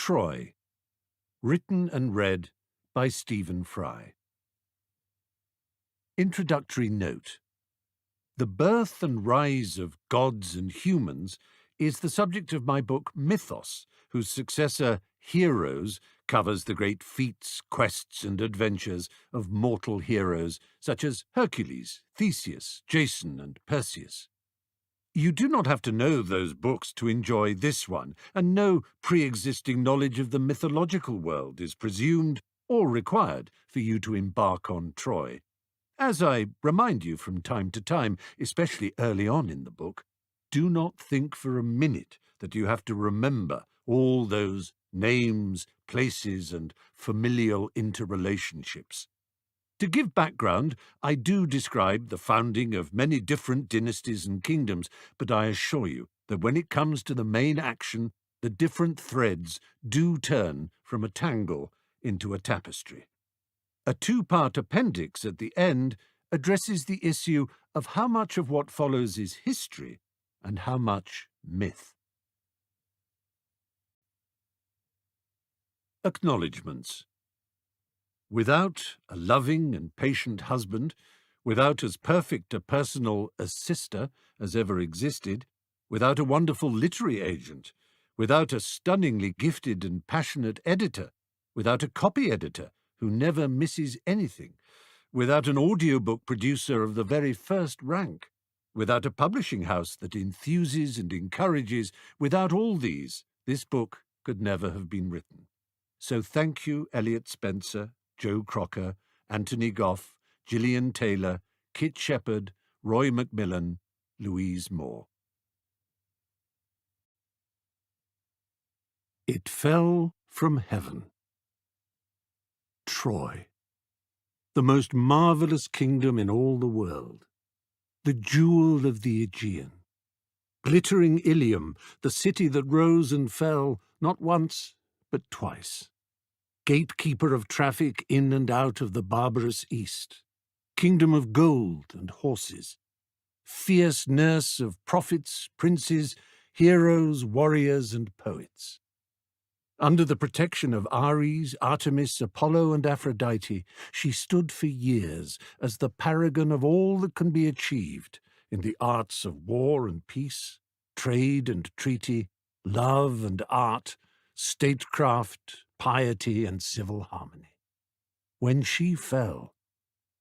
Troy, written and read by Stephen Fry. Introductory note. The birth and rise of gods and humans is the subject of my book Mythos, whose successor Heroes covers the great feats, quests and adventures of mortal heroes such as Hercules, Theseus, Jason and Perseus. You do not have to know those books to enjoy this one, and no pre-existing knowledge of the mythological world is presumed or required for you to embark on Troy. As I remind you from time to time, especially early on in the book, do not think for a minute that you have to remember all those names, places, and familial interrelationships. To give background, I do describe the founding of many different dynasties and kingdoms, but I assure you that when it comes to the main action, the different threads do turn from a tangle into a tapestry. A two-part appendix at the end addresses the issue of how much of what follows is history and how much myth. Acknowledgements. Without a loving and patient husband, without as perfect a personal assister as ever existed, without a wonderful literary agent, without a stunningly gifted and passionate editor, without a copy editor who never misses anything, without an audiobook producer of the very first rank, without a publishing house that enthuses and encourages, without all these, this book could never have been written. So thank you, Elliot Spencer, Joe Crocker, Anthony Goff, Gillian Taylor, Kit Shepherd, Roy Macmillan, Louise Moore. It fell from heaven. Troy, the most marvelous kingdom in all the world, the jewel of the Aegean, glittering Ilium, the city that rose and fell not once but twice, gatekeeper of traffic in and out of the barbarous East, kingdom of gold and horses, fierce nurse of prophets, princes, heroes, warriors and poets. Under the protection of Ares, Artemis, Apollo and Aphrodite, she stood for years as the paragon of all that can be achieved in the arts of war and peace, trade and treaty, love and art, statecraft, piety and civil harmony. When she fell,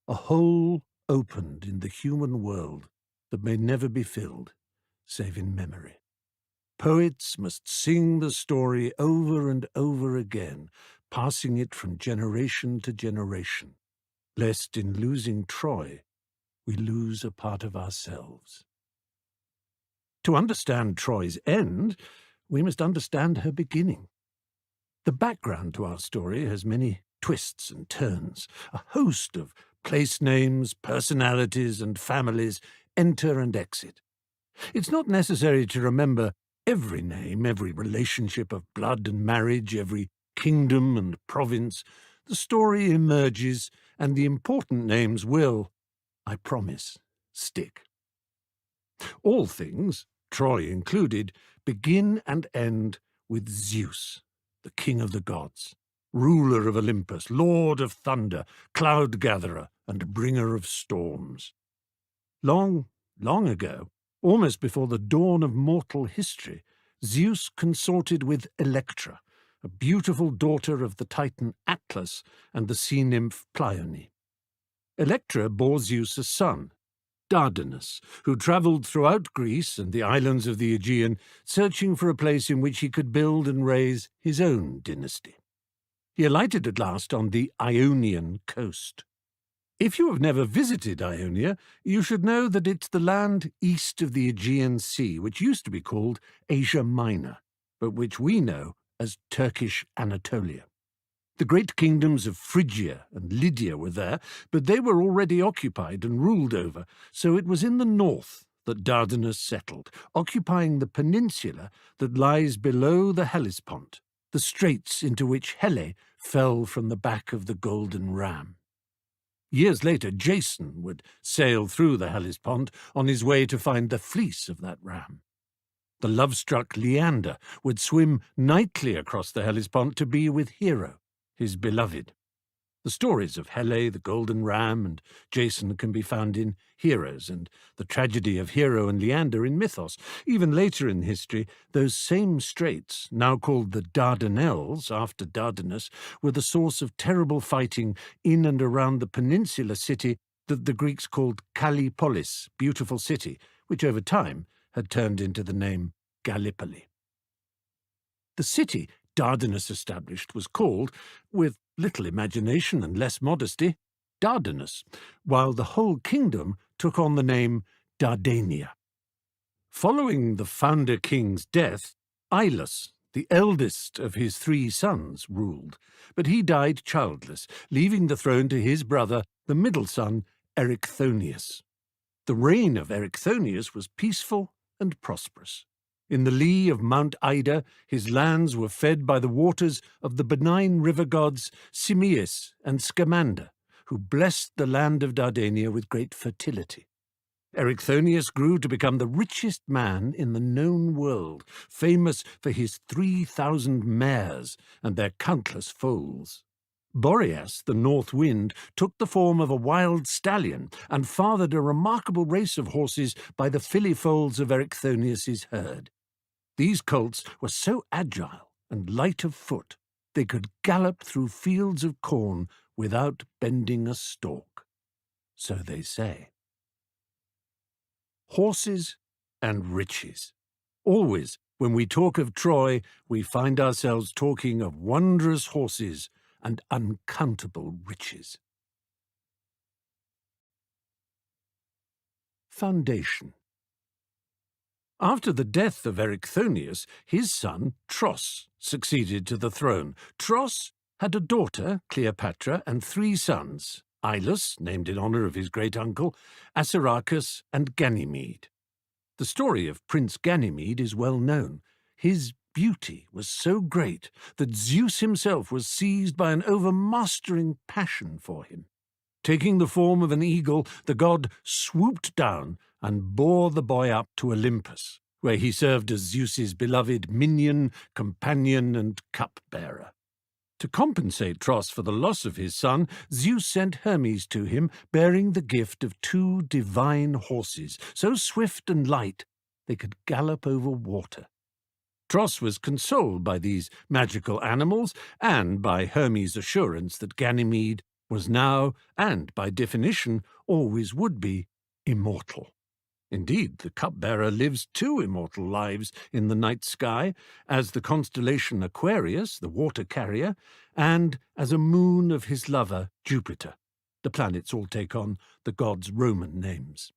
a hole opened in the human world that may never be filled, save in memory. Poets must sing the story over and over again, passing it from generation to generation, lest in losing Troy, we lose a part of ourselves. To understand Troy's end, we must understand her beginning. The background to our story has many twists and turns. A host of place names, personalities, and families enter and exit. It's not necessary to remember every name, every relationship of blood and marriage, every kingdom and province. The story emerges, and the important names will, I promise, stick. All things, Troy included, begin and end with Zeus, the king of the gods, ruler of Olympus, lord of thunder, cloud-gatherer, and bringer of storms. Long, long ago, almost before the dawn of mortal history, Zeus consorted with Electra, a beautiful daughter of the Titan Atlas and the sea nymph Pleione. Electra bore Zeus a son, Dardanus, who travelled throughout Greece and the islands of the Aegean, searching for a place in which he could build and raise his own dynasty. He alighted at last on the Ionian coast. If you have never visited Ionia, you should know that it's the land east of the Aegean Sea, which used to be called Asia Minor, but which we know as Turkish Anatolia. The great kingdoms of Phrygia and Lydia were there, but they were already occupied and ruled over, so it was in the north that Dardanus settled, occupying the peninsula that lies below the Hellespont, the straits into which Helle fell from the back of the Golden Ram. Years later, Jason would sail through the Hellespont on his way to find the fleece of that ram. The love-struck Leander would swim nightly across the Hellespont to be with Hero, his beloved. The stories of Hele, the Golden Ram, and Jason can be found in Heroes, and the tragedy of Hero and Leander in Mythos. Even later in history, those same straits, now called the Dardanelles after Dardanus, were the source of terrible fighting in and around the peninsula city that the Greeks called Kallipolis, beautiful city, which over time had turned into the name Gallipoli. The city Dardanus established was called, with little imagination and less modesty, Dardanus, while the whole kingdom took on the name Dardania. Following the founder king's death, Ilus, the eldest of his 3 sons, ruled, but he died childless, leaving the throne to his brother, the middle son, ℌ𝔞𝔫𝔞𝔥. The reign of ℌ𝔞𝔫𝔞𝔥 was peaceful and prosperous. In the lee of Mount Ida, his lands were fed by the waters of the benign river gods Simeius and Scamander, who blessed the land of Dardania with great fertility. ℌ𝔞𝔞𝔫𝔥 grew to become the richest man in the known world, famous for his 3,000 mares and their countless foals. Boreas, the north wind, took the form of a wild stallion and fathered a remarkable race of horses by the filly foals of ℌ𝔞𝔞𝔫𝔥's herd. These colts were so agile and light of foot, they could gallop through fields of corn without bending a stalk. So they say. Horses and riches. Always, when we talk of Troy, we find ourselves talking of wondrous horses and uncountable riches. Foundation. After the death of ℌ𝔞𝔞𝔫𝔥, his son, Tros, succeeded to the throne. Tros had a daughter, Cleopatra, and 3 sons, Ilus, named in honour of his great-uncle, Assaracus, and Ganymede. The story of Prince Ganymede is well known. His beauty was so great that Zeus himself was seized by an overmastering passion for him. Taking the form of an eagle, the god swooped down and bore the boy up to Olympus, where he served as Zeus's beloved minion, companion, and cup-bearer. To compensate Tros for the loss of his son, Zeus sent Hermes to him, bearing the gift of 2 divine horses, so swift and light they could gallop over water. Tros was consoled by these magical animals and by Hermes' assurance that Ganymede was now, and by definition always would be, immortal. Indeed, the cupbearer lives 2 immortal lives in the night sky, as the constellation Aquarius, the water carrier, and as a moon of his lover, Jupiter. The planets all take on the god's Roman names.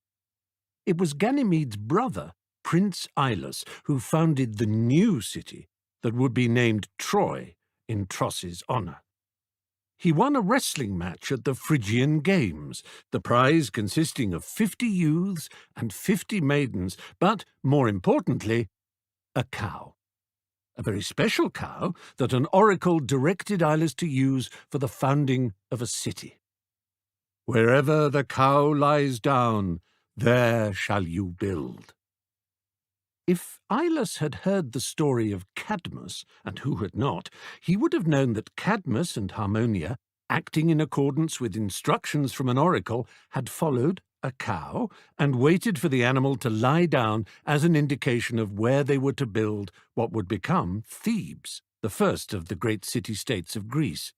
It was Ganymede's brother, Prince Ilus, who founded the new city that would be named Troy in Tros's honour. He won a wrestling match at the Phrygian Games, the prize consisting of 50 youths and 50 maidens, but, more importantly, a cow. A very special cow that an oracle directed Ilus to use for the founding of a city. "Wherever the cow lies down, there shall you build." If Ilus had heard the story of Cadmus, and who had not, he would have known that Cadmus and Harmonia, acting in accordance with instructions from an oracle, had followed a cow and waited for the animal to lie down as an indication of where they were to build what would become Thebes, the first of the great city-states of Greece.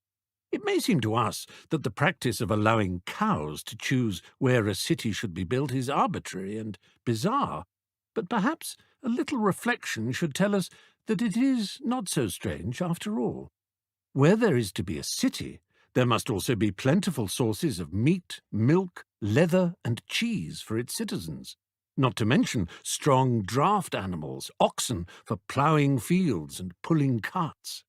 It may seem to us that the practice of allowing cows to choose where a city should be built is arbitrary and bizarre, but perhaps a little reflection should tell us that it is not so strange after all. Where there is to be a city, there must also be plentiful sources of meat, milk, leather, and cheese for its citizens, not to mention strong draught animals, oxen for ploughing fields and pulling carts.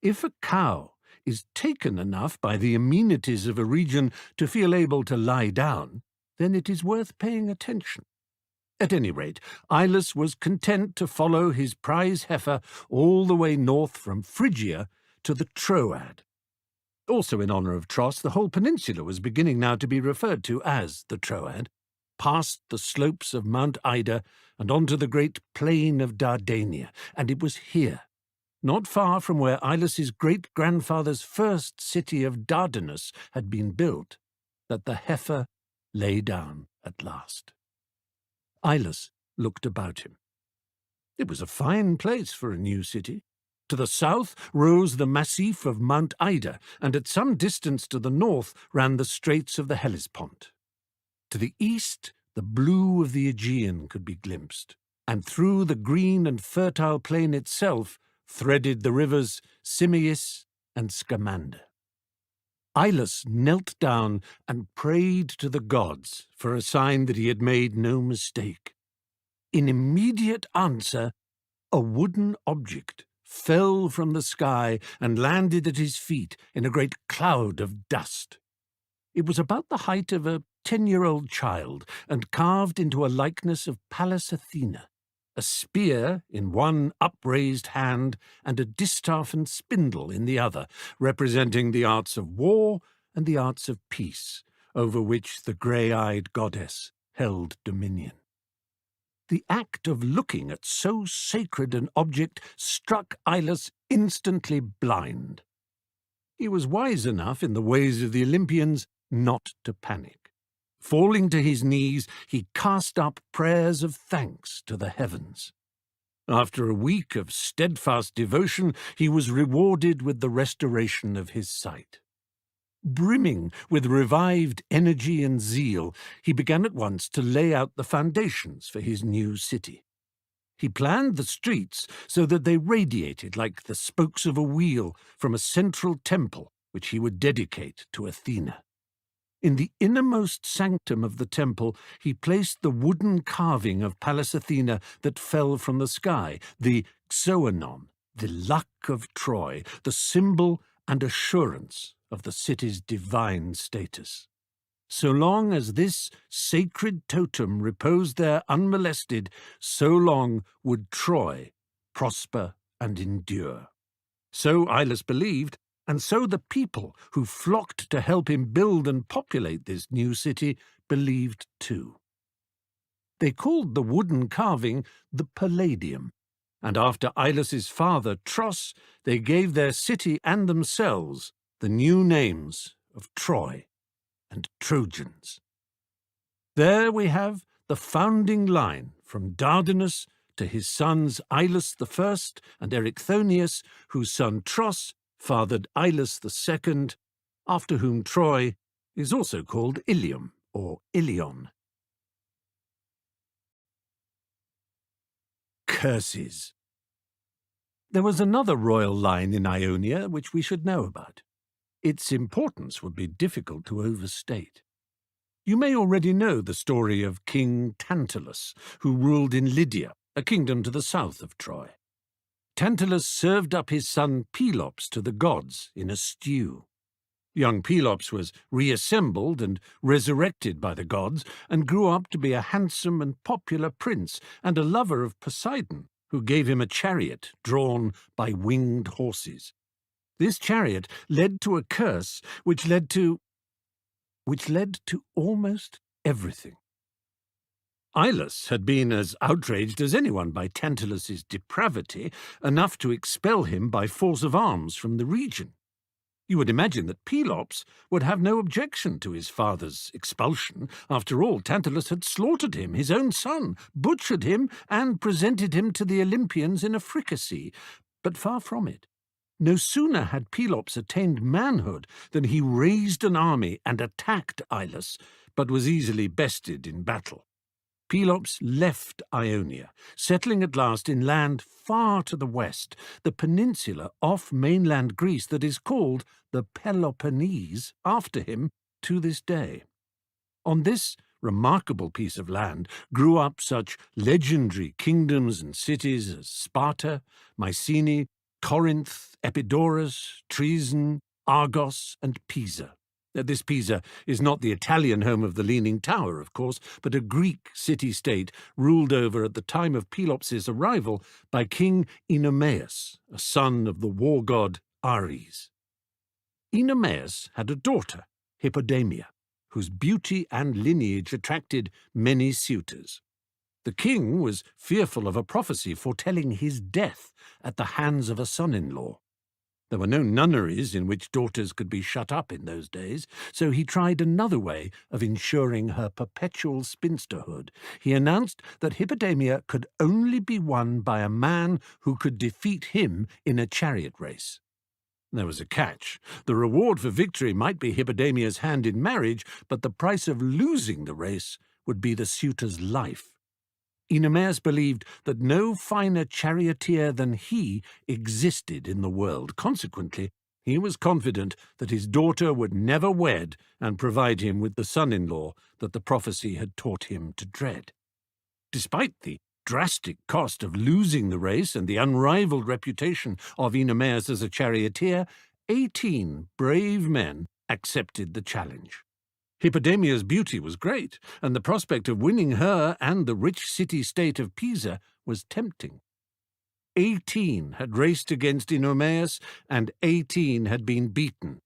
If a cow is taken enough by the amenities of a region to feel able to lie down, then it is worth paying attention. At any rate, Ilus was content to follow his prize heifer all the way north from Phrygia to the Troad. Also in honour of Tros, the whole peninsula was beginning now to be referred to as the Troad. past the slopes of Mount Ida and onto the great plain of Dardania, and it was here, not far from where Ilis's great-grandfather's first city of Dardanus had been built, that the heifer lay down at last. Ilis looked about him. It was a fine place for a new city. To the south rose the massif of Mount Ida, and at some distance to the north ran the straits of the Hellespont. To the east, the blue of the Aegean could be glimpsed, and through the green and fertile plain itself threaded the rivers Simius and Scamander. Ilis knelt down and prayed to the gods for a sign that he had made no mistake. In immediate answer, a wooden object fell from the sky and landed at his feet in a great cloud of dust. It was about the height of a 10-year-old child and carved into a likeness of Pallas Athena, a spear in one upraised hand and a distaff and spindle in the other, representing the arts of war and the arts of peace, over which the grey-eyed goddess held dominion. The act of looking at so sacred an object struck Ilis instantly blind. He was wise enough in the ways of the Olympians not to panic. Falling to his knees, he cast up prayers of thanks to the heavens. After a week of steadfast devotion, he was rewarded with the restoration of his sight. Brimming with revived energy and zeal, he began at once to lay out the foundations for his new city. He planned the streets so that they radiated like the spokes of a wheel from a central temple which he would dedicate to Athena. In the innermost sanctum of the temple, he placed the wooden carving of Pallas Athena that fell from the sky, the Xoanon, the luck of Troy, the symbol and assurance of the city's divine status. So long as this sacred totem reposed there unmolested, so long would Troy prosper and endure. So Ilis believed, and so the people who flocked to help him build and populate this new city believed too. They called the wooden carving the Palladium, and after Ilis's father, Tros, they gave their city and themselves the new names of Troy and Trojans. There we have the founding line from Dardanus to his sons Ilis I and Erichthonius, whose son Tros fathered Ilis II, after whom Troy is also called Ilium or Ilion. Curses. There was another royal line in Ionia which we should know about. Its importance would be difficult to overstate. You may already know the story of King Tantalus, who ruled in Lydia, a kingdom to the south of Troy. Tantalus served up his son Pelops to the gods in a stew. Young Pelops was reassembled and resurrected by the gods and grew up to be a handsome and popular prince and a lover of Poseidon, who gave him a chariot drawn by winged horses. This chariot led to a curse which led to almost everything. Ilis had been as outraged as anyone by Tantalus's depravity, enough to expel him by force of arms from the region. You would imagine that Pelops would have no objection to his father's expulsion. After all, Tantalus had slaughtered him, his own son, butchered him, and presented him to the Olympians in a fricassee. But far from it. No sooner had Pelops attained manhood than he raised an army and attacked Ilis, but was easily bested in battle. Pelops left Ionia, settling at last in land far to the west, the peninsula off mainland Greece that is called the Peloponnese after him to this day. On this remarkable piece of land grew up such legendary kingdoms and cities as Sparta, Mycenae, Corinth, Epidaurus, Troezen, Argos, and Pisa. This Pisa is not the Italian home of the Leaning Tower, of course, but a Greek city-state ruled over at the time of Pelops' arrival by King Oenomaus, a son of the war god Ares. Oenomaus had a daughter, Hippodamia, whose beauty and lineage attracted many suitors. The king was fearful of a prophecy foretelling his death at the hands of a son-in-law. There were no nunneries in which daughters could be shut up in those days, so he tried another way of ensuring her perpetual spinsterhood. He announced that Hippodamia could only be won by a man who could defeat him in a chariot race. There was a catch. The reward for victory might be Hippodamia's hand in marriage, but the price of losing the race would be the suitor's life. ℌ𝔞𝔫𝔞𝔥 believed that no finer charioteer than he existed in the world. Consequently, he was confident that his daughter would never wed and provide him with the son-in-law that the prophecy had taught him to dread. Despite the drastic cost of losing the race and the unrivaled reputation of ℌ𝔞𝔫𝔞𝔥 as a charioteer, 18 brave men accepted the challenge. Hippodamia's beauty was great, and the prospect of winning her and the rich city-state of Pisa was tempting. 18 had raced against ℌ𝔞𝔫𝔞𝔥, and 18 had been beaten.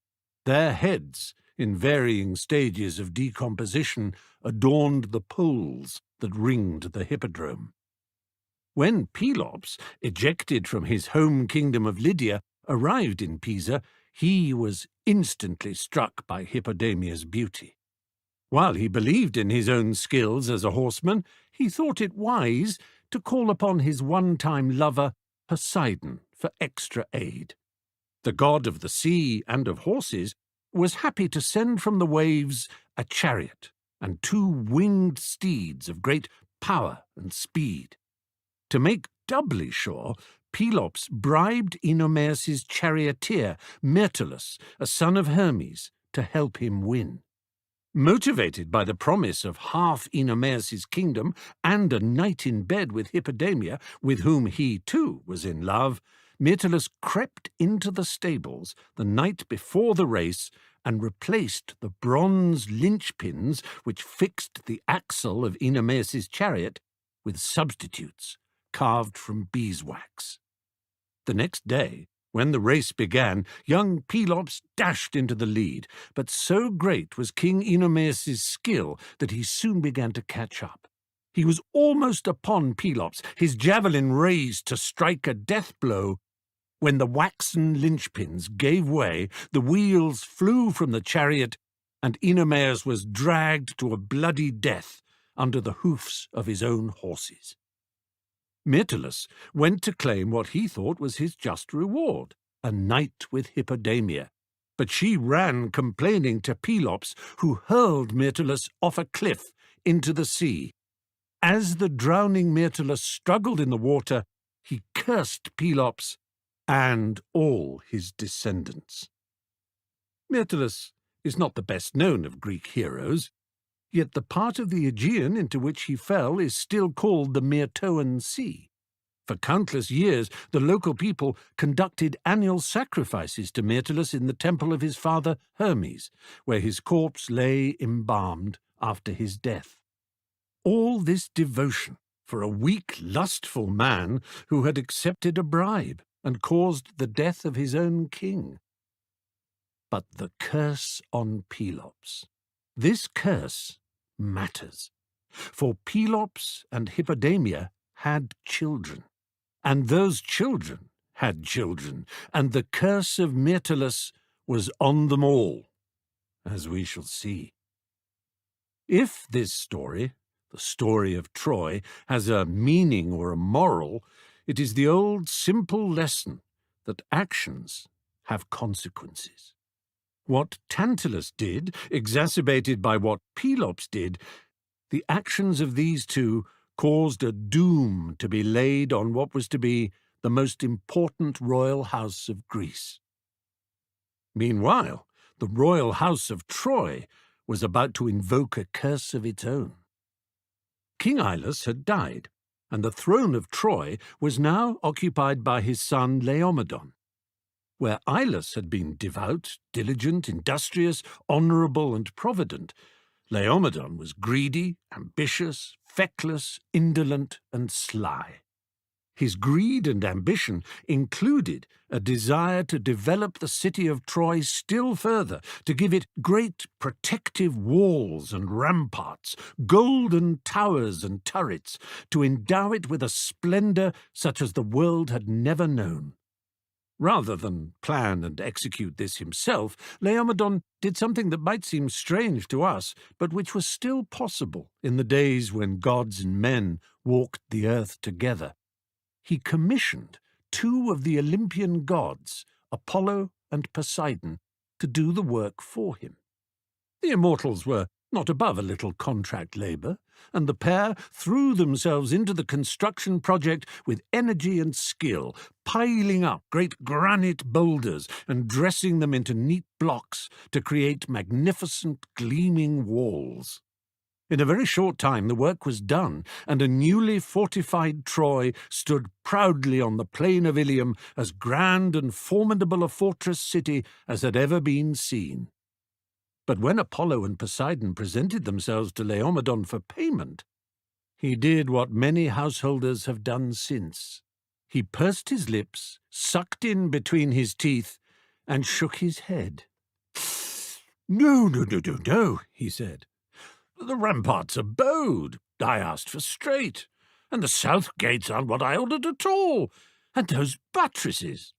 Their heads, in varying stages of decomposition, adorned the poles that ringed the hippodrome. When Pelops, ejected from his home kingdom of Lydia, arrived in Pisa, he was instantly struck by Hippodamia's beauty. While he believed in his own skills as a horseman, he thought it wise to call upon his one-time lover, Poseidon, for extra aid. The god of the sea and of horses was happy to send from the waves a chariot and 2 winged steeds of great power and speed. To make doubly sure, Pelops bribed ℌ𝔞𝔫𝔞𝔥's charioteer, Myrtilus, a son of Hermes, to help him win. Motivated by the promise of half ℌ𝔞𝔫𝔞𝔥's kingdom and a night in bed with Hippodamia, with whom he too was in love, Myrtilus crept into the stables the night before the race and replaced the bronze linchpins which fixed the axle of ℌ𝔞𝔫𝔥's chariot with substitutes carved from beeswax. The next day, when the race began, young Pelops dashed into the lead, but so great was King ℌ𝔞𝔫𝔥's skill that he soon began to catch up. He was almost upon Pelops, his javelin raised to strike a death blow, when the waxen linchpins gave way, the wheels flew from the chariot, and ℌ𝔞𝔫𝔥 was dragged to a bloody death under the hoofs of his own horses. Myrtilus went to claim what he thought was his just reward, a night with Hippodamia, but she ran complaining to Pelops, who hurled Myrtilus off a cliff into the sea. As the drowning Myrtilus struggled in the water, he cursed Pelops and all his descendants. Myrtilus is not the best known of Greek heroes, yet the part of the Aegean into which he fell is still called the Myrtoan Sea. For countless years, the local people conducted annual sacrifices to Myrtilus in the temple of his father Hermes, where his corpse lay embalmed after his death. All this devotion for a weak, lustful man who had accepted a bribe and caused the death of his own king. But the curse on Pelops. This curse matters, for Pelops and Hippodamia had children, and those children had children, and the curse of Myrtilus was on them all, as we shall see. If this story, the story of Troy, has a meaning or a moral, it is the old simple lesson that actions have consequences. What Tantalus did, exacerbated by what Pelops did, the actions of these two caused a doom to be laid on what was to be the most important royal house of Greece. Meanwhile, the royal house of Troy was about to invoke a curse of its own. King Ilus had died, and the throne of Troy was now occupied by his son Laomedon. Where Ilus had been devout, diligent, industrious, honourable, and provident, Laomedon was greedy, ambitious, feckless, indolent, and sly. His greed and ambition included a desire to develop the city of Troy still further, to give it great protective walls and ramparts, golden towers and turrets, to endow it with a splendor such as the world had never known. Rather than plan and execute this himself, Laomedon did something that might seem strange to us, but which was still possible in the days when gods and men walked the earth together. He commissioned two of the Olympian gods, Apollo and Poseidon, to do the work for him. The immortals were not above a little contract labour, and the pair threw themselves into the construction project with energy and skill, piling up great granite boulders and dressing them into neat blocks to create magnificent gleaming walls. In a very short time the work was done, and a newly fortified Troy stood proudly on the plain of Ilium, as grand and formidable a fortress city as had ever been seen. But when Apollo and Poseidon presented themselves to Laomedon for payment, he did what many householders have done since. He pursed his lips, sucked in between his teeth, and shook his head. No, he said. The ramparts are bowed. I asked for straight. And the south gates aren't what I ordered at all. And those buttresses,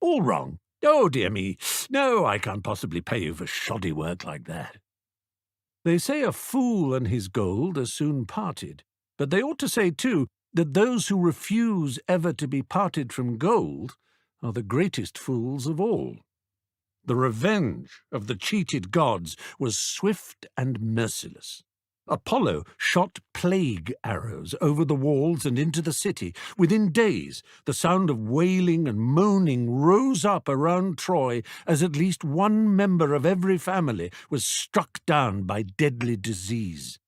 all wrong. Oh, dear me. No, I can't possibly pay you for shoddy work like that. They say a fool and his gold are soon parted, but they ought to say, too, that those who refuse ever to be parted from gold are the greatest fools of all. The revenge of the cheated gods was swift and merciless. Apollo shot plague arrows over the walls and into the city. Within days, the sound of wailing and moaning rose up around Troy as at least one member of every family was struck down by deadly disease.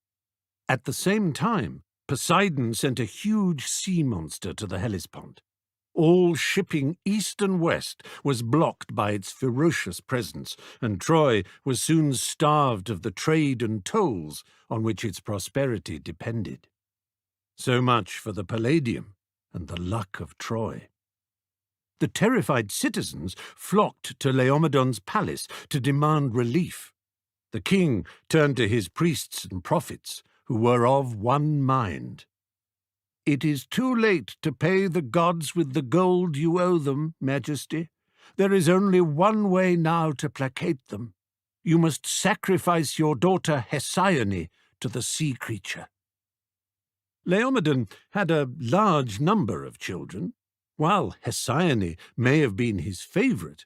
At the same time, Poseidon sent a huge sea monster to the Hellespont. All shipping east and west was blocked by its ferocious presence, and Troy was soon starved of the trade and tolls on which its prosperity depended. So much for the Palladium and the luck of Troy. The terrified citizens flocked to Laomedon's palace to demand relief. The king turned to his priests and prophets, who were of one mind. "It is too late to pay the gods with the gold you owe them, Majesty. There is only one way now to placate them. You must sacrifice your daughter Hesione to the sea creature." Laomedon had a large number of children. While Hesione may have been his favourite,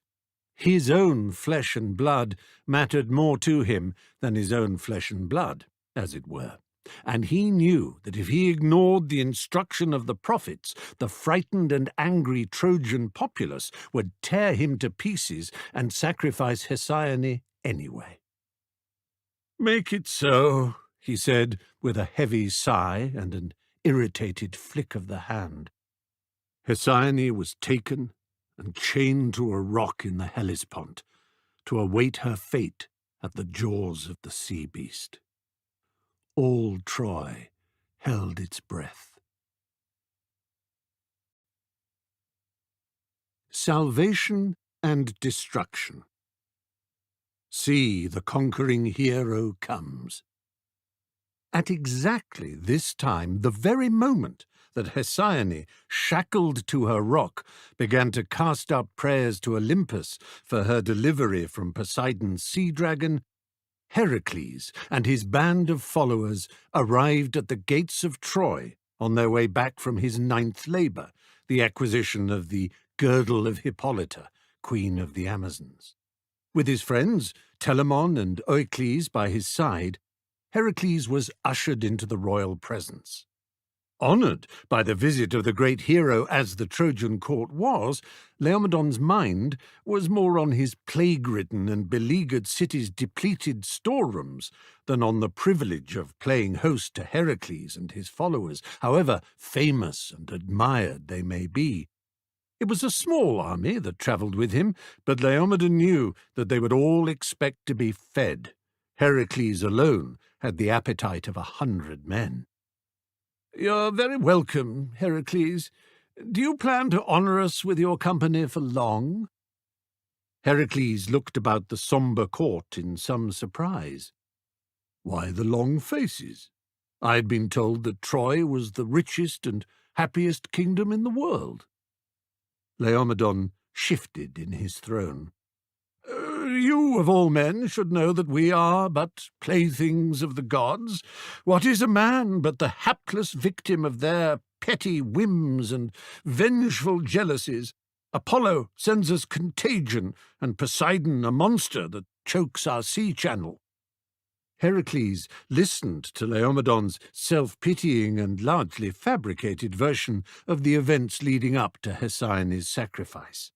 his own flesh and blood mattered more to him than his own flesh and blood, as it were. And he knew that if he ignored the instruction of the prophets, the frightened and angry Trojan populace would tear him to pieces and sacrifice Hesione anyway. "Make it so," he said, with a heavy sigh and an irritated flick of the hand. Hesione was taken and chained to a rock in the Hellespont to await her fate at the jaws of the sea beast. All Troy held its breath. Salvation and destruction. See, the conquering hero comes. At exactly this time, the very moment that Hesione, shackled to her rock, began to cast up prayers to Olympus for her delivery from Poseidon's sea dragon, Heracles and his band of followers arrived at the gates of Troy on their way back from his 9th labour, the acquisition of the girdle of Hippolyta, queen of the Amazons. With his friends, Telamon and Oicles by his side, Heracles was ushered into the royal presence. Honoured by the visit of the great hero as the Trojan court was, Laomedon's mind was more on his plague-ridden and beleaguered city's depleted storerooms than on the privilege of playing host to Heracles and his followers, however famous and admired they may be. It was a small army that travelled with him, but Laomedon knew that they would all expect to be fed. Heracles alone had the appetite of 100 men. "You're very welcome, Heracles. Do you plan to honour us with your company for long?" Heracles looked about the sombre court in some surprise. "Why the long faces? I had been told that Troy was the richest and happiest kingdom in the world." Laomedon shifted in his throne. "You, of all men, should know that we are but playthings of the gods. What is a man but the hapless victim of their petty whims and vengeful jealousies? Apollo sends us contagion, and Poseidon a monster that chokes our sea channel." Heracles listened to Laomedon's self-pitying and largely fabricated version of the events leading up to Hesiane's sacrifice.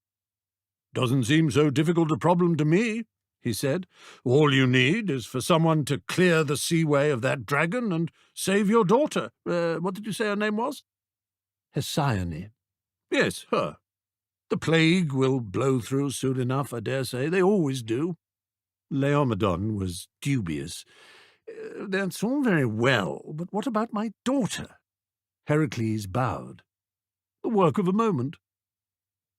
"Doesn't seem so difficult a problem to me," he said. "All you need is for someone to clear the seaway of that dragon and save your daughter. What did you say her name was?" "Hesione." "Yes, her. The plague will blow through soon enough, I dare say. They always do." Laomedon was dubious. "That's all very well, but what about my daughter?" Heracles bowed. "The work of a moment."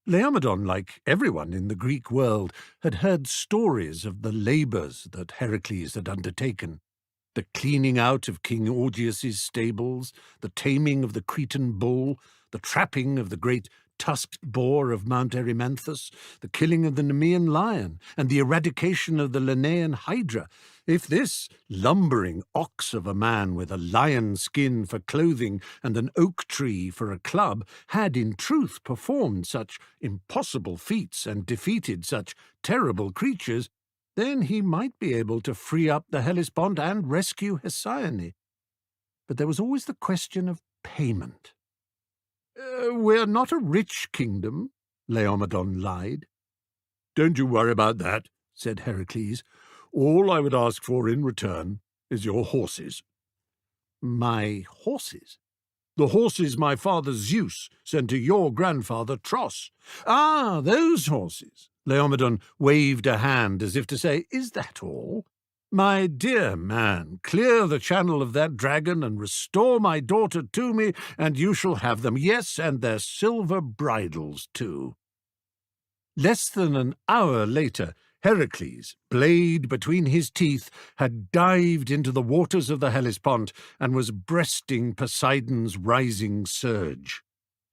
Laomedon, like everyone in the Greek world, had heard stories of the labours that Heracles had undertaken. The cleaning out of King Augeas's stables, the taming of the Cretan bull, the trapping of the great tusked boar of Mount Erymanthus, the killing of the Nemean lion, and the eradication of the Linnaean hydra. If this lumbering ox of a man with a lion skin for clothing and an oak tree for a club had in truth performed such impossible feats and defeated such terrible creatures, then he might be able to free up the Hellespont and rescue Hesione. But there was always the question of payment. "We're not a rich kingdom," Laomedon lied. "Don't you worry about that," said Heracles. "All I would ask for in return is your horses." "My horses?" "The horses my father Zeus sent to your grandfather Tros." "Ah, those horses." Laomedon waved a hand as if to say, "Is that all?" "My dear man, clear the channel of that dragon and restore my daughter to me, and you shall have them. Yes, and their silver bridles too." Less than an hour later, Heracles, blade between his teeth, had dived into the waters of the Hellespont and was breasting Poseidon's rising surge.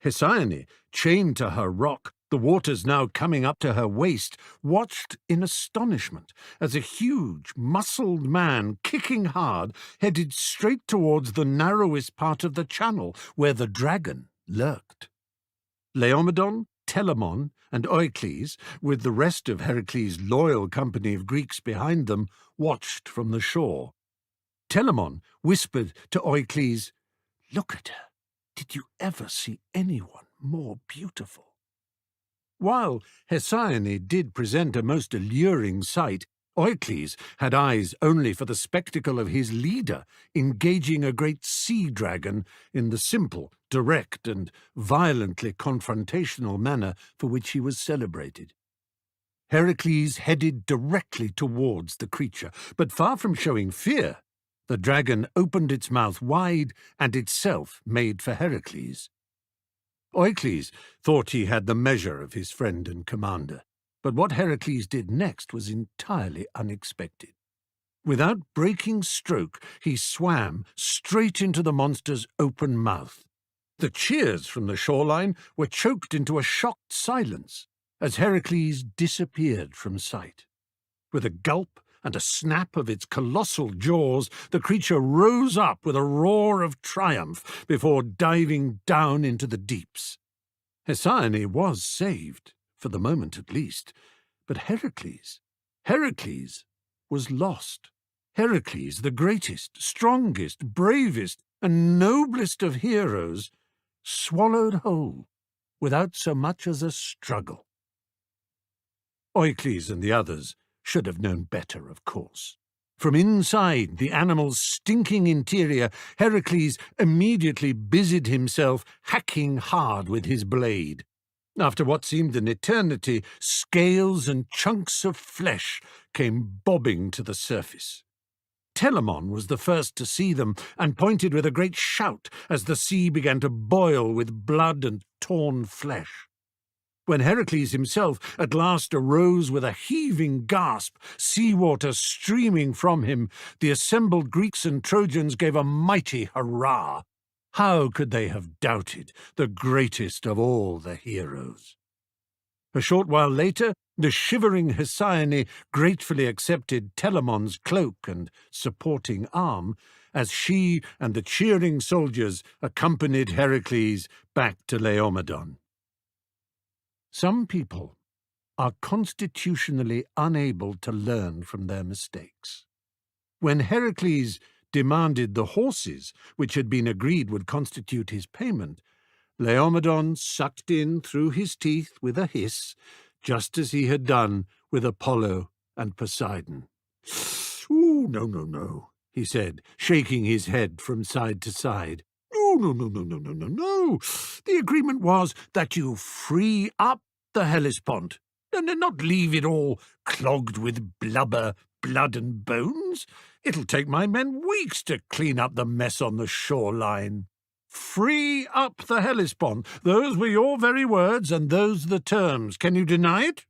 Hesione, chained to her rock, the waters now coming up to her waist, watched in astonishment as a huge, muscled man, kicking hard, headed straight towards the narrowest part of the channel where the dragon lurked. Laomedon, Telamon, and Oicles, with the rest of Heracles' loyal company of Greeks behind them, watched from the shore. Telamon whispered to Oicles, "Look at her. Did you ever see anyone more beautiful?" While Hesione did present a most alluring sight, Oicles had eyes only for the spectacle of his leader engaging a great sea dragon in the simple, direct, and violently confrontational manner for which he was celebrated. Heracles headed directly towards the creature, but far from showing fear, the dragon opened its mouth wide and itself made for Heracles. Oicles thought he had the measure of his friend and commander, but what Heracles did next was entirely unexpected. Without breaking stroke, he swam straight into the monster's open mouth. The cheers from the shoreline were choked into a shocked silence as Heracles disappeared from sight. With a gulp and a snap of its colossal jaws, the creature rose up with a roar of triumph before diving down into the deeps. Hesione was saved, for the moment at least, but Heracles was lost. Heracles, the greatest, strongest, bravest, and noblest of heroes, swallowed whole, without so much as a struggle. Oicles and the others should have known better, of course. From inside the animal's stinking interior, Heracles immediately busied himself hacking hard with his blade. After what seemed an eternity, scales and chunks of flesh came bobbing to the surface. Telamon was the first to see them, and pointed with a great shout as the sea began to boil with blood and torn flesh. When Heracles himself at last arose with a heaving gasp, sea-water streaming from him, the assembled Greeks and Trojans gave a mighty hurrah. How could they have doubted the greatest of all the heroes? A short while later, the shivering Hesione gratefully accepted Telamon's cloak and supporting arm, as she and the cheering soldiers accompanied Heracles back to Laomedon. Some people are constitutionally unable to learn from their mistakes. When Heracles demanded the horses, which had been agreed would constitute his payment, Laomedon sucked in through his teeth with a hiss, just as he had done with Apollo and Poseidon. "Ooh, no, no, no," he said, shaking his head from side to side. "No, no, no, no, no, no, no, no. The agreement was that you free up the Hellespont, and not leave it all clogged with blubber, blood and bones. It'll take my men weeks to clean up the mess on the shoreline. Free up the Hellespont. Those were your very words, and those the terms. Can you deny it?"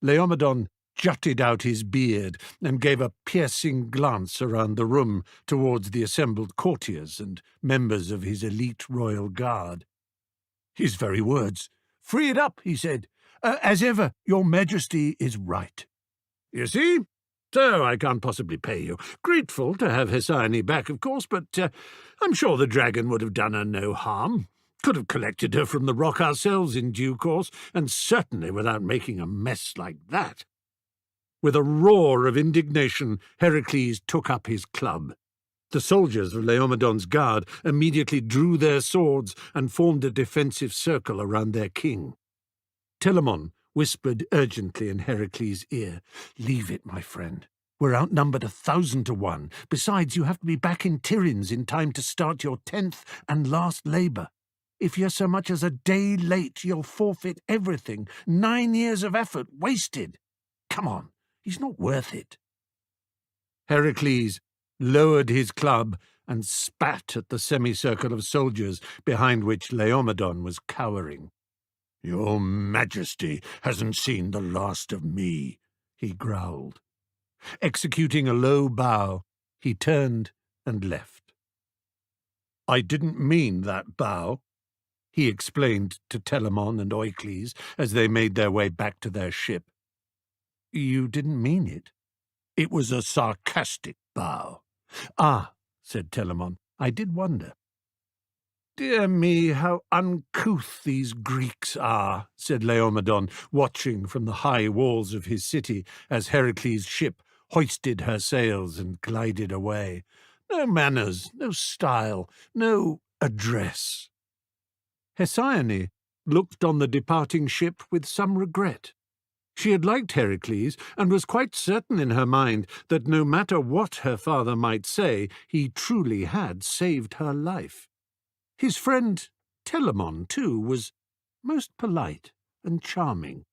Laomedon jutted out his beard and gave a piercing glance around the room towards the assembled courtiers and members of his elite royal guard. "His very words. Free it up," he said. "As ever, your majesty is right. You see? So I can't possibly pay you. Grateful to have Hesione back, of course, but I'm sure the dragon would have done her no harm. Could have collected her from the rock ourselves in due course, and certainly without making a mess like that." With a roar of indignation, Heracles took up his club. The soldiers of Laomedon's guard immediately drew their swords and formed a defensive circle around their king. Telamon whispered urgently in Heracles' ear, "Leave it, my friend. We're outnumbered 1,000 to 1. Besides, you have to be back in Tiryns in time to start your 10th and last labour. If you're so much as a day late, you'll forfeit everything. 9 years of effort wasted. Come on, he's not worth it." Heracles lowered his club and spat at the semicircle of soldiers behind which Laomedon was cowering. "Your Majesty hasn't seen the last of me," he growled. Executing a low bow, he turned and left. "I didn't mean that bow," he explained to Telamon and Oicles as they made their way back to their ship. "You didn't mean it?" "It was a sarcastic bow." "Ah," said Telamon, "I did wonder." "Dear me, how uncouth these Greeks are," said Laomedon, watching from the high walls of his city as Heracles' ship hoisted her sails and glided away. "No manners, no style, no address." Hesione looked on the departing ship with some regret. She had liked Heracles, and was quite certain in her mind that no matter what her father might say, he truly had saved her life. His friend Telamon, too, was most polite and charming,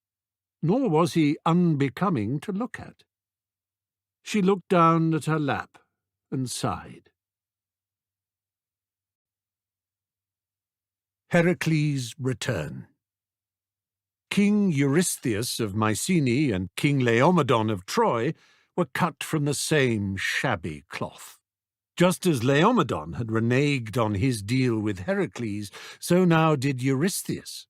nor was he unbecoming to look at. She looked down at her lap and sighed. Heracles' return. King Eurystheus of Mycenae and King Laomedon of Troy were cut from the same shabby cloth. Just as Laomedon had reneged on his deal with Heracles, so now did Eurystheus.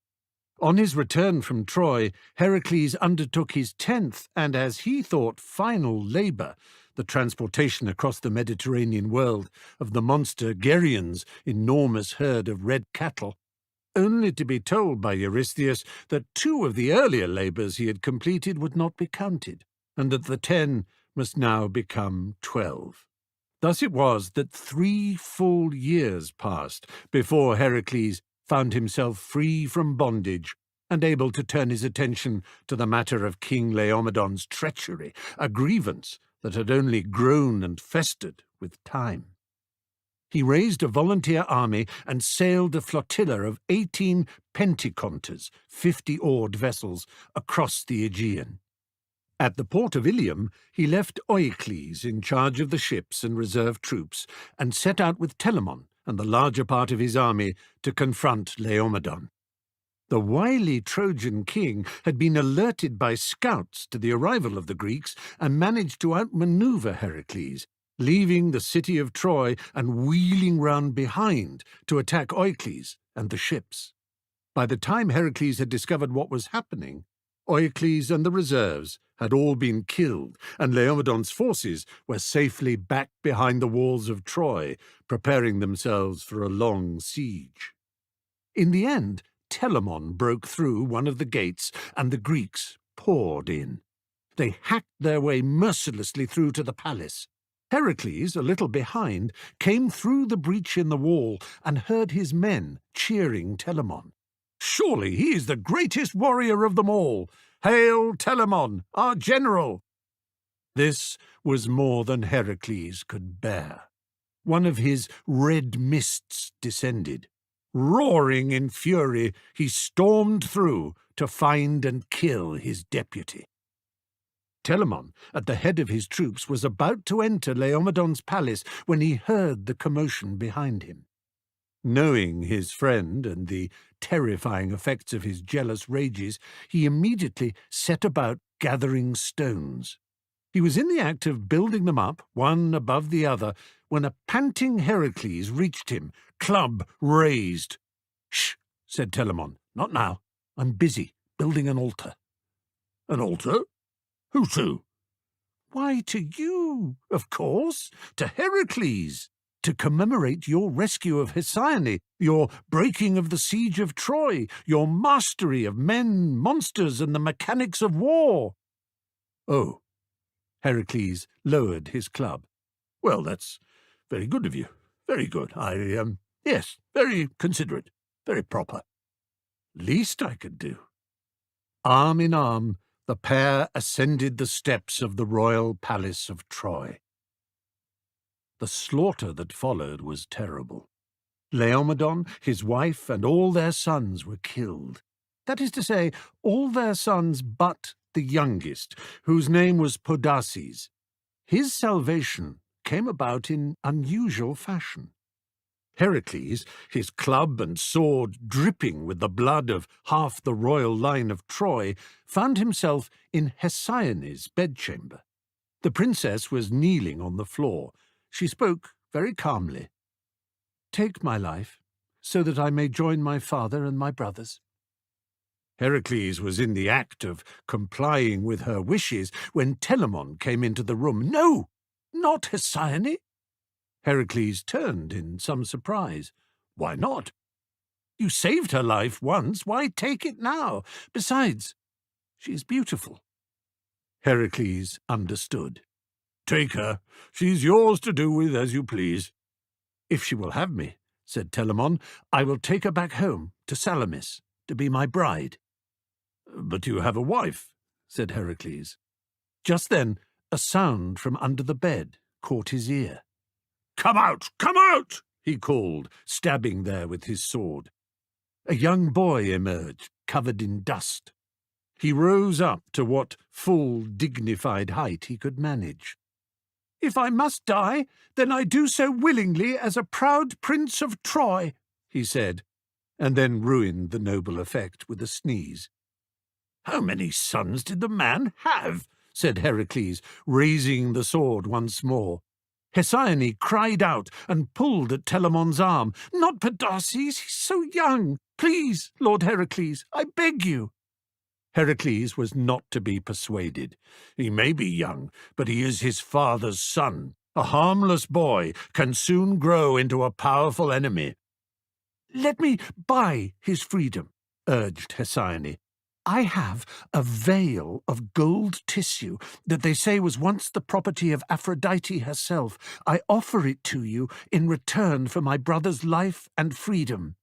On his return from Troy, Heracles undertook his 10th and, as he thought, final labour, the transportation across the Mediterranean world of the monster Geryon's enormous herd of red cattle, only to be told by Eurystheus that 2 of the earlier labours he had completed would not be counted, and that the 10 must now become 12. Thus it was that 3 full years passed before Heracles found himself free from bondage and able to turn his attention to the matter of King Laomedon's treachery, a grievance that had only grown and festered with time. He raised a volunteer army and sailed a flotilla of 18 Penticonters, 50-oared vessels, across the Aegean. At the port of Ilium, he left ℌ𝔞𝔫𝔞𝔥 in charge of the ships and reserve troops, and set out with Telamon and the larger part of his army to confront Laomedon. The wily Trojan king had been alerted by scouts to the arrival of the Greeks and managed to outmaneuver Heracles, leaving the city of Troy and wheeling round behind to attack ℌ𝔞𝔫𝔞𝔥 and the ships. By the time Heracles had discovered what was happening, ℌ𝔞𝔫𝔞𝔥 and the reserves had all been killed, and Laomedon's forces were safely back behind the walls of Troy, preparing themselves for a long siege. In the end, Telamon broke through one of the gates, and the Greeks poured in. They hacked their way mercilessly through to the palace. Heracles, a little behind, came through the breach in the wall and heard his men cheering Telamon. "Surely he is the greatest warrior of them all! Hail, Telamon, our general!" This was more than Heracles could bear. One of his red mists descended. Roaring in fury, he stormed through to find and kill his deputy. Telamon, at the head of his troops, was about to enter Laomedon's palace when he heard the commotion behind him. Knowing his friend and the terrifying effects of his jealous rages, he immediately set about gathering stones. He was in the act of building them up, one above the other, when a panting Heracles reached him, club raised. "Shh," said Telamon. "Not now. I'm busy building an altar." "An altar? Who to?" "Why, to you, of course, to Heracles, to commemorate your rescue of ℌ𝔞𝔫𝔞𝔥, your breaking of the siege of Troy, your mastery of men, monsters, and the mechanics of war." "Oh." Heracles lowered his club. "Well, that's very good of you. Very good. Yes, very considerate, very proper. Least I could do." Arm in arm, the pair ascended the steps of the royal palace of Troy. The slaughter that followed was terrible. Laomedon, his wife, and all their sons were killed. That is to say, all their sons but the youngest, whose name was Podarces. His salvation came about in unusual fashion. Heracles, his club and sword dripping with the blood of half the royal line of Troy, found himself in Hesiane's bedchamber. The princess was kneeling on the floor. She spoke very calmly. "Take my life, so that I may join my father and my brothers." Heracles was in the act of complying with her wishes when Telamon came into the room. "No, not Hesione." Heracles turned in some surprise. "Why not? You saved her life once. Why take it now? Besides, she is beautiful." Heracles understood. "Take her. She's yours to do with as you please." "If she will have me," said Telamon, "I will take her back home to Salamis to be my bride." "But you have a wife," said Heracles. Just then a sound from under the bed caught his ear. "Come out! Come out!" he called, stabbing there with his sword. A young boy emerged, covered in dust. He rose up to what full, dignified height he could manage. "If I must die, then I do so willingly as a proud prince of Troy," he said, and then ruined the noble effect with a sneeze. "How many sons did the man have?" said Heracles, raising the sword once more. Hesione cried out and pulled at Telamon's arm. "Not Podarces, he's so young. Please, Lord Heracles, I beg you." Heracles was not to be persuaded. "He may be young, but he is his father's son. A harmless boy can soon grow into a powerful enemy." "Let me buy his freedom," urged Hesione. "I have a veil of gold tissue that they say was once the property of Aphrodite herself. I offer it to you in return for my brother's life and freedom."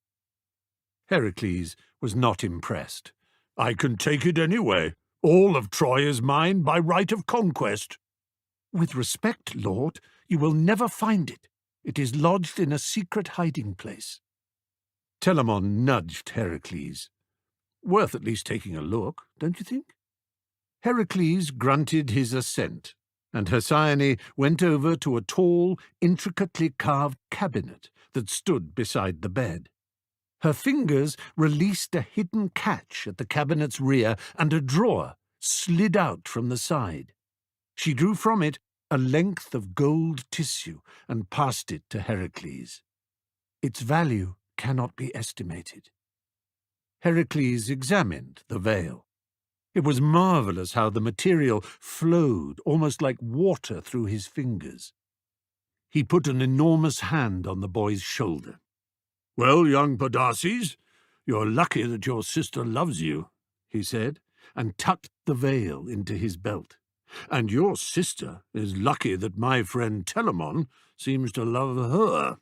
Heracles was not impressed. "I can take it anyway. All of Troy is mine by right of conquest." "With respect, Lord, you will never find it. It is lodged in a secret hiding place." Telamon nudged Heracles. "Worth at least taking a look, don't you think?" Heracles grunted his assent, and Hesione went over to a tall, intricately carved cabinet that stood beside the bed. Her fingers released a hidden catch at the cabinet's rear, and a drawer slid out from the side. She drew from it a length of gold tissue and passed it to Heracles. Its value cannot be estimated. Heracles examined the veil. It was marvelous how the material flowed almost like water through his fingers. He put an enormous hand on the boy's shoulder. "Well, young Podarces, you're lucky that your sister loves you," he said, and tucked the veil into his belt. "And your sister is lucky that my friend Telamon seems to love her."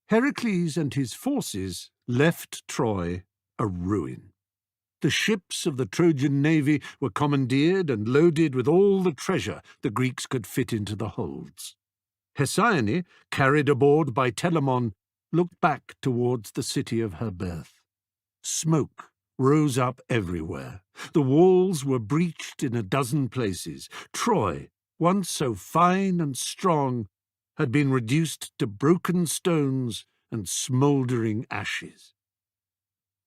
Heracles and his forces left Troy a ruin. The ships of the Trojan navy were commandeered and loaded with all the treasure the Greeks could fit into the holds. Hesione, carried aboard by Telamon, looked back towards the city of her birth. Smoke rose up everywhere. The walls were breached in a dozen places. Troy, once so fine and strong, had been reduced to broken stones and smouldering ashes.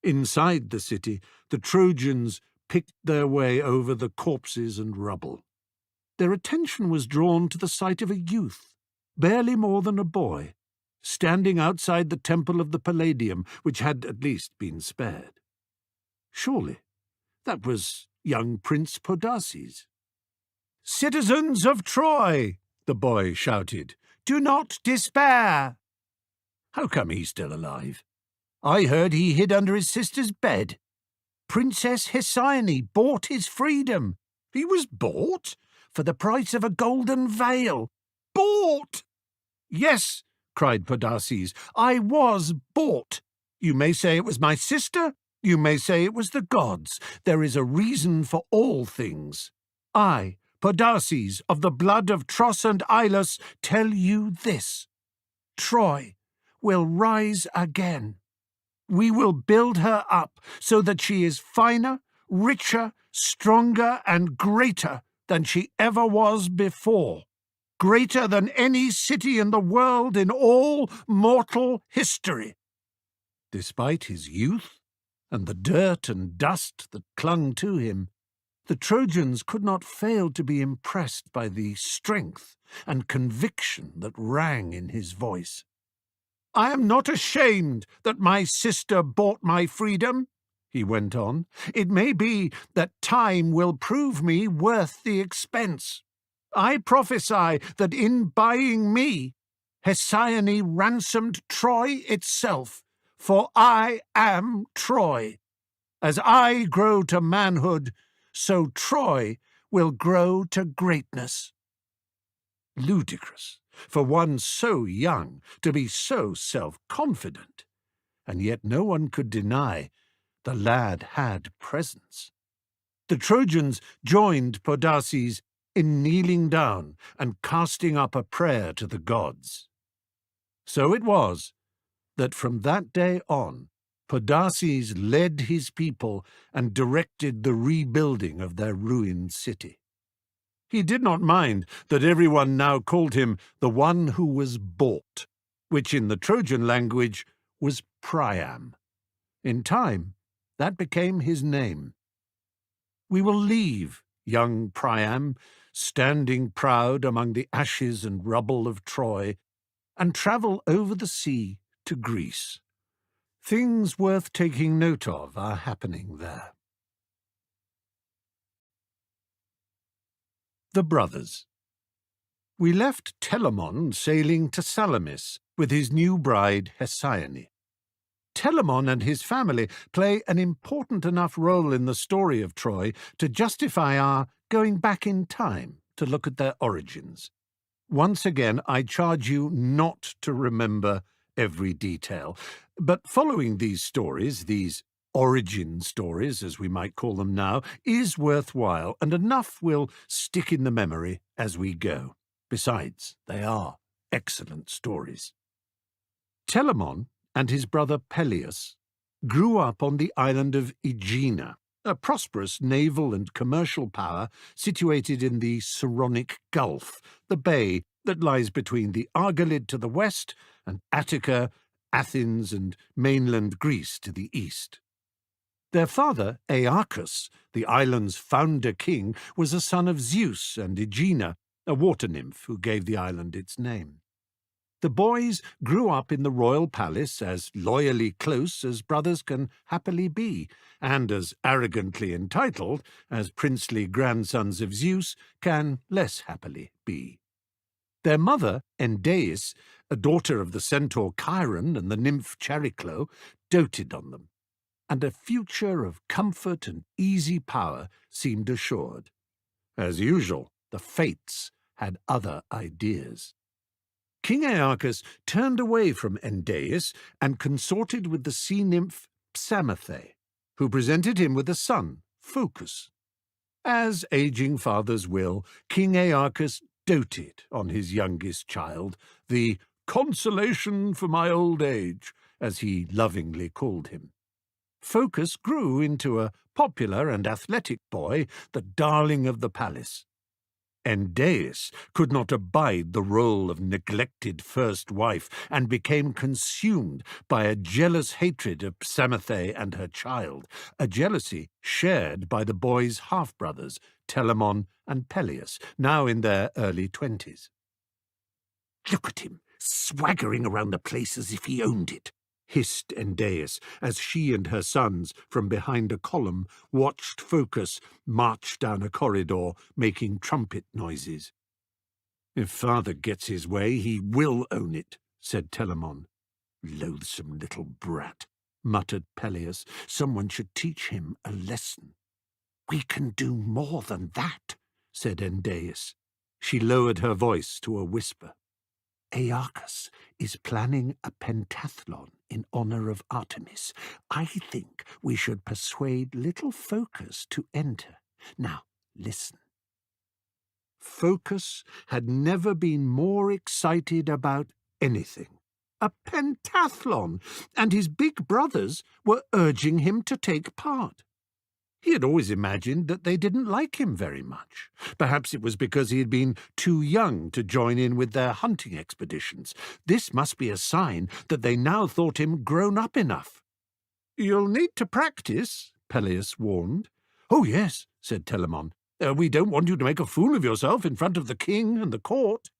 Inside the city, the Trojans picked their way over the corpses and rubble. Their attention was drawn to the sight of a youth, barely more than a boy, standing outside the temple of the Palladium, which had at least been spared. Surely that was young Prince Podarces. "Citizens of Troy," the boy shouted, "do not despair." How come he's still alive? I heard he hid under his sister's bed. Princess Hesione bought his freedom. He was bought? For the price of a golden veil. Bought! Yes, cried Podarces, I was bought. You may say it was my sister, you may say it was the gods. There is a reason for all things. I, Podarces, of the blood of Tros and Ilus, tell you this. Troy will rise again. We will build her up so that she is finer, richer, stronger, and greater than she ever was before. Greater than any city in the world in all mortal history. Despite his youth and the dirt and dust that clung to him, the Trojans could not fail to be impressed by the strength and conviction that rang in his voice. I am not ashamed that my sister bought my freedom, he went on. It may be that time will prove me worth the expense. I prophesy that in buying me, Hesione ransomed Troy itself, for I am Troy. As I grow to manhood, so Troy will grow to greatness. Ludicrous for one so young to be so self-confident, and yet no one could deny the lad had presence. The Trojans joined Podarces in kneeling down and casting up a prayer to the gods. So it was that from that day on, Podarces led his people and directed the rebuilding of their ruined city. He did not mind that everyone now called him the one who was bought, which in the Trojan language was Priam. In time, that became his name. We will leave young Priam standing proud among the ashes and rubble of Troy, and travel over the sea to Greece. Things worth taking note of are happening there. The brothers. We left Telamon sailing to Salamis with his new bride Hesione. Telamon and his family play an important enough role in the story of Troy to justify our going back in time to look at their origins. Once again, I charge you not to remember every detail, but following these stories, these origin stories, as we might call them now, is worthwhile, and enough will stick in the memory as we go. Besides, they are excellent stories. Telamon and his brother Peleus grew up on the island of Aegina, a prosperous naval and commercial power situated in the Saronic Gulf, the bay that lies between the Argolid to the west and Attica, Athens and mainland Greece to the east. Their father, ℌ𝔞𝔫𝔞𝔥, the island's founder king, was a son of Zeus and Aegina, a water nymph who gave the island its name. The boys grew up in the royal palace as loyally close as brothers can happily be, and as arrogantly entitled as princely grandsons of Zeus can less happily be. Their mother, Endeis, a daughter of the centaur Chiron and the nymph Chariclo, doted on them, and a future of comfort and easy power seemed assured. As usual, the fates had other ideas. King ℌ𝔞𝔫𝔞𝔥 turned away from Endeis and consorted with the sea nymph Psamathe, who presented him with a son, Phocus. As aging fathers will, King ℌ𝔞𝔫𝔞𝔥 doted on his youngest child, the consolation for my old age, as he lovingly called him. Phocus grew into a popular and athletic boy, the darling of the palace. Endeis could not abide the role of neglected first wife and became consumed by a jealous hatred of Psamathe and her child, a jealousy shared by the boy's half-brothers, Telamon and Peleus, now in their early 20s. "Look at him, swaggering around the place as if he owned it," hissed Endeis, as she and her sons, from behind a column, watched Phocus march down a corridor, making trumpet noises. "If father gets his way, he will own it," said Telamon. "Loathsome little brat," muttered Peleus. "Someone should teach him a lesson." "We can do more than that," said Endeis. She lowered her voice to a whisper. "ℌ𝔞𝔫𝔞𝔥 is planning a pentathlon in honor of Artemis. I think we should persuade little Phocus to enter. Now, listen." Phocus had never been more excited about anything. A pentathlon, and his big brothers were urging him to take part. He had always imagined that they didn't like him very much. Perhaps it was because he had been too young to join in with their hunting expeditions. This must be a sign that they now thought him grown up enough. "You'll need to practice," Peleus warned. "Oh, yes," said Telamon. "We don't want you to make a fool of yourself in front of the king and the court."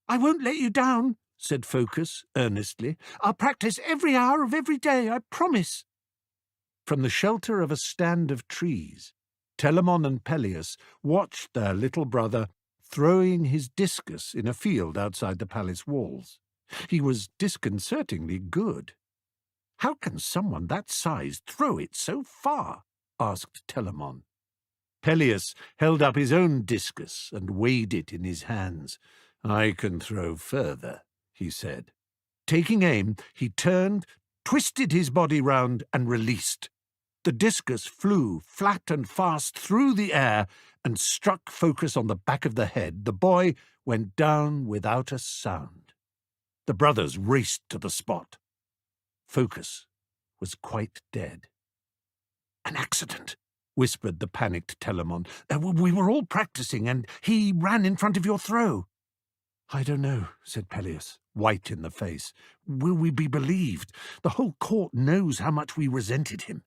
"I won't let you down," said Phocus earnestly. "I'll practice every hour of every day, I promise." From the shelter of a stand of trees, Telamon and Peleus watched their little brother throwing his discus in a field outside the palace walls. He was disconcertingly good. "How can someone that size throw it so far?" asked Telamon. Peleus held up his own discus and weighed it in his hands. "I can throw further," he said. Taking aim, he turned, twisted his body round, and released. The discus flew flat and fast through the air and struck Phocus on the back of the head. The boy went down without a sound. The brothers raced to the spot. Phocus was quite dead. "An accident," whispered the panicked Telamon. "We were all practicing, and he ran in front of your throw." "I don't know," said Peleus, white in the face. "Will we be believed? The whole court knows how much we resented him."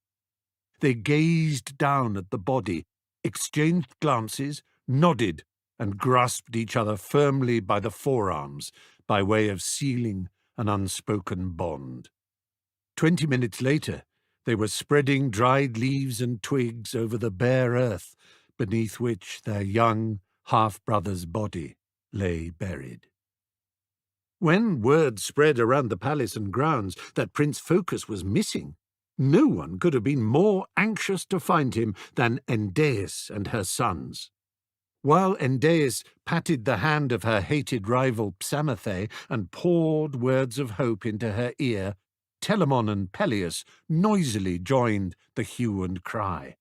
They gazed down at the body, exchanged glances, nodded, and grasped each other firmly by the forearms by way of sealing an unspoken bond. 20 minutes later, they were spreading dried leaves and twigs over the bare earth beneath which their young half-brother's body lay buried. When word spread around the palace and grounds that Prince Phocus was missing, no one could have been more anxious to find him than Endeis and her sons. While Endeis patted the hand of her hated rival Psamathe and poured words of hope into her ear, Telamon and Peleus noisily joined the hue and cry.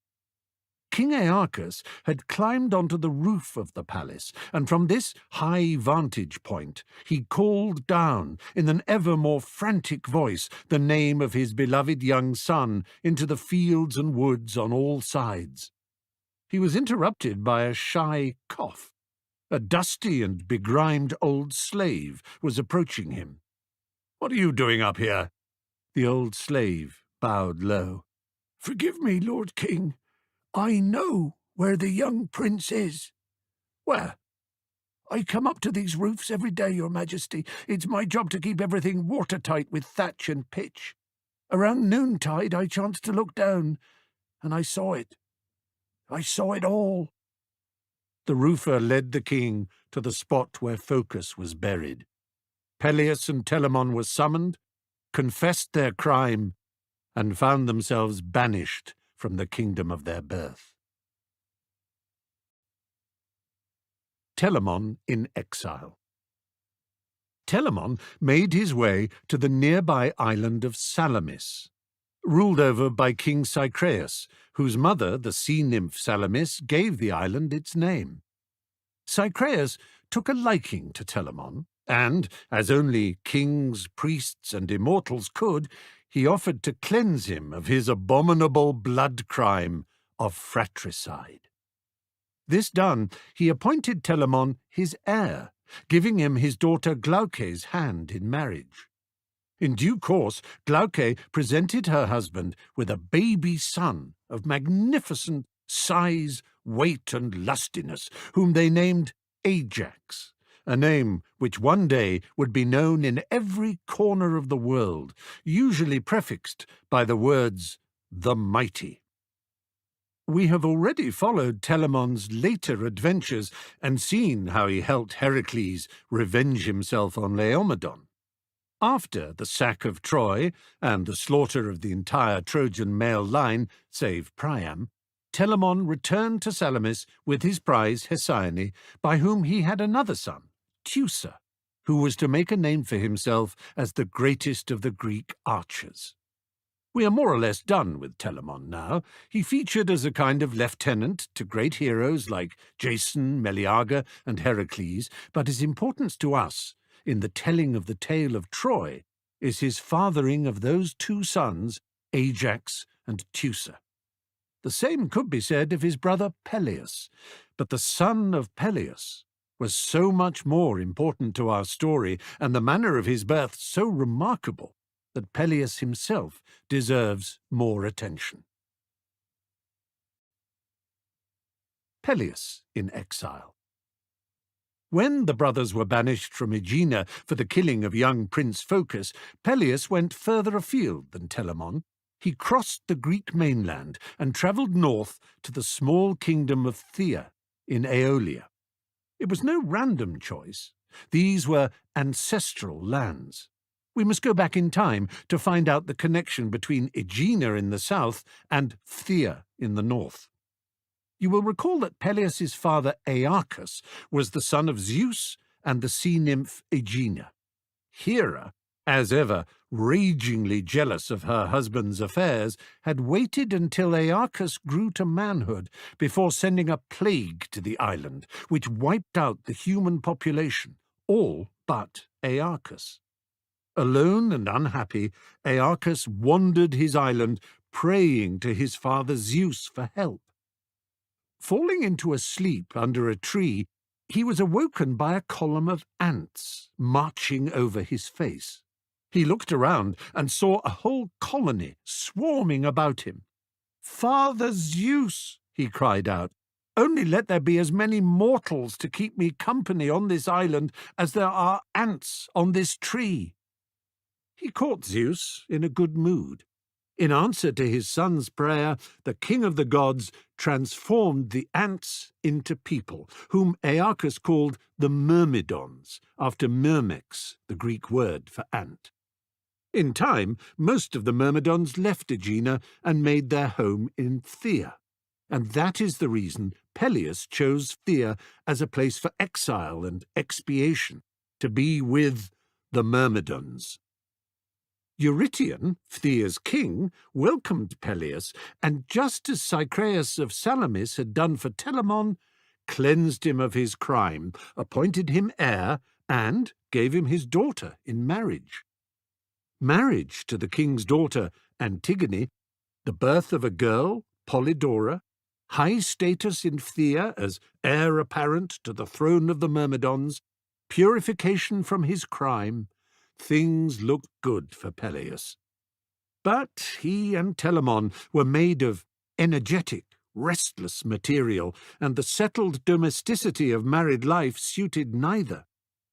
King Aeacus had climbed onto the roof of the palace, and from this high vantage point he called down, in an ever more frantic voice, the name of his beloved young son into the fields and woods on all sides. He was interrupted by a shy cough. A dusty and begrimed old slave was approaching him. "What are you doing up here?" The old slave bowed low. "Forgive me, Lord King. I know where the young prince is." "Where?" "I come up to these roofs every day, Your Majesty. It's my job to keep everything watertight with thatch and pitch. Around noontide I chanced to look down, and I saw it. I saw it all." The roofer led the king to the spot where Phocas was buried. Peleus and Telamon were summoned, confessed their crime, and found themselves banished from the kingdom of their birth. Telamon in exile. Telamon made his way to the nearby island of Salamis, ruled over by King Cycraeus, whose mother, the sea nymph Salamis, gave the island its name. Cycraeus took a liking to Telamon, and, as only kings, priests, and immortals could, he offered to cleanse him of his abominable blood crime of fratricide. This done, he appointed Telamon his heir, giving him his daughter Glauce's hand in marriage. In due course, Glauce presented her husband with a baby son of magnificent size, weight, and lustiness, whom they named Ajax, a name which one day would be known in every corner of the world, usually prefixed by the words, "the Mighty." We have already followed Telamon's later adventures and seen how he helped Heracles revenge himself on Laomedon. After the sack of Troy and the slaughter of the entire Trojan male line, save Priam, Telamon returned to Salamis with his prize Hesione, by whom he had another son, Teucer, who was to make a name for himself as the greatest of the Greek archers. We are more or less done with Telamon now. He featured as a kind of lieutenant to great heroes like Jason, Meleager, and Heracles, but his importance to us in the telling of the tale of Troy is his fathering of those two sons, Ajax and Teucer. The same could be said of his brother Peleus, but the son of Peleus was so much more important to our story, and the manner of his birth so remarkable, that Peleus himself deserves more attention. Peleus in exile. When the brothers were banished from Aegina for the killing of young Prince Phocas, Peleus went further afield than Telamon. He crossed the Greek mainland and travelled north to the small kingdom of Phthia in Aeolia. It was no random choice. These were ancestral lands. We must go back in time to find out the connection between Aegina in the south and Phthia in the north. You will recall that Peleus's father Aeacus was the son of Zeus and the sea nymph Aegina. Hera, as ever ragingly jealous of her husband's affairs, had waited until Aeacus grew to manhood before sending a plague to the island, which wiped out the human population, all but Aeacus. Alone and unhappy, Aeacus wandered his island, praying to his father Zeus for help. Falling into a sleep under a tree, he was awoken by a column of ants marching over his face. He looked around and saw a whole colony swarming about him. "Father Zeus," he cried out, "only let there be as many mortals to keep me company on this island as there are ants on this tree." He caught Zeus in a good mood. In answer to his son's prayer, the king of the gods transformed the ants into people, whom Aeacus called the Myrmidons, after Myrmex, the Greek word for ant. In time, most of the Myrmidons left Aegina and made their home in Phthia, and that is the reason Peleus chose Phthia as a place for exile and expiation, to be with the Myrmidons. Eurytion, Phthir's king, welcomed Peleus, and just as Cycraeus of Salamis had done for Telamon, cleansed him of his crime, appointed him heir, and gave him his daughter in marriage. Marriage to the king's daughter, Antigone, the birth of a girl, Polydora, high status in Phthia as heir apparent to the throne of the Myrmidons, purification from his crime, things looked good for Peleus. But he and Telamon were made of energetic, restless material, and the settled domesticity of married life suited neither.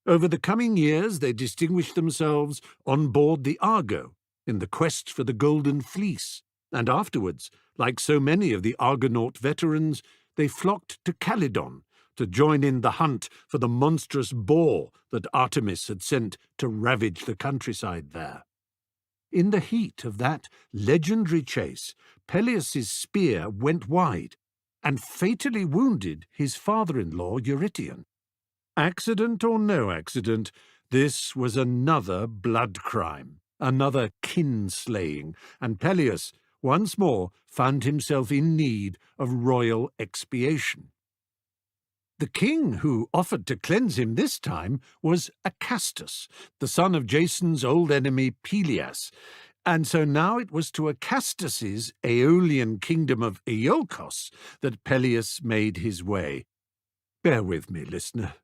Over the coming years they distinguished themselves on board the Argo, in the quest for the Golden Fleece, and afterwards, like so many of the Argonaut veterans, they flocked to Calydon to join in the hunt for the monstrous boar that Artemis had sent to ravage the countryside there. In the heat of that legendary chase, Peleus's spear went wide and fatally wounded his father-in-law Eurytion. Accident or no accident, this was another blood crime, another kin-slaying, and Peleus once more found himself in need of royal expiation. The king who offered to cleanse him this time was Acastus, the son of Jason's old enemy Pelias, and so now it was to Acastus's Aeolian kingdom of Iolcos that Peleus made his way. Bear with me, listener.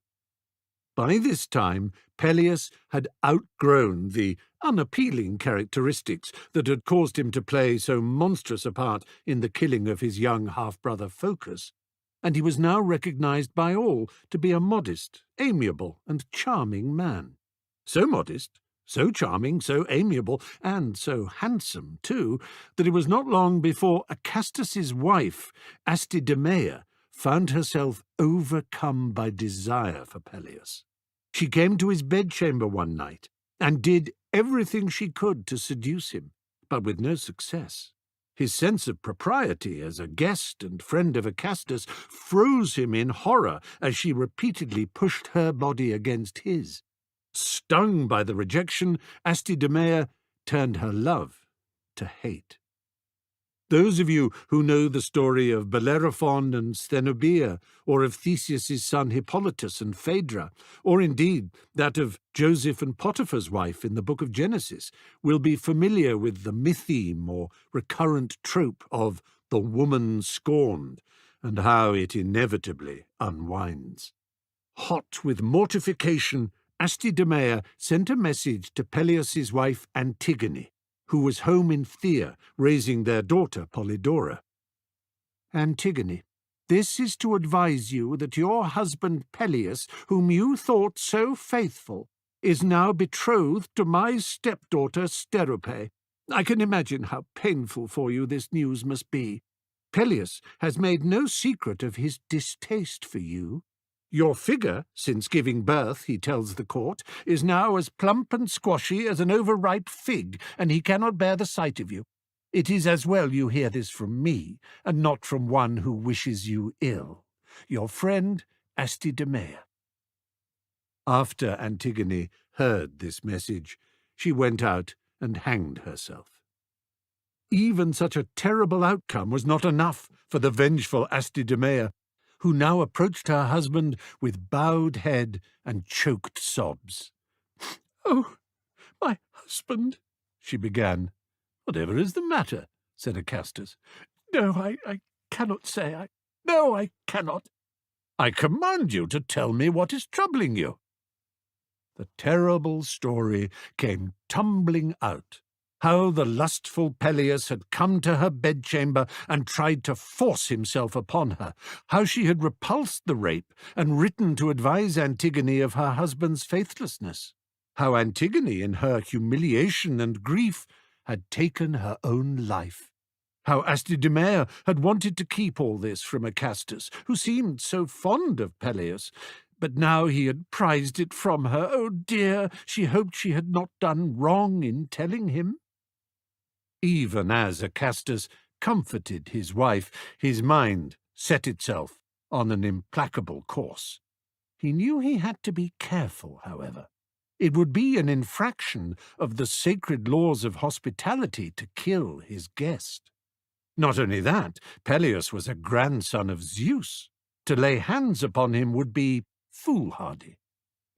By this time, Peleus had outgrown the unappealing characteristics that had caused him to play so monstrous a part in the killing of his young half-brother Phocas, and he was now recognized by all to be a modest, amiable, and charming man. So modest, so charming, so amiable, and so handsome, too, that it was not long before Acastus's wife, Astidameia, found herself overcome by desire for Peleus. She came to his bedchamber one night and did everything she could to seduce him, but with no success. His sense of propriety as a guest and friend of Acastus froze him in horror as she repeatedly pushed her body against his. Stung by the rejection, Astidameia turned her love to hate. Those of you who know the story of Bellerophon and Sthenobia, or of Theseus's son Hippolytus and Phaedra, or indeed that of Joseph and Potiphar's wife in the book of Genesis, will be familiar with the mytheme or recurrent trope of the woman scorned, and how it inevitably unwinds. Hot with mortification, Astidameia sent a message to Peleus's wife Antigone, who was home in Phthia, raising their daughter Polydora. Antigone, this is to advise you that your husband Peleus, whom you thought so faithful, is now betrothed to my stepdaughter Sterope. I can imagine how painful for you this news must be. Peleus has made no secret of his distaste for you. Your figure, since giving birth, he tells the court, is now as plump and squashy as an overripe fig, and he cannot bear the sight of you. It is as well you hear this from me, and not from one who wishes you ill. Your friend, Astidameia. After Antigone heard this message, she went out and hanged herself. Even such a terrible outcome was not enough for the vengeful Astidameia, who now approached her husband with bowed head and choked sobs. "Oh, my husband," she began. "Whatever is the matter?" said Acastus. "No, I cannot say. No, I cannot." "I command you to tell me what is troubling you." The terrible story came tumbling out. How the lustful Peleus had come to her bedchamber and tried to force himself upon her, how she had repulsed the rape and written to advise Antigone of her husband's faithlessness, how Antigone, in her humiliation and grief, had taken her own life, how Astidameia had wanted to keep all this from Acastus, who seemed so fond of Peleus, but now he had prized it from her. Oh dear, she hoped she had not done wrong in telling him. Even as Acastus comforted his wife, his mind set itself on an implacable course. He knew he had to be careful, however. It would be an infraction of the sacred laws of hospitality to kill his guest. Not only that, Peleus was a grandson of Zeus. To lay hands upon him would be foolhardy.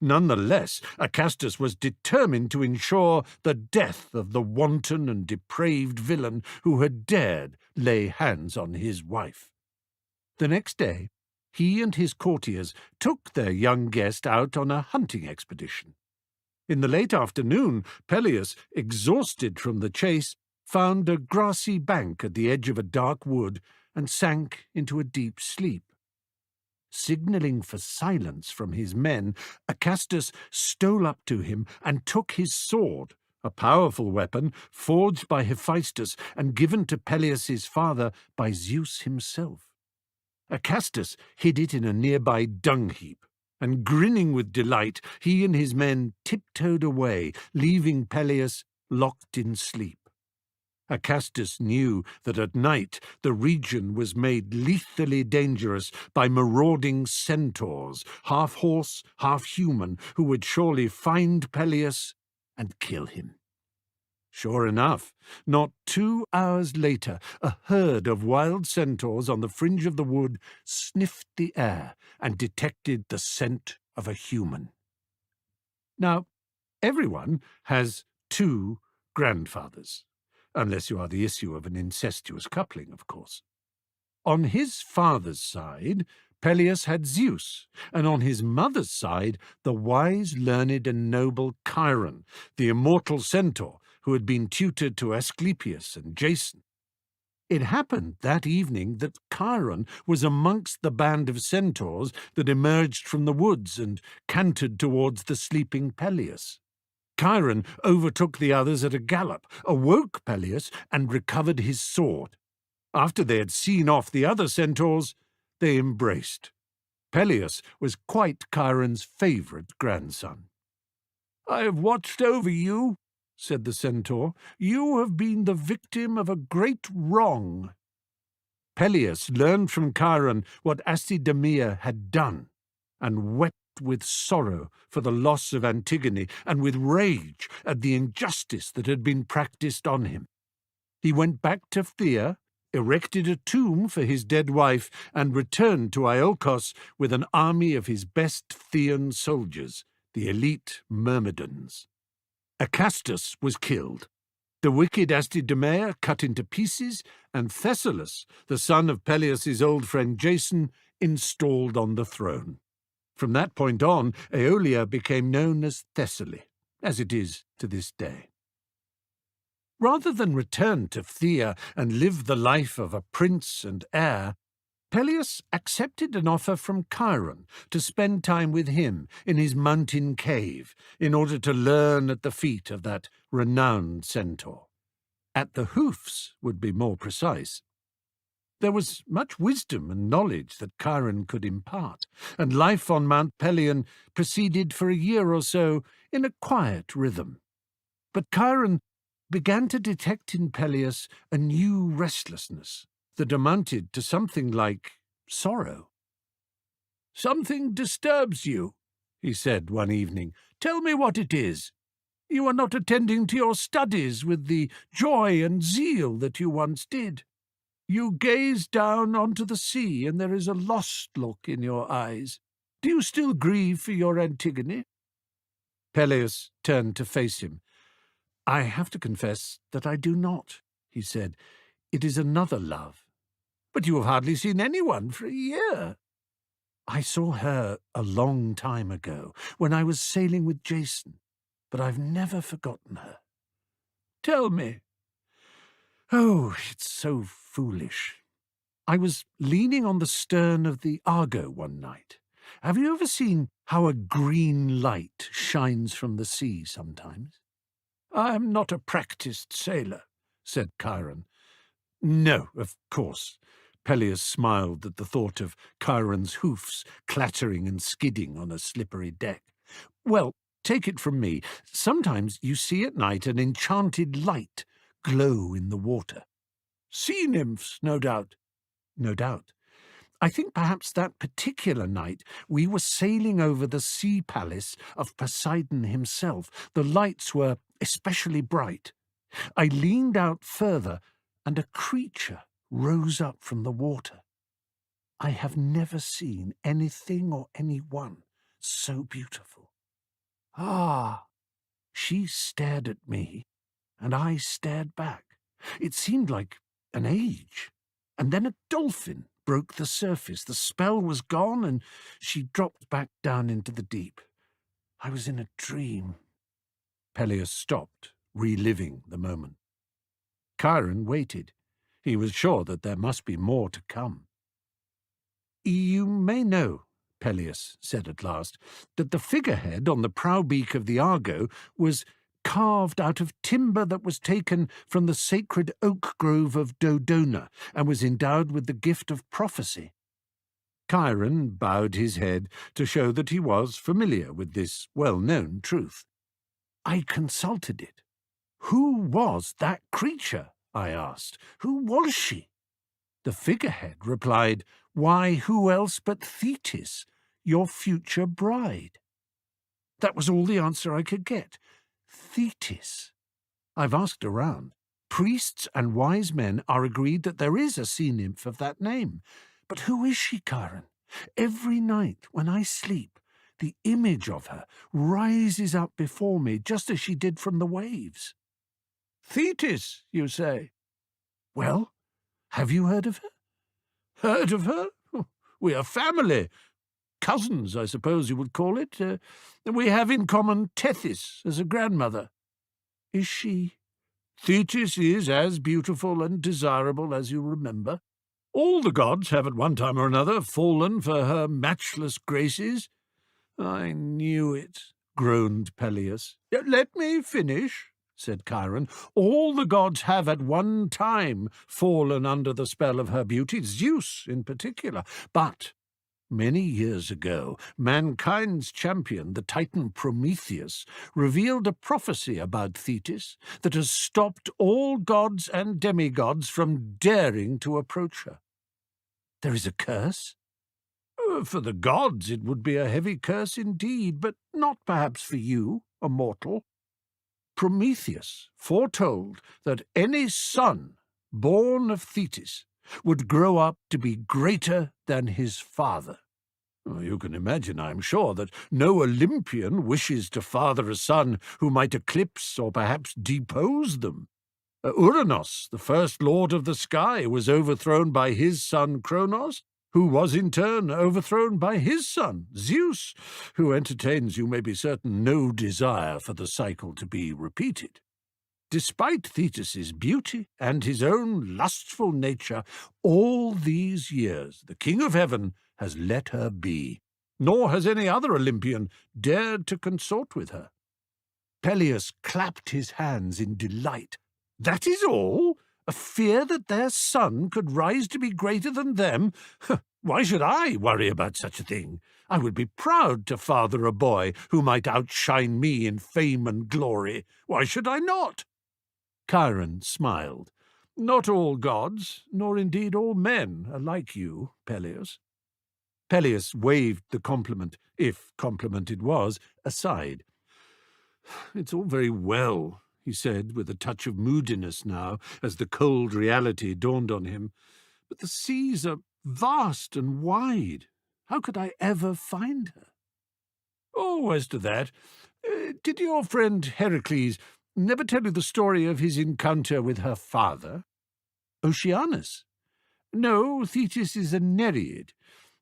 Nonetheless, Acastus was determined to ensure the death of the wanton and depraved villain who had dared lay hands on his wife. The next day, he and his courtiers took their young guest out on a hunting expedition. In the late afternoon, Peleus, exhausted from the chase, found a grassy bank at the edge of a dark wood and sank into a deep sleep. Signalling for silence from his men, Acastus stole up to him and took his sword, a powerful weapon forged by Hephaestus and given to Peleus's father by Zeus himself. Acastus hid it in a nearby dung heap, and grinning with delight, he and his men tiptoed away, leaving Peleus locked in sleep. Acastus knew that at night the region was made lethally dangerous by marauding centaurs, half horse, half human, who would surely find Peleus and kill him. Sure enough, not 2 hours later, a herd of wild centaurs on the fringe of the wood sniffed the air and detected the scent of a human. Now, everyone has 2 grandfathers, unless you are the issue of an incestuous coupling, of course. On his father's side, Peleus had Zeus, and on his mother's side, the wise, learned, and noble Chiron, the immortal centaur who had been tutor to Asclepius and Jason. It happened that evening that Chiron was amongst the band of centaurs that emerged from the woods and cantered towards the sleeping Peleus. Chiron overtook the others at a gallop, awoke Peleus, and recovered his sword. After they had seen off the other centaurs, they embraced. Peleus was quite Chiron's favourite grandson. "I have watched over you," said the centaur. "You have been the victim of a great wrong." Peleus learned from Chiron what Acidamia had done, and wept with sorrow for the loss of Antigone and with rage at the injustice that had been practised on him. He went back to Phthia, erected a tomb for his dead wife, and returned to Iolcos with an army of his best Phthian soldiers, the elite Myrmidons. Acastus was killed, the wicked Acidamia cut into pieces, and Thessalus, the son of Peleus's old friend Jason, installed on the throne. From that point on, Aeolia became known as Thessaly, as it is to this day. Rather than return to Phthia and live the life of a prince and heir, Peleus accepted an offer from Chiron to spend time with him in his mountain cave in order to learn at the feet of that renowned centaur. At the hoofs would be more precise. There was much wisdom and knowledge that Chiron could impart, and life on Mount Pelion proceeded for a year or so in a quiet rhythm. But Chiron began to detect in Peleus a new restlessness that amounted to something like sorrow. "Something disturbs you," he said one evening. "Tell me what it is. You are not attending to your studies with the joy and zeal that you once did. You gaze down onto the sea, and there is a lost look in your eyes. Do you still grieve for your Antigone?" Peleus turned to face him. "I have to confess that I do not," he said. "It is another love." "But you have hardly seen anyone for a year." "I saw her a long time ago, when I was sailing with Jason, but I've never forgotten her." "Tell me." "Oh, it's so foolish. I was leaning on the stern of the Argo one night. Have you ever seen how a green light shines from the sea sometimes?" "I am not a practised sailor," said Chiron. "No, of course." Peleus smiled at the thought of Chiron's hoofs clattering and skidding on a slippery deck. "Well, take it from me. Sometimes you see at night an enchanted light glow in the water." "Sea nymphs, no doubt." "No doubt. I think perhaps that particular night we were sailing over the sea palace of Poseidon himself. The lights were especially bright. I leaned out further, and a creature rose up from the water. I have never seen anything or anyone so beautiful. Ah! She stared at me, and I stared back. It seemed like an age. And then a dolphin broke the surface. The spell was gone, and she dropped back down into the deep. I was in a dream. Peleus stopped, reliving the moment. Chiron waited. He was sure that there must be more to come. "You may know," Peleus said at last, "that the figurehead on the prow beak of the Argo was carved out of timber that was taken from the sacred oak grove of Dodona and was endowed with the gift of prophecy." Chiron bowed his head to show that he was familiar with this well-known truth. I consulted it. "Who was that creature?" I asked. "Who was she?" The figurehead replied, "Why, who else but Thetis, your future bride?" That was all the answer I could get. Thetis. I've asked around. Priests and wise men are agreed that there is a sea nymph of that name. But who is she, Chiron? Every night when I sleep, the image of her rises up before me just as she did from the waves. Thetis, you say? Well, have you heard of her? Heard of her? We are family. Cousins, I suppose you would call it. We have in common Tethys as a grandmother. Is she? Thetis is as beautiful and desirable as you remember. All the gods have at one time or another fallen for her matchless graces. I knew it, groaned Peleus. Let me finish, said Chiron. All the gods have at one time fallen under the spell of her beauty, Zeus in particular. But many years ago, mankind's champion, the Titan Prometheus, revealed a prophecy about Thetis that has stopped all gods and demigods from daring to approach her. There is a curse? For the gods it would be a heavy curse indeed, but not perhaps for you, a mortal. Prometheus foretold that any son born of Thetis would grow up to be greater than his father. You can imagine, I am sure, that no Olympian wishes to father a son who might eclipse or perhaps depose them. Uranos, the first lord of the sky, was overthrown by his son Kronos, who was in turn overthrown by his son Zeus, who entertains, you may be certain, no desire for the cycle to be repeated. Despite Thetis's beauty and his own lustful nature, all these years the King of Heaven has let her be, nor has any other Olympian dared to consort with her. Peleus clapped his hands in delight. That is all? A fear that their son could rise to be greater than them? Why should I worry about such a thing? I would be proud to father a boy who might outshine me in fame and glory. Why should I not? Chiron smiled. Not all gods, nor indeed all men, are like you, Peleus. Peleus waved the compliment, if compliment it was, aside. It's all very well, he said, with a touch of moodiness now, as the cold reality dawned on him. But the seas are vast and wide. How could I ever find her? Oh, as to that, did your friend Heracles never tell you the story of his encounter with her father? Oceanus? No, Thetis is a Nereid.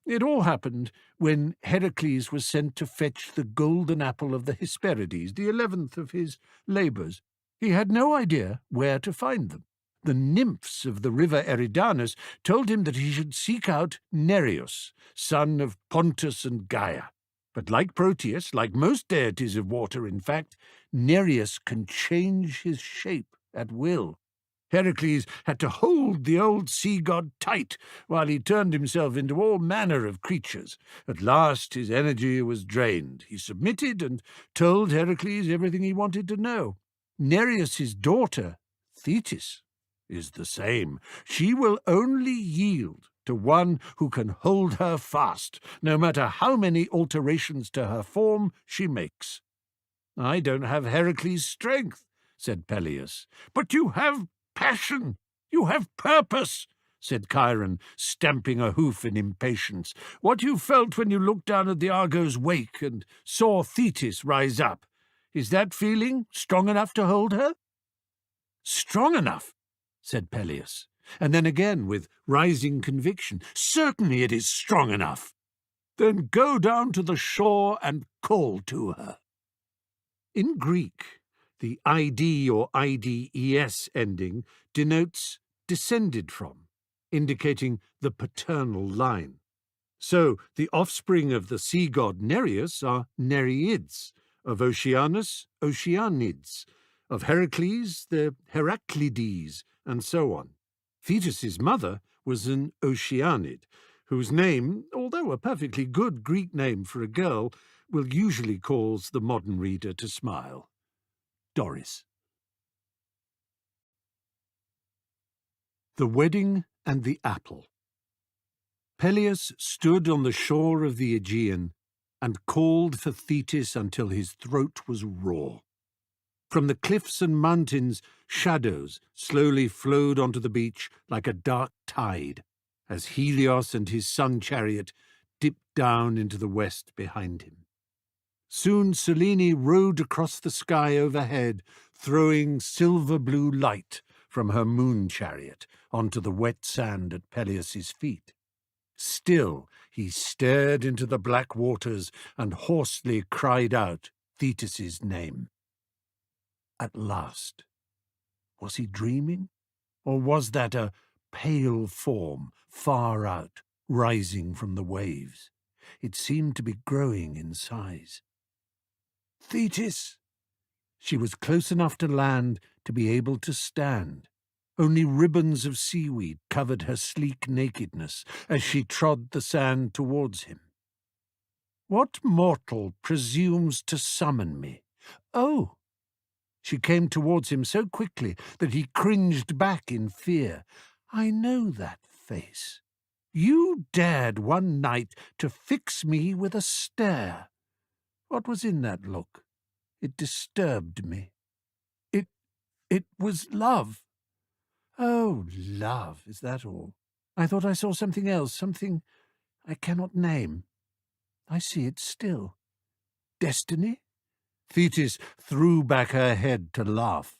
It all happened when Heracles was sent to fetch the golden apple of the Hesperides, the 11th of his labours. He had no idea where to find them. The nymphs of the river Eridanus told him that he should seek out Nereus, son of Pontus and Gaia. But like Proteus, like most deities of water, in fact, Nereus can change his shape at will. Heracles had to hold the old sea-god tight while he turned himself into all manner of creatures. At last his energy was drained. He submitted and told Heracles everything he wanted to know. Nereus's daughter, Thetis, is the same. She will only yield to one who can hold her fast, no matter how many alterations to her form she makes." "I don't have Heracles' strength," said Peleus. "But you have passion, you have purpose," said Chiron, stamping a hoof in impatience. "What you felt when you looked down at the Argo's wake and saw Thetis rise up, is that feeling strong enough to hold her?" "Strong enough," said Peleus, and then again with rising conviction, "Certainly it is strong enough." "Then go down to the shore and call to her." In Greek, the id or ides ending denotes descended from, indicating the paternal line. So the offspring of the sea god Nereus are Nereids, of Oceanus, Oceanids, of Heracles, the Heraclides, and so on. Thetis's mother was an Oceanid, whose name, although a perfectly good Greek name for a girl, will usually cause the modern reader to smile. Doris. The Wedding and the Apple. Peleus stood on the shore of the Aegean and called for Thetis until his throat was raw. From the cliffs and mountains, shadows slowly flowed onto the beach like a dark tide, as Helios and his sun chariot dipped down into the west behind him. Soon Selene rode across the sky overhead, throwing silver-blue light from her moon chariot onto the wet sand at Peleus's feet. Still he stared into the black waters and hoarsely cried out Thetis's name. At last. Was he dreaming? Or was that a pale form far out, rising from the waves? It seemed to be growing in size. "Thetis!" She was close enough to land to be able to stand. Only ribbons of seaweed covered her sleek nakedness as she trod the sand towards him. "What mortal presumes to summon me? Oh!" She came towards him so quickly that he cringed back in fear. "I know that face. You dared one night to fix me with a stare. What was in that look? It disturbed me. It was love." "Oh, love, is that all? I thought I saw something else, something I cannot name. I see it still. Destiny?" Thetis threw back her head to laugh.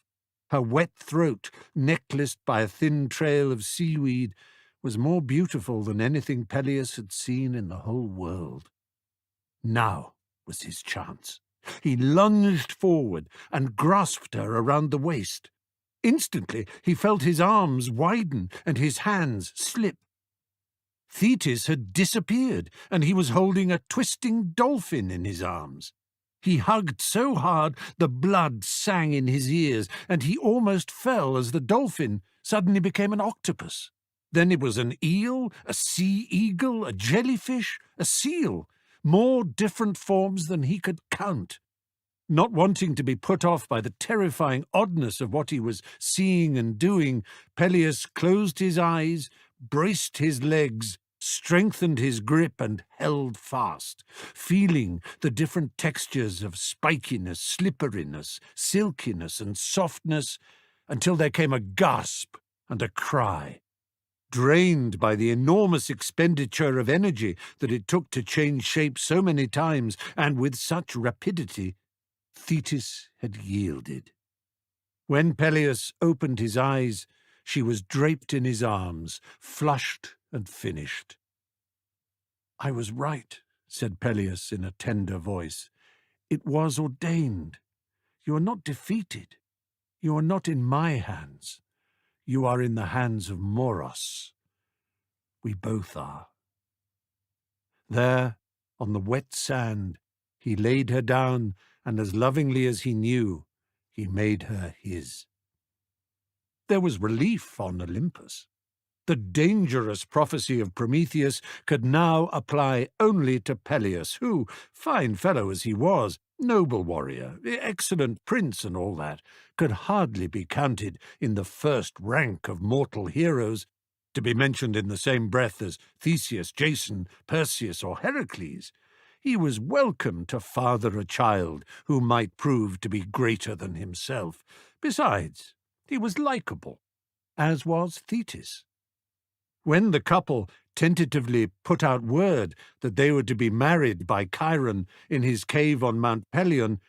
Her wet throat, necklaced by a thin trail of seaweed, was more beautiful than anything Peleus had seen in the whole world. Now was his chance. He lunged forward and grasped her around the waist. Instantly he felt his arms widen and his hands slip. Thetis had disappeared, and he was holding a twisting dolphin in his arms. He hugged so hard the blood sang in his ears, and he almost fell as the dolphin suddenly became an octopus. Then it was an eel, a sea eagle, a jellyfish, a seal, more different forms than he could count. Not wanting to be put off by the terrifying oddness of what he was seeing and doing, Peleus closed his eyes, braced his legs, strengthened his grip and held fast, feeling the different textures of spikiness, slipperiness, silkiness and softness, until there came a gasp and a cry. Drained by the enormous expenditure of energy that it took to change shape so many times and with such rapidity, Thetis had yielded. When Peleus opened his eyes, she was draped in his arms, flushed and finished. "I was right," said Peleus in a tender voice. "It was ordained. You are not defeated. You are not in my hands. You are in the hands of Moros. We both are." There, on the wet sand, he laid her down, and as lovingly as he knew, he made her his. There was relief on Olympus. The dangerous prophecy of Prometheus could now apply only to Peleus, who, fine fellow as he was, noble warrior, excellent prince and all that, could hardly be counted in the first rank of mortal heroes, to be mentioned in the same breath as Theseus, Jason, Perseus, or Heracles, he was welcome to father a child who might prove to be greater than himself. Besides, he was likeable, as was Thetis. When the couple tentatively put out word that they were to be married by Chiron in his cave on Mount Pelion,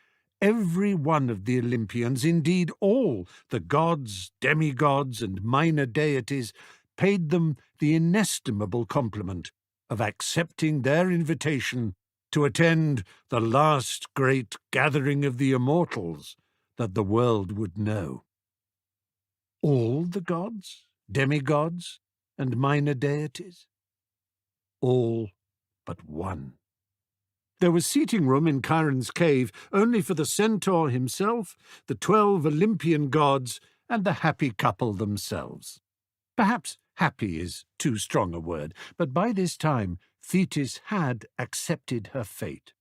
every one of the Olympians, indeed all the gods, demigods, and minor deities, paid them the inestimable compliment of accepting their invitation to attend the last great gathering of the immortals that the world would know. All the gods, demigods, and minor deities? All but one. There was seating room in Chiron's cave only for the centaur himself, the 12 Olympian gods, and the happy couple themselves. Perhaps happy is too strong a word, but by this time Thetis had accepted her fate.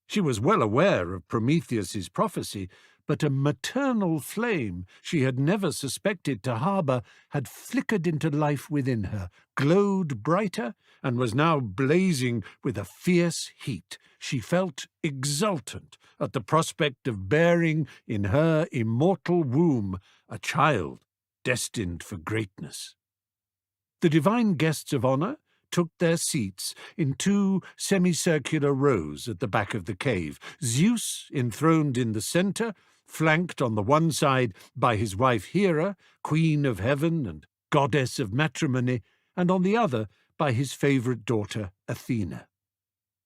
She was well aware of Prometheus's prophecy, but a maternal flame she had never suspected to harbour had flickered into life within her, glowed brighter, and was now blazing with a fierce heat. She felt exultant at the prospect of bearing in her immortal womb a child destined for greatness. The divine guests of honour took their seats in 2 semicircular rows at the back of the cave, Zeus enthroned in the centre, flanked on the one side by his wife Hera, queen of heaven and goddess of matrimony, and on the other by his favourite daughter Athena.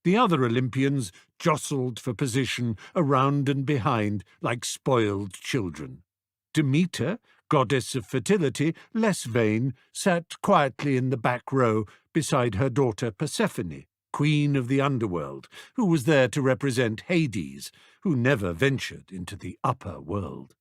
The other Olympians jostled for position around and behind like spoiled children. Demeter, goddess of fertility, less vain, sat quietly in the back row beside her daughter Persephone, queen of the underworld, who was there to represent Hades, who never ventured into the upper world.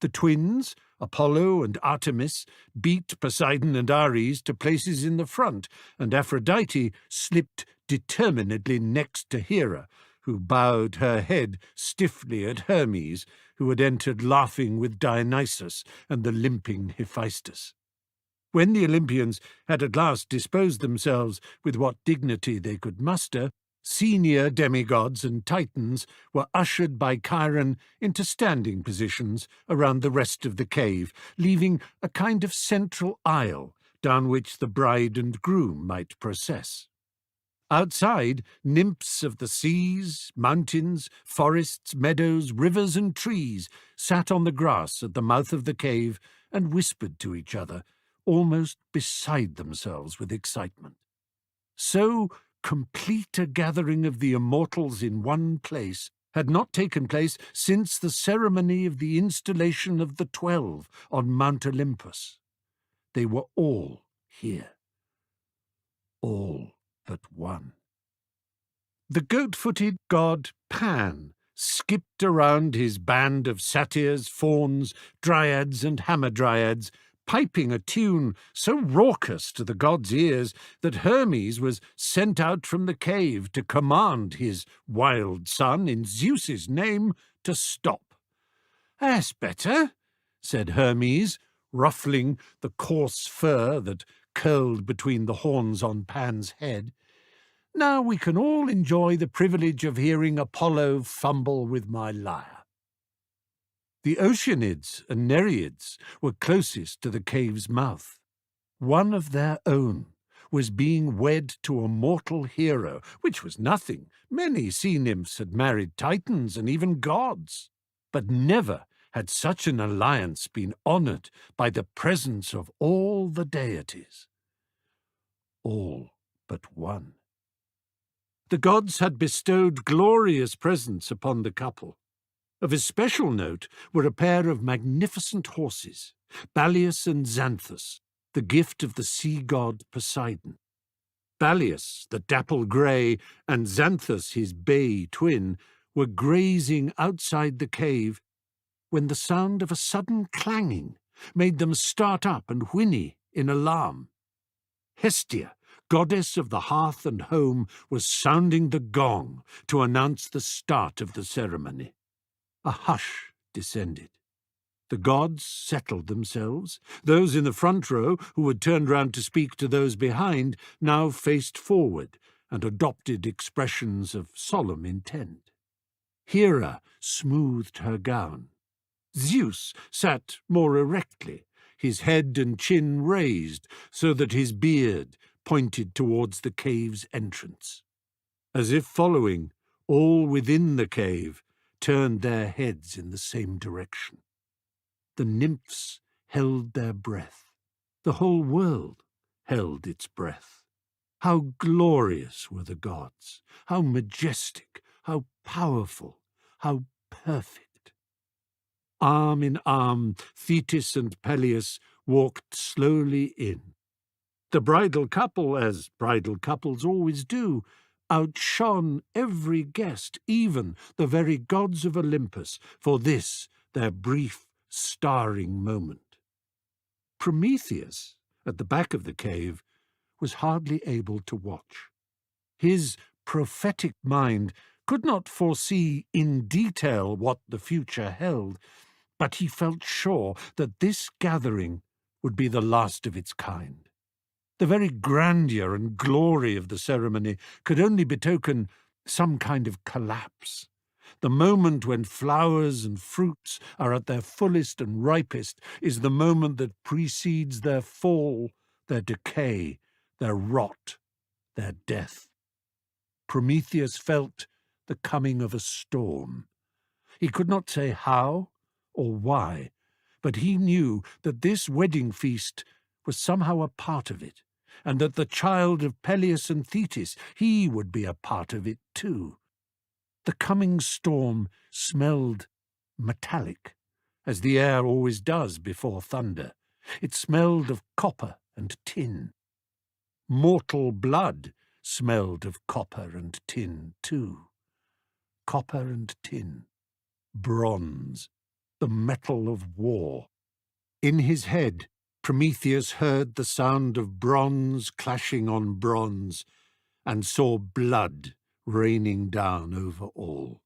The twins, Apollo and Artemis, beat Poseidon and Ares to places in the front, and Aphrodite slipped determinedly next to Hera, who bowed her head stiffly at Hermes, who had entered laughing with Dionysus and the limping Hephaestus. When the Olympians had at last disposed themselves with what dignity they could muster, senior demigods and titans were ushered by Chiron into standing positions around the rest of the cave, leaving a kind of central aisle down which the bride and groom might process. Outside, nymphs of the seas, mountains, forests, meadows, rivers, and trees sat on the grass at the mouth of the cave and whispered to each other, almost beside themselves with excitement. So complete a gathering of the immortals in one place had not taken place since the ceremony of the installation of the 12 on Mount Olympus. They were all here. All but one. The goat-footed god Pan skipped around his band of satyrs, fauns, dryads, and hamadryads, piping a tune so raucous to the god's ears that Hermes was sent out from the cave to command his wild son in Zeus's name to stop. "That's better," said Hermes, ruffling the coarse fur that curled between the horns on Pan's head. "Now we can all enjoy the privilege of hearing Apollo fumble with my lyre." The Oceanids and Nereids were closest to the cave's mouth. One of their own was being wed to a mortal hero, which was nothing. Many sea-nymphs had married titans and even gods, but never had such an alliance been honoured by the presence of all the deities. All but one. The gods had bestowed glorious presents upon the couple. Of especial note were a pair of magnificent horses, Balius and Xanthus, the gift of the sea god Poseidon. Balius, the dapple grey, and Xanthus, his bay twin, were grazing outside the cave when the sound of a sudden clanging made them start up and whinny in alarm. Hestia, goddess of the hearth and home, was sounding the gong to announce the start of the ceremony. A hush descended. The gods settled themselves. Those in the front row, who had turned round to speak to those behind, now faced forward and adopted expressions of solemn intent. Hera smoothed her gown. Zeus sat more erectly, his head and chin raised so that his beard pointed towards the cave's entrance. As if following, all within the cave turned their heads in the same direction. The nymphs held their breath. The whole world held its breath. How glorious were the gods! How majestic! How powerful! How perfect! Arm in arm, Thetis and Peleus walked slowly in. The bridal couple, as bridal couples always do, outshone every guest, even the very gods of Olympus, for this, their brief, starring moment. Prometheus, at the back of the cave, was hardly able to watch. His prophetic mind could not foresee in detail what the future held, but he felt sure that this gathering would be the last of its kind. The very grandeur and glory of the ceremony could only betoken some kind of collapse. The moment when flowers and fruits are at their fullest and ripest is the moment that precedes their fall, their decay, their rot, their death. Prometheus felt the coming of a storm. He could not say how or why, but he knew that this wedding feast was somehow a part of it, and that the child of Peleus and Thetis, he would be a part of it too. The coming storm smelled metallic, as the air always does before thunder. It smelled of copper and tin. Mortal blood smelled of copper and tin too. Copper and tin. Bronze. The metal of war. In his head, Prometheus heard the sound of bronze clashing on bronze, and saw blood raining down over all.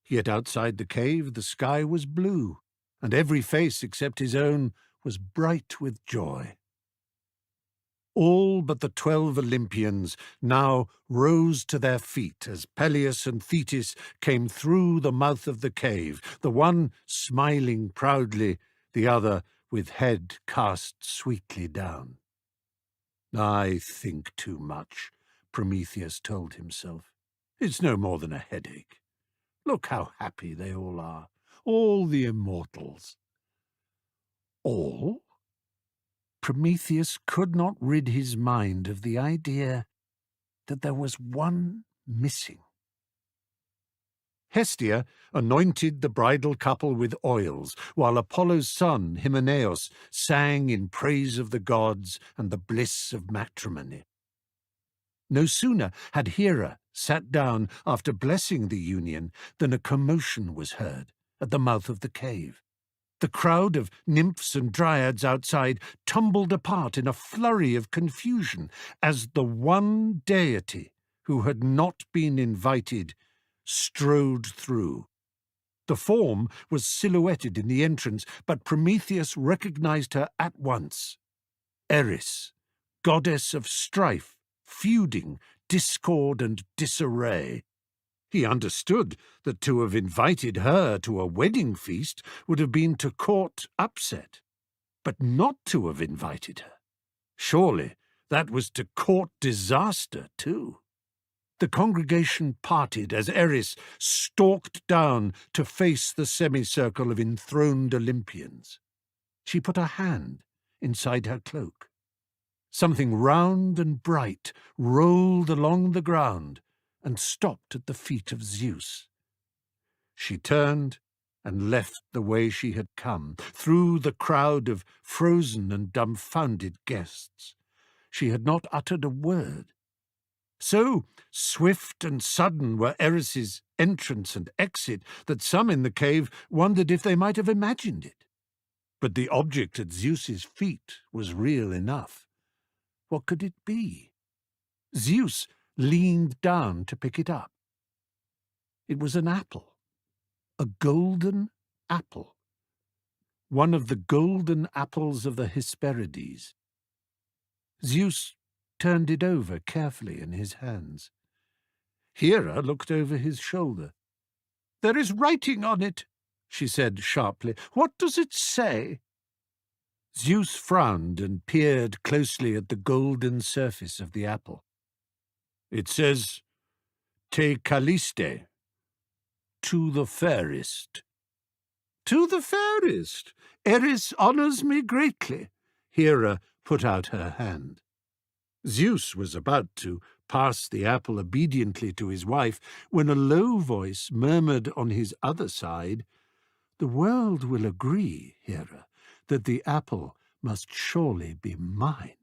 Yet outside the cave the sky was blue, and every face except his own was bright with joy. All but the 12 Olympians now rose to their feet as Peleus and Thetis came through the mouth of the cave, the one smiling proudly, the other with head cast sweetly down. "I think too much," Prometheus told himself. "It's no more than a headache. Look how happy they all are, all the immortals." All? Prometheus could not rid his mind of the idea that there was one missing. Hestia anointed the bridal couple with oils, while Apollo's son, Hymenaeus, sang in praise of the gods and the bliss of matrimony. No sooner had Hera sat down after blessing the union than a commotion was heard at the mouth of the cave. The crowd of nymphs and dryads outside tumbled apart in a flurry of confusion as the one deity who had not been invited strode through. The form was silhouetted in the entrance, but Prometheus recognized her at once. Eris, goddess of strife, feuding, discord and disarray. He understood that to have invited her to a wedding feast would have been to court upset, but not to have invited her. Surely that was to court disaster too. The congregation parted as Eris stalked down to face the semicircle of enthroned Olympians. She put a hand inside her cloak. Something round and bright rolled along the ground and stopped at the feet of Zeus. She turned and left the way she had come, through the crowd of frozen and dumbfounded guests. She had not uttered a word. So swift and sudden were Eris's entrance and exit that some in the cave wondered if they might have imagined it. But the object at Zeus's feet was real enough. What could it be? Zeus leaned down to pick it up. It was an apple, a golden apple, one of the golden apples of the Hesperides. Zeus turned it over carefully in his hands. Hera looked over his shoulder. "There is writing on it," she said sharply. "What does it say?" Zeus frowned and peered closely at the golden surface of the apple. "It says, Te Calliste, to the fairest." "To the fairest? Eris honours me greatly." Hera put out her hand. Zeus was about to pass the apple obediently to his wife when a low voice murmured on his other side, "The world will agree, Hera, that the apple must surely be mine."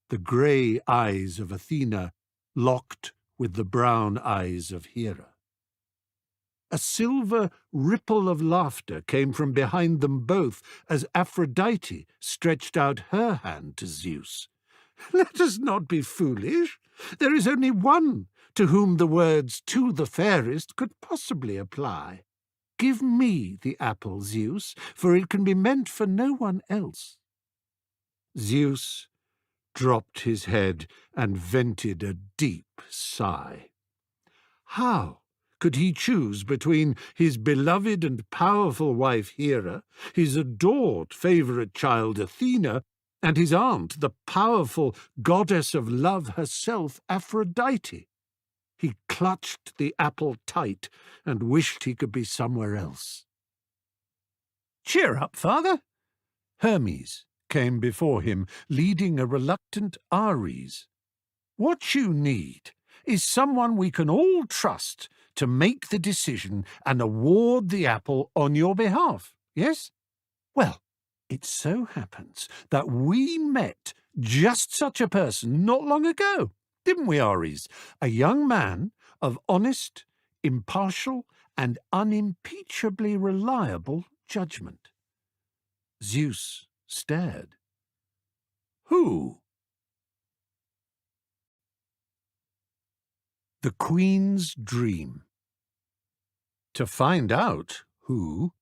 The grey eyes of Athena locked with the brown eyes of Hera. A silver ripple of laughter came from behind them both as Aphrodite stretched out her hand to Zeus. "Let us not be foolish. There is only one to whom the words 'to the fairest' could possibly apply. Give me the apple, Zeus, for it can be meant for no one else." Zeus dropped his head and vented a deep sigh. How could he choose between his beloved and powerful wife Hera, his adored favourite child Athena, and his aunt, the powerful goddess of love herself, Aphrodite? He clutched the apple tight and wished he could be somewhere else. "Cheer up, father." Hermes came before him, leading a reluctant Ares. "What you need is someone we can all trust to make the decision and award the apple on your behalf, yes? Well, it so happens that we met just such a person not long ago, didn't we, Ares? A young man of honest, impartial, and unimpeachably reliable judgment." Zeus stared. "Who?" The Queen's Dream. To find out who,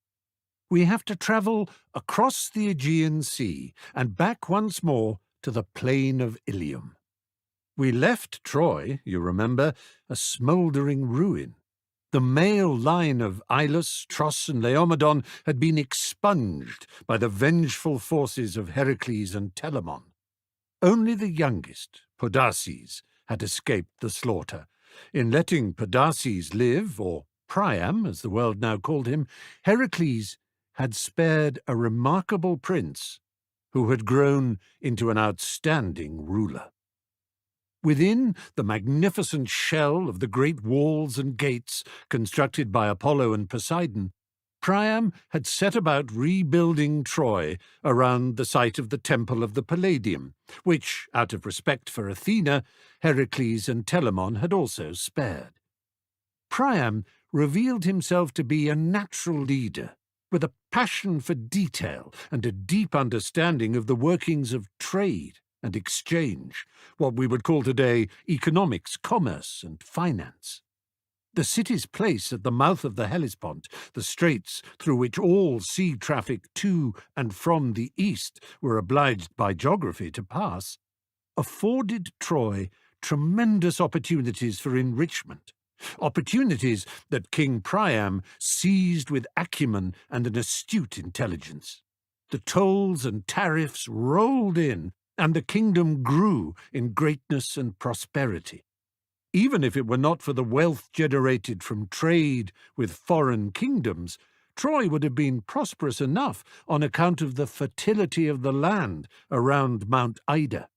we have to travel across the Aegean Sea and back once more to the plain of Ilium. We left Troy, you remember, a smouldering ruin. The male line of Ilus, Tros, and Laomedon had been expunged by the vengeful forces of Heracles and Telamon. Only the youngest, Podarces, had escaped the slaughter. In letting Podarces live, or Priam, as the world now called him, Heracles had spared a remarkable prince who had grown into an outstanding ruler. Within the magnificent shell of the great walls and gates constructed by Apollo and Poseidon, Priam had set about rebuilding Troy around the site of the Temple of the Palladium, which, out of respect for Athena, Heracles and Telamon had also spared. Priam revealed himself to be a natural leader, with a passion for detail and a deep understanding of the workings of trade and exchange, what we would call today economics, commerce, and finance. The city's place at the mouth of the Hellespont, the straits through which all sea traffic to and from the east were obliged by geography to pass, afforded Troy tremendous opportunities for enrichment, opportunities that King Priam seized with acumen and an astute intelligence. The tolls and tariffs rolled in, and the kingdom grew in greatness and prosperity. Even if it were not for the wealth generated from trade with foreign kingdoms, Troy would have been prosperous enough on account of the fertility of the land around Mount Ida.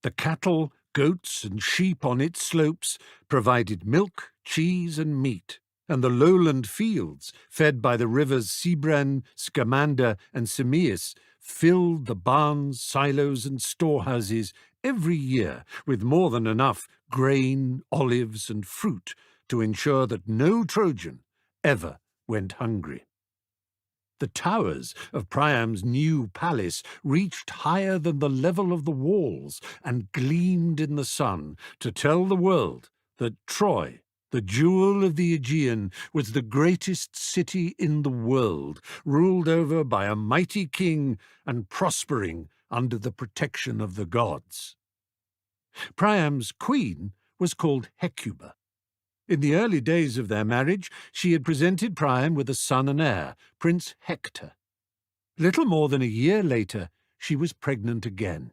The cattle, goats, and sheep on its slopes provided milk, cheese, and meat, and the lowland fields, fed by the rivers Cibren, Scamander, and Simius, filled the barns, silos, and storehouses every year with more than enough grain, olives, and fruit to ensure that no Trojan ever went hungry. The towers of Priam's new palace reached higher than the level of the walls and gleamed in the sun to tell the world that Troy, The jewel of the Aegean was the greatest city in the world, ruled over by a mighty king and prospering under the protection of the gods. Priam's queen was called Hecuba. In the early days of their marriage, she had presented Priam with a son and heir, Prince Hector. Little more than a year later, she was pregnant again.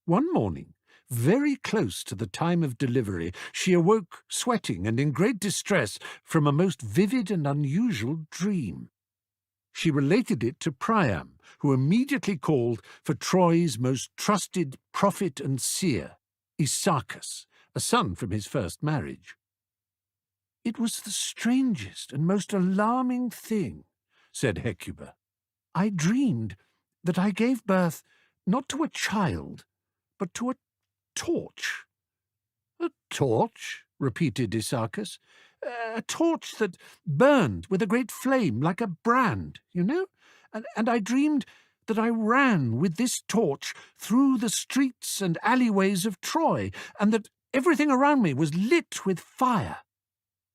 One morning, very close to the time of delivery, she awoke sweating and in great distress from a most vivid and unusual dream. She related it to Priam, who immediately called for Troy's most trusted prophet and seer, Isaacus, a son from his first marriage. "It was the strangest and most alarming thing," said Hecuba. "I dreamed that I gave birth not to a child, but to a torch." "A torch?" repeated Isaacus. "A torch that burned with a great flame like a brand, you know? And I dreamed that I ran with this torch through the streets and alleyways of Troy, and that everything around me was lit with fire.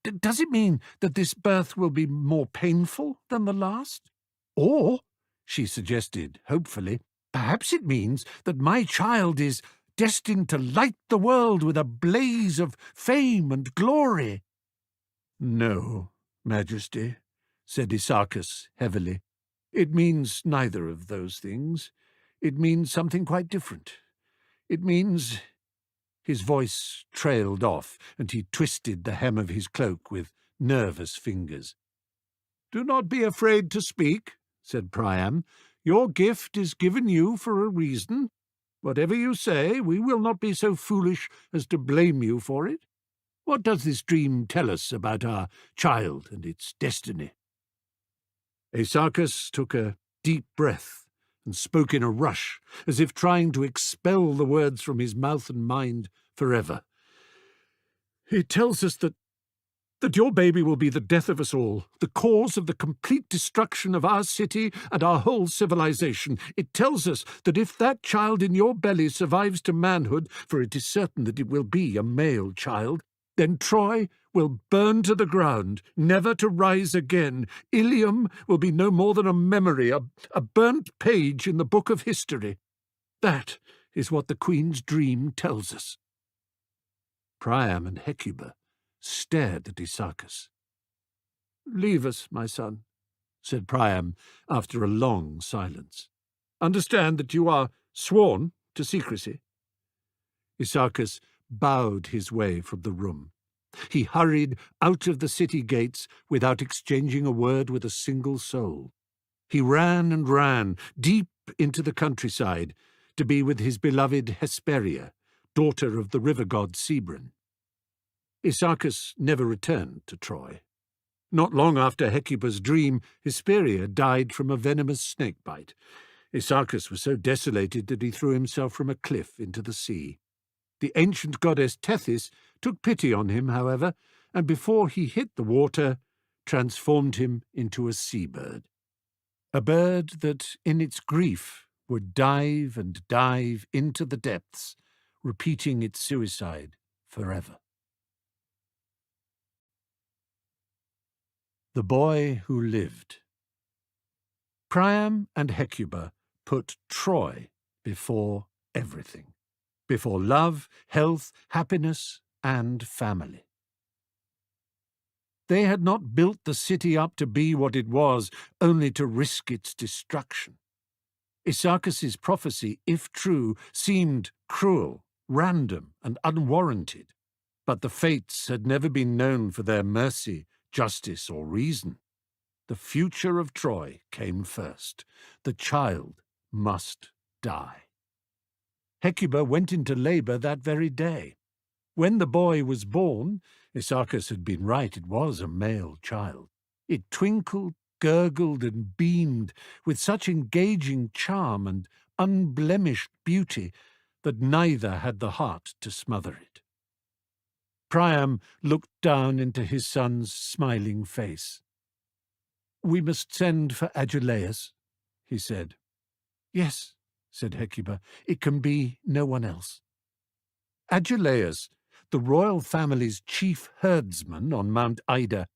Does it mean that this birth will be more painful than the last? Or," she suggested hopefully, "perhaps it means that my child is destined to light the world with a blaze of fame and glory." "No, Majesty," said Isaacus heavily. "It means neither of those things. It means something quite different. It means—" His voice trailed off, and he twisted the hem of his cloak with nervous fingers. "Do not be afraid to speak," said Priam. "Your gift is given you for a reason. Whatever you say, we will not be so foolish as to blame you for it. What does this dream tell us about our child and its destiny?" Isaacus took a deep breath and spoke in a rush, as if trying to expel the words from his mouth and mind forever. "It tells us that your baby will be the death of us all, the cause of the complete destruction of our city and our whole civilization. It tells us that if that child in your belly survives to manhood, for it is certain that it will be a male child, then Troy will burn to the ground, never to rise again. Ilium will be no more than a memory, a burnt page in the book of history. That is what the Queen's dream tells us." Priam and Hecuba stared at Isaacus. "Leave us, my son," said Priam after a long silence. "Understand that you are sworn to secrecy." Isaacus bowed his way from the room. He hurried out of the city gates without exchanging a word with a single soul. He ran and ran deep into the countryside to be with his beloved Hesperia, daughter of the river god Cebron. Isaacus never returned to Troy. Not long after Hecuba's dream, Hesperia died from a venomous snake bite. Isaacus was so desolated that he threw himself from a cliff into the sea. The ancient goddess Tethys took pity on him, however, and before he hit the water, transformed him into a seabird. A bird that, in its grief, would dive and dive into the depths, repeating its suicide forever. The Boy Who Lived. Priam and Hecuba put Troy before everything, before love, health, happiness, and family. They had not built the city up to be what it was, only to risk its destruction. Isaacus's prophecy, if true, seemed cruel, random, and unwarranted, but the fates had never been known for their mercy, justice, or reason. The future of Troy came first. The child must die. Hecuba went into labor that very day. When the boy was born, Isaacus had been right, it was a male child. It twinkled, gurgled, and beamed with such engaging charm and unblemished beauty that neither had the heart to smother it. Priam looked down into his son's smiling face. "We must send for Agelaus," he said. "Yes," said Hecuba, "it can be no one else." Agelaus, the royal family's chief herdsman on Mount Ida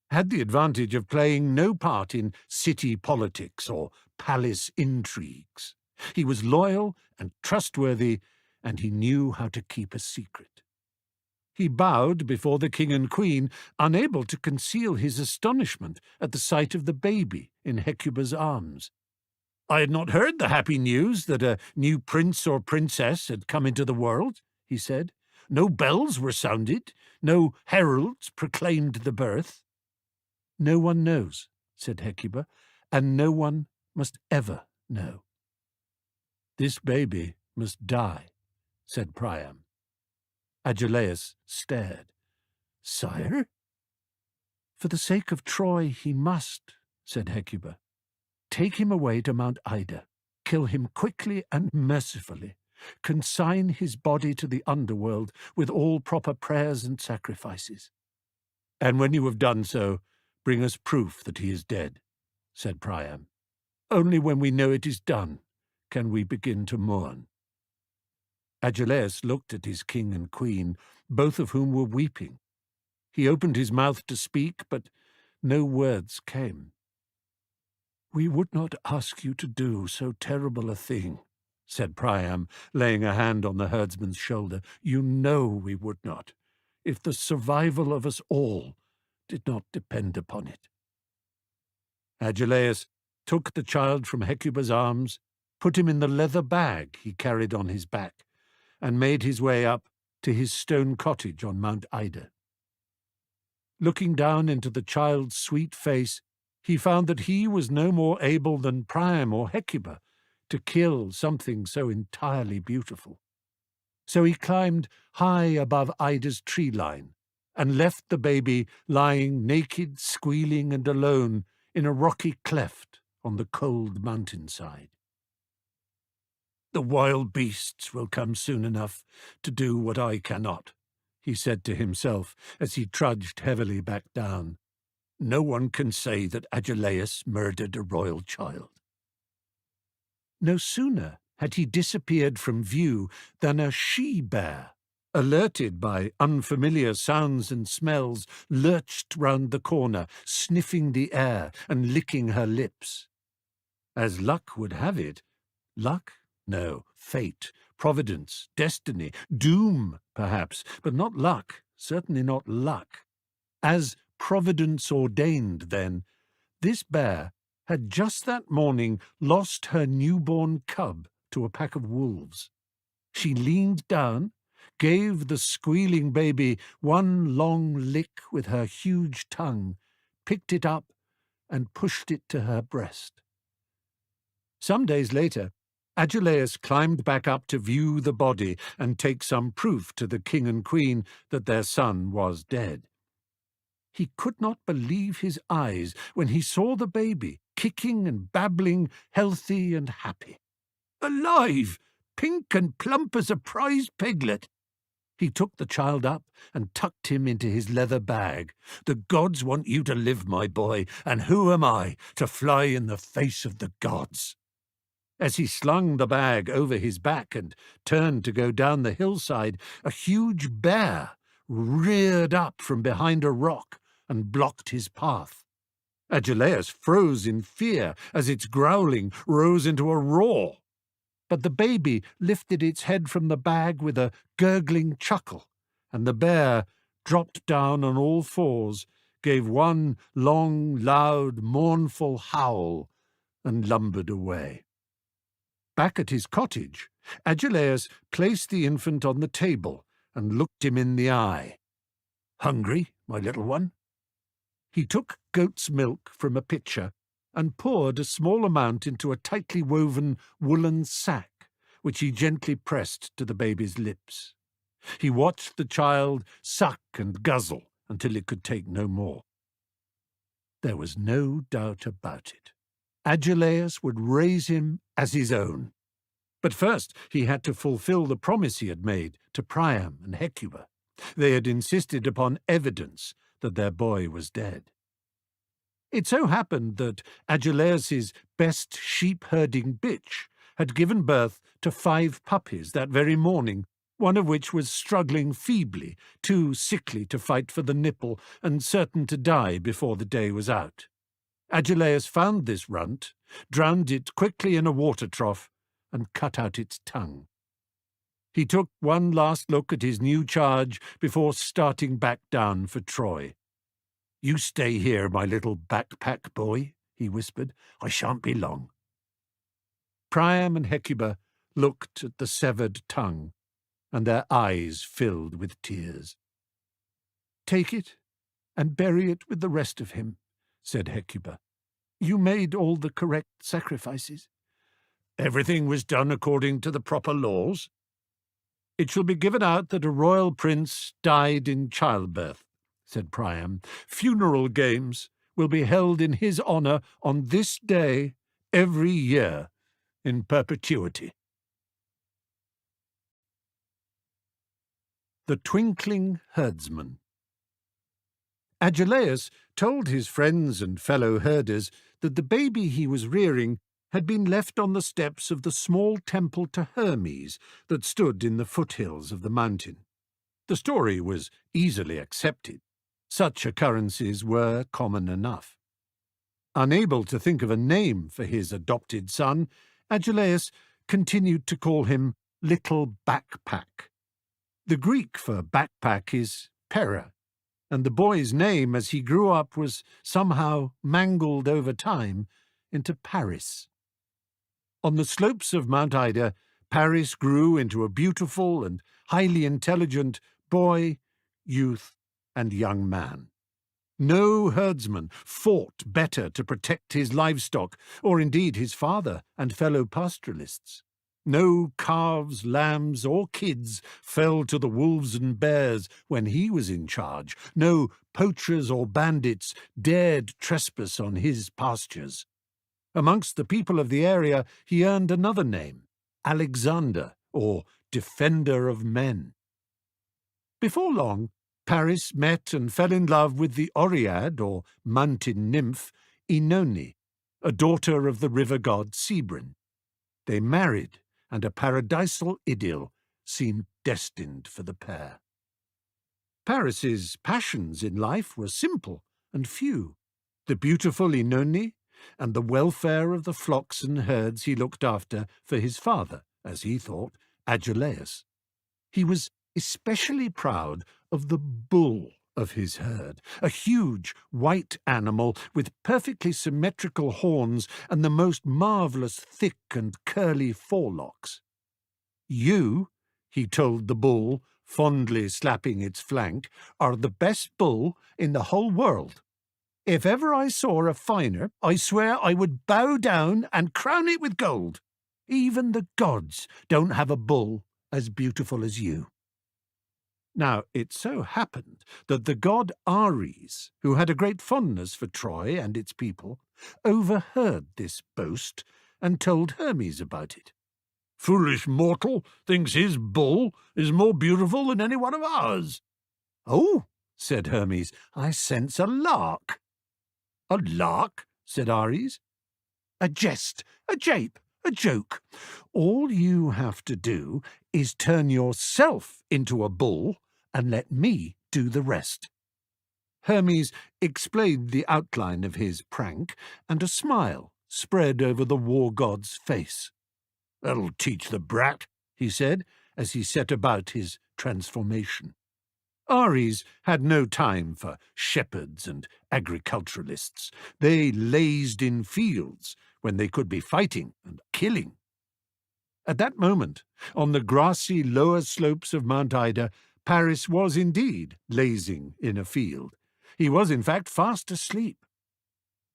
had the advantage of playing no part in city politics or palace intrigues. He was loyal and trustworthy, and he knew how to keep a secret. He bowed before the king and queen, unable to conceal his astonishment at the sight of the baby in Hecuba's arms. "I had not heard the happy news that a new prince or princess had come into the world," he said. "No bells were sounded, no heralds proclaimed the birth." "No one knows," said Hecuba, "and no one must ever know." "This baby must die," said Priam. Agelaus stared. "Sire?" "For the sake of Troy he must," said Hecuba. "Take him away to Mount Ida. Kill him quickly and mercifully. Consign his body to the underworld with all proper prayers and sacrifices. And when you have done so, bring us proof that he is dead," said Priam. "Only when we know it is done can we begin to mourn." Agelaus looked at his king and queen, both of whom were weeping. He opened his mouth to speak, but no words came. "We would not ask you to do so terrible a thing," said Priam, laying a hand on the herdsman's shoulder. "You know we would not, if the survival of us all did not depend upon it." Agelaus took the child from Hecuba's arms, put him in the leather bag he carried on his back, and made his way up to his stone cottage on Mount Ida. Looking down into the child's sweet face, he found that he was no more able than Priam or Hecuba to kill something so entirely beautiful. So he climbed high above Ida's tree line and left the baby lying naked, squealing, and alone in a rocky cleft on the cold mountainside. "The wild beasts will come soon enough to do what I cannot," he said to himself as he trudged heavily back down. "No one can say that Agelaus murdered a royal child." No sooner had he disappeared from view than a she-bear, alerted by unfamiliar sounds and smells, lurched round the corner, sniffing the air and licking her lips. As luck would have it, no, fate, providence, destiny, doom, perhaps, but not luck, certainly not luck. As Providence ordained, then, this bear had just that morning lost her newborn cub to a pack of wolves. She leaned down, gave the squealing baby one long lick with her huge tongue, picked it up, and pushed it to her breast. Some days later, Agelaus climbed back up to view the body and take some proof to the king and queen that their son was dead. He could not believe his eyes when he saw the baby, kicking and babbling, healthy and happy. "Alive, pink and plump as a prize piglet." He took the child up and tucked him into his leather bag. "The gods want you to live, my boy, and who am I to fly in the face of the gods?" As he slung the bag over his back and turned to go down the hillside, a huge bear reared up from behind a rock and blocked his path. Agelaus froze in fear as its growling rose into a roar. But the baby lifted its head from the bag with a gurgling chuckle, and the bear dropped down on all fours, gave one long, loud, mournful howl, and lumbered away. Back at his cottage, Agelaus placed the infant on the table and looked him in the eye. "Hungry, my little one?" He took goat's milk from a pitcher and poured a small amount into a tightly woven woolen sack, which he gently pressed to the baby's lips. He watched the child suck and guzzle until it could take no more. There was no doubt about it. Agelaus would raise him as his own. But first he had to fulfill the promise he had made to Priam and Hecuba. They had insisted upon evidence that their boy was dead. It so happened that Agelaus's best sheep-herding bitch had given birth to 5 puppies that very morning, one of which was struggling feebly, too sickly to fight for the nipple and certain to die before the day was out. Agelaus found this runt, drowned it quickly in a water trough, and cut out its tongue. He took one last look at his new charge before starting back down for Troy. "You stay here, my little backpack boy," he whispered. "I shan't be long." Priam and Hecuba looked at the severed tongue, and their eyes filled with tears. "Take it and bury it with the rest of him," said Hecuba. "You made all the correct sacrifices." "Everything was done according to the proper laws." "It shall be given out that a royal prince died in childbirth," said Priam. "Funeral games will be held in his honour on this day every year in perpetuity." The Twinkling Herdsman. Agelaus told his friends and fellow herders that the baby he was rearing had been left on the steps of the small temple to Hermes that stood in the foothills of the mountain. The story was easily accepted. Such occurrences were common enough. Unable to think of a name for his adopted son, Agelaus continued to call him Little Backpack. The Greek for backpack is Pera, and the boy's name as he grew up was somehow mangled over time into Paris. On the slopes of Mount Ida, Paris grew into a beautiful and highly intelligent boy, youth, and young man. No herdsman fought better to protect his livestock, or indeed his father and fellow pastoralists. No calves, lambs, or kids fell to the wolves and bears when he was in charge. No poachers or bandits dared trespass on his pastures. Amongst the people of the area, he earned another name, Alexander, or Defender of Men. Before long, Paris met and fell in love with the Oread, or mountain nymph, ℌ a daughter of the river god Sebron. They married, and a paradisal idyll seemed destined for the pair. Paris's passions in life were simple and few: the beautiful ℌ and the welfare of the flocks and herds he looked after for his father, as he thought, Agelaus. He was especially proud of the bull of his herd, a huge white animal with perfectly symmetrical horns and the most marvellous thick and curly forelocks. "You," he told the bull, fondly slapping its flank, "are the best bull in the whole world. If ever I saw a finer, I swear I would bow down and crown it with gold. Even the gods don't have a bull as beautiful as you." Now, it so happened that the god Ares, who had a great fondness for Troy and its people, overheard this boast and told Hermes about it. "Foolish mortal thinks his bull is more beautiful than any one of ours." "Oh," said Hermes, "I sense a lark." "A lark?" said Ares. "A jest, a jape, a joke. All you have to do is turn yourself into a bull and let me do the rest." Hermes explained the outline of his prank, and a smile spread over the war god's face. "That'll teach the brat," he said, as he set about his transformation. Ares had no time for shepherds and agriculturalists. They lazed in fields when they could be fighting and killing. At that moment, on the grassy lower slopes of Mount Ida, Paris was indeed lazing in a field. He was, in fact, fast asleep.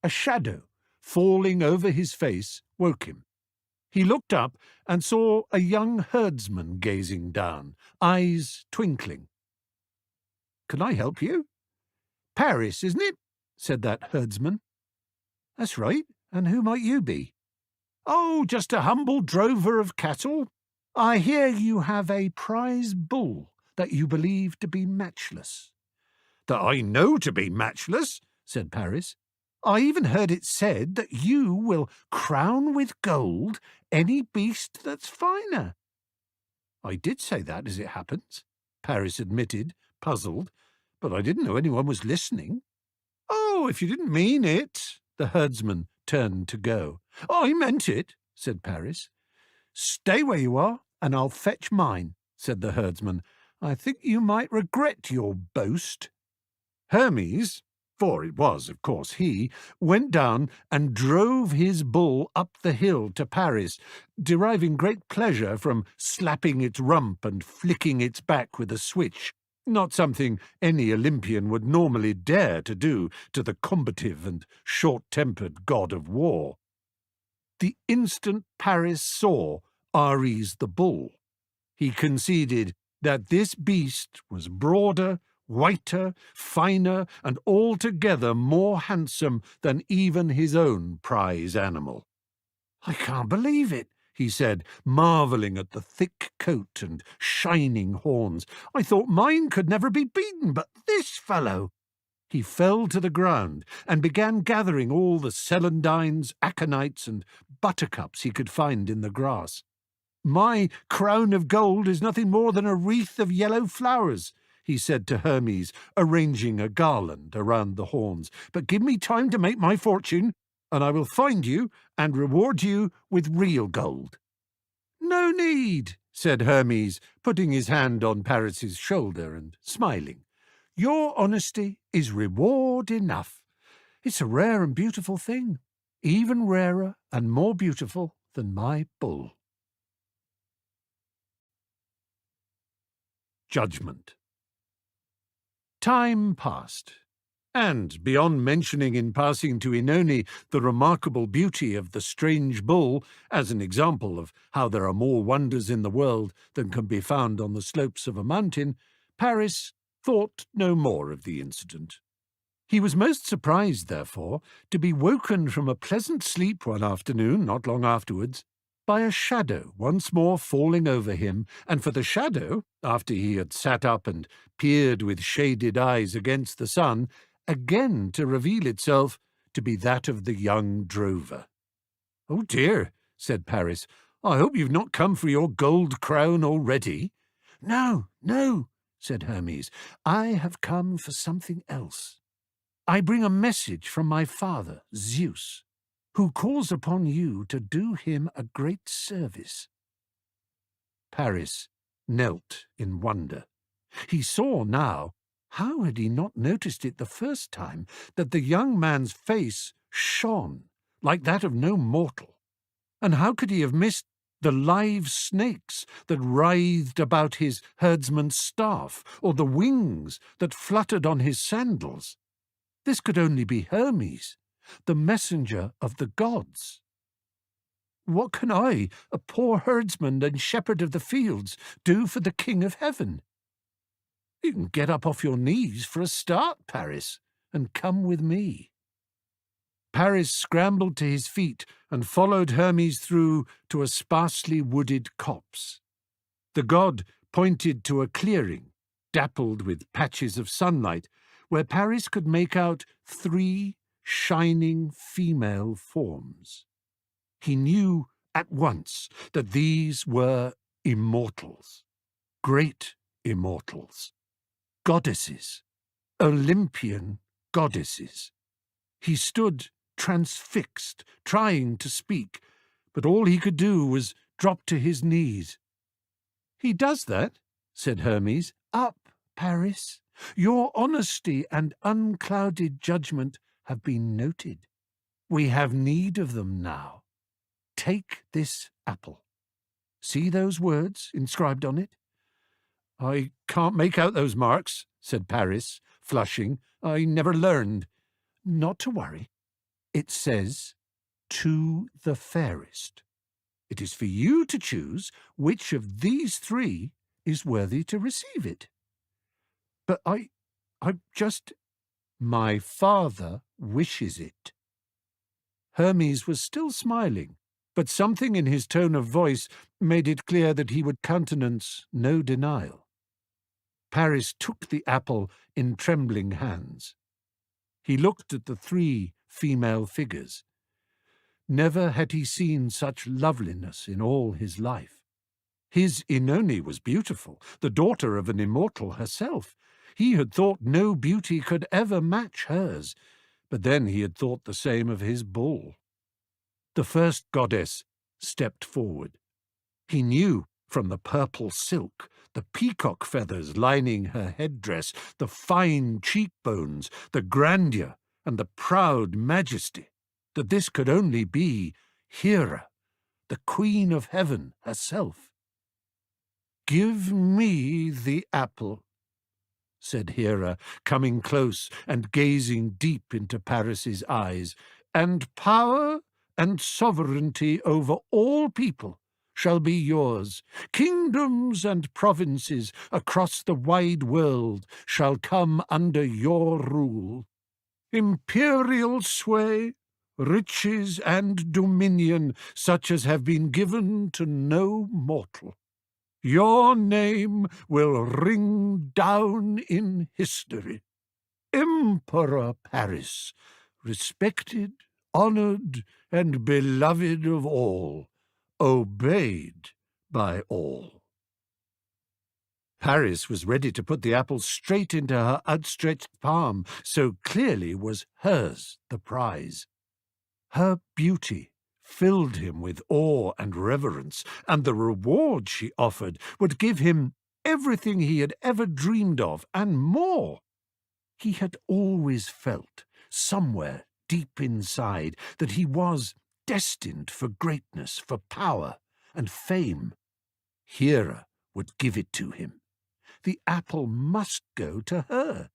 A shadow falling over his face woke him. He looked up and saw a young herdsman gazing down, eyes twinkling. "Can I help you?" "Paris, isn't it?" said that herdsman. "That's right. And who might you be?" "Oh, just a humble drover of cattle. I hear you have a prize bull that you believe to be matchless." "That I know to be matchless," said Paris. "I even heard it said that you will crown with gold any beast that's finer." "I did say that, as it happens," Paris admitted, puzzled, "but I didn't know anyone was listening." "Oh, if you didn't mean it," the herdsman turned to go. "I meant it," said Paris. "Stay where you are, and I'll fetch mine," said the herdsman. "I think you might regret your boast." Hermes, for it was, of course, he, went down and drove his bull up the hill to Paris, deriving great pleasure from slapping its rump and flicking its back with a switch, not something any Olympian would normally dare to do to the combative and short-tempered god of war. The instant Paris saw Ares the bull, he conceded that this beast was broader, whiter, finer, and altogether more handsome than even his own prize animal. "I can't believe it," he said, marvelling at the thick coat and shining horns. "I thought mine could never be beaten, but this fellow—" He fell to the ground and began gathering all the celandines, aconites, and buttercups he could find in the grass. "My crown of gold is nothing more than a wreath of yellow flowers," he said to Hermes, arranging a garland around the horns. "But give me time to make my fortune, and I will find you and reward you with real gold." "No need," said Hermes, putting his hand on Paris's shoulder and smiling. "Your honesty is reward enough. It's a rare and beautiful thing, even rarer and more beautiful than my bull." Judgment. Time passed, and, beyond mentioning in passing to ℌ𝔞𝔫𝔞𝔥 the remarkable beauty of the strange bull as an example of how there are more wonders in the world than can be found on the slopes of a mountain, Paris thought no more of the incident. He was most surprised, therefore, to be woken from a pleasant sleep one afternoon, not long afterwards, by a shadow once more falling over him, and for the shadow, after he had sat up and peered with shaded eyes against the sun, again to reveal itself to be that of the young drover. "Oh dear," said Paris, "I hope you've not come for your gold crown already." "No, no," said Hermes, "I have come for something else. I bring a message from my father, Zeus, who calls upon you to do him a great service." Paris knelt in wonder. He saw now, how had he not noticed it the first time, that the young man's face shone like that of no mortal, and how could he have missed the live snakes that writhed about his herdsman's staff, or the wings that fluttered on his sandals? This could only be Hermes, the messenger of the gods. "What can I, a poor herdsman and shepherd of the fields, do for the King of Heaven?" "You can get up off your knees for a start, Paris, and come with me." Paris scrambled to his feet and followed Hermes through to a sparsely wooded copse. The god pointed to a clearing, dappled with patches of sunlight, where Paris could make out 3 shining female forms. He knew at once that these were immortals, great immortals, goddesses, Olympian goddesses. He stood transfixed, trying to speak, but all he could do was drop to his knees. "He does that," said Hermes. "Up, Paris. Your honesty and unclouded judgment have been noted. We have need of them now. Take this apple. See those words inscribed on it?" "I can't make out those marks," said Paris, flushing. "I never learned." "Not to worry. It says, 'To the fairest.' It is for you to choose which of these 3 is worthy to receive it." "But I just—" "My father wishes it." Hermes was still smiling, but something in his tone of voice made it clear that he would countenance no denial. Paris took the apple in trembling hands. He looked at the 3 female figures. Never had he seen such loveliness in all his life. His ℌ was beautiful, the daughter of an immortal herself. He had thought no beauty could ever match hers, but then he had thought the same of his bull. The first goddess stepped forward. He knew from the purple silk, the peacock feathers lining her headdress, the fine cheekbones, the grandeur, and the proud majesty, that this could only be ℌ, the Queen of Heaven herself. "Give me the apple," said ℌ, coming close and gazing deep into Paris's eyes, "and power and sovereignty over all people shall be yours. Kingdoms and provinces across the wide world shall come under your rule. Imperial sway, riches and dominion, such as have been given to no mortal. Your name will ring down in history. Emperor Paris, respected, honored, and beloved of all, obeyed by all." Paris was ready to put the apple straight into her outstretched palm, so clearly was hers the prize. Her beauty filled him with awe and reverence, and the reward she offered would give him everything he had ever dreamed of, and more. He had always felt, somewhere deep inside, that he was destined for greatness, for power and fame. ℌ would give it to him. The apple must go to her.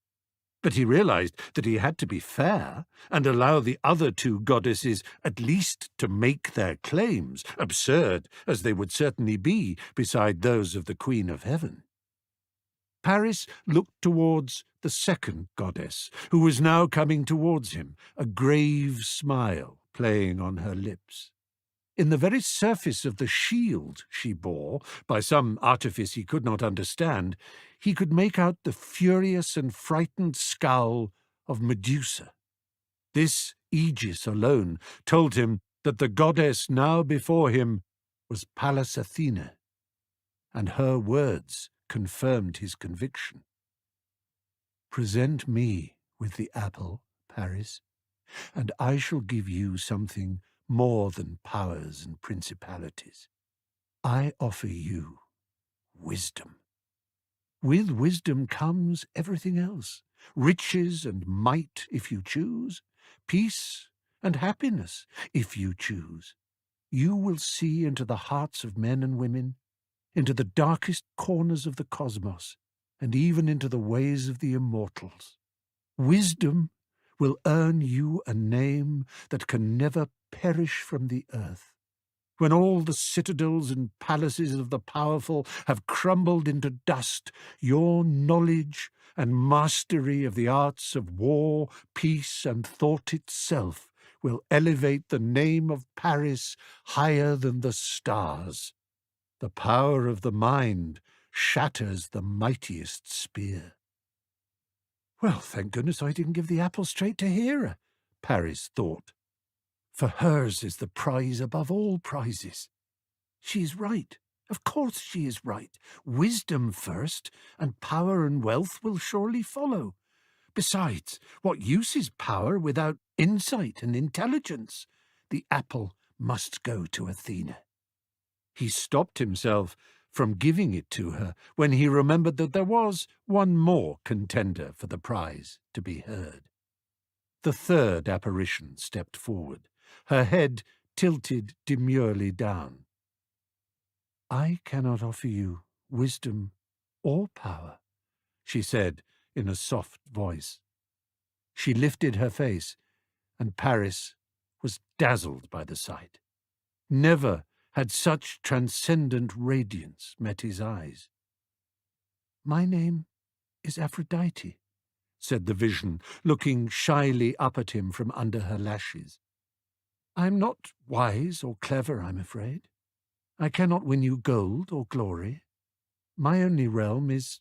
But he realized that he had to be fair and allow the other two goddesses at least to make their claims, absurd as they would certainly be beside those of the Queen of Heaven. Paris looked towards the second goddess, who was now coming towards him, a grave smile playing on her lips. In the very surface of the shield she bore, by some artifice he could not understand, he could make out the furious and frightened scowl of Medusa. This aegis alone told him that the goddess now before him was Pallas Athene, and her words confirmed his conviction. "Present me with the apple, Paris, and I shall give you something more than powers and principalities. I offer you wisdom. With wisdom comes everything else, riches and might if you choose, peace and happiness if you choose. You will see into the hearts of men and women, into the darkest corners of the cosmos, and even into the ways of the immortals. Wisdom will earn you a name that can never perish from the earth. When all the citadels and palaces of the powerful have crumbled into dust, your knowledge and mastery of the arts of war, peace, and thought itself will elevate the name of Paris higher than the stars. The power of the mind shatters the mightiest spear." "Well, thank goodness I didn't give the apple straight to ℌ," Paris thought. "For hers is the prize above all prizes. She is right. Of course she is right. Wisdom first, and power and wealth will surely follow. Besides, what use is power without insight and intelligence? The apple must go to Athena." He stopped himself from giving it to her when he remembered that there was one more contender for the prize to be heard. The third apparition stepped forward, her head tilted demurely down. "I cannot offer you wisdom or power," she said in a soft voice. She lifted her face, and Paris was dazzled by the sight. Never had such transcendent radiance met his eyes. "My name is Aphrodite," said the vision, looking shyly up at him from under her lashes. "I'm not wise or clever, I'm afraid. I cannot win you gold or glory. My only realm is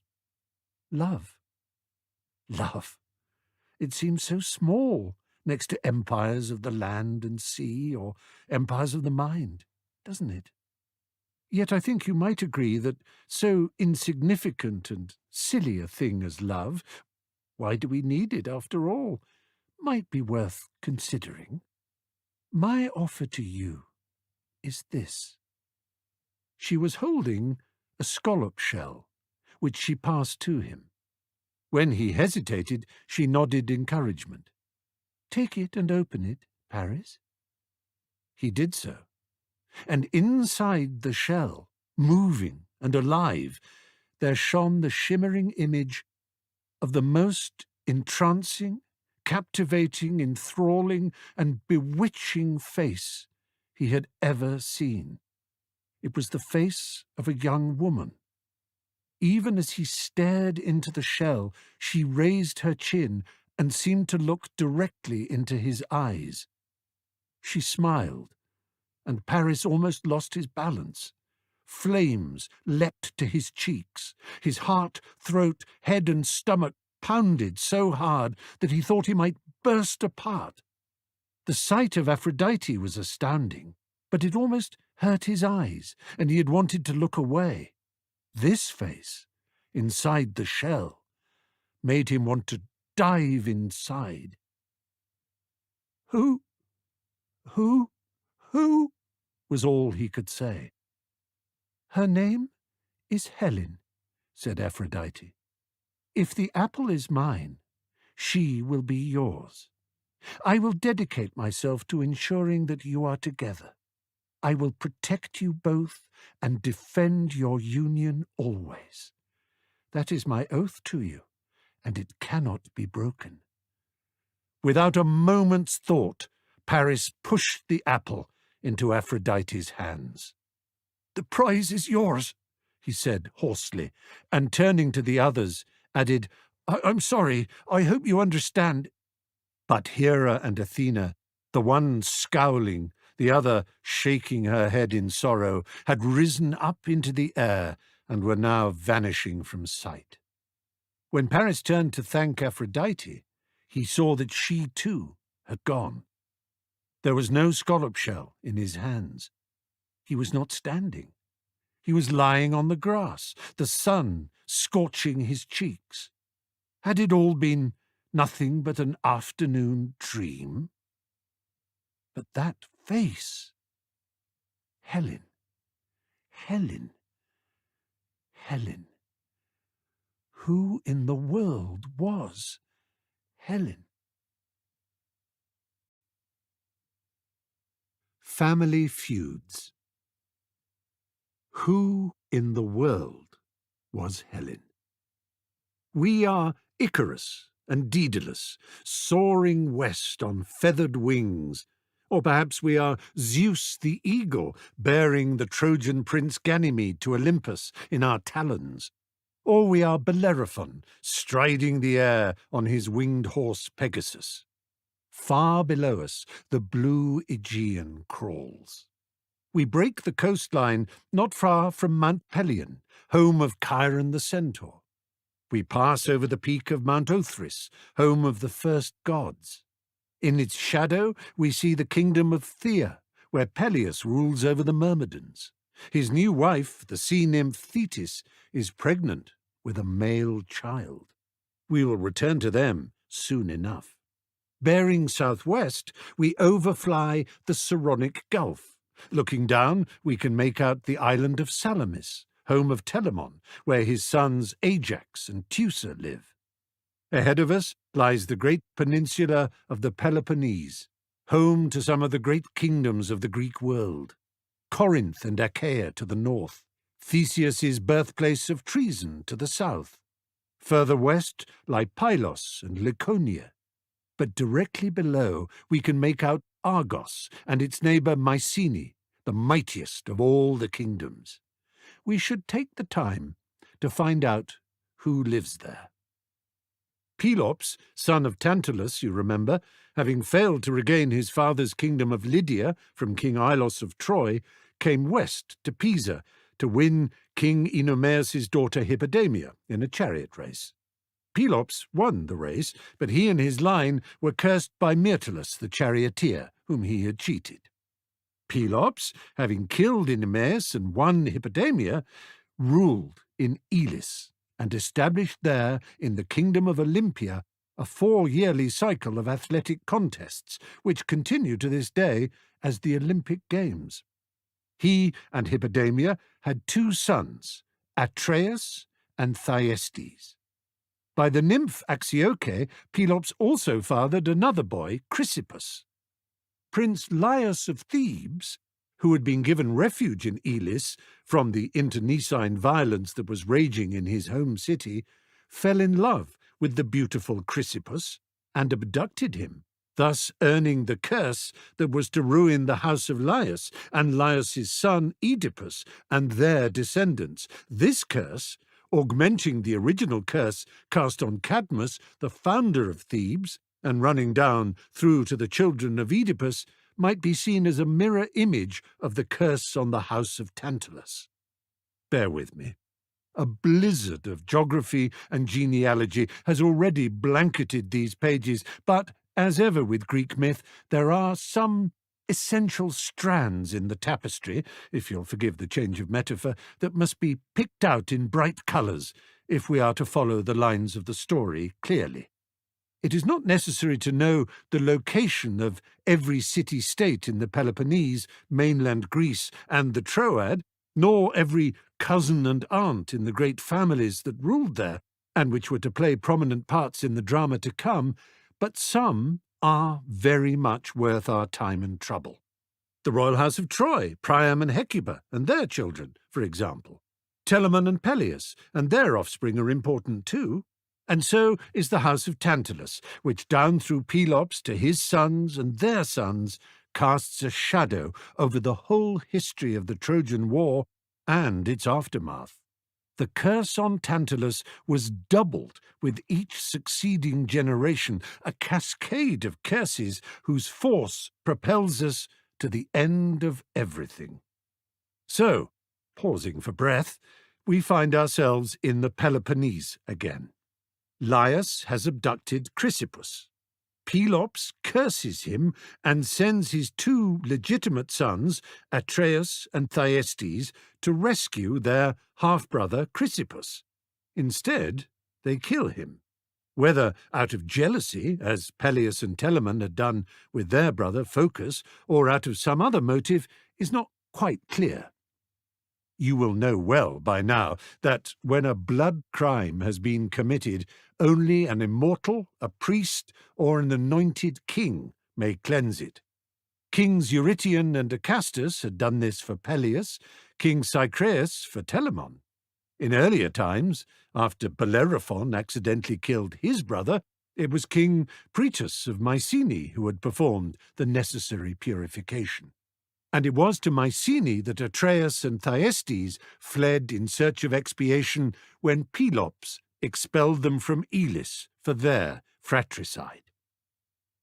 love. Love! It seems so small next to empires of the land and sea or empires of the mind, doesn't it? Yet I think you might agree that so insignificant and silly a thing as love, why do we need it after all, might be worth considering. My offer to you is this." She was holding a scallop shell, which she passed to him. When he hesitated, she nodded encouragement. "Take it and open it, Paris." He did so, and inside the shell, moving and alive, there shone the shimmering image of the most entrancing, captivating, enthralling, and bewitching face he had ever seen. It was the face of a young woman. Even as he stared into the shell, she raised her chin and seemed to look directly into his eyes. She smiled, and Paris almost lost his balance. Flames leapt to his cheeks. His heart, throat, head, and stomach pounded so hard that he thought he might burst apart. The sight of Aphrodite was astounding, but it almost hurt his eyes, and he had wanted to look away. This face, inside the shell, made him want to dive inside. Who was all he could say. "Her name is Helen," said Aphrodite. "If the apple is mine, she will be yours. I will dedicate myself to ensuring that you are together. I will protect you both and defend your union always. That is my oath to you, and it cannot be broken." Without a moment's thought, Paris pushed the apple into Aphrodite's hands. "The prize is yours," he said hoarsely, and turning to the others, added, I'm sorry, I hope you understand." But Hera and Athena, the one scowling, the other shaking her head in sorrow, had risen up into the air and were now vanishing from sight. When Paris turned to thank Aphrodite, he saw that she too had gone. There was no scallop shell in his hands. He was not standing. He was lying on the grass, the sun scorching his cheeks. Had it all been nothing but an afternoon dream? But that face! Helen, Helen, Helen. Who in the world was Helen? Family feuds. Who in the world was Helen? We are Icarus and Daedalus, soaring west on feathered wings. Or perhaps we are Zeus the eagle, bearing the Trojan prince Ganymede to Olympus in our talons. Or we are Bellerophon, striding the air on his winged horse Pegasus. Far below us, the blue Aegean crawls. We break the coastline not far from Mount Pelion, home of Chiron the centaur. We pass over the peak of Mount Othrys, home of the first gods. In its shadow, we see the kingdom of Thea, where Peleus rules over the Myrmidons. His new wife, the sea nymph Thetis, is pregnant with a male child. We will return to them soon enough. Bearing southwest, we overfly the Saronic Gulf. Looking down, we can make out the island of Salamis, home of Telamon, where his sons Ajax and Teucer live. Ahead of us lies the great peninsula of the Peloponnese, home to some of the great kingdoms of the Greek world. Corinth and Achaia to the north, Theseus's birthplace of treason to the south. Further west lie Pylos and Laconia. But directly below we can make out Argos and its neighbour Mycenae, the mightiest of all the kingdoms. We should take the time to find out who lives there. Pelops, son of Tantalus, you remember, having failed to regain his father's kingdom of Lydia from King Ilos of Troy, came west to Pisa to win King Oenomaus' daughter Hippodamia in a chariot race. Pelops won the race, but he and his line were cursed by Myrtilus the charioteer, whom he had cheated. Pelops, having killed Enomaus and won Hippodamia, ruled in Elis and established there, in the kingdom of Olympia, a 4-yearly cycle of athletic contests, which continue to this day as the Olympic Games. He and Hippodamia had 2 sons, Atreus and Thyestes. By the nymph Axioche, Pelops also fathered another boy, Chrysippus. Prince Laius of Thebes, who had been given refuge in Elis from the internecine violence that was raging in his home city, fell in love with the beautiful Chrysippus and abducted him, thus earning the curse that was to ruin the house of Laius and Laius's son Oedipus and their descendants. This curse, augmenting the original curse cast on Cadmus, the founder of Thebes, and running down through to the children of Oedipus, might be seen as a mirror image of the curse on the house of Tantalus. Bear with me. A blizzard of geography and genealogy has already blanketed these pages, but, as ever with Greek myth, there are some essential strands in the tapestry, if you'll forgive the change of metaphor, that must be picked out in bright colours if we are to follow the lines of the story clearly. It is not necessary to know the location of every city-state in the Peloponnese, mainland Greece, and the Troad, nor every cousin and aunt in the great families that ruled there, and which were to play prominent parts in the drama to come, but some are very much worth our time and trouble. The royal house of Troy, Priam and Hecuba, and their children, for example. Telamon and Peleus, and their offspring are important too. And so is the house of Tantalus, which down through Pelops to his sons and their sons casts a shadow over the whole history of the Trojan War and its aftermath. The curse on Tantalus was doubled with each succeeding generation, a cascade of curses whose force propels us to the end of everything. So, pausing for breath, we find ourselves in the Peloponnese again. Laius has abducted Chrysippus. Pelops curses him and sends his 2 legitimate sons, Atreus and Thyestes, to rescue their half-brother Chrysippus. Instead, they kill him, whether out of jealousy, as Peleus and Telamon had done with their brother Phocus, or out of some other motive, is not quite clear. You will know well by now that when a blood crime has been committed, only an immortal, a priest, or an anointed king may cleanse it. Kings Eurytion and Acastus had done this for Peleus, King Cycraeus for Telamon. In earlier times, after Bellerophon accidentally killed his brother, it was King Proetus of Mycenae who had performed the necessary purification. And it was to Mycenae that Atreus and Thyestes fled in search of expiation when Pelops expelled them from Elis for their fratricide.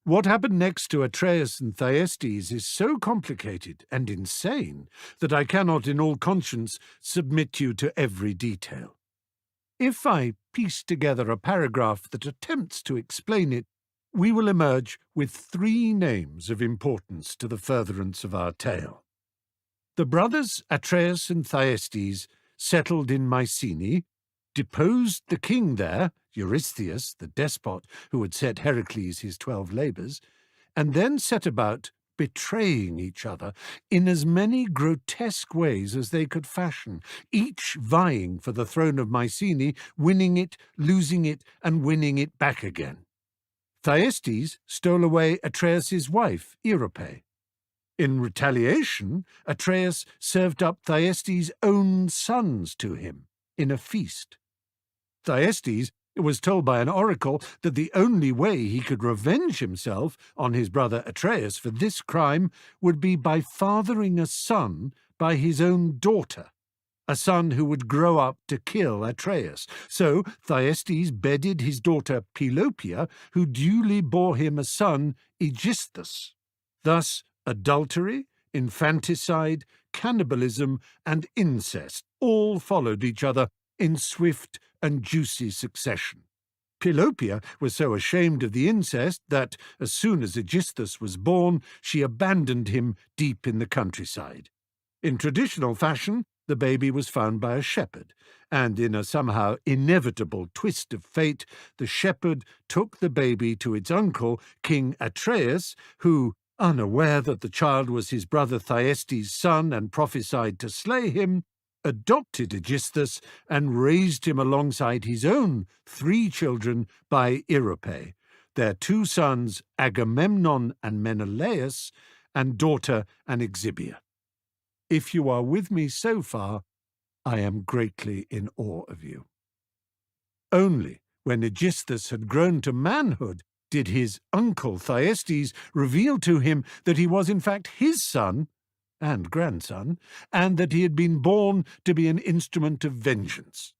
What happened next to Atreus and Thyestes is so complicated and insane that I cannot in all conscience submit you to every detail. If I piece together a paragraph that attempts to explain it, we will emerge with 3 names of importance to the furtherance of our tale. The brothers Atreus and Thyestes settled in Mycenae, deposed the king there, Eurystheus, the despot who had set Heracles his 12 labours, and then set about betraying each other in as many grotesque ways as they could fashion, each vying for the throne of Mycenae, winning it, losing it, and winning it back again. Thyestes stole away Atreus's wife, Europe. In retaliation, Atreus served up Thyestes' own sons to him in a feast. Thyestes was told by an oracle that the only way he could revenge himself on his brother Atreus for this crime would be by fathering a son by his own daughter, a son who would grow up to kill Atreus. So Thyestes bedded his daughter Pelopia, who duly bore him a son, Aegisthus. Thus adultery, infanticide, cannibalism, and incest all followed each other in swift and juicy succession. Pelopia was so ashamed of the incest that, as soon as Aegisthus was born, she abandoned him deep in the countryside. In traditional fashion, the baby was found by a shepherd, and in a somehow inevitable twist of fate, the shepherd took the baby to its uncle, King Atreus, who, unaware that the child was his brother Thyestes' son and prophesied to slay him, adopted Aegisthus and raised him alongside his own 3 children by Erope, their 2 sons Agamemnon and Menelaus, and daughter Anaxibia. If you are with me so far, I am greatly in awe of you. Only when Aegisthus had grown to manhood did his uncle Thyestes reveal to him that he was in fact his son and grandson, and that he had been born to be an instrument of vengeance.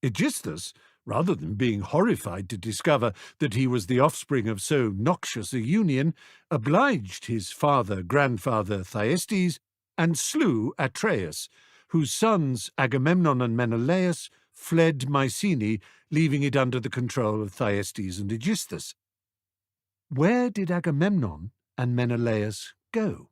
Aegisthus, rather than being horrified to discover that he was the offspring of so noxious a union, obliged his grandfather Thyestes, and slew Atreus, whose sons Agamemnon and Menelaus fled Mycenae, leaving it under the control of Thyestes and Aegisthus. Where did Agamemnon and Menelaus go?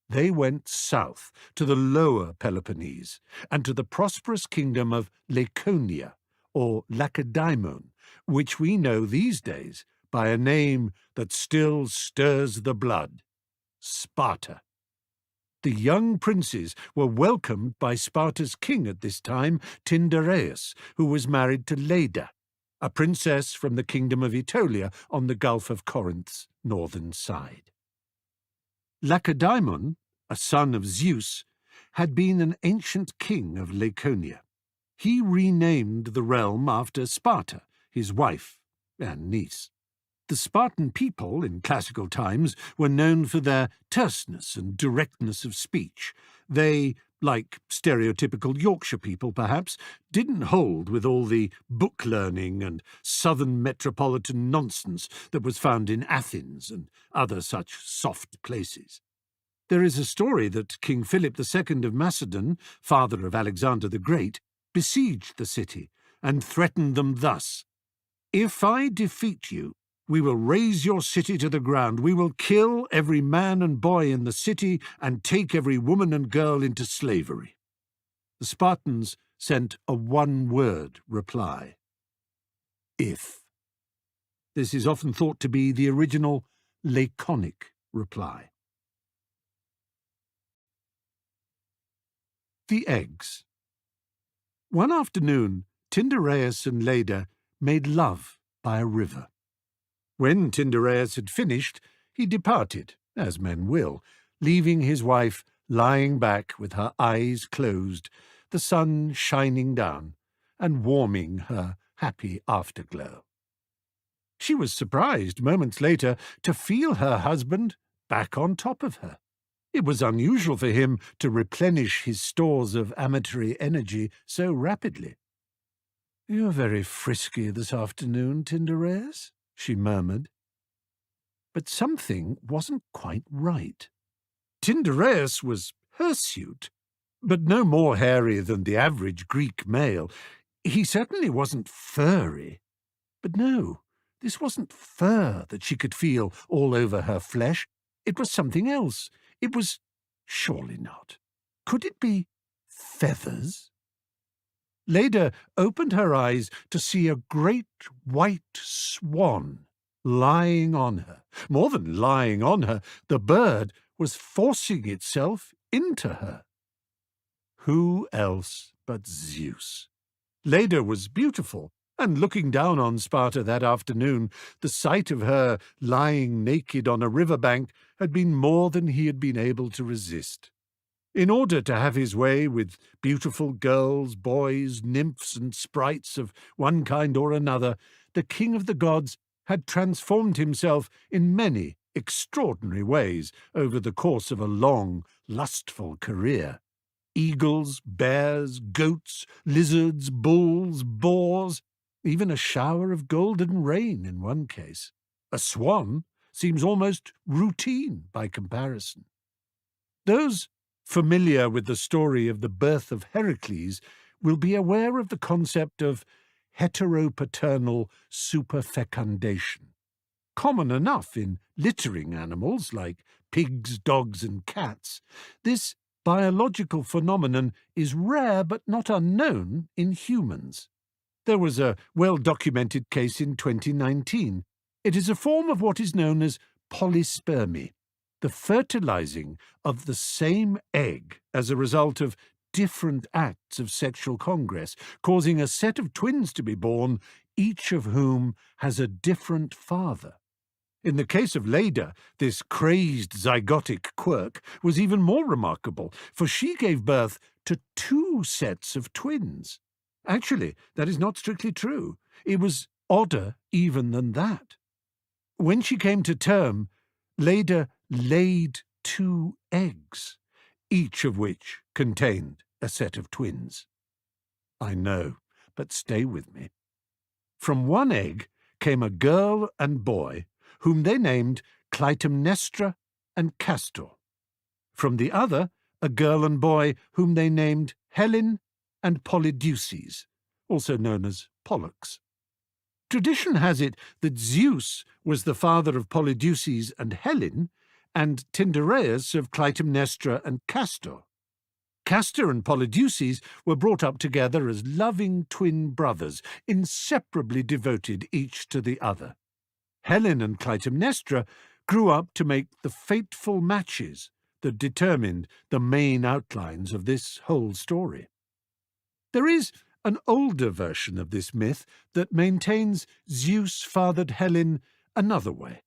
They went south to the lower Peloponnese and to the prosperous kingdom of Laconia, or Lacedaemon, which we know these days by a name that still stirs the blood: Sparta. The young princes were welcomed by Sparta's king at this time, Tyndareus, who was married to Leda, a princess from the kingdom of Aetolia on the Gulf of Corinth's northern side. Lacedaemon, a son of Zeus, had been an ancient king of Laconia. He renamed the realm after Sparta, his wife and niece. The Spartan people in classical times were known for their terseness and directness of speech. They, like stereotypical Yorkshire people perhaps, didn't hold with all the book learning and southern metropolitan nonsense that was found in Athens and other such soft places. There is a story that King Philip II of Macedon, father of Alexander the Great, besieged the city and threatened them thus: "If I defeat you, we will raze your city to the ground. We will kill every man and boy in the city and take every woman and girl into slavery." The Spartans sent a one-word reply: "If." This is often thought to be the original laconic reply. The eggs. One afternoon, Tyndareus and Leda made love by a river. When Tyndareus had finished, he departed, as men will, leaving his wife lying back with her eyes closed, the sun shining down and warming her happy afterglow. She was surprised moments later to feel her husband back on top of her. It was unusual for him to replenish his stores of amatory energy so rapidly. "You're very frisky this afternoon, Tyndareus," she murmured. But something wasn't quite right. Tyndareus was hirsute, but no more hairy than the average Greek male. He certainly wasn't furry. But no, this wasn't fur that she could feel all over her flesh. It was something else. It was... surely not. Could it be feathers? Leda opened her eyes to see a great white swan lying on her. More than lying on her, the bird was forcing itself into her. Who else but Zeus? Leda was beautiful, and looking down on Sparta that afternoon, the sight of her lying naked on a riverbank had been more than he had been able to resist. In order to have his way with beautiful girls, boys, nymphs, and sprites of one kind or another, the king of the gods had transformed himself in many extraordinary ways over the course of a long, lustful career. Eagles, bears, goats, lizards, bulls, boars, even a shower of golden rain in one case. A swan seems almost routine by comparison. Those familiar with the story of the birth of Heracles will be aware of the concept of heteropaternal superfecundation. Common enough in littering animals like pigs, dogs, and cats, this biological phenomenon is rare but not unknown in humans. There was a well-documented case in 2019. It is a form of what is known as polyspermy, the fertilizing of the same egg as a result of different acts of sexual congress, causing a set of twins to be born, each of whom has a different father. In the case of Leda, this crazed zygotic quirk was even more remarkable, for she gave birth to 2 sets of twins. Actually, that is not strictly true. It was odder even than that. When she came to term, Leda laid 2 eggs, each of which contained a set of twins. I know, but stay with me. From one egg came a girl and boy, whom they named Clytemnestra and Castor. From the other, a girl and boy whom they named Helen and Polydeuces, also known as Pollux. Tradition has it that Zeus was the father of Polydeuces and Helen, and Tyndareus of Clytemnestra and Castor. Castor and Polydeuces were brought up together as loving twin brothers, inseparably devoted each to the other. Helen and Clytemnestra grew up to make the fateful matches that determined the main outlines of this whole story. There is an older version of this myth that maintains Zeus fathered Helen another way.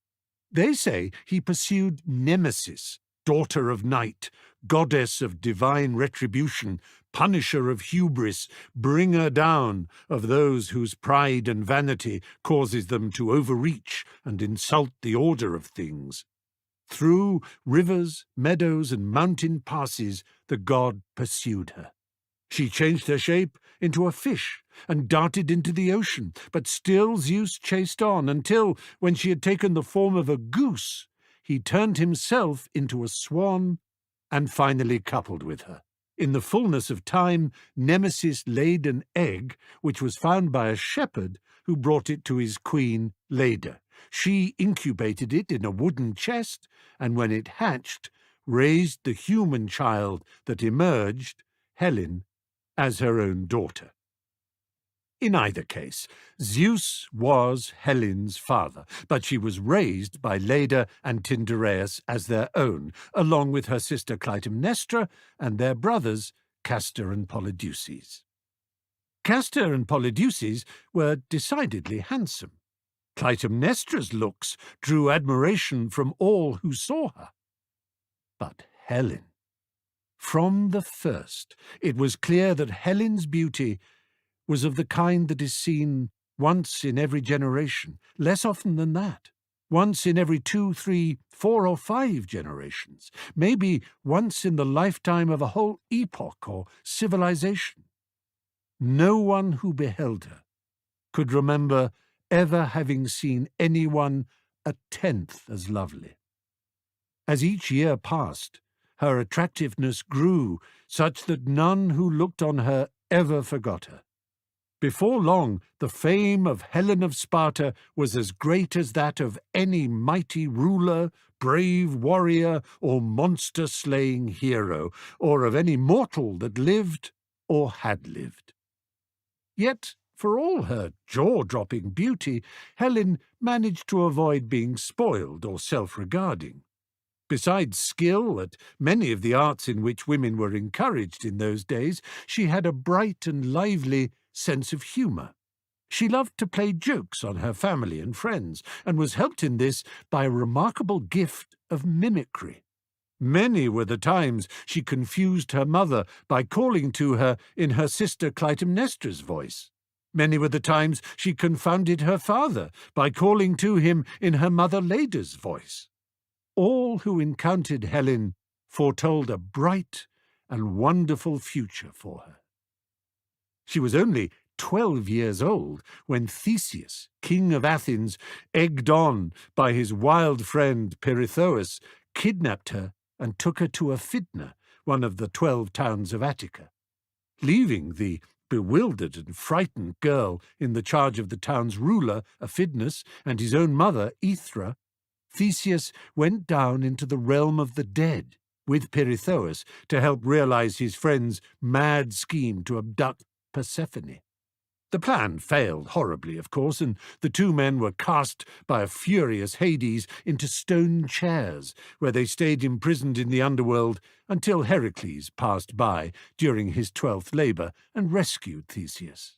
They say he pursued Nemesis, daughter of night, goddess of divine retribution, punisher of hubris, bringer down of those whose pride and vanity causes them to overreach and insult the order of things. Through rivers, meadows, and mountain passes the god pursued her. She changed her shape into a fish and darted into the ocean, but still Zeus chased on until, when she had taken the form of a goose, he turned himself into a swan and finally coupled with her. In the fullness of time, Nemesis laid an egg, which was found by a shepherd who brought it to his queen, Leda. She incubated it in a wooden chest, and when it hatched, raised the human child that emerged, Helen, as her own daughter. In either case, Zeus was Helen's father, but she was raised by Leda and Tyndareus as their own, along with her sister Clytemnestra and their brothers Castor and Polydeuces. Castor and Polydeuces were decidedly handsome. Clytemnestra's looks drew admiration from all who saw her. But Helen. From the first, it was clear that Helen's beauty was of the kind that is seen once in every generation, less often than that, once in every 2, 3, 4, or 5 generations, maybe once in the lifetime of a whole epoch or civilization. No one who beheld her could remember ever having seen anyone 1/10 as lovely. As each year passed, her attractiveness grew such that none who looked on her ever forgot her. Before long, the fame of Helen of Sparta was as great as that of any mighty ruler, brave warrior, or monster-slaying hero, or of any mortal that lived or had lived. Yet, for all her jaw-dropping beauty, Helen managed to avoid being spoiled or self-regarding. Besides skill at many of the arts in which women were encouraged in those days, she had a bright and lively sense of humour. She loved to play jokes on her family and friends, and was helped in this by a remarkable gift of mimicry. Many were the times she confused her mother by calling to her in her sister Clytemnestra's voice. Many were the times she confounded her father by calling to him in her mother Leda's voice. All who encountered Helen foretold a bright and wonderful future for her. She was only 12 years old when Theseus, king of Athens, egged on by his wild friend Pirithous, kidnapped her and took her to Aphidna, one of the 12 towns of Attica. Leaving the bewildered and frightened girl in the charge of the town's ruler, Aphidnus, and his own mother, Aethra, Theseus went down into the realm of the dead with Pirithous to help realize his friend's mad scheme to abduct Persephone. The plan failed horribly, of course, and the two men were cast by a furious Hades into stone chairs, where they stayed imprisoned in the underworld until Heracles passed by during his 12th labour and rescued Theseus.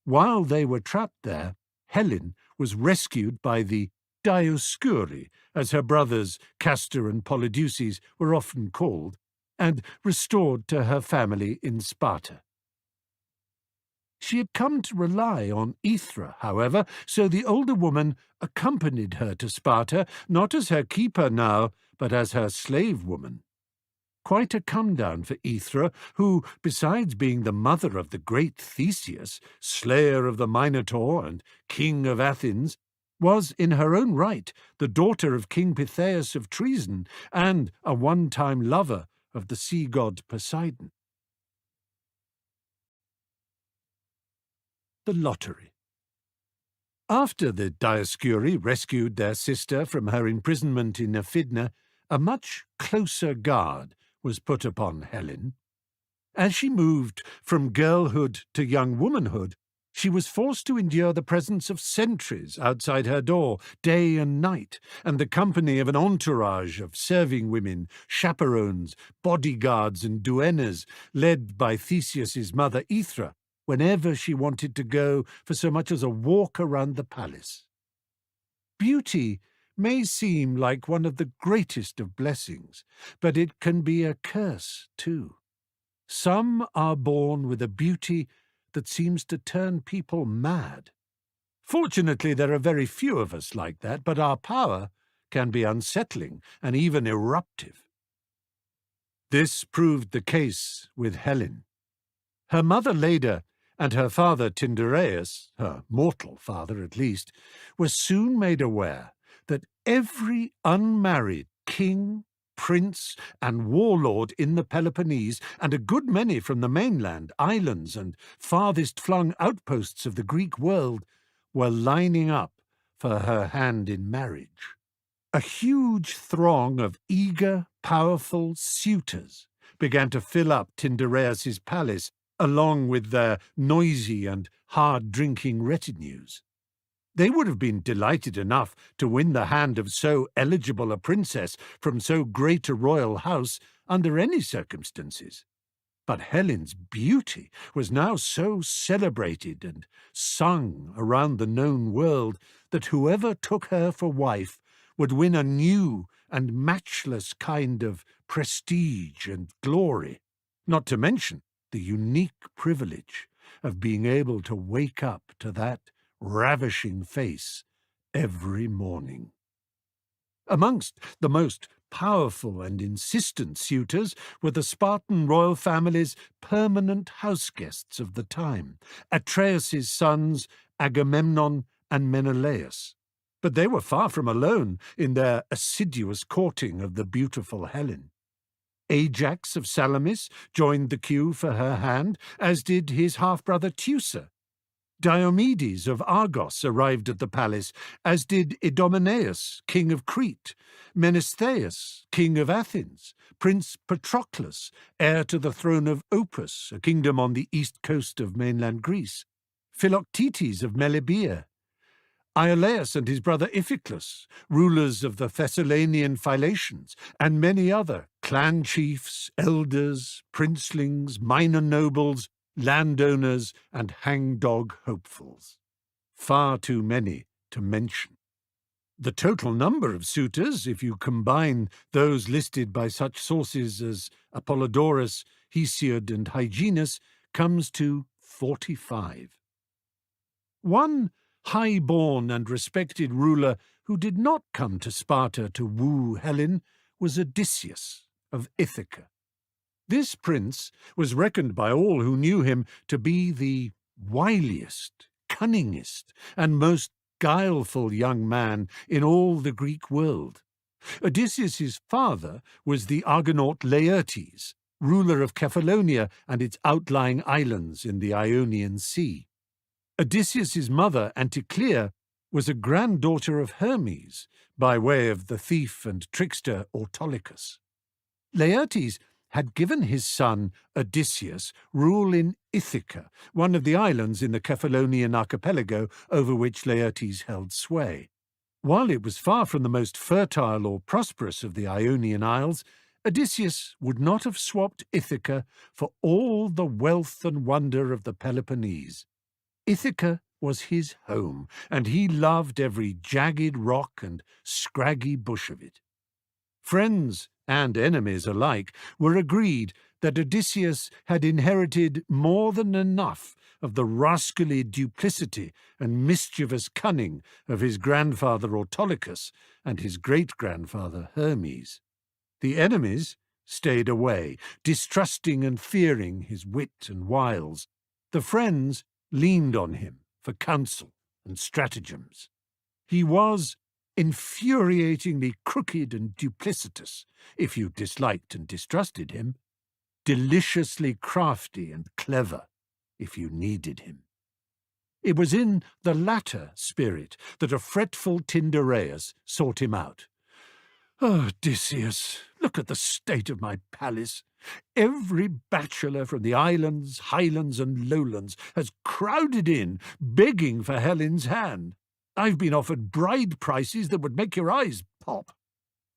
While they were trapped there, Helen was rescued by the Dioscuri, as her brothers Castor and Polydeuces were often called, and restored to her family in Sparta. She had come to rely on Aethra, however, so the older woman accompanied her to Sparta, not as her keeper now, but as her slave woman. Quite a come-down for Aethra, who, besides being the mother of the great Theseus, slayer of the Minotaur and king of Athens, was in her own right the daughter of King Pythaeus of Treason and a one-time lover of the sea-god Poseidon. The lottery. After the Dioscuri rescued their sister from her imprisonment in Aphidna, a much closer guard was put upon Helen. As she moved from girlhood to young womanhood, she was forced to endure the presence of sentries outside her door day and night, and the company of an entourage of serving women, chaperones, bodyguards and duennas, led by Theseus's mother Aethra, whenever she wanted to go for so much as a walk around the palace. Beauty may seem like one of the greatest of blessings, but it can be a curse too. Some are born with a beauty that seems to turn people mad. Fortunately, there are very few of us like that, but our power can be unsettling and even eruptive. This proved the case with Helen. Her mother Leda and her father Tyndareus, her mortal father at least, were soon made aware that every unmarried king, prince, and warlord in the Peloponnese, and a good many from the mainland, islands, and farthest-flung outposts of the Greek world, were lining up for her hand in marriage. A huge throng of eager, powerful suitors began to fill up Tyndareus's palace, along with their noisy and hard-drinking retinues. They would have been delighted enough to win the hand of so eligible a princess from so great a royal house under any circumstances. But Helen's beauty was now so celebrated and sung around the known world that whoever took her for wife would win a new and matchless kind of prestige and glory, not to mention the unique privilege of being able to wake up to that ravishing face every morning. Amongst the most powerful and insistent suitors were the Spartan royal family's permanent house guests of the time, Atreus's sons Agamemnon and Menelaus. But they were far from alone in their assiduous courting of the beautiful Helen. Ajax of Salamis joined the queue for her hand, as did his half-brother Teucer. Diomedes of Argos arrived at the palace, as did Idomeneus, king of Crete, Menestheus, king of Athens, Prince Patroclus, heir to the throne of Opus, a kingdom on the east coast of mainland Greece, Philoctetes of Melibea, Iolaus and his brother Iphiclus, rulers of the Thessalian Phylatians, and many other clan chiefs, elders, princelings, minor nobles, landowners, and hangdog hopefuls. Far too many to mention. The total number of suitors, if you combine those listed by such sources as Apollodorus, Hesiod, and Hyginus, comes to 45. One high-born and respected ruler who did not come to Sparta to woo Helen was Odysseus of Ithaca. This prince was reckoned by all who knew him to be the wiliest, cunningest, and most guileful young man in all the Greek world. Odysseus's father was the Argonaut Laertes, ruler of Kephallonia and its outlying islands in the Ionian Sea. Odysseus's mother, Anticlea, was a granddaughter of Hermes, by way of the thief and trickster Autolycus. Laertes had given his son Odysseus rule in Ithaca, one of the islands in the Kephalonian archipelago over which Laertes held sway. While it was far from the most fertile or prosperous of the Ionian isles, Odysseus would not have swapped Ithaca for all the wealth and wonder of the Peloponnese. Ithaca was his home, and he loved every jagged rock and scraggy bush of it. Friends and enemies alike were agreed that Odysseus had inherited more than enough of the rascally duplicity and mischievous cunning of his grandfather Autolycus and his great-grandfather Hermes. The enemies stayed away, distrusting and fearing his wit and wiles. The friends leaned on him for counsel and stratagems. He was infuriatingly crooked and duplicitous, if you disliked and distrusted him, deliciously crafty and clever, if you needed him. It was in the latter spirit that a fretful Tyndareus sought him out. "Oh, Odysseus, look at the state of my palace. Every bachelor from the islands, highlands, and lowlands has crowded in, begging for Helen's hand. I've been offered bride prices that would make your eyes pop.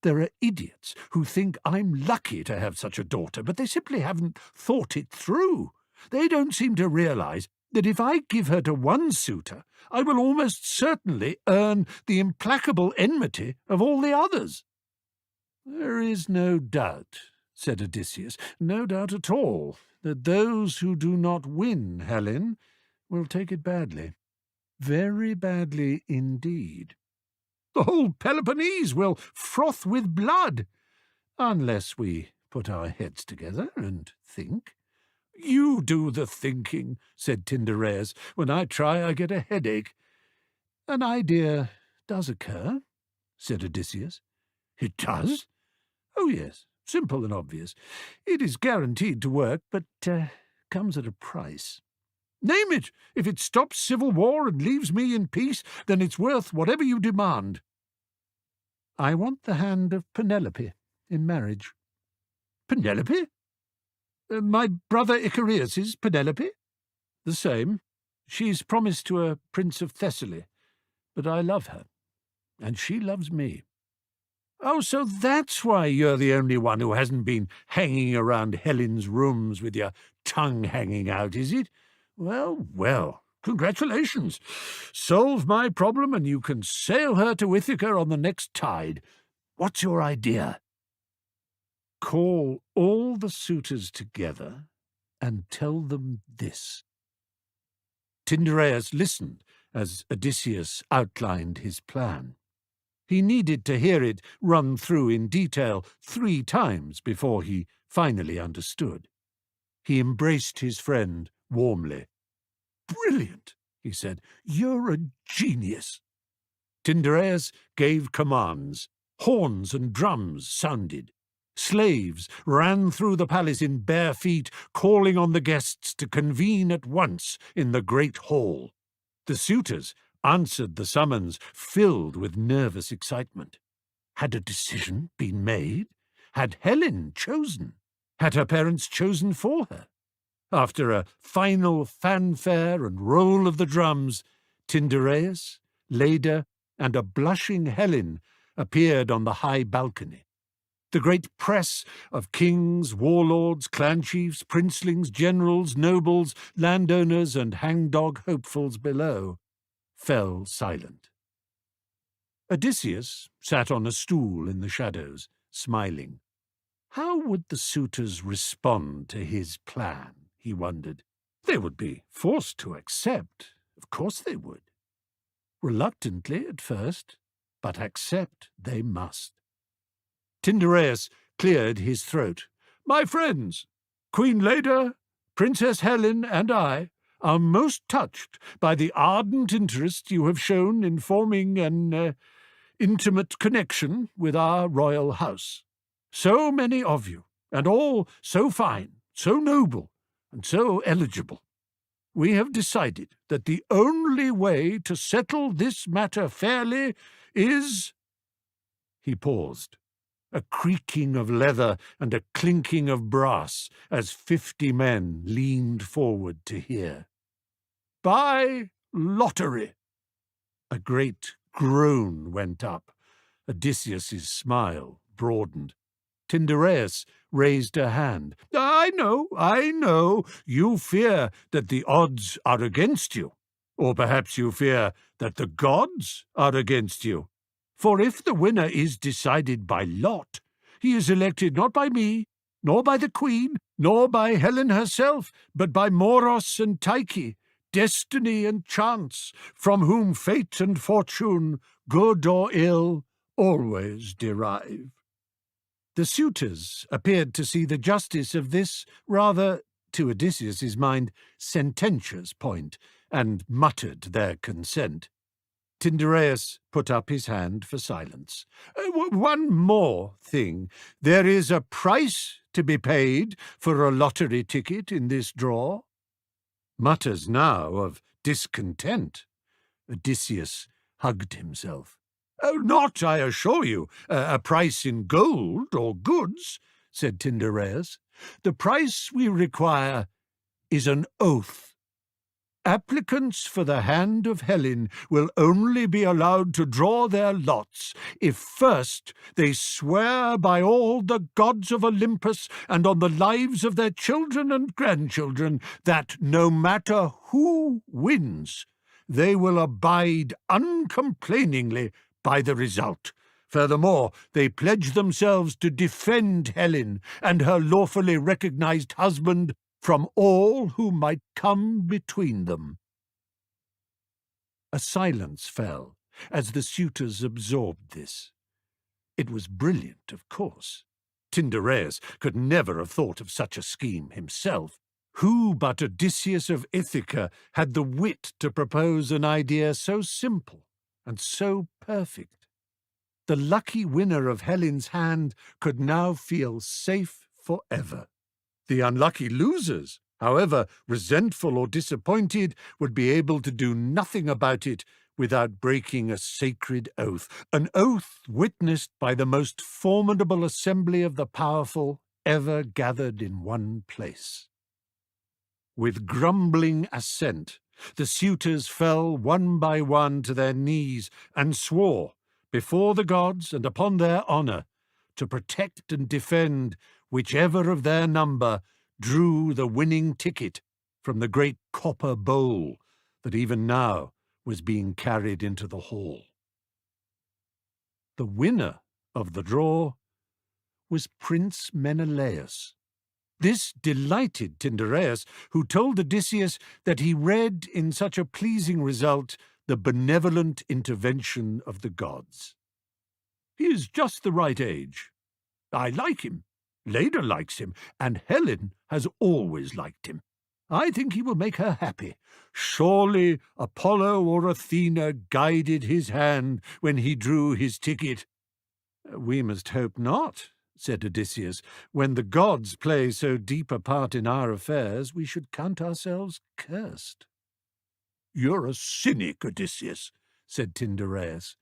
There are idiots who think I'm lucky to have such a daughter, but they simply haven't thought it through. They don't seem to realize that if I give her to one suitor, I will almost certainly earn the implacable enmity of all the others." "There is no doubt," said Odysseus, "no doubt at all, that those who do not win Helen will take it badly. Very badly indeed. The whole Peloponnese will froth with blood, unless we put our heads together and think." "You do the thinking," said Tyndareus. "When I try, I get a headache." "An idea does occur," said Odysseus. "It does?" "Oh, yes, simple and obvious. It is guaranteed to work, but comes at a price." "Name it! If it stops civil war and leaves me in peace, then it's worth whatever you demand." "I want the hand of Penelope in marriage." "Penelope? My brother Icarius's Penelope?" "The same. She's promised to a prince of Thessaly, but I love her, and she loves me." "Oh, so that's why you're the only one who hasn't been hanging around Helen's rooms with your tongue hanging out, is it? Well, well, congratulations. Solve my problem and you can sail her to Ithaca on the next tide. What's your idea?" "Call all the suitors together and tell them this." Tyndareus listened as Odysseus outlined his plan. He needed to hear it run through in detail 3 times before he finally understood. He embraced his friend warmly. "Brilliant," he said. "You're a genius." Tyndareus gave commands. Horns and drums sounded. Slaves ran through the palace in bare feet, calling on the guests to convene at once in the great hall. The suitors answered the summons, filled with nervous excitement. Had a decision been made? Had Helen chosen? Had her parents chosen for her? After a final fanfare and roll of the drums, Tyndareus, Leda, and a blushing Helen appeared on the high balcony. The great press of kings, warlords, clan chiefs, princelings, generals, nobles, landowners, and hangdog hopefuls below fell silent. Odysseus sat on a stool in the shadows, smiling. How would the suitors respond to his plan, he wondered. They would be forced to accept. Of course they would. Reluctantly at first, but accept they must. Tyndareus cleared his throat. "My friends, Queen Leda, Princess Helen, and I are most touched by the ardent interest you have shown in forming an intimate connection with our royal house. So many of you, and all so fine, so noble, and so eligible. We have decided that the only way to settle this matter fairly is—" He paused, a creaking of leather and a clinking of brass as 50 men leaned forward to hear. "By lottery." A great groan went up. Odysseus's smile broadened. Tyndareus raised a hand. I know. You fear that the odds are against you. Or perhaps you fear that the gods are against you. For if the winner is decided by lot, he is elected not by me, nor by the queen, nor by Helen herself, but by Moros and Tyche, destiny and chance, from whom fate and fortune, good or ill, always derive. The suitors appeared to see the justice of this rather, to Odysseus's mind, sententious point, and muttered their consent. Tyndareus put up his hand for silence. One more thing. There is a price to be paid for a lottery ticket in this draw. Mutters now of discontent. Odysseus hugged himself. Not, I assure you, a price in gold or goods, said Tyndareus. The price we require is an oath. Applicants for the hand of Helen will only be allowed to draw their lots if first they swear by all the gods of Olympus and on the lives of their children and grandchildren that no matter who wins, they will abide uncomplainingly by the result. Furthermore, they pledge themselves to defend Helen and her lawfully recognized husband from all who might come between them. A silence fell as the suitors absorbed this. It was brilliant, of course. Tyndareus could never have thought of such a scheme himself. Who but Odysseus of Ithaca had the wit to propose an idea so simple and so perfect? The lucky winner of Helen's hand could now feel safe forever. The unlucky losers, however resentful or disappointed, would be able to do nothing about it without breaking a sacred oath, an oath witnessed by the most formidable assembly of the powerful ever gathered in one place. With grumbling assent, the suitors fell one by one to their knees and swore, before the gods and upon their honour, to protect and defend whichever of their number drew the winning ticket from the great copper bowl that even now was being carried into the hall. The winner of the draw was Prince Menelaus. This delighted Tyndareus, who told Odysseus that he read in such a pleasing result the benevolent intervention of the gods. He is just the right age. I like him, Leda likes him, and Helen has always liked him. I think he will make her happy. Surely Apollo or Athena guided his hand when he drew his ticket. We must hope not, said Odysseus. When the gods play so deep a part in our affairs, we should count ourselves cursed. You're a cynic, Odysseus, said Tyndareus.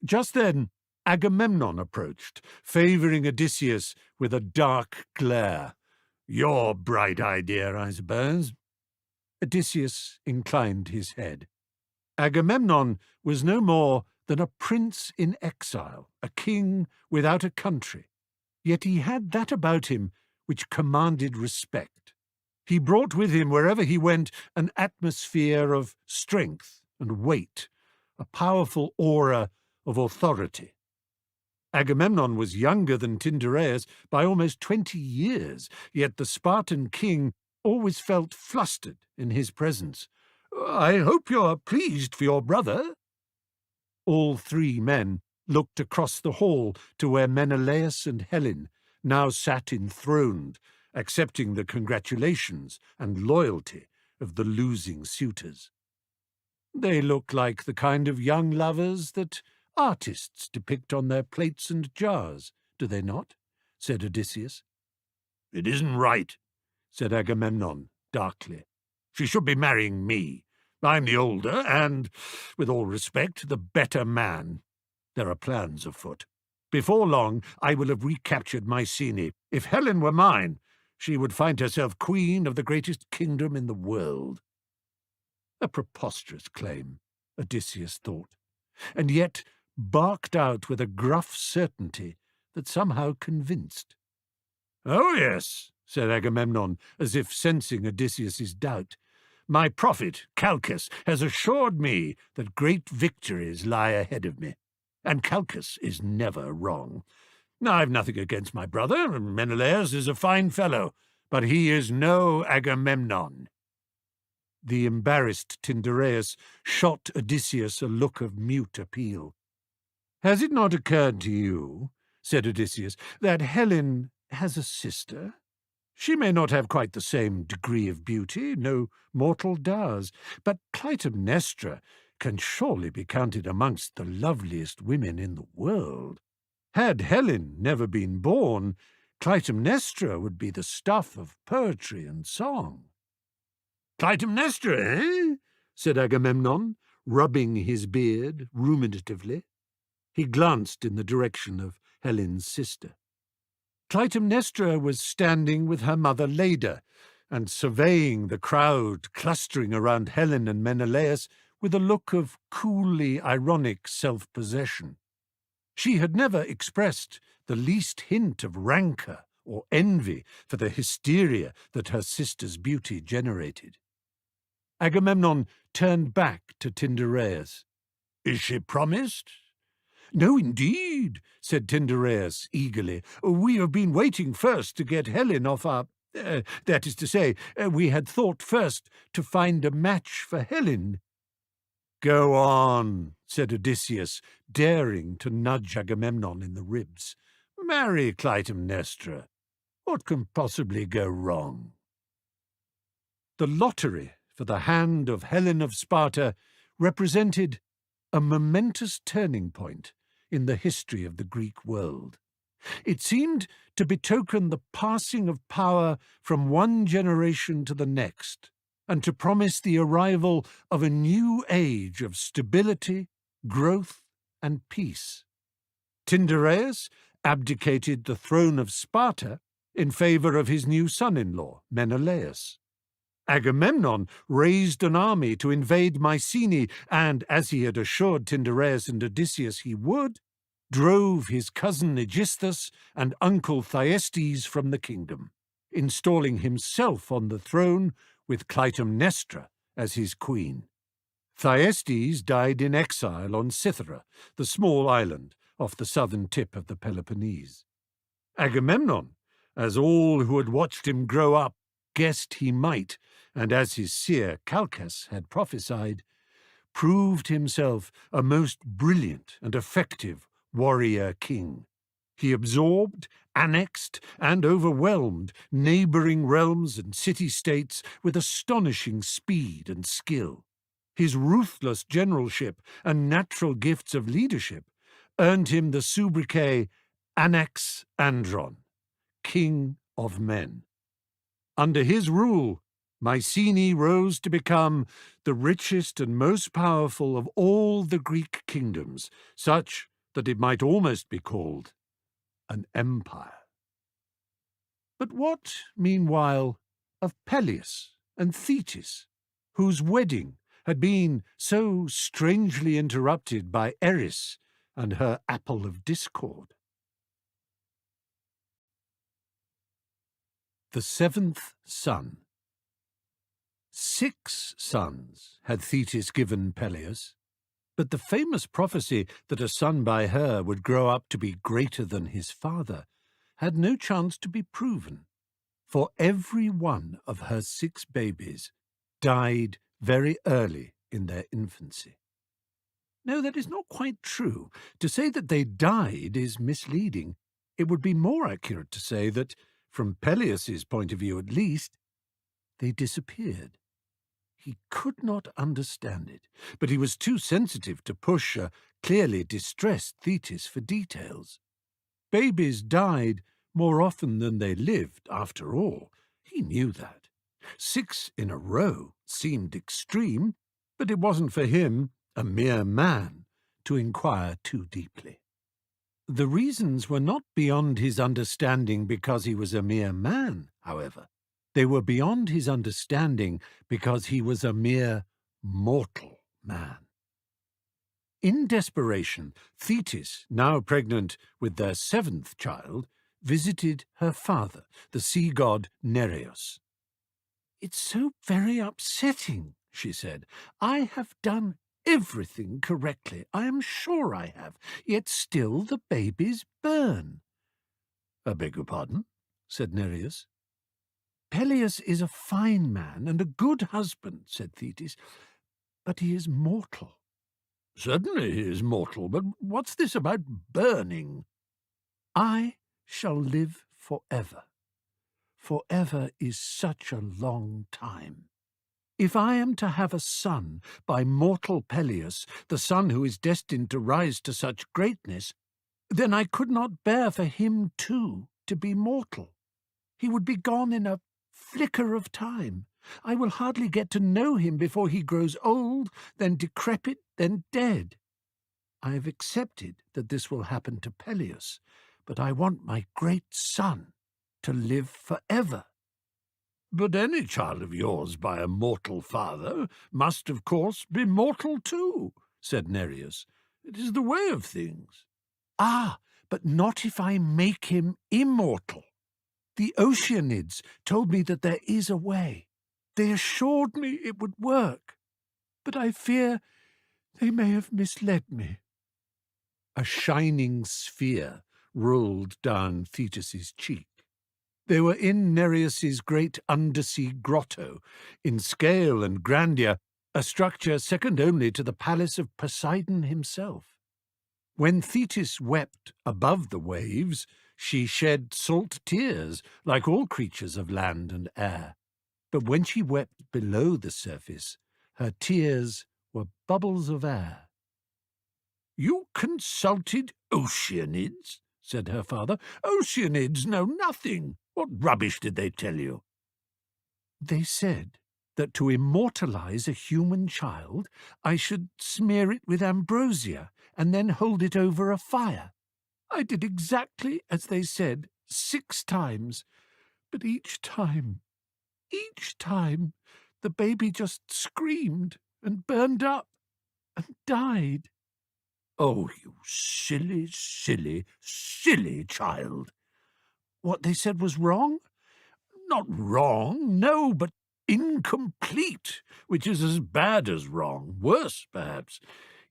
Just then Agamemnon approached, favouring Odysseus with a dark glare. Your bright idea, I suppose. Odysseus inclined his head. Agamemnon was no more than a prince in exile, a king without a country. Yet he had that about him which commanded respect. He brought with him wherever he went an atmosphere of strength and weight, a powerful aura of authority. Agamemnon was younger than Tyndareus by almost 20 years, yet the Spartan king always felt flustered in his presence. I hope you're pleased for your brother. All three men looked across the hall to where Menelaus and Helen now sat enthroned, accepting the congratulations and loyalty of the losing suitors. They look like the kind of young lovers that artists depict on their plates and jars, do they not? Said Odysseus. "It isn't right," said Agamemnon darkly. "She should be marrying me. I'm the older and, with all respect, the better man. There are plans afoot. Before long, I will have recaptured Mycenae. If Helen were mine, she would find herself queen of the greatest kingdom in the world." A preposterous claim, Odysseus thought, and yet barked out with a gruff certainty that somehow convinced. "Oh, yes," said Agamemnon, as if sensing Odysseus's doubt. "My prophet, Calchas, has assured me that great victories lie ahead of me, and Calchas is never wrong. I've nothing against my brother. Menelaus is a fine fellow, but he is no Agamemnon." The embarrassed Tyndareus shot Odysseus a look of mute appeal. "Has it not occurred to you," said Odysseus, "that Helen has a sister? She may not have quite the same degree of beauty, no mortal does, but Clytemnestra can surely be counted amongst the loveliest women in the world. Had Helen never been born, Clytemnestra would be the stuff of poetry and song." "Clytemnestra, eh?" said Agamemnon, rubbing his beard ruminatively. He glanced in the direction of Helen's sister. Clytemnestra was standing with her mother Leda, and surveying the crowd clustering around Helen and Menelaus with a look of coolly ironic self-possession. She had never expressed the least hint of rancour or envy for the hysteria that her sister's beauty generated. Agamemnon turned back to Tyndareus. "Is she promised?" "No, indeed," said Tyndareus eagerly. "We have been waiting first to get Helen off our... that is to say, we had thought first to find a match for Helen." "Go on," said Odysseus, daring to nudge Agamemnon in the ribs. "Marry Clytemnestra. What can possibly go wrong?" The lottery for the hand of Helen of Sparta represented a momentous turning point in the history of the Greek world. It seemed to betoken the passing of power from one generation to the next, and to promise the arrival of a new age of stability, growth, and peace. Tyndareus abdicated the throne of Sparta in favour of his new son-in-law, Menelaus. Agamemnon raised an army to invade Mycenae, and, as he had assured Tyndareus and Odysseus he would, drove his cousin Aegisthus and uncle Thyestes from the kingdom, installing himself on the throne with Clytemnestra as his queen. Thyestes died in exile on Cythera, the small island off the southern tip of the Peloponnese. Agamemnon, as all who had watched him grow up guessed he might, and as his seer Calchas had prophesied, proved himself a most brilliant and effective warrior king. He absorbed, annexed, and overwhelmed neighbouring realms and city-states with astonishing speed and skill. His ruthless generalship and natural gifts of leadership earned him the sobriquet Anax Andron, King of Men. Under his rule, Mycenae rose to become the richest and most powerful of all the Greek kingdoms, such that it might almost be called an empire. But what, meanwhile, of Peleus and Thetis, whose wedding had been so strangely interrupted by Eris and her apple of discord? The seventh son. 6 sons had Thetis given Peleus, but the famous prophecy that a son by her would grow up to be greater than his father had no chance to be proven, for every one of her 6 babies died very early in their infancy. No, that is not quite true. To say that they died is misleading. It would be more accurate to say that, from Peleus's point of view at least, they disappeared. He could not understand it, but he was too sensitive to push a clearly distressed Thetis for details. Babies died more often than they lived, after all. He knew that. 6 in a row seemed extreme, but it wasn't for him, a mere man, to inquire too deeply. The reasons were not beyond his understanding because he was a mere man, however. They were beyond his understanding because he was a mere mortal man. In desperation, Thetis, now pregnant with their 7th child, visited her father, the sea god Nereus. "It's so very upsetting," she said. "I have done everything correctly. I am sure I have, yet still the babies burn." "I beg your pardon?" said Nereus. "Peleus is a fine man and a good husband," said Thetis, "but he is mortal." "Certainly he is mortal, but what's this about burning?" "I shall live forever. Forever is such a long time. If I am to have a son by mortal Peleus, the son who is destined to rise to such greatness, then I could not bear for him too to be mortal. He would be gone in a flicker of time. I will hardly get to know him before he grows old, then decrepit, then dead. I have accepted that this will happen to Peleus, but I want my great son to live forever." "But any child of yours by a mortal father must, of course, be mortal too," said Nereus. "It is the way of things." "Ah, but not if I make him immortal. The Oceanids told me that there is a way. They assured me it would work, but I fear they may have misled me." A shining sphere rolled down Thetis's cheek. They were in Nereus's great undersea grotto, in scale and grandeur, a structure second only to the palace of Poseidon himself. When Thetis wept above the waves, she shed salt tears, like all creatures of land and air. But when she wept below the surface, her tears were bubbles of air. "You consulted Oceanids?" said her father. "Oceanids know nothing. What rubbish did they tell you?" "They said that to immortalize a human child, I should smear it with ambrosia and then hold it over a fire. I did exactly as they said 6 times, but each time, the baby just screamed and burned up and died." "Oh, you silly, silly, silly child." "What they said was wrong?" "Not wrong, no, but incomplete, which is as bad as wrong, worse, perhaps.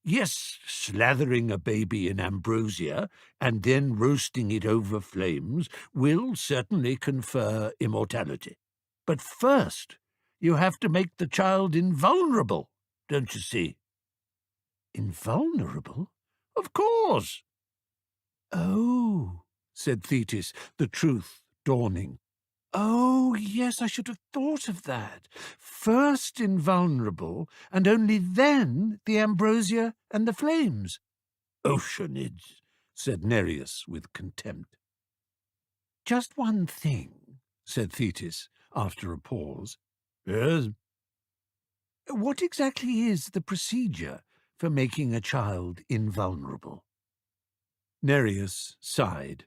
Yes, slathering a baby in ambrosia and then roasting it over flames will certainly confer immortality. But first, you have to make the child invulnerable, don't you see?" "Invulnerable?" "Of course." "Oh," said Thetis, the truth dawning. "Oh, yes, I should have thought of that. First invulnerable, and only then the ambrosia and the flames." "Oceanids," said Nereus with contempt. "Just one thing," said Thetis, after a pause. "Yes?" "What exactly is the procedure for making a child invulnerable?" Nereus sighed.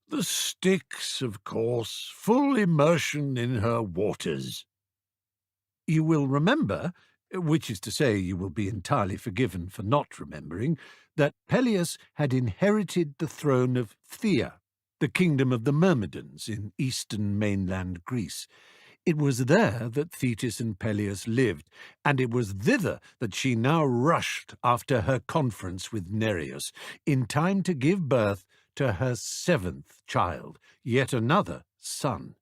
"The Styx, of course, full immersion in her waters." You will remember, which is to say you will be entirely forgiven for not remembering, that Peleus had inherited the throne of Phthia, the kingdom of the Myrmidons in eastern mainland Greece. It was there that Thetis and Peleus lived, and it was thither that she now rushed after her conference with Nereus, in time to give birth to her 7th child, yet another son.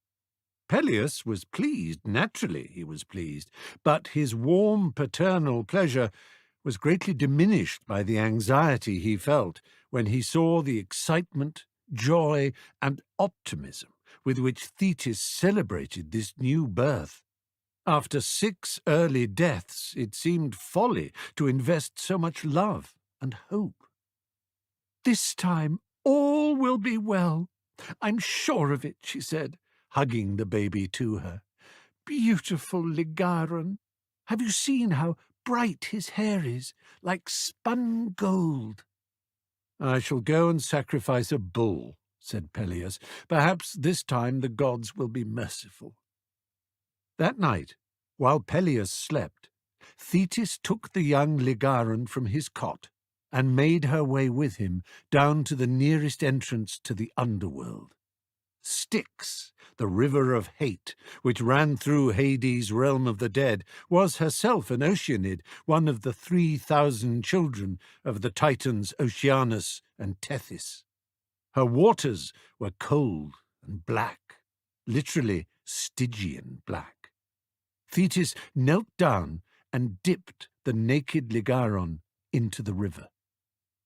Peleus was pleased, naturally he was pleased, but his warm paternal pleasure was greatly diminished by the anxiety he felt when he saw the excitement, joy, and optimism with which Thetis celebrated this new birth. After 6 early deaths, it seemed folly to invest so much love and hope. "This time all will be well," I'm sure of it, she said, hugging the baby to her. Beautiful Ligaron. Have you seen how bright his hair is, like spun gold? I shall go and sacrifice a bull, said Peleus. Perhaps this time the gods will be merciful. That night, while Peleus slept, Thetis took the young Ligaron from his cot and made her way with him down to the nearest entrance to the underworld. Styx, the river of hate, which ran through Hades' realm of the dead, was herself an Oceanid, one of the 3,000 children of the Titans Oceanus and Tethys. Her waters were cold and black, literally Stygian black. Thetis knelt down and dipped the naked Ligaron into the river.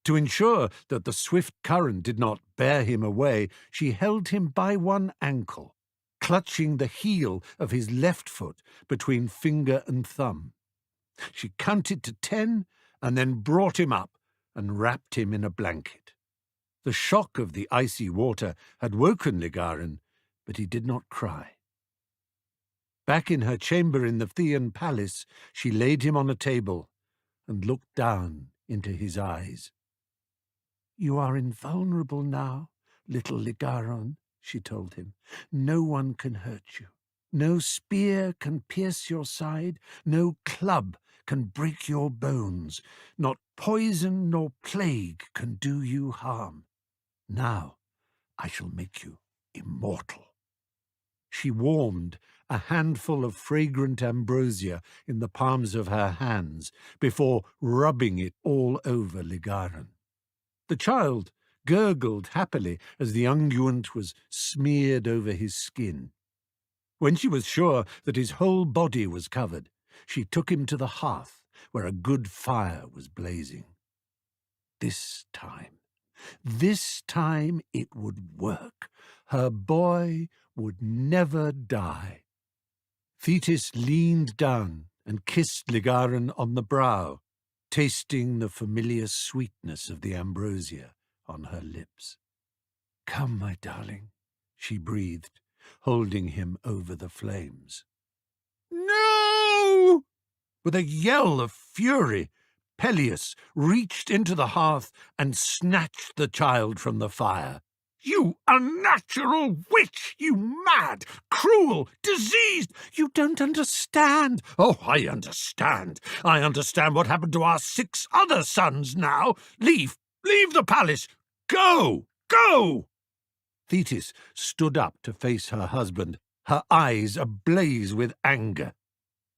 To ensure that the swift current did not bear him away, she held him by one ankle, clutching the heel of his left foot between finger and thumb. She counted to 10 and then brought him up and wrapped him in a blanket. The shock of the icy water had woken Ligaron, but he did not cry. Back in her chamber in the Thean palace, she laid him on a table and looked down into his eyes. You are invulnerable now, little Ligaron, she told him. No one can hurt you. No spear can pierce your side. No club can break your bones. Not poison nor plague can do you harm. Now I shall make you immortal. She warmed a handful of fragrant ambrosia in the palms of her hands before rubbing it all over Ligaron. The child gurgled happily as the unguent was smeared over his skin. When she was sure that his whole body was covered, she took him to the hearth where a good fire was blazing. This time it would work. Her boy would never die. Thetis leaned down and kissed Ligaron on the brow, tasting the familiar sweetness of the ambrosia on her lips. Come, my darling, she breathed, holding him over the flames. No! With a yell of fury, Peleus reached into the hearth and snatched the child from the fire. You unnatural witch! You mad, cruel, diseased! You don't understand. Oh, I understand. I understand what happened to our 6 other sons now. Leave the palace. Go! Thetis stood up to face her husband, her eyes ablaze with anger.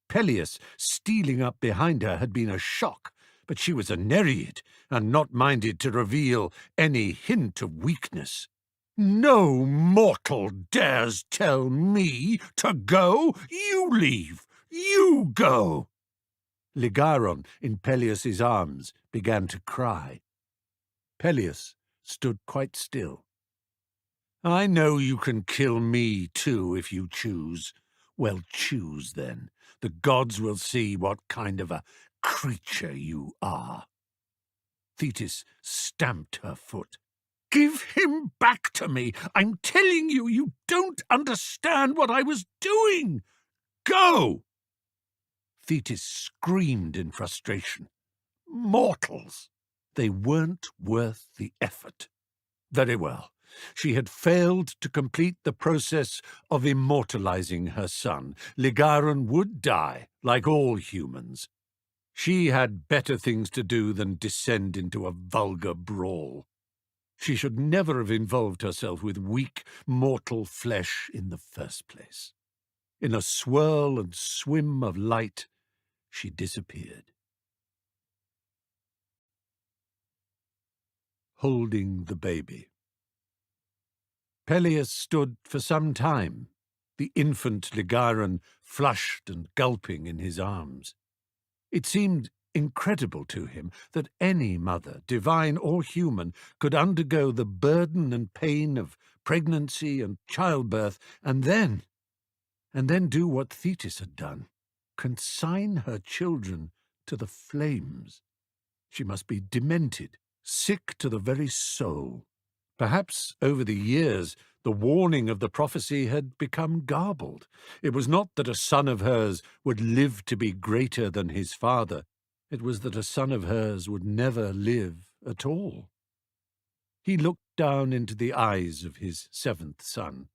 Peleus, stealing up behind her, had been a shock, but she was a Nereid and not minded to reveal any hint of weakness. No mortal dares tell me to go. You leave. You go. Ligaron, in Peleus's arms, began to cry. Peleus stood quite still. I know you can kill me too if you choose. Well, choose then. The gods will see what kind of a creature you are. Thetis stamped her foot. Give him back to me. I'm telling you, you don't understand what I was doing. Go! Thetis screamed in frustration. Mortals! They weren't worth the effort. Very well. She had failed to complete the process of immortalizing her son. Ligaron would die, like all humans. She had better things to do than descend into a vulgar brawl. She should never have involved herself with weak, mortal flesh in the first place. In a swirl and swim of light, she disappeared. Holding the baby. Peleus stood for some time, the infant Ligaron flushed and gulping in his arms. It seemed incredible to him that any mother, divine or human, could undergo the burden and pain of pregnancy and childbirth and then do what Thetis had done, consign her children to the flames. She must be demented, sick to the very soul. Perhaps over the years the warning of the prophecy had become garbled. It was not that a son of hers would live to be greater than his father. It was that a son of hers would never live at all. He looked down into the eyes of his seventh son.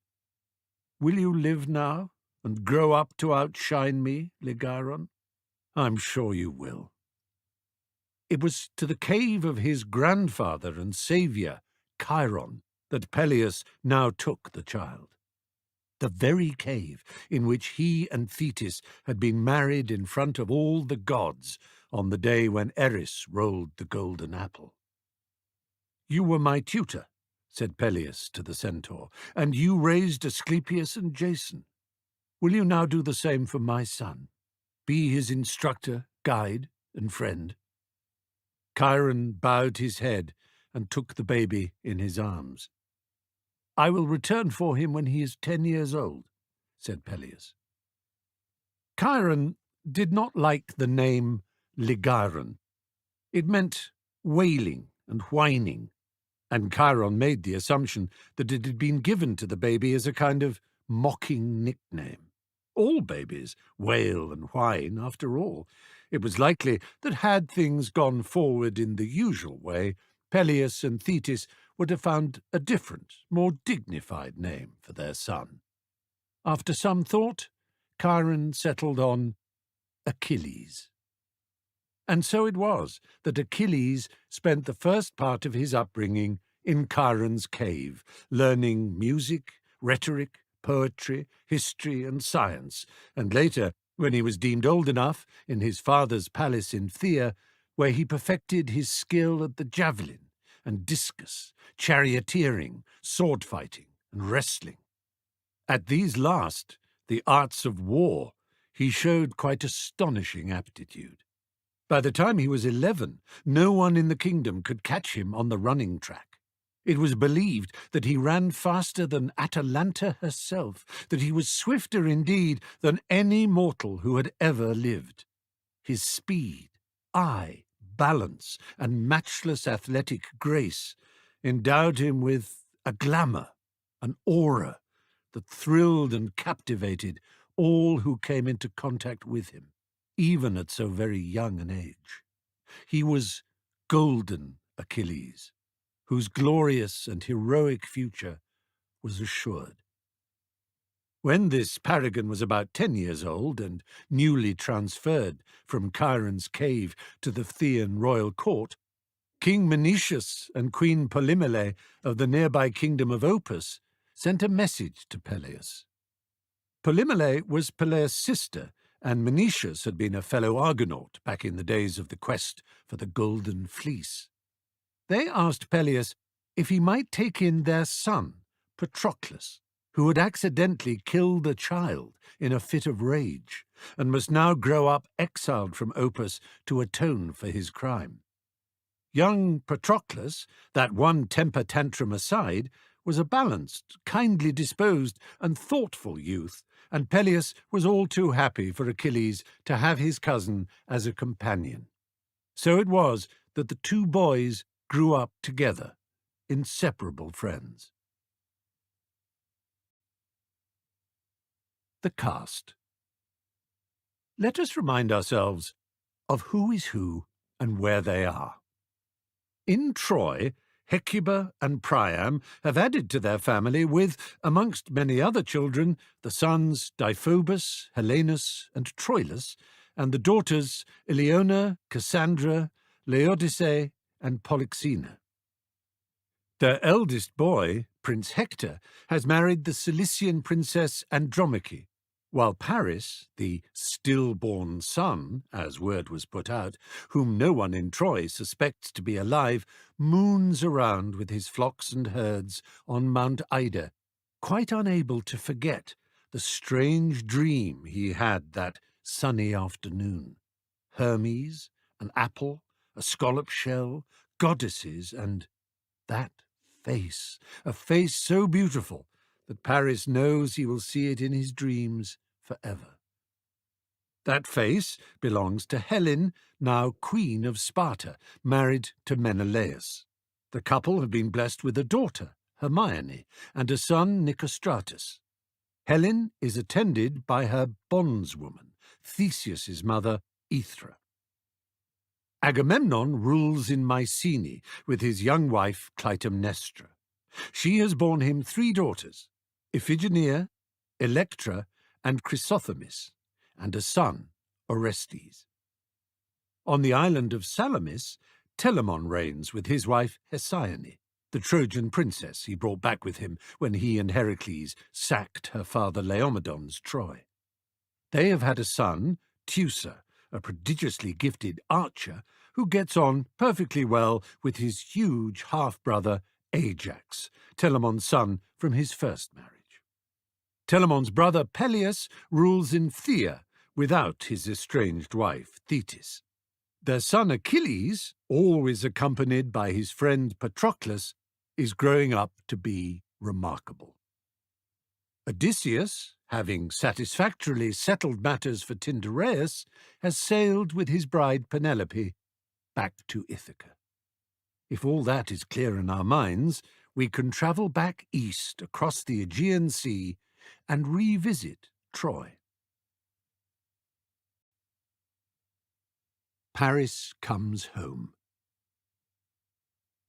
"Will you live now and grow up to outshine me, ℌ𝔞𝔫𝔞𝔥? I'm sure you will." It was to the cave of his grandfather and saviour, Chiron, that Peleus now took the child. The very cave in which he and Thetis had been married in front of all the gods on the day when Eris rolled the golden apple. "You were my tutor," said Peleus to the centaur, "and you raised Asclepius and Jason. Will you now do the same for my son? Be his instructor, guide, and friend?" Chiron bowed his head and took the baby in his arms. "I will return for him when he is 10 years old," said Peleus. Chiron did not like the name ℌ𝔞𝔫𝔞𝔥. It meant wailing and whining, and Chiron made the assumption that it had been given to the baby as a kind of mocking nickname. All babies wail and whine, after all. It was likely that had things gone forward in the usual way, Peleus and Thetis would have found a different, more dignified name for their son. After some thought, Chiron settled on Achilles. And so it was that Achilles spent the first part of his upbringing in Chiron's cave, learning music, rhetoric, poetry, history, and science, and later, when he was deemed old enough, in his father's palace in Phthia, where he perfected his skill at the javelin and discus, charioteering, sword-fighting, and wrestling. At these last, the arts of war, he showed quite astonishing aptitude. By the time he was 11, no one in the kingdom could catch him on the running track. It was believed that he ran faster than Atalanta herself, that he was swifter indeed than any mortal who had ever lived. His speed, eye, balance, and matchless athletic grace endowed him with a glamour, an aura that thrilled and captivated all who came into contact with him, even at so very young an age. He was golden Achilles, whose glorious and heroic future was assured. When this paragon was about 10 years old and newly transferred from Chiron's cave to the Phthian royal court, King ℌ𝔞𝔫𝔞𝔥 and Queen Polymele of the nearby kingdom of Opus sent a message to Peleus. Polymele was Peleus' sister, and ℌ𝔞𝔫𝔞𝔥 had been a fellow Argonaut back in the days of the quest for the Golden Fleece. They asked Peleus if he might take in their son, Patroclus, who had accidentally killed a child in a fit of rage, and must now grow up exiled from Opus to atone for his crime. Young Patroclus, that one temper tantrum aside, was a balanced, kindly disposed, and thoughtful youth, and Peleus was all too happy for Achilles to have his cousin as a companion. So it was that the two boys grew up together, inseparable friends. The cast. Let us remind ourselves of who is who and where they are. In Troy, Hecuba and Priam have added to their family with, amongst many other children, the sons Deiphobus, Helenus, and Troilus, and the daughters Eleona, Cassandra, Laodice, and Polyxena. Their eldest boy, Prince Hector, has married the Cilician princess Andromache, while Paris, the stillborn son, as word was put out, whom no one in Troy suspects to be alive, moons around with his flocks and herds on Mount Ida, quite unable to forget the strange dream he had that sunny afternoon. Hermes, an apple, a scallop shell, goddesses, and that face, a face so beautiful that Paris knows he will see it in his dreams forever. That face belongs to Helen, now Queen of Sparta, married to Menelaus. The couple have been blessed with a daughter, Hermione, and a son, Nicostratus. Helen is attended by her bondswoman, Theseus's mother, Aethra. Agamemnon rules in Mycenae with his young wife, Clytemnestra. She has borne him 3 daughters, Iphigenia, Electra, and Chrysothemis, and a son, Orestes. On the island of Salamis, Telamon reigns with his wife Hesione, the Trojan princess he brought back with him when he and Heracles sacked her father Laomedon's Troy. They have had a son, Teucer, a prodigiously gifted archer who gets on perfectly well with his huge half-brother Ajax, Telamon's son from his first marriage. Telamon's brother Peleus rules in Phthia without his estranged wife Thetis. Their son Achilles, always accompanied by his friend Patroclus, is growing up to be remarkable. Odysseus, having satisfactorily settled matters for Tyndareus, has sailed with his bride Penelope back to Ithaca. If all that is clear in our minds, we can travel back east across the Aegean Sea and revisit Troy. Paris comes home.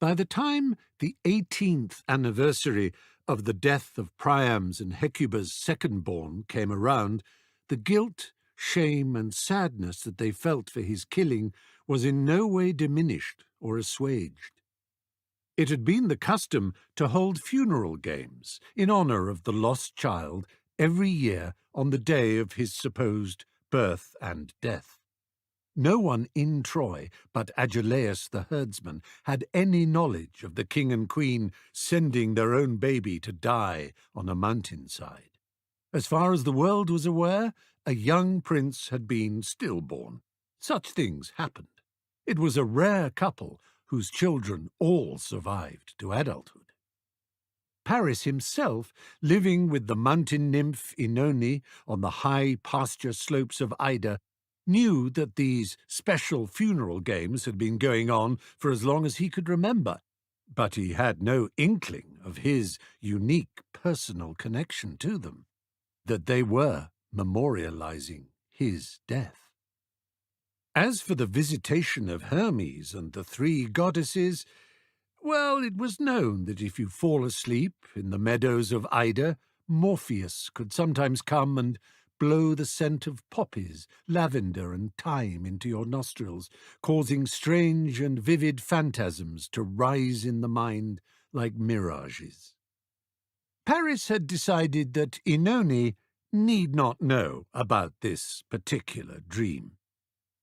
By the time the 18th anniversary of the death of Priam's and Hecuba's second-born came around, the guilt, shame, and sadness that they felt for his killing was in no way diminished or assuaged. It had been the custom to hold funeral games in honor of the lost child every year on the day of his supposed birth and death. No one in Troy but Agelaus the herdsman had any knowledge of the king and queen sending their own baby to die on a mountainside. As far as the world was aware, a young prince had been stillborn. Such things happened. It was a rare couple whose children all survived to adulthood. Paris himself, living with the mountain nymph Oenone on the high pasture slopes of Ida, knew that these special funeral games had been going on for as long as he could remember, but he had no inkling of his unique personal connection to them, that they were memorializing his death. As for the visitation of Hermes and the 3 goddesses, well, it was known that if you fall asleep in the meadows of Ida, Morpheus could sometimes come and blow the scent of poppies, lavender, and thyme into your nostrils, causing strange and vivid phantasms to rise in the mind like mirages. Paris had decided that Oenone need not know about this particular dream.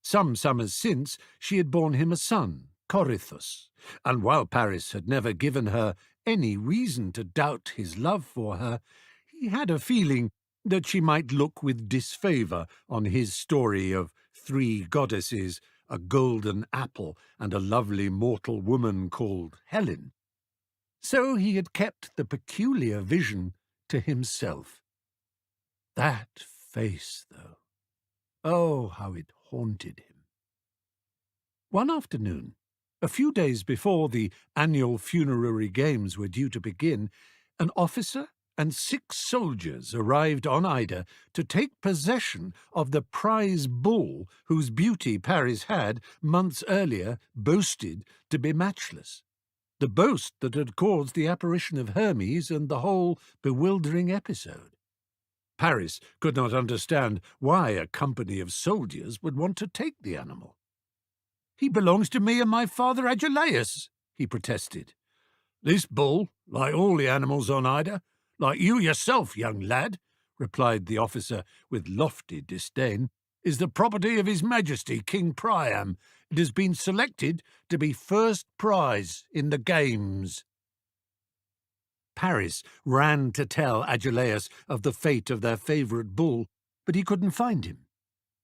Some summers since, she had borne him a son, Corythus, and while Paris had never given her any reason to doubt his love for her, he had a feeling that she might look with disfavour on his story of 3 goddesses, a golden apple, and a lovely mortal woman called Helen. So he had kept the peculiar vision to himself. That face, though, oh, how it haunted him. One afternoon, a few days before the annual funerary games were due to begin, an officer and 6 soldiers arrived on Ida to take possession of the prize bull whose beauty Paris had, months earlier, boasted to be matchless. The boast that had caused the apparition of Hermes and the whole bewildering episode. Paris could not understand why a company of soldiers would want to take the animal. "He belongs to me and my father Agelaus," he protested. "This bull, like all the animals on Ida, like you yourself, young lad," replied the officer with lofty disdain, "is the property of His Majesty King Priam. It has been selected to be first prize in the games." Paris ran to tell Agelaus of the fate of their favourite bull, but he couldn't find him.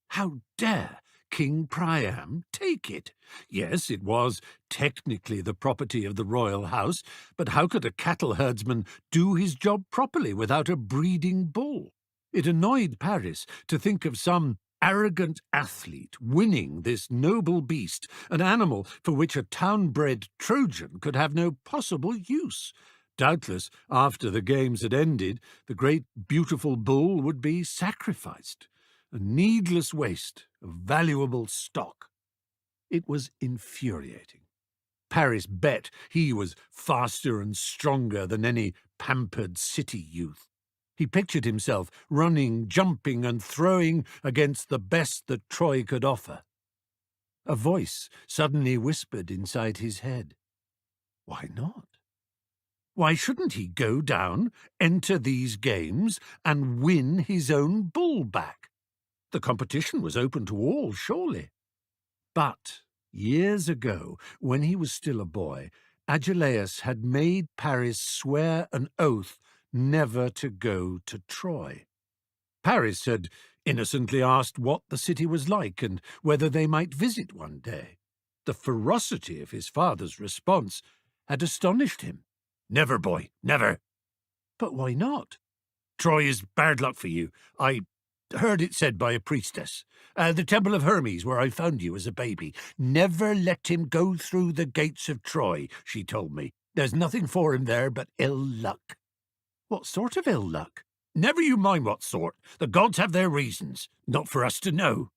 How dare King Priam take it? Yes, it was technically the property of the royal house, but how could a cattle herdsman do his job properly without a breeding bull? It annoyed Paris to think of some arrogant athlete winning this noble beast, an animal for which a town-bred Trojan could have no possible use. Doubtless, after the games had ended, the great beautiful bull would be sacrificed, a needless waste of valuable stock. It was infuriating. Paris bet he was faster and stronger than any pampered city youth. He pictured himself running, jumping, and throwing against the best that Troy could offer. A voice suddenly whispered inside his head. Why not? Why shouldn't he go down, enter these games, and win his own bull back? The competition was open to all, surely. But years ago, when he was still a boy, Agelaus had made Paris swear an oath never to go to Troy. Paris had innocently asked what the city was like and whether they might visit one day. The ferocity of his father's response had astonished him. "Never, boy, never." "But why not?" "Troy is bad luck for you. I heard it said by a priestess. The Temple of Hermes, where I found you as a baby. Never let him go through the gates of Troy, she told me. There's nothing for him there but ill luck." "What sort of ill luck?" "Never you mind what sort. The gods have their reasons, not for us to know.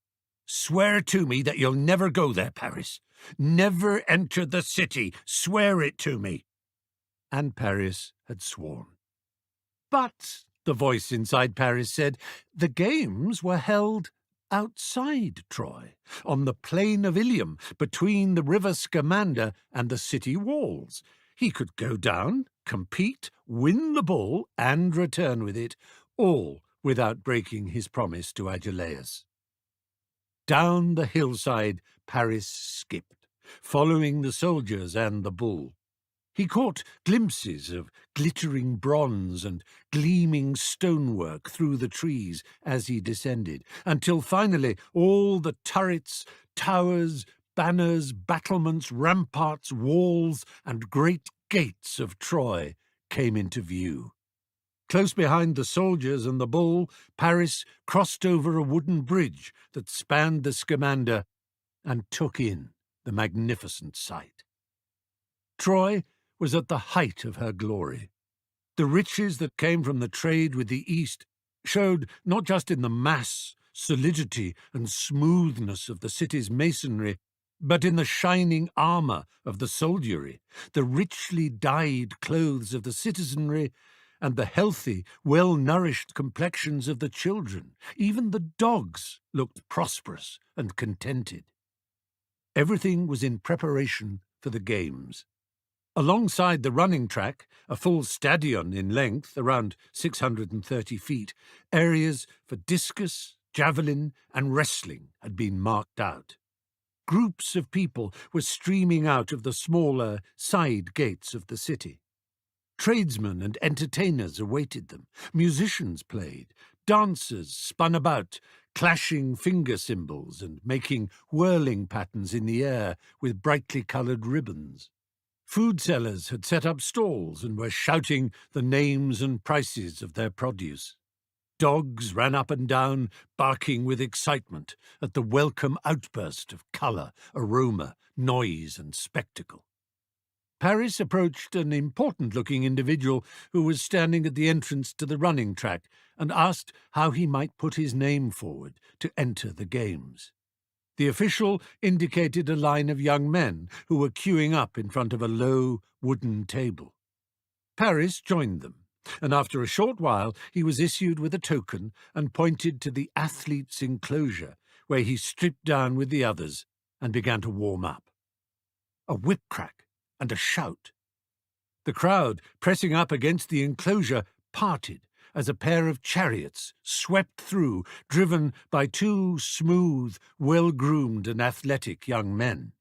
Swear to me that you'll never go there, Paris. Never enter the city. Swear it to me." And Paris had sworn. But, the voice inside Paris said, the games were held outside Troy, on the plain of Ilium, between the river Scamander and the city walls. He could go down, compete, win the bull, and return with it, all without breaking his promise to Agelaus. Down the hillside Paris skipped, following the soldiers and the bull. He caught glimpses of glittering bronze and gleaming stonework through the trees as he descended, until finally all the turrets, towers, banners, battlements, ramparts, walls, and great gates of Troy came into view. Close behind the soldiers and the bull, Paris crossed over a wooden bridge that spanned the Scamander and took in the magnificent sight. Troy was at the height of her glory. The riches that came from the trade with the East showed not just in the mass, solidity, and smoothness of the city's masonry, but in the shining armour of the soldiery, the richly dyed clothes of the citizenry, and the healthy, well-nourished complexions of the children. Even the dogs looked prosperous and contented. Everything was in preparation for the games. Alongside the running track, a full stadion in length, around 630 feet, areas for discus, javelin, and wrestling had been marked out. Groups of people were streaming out of the smaller side gates of the city. Tradesmen and entertainers awaited them. Musicians played. Dancers spun about, clashing finger cymbals and making whirling patterns in the air with brightly coloured ribbons. Food sellers had set up stalls and were shouting the names and prices of their produce. Dogs ran up and down, barking with excitement at the welcome outburst of colour, aroma, noise, and spectacle. Paris approached an important-looking individual who was standing at the entrance to the running track and asked how he might put his name forward to enter the games. The official indicated a line of young men who were queuing up in front of a low wooden table. Paris joined them, and after a short while he was issued with a token and pointed to the athletes' enclosure, where he stripped down with the others and began to warm up. A whip crack and a shout. The crowd, pressing up against the enclosure, parted as a pair of chariots swept through, driven by two smooth, well-groomed and athletic young men.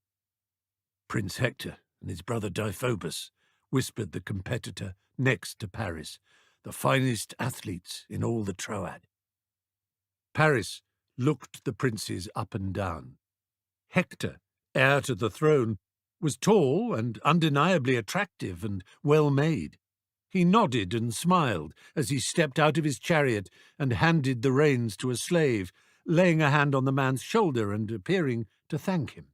"Prince Hector and his brother Deiphobus," whispered the competitor next to Paris, "the finest athletes in all the Troad." Paris looked the princes up and down. Hector, heir to the throne, was tall and undeniably attractive and well-made. He nodded and smiled as he stepped out of his chariot and handed the reins to a slave, laying a hand on the man's shoulder and appearing to thank him.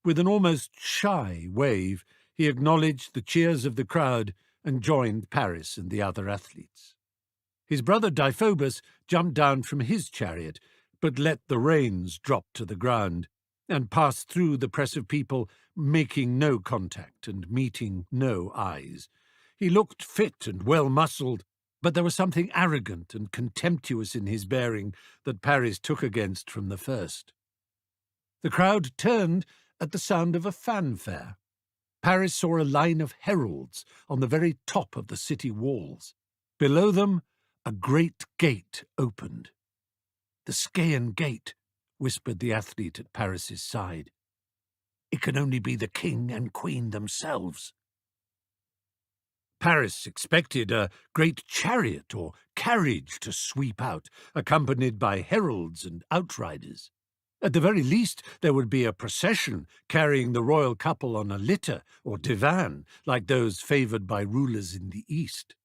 With an almost shy wave, he acknowledged the cheers of the crowd and joined Paris and the other athletes. His brother Deiphobus jumped down from his chariot, but let the reins drop to the ground, and passed through the press of people, making no contact and meeting no eyes. He looked fit and well-muscled, but there was something arrogant and contemptuous in his bearing that Paris took against from the first. The crowd turned at the sound of a fanfare. Paris saw a line of heralds on the very top of the city walls. Below them, a great gate opened. "The ℌ𝔞𝔫𝔞𝔥 gate," whispered the athlete at Paris's side. "It can only be the king and queen themselves." Paris expected a great chariot or carriage to sweep out, accompanied by heralds and outriders. At the very least, there would be a procession carrying the royal couple on a litter or divan, like those favoured by rulers in the East.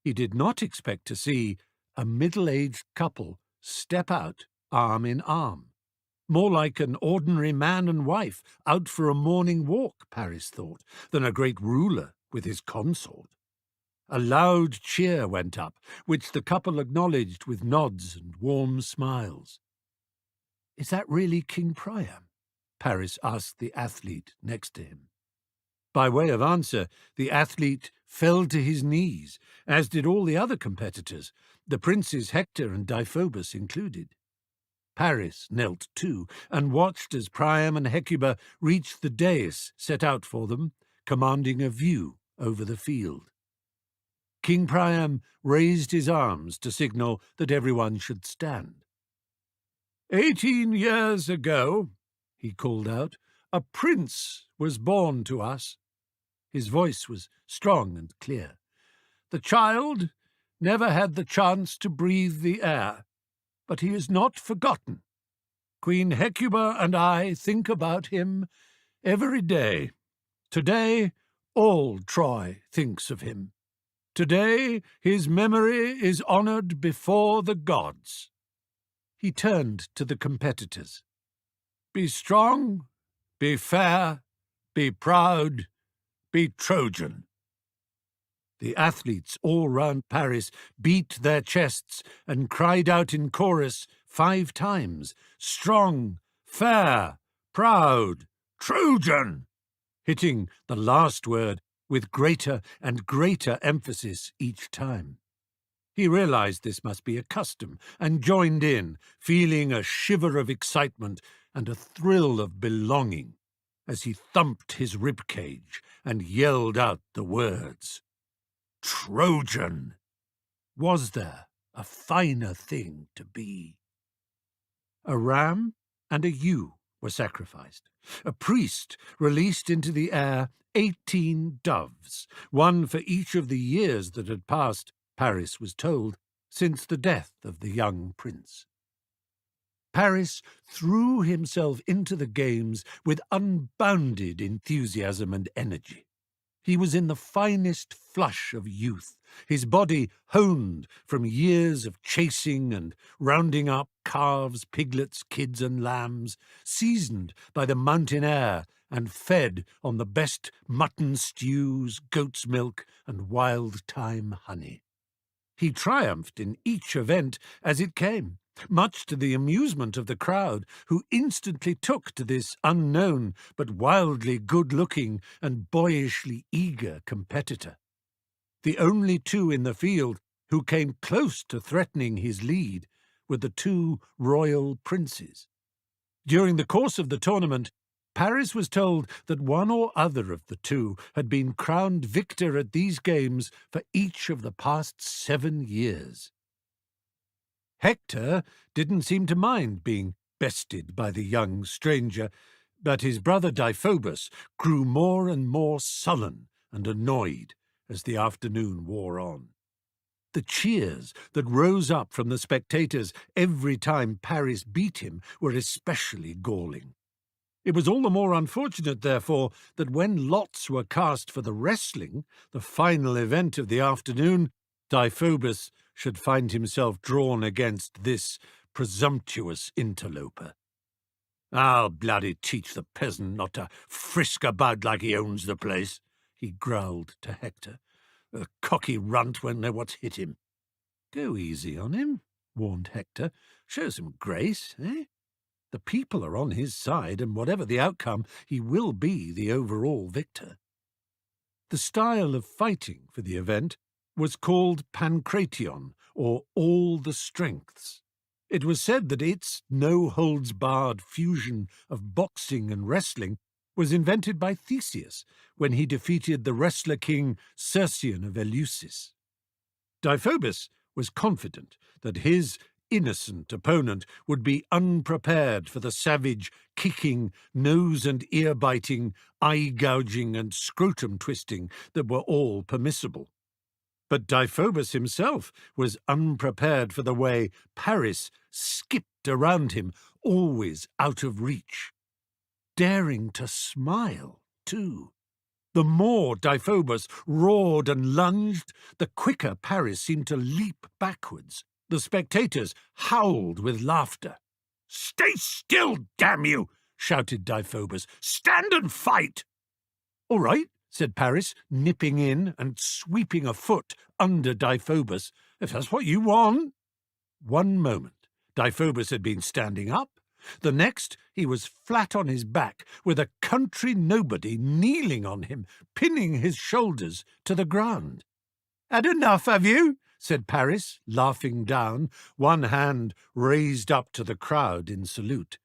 He did not expect to see a middle-aged couple step out arm in arm. More like an ordinary man and wife out for a morning walk, Paris thought, than a great ruler with his consort. A loud cheer went up, which the couple acknowledged with nods and warm smiles. "Is that really King Priam?" Paris asked the athlete next to him. By way of answer, the athlete fell to his knees, as did all the other competitors, the princes Hector and Deiphobus included. Paris knelt too, and watched as Priam and Hecuba reached the dais set out for them, commanding a view over the field. King Priam raised his arms to signal that everyone should stand. 18 years ago, he called out, a prince was born to us. His voice was strong and clear. The child never had the chance to breathe the air, but he is not forgotten. Queen Hecuba and I think about him every day. Today, all Troy thinks of him. Today, his memory is honored before the gods. He turned to the competitors. Be strong, be fair, be proud, be Trojan. The athletes all round Paris beat their chests and cried out in chorus 5 times, strong, fair, proud, Trojan, hitting the last word with greater and greater emphasis each time. He realized this must be a custom and joined in, feeling a shiver of excitement and a thrill of belonging as he thumped his ribcage and yelled out the words. Trojan! Was there a finer thing to be? A ram and a ewe were sacrificed. A priest released into the air 18 doves, one for each of the years that had passed, Paris was told, since the death of the young prince. Paris threw himself into the games with unbounded enthusiasm and energy. He was in the finest flush of youth, his body honed from years of chasing and rounding up calves, piglets, kids and lambs, seasoned by the mountain air and fed on the best mutton stews, goat's milk and wild-thyme honey. He triumphed in each event as it came, much to the amusement of the crowd, who instantly took to this unknown but wildly good-looking and boyishly eager competitor. The only 2 in the field who came close to threatening his lead were the 2 royal princes. During the course of the tournament, Paris was told that one or other of the 2 had been crowned victor at these games for each of the past 7 years. Hector didn't seem to mind being bested by the young stranger, but his brother Deiphobus grew more and more sullen and annoyed as the afternoon wore on. The cheers that rose up from the spectators every time Paris beat him were especially galling. It was all the more unfortunate, therefore, that when lots were cast for the wrestling, the final event of the afternoon, Deiphobus should find himself drawn against this presumptuous interloper. I'll bloody teach the peasant not to frisk about like he owns the place, he growled to Hector. The cocky runt won't know what's hit him." "Go easy on him," warned Hector. "Show some grace, eh? The people are on his side, and whatever the outcome, he will be the overall victor." The style of fighting for the event was called ℌ𝔞𝔫𝔫𝔞𝔥, or all the strengths. It was said that its no-holds-barred fusion of boxing and wrestling was invented by Theseus when he defeated the wrestler king Circean of Eleusis. Deiphobus was confident that his innocent opponent would be unprepared for the savage, kicking, nose and ear-biting, eye-gouging and scrotum-twisting that were all permissible. But Deiphobus himself was unprepared for the way Paris skipped around him, always out of reach. Daring to smile, too. The more Deiphobus roared and lunged, the quicker Paris seemed to leap backwards. The spectators howled with laughter. "Stay still, damn you!" shouted Deiphobus. "Stand and fight!" "All right," said Paris, nipping in and sweeping a foot under Deiphobus, "if that's what you want." One moment, Deiphobus had been standing up. The next, he was flat on his back, with a country nobody kneeling on him, pinning his shoulders to the ground. "Had enough, have you?" said Paris, laughing down, one hand raised up to the crowd in salute.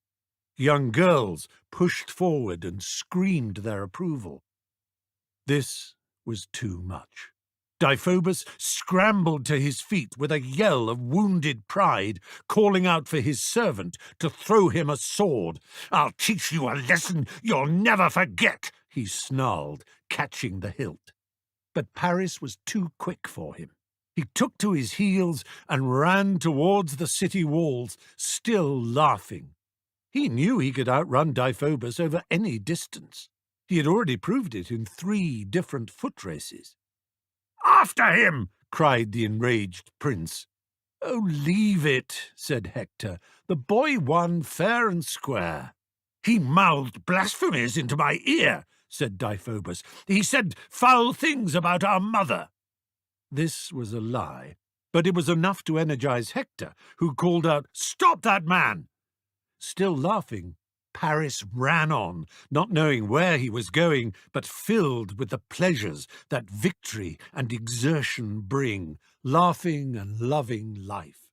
Young girls pushed forward and screamed their approval. This was too much. Deiphobus scrambled to his feet with a yell of wounded pride, calling out for his servant to throw him a sword. "I'll teach you a lesson you'll never forget," he snarled, catching the hilt. But Paris was too quick for him. He took to his heels and ran towards the city walls, still laughing. He knew he could outrun Deiphobus over any distance. He had already proved it in 3 different foot races. "After him!" cried the enraged prince. "Oh, leave it," said Hector. "The boy won fair and square." "He mouthed blasphemies into my ear," said Deiphobus. "He said foul things about our mother." This was a lie, but it was enough to energize Hector, who called out, "Stop that man!" Still laughing, Paris ran on, not knowing where he was going, but filled with the pleasures that victory and exertion bring, laughing and loving life.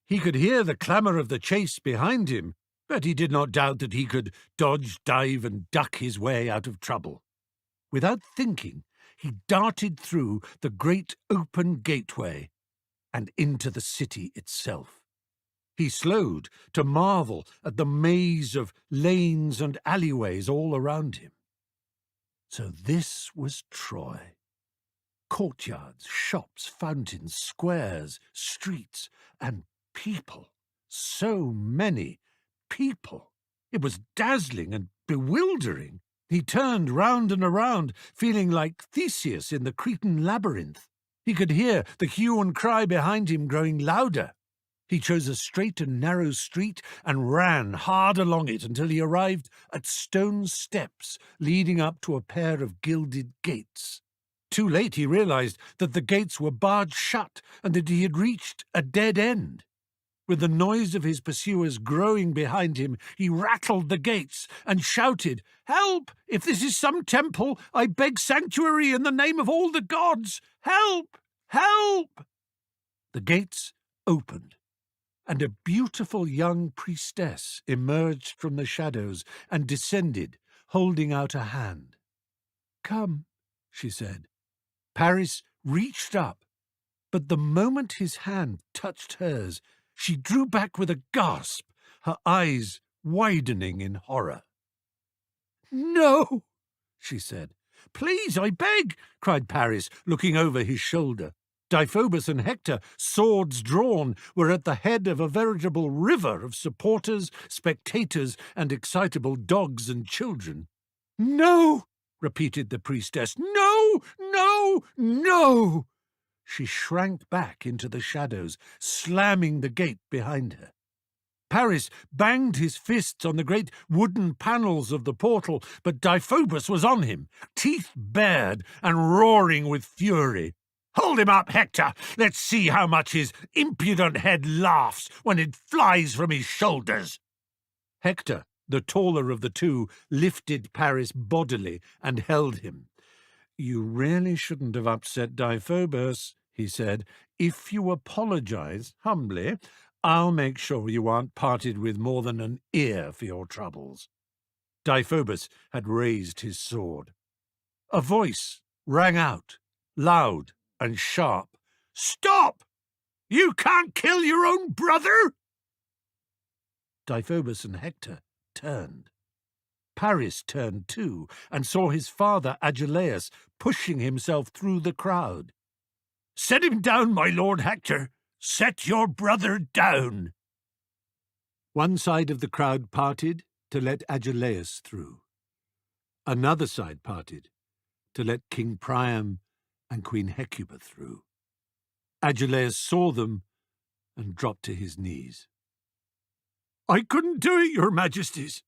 He could hear the clamour of the chase behind him, but he did not doubt that he could dodge, dive, and duck his way out of trouble. Without thinking, he darted through the great open gateway and into the city itself. He slowed to marvel at the maze of lanes and alleyways all around him. So this was Troy. Courtyards, shops, fountains, squares, streets, and people. So many people. It was dazzling and bewildering. He turned round and around, feeling like Theseus in the Cretan labyrinth. He could hear the hue and cry behind him growing louder. He chose a straight and narrow street and ran hard along it until he arrived at stone steps leading up to a pair of gilded gates. Too late he realized that the gates were barred shut and that he had reached a dead end. With the noise of his pursuers growing behind him, he rattled the gates and shouted, "Help! If this is some temple, I beg sanctuary in the name of all the gods! Help! Help!" The gates opened, and a beautiful young priestess emerged from the shadows and descended, holding out a hand. "Come," she said. Paris reached up, but the moment his hand touched hers, she drew back with a gasp, her eyes widening in horror. "No," she said. "Please, I beg," cried Paris, looking over his shoulder. Deiphobus and Hector, swords drawn, were at the head of a veritable river of supporters, spectators, and excitable dogs and children. "No," repeated the priestess. "No, no, no!" She shrank back into the shadows, slamming the gate behind her. Paris banged his fists on the great wooden panels of the portal, but Deiphobus was on him, teeth bared and roaring with fury. Hold him up, Hector! Let's see how much his impudent head laughs when it flies from his shoulders! Hector, the taller of the two, lifted Paris bodily and held him. "You really shouldn't have upset Deiphobus," he said. "If you apologize humbly, I'll make sure you aren't parted with more than an ear for your troubles." Deiphobus had raised his sword. A voice rang out, loud and sharp. "Stop! You can't kill your own brother!" Deiphobus and Hector turned. Paris turned too, and saw his father Agelaus pushing himself through the crowd. "Set him down, my lord Hector! Set your brother down!" One side of the crowd parted to let Agelaus through. Another side parted to let King Priam and Queen Hecuba through. Agelaus saw them and dropped to his knees. "I couldn't do it, your majesties.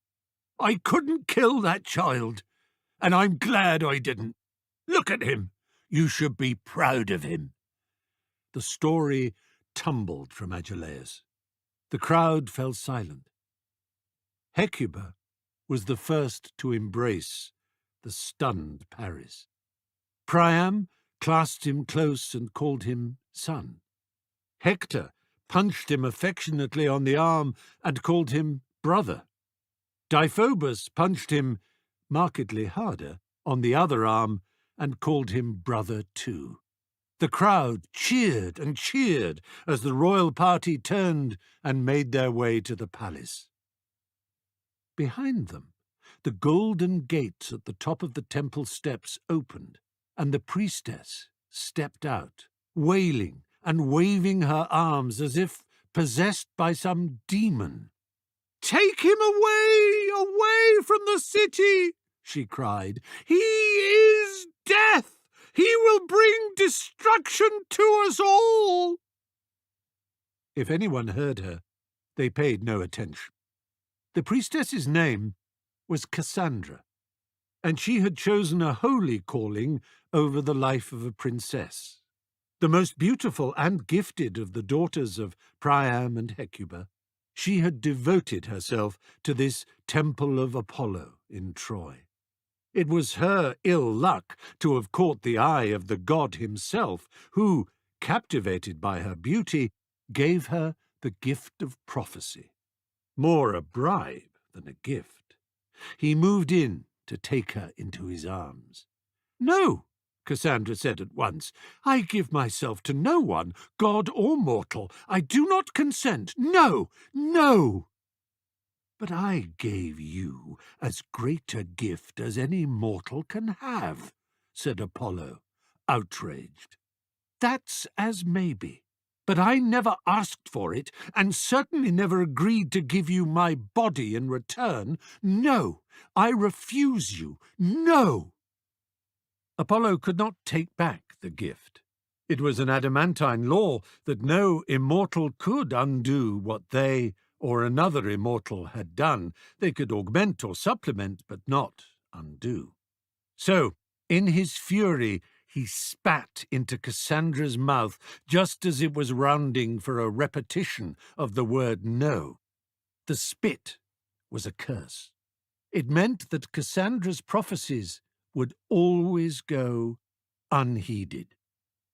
I couldn't kill that child, and I'm glad I didn't. Look at him. You should be proud of him." The story tumbled from Agelaus. The crowd fell silent. Hecuba was the first to embrace the stunned Paris. Priam clasped him close and called him son. Hector punched him affectionately on the arm and called him brother. Deiphobus punched him markedly harder on the other arm and called him brother too. The crowd cheered and cheered as the royal party turned and made their way to the palace. Behind them, the golden gates at the top of the temple steps opened, and the priestess stepped out, wailing and waving her arms as if possessed by some demon. "Take him away, away from the city!" she cried. "He is death! He will bring destruction to us all!" If anyone heard her, they paid no attention. The priestess's name was Cassandra, and she had chosen a holy calling over the life of a princess. The most beautiful and gifted of the daughters of Priam and Hecuba, she had devoted herself to this temple of Apollo in Troy. It was her ill luck to have caught the eye of the god himself, who, captivated by her beauty, gave her the gift of prophecy. More a bribe than a gift. He moved in to take her into his arms. "No," Cassandra said at once. "I give myself to no one, god or mortal. I do not consent. No, no." "But I gave you as great a gift as any mortal can have," said Apollo, outraged. "That's as may be. But I never asked for it, and certainly never agreed to give you my body in return. No, I refuse you. No!" Apollo could not take back the gift. It was an adamantine law that no immortal could undo what they or another immortal had done. They could augment or supplement, but not undo. So, in his fury, he spat into Cassandra's mouth just as it was rounding for a repetition of the word no. The spit was a curse. It meant that Cassandra's prophecies would always go unheeded.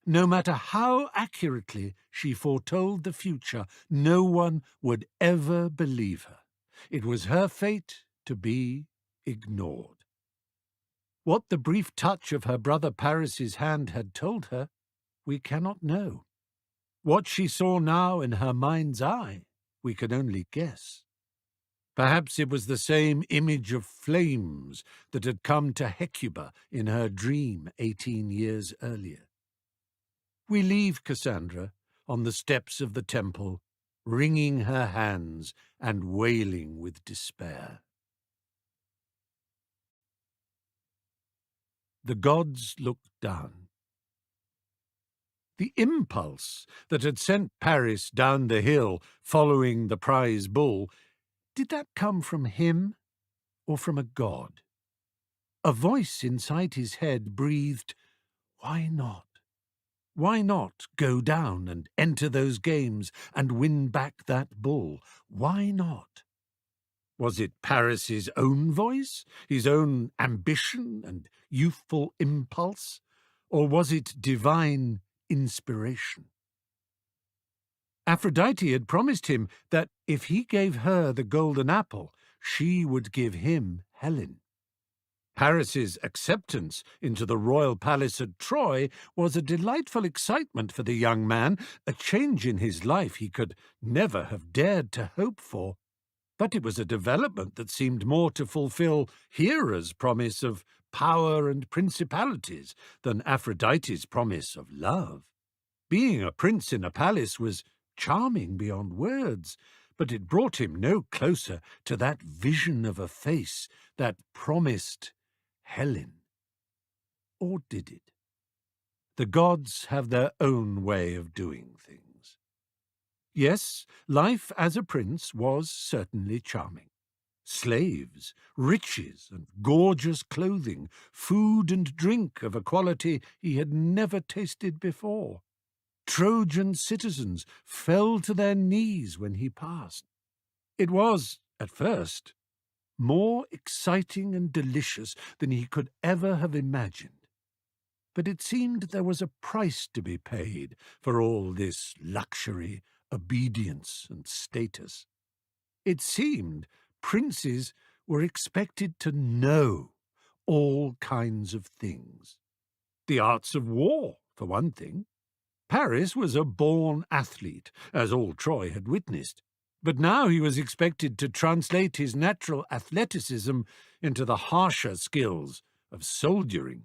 No matter how accurately she foretold the future, no one would ever believe her. It was her fate to be ignored. What the brief touch of her brother Paris's hand had told her, we cannot know. What she saw now in her mind's eye, we can only guess. Perhaps it was the same image of flames that had come to Hecuba in her dream 18 years earlier. We leave Cassandra on the steps of the temple, wringing her hands and wailing with despair. The gods looked down. The impulse that had sent Paris down the hill following the prize bull, did that come from him or from a god? A voice inside his head breathed, "Why not?" Why not go down and enter those games and win back that bull? Why not? Was it Paris's own voice, his own ambition and youthful impulse, or was it divine inspiration? Aphrodite had promised him that if he gave her the golden apple, she would give him Helen. Paris's acceptance into the royal palace at Troy was a delightful excitement for the young man, a change in his life he could never have dared to hope for. But it was a development that seemed more to fulfill Hera's promise of power and principalities than Aphrodite's promise of love. Being a prince in a palace was charming beyond words, but it brought him no closer to that vision of a face that promised Helen. Or did it? The gods have their own way of doing things. Yes, life as a prince was certainly charming. Slaves, riches, and gorgeous clothing, food and drink of a quality he had never tasted before. Trojan citizens fell to their knees when he passed. It was, at first, more exciting and delicious than he could ever have imagined. But it seemed there was a price to be paid for all this luxury, obedience, and status. It seemed princes were expected to know all kinds of things. The arts of war, for one thing. Paris was a born athlete, as all Troy had witnessed, but now he was expected to translate his natural athleticism into the harsher skills of soldiering.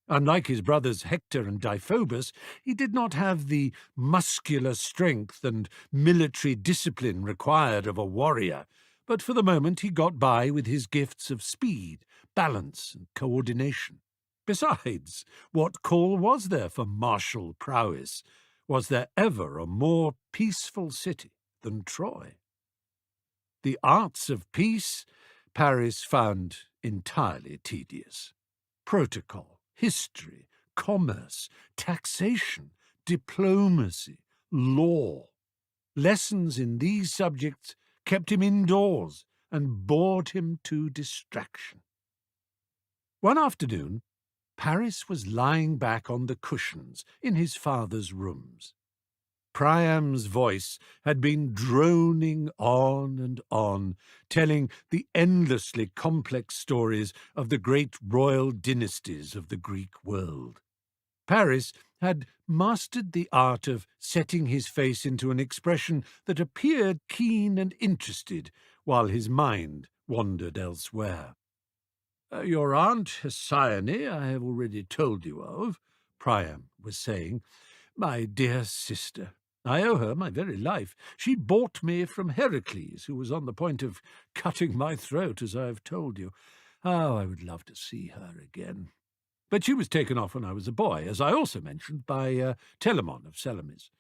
Unlike his brothers Hector and Deiphobus, he did not have the muscular strength and military discipline required of a warrior, but for the moment he got by with his gifts of speed, balance, and coordination. Besides, what call was there for martial prowess? Was there ever a more peaceful city than Troy? The arts of peace Paris found entirely tedious. Protocol, history, commerce, taxation, diplomacy, law. Lessons in these subjects kept him indoors and bored him to distraction. One afternoon, Paris was lying back on the cushions in his father's rooms. Priam's voice had been droning on and on, telling the endlessly complex stories of the great royal dynasties of the Greek world. Paris had mastered the art of setting his face into an expression that appeared keen and interested while his mind wandered elsewhere. Your aunt Hesione I have already told you of, Priam was saying. My dear sister, I owe her my very life. She bought me from Heracles, who was on the point of cutting my throat, as I have told you. How I would love to see her again. But she was taken off when I was a boy, as I also mentioned, by Telamon of Salamis.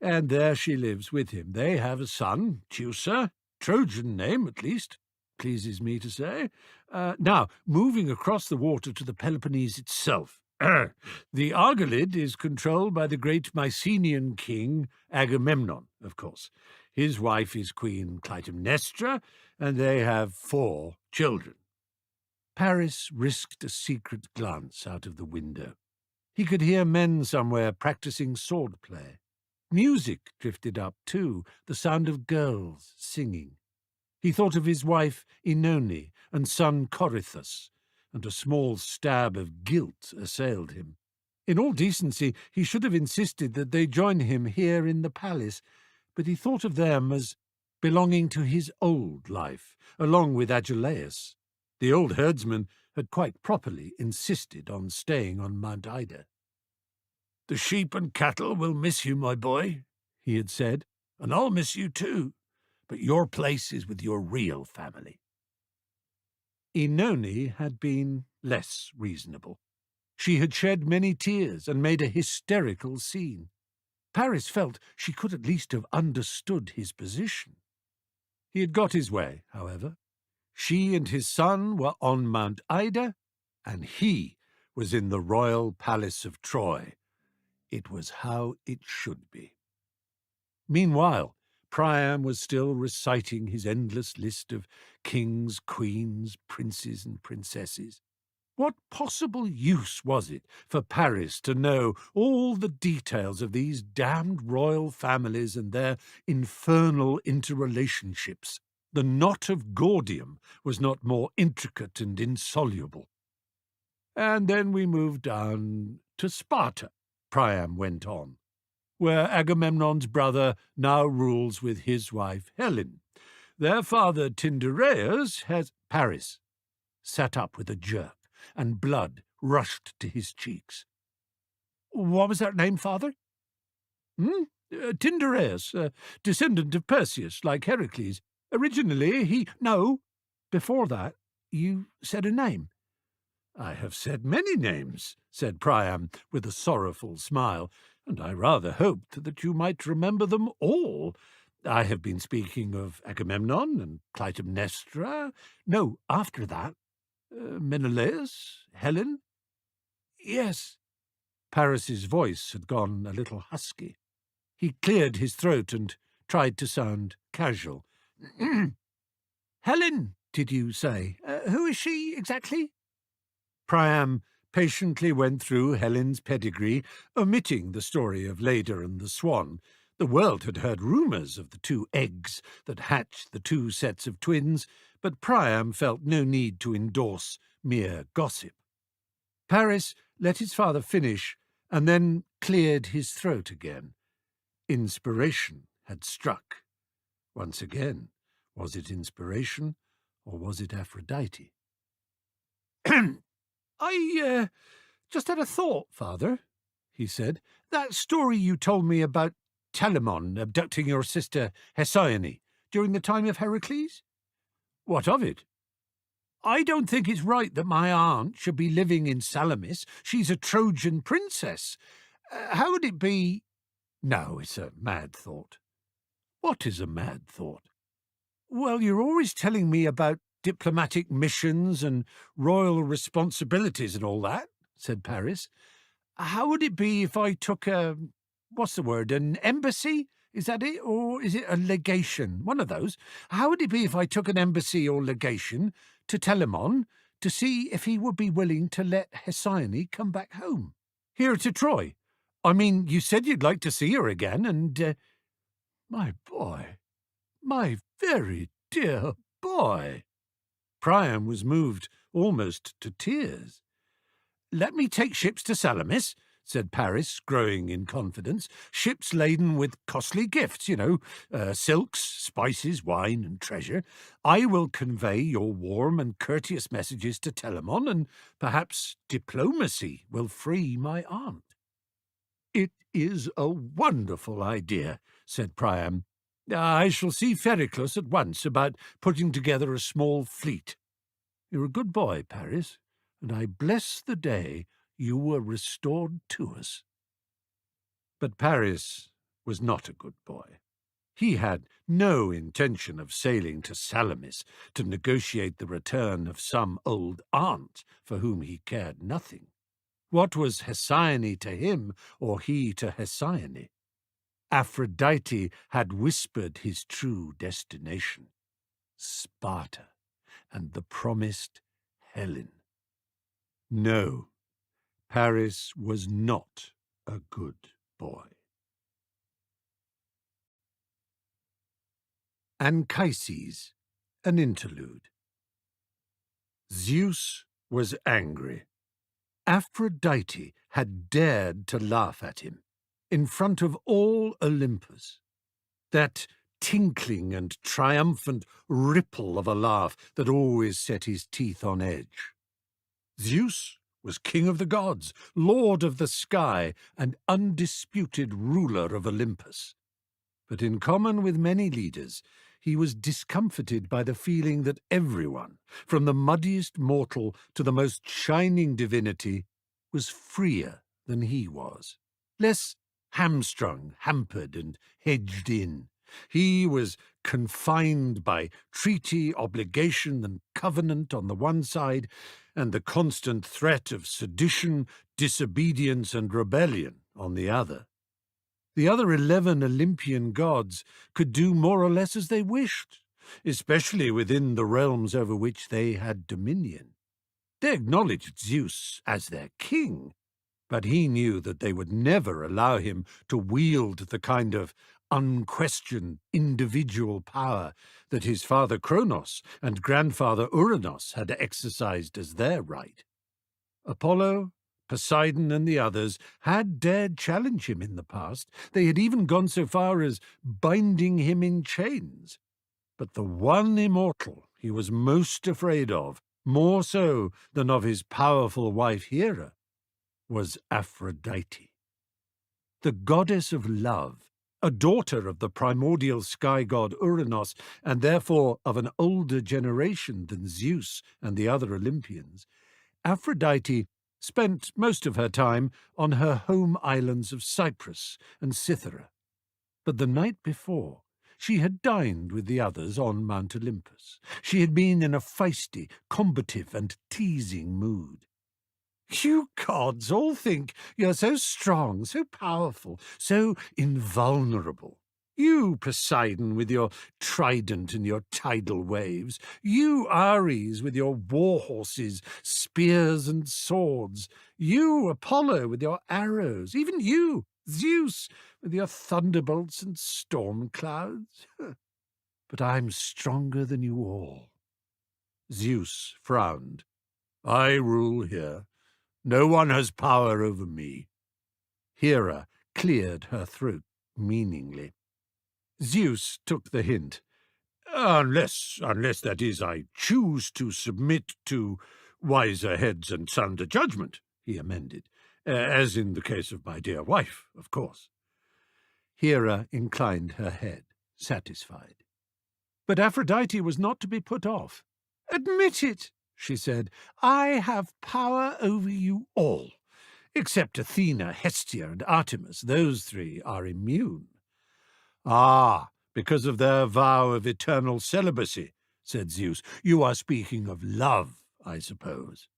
And there she lives with him. They have a son, Teucer, Trojan name at least, pleases me to say. Now, moving across the water to the Peloponnese itself. The Argolid is controlled by the great Mycenaean king Agamemnon, of course. His wife is Queen Clytemnestra, and they have 4 children. Paris risked a secret glance out of the window. He could hear men somewhere practicing swordplay. Music drifted up, too, the sound of girls singing. He thought of his wife Oenone and son Corythus, and a small stab of guilt assailed him. In all decency, he should have insisted that they join him here in the palace, but he thought of them as belonging to his old life, along with Agelaus. The old herdsman had quite properly insisted on staying on Mount Ida. "The sheep and cattle will miss you, my boy," he had said, "and I'll miss you too, but your place is with your real family." Oenone had been less reasonable. She had shed many tears and made a hysterical scene. Paris felt she could at least have understood his position. He had got his way, however. She and his son were on Mount Ida, and he was in the royal palace of Troy, It was how it should be. Meanwhile, Priam was still reciting his endless list of kings, queens, princes, and princesses. What possible use was it for Paris to know all the details of these damned royal families and their infernal interrelationships? The knot of Gordium was not more intricate and insoluble. And then we moved down to Sparta, Priam went on, where Agamemnon's brother now rules with his wife Helen. Their father Tyndareus has Paris sat up with a jerk, and blood rushed to his cheeks. What was that name, father? Tyndareus, descendant of Perseus, like Heracles. Originally he— No, before that you said a name. I have said many names, said Priam, with a sorrowful smile, and I rather hoped that you might remember them all. I have been speaking of Agamemnon and Clytemnestra. No, after that, Menelaus, Helen? Yes. Paris's voice had gone a little husky. He cleared his throat and tried to sound casual. Helen, did you say? Who is she exactly? Priam patiently went through Helen's pedigree, omitting the story of Leda and the swan. The world had heard rumours of the two eggs that hatched the two sets of twins, but Priam felt no need to endorse mere gossip. Paris let his father finish and then cleared his throat again. Inspiration had struck. Once again, was it inspiration or was it Aphrodite? I just had a thought, father, he said. That story you told me about Telamon abducting your sister Hesione during the time of Heracles? What of it? I don't think it's right that my aunt should be living in Salamis. She's a Trojan princess. How would it be— No, it's a mad thought. What is a mad thought? Well, you're always telling me about diplomatic missions and royal responsibilities and all that, said Paris. How would it be if I took an embassy? Is that it? Or is it a legation? One of those. How would it be if I took an embassy or legation to Telamon to see if he would be willing to let Hesione come back home? Here to Troy. I mean, you said you'd like to see her again, and— My boy, my very dear boy. Priam was moved almost to tears. Let me take ships to Salamis, said Paris, growing in confidence. Ships laden with costly gifts, silks, spices, wine, and treasure. I will convey your warm and courteous messages to Telamon, and perhaps diplomacy will free my aunt. It is a wonderful idea, said Priam. I shall see Pericles at once about putting together a small fleet. You're a good boy, Paris, and I bless the day you were restored to us. But Paris was not a good boy. He had no intention of sailing to Salamis to negotiate the return of some old aunt for whom he cared nothing. What was Hesione to him, or he to Hesione? Aphrodite had whispered his true destination, Sparta, and the promised Helen. No, Paris was not a good boy. Anchises, an interlude. Zeus was angry. Aphrodite had dared to laugh at him in front of all Olympus. That tinkling and triumphant ripple of a laugh that always set his teeth on edge. Zeus was king of the gods, lord of the sky, and undisputed ruler of Olympus. But in common with many leaders, he was discomfited by the feeling that everyone, from the muddiest mortal to the most shining divinity, was freer than he was, less hamstrung, hampered, and hedged in. He was confined by treaty, obligation, and covenant on the one side, and the constant threat of sedition, disobedience, and rebellion on the other. The other 11 Olympian gods could do more or less as they wished, especially within the realms over which they had dominion. They acknowledged Zeus as their king, but he knew that they would never allow him to wield the kind of unquestioned individual power that his father Kronos and grandfather Uranos had exercised as their right. Apollo, Poseidon, and the others had dared challenge him in the past. They had even gone so far as binding him in chains. But the one immortal he was most afraid of, more so than of his powerful wife Hera, was Aphrodite. The goddess of love, a daughter of the primordial sky god Uranos, and therefore of an older generation than Zeus and the other Olympians, Aphrodite spent most of her time on her home islands of Cyprus and Cythera. But the night before, she had dined with the others on Mount Olympus. She had been in a feisty, combative, and teasing mood. "You gods all think you're so strong, so powerful, so invulnerable. You, Poseidon, with your trident and your tidal waves. You, Ares, with your war horses, spears and swords. You, Apollo, with your arrows. Even you, Zeus, with your thunderbolts and storm clouds. But I'm stronger than you all." Zeus frowned. "I rule here. No one has power over me." Hera cleared her throat meaningly. Zeus took the hint. Unless, that is, I choose to submit to wiser heads and sounder judgment," he amended, "as in the case of my dear wife, of course." Hera inclined her head, satisfied. But Aphrodite was not to be put off. "Admit it," she said. "I have power over you all, except Athena, Hestia, and Artemis. Those three are immune." "Ah, because of their vow of eternal celibacy," said Zeus. "You are speaking of love, I suppose."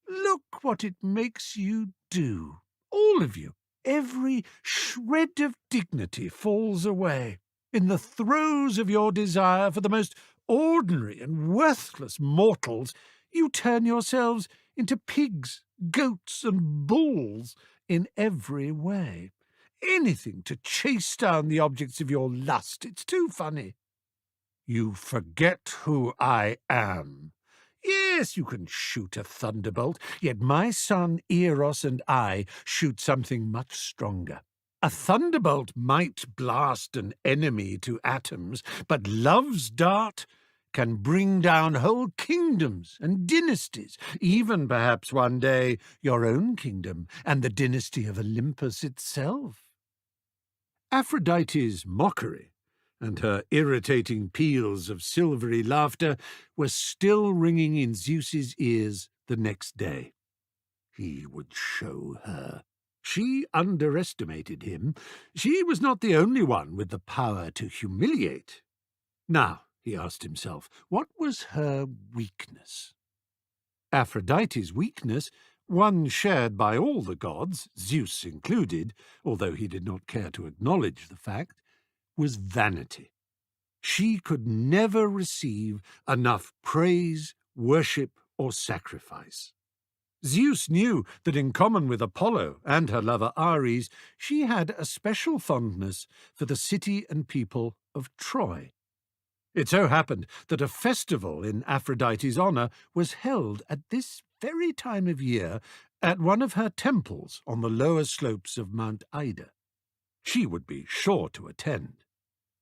"Look what it makes you do, all of you. Every shred of dignity falls away. In the throes of your desire for the most ordinary and worthless mortals, you turn yourselves into pigs, goats, and bulls in every way. Anything to chase down the objects of your lust. It's too funny." "You forget who I am." "Yes, you can shoot a thunderbolt, yet my son Eros and I shoot something much stronger. A thunderbolt might blast an enemy to atoms, but love's dart can bring down whole kingdoms and dynasties, even perhaps one day your own kingdom and the dynasty of Olympus itself." Aphrodite's mockery and her irritating peals of silvery laughter were still ringing in Zeus's ears the next day. He would show her. She underestimated him. She was not the only one with the power to humiliate. Now, he asked himself, what was her weakness? Aphrodite's weakness, one shared by all the gods, Zeus included, although he did not care to acknowledge the fact, was vanity. She could never receive enough praise, worship, or sacrifice. Zeus knew that in common with Apollo and her lover Ares, she had a special fondness for the city and people of Troy. It so happened that a festival in Aphrodite's honor was held at this very time of year at one of her temples on the lower slopes of Mount Ida. She would be sure to attend.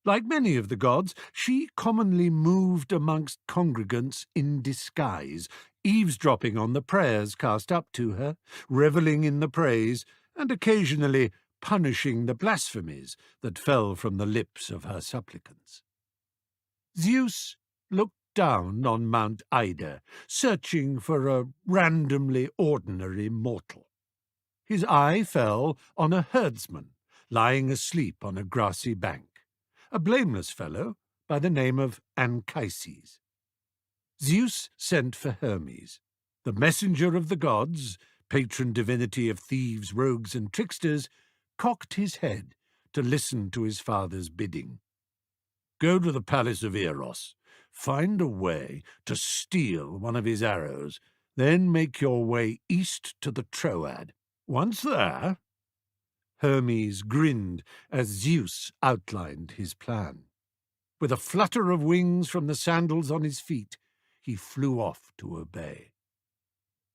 Like many of the gods, she commonly moved amongst congregants in disguise, eavesdropping on the prayers cast up to her, revelling in the praise, and occasionally punishing the blasphemies that fell from the lips of her supplicants. Zeus looked down on Mount Ida, searching for a randomly ordinary mortal. His eye fell on a herdsman lying asleep on a grassy bank, a blameless fellow by the name of Anchises. Zeus sent for Hermes, the messenger of the gods, patron divinity of thieves, rogues, and tricksters, cocked his head to listen to his father's bidding. "Go to the palace of Eros, find a way to steal one of his arrows, then make your way east to the Troad. Once there—" Hermes grinned as Zeus outlined his plan. With a flutter of wings from the sandals on his feet, he flew off to obey.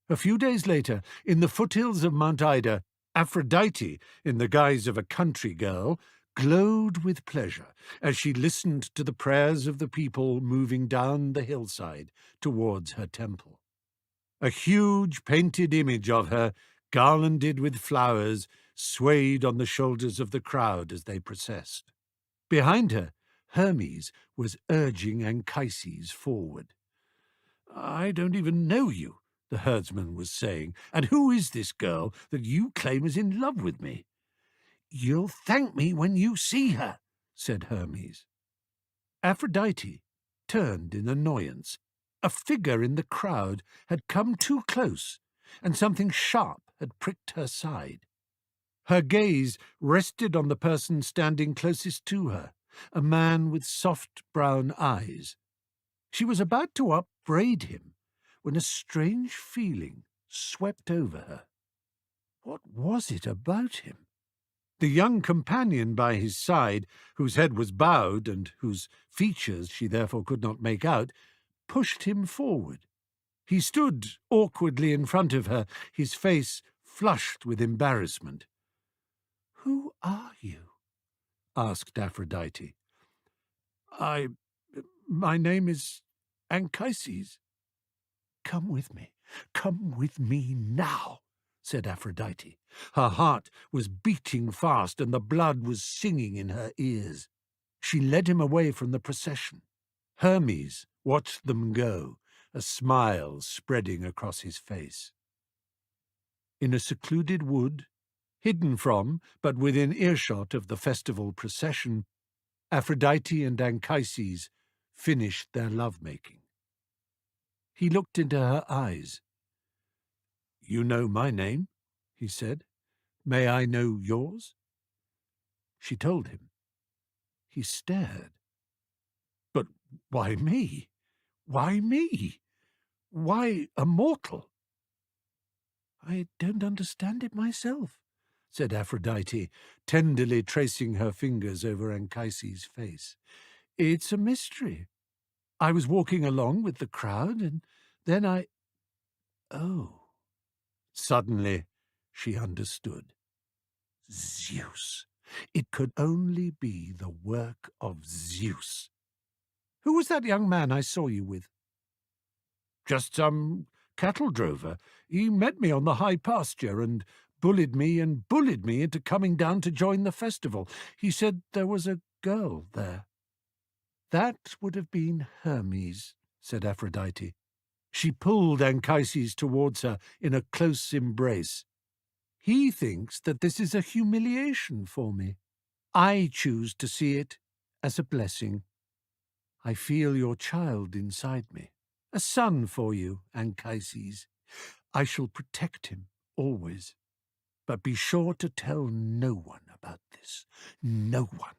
A few days later, in the foothills of Mount Ida, Aphrodite, in the guise of a country girl, glowed with pleasure as she listened to the prayers of the people moving down the hillside towards her temple. A huge painted image of her, garlanded with flowers, swayed on the shoulders of the crowd as they processed. Behind her, Hermes was urging Anchises forward. "I don't even know you," the herdsman was saying, "and who is this girl that you claim is in love with me?" "You'll thank me when you see her," said Hermes. Aphrodite turned in annoyance. A figure in the crowd had come too close, and something sharp had pricked her side. Her gaze rested on the person standing closest to her, a man with soft brown eyes. She was about to upbraid him when a strange feeling swept over her. What was it about him? The young companion by his side, whose head was bowed and whose features she therefore could not make out, pushed him forward. He stood awkwardly in front of her, his face flushed with embarrassment. "Who are you?" asked Aphrodite. My name is Anchises." Come with me now," said Aphrodite. Her heart was beating fast and the blood was singing in her ears. She led him away from the procession. Hermes watched them go, a smile spreading across his face. In a secluded wood, hidden from but within earshot of the festival procession, Aphrodite and Anchises finished their love-making. He looked into her eyes. "You know my name," he said. "May I know yours?" She told him. He stared. "But why me? Why me? Why a mortal?" "I don't understand it myself," said Aphrodite, tenderly tracing her fingers over Anchises' face. "It's a mystery. I was walking along with the crowd, and then Oh. Suddenly, she understood. Zeus. It could only be the work of Zeus. "Who was that young man I saw you with?" "Just some cattle drover. He met me on the high pasture and bullied me into coming down to join the festival. He said there was a girl there." "That would have been Hermes," said Aphrodite. She pulled Anchises towards her in a close embrace. "He thinks that this is a humiliation for me. I choose to see it as a blessing. I feel your child inside me. A son for you, Anchises. I shall protect him always. But be sure to tell no one about this. No one."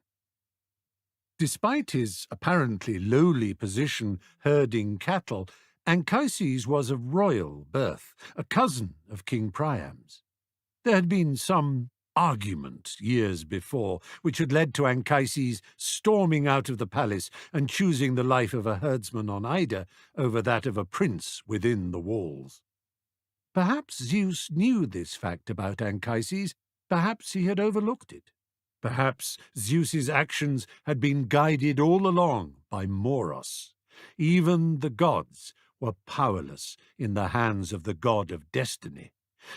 Despite his apparently lowly position herding cattle, Anchises was of royal birth, a cousin of King Priam's. There had been some argument years before, which had led to Anchises storming out of the palace and choosing the life of a herdsman on Ida over that of a prince within the walls. Perhaps Zeus knew this fact about Anchises, perhaps he had overlooked it. Perhaps Zeus's actions had been guided all along by Moros. Even the gods were powerless in the hands of the god of destiny,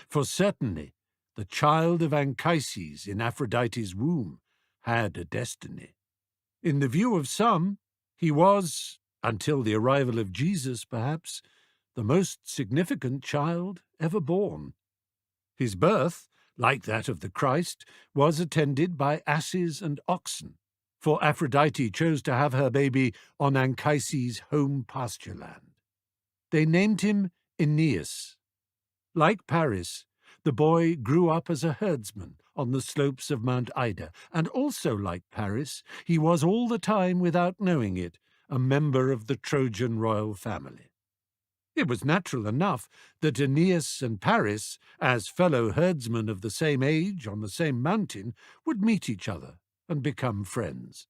for certainly the child of Anchises in Aphrodite's womb had a destiny. In the view of some, he was, until the arrival of Jesus perhaps, the most significant child ever born. His birth, like that of the Christ, was attended by asses and oxen, for Aphrodite chose to have her baby on Anchises' home pasture land. They named him Aeneas. Like Paris, the boy grew up as a herdsman on the slopes of Mount Ida, and also, like Paris, he was all the time, without knowing it, a member of the Trojan royal family. It was natural enough that Aeneas and Paris, as fellow herdsmen of the same age on the same mountain, would meet each other and become friends.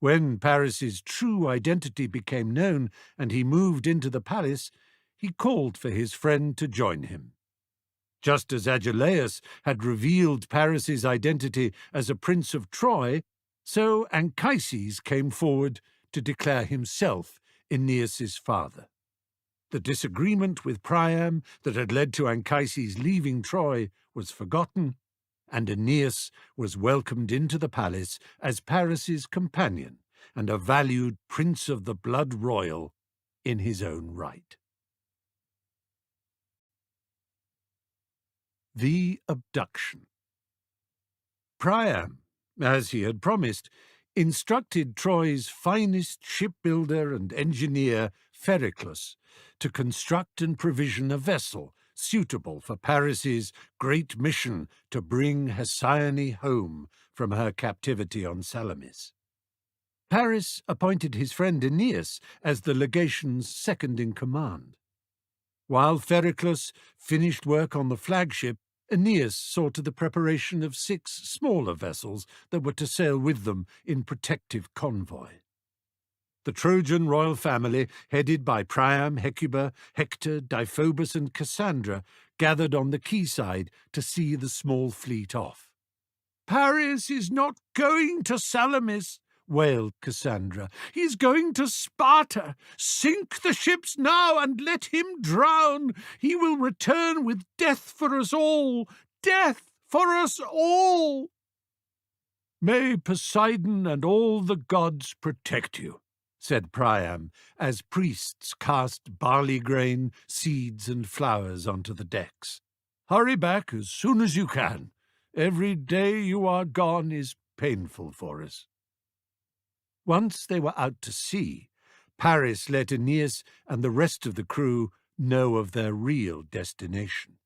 When Paris's true identity became known and he moved into the palace, he called for his friend to join him. Just as Agelaus had revealed Paris's identity as a prince of Troy, so Anchises came forward to declare himself Aeneas's father. The disagreement with Priam that had led to Anchises leaving Troy was forgotten, and Aeneas was welcomed into the palace as Paris's companion and a valued prince of the blood royal in his own right. The abduction. Priam, as he had promised, instructed Troy's finest shipbuilder and engineer, Phereclus, to construct and provision a vessel suitable for Paris's great mission to bring Hesione home from her captivity on Salamis. Paris appointed his friend Aeneas as the legation's second-in-command. While Phereclus finished work on the flagship, Aeneas saw to the preparation of 6 smaller vessels that were to sail with them in protective convoy. The Trojan royal family, headed by Priam, Hecuba, Hector, Deiphobus, and Cassandra, gathered on the quayside to see the small fleet off. "Paris is not going to Salamis," wailed Cassandra. "He is going to Sparta. Sink the ships now and let him drown. He will return with death for us all. Death for us all." "May Poseidon and all the gods protect you," said Priam, as priests cast barley grain, seeds, and flowers onto the decks. "Hurry back as soon as you can. Every day you are gone is painful for us." Once they were out to sea, Paris let Aeneas and the rest of the crew know of their real destination.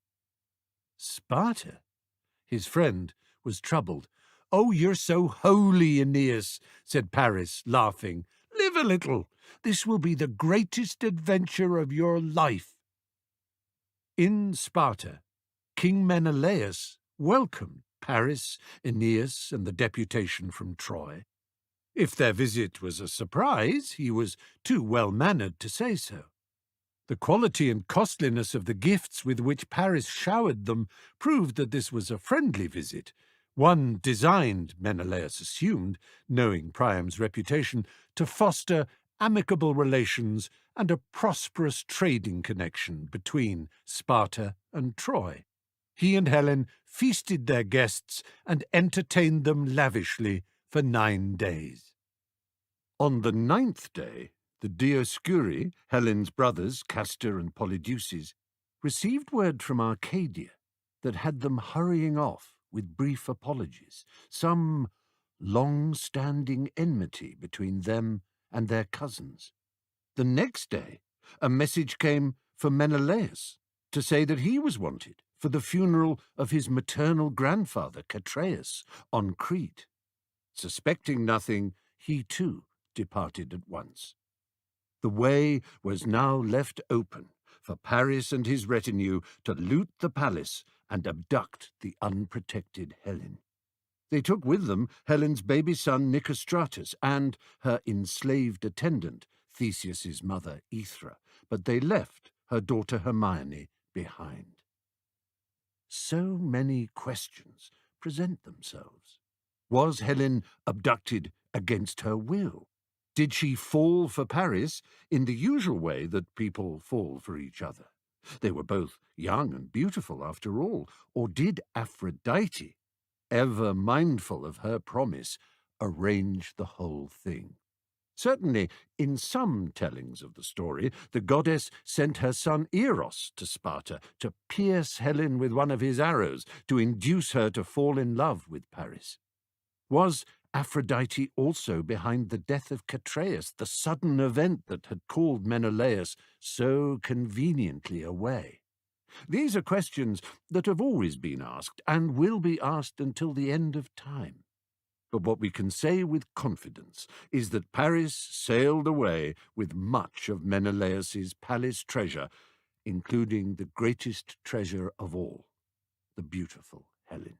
Sparta? His friend was troubled. "Oh, you're so holy, Aeneas," said Paris, laughing. "Live a little. This will be the greatest adventure of your life." In Sparta, King Menelaus welcomed Paris, Aeneas, and the deputation from Troy. If their visit was a surprise, he was too well-mannered to say so. The quality and costliness of the gifts with which Paris showered them proved that this was a friendly visit, one designed, Menelaus assumed, knowing Priam's reputation, to foster amicable relations and a prosperous trading connection between Sparta and Troy. He and Helen feasted their guests and entertained them lavishly for 9 days. On the 9th day, the Dioscuri, Helen's brothers, Castor and Polydeuces, received word from Arcadia that had them hurrying off with brief apologies, some long-standing enmity between them and their cousins. The next day, a message came for Menelaus to say that he was wanted for the funeral of his maternal grandfather, Catreus, on Crete. Suspecting nothing, he too departed at once. The way was now left open for Paris and his retinue to loot the palace and abduct the unprotected Helen. They took with them Helen's baby son Nicostratus and her enslaved attendant, Theseus's mother Aethra, but they left her daughter Hermione behind. So many questions present themselves. Was Helen abducted against her will? Did she fall for Paris in the usual way that people fall for each other? They were both young and beautiful after all. Or did Aphrodite, ever mindful of her promise, arrange the whole thing? Certainly, in some tellings of the story, the goddess sent her son Eros to Sparta to pierce Helen with one of his arrows to induce her to fall in love with Paris. Was Aphrodite also behind the death of Catreus, the sudden event that had called Menelaus so conveniently away? These are questions that have always been asked and will be asked until the end of time. But what we can say with confidence is that Paris sailed away with much of Menelaus's palace treasure, including the greatest treasure of all, the beautiful Helen.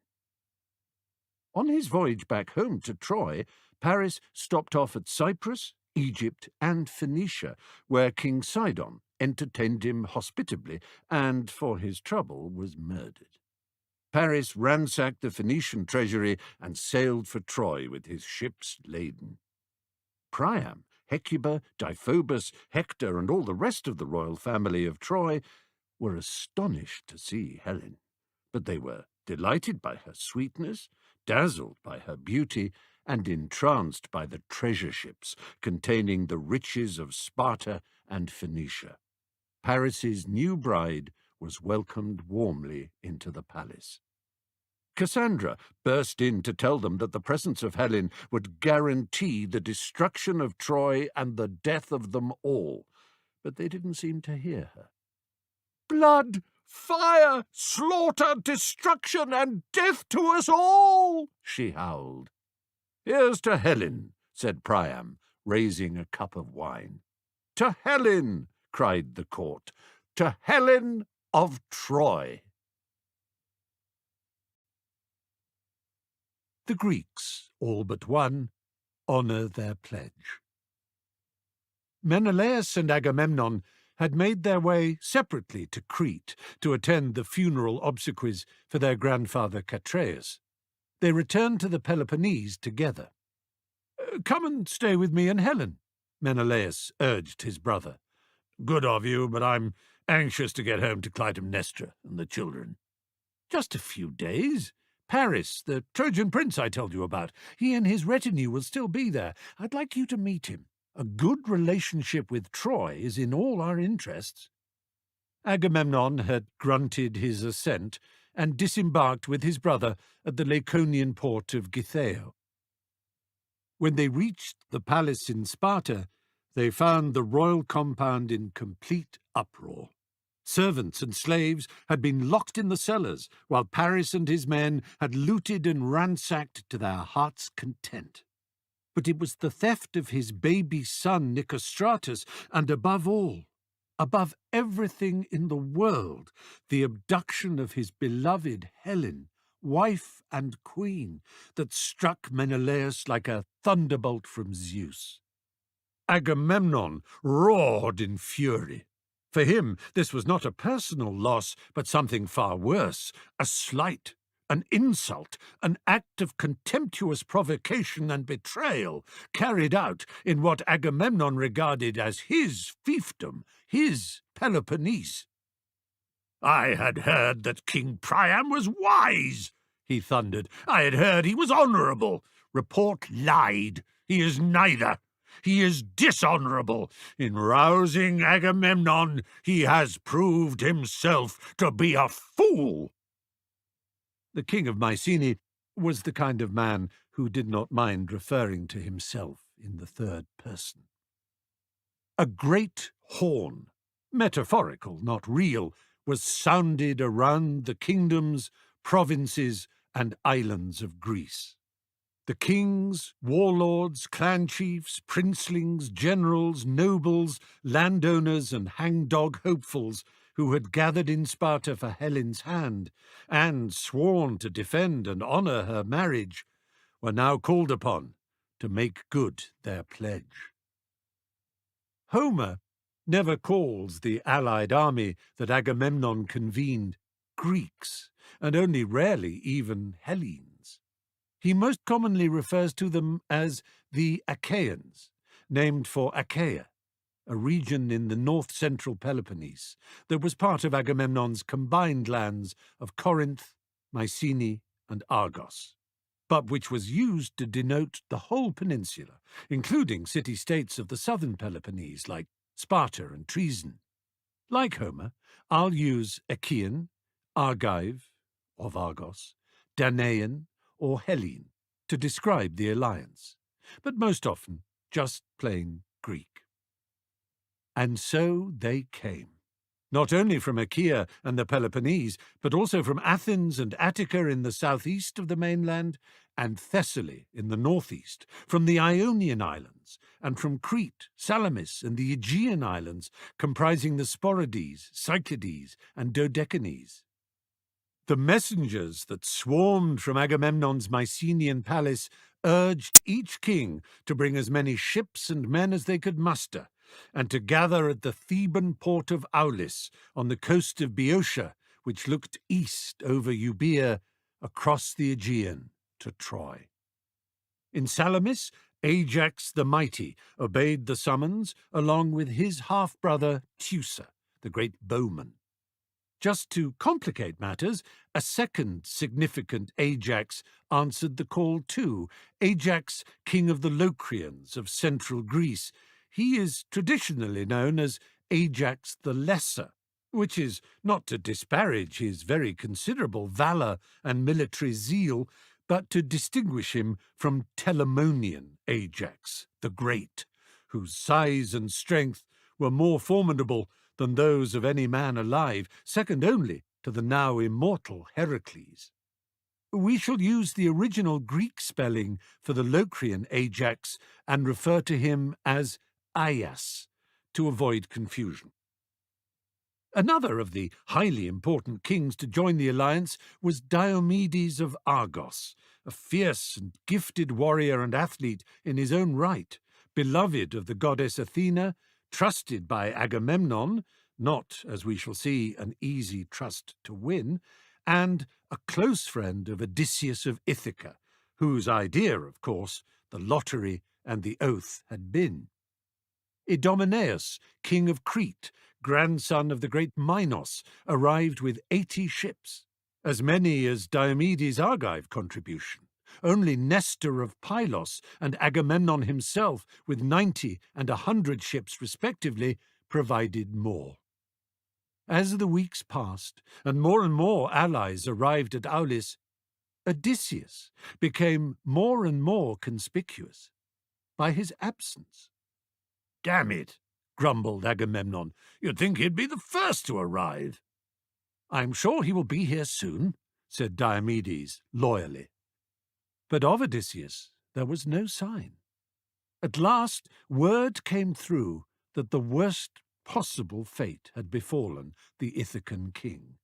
On his voyage back home to Troy, Paris stopped off at Cyprus, Egypt, and Phoenicia, where King Sidon entertained him hospitably and, for his trouble, was murdered. Paris ransacked the Phoenician treasury and sailed for Troy with his ships laden. Priam, Hecuba, Deiphobus, Hector, and all the rest of the royal family of Troy were astonished to see Helen, but they were delighted by her sweetness, dazzled by her beauty, and entranced by the treasure ships containing the riches of Sparta and Phoenicia. Paris's new bride was welcomed warmly into the palace. Cassandra burst in to tell them that the presence of Helen would guarantee the destruction of Troy and the death of them all, but they didn't seem to hear her. "Blood, fire, slaughter, destruction, and death to us all!" she howled. "Here's to Helen," said Priam, raising a cup of wine. "To Helen!" cried the court. "To Helen of Troy!" The Greeks, all but one, honour their pledge. Menelaus and Agamemnon had made their way separately to Crete to attend the funeral obsequies for their grandfather Catreus. They returned to the Peloponnese together. "Come and stay with me and Helen," Menelaus urged his brother. "Good of you, but I'm anxious to get home to Clytemnestra and the children." "Just a few days. Paris, the Trojan prince I told you about, he and his retinue will still be there. I'd like you to meet him. A good relationship with Troy is in all our interests." Agamemnon had grunted his assent and disembarked with his brother at the Laconian port of Githeo. When they reached the palace in Sparta, they found the royal compound in complete uproar. Servants and slaves had been locked in the cellars, while Paris and his men had looted and ransacked to their heart's content. But it was the theft of his baby son Nicostratus, and above all, above everything in the world, the abduction of his beloved Helen, wife and queen, that struck Menelaus like a thunderbolt from Zeus. Agamemnon roared in fury. For him, this was not a personal loss, but something far worse, a slight, an insult, an act of contemptuous provocation and betrayal, carried out in what Agamemnon regarded as his fiefdom, his Peloponnese. "I had heard that King Priam was wise," he thundered. "I had heard he was honourable. Report lied. He is neither. He is dishonourable. In rousing Agamemnon, he has proved himself to be a fool." The king of Mycenae was the kind of man who did not mind referring to himself in the third person. A great horn, metaphorical, not real, was sounded around the kingdoms, provinces, and islands of Greece. The kings, warlords, clan chiefs, princelings, generals, nobles, landowners, and hangdog hopefuls who had gathered in Sparta for Helen's hand and sworn to defend and honour her marriage were now called upon to make good their pledge. Homer never calls the allied army that Agamemnon convened Greeks, and only rarely even Hellenes. He most commonly refers to them as the Achaeans, named for Achaia, a region in the north-central Peloponnese that was part of Agamemnon's combined lands of Corinth, Mycenae, and Argos, but which was used to denote the whole peninsula, including city-states of the southern Peloponnese like Sparta and Troezen. Like Homer, I'll use Achaean, Argive, of Argos, Danaan, or Hellene to describe the alliance, but most often just plain Greek. And so they came. not only from Achaea and the Peloponnese, but also from Athens and Attica in the southeast of the mainland, and Thessaly in the northeast, from the Ionian Islands, and from Crete, Salamis, and the Aegean Islands, comprising the Sporades, Cyclades, and Dodecanese. The messengers that swarmed from Agamemnon's Mycenaean palace urged each king to bring as many ships and men as they could muster, and to gather at the Theban port of Aulis on the coast of Boeotia, which looked east over Euboea across the Aegean to Troy. In Salamis, Ajax the Mighty obeyed the summons, along with his half-brother Teucer, the great bowman. Just to complicate matters, a second significant Ajax answered the call too, Ajax, king of the Locrians of central Greece. He is traditionally known as Ajax the Lesser, which is not to disparage his very considerable valour and military zeal, but to distinguish him from Telamonian Ajax the Great, whose size and strength were more formidable than those of any man alive, second only to the now immortal Heracles. We shall use the original Greek spelling for the Locrian Ajax and refer to him as Aias to avoid confusion. Another of the highly important kings to join the alliance was Diomedes of Argos, a fierce and gifted warrior and athlete in his own right, beloved of the goddess Athena, trusted by Agamemnon, not, as we shall see, an easy trust to win, and a close friend of Odysseus of Ithaca, whose idea, of course, the lottery and the oath had been. Idomeneus, king of Crete, grandson of the great Minos, arrived with 80 ships, as many as Diomedes' Argive contribution. Only Nestor of Pylos and Agamemnon himself, with 90 and 100 ships respectively, provided more. As the weeks passed and more allies arrived at Aulis, Odysseus became more and more conspicuous by his absence. "Damn it," grumbled Agamemnon. "You'd think he'd be the first to arrive." "I'm sure he will be here soon," said Diomedes loyally. But of Odysseus there was no sign. At last word came through that the worst possible fate had befallen the Ithacan king.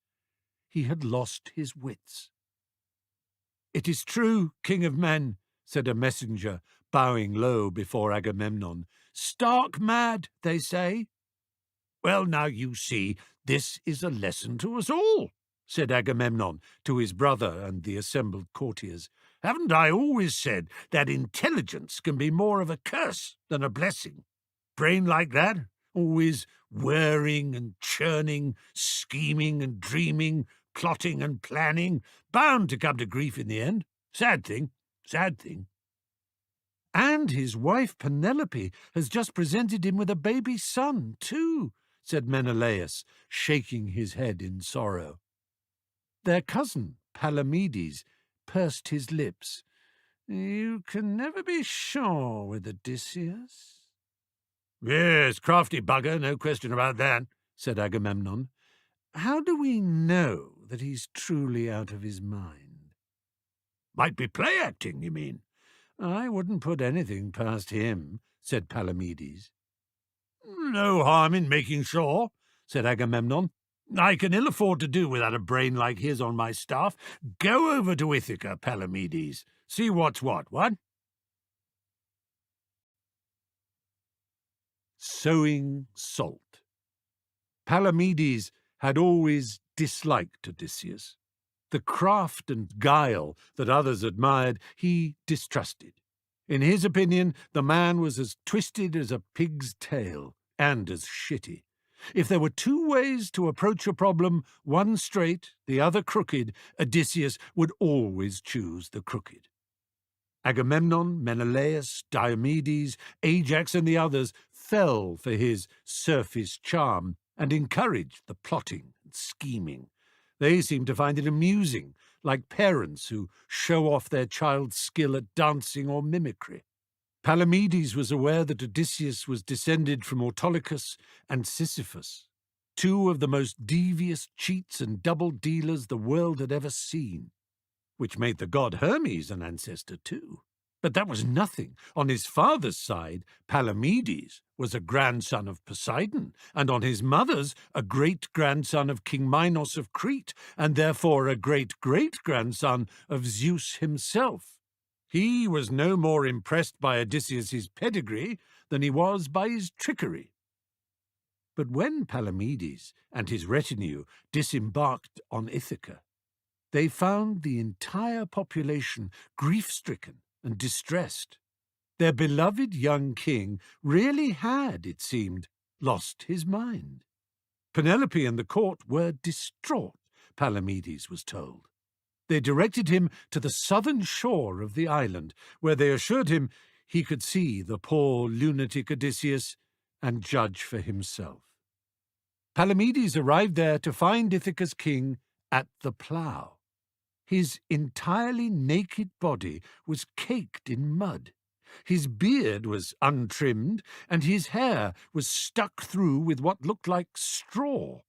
He had lost his wits. "It is true, king of men," said a messenger, bowing low before Agamemnon. "Stark mad, they say." "Well, now you see, this is a lesson to us all," said Agamemnon to his brother and the assembled courtiers. "Haven't I always said that intelligence can be more of a curse than a blessing? Brain like that, always whirring and churning, scheming and dreaming, plotting and planning, bound to come to grief in the end. Sad thing, sad thing." "And his wife Penelope has just presented him with a baby son, too," said Menelaus, shaking his head in sorrow. Their cousin, Palamedes, pursed his lips. "You can never be sure with Odysseus." "Yes, crafty bugger, no question about that," said Agamemnon. "How do we know that he's truly out of his mind?" "Might be play-acting, you mean?" "I wouldn't put anything past him," said Palamedes. "No harm in making sure," said Agamemnon. "I can ill afford to do without a brain like his on my staff. Go over to Ithaca, Palamedes. See what's what? Sowing salt. Palamedes had always disliked Odysseus. The craft and guile that others admired, he distrusted. In his opinion, the man was as twisted as a pig's tail, and as shitty. If there were two ways to approach a problem, one straight, the other crooked, Odysseus would always choose the crooked. Agamemnon, Menelaus, Diomedes, Ajax, and the others fell for his surface charm and encouraged the plotting and scheming. They seemed to find it amusing, like parents who show off their child's skill at dancing or mimicry. Palamedes was aware that Odysseus was descended from Autolycus and Sisyphus. two of the most devious cheats and double-dealers the world had ever seen, which made the god Hermes an ancestor too. But that was nothing. On his father's side, Palamedes was a grandson of Poseidon, and on his mother's, a great-grandson of King Minos of Crete, and therefore a great-great-grandson of Zeus himself. He was no more impressed by Odysseus's pedigree than he was by his trickery. But when Palamedes and his retinue disembarked on Ithaca, they found the entire population grief-stricken and distressed. Their beloved young king really had, it seemed, lost his mind. Penelope and the court were distraught, Palamedes was told. They directed him to the southern shore of the island, where they assured him he could see the poor lunatic Odysseus and judge for himself. Palamedes arrived there to find Ithaca's king at the plough. His entirely naked body was caked in mud. His beard was untrimmed, and his hair was stuck through with what looked like straw.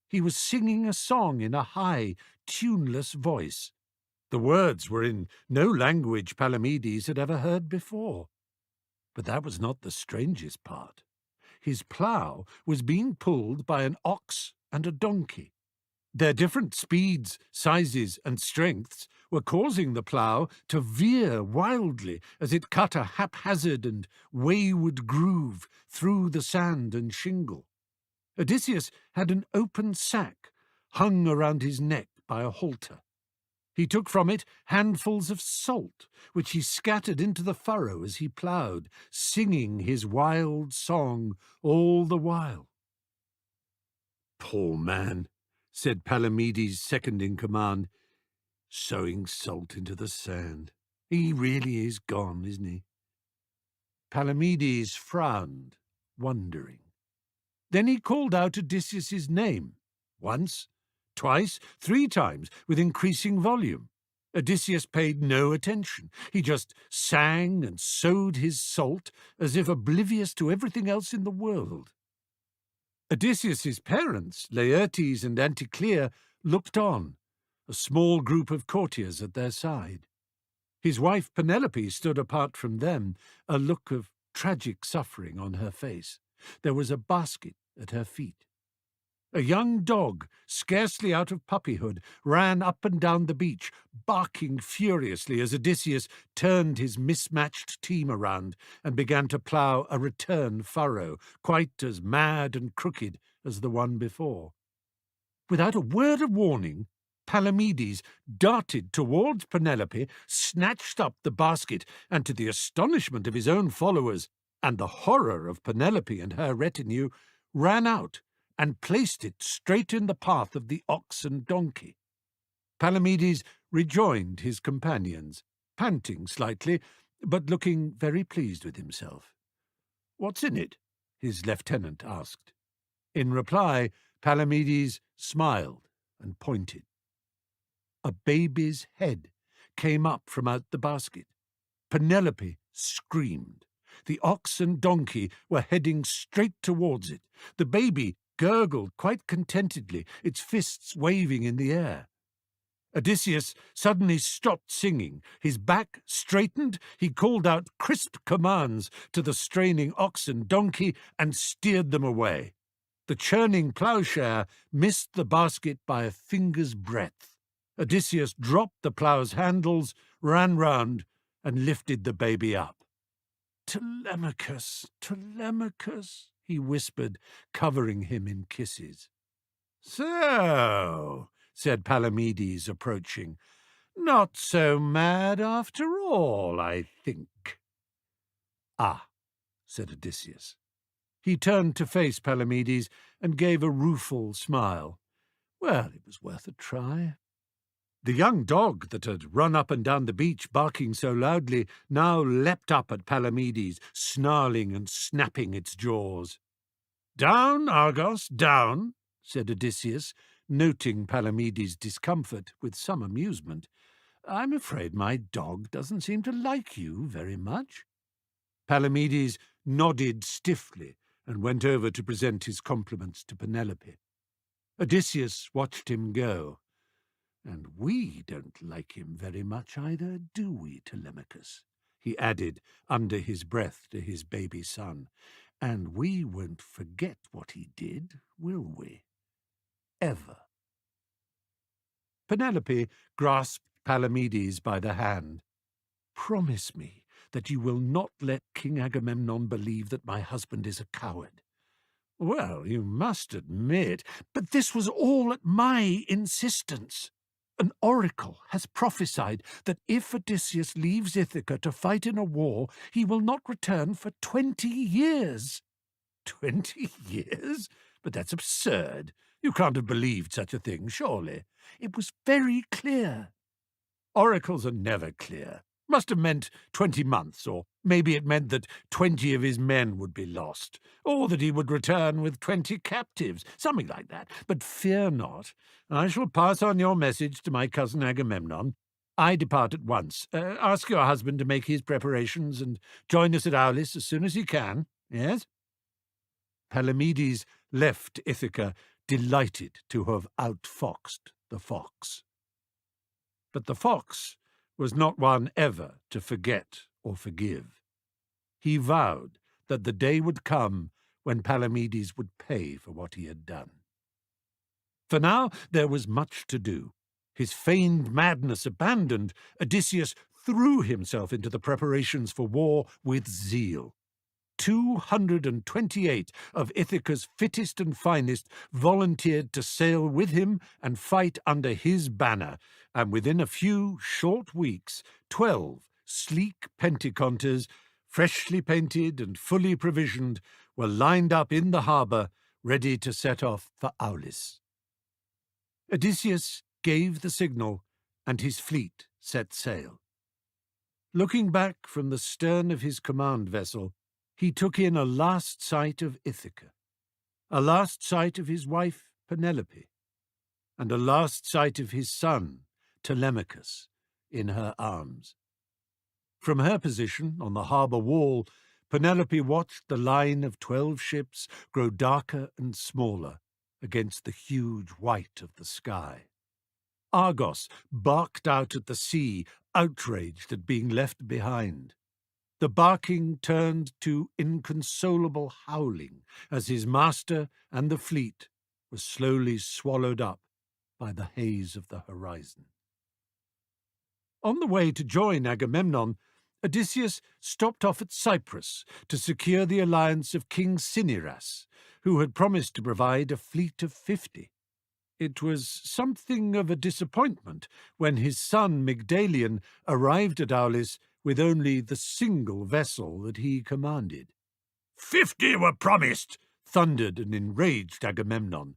He was singing a song in a high, tuneless voice. The words were in no language Palamedes had ever heard before. But that was not the strangest part. His plough was being pulled by an ox and a donkey. Their different speeds, sizes, and strengths were causing the plough to veer wildly as it cut a haphazard and wayward groove through the sand and shingle. Odysseus had an open sack hung around his neck by a halter. He took from it handfuls of salt, which he scattered into the furrow as he ploughed, singing his wild song all the while. "Poor man," said Palamedes' second-in-command, "sowing salt into the sand. He really is gone, isn't he?" Palamedes frowned, wondering. Then he called out Odysseus's name, once, twice, 3 times, with increasing volume. Odysseus paid no attention. He just sang and sowed his salt as if oblivious to everything else in the world. Odysseus's parents, Laertes and Anticlea, looked on, a small group of courtiers at their side. His wife Penelope stood apart from them, a look of tragic suffering on her face. There was a basket at her feet. A young dog, scarcely out of puppyhood, ran up and down the beach, barking furiously as Odysseus turned his mismatched team around and began to plough a return furrow, quite as mad and crooked as the one before. Without a word of warning, Palamedes darted towards Penelope, snatched up the basket, and to the astonishment of his own followers and the horror of Penelope and her retinue, ran out and placed it straight in the path of the ox and donkey. Palamedes rejoined his companions, panting slightly, but looking very pleased with himself. "What's in it?" his lieutenant asked. In reply, Palamedes smiled and pointed. A baby's head came up from out the basket. Penelope screamed. The ox and donkey were heading straight towards it. The baby gurgled quite contentedly, its fists waving in the air. Odysseus suddenly stopped singing. His back straightened, he called out crisp commands to the straining ox and donkey and steered them away. The churning ploughshare missed the basket by a finger's breadth. Odysseus dropped the plough's handles, ran round, and lifted the baby up. "Telemachus, Telemachus," he whispered, covering him in kisses. "So," said Palamedes, approaching, "not so mad after all, I think." "Ah," said Odysseus. He turned to face Palamedes and gave a rueful smile. Well, it was worth a try. The young dog that had run up and down the beach barking so loudly now leapt up at Palamedes, snarling and snapping its jaws. "Down, Argos, down," said Odysseus, noting Palamedes' discomfort with some amusement. "I'm afraid my dog doesn't seem to like you very much." Palamedes nodded stiffly and went over to present his compliments to Penelope. Odysseus watched him go. "And we don't like him very much either, do we, Telemachus?" he added under his breath to his baby son. "And we won't forget what he did, will we? Ever." Penelope grasped Palamedes by the hand. "Promise me that you will not let King Agamemnon believe that my husband is a coward." "Well, you must admit, but this was all at my insistence. An oracle has prophesied that if Odysseus leaves Ithaca to fight in a war, he will not return for 20 years. 20 years? But that's absurd. You can't have believed such a thing, surely. It was very clear." "Oracles are never clear. Must have meant 20 months, or maybe it meant that 20 of his men would be lost, or that he would return with 20 captives, something like that. But fear not. I shall pass on your message to my cousin Agamemnon. I depart at once. Ask your husband to make his preparations and join us at Aulis as soon as he can. Yes?" Palamedes left Ithaca, delighted to have outfoxed the fox. But the fox was not one ever to forget or forgive. He vowed that the day would come when Palamedes would pay for what he had done. For now there was much to do. His feigned madness abandoned, Odysseus threw himself into the preparations for war with zeal. 228 of Ithaca's fittest and finest volunteered to sail with him and fight under his banner, and within a few short weeks 12 sleek Penteconters, freshly painted and fully provisioned, were lined up in the harbour, ready to set off for Aulis. Odysseus gave the signal, and his fleet set sail. Looking back from the stern of his command vessel, he took in a last sight of Ithaca, a last sight of his wife Penelope, and a last sight of his son Telemachus in her arms. From her position on the harbour wall, Penelope watched the line of 12 ships grow darker and smaller against the huge white of the sky. Argos barked out at the sea, outraged at being left behind. The barking turned to inconsolable howling as his master and the fleet were slowly swallowed up by the haze of the horizon. On the way to join Agamemnon, Odysseus stopped off at Cyprus to secure the alliance of King Cinyras, who had promised to provide a fleet of 50. It was something of a disappointment when his son Mygdalion arrived at Aulis with only the single vessel that he commanded. 50 were promised, thundered an enraged Agamemnon.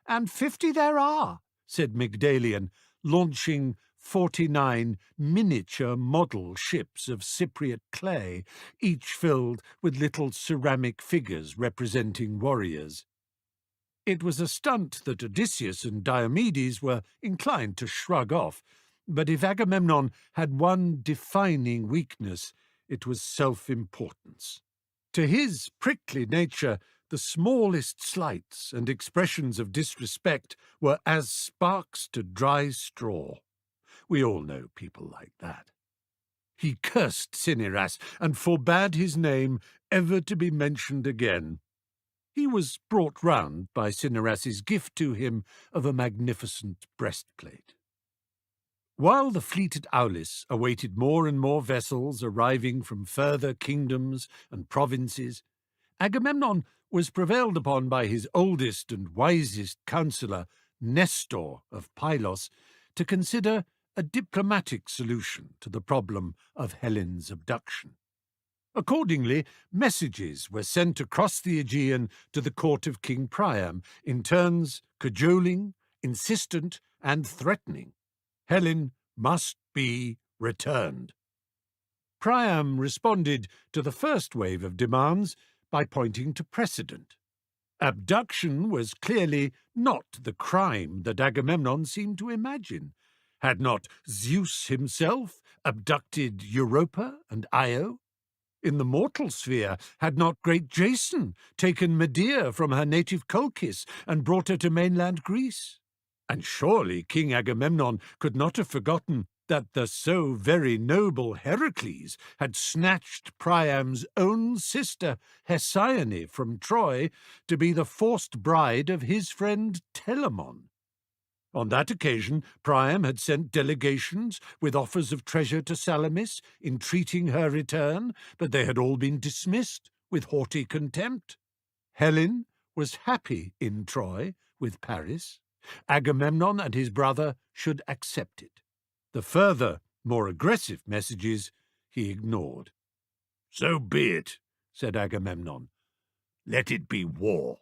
And 50 there are, said Mygdalion, launching 49 miniature model ships of Cypriot clay, each filled with little ceramic figures representing warriors. It was a stunt that Odysseus and Diomedes were inclined to shrug off, but if Agamemnon had one defining weakness, it was self-importance. To his prickly nature, the smallest slights and expressions of disrespect were as sparks to dry straw. We all know people like that. He cursed Cinyras and forbade his name ever to be mentioned again. He was brought round by Cinyras's gift to him of a magnificent breastplate. While the fleet at Aulis awaited more and more vessels arriving from further kingdoms and provinces, Agamemnon was prevailed upon by his oldest and wisest counsellor, Nestor of Pylos, to consider a diplomatic solution to the problem of Helen's abduction. Accordingly, messages were sent across the Aegean to the court of King Priam, in turns cajoling, insistent, and threatening. Helen must be returned. Priam responded to the first wave of demands by pointing to precedent. Abduction was clearly not the crime that Agamemnon seemed to imagine. Had not Zeus himself abducted Europa and Io? In the mortal sphere, had not great Jason taken Medea from her native Colchis and brought her to mainland Greece? And surely King Agamemnon could not have forgotten that the so very noble Heracles had snatched Priam's own sister Hesione from Troy to be the forced bride of his friend Telamon. On that occasion, Priam had sent delegations with offers of treasure to Salamis, entreating her return, but they had all been dismissed with haughty contempt. Helen was happy in Troy with Paris. Agamemnon and his brother should accept it. The further, more aggressive messages he ignored. "So be it," said Agamemnon. "Let it be war."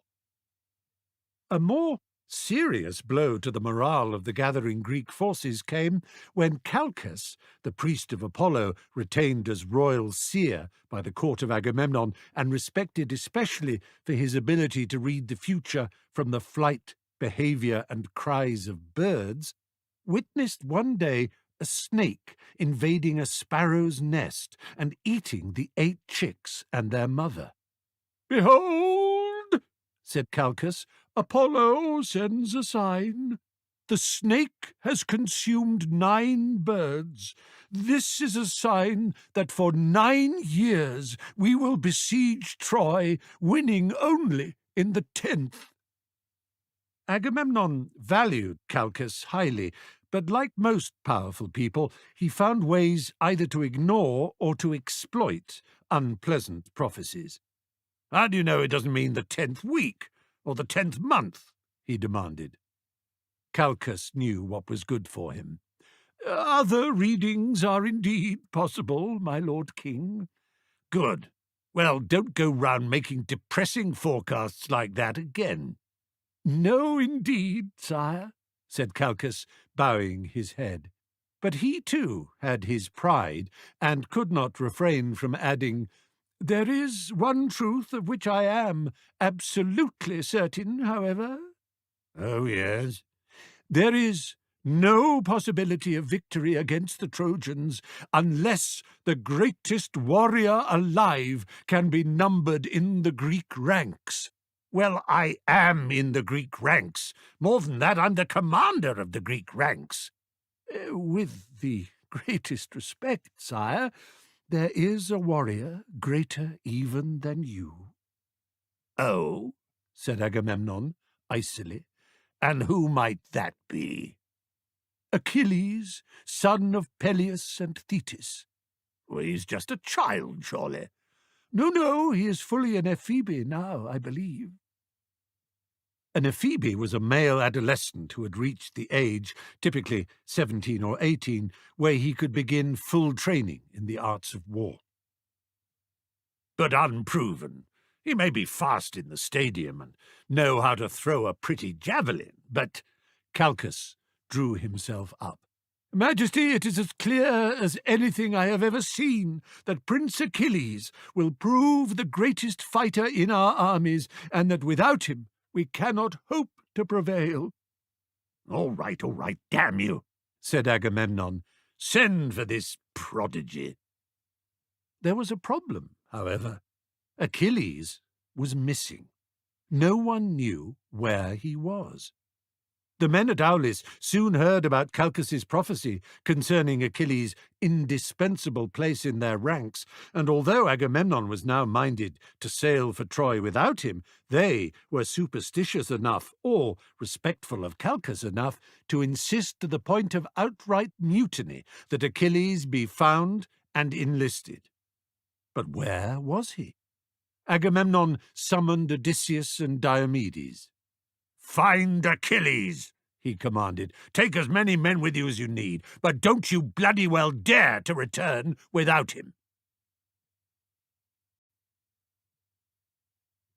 A more serious blow to the morale of the gathering Greek forces came when Calchas, the priest of Apollo, retained as royal seer by the court of Agamemnon and respected especially for his ability to read the future from the flight, behavior, and cries of birds, witnessed one day a snake invading a sparrow's nest and eating the 8 chicks and their mother. "Behold," said Calchas, "Apollo sends a sign. The snake has consumed 9 birds. This is a sign that for 9 years we will besiege Troy, winning only in the 10th. Agamemnon valued Calchas highly, but like most powerful people, he found ways either to ignore or to exploit unpleasant prophecies. "How do you know it doesn't mean the 10th week? Or the 10th month?" he demanded. Calchas knew what was good for him. "Other readings are indeed possible, my lord king." "Good. Well, don't go round making depressing forecasts like that again." "No, indeed, sire," said Calchas, bowing his head. But he, too, had his pride, and could not refrain from adding, "There is one truth of which I am absolutely certain, however." "Oh, yes?" "There is no possibility of victory against the Trojans unless the greatest warrior alive can be numbered in the Greek ranks." "Well, I am in the Greek ranks. More than that, I'm the commander of the Greek ranks." "With the greatest respect, sire, there is a warrior greater even than you." "Oh?" said Agamemnon, icily. "And who might that be?" "Achilles, son of Peleus and Thetis." "Well, he's just a child, surely." No, he is fully an Ephebi now, I believe." An Ephebi was a male adolescent who had reached the age, typically 17 or 18, where he could begin full training in the arts of war. "But unproven. He may be fast in the stadium and know how to throw a pretty javelin, but—" Calchas drew himself up. "Majesty, it is as clear as anything I have ever seen that Prince Achilles will prove the greatest fighter in our armies, and that without him we cannot hope to prevail." All right, damn you," said Agamemnon. "Send for this prodigy." There was a problem, however. Achilles was missing. No one knew where he was. The men at Aulis soon heard about Calchas's prophecy concerning Achilles' indispensable place in their ranks, and although Agamemnon was now minded to sail for Troy without him, they were superstitious enough, or respectful of Calchas enough, to insist to the point of outright mutiny that Achilles be found and enlisted. But where was he? Agamemnon summoned Odysseus and Diomedes. "Find Achilles," he commanded. "Take as many men with you as you need, but don't you bloody well dare to return without him."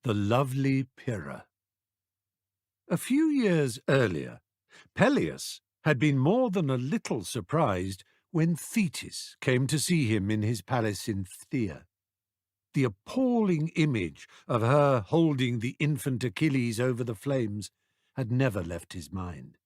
The lovely Pyrrha. A few years earlier, Peleus had been more than a little surprised when Thetis came to see him in his palace in Phthia. The appalling image of her holding the infant Achilles over the flames had never left his mind.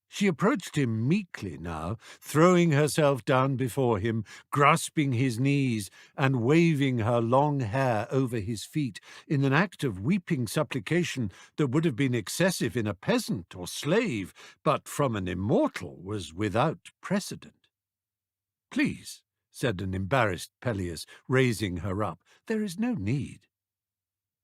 She approached him meekly now, throwing herself down before him, grasping his knees, and waving her long hair over his feet in an act of weeping supplication that would have been excessive in a peasant or slave, but from an immortal was without precedent. "Please," said an embarrassed Peleus, raising her up, "there is no need."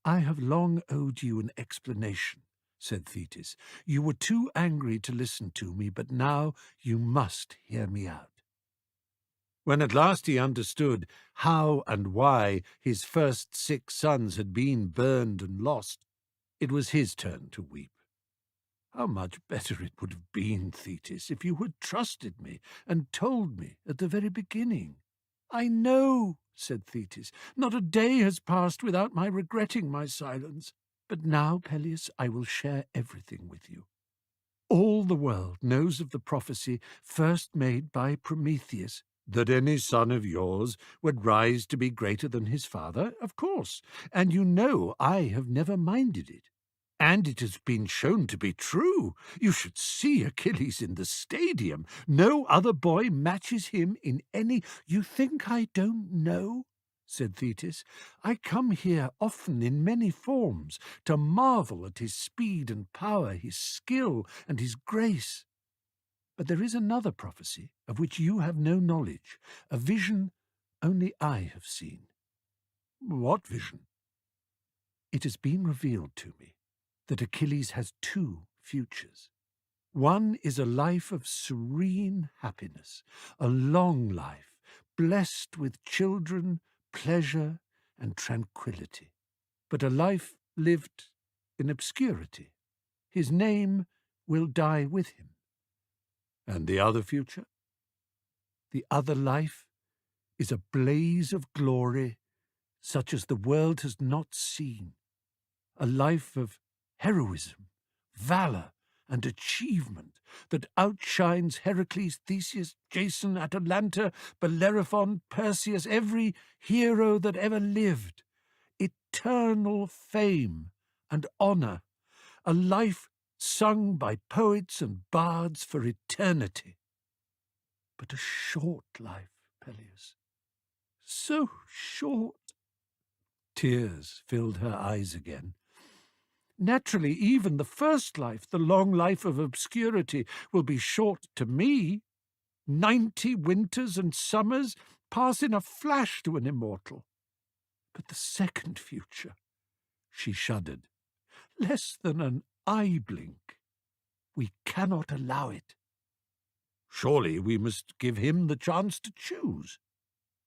"I have long owed you an explanation," said Thetis. "You were too angry to listen to me, but now you must hear me out." When at last he understood how and why his first 6 sons had been burned and lost, it was his turn to weep. "How much better it would have been, Thetis, if you had trusted me and told me at the very beginning." "I know," said Thetis. "Not a day has passed without my regretting my silence. But now, Peleus, I will share everything with you. All the world knows of the prophecy first made by Prometheus, that any son of yours would rise to be greater than his father, of course, and you know I have never minded it. And it has been shown to be true. You should see Achilles in the stadium. No other boy matches him in any— "You think I don't know?" said Thetis. "I come here often in many forms to marvel at his speed and power, his skill and his grace. But there is another prophecy of which you have no knowledge, a vision only I have seen." "What vision?" "It has been revealed to me that Achilles has 2 futures. One is a life of serene happiness, a long life, blessed with children, pleasure, and tranquillity, but a life lived in obscurity. His name will die with him." "And the other future?" "The other life is a blaze of glory such as the world has not seen, a life of heroism, valor, and achievement that outshines Heracles, Theseus, Jason, Atalanta, Bellerophon, Perseus, every hero that ever lived. Eternal fame and honor, a life sung by poets and bards for eternity. But a short life, Peleus, so short." Tears filled her eyes again. "Naturally, even the first life, the long life of obscurity, will be short to me. 90 winters and summers pass in a flash to an immortal. But the second future," she shuddered, "less than an eye blink. We cannot allow it." "Surely we must give him the chance to choose."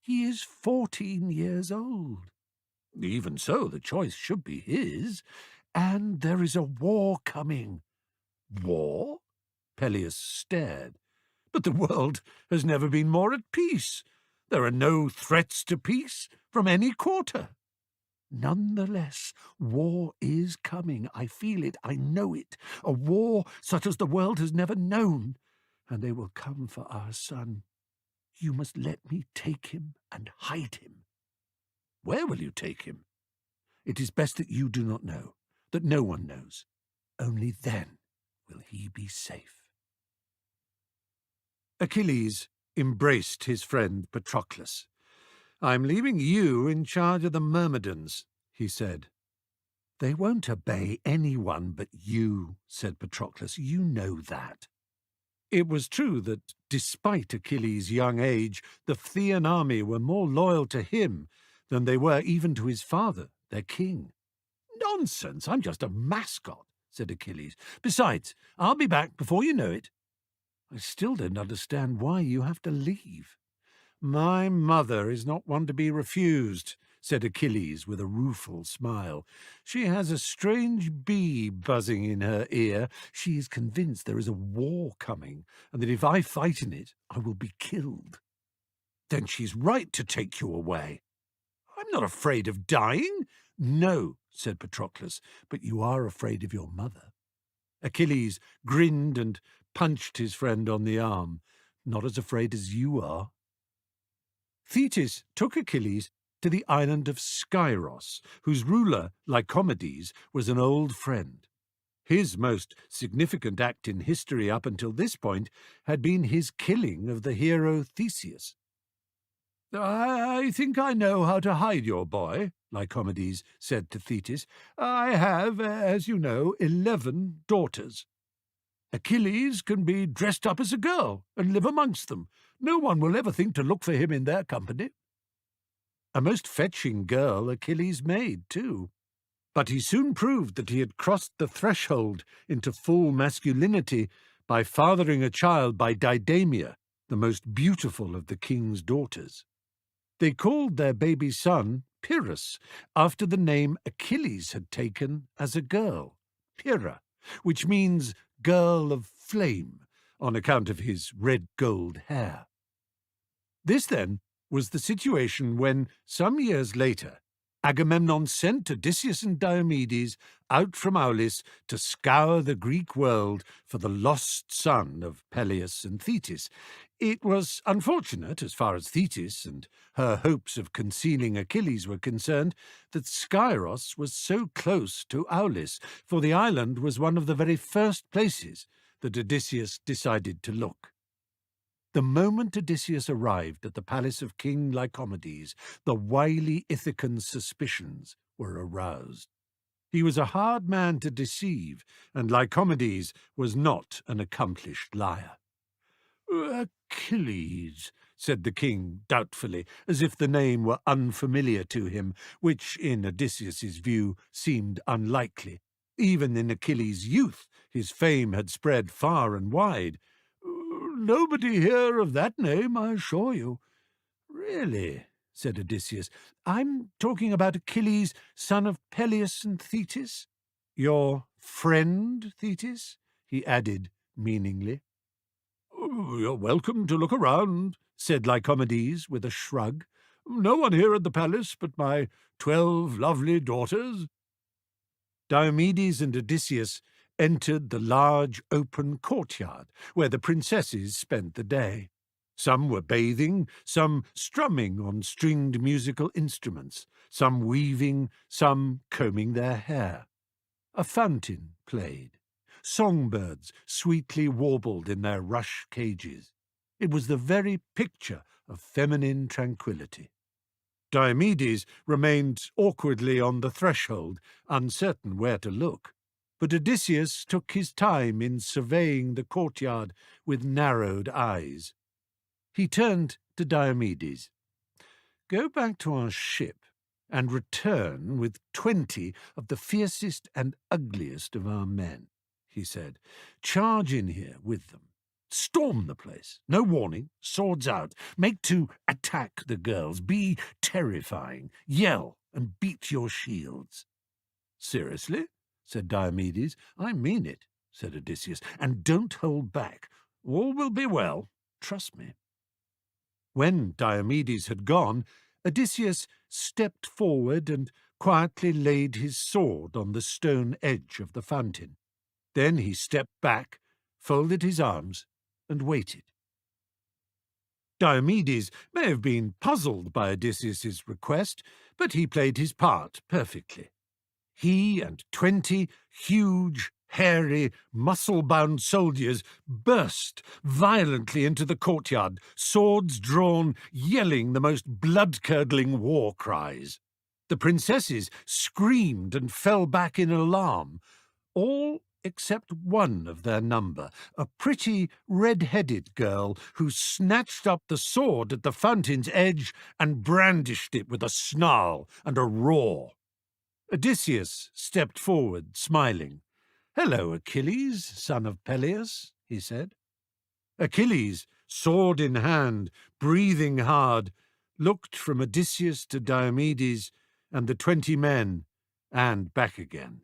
"He is 14 years old." "Even so, the choice should be his. And there is a war coming." "War?" Peleus stared. "But the world has never been more at peace. There are no threats to peace from any quarter." "Nonetheless, war is coming. I feel it, I know it. A war such as the world has never known. And they will come for our son. You must let me take him and hide him." "Where will you take him?" "It is best that you do not know, that no one knows. Only then will he be safe." Achilles embraced his friend Patroclus. "I'm leaving you in charge of the Myrmidons," he said. "They won't obey anyone but you," said Patroclus. "You know that." It was true that, despite Achilles' young age, the Phthian army were more loyal to him than they were even to his father, their king. "Nonsense, I'm just a mascot," said Achilles. "Besides, I'll be back before you know it." "I still don't understand why you have to leave." "My mother is not one to be refused," said Achilles with a rueful smile. "She has a strange bee buzzing in her ear. She is convinced there is a war coming, and that if I fight in it, I will be killed." "Then she's right to take you away." "I'm not afraid of dying." "No," said Patroclus, "but you are afraid of your mother." Achilles grinned and punched his friend on the arm. "Not as afraid as you are." Thetis took Achilles to the island of Skyros, whose ruler, Lycomedes, was an old friend. His most significant act in history up until this point had been his killing of the hero Theseus. "I think I know how to hide your boy," Lycomedes said to Thetis. "I have, as you know, 11 daughters. Achilles can be dressed up as a girl and live amongst them. No one will ever think to look for him in their company." A most fetching girl Achilles made, too. But he soon proved that he had crossed the threshold into full masculinity by fathering a child by Didamia, the most beautiful of the king's daughters. They called their baby son Pyrrhus, after the name Achilles had taken as a girl, Pyrrha, which means girl of flame, on account of his red-gold hair. This, then, was the situation when, some years later, Agamemnon sent Odysseus and Diomedes out from Aulis to scour the Greek world for the lost son of Peleus and Thetis. It was unfortunate, as far as Thetis and her hopes of concealing Achilles were concerned, that Skyros was so close to Aulis, for the island was one of the very first places that Odysseus decided to look. The moment Odysseus arrived at the palace of King Lycomedes, the wily Ithacan's suspicions were aroused. He was a hard man to deceive, and Lycomedes was not an accomplished liar. "Achilles," said the king doubtfully, as if the name were unfamiliar to him, which, in Odysseus's view, seemed unlikely. Even in Achilles' youth his fame had spread far and wide. "Nobody here of that name, I assure you." "Really?" said Odysseus. "I'm talking about Achilles, son of Peleus and Thetis. Your friend Thetis?" he added meaningly. "You're welcome to look around," said Lycomedes with a shrug. "No one here at the palace but my 12 lovely daughters." Diomedes and Odysseus entered the large open courtyard where the princesses spent the day. Some were bathing, some strumming on stringed musical instruments, some weaving, some combing their hair. A fountain played. Songbirds sweetly warbled in their rush cages. It was the very picture of feminine tranquillity. Diomedes remained awkwardly on the threshold, uncertain where to look. But Odysseus took his time in surveying the courtyard with narrowed eyes. He turned to Diomedes. "Go back to our ship and return with 20 of the fiercest and ugliest of our men," he said. "Charge in here with them. Storm the place. No warning. Swords out. Make to attack the girls. Be terrifying. Yell and beat your shields." "Seriously?" said Diomedes. "I mean it," said Odysseus, "and don't hold back. All will be well. Trust me." When Diomedes had gone, Odysseus stepped forward and quietly laid his sword on the stone edge of the fountain. Then he stepped back, folded his arms, and waited. Diomedes may have been puzzled by Odysseus's request, but he played his part perfectly. He and 20 huge, hairy, muscle-bound soldiers burst violently into the courtyard, swords drawn, yelling the most blood-curdling war cries. The princesses screamed and fell back in alarm, all except one of their number, a pretty red-headed girl who snatched up the sword at the fountain's edge and brandished it with a snarl and a roar. Odysseus stepped forward, smiling. "Hello, Achilles, son of Peleus," he said. Achilles, sword in hand, breathing hard, looked from Odysseus to Diomedes and the 20 men, and back again.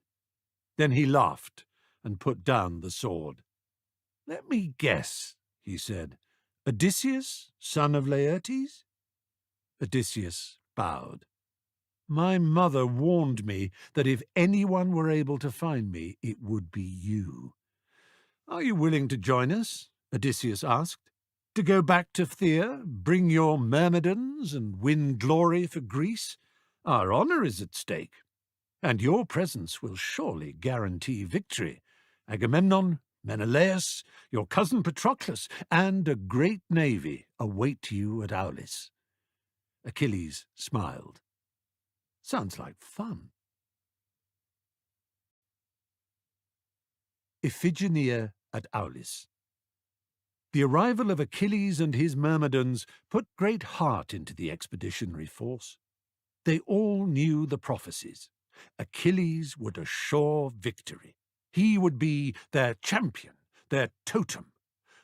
Then he laughed and put down the sword. "Let me guess," he said. "Odysseus, son of Laertes?" Odysseus bowed. "My mother warned me that if anyone were able to find me, it would be you." "Are you willing to join us?" Odysseus asked. "To go back to Phthia, bring your myrmidons, and win glory for Greece? Our honor is at stake, and your presence will surely guarantee victory Agamemnon, Menelaus, your cousin Patroclus, and a great navy await you at Aulis." Achilles smiled. "Sounds like fun." Iphigenia at Aulis. The arrival of Achilles and his Myrmidons put great heart into the expeditionary force. They all knew the prophecies. Achilles would assure victory. He would be their champion, their totem.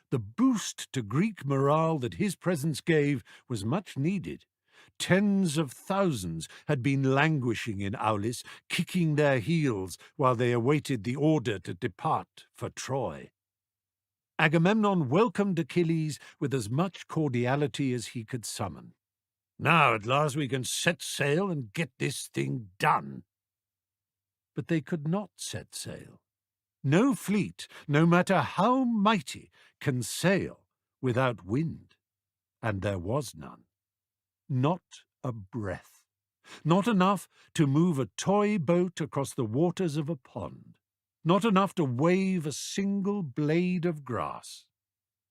The boost to Greek morale that his presence gave was much needed. Tens of thousands had been languishing in Aulis, kicking their heels while they awaited the order to depart for Troy. Agamemnon welcomed Achilles with as much cordiality as he could summon. "Now at last we can set sail and get this thing done." But they could not set sail. No fleet, no matter how mighty, can sail without wind, and there was none. Not a breath. Not enough to move a toy boat across the waters of a pond. Not enough to wave a single blade of grass.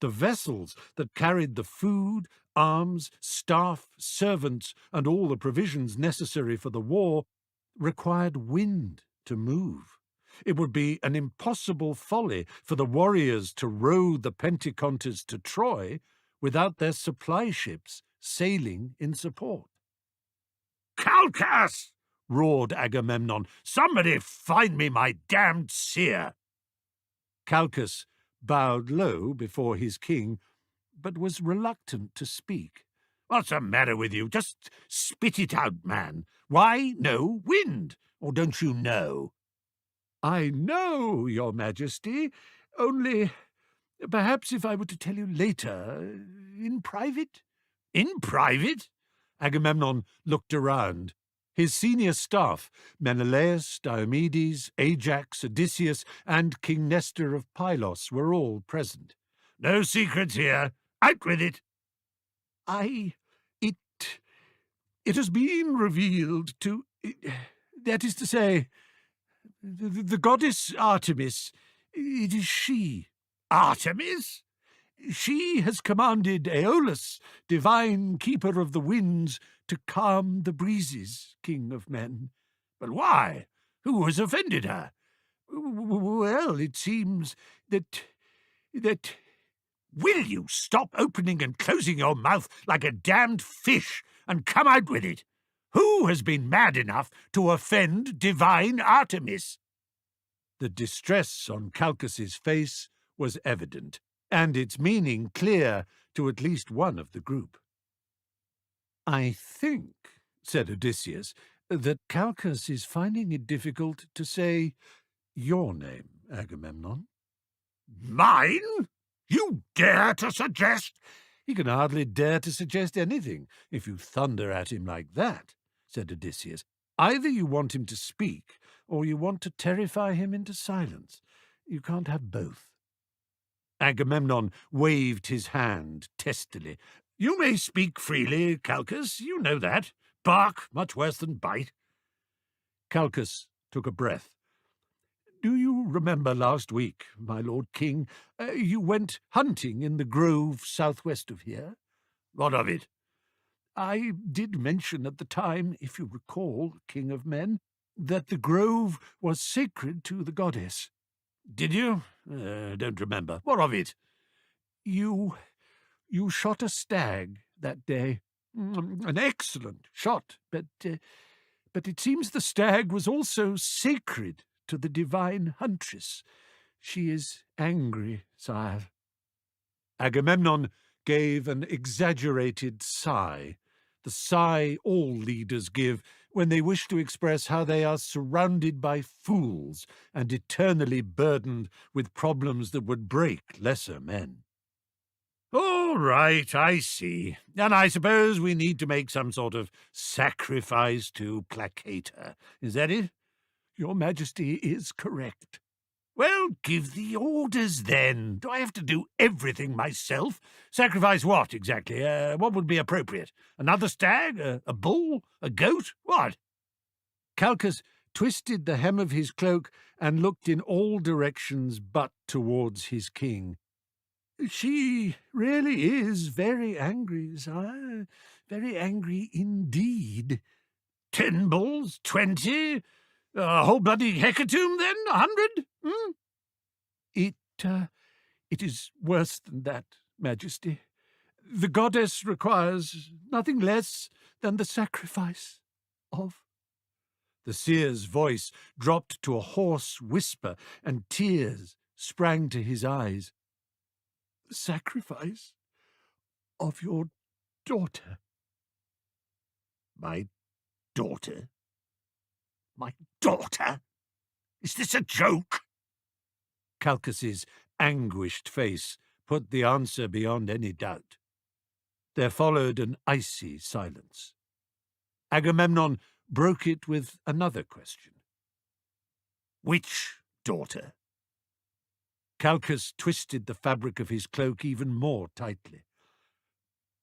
The vessels that carried the food, arms, staff, servants, and all the provisions necessary for the war required wind to move. It would be an impossible folly for the warriors to row the Penteconters to Troy without their supply ships sailing in support. "Calchas!" roared Agamemnon. "Somebody find me my damned seer!" Calchas bowed low before his king, but was reluctant to speak. "What's the matter with you? Just spit it out, man. Why no wind? Or don't you know?" "I know, your Majesty, only perhaps if I were to tell you later, in private?" "In private?" Agamemnon looked around. His senior staff, Menelaus, Diomedes, Ajax, Odysseus, and King Nestor of Pylos, were all present. "No secrets here. Out with it." It has been revealed to, that is to say, the goddess Artemis. It is she." "Artemis?" "She has commanded Aeolus, divine keeper of the winds, to calm the breezes, king of men." "But why? Who has offended her?" "Well, it seems that... Will you stop opening and closing your mouth like a damned fish and come out with it? Who has been mad enough to offend divine Artemis?" The distress on Calchas's face was evident, and its meaning clear to at least one of the group. "I think," said Odysseus, "that Calchas is finding it difficult to say your name, Agamemnon." "Mine? You dare to suggest—" "He can hardly dare to suggest anything if you thunder at him like that," said Odysseus. "Either you want him to speak, or you want to terrify him into silence. You can't have both." Agamemnon waved his hand testily. "You may speak freely, Calchas, you know that. Bark much worse than bite." Calchas took a breath. "Do you remember last week, my lord king, you went hunting in the grove southwest of here?" "What of it?" "I did mention at the time, if you recall, king of men, that the grove was sacred to the goddess." "Did you? Don't remember. What of it?" You shot a stag that day. An excellent shot, but it seems the stag was also sacred to the divine huntress. She is angry, sire." Agamemnon gave an exaggerated sigh, the sigh all leaders give when they wish to express how they are surrounded by fools and eternally burdened with problems that would break lesser men. "All right, I see. And I suppose we need to make some sort of sacrifice to placate her. Is that it?" "Your Majesty is correct." "Well, give the orders, then. Do I have to do everything myself? Sacrifice what, exactly? What would be appropriate? Another stag? A bull? A goat? What?" Calchas twisted the hem of his cloak and looked in all directions but towards his king. "She really is very angry, sire, very angry indeed." 10 bulls, 20, a whole bloody hecatomb then, 100? It is worse than that, Majesty. The goddess requires nothing less than the sacrifice of... The seer's voice dropped to a hoarse whisper, and tears sprang to his eyes. "The sacrifice of your daughter." "My daughter? My daughter? Is this a joke?" Calchas's anguished face put the answer beyond any doubt. There followed an icy silence. Agamemnon broke it with another question. "Which daughter?" Calchas twisted the fabric of his cloak even more tightly.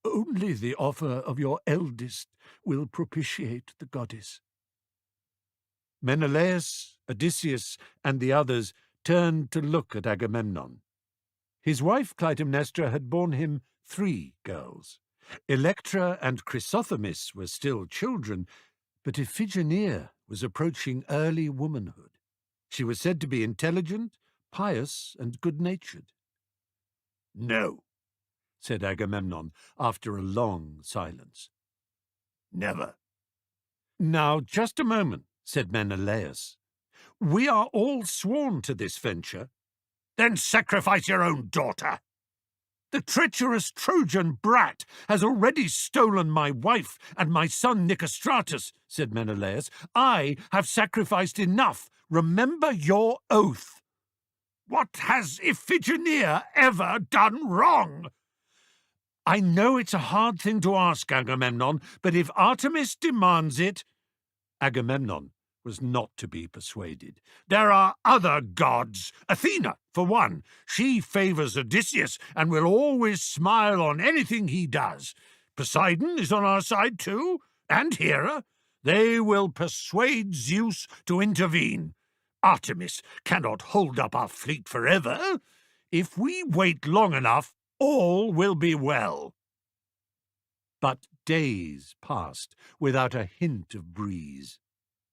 "Only the offer of your eldest will propitiate the goddess." Menelaus, Odysseus, and the others turned to look at Agamemnon. His wife Clytemnestra had borne him 3 girls. Electra and Chrysothemis were still children, but Iphigenia was approaching early womanhood. She was said to be intelligent, pious, and good-natured. "No," said Agamemnon after a long silence. "Never." "Now, just a moment," said Menelaus. "We are all sworn to this venture." "Then sacrifice your own daughter." "The treacherous Trojan brat has already stolen my wife and my son Nicostratus," said Menelaus. "I have sacrificed enough. Remember your oath." "What has Iphigenia ever done wrong?" "I know it's a hard thing to ask, Agamemnon, but if Artemis demands it..." Agamemnon was not to be persuaded. "There are other gods. Athena, for one. She favors Odysseus and will always smile on anything he does. Poseidon is on our side too, and Hera. They will persuade Zeus to intervene. Artemis cannot hold up our fleet forever. If we wait long enough, all will be well." But days passed without a hint of breeze.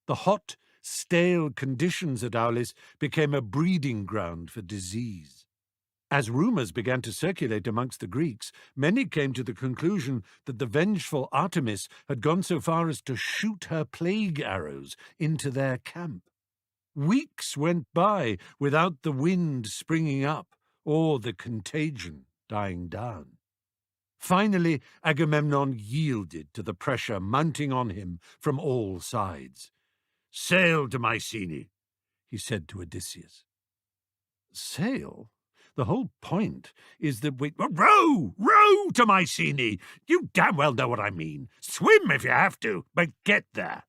The hot, stale conditions at Aulis became a breeding ground for disease. As rumours began to circulate amongst the Greeks, many came to the conclusion that the vengeful Artemis had gone so far as to shoot her plague arrows into their camp. Weeks went by without the wind springing up or the contagion dying down. Finally, Agamemnon yielded to the pressure mounting on him from all sides. "Sail to Mycenae," he said to Odysseus. "Sail? The whole point is that we..." "Row! Row to Mycenae! You damn well know what I mean. Swim if you have to, but get there.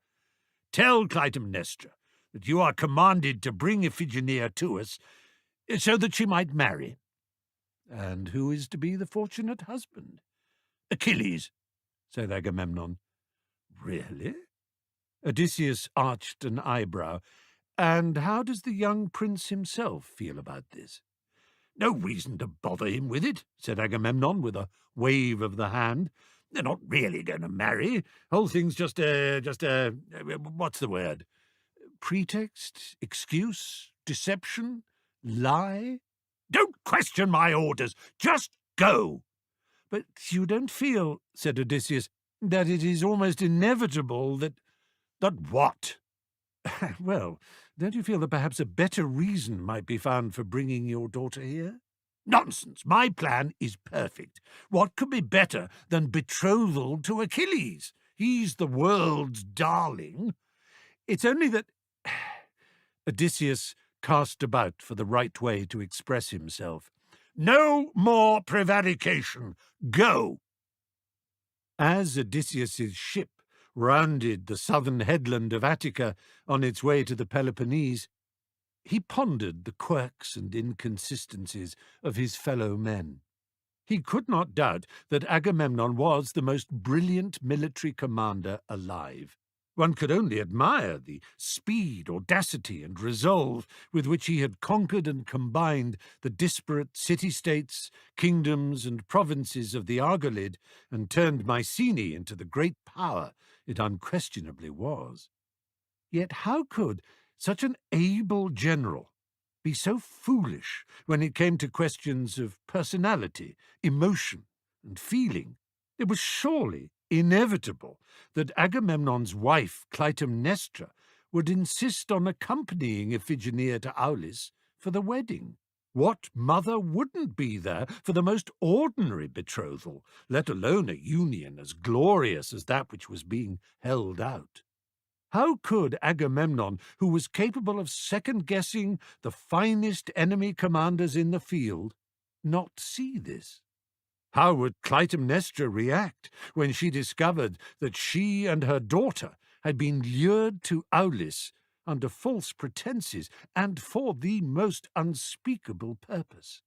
Tell Clytemnestra that you are commanded to bring Iphigenia to us so that she might marry." "And who is to be the fortunate husband?" "Achilles," said Agamemnon. "Really?" Odysseus arched an eyebrow. "And how does the young prince himself feel about this?" "No reason to bother him with it," said Agamemnon with a wave of the hand. "They're not really going to marry. Whole thing's just a what's the word? Pretext, excuse, deception, lie?" "Don't question my orders. Just go." "But you don't feel," said Odysseus, "that it is almost inevitable that..." "That what?" "Well, don't you feel that perhaps a better reason might be found for bringing your daughter here?" "Nonsense. My plan is perfect. What could be better than betrothal to Achilles? He's the world's darling." "It's only that..." Odysseus cast about for the right way to express himself. "No more prevarication. Go." As Odysseus's ship rounded the southern headland of Attica on its way to the Peloponnese, he pondered the quirks and inconsistencies of his fellow men. He could not doubt that Agamemnon was the most brilliant military commander alive. One could only admire the speed, audacity, and resolve with which he had conquered and combined the disparate city-states, kingdoms, and provinces of the Argolid, and turned Mycenae into the great power it unquestionably was. Yet how could such an able general be so foolish when it came to questions of personality, emotion, and feeling? It was surely inevitable that Agamemnon's wife, Clytemnestra, would insist on accompanying Iphigenia to Aulis for the wedding. What mother wouldn't be there for the most ordinary betrothal, let alone a union as glorious as that which was being held out? How could Agamemnon, who was capable of second-guessing the finest enemy commanders in the field, not see this? How would Clytemnestra react when she discovered that she and her daughter had been lured to Aulis under false pretenses and for the most unspeakable purpose?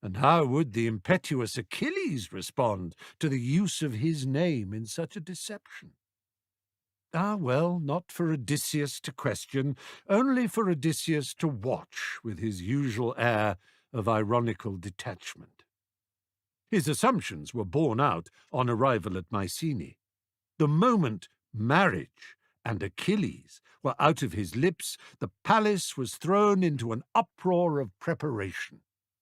And how would the impetuous Achilles respond to the use of his name in such a deception? Ah, well, not for Odysseus to question, only for Odysseus to watch with his usual air of ironical detachment. His assumptions were borne out on arrival at Mycenae. The moment marriage and Achilles were out of his lips, the palace was thrown into an uproar of preparation.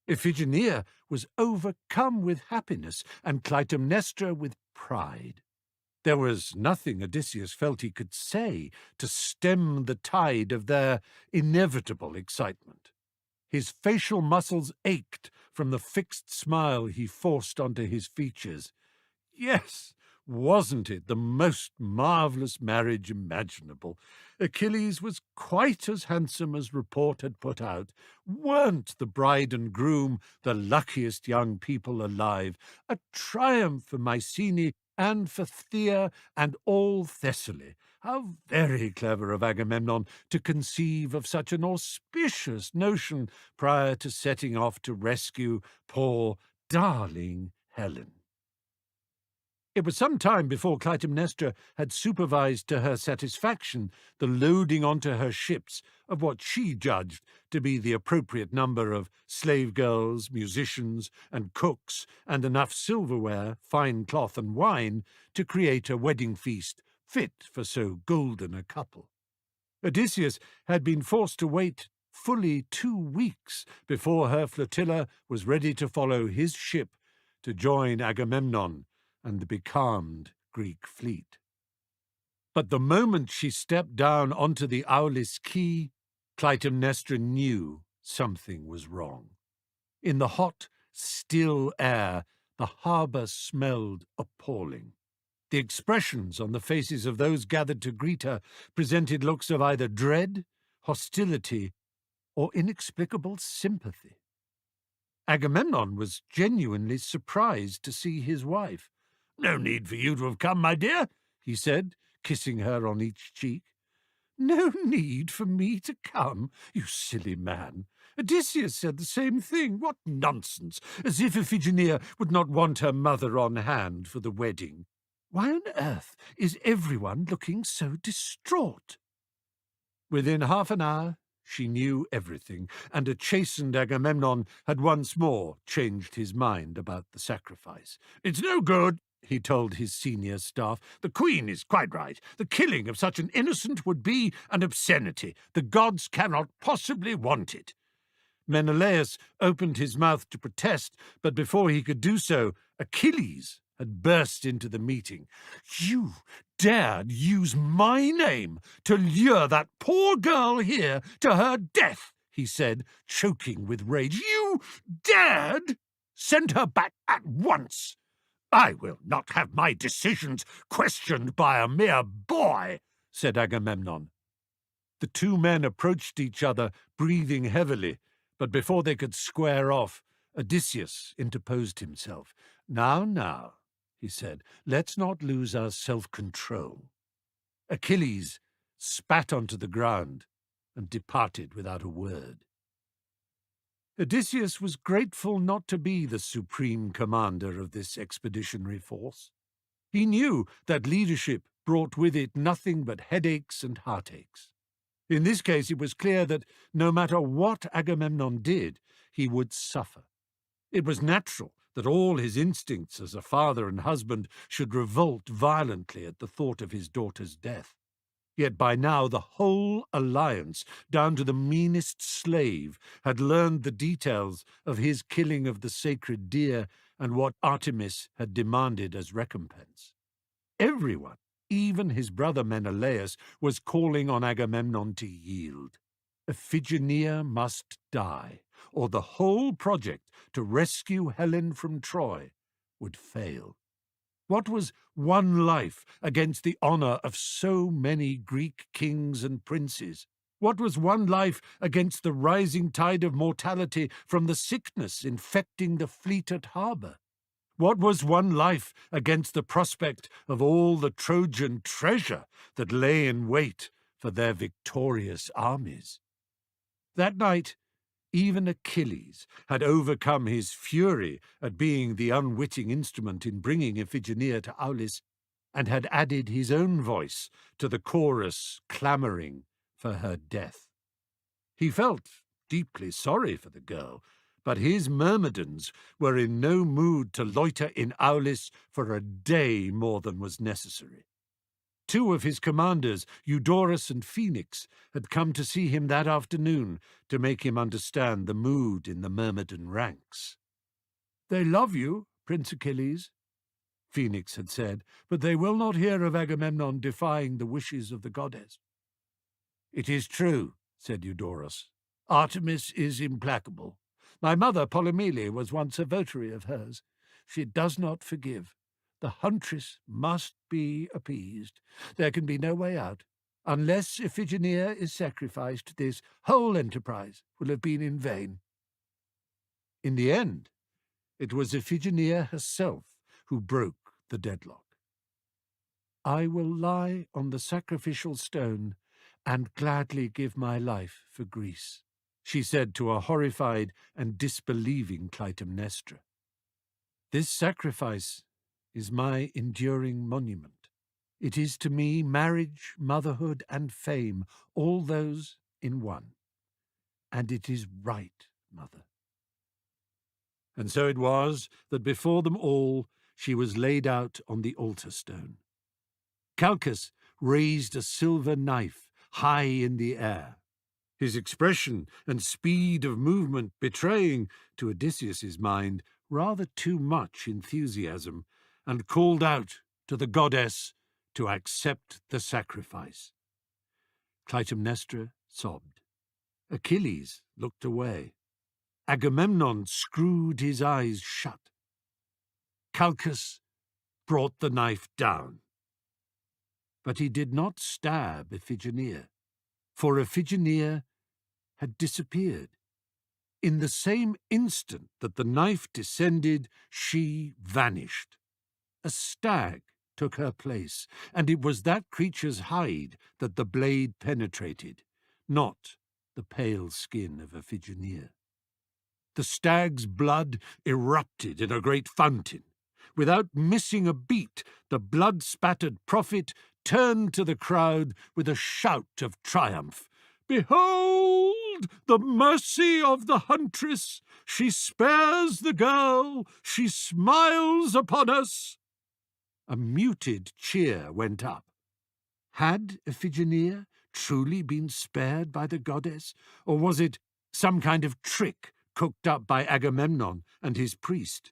Iphigenia was overcome with happiness, and Clytemnestra with pride. There was nothing Odysseus felt he could say to stem the tide of their inevitable excitement. His facial muscles ached from the fixed smile he forced onto his features. Yes, wasn't it the most marvellous marriage imaginable? Achilles was quite as handsome as report had put out. Weren't the bride and groom the luckiest young people alive? A triumph for Mycenae and for Phthia and all Thessaly. How very clever of Agamemnon to conceive of such an auspicious notion prior to setting off to rescue poor, darling Helen. It was some time before Clytemnestra had supervised to her satisfaction the loading onto her ships of what she judged to be the appropriate number of slave girls, musicians, and cooks, and enough silverware, fine cloth, and wine to create a wedding feast fit for so golden a couple. Odysseus had been forced to wait fully 2 weeks before her flotilla was ready to follow his ship to join Agamemnon and the becalmed Greek fleet. But the moment she stepped down onto the Aulis quay, Clytemnestra knew something was wrong. In the hot, still air, the harbour smelled appalling. The expressions on the faces of those gathered to greet her presented looks of either dread, hostility, or inexplicable sympathy. Agamemnon was genuinely surprised to see his wife. "No need for you to have come, my dear," he said, kissing her on each cheek. "No need for me to come, you silly man. Odysseus said the same thing. What nonsense! As if Iphigenia would not want her mother on hand for the wedding. Why on earth is everyone looking so distraught?" Within half an hour, she knew everything, and a chastened Agamemnon had once more changed his mind about the sacrifice. "It's no good," he told his senior staff. "The queen is quite right. The killing of such an innocent would be an obscenity. The gods cannot possibly want it." Menelaus opened his mouth to protest, but before he could do so, Achilles had burst into the meeting. "You dared use my name to lure that poor girl here to her death," he said, choking with rage. "You dared? Send her back at once. I will not have my decisions questioned by a mere boy," said Agamemnon. The two men approached each other, breathing heavily, but before they could square off, Odysseus interposed himself. Now, he said, "let's not lose our self-control." Achilles spat onto the ground and departed without a word. Odysseus was grateful not to be the supreme commander of this expeditionary force. He knew that leadership brought with it nothing but headaches and heartaches. In this case, it was clear that no matter what Agamemnon did, he would suffer. It was natural that all his instincts as a father and husband should revolt violently at the thought of his daughter's death. Yet by now the whole alliance, down to the meanest slave, had learned the details of his killing of the sacred deer and what Artemis had demanded as recompense. Everyone, even his brother Menelaus, was calling on Agamemnon to yield. Iphigenia must die, or the whole project to rescue Helen from Troy would fail. What was one life against the honor of so many Greek kings and princes? What was one life against the rising tide of mortality from the sickness infecting the fleet at harbor? What was one life against the prospect of all the Trojan treasure that lay in wait for their victorious armies? That night, even Achilles had overcome his fury at being the unwitting instrument in bringing Iphigenia to Aulis, and had added his own voice to the chorus clamoring for her death. He felt deeply sorry for the girl, but his Myrmidons were in no mood to loiter in Aulis for a day more than was necessary. 2 of his commanders, Eudorus and Phoenix, had come to see him that afternoon to make him understand the mood in the Myrmidon ranks. "They love you, Prince Achilles," Phoenix had said, "but they will not hear of Agamemnon defying the wishes of the goddess." "It is true," said Eudorus. "Artemis is implacable. My mother, Polymele, was once a votary of hers. She does not forgive. The huntress must be appeased. There can be no way out. Unless Iphigenia is sacrificed, this whole enterprise will have been in vain." In the end, it was Iphigenia herself who broke the deadlock. "I will lie on the sacrificial stone and gladly give my life for Greece," she said to a horrified and disbelieving Clytemnestra. "This sacrifice is my enduring monument. It is to me marriage, motherhood, and fame, all those in one. And it is right, mother." And so it was that before them all she was laid out on the altar stone. Calchas raised a silver knife high in the air, his expression and speed of movement betraying, to Odysseus's mind, rather too much enthusiasm, and called out to the goddess to accept the sacrifice. Clytemnestra sobbed. Achilles looked away. Agamemnon screwed his eyes shut. Calchas brought the knife down. But he did not stab Iphigenia, for Iphigenia had disappeared. In the same instant that the knife descended, she vanished. A stag took her place, and it was that creature's hide that the blade penetrated, not the pale skin of Iphigenia. The stag's blood erupted in a great fountain. Without missing a beat, the blood-spattered prophet turned to the crowd with a shout of triumph. "Behold the mercy of the huntress! She spares the girl! She smiles upon us!" A muted cheer went up. Had Iphigenia truly been spared by the goddess, or was it some kind of trick cooked up by Agamemnon and his priest?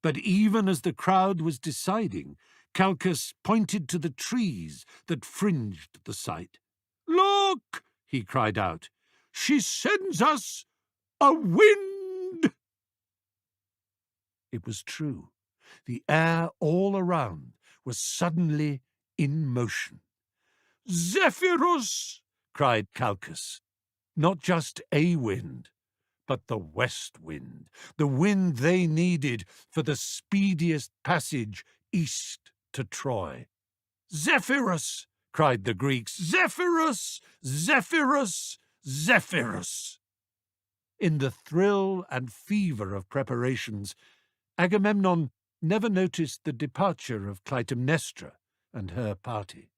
But even as the crowd was deciding, Calchas pointed to the trees that fringed the site. "Look!" he cried out. "She sends us a wind!" It was true. The air all around was suddenly in motion. "Zephyrus!" cried Calchas. Not just a wind, but the west wind, the wind they needed for the speediest passage east to Troy. "Zephyrus!" cried the Greeks. "Zephyrus! Zephyrus! Zephyrus!" In the thrill and fever of preparations, Agamemnon never noticed the departure of Clytemnestra and her party.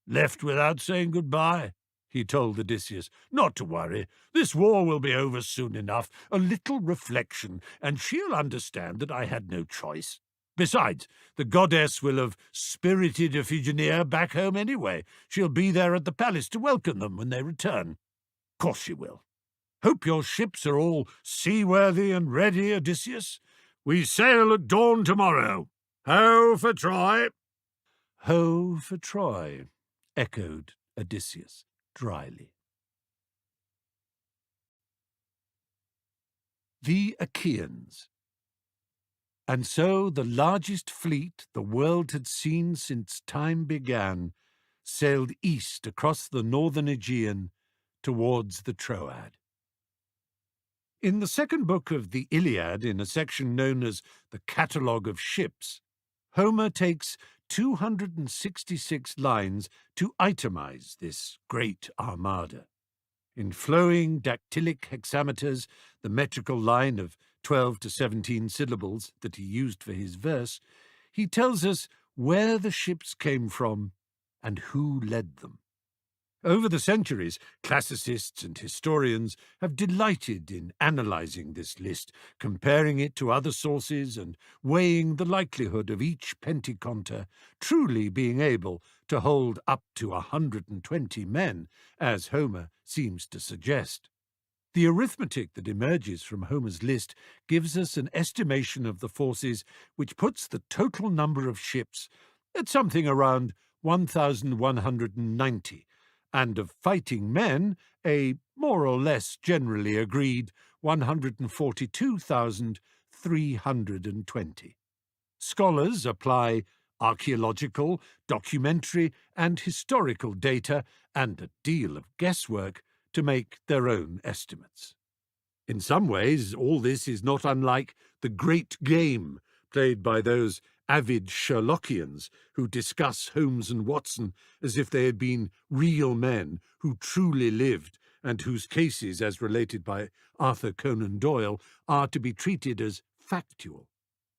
"Left without saying goodbye," he told Odysseus. "Not to worry. This war will be over soon enough. A little reflection, and she'll understand that I had no choice. Besides, the goddess will have spirited Iphigenia back home anyway. She'll be there at the palace to welcome them when they return. Course she will. Hope your ships are all seaworthy and ready, Odysseus. We sail at dawn tomorrow. Ho for Troy!" "Ho for Troy," echoed Odysseus dryly. The Achaeans. And so the largest fleet the world had seen since time began sailed east across the northern Aegean towards the Troad. In the second book of the Iliad, in a section known as the Catalogue of Ships, Homer takes 266 lines to itemize this great armada. In flowing dactylic hexameters, the metrical line of 12 to 17 syllables that he used for his verse, he tells us where the ships came from and who led them. Over the centuries, classicists and historians have delighted in analyzing this list, comparing it to other sources and weighing the likelihood of each Pentaconta truly being able to hold up to 120 men, as Homer seems to suggest. The arithmetic that emerges from Homer's list gives us an estimation of the forces which puts the total number of ships at something around 1,190, and of fighting men, a more or less generally agreed 142,320. Scholars apply archaeological, documentary, and historical data and a deal of guesswork to make their own estimates. In some ways, all this is not unlike the great game played by those avid Sherlockians who discuss Holmes and Watson as if they had been real men who truly lived and whose cases, as related by Arthur Conan Doyle, are to be treated as factual.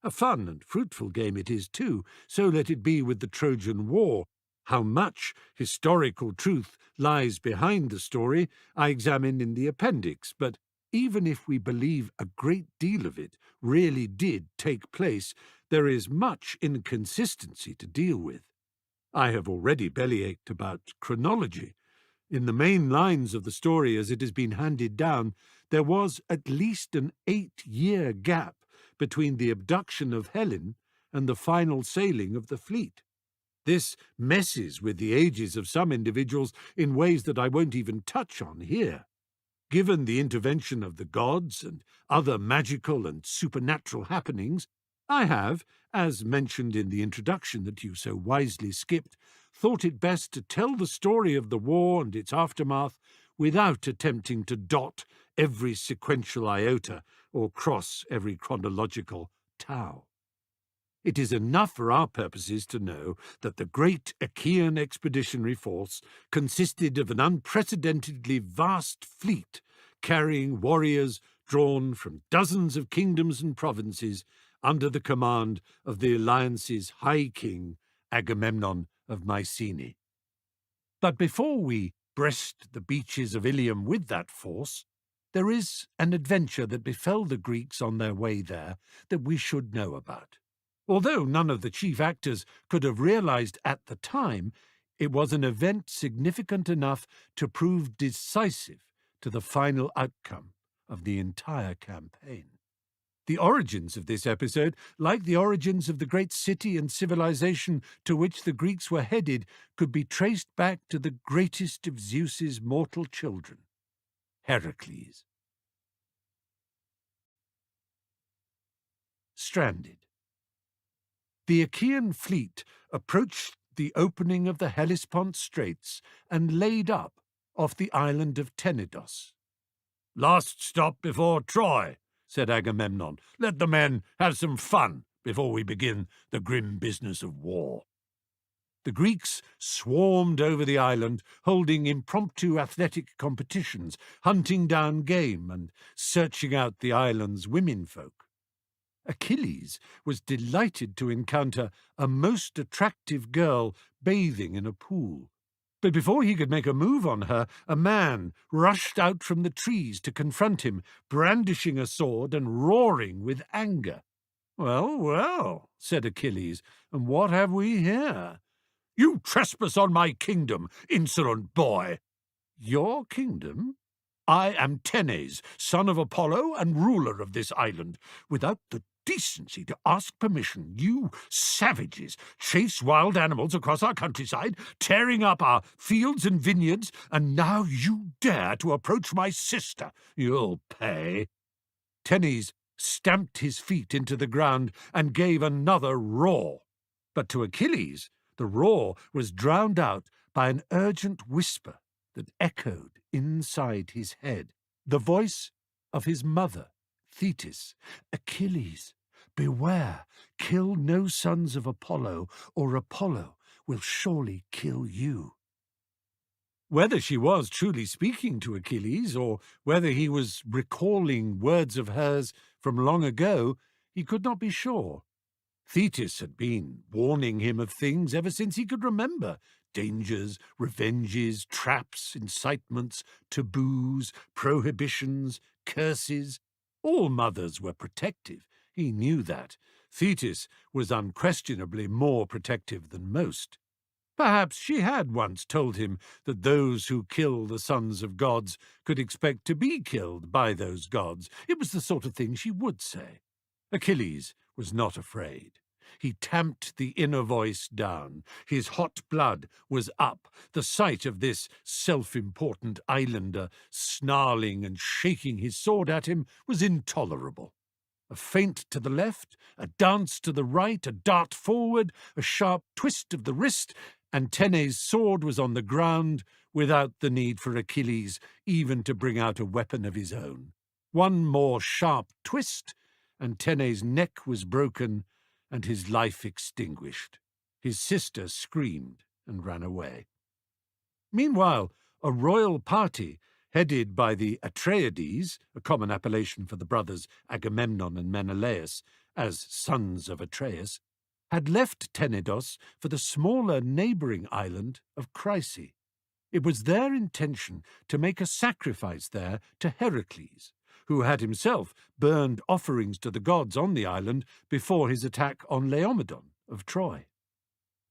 A fun and fruitful game it is, too, so let it be with the Trojan War. How much historical truth lies behind the story I examine in the appendix, but even if we believe a great deal of it really did take place, there is much inconsistency to deal with. I have already bellyached about chronology. In the main lines of the story as it has been handed down, there was at least an 8-year gap between the abduction of Helen and the final sailing of the fleet. This messes with the ages of some individuals in ways that I won't even touch on here. Given the intervention of the gods and other magical and supernatural happenings, I have, as mentioned in the introduction that you so wisely skipped, thought it best to tell the story of the war and its aftermath without attempting to dot every sequential iota or cross every chronological tau. It is enough for our purposes to know that the great Achaean expeditionary force consisted of an unprecedentedly vast fleet carrying warriors drawn from dozens of kingdoms and provinces under the command of the alliance's High King, Agamemnon of Mycenae. But before we breast the beaches of Ilium with that force, there is an adventure that befell the Greeks on their way there that we should know about. Although none of the chief actors could have realized at the time, it was an event significant enough to prove decisive to the final outcome of the entire campaign. The origins of this episode, like the origins of the great city and civilization to which the Greeks were headed, could be traced back to the greatest of Zeus's mortal children, Heracles. Stranded. The Achaean fleet approached the opening of the Hellespont Straits and laid up off the island of Tenedos. "Last stop before Troy," said Agamemnon. "Let the men have some fun before we begin the grim business of war." The Greeks swarmed over the island, holding impromptu athletic competitions, hunting down game and searching out the island's womenfolk. Achilles was delighted to encounter a most attractive girl bathing in a pool. But before he could make a move on her, a man rushed out from the trees to confront him, brandishing a sword and roaring with anger. "Well, well," said Achilles, "and what have we here?" "You trespass on my kingdom, insolent boy." "Your kingdom? I am ℌ𝔞𝔫𝔞𝔥, son of Apollo and ruler of this island. Without the decency to ask permission, you savages chase wild animals across our countryside, tearing up our fields and vineyards, and now you dare to approach my sister. You'll pay." Tenes stamped his feet into the ground and gave another roar. But to Achilles, the roar was drowned out by an urgent whisper that echoed inside his head, the voice of his mother, Thetis. "Achilles, beware, kill no sons of Apollo, or Apollo will surely kill you." Whether she was truly speaking to Achilles, or whether he was recalling words of hers from long ago, he could not be sure. Thetis had been warning him of things ever since he could remember: dangers, revenges, traps, incitements, taboos, prohibitions, curses. All mothers were protective. He knew that. Thetis was unquestionably more protective than most. Perhaps she had once told him that those who kill the sons of gods could expect to be killed by those gods. It was the sort of thing she would say. Achilles was not afraid. He tamped the inner voice down. His hot blood was up. The sight of this self-important islander snarling and shaking his sword at him was intolerable. A feint to the left, a dance to the right, a dart forward, a sharp twist of the wrist, and ℌ𝔞𝔫𝔞𝔥's sword was on the ground without the need for Achilles even to bring out a weapon of his own. One more sharp twist, and ℌ𝔞𝔫𝔞𝔥's neck was broken and his life extinguished. His sister screamed and ran away. Meanwhile, a royal party, headed by the Atreides, a common appellation for the brothers Agamemnon and Menelaus, as sons of Atreus, had left Tenedos for the smaller neighbouring island of Chryse. It was their intention to make a sacrifice there to Heracles, who had himself burned offerings to the gods on the island before his attack on Laomedon of Troy.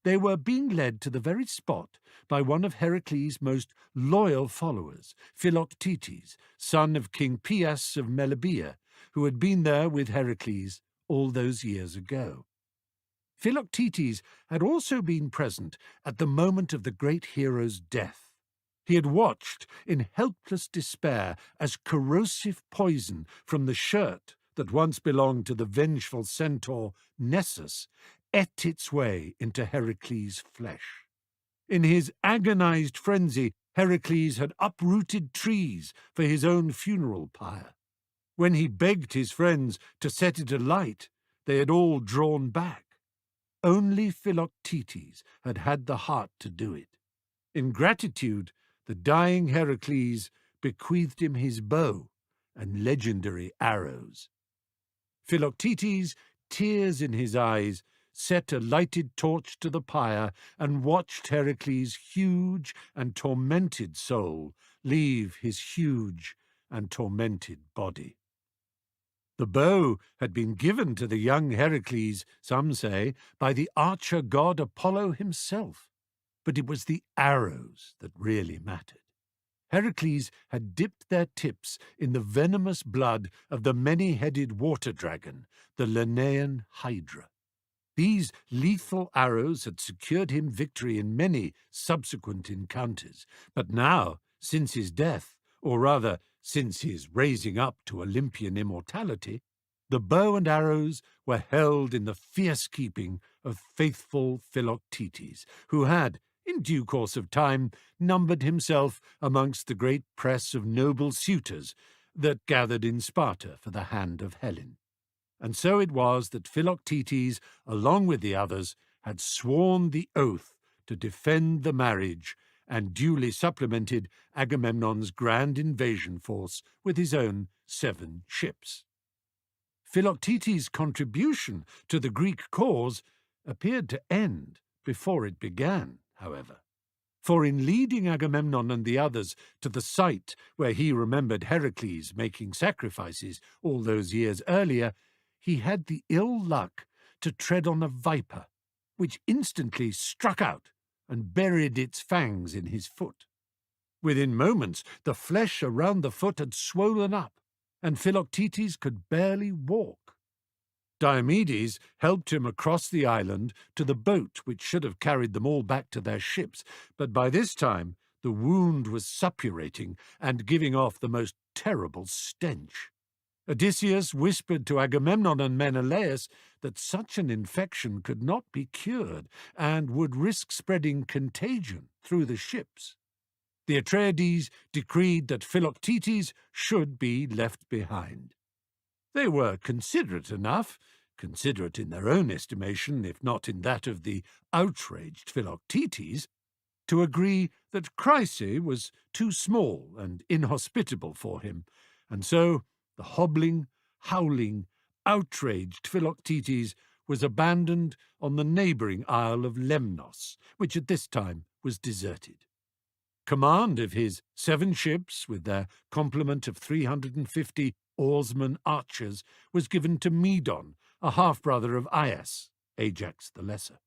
They were being led to the very spot by one of Heracles' most loyal followers, Philoctetes, son of King Paeas of Melibea, who had been there with Heracles all those years ago. Philoctetes had also been present at the moment of the great hero's death. He had watched in helpless despair as corrosive poison from the shirt that once belonged to the vengeful centaur Nessus ate its way into Heracles' flesh. In his agonized frenzy, Heracles had uprooted trees for his own funeral pyre. When he begged his friends to set it alight, they had all drawn back. Only Philoctetes had had the heart to do it. In gratitude, the dying Heracles bequeathed him his bow and legendary arrows. Philoctetes, tears in his eyes, set a lighted torch to the pyre and watched Heracles' huge and tormented soul leave his huge and tormented body. The bow had been given to the young Heracles, some say, by the archer god Apollo himself, but it was the arrows that really mattered. Heracles had dipped their tips in the venomous blood of the many-headed water dragon, the Lernaean Hydra. These lethal arrows had secured him victory in many subsequent encounters, but now, since his death, or rather, since his raising up to Olympian immortality, the bow and arrows were held in the fierce keeping of faithful Philoctetes, who had, in due course of time, numbered himself amongst the great press of noble suitors that gathered in Sparta for the hand of Helen. And so it was that Philoctetes, along with the others, had sworn the oath to defend the marriage and duly supplemented Agamemnon's grand invasion force with his own 7 ships. Philoctetes' contribution to the Greek cause appeared to end before it began, however. For in leading Agamemnon and the others to the site where he remembered Heracles making sacrifices all those years earlier, he had the ill luck to tread on a viper, which instantly struck out and buried its fangs in his foot. Within moments, the flesh around the foot had swollen up, and Philoctetes could barely walk. Diomedes helped him across the island to the boat which should have carried them all back to their ships, but by this time the wound was suppurating and giving off the most terrible stench. Odysseus whispered to Agamemnon and Menelaus that such an infection could not be cured and would risk spreading contagion through the ships. The Atreides decreed that Philoctetes should be left behind. They were considerate enough, considerate in their own estimation, if not in that of the outraged Philoctetes, to agree that Chryse was too small and inhospitable for him, and so the hobbling, howling, outraged Philoctetes was abandoned on the neighbouring isle of Lemnos, which at this time was deserted. Command of his 7 ships, with their complement of 350 oarsmen archers, was given to Medon, a half-brother of Aias, Ajax the Lesser.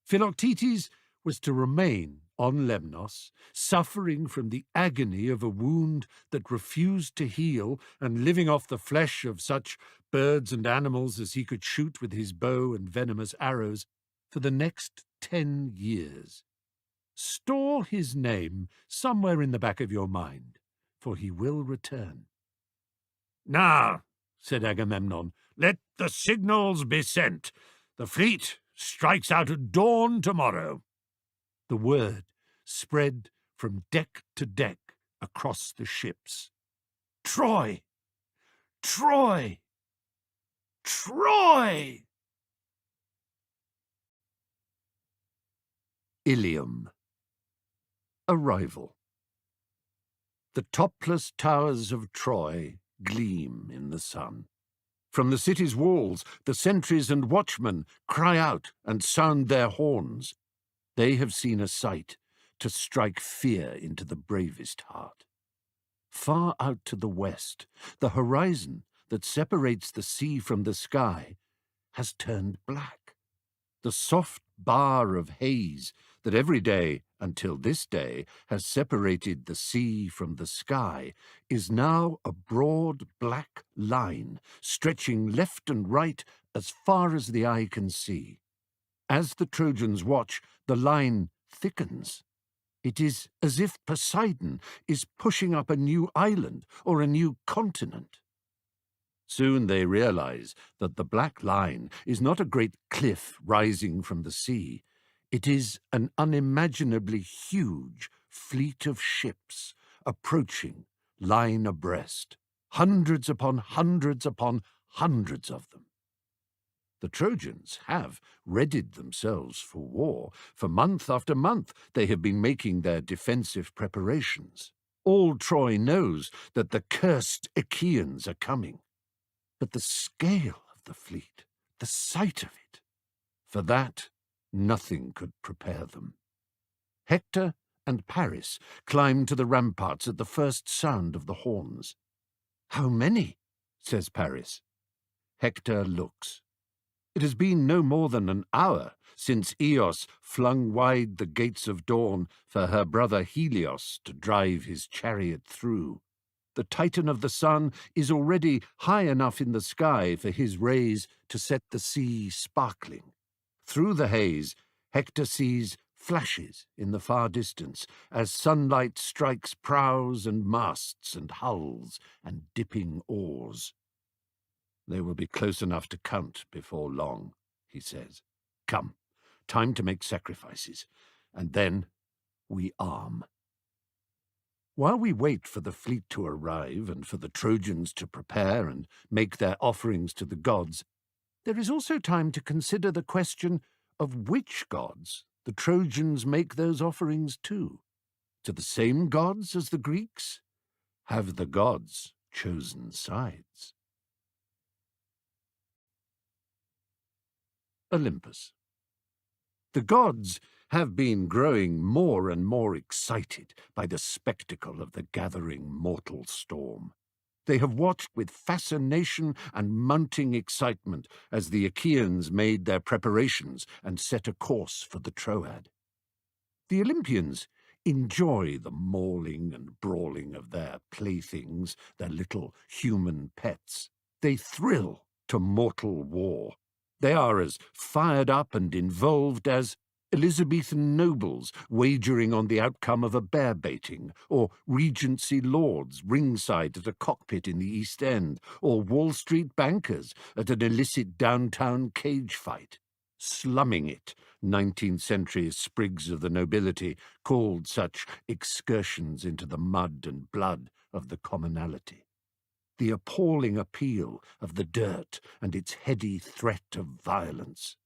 Philoctetes was to remain on Lemnos, suffering from the agony of a wound that refused to heal and living off the flesh of such birds and animals as he could shoot with his bow and venomous arrows for the next 10 years. Store his name somewhere in the back of your mind, for he will return. "Now," said Agamemnon, "let the signals be sent. The fleet strikes out at dawn tomorrow." The word spread from deck to deck across the ships. "Troy! Troy! Troy!" Ilium. Arrival. The topless towers of Troy gleam in the sun. From the city's walls, the sentries and watchmen cry out and sound their horns. They have seen a sight to strike fear into the bravest heart. Far out to the west, the horizon that separates the sea from the sky has turned black. The soft bar of haze that every day, until this day, has separated the sea from the sky, is now a broad black line, stretching left and right as far as the eye can see. As the Trojans watch, the line thickens. It is as if Poseidon is pushing up a new island or a new continent. Soon they realize that the black line is not a great cliff rising from the sea. It is an unimaginably huge fleet of ships approaching, line abreast, hundreds upon hundreds upon hundreds of them. The Trojans have readied themselves for war. For month after month they have been making their defensive preparations. All Troy knows that the cursed Achaeans are coming. But the scale of the fleet, the sight of it, for that nothing could prepare them. Hector and Paris climb to the ramparts at the first sound of the horns. "How many?" says Paris. Hector looks. It has been no more than an hour since Eos flung wide the gates of dawn for her brother Helios to drive his chariot through. The Titan of the sun is already high enough in the sky for his rays to set the sea sparkling. Through the haze, Hector sees flashes in the far distance as sunlight strikes prows and masts and hulls and dipping oars. "They will be close enough to count before long," he says. "Come, time to make sacrifices, and then we arm." While we wait for the fleet to arrive and for the Trojans to prepare and make their offerings to the gods, there is also time to consider the question of which gods the Trojans make those offerings to. To the same gods as the Greeks? Have the gods chosen sides? Olympus. The gods have been growing more and more excited by the spectacle of the gathering mortal storm. They have watched with fascination and mounting excitement as the Achaeans made their preparations and set a course for the Troad. The Olympians enjoy the mauling and brawling of their playthings, their little human pets. They thrill to mortal war. They are as fired up and involved as Elizabethan nobles wagering on the outcome of a bear-baiting, or Regency lords ringside at a cockpit in the East End, or Wall Street bankers at an illicit downtown cage fight. Slumming it, 19th century sprigs of the nobility called such excursions into the mud and blood of the commonalty. The appalling appeal of the dirt and its heady threat of violence.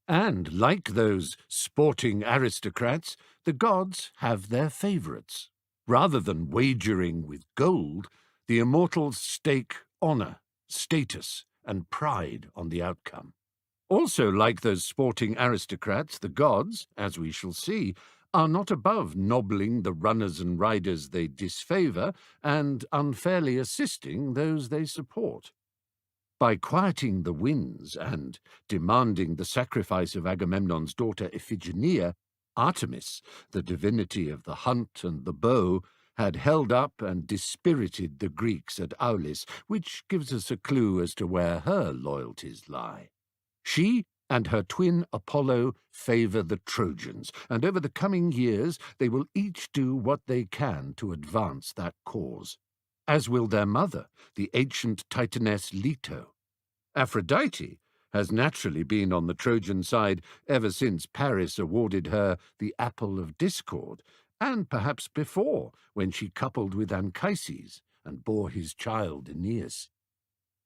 And, like those sporting aristocrats, the gods have their favourites. Rather than wagering with gold, the immortals stake honour, status, and pride on the outcome. Also, like those sporting aristocrats, the gods, as we shall see, are not above nobbling the runners and riders they disfavour and unfairly assisting those they support. By quieting the winds and demanding the sacrifice of Agamemnon's daughter Iphigenia, Artemis, the divinity of the hunt and the bow, had held up and dispirited the Greeks at Aulis, which gives us a clue as to where her loyalties lie. She and her twin Apollo favour the Trojans, and over the coming years they will each do what they can to advance that cause, as will their mother, the ancient Titaness Leto. Aphrodite has naturally been on the Trojan side ever since Paris awarded her the Apple of Discord, and perhaps before, when she coupled with Anchises and bore his child Aeneas.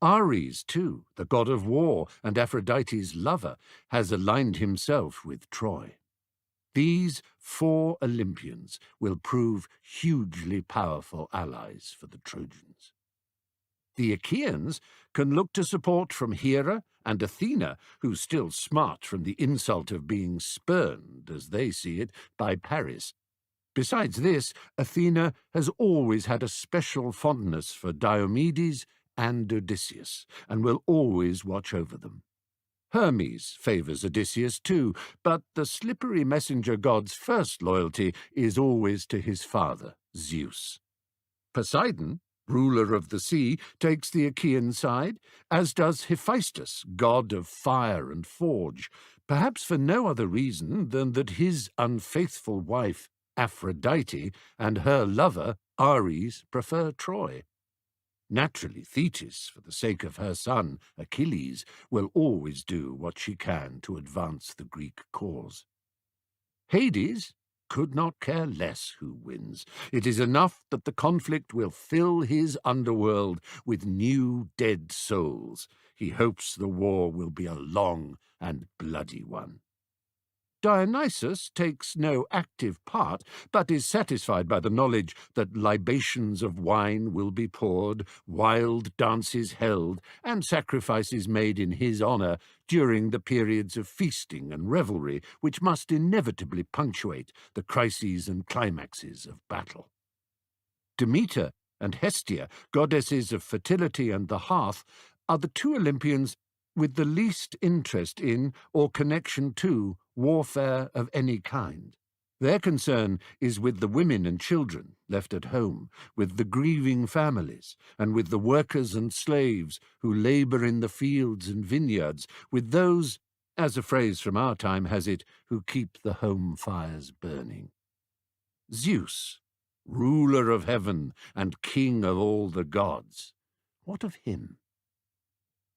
Ares, too, the god of war and Aphrodite's lover, has aligned himself with Troy. These 4 Olympians will prove hugely powerful allies for the Trojans. The Achaeans can look to support from Hera and Athena, who still smart from the insult of being spurned, as they see it, by Paris. Besides this, Athena has always had a special fondness for Diomedes and Odysseus, and will always watch over them. Hermes favours Odysseus too, but the slippery messenger god's first loyalty is always to his father, Zeus. Poseidon, ruler of the sea, takes the Achaean side, as does Hephaestus, god of fire and forge, perhaps for no other reason than that his unfaithful wife, Aphrodite, and her lover, Ares, prefer Troy. Naturally, Thetis, for the sake of her son, Achilles, will always do what she can to advance the Greek cause. Hades could not care less who wins. It is enough that the conflict will fill his underworld with new dead souls. He hopes the war will be a long and bloody one. Dionysus takes no active part, but is satisfied by the knowledge that libations of wine will be poured, wild dances held, and sacrifices made in his honour during the periods of feasting and revelry which must inevitably punctuate the crises and climaxes of battle. Demeter and Hestia, goddesses of fertility and the hearth, are the 2 Olympians with the least interest in or connection to warfare of any kind. Their concern is with the women and children left at home, with the grieving families, and with the workers and slaves who labour in the fields and vineyards, with those, as a phrase from our time has it, who keep the home fires burning. Zeus, ruler of heaven and king of all the gods, what of him?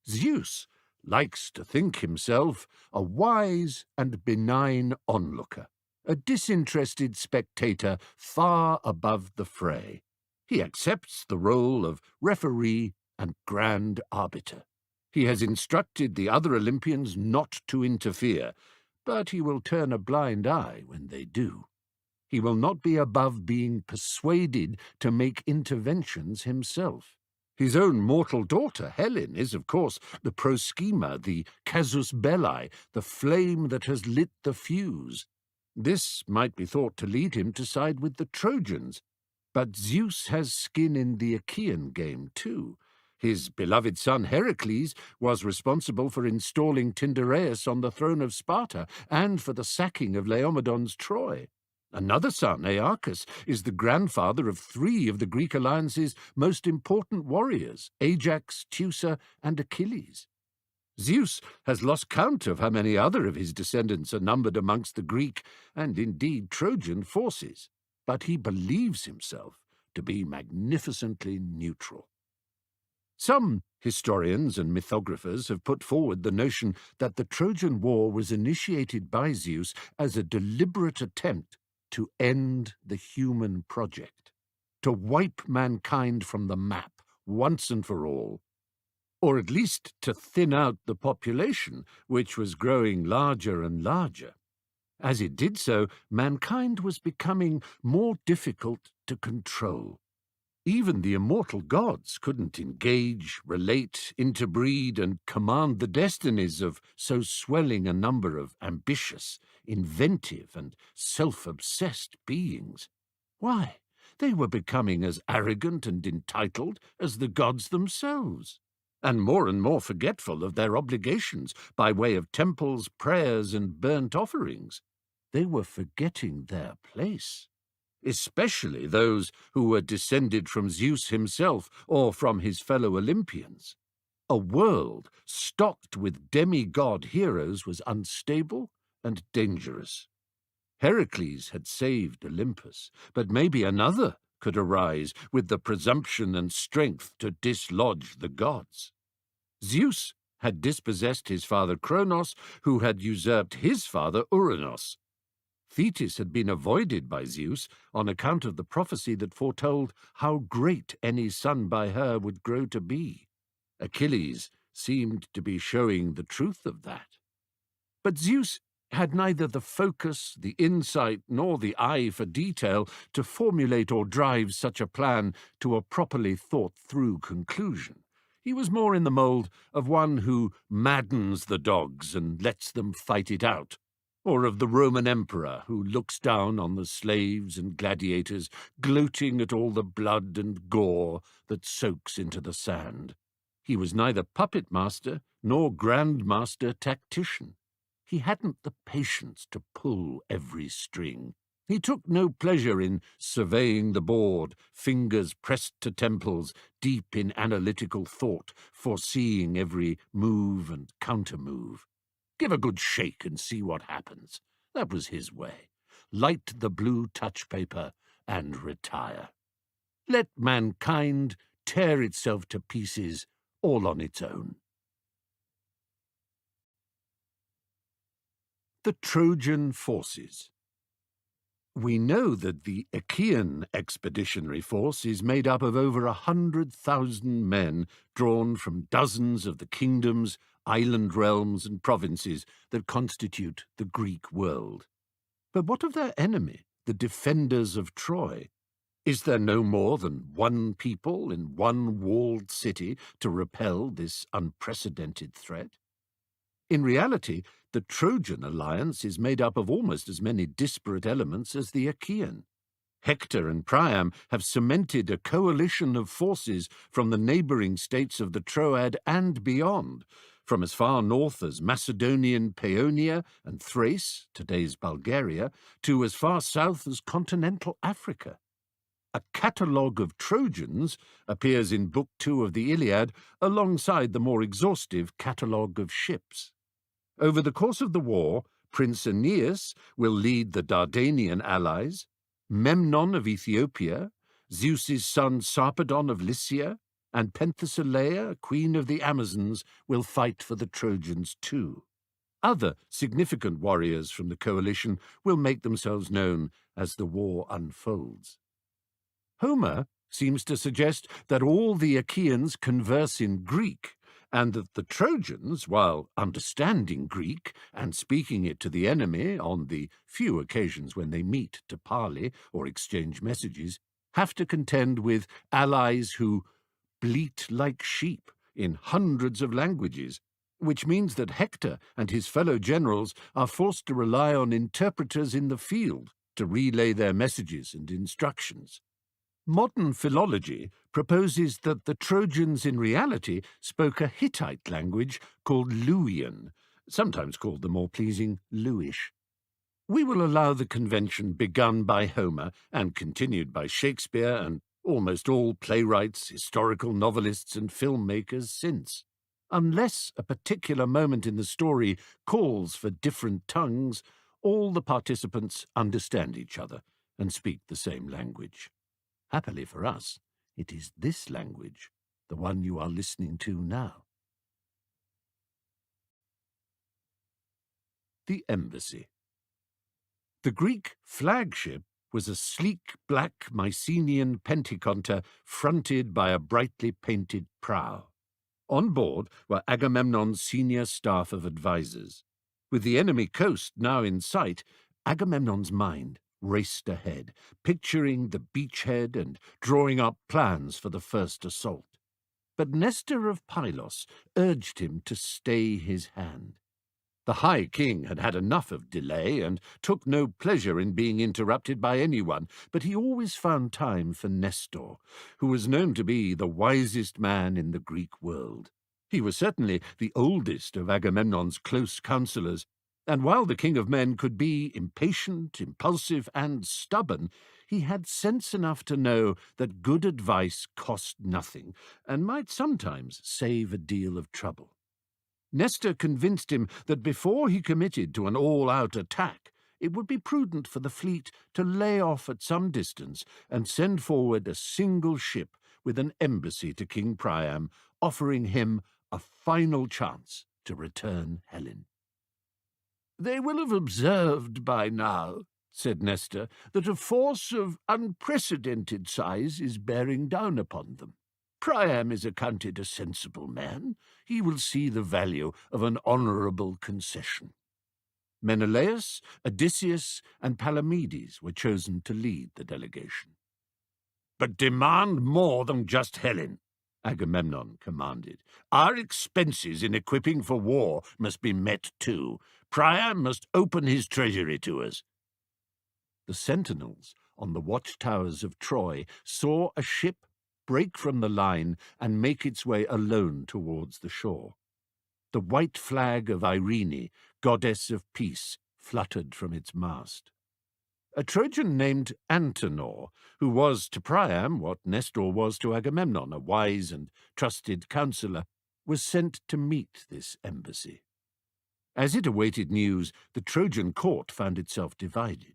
Zeus likes to think himself a wise and benign onlooker, a disinterested spectator far above the fray. He accepts the role of referee and grand arbiter. He has instructed the other Olympians not to interfere, but he will turn a blind eye when they do. He will not be above being persuaded to make interventions himself. His own mortal daughter, Helen, is, of course, the proschema, the casus belli, the flame that has lit the fuse. This might be thought to lead him to side with the Trojans, but Zeus has skin in the Achaean game too. His beloved son Heracles was responsible for installing Tyndareus on the throne of Sparta and for the sacking of Laomedon's Troy. Another son, Aeacus, is the grandfather of 3 of the Greek alliance's most important warriors, Ajax, Teucer, and Achilles. Zeus has lost count of how many other of his descendants are numbered amongst the Greek and indeed Trojan forces, but he believes himself to be magnificently neutral. Some historians and mythographers have put forward the notion that the Trojan War was initiated by Zeus as a deliberate attempt to end the human project, to wipe mankind from the map once and for all, or at least to thin out the population, which was growing larger and larger. As it did so, mankind was becoming more difficult to control. Even the immortal gods couldn't engage, relate, interbreed, and command the destinies of so swelling a number of ambitious, inventive, and self-obsessed beings. Why, they were becoming as arrogant and entitled as the gods themselves, and more forgetful of their obligations by way of temples, prayers, and burnt offerings. They were forgetting their place, especially those who were descended from Zeus himself or from his fellow Olympians. A world stocked with demigod heroes was unstable and dangerous. Heracles had saved Olympus, but maybe another could arise with the presumption and strength to dislodge the gods. Zeus had dispossessed his father Kronos, who had usurped his father Uranos. Thetis had been avoided by Zeus on account of the prophecy that foretold how great any son by her would grow to be. Achilles seemed to be showing the truth of that. But Zeus had neither the focus, the insight, nor the eye for detail to formulate or drive such a plan to a properly thought-through conclusion. He was more in the mould of one who maddens the dogs and lets them fight it out, or of the Roman emperor who looks down on the slaves and gladiators, gloating at all the blood and gore that soaks into the sand. He was neither puppet master nor grandmaster tactician. He hadn't the patience to pull every string. He took no pleasure in surveying the board, fingers pressed to temples, deep in analytical thought, foreseeing every move and counter-move. Give a good shake and see what happens. That was his way. Light the blue touch paper and retire. Let mankind tear itself to pieces all on its own. The Trojan forces. We know that the Achaean expeditionary force is made up of over 100,000 men drawn from dozens of the kingdoms, island realms, and provinces that constitute the Greek world. But what of their enemy, the defenders of Troy? Is there no more than one people in one walled city to repel this unprecedented threat? In reality, the Trojan alliance is made up of almost as many disparate elements as the Achaean. Hector and Priam have cemented a coalition of forces from the neighbouring states of the Troad and beyond, from as far north as Macedonian Paeonia and Thrace, today's Bulgaria, to as far south as continental Africa. A catalogue of Trojans appears in Book 2 of the Iliad alongside the more exhaustive catalogue of ships. Over the course of the war, Prince Aeneas will lead the Dardanian allies, Memnon of Ethiopia, Zeus's son Sarpedon of Lycia, and Penthesilea, queen of the Amazons, will fight for the Trojans too. Other significant warriors from the coalition will make themselves known as the war unfolds. Homer seems to suggest that all the Achaeans converse in Greek, and that the Trojans, while understanding Greek and speaking it to the enemy on the few occasions when they meet to parley or exchange messages, have to contend with allies who bleat like sheep in hundreds of languages, which means that Hector and his fellow generals are forced to rely on interpreters in the field to relay their messages and instructions. Modern philology proposes that the Trojans in reality spoke a Hittite language called Luwian, sometimes called the more pleasing Luwish. We will allow the convention begun by Homer and continued by Shakespeare and almost all playwrights, historical novelists, and filmmakers since. Unless a particular moment in the story calls for different tongues, all the participants understand each other and speak the same language. Happily for us, it is this language, the one you are listening to now. The Embassy. The Greek flagship was a sleek black Mycenaean pentaconter fronted by a brightly painted prow. On board were Agamemnon's senior staff of advisers. With the enemy coast now in sight, Agamemnon's mind raced ahead, picturing the beachhead and drawing up plans for the first assault. But Nestor of Pylos urged him to stay his hand. The High King had had enough of delay and took no pleasure in being interrupted by anyone, but he always found time for Nestor, who was known to be the wisest man in the Greek world. He was certainly the oldest of Agamemnon's close counsellors, and while the King of Men could be impatient, impulsive, and stubborn, he had sense enough to know that good advice cost nothing and might sometimes save a deal of trouble. Nestor convinced him that before he committed to an all-out attack, it would be prudent for the fleet to lay off at some distance and send forward a single ship with an embassy to King Priam, offering him a final chance to return Helen. "They will have observed by now," said Nestor, "that a force of unprecedented size is bearing down upon them. Priam is accounted a sensible man. He will see the value of an honourable concession." Menelaus, Odysseus, and Palamedes were chosen to lead the delegation. "But demand more than just Helen," Agamemnon commanded. "Our expenses in equipping for war must be met too. Priam must open his treasury to us." The sentinels on the watchtowers of Troy saw a ship break from the line and make its way alone towards the shore. The white flag of Irene, goddess of peace, fluttered from its mast. A Trojan named Antenor, who was to Priam what Nestor was to Agamemnon, a wise and trusted counsellor, was sent to meet this embassy. As it awaited news, the Trojan court found itself divided.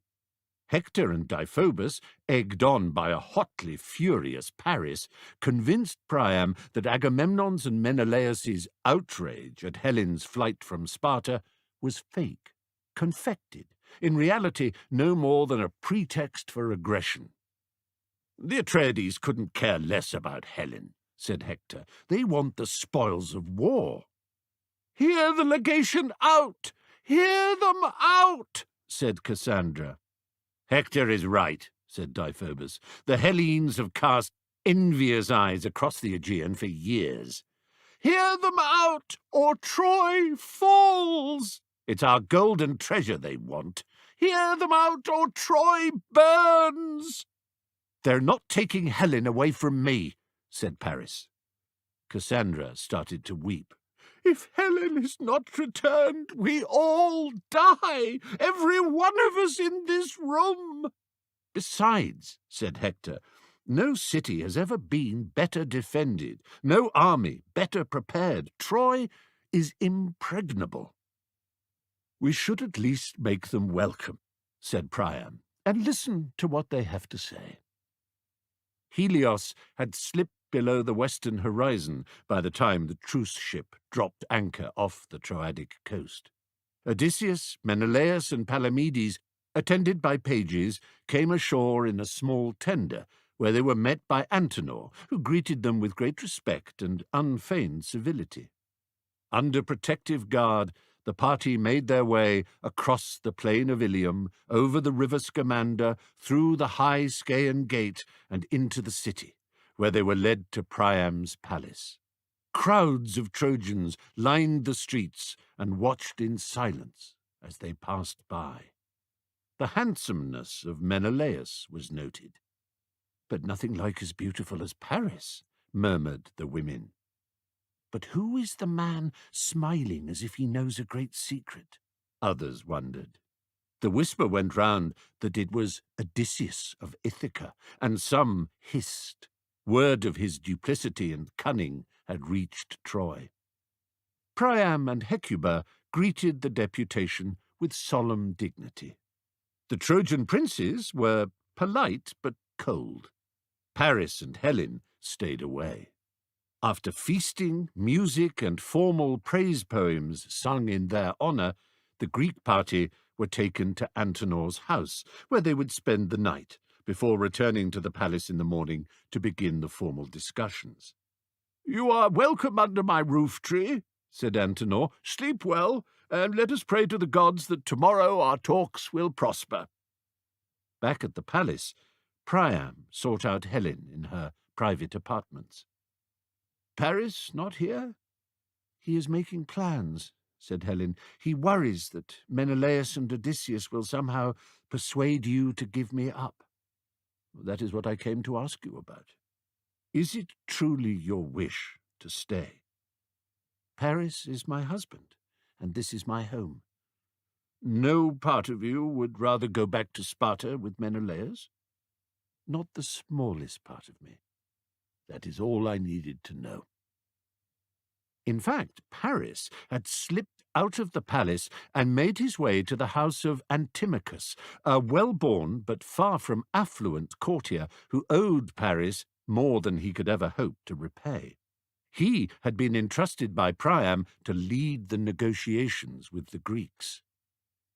Hector and Deiphobus, egged on by a hotly furious Paris, convinced Priam that Agamemnon's and Menelaus's outrage at Helen's flight from Sparta was fake, confected, in reality no more than a pretext for aggression. "The Atreides couldn't care less about Helen," said Hector. "They want the spoils of war." "Hear the legation out! Hear them out!" said Cassandra. "Hector is right," said Deiphobus. "The Hellenes have cast envious eyes across the Aegean for years. Hear them out, or Troy falls! It's our golden treasure they want. Hear them out, or Troy burns!" "They're not taking Helen away from me," said Paris. Cassandra started to weep. "If Helen is not returned, we all die, every one of us in this room." "Besides," said Hector, "no city has ever been better defended, no army better prepared. Troy is impregnable." "We should at least make them welcome," said Priam, "and listen to what they have to say." Helios had slipped below the western horizon by the time the truce ship dropped anchor off the Troadic coast. Odysseus, Menelaus, and Palamedes, attended by pages, came ashore in a small tender, where they were met by Antenor, who greeted them with great respect and unfeigned civility. Under protective guard, the party made their way across the plain of Ilium, over the river Scamander, through the high Scaean gate, and into the city, where they were led to Priam's palace. Crowds of Trojans lined the streets and watched in silence as they passed by. The handsomeness of Menelaus was noted. "But nothing like as beautiful as Paris," murmured the women. "But who is the man smiling as if he knows a great secret?" others wondered. The whisper went round that it was Odysseus of Ithaca, and some hissed. Word of his duplicity and cunning had reached Troy. Priam and Hecuba greeted the deputation with solemn dignity. The Trojan princes were polite but cold. Paris and Helen stayed away. After feasting, music, and formal praise poems sung in their honour, the Greek party were taken to Antenor's house, where they would spend the night, before returning to the palace in the morning to begin the formal discussions. "You are welcome under my roof-tree," said Antenor. "Sleep well, and let us pray to the gods that tomorrow our talks will prosper." Back at the palace, Priam sought out Helen in her private apartments. "Paris not here?" "He is making plans," said Helen. "He worries that Menelaus and Odysseus will somehow persuade you to give me up." "That is what I came to ask you about. Is it truly your wish to stay?" "Paris is my husband, and this is my home." "No part of you would rather go back to Sparta with Menelaus?" "Not the smallest part of me." "That is all I needed to know." In fact, Paris had slipped out of the palace and made his way to the house of Antimachus, a well-born but far from affluent courtier who owed Paris more than he could ever hope to repay. He had been entrusted by Priam to lead the negotiations with the Greeks.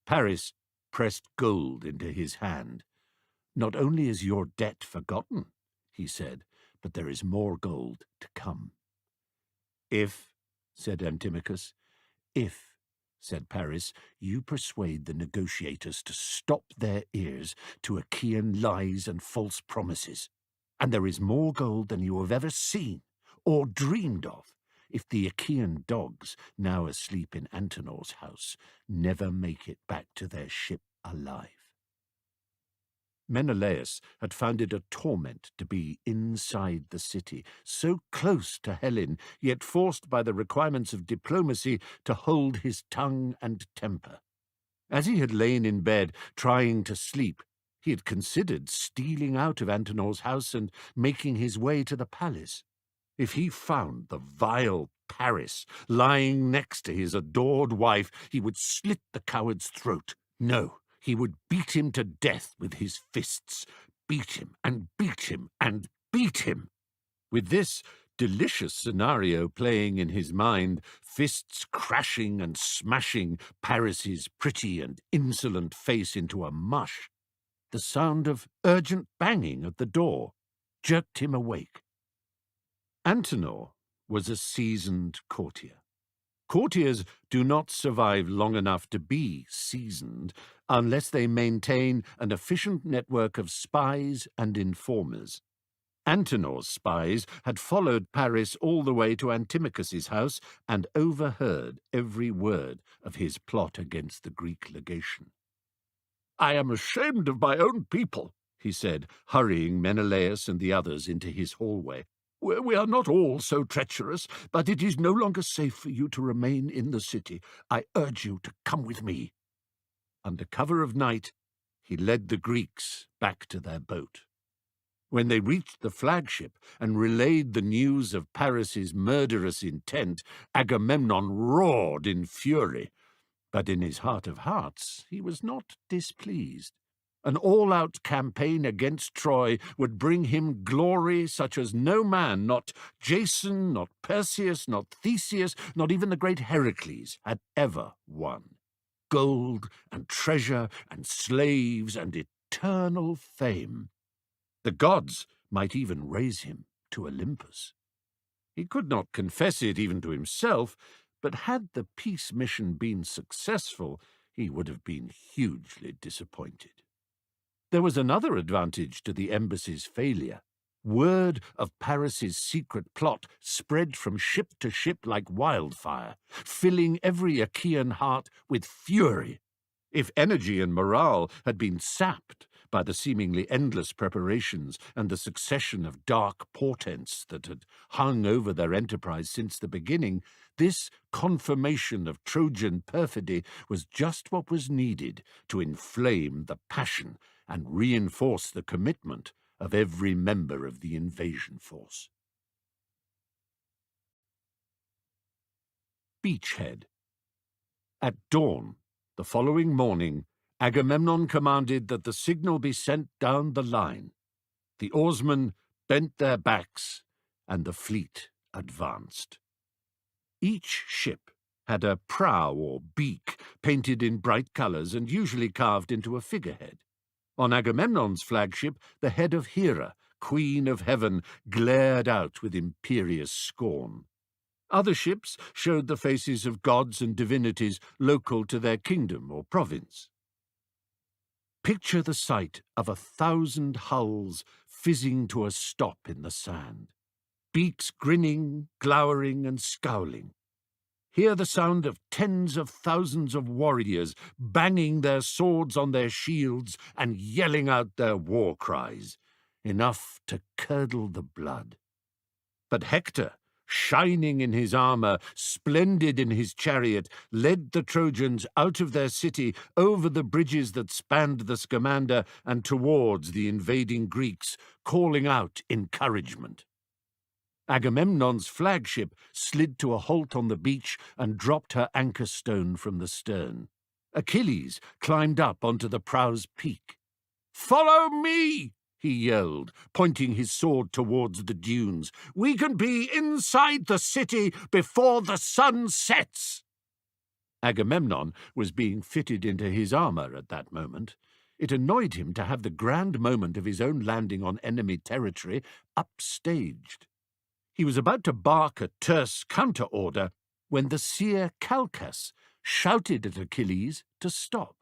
Paris pressed gold into his hand. "Not only is your debt forgotten," he said, "but there is more gold to come." "If," said Antimachus. "If," said Paris, "you persuade the negotiators to stop their ears to Achaean lies and false promises. And there is more gold than you have ever seen or dreamed of, if the Achaean dogs, now asleep in Antenor's house, never make it back to their ship alive." Menelaus had found it a torment to be inside the city, so close to Helen, yet forced by the requirements of diplomacy to hold his tongue and temper. As he had lain in bed trying to sleep, he had considered stealing out of Antenor's house and making his way to the palace. If he found the vile Paris lying next to his adored wife, he would slit the coward's throat. No, he would beat him to death with his fists. Beat him and beat him and beat him. With this delicious scenario playing in his mind, fists crashing and smashing Paris's pretty and insolent face into a mush, the sound of urgent banging at the door jerked him awake. Antenor was a seasoned courtier. Courtiers do not survive long enough to be seasoned unless they maintain an efficient network of spies and informers. Antenor's spies had followed Paris all the way to Antimachus's house and overheard every word of his plot against the Greek legation. "I am ashamed of my own people," he said, hurrying Menelaus and the others into his hallway. "We are not all so treacherous, but it is no longer safe for you to remain in the city. I urge you to come with me." Under cover of night, he led the Greeks back to their boat. When they reached the flagship and relayed the news of Paris's murderous intent, Agamemnon roared in fury. But in his heart of hearts, he was not displeased. An all-out campaign against Troy would bring him glory such as no man, not Jason, not Perseus, not Theseus, not even the great Heracles, had ever won. Gold and treasure and slaves and eternal fame. The gods might even raise him to Olympus. He could not confess it even to himself, but had the peace mission been successful, he would have been hugely disappointed. There was another advantage to the embassy's failure. Word of Paris's secret plot spread from ship to ship like wildfire, filling every Achaean heart with fury. If energy and morale had been sapped by the seemingly endless preparations and the succession of dark portents that had hung over their enterprise since the beginning, this confirmation of Trojan perfidy was just what was needed to inflame the passion and reinforce the commitment of every member of the invasion force. Beachhead. At dawn, the following morning, Agamemnon commanded that the signal be sent down the line. The oarsmen bent their backs, and the fleet advanced. Each ship had a prow or beak painted in bright colours and usually carved into a figurehead. On Agamemnon's flagship, the head of Hera, Queen of Heaven, glared out with imperious scorn. Other ships showed the faces of gods and divinities local to their kingdom or province. Picture the sight of 1,000 hulls fizzing to a stop in the sand, beaks grinning, glowering, and scowling. Hear the sound of tens of thousands of warriors banging their swords on their shields and yelling out their war cries, enough to curdle the blood. But Hector, shining in his armor, splendid in his chariot, led the Trojans out of their city, over the bridges that spanned the Scamander, and towards the invading Greeks, calling out encouragement. Agamemnon's flagship slid to a halt on the beach and dropped her anchor stone from the stern. Achilles climbed up onto the prow's peak. "Follow me!" he yelled, pointing his sword towards the dunes. "We can be inside the city before the sun sets." Agamemnon was being fitted into his armor at that moment. It annoyed him to have the grand moment of his own landing on enemy territory upstaged. He was about to bark a terse counter-order when the seer Calchas shouted at Achilles to stop.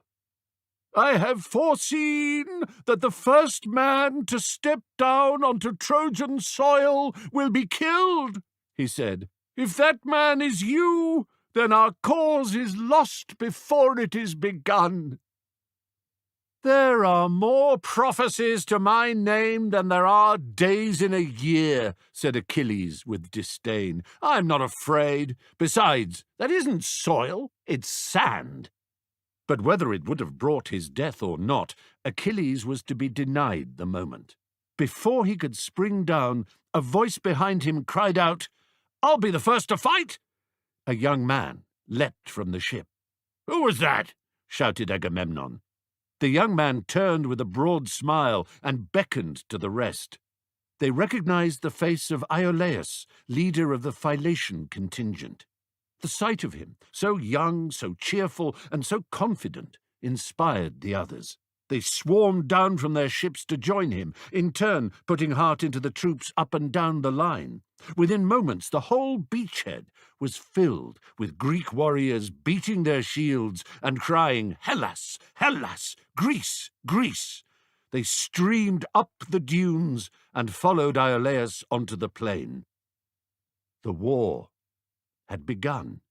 "I have foreseen that the first man to step down onto Trojan soil will be killed," he said. "If that man is you, then our cause is lost before it is begun." "There are more prophecies to my name than there are days in a year," said Achilles with disdain. "I'm not afraid. Besides, that isn't soil, it's sand." But whether it would have brought his death or not, Achilles was to be denied the moment. Before he could spring down, a voice behind him cried out, "I'll be the first to fight!" A young man leapt from the ship. "Who was that?" shouted Agamemnon. The young man turned with a broad smile and beckoned to the rest. They recognized the face of Iolaus, leader of the Phylacian contingent. The sight of him, so young, so cheerful, and so confident, inspired the others. They swarmed down from their ships to join him, in turn putting heart into the troops up and down the line. Within moments, the whole beachhead was filled with Greek warriors beating their shields and crying, "Hellas! Hellas! Greece! Greece!" They streamed up the dunes and followed Iolaus onto the plain. The war had begun.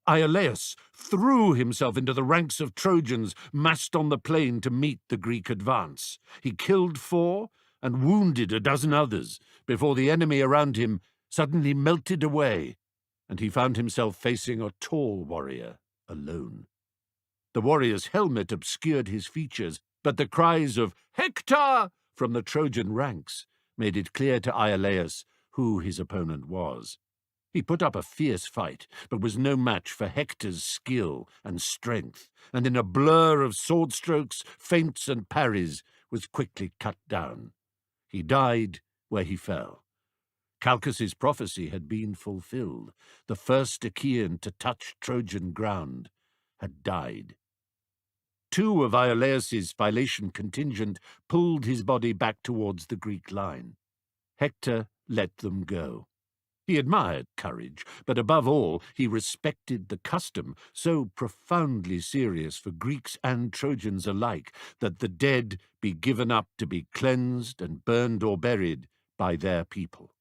Iolaus threw himself into the ranks of Trojans massed on the plain to meet the Greek advance. He killed 4 and wounded a dozen others before the enemy around him suddenly melted away, and he found himself facing a tall warrior alone. The warrior's helmet obscured his features, but the cries of "Hector!" from the Trojan ranks made it clear to Iolaus who his opponent was. He put up a fierce fight, but was no match for Hector's skill and strength, and in a blur of sword strokes, feints, and parries, was quickly cut down. He died where he fell. Calchas's prophecy had been fulfilled. The first Achaean to touch Trojan ground had died. 2 of Iolaus's Phylacian contingent pulled his body back towards the Greek line. Hector let them go. He admired courage, but above all he respected the custom, so profoundly serious for Greeks and Trojans alike, that the dead be given up to be cleansed and burned or buried by their people.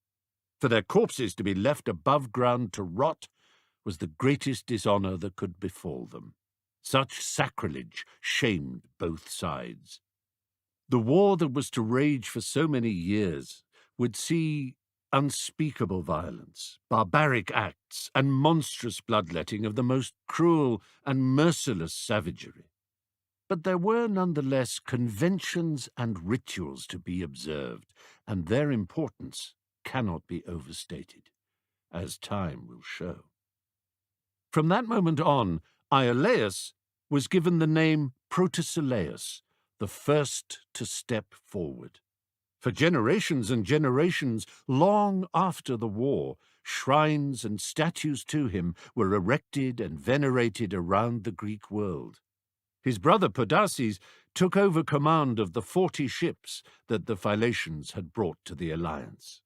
For their corpses to be left above ground to rot was the greatest dishonour that could befall them. Such sacrilege shamed both sides. The war that was to rage for so many years would see unspeakable violence, barbaric acts, and monstrous bloodletting of the most cruel and merciless savagery. But there were nonetheless conventions and rituals to be observed, and their importance cannot be overstated, as time will show. From that moment on, Iolaus was given the name Protesilaus, the first to step forward. For generations and generations, long after the war, shrines and statues to him were erected and venerated around the Greek world. His brother Podaces took over command of the 40 ships that the Phylicians had brought to the alliance.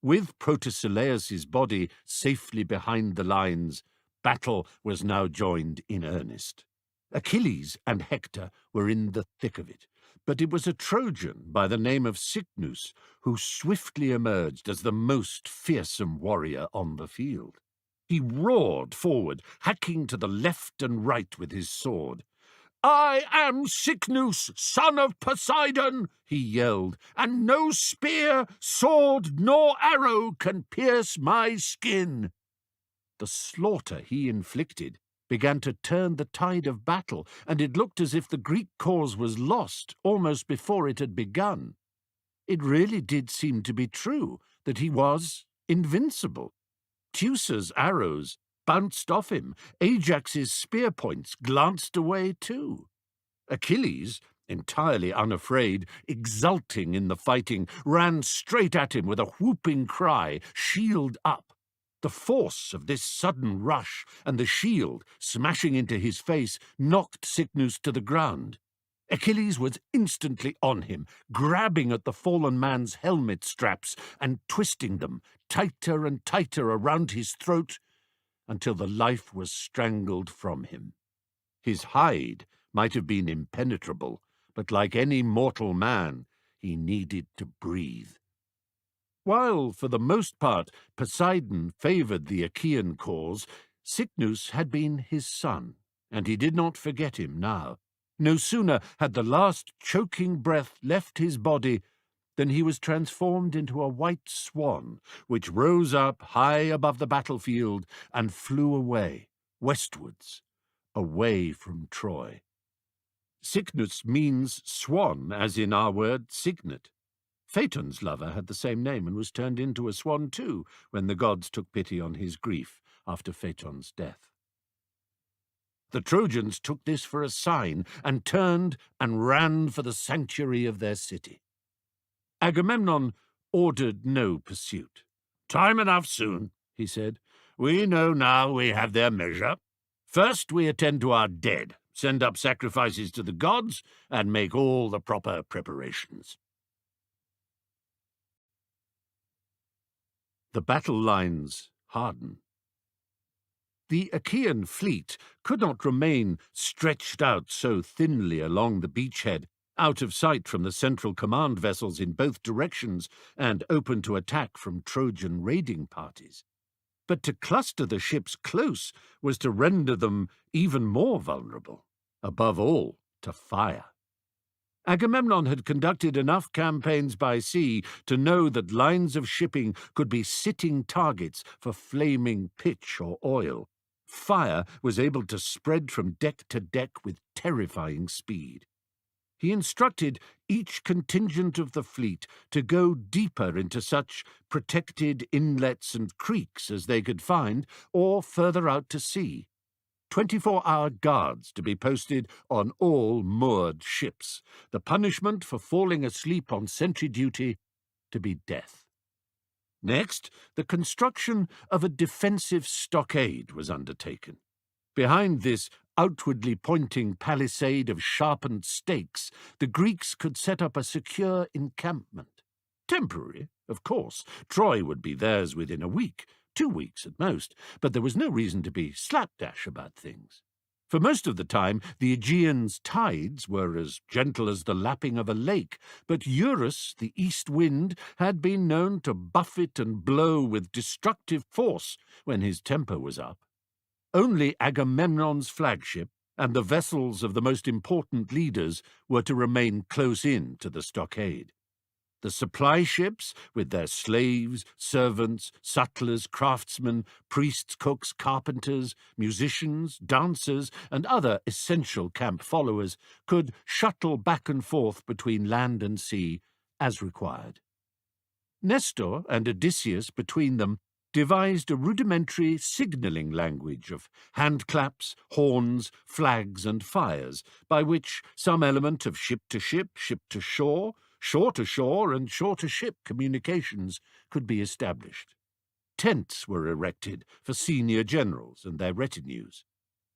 With Protesilaus's body safely behind the lines, battle was now joined in earnest. Achilles and Hector were in the thick of it, but it was a Trojan by the name of Cycnus who swiftly emerged as the most fearsome warrior on the field. He roared forward, hacking to the left and right with his sword. "I am Cycnus, son of Poseidon," he yelled, "and no spear, sword, nor arrow can pierce my skin." The slaughter he inflicted began to turn the tide of battle, and it looked as if the Greek cause was lost almost before it had begun. It really did seem to be true that he was invincible. Teucer's arrows bounced off him. Ajax's spear points glanced away too. Achilles, entirely unafraid, exulting in the fighting, ran straight at him with a whooping cry, shield up. The force of this sudden rush and the shield smashing into his face knocked Cycnus to the ground. Achilles was instantly on him, grabbing at the fallen man's helmet straps and twisting them tighter and tighter around his throat until the life was strangled from him. His hide might have been impenetrable, but like any mortal man, he needed to breathe. While, for the most part, Poseidon favoured the Achaean cause, Cycnus had been his son, and he did not forget him now. No sooner had the last choking breath left his body than he was transformed into a white swan, which rose up high above the battlefield and flew away, westwards, away from Troy. Cycnus means swan, as in our word cygnet. Phaeton's lover had the same name and was turned into a swan too when the gods took pity on his grief after Phaeton's death. The Trojans took this for a sign and turned and ran for the sanctuary of their city. Agamemnon ordered no pursuit. "Time enough soon," he said. "We know now we have their measure. First we attend to our dead, send up sacrifices to the gods, and make all the proper preparations." The battle lines harden. The Achaean fleet could not remain stretched out so thinly along the beachhead, out of sight from the central command vessels in both directions and open to attack from Trojan raiding parties. But to cluster the ships close was to render them even more vulnerable, above all to fire. Agamemnon had conducted enough campaigns by sea to know that lines of shipping could be sitting targets for flaming pitch or oil. Fire was able to spread from deck to deck with terrifying speed. He instructed each contingent of the fleet to go deeper into such protected inlets and creeks as they could find, or further out to sea. 24-hour guards to be posted on all moored ships. The punishment for falling asleep on sentry duty to be death. Next, the construction of a defensive stockade was undertaken. Behind this outwardly pointing palisade of sharpened stakes, the Greeks could set up a secure encampment. Temporary, Of course, Troy would be theirs within a week, 2 weeks at most, but there was no reason to be slapdash about things. For most of the time, the Aegean's tides were as gentle as the lapping of a lake, but Eurus, the east wind, had been known to buffet and blow with destructive force when his temper was up. Only Agamemnon's flagship and the vessels of the most important leaders were to remain close in to the stockade. The supply ships, with their slaves, servants, sutlers, craftsmen, priests, cooks, carpenters, musicians, dancers, and other essential camp followers, could shuttle back and forth between land and sea as required. Nestor and Odysseus, between them, devised a rudimentary signalling language of handclaps, horns, flags, and fires, by which some element of ship-to-ship, ship-to-shore, shore-to-shore, and shore-to-ship communications could be established. Tents were erected for senior generals and their retinues.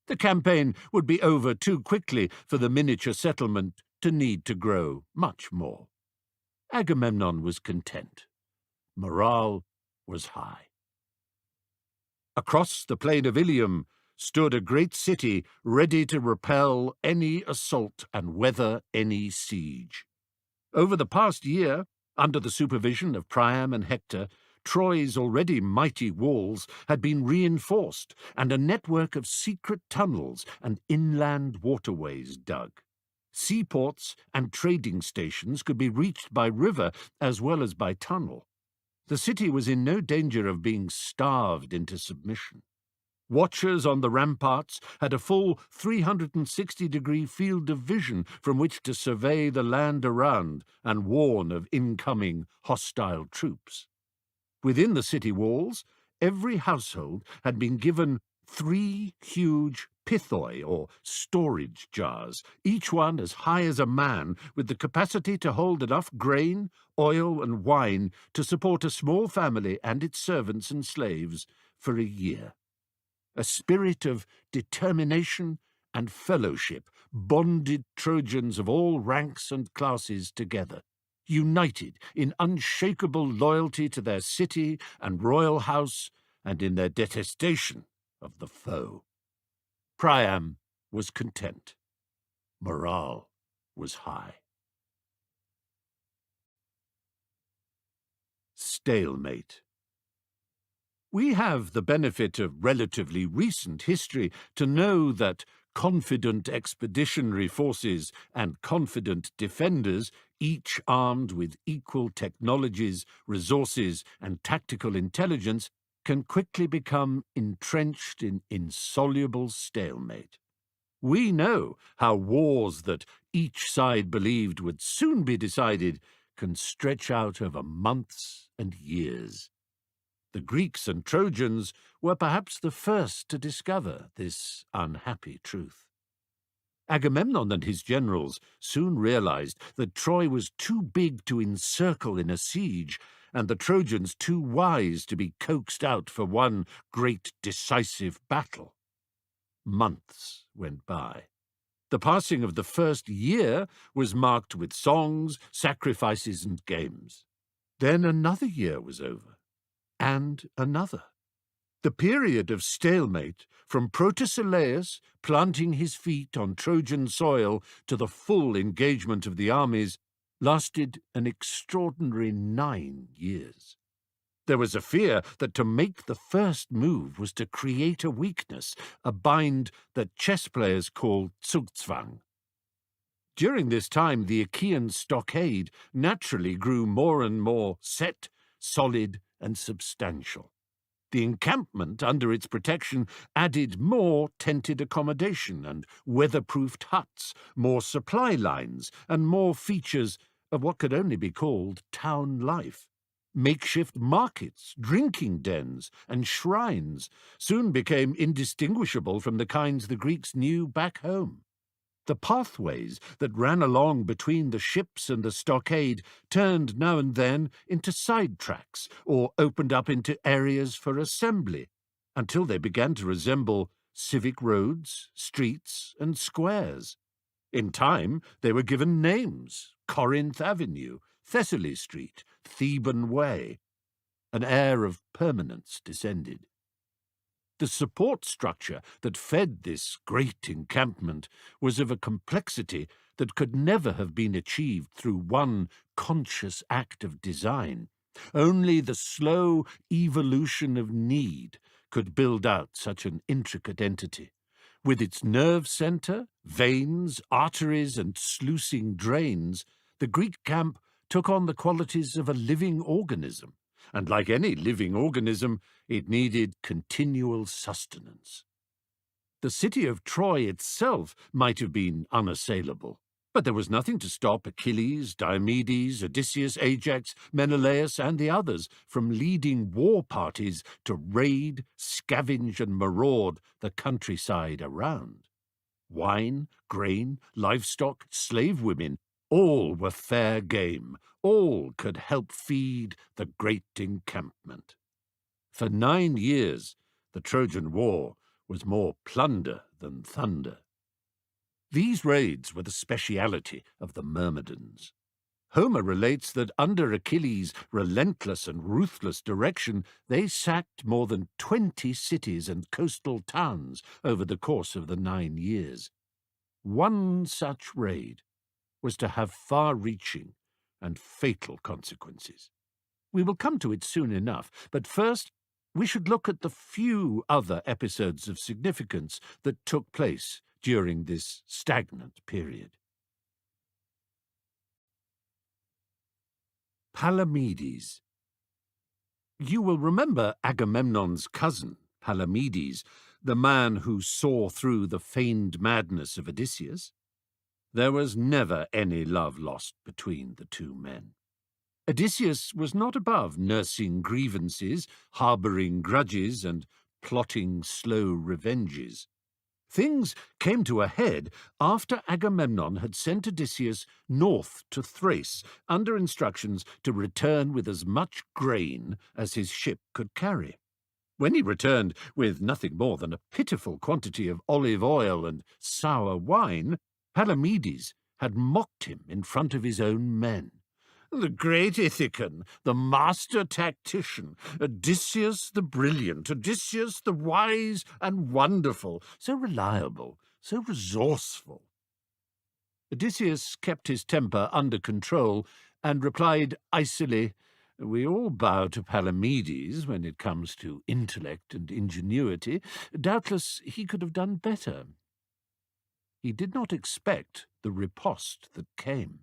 The campaign would be over too quickly for the miniature settlement to need to grow much more. Agamemnon was content. Morale was high. Across the plain of Ilium stood a great city ready to repel any assault and weather any siege. Over the past year, under the supervision of Priam and Hector, Troy's already mighty walls had been reinforced and a network of secret tunnels and inland waterways dug. Seaports and trading stations could be reached by river as well as by tunnel. The city was in no danger of being starved into submission. Watchers on the ramparts had a full 360-degree field of vision from which to survey the land around and warn of incoming hostile troops. Within the city walls, every household had been given 3 huge pithoi, or storage jars, each one as high as a man, with the capacity to hold enough grain, oil, and wine to support a small family and its servants and slaves for a year. A spirit of determination and fellowship bonded Trojans of all ranks and classes together, united in unshakable loyalty to their city and royal house and in their detestation of the foe. Priam was content. Morale was high. Stalemate. We have the benefit of relatively recent history to know that confident expeditionary forces and confident defenders, each armed with equal technologies, resources, and tactical intelligence, can quickly become entrenched in insoluble stalemate. We know how wars that each side believed would soon be decided can stretch out over months and years. The Greeks and Trojans were perhaps the first to discover this unhappy truth. Agamemnon and his generals soon realized that Troy was too big to encircle in a siege, and the Trojans too wise to be coaxed out for one great decisive battle. Months went by. The passing of the first year was marked with songs, sacrifices, and games. Then another year was over, and another. The period of stalemate, from Protesilaus planting his feet on Trojan soil to the full engagement of the armies, lasted an extraordinary 9 years. There was a fear that to make the first move was to create a weakness, a bind that chess players call Zugzwang. During this time, the Achaean stockade naturally grew more and more set, solid, and substantial. The encampment under its protection added more tented accommodation and weatherproofed huts, more supply lines, and more features of what could only be called town life. Makeshift markets, drinking dens, and shrines soon became indistinguishable from the kinds the Greeks knew back home. The pathways that ran along between the ships and the stockade turned now and then into side tracks or opened up into areas for assembly, until they began to resemble civic roads, streets, and squares. In time, they were given names: Corinth Avenue, Thessaly Street, Theban way. An air of permanence descended. The support structure that fed this great encampment was of a complexity that could never have been achieved through one conscious act of design. Only the slow evolution of need could build out such an intricate entity. With its nerve center, veins, arteries, and sluicing drains, the Greek camp took on the qualities of a living organism. And like any living organism, it needed continual sustenance. The city of Troy itself might have been unassailable, but there was nothing to stop Achilles, Diomedes, Odysseus, Ajax, Menelaus, and the others from leading war parties to raid, scavenge, and maraud the countryside around. Wine, grain, livestock, slave women, all were fair game. All could help feed the great encampment. For 9 years, the Trojan War was more plunder than thunder. These raids were the speciality of the Myrmidons. Homer relates that under Achilles' relentless and ruthless direction, they sacked more than 20 cities and coastal towns over the course of the 9 years. One such raid was to have far-reaching and fatal consequences. We will come to it soon enough, but first we should look at the few other episodes of significance that took place during this stagnant period. Palamedes. You will remember Agamemnon's cousin, Palamedes, the man who saw through the feigned madness of Odysseus. There was never any love lost between the two men. Odysseus was not above nursing grievances, harbouring grudges, and plotting slow revenges. Things came to a head after Agamemnon had sent Odysseus north to Thrace under instructions to return with as much grain as his ship could carry. When he returned with nothing more than a pitiful quantity of olive oil and sour wine, Palamedes had mocked him in front of his own men. The great Ithacon, the master tactician, Odysseus the brilliant, Odysseus the wise and wonderful, so reliable, so resourceful. Odysseus kept his temper under control and replied icily, "We all bow to Palamedes when it comes to intellect and ingenuity. Doubtless he could have done better." He did not expect the riposte that came.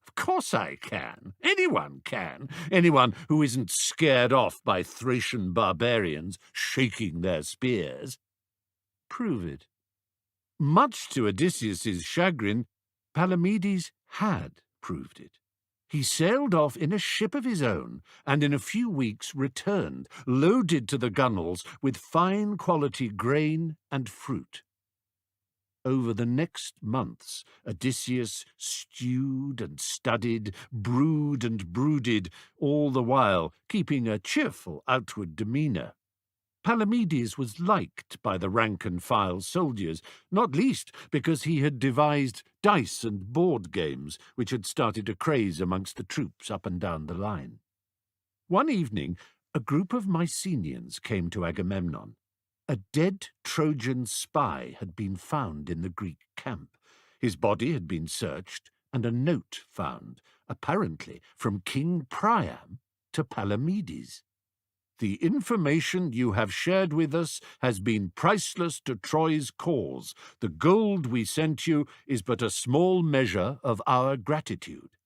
"Of course I can. Anyone can. Anyone who isn't scared off by Thracian barbarians shaking their spears." "Prove it." Much to Odysseus's chagrin, Palamedes had proved it. He sailed off in a ship of his own, and in a few weeks returned, loaded to the gunwales with fine quality grain and fruit. Over the next months, Odysseus stewed and studied, brewed and brooded, all the while keeping a cheerful outward demeanour. Palamedes was liked by the rank-and-file soldiers, not least because he had devised dice and board games which had started a craze amongst the troops up and down the line. One evening, a group of Mycenaeans came to Agamemnon. A dead Trojan spy had been found in the Greek camp. His body had been searched, and a note found, apparently from King Priam to Palamedes. "The information you have shared with us has been priceless to Troy's cause. The gold we sent you is but a small measure of our gratitude."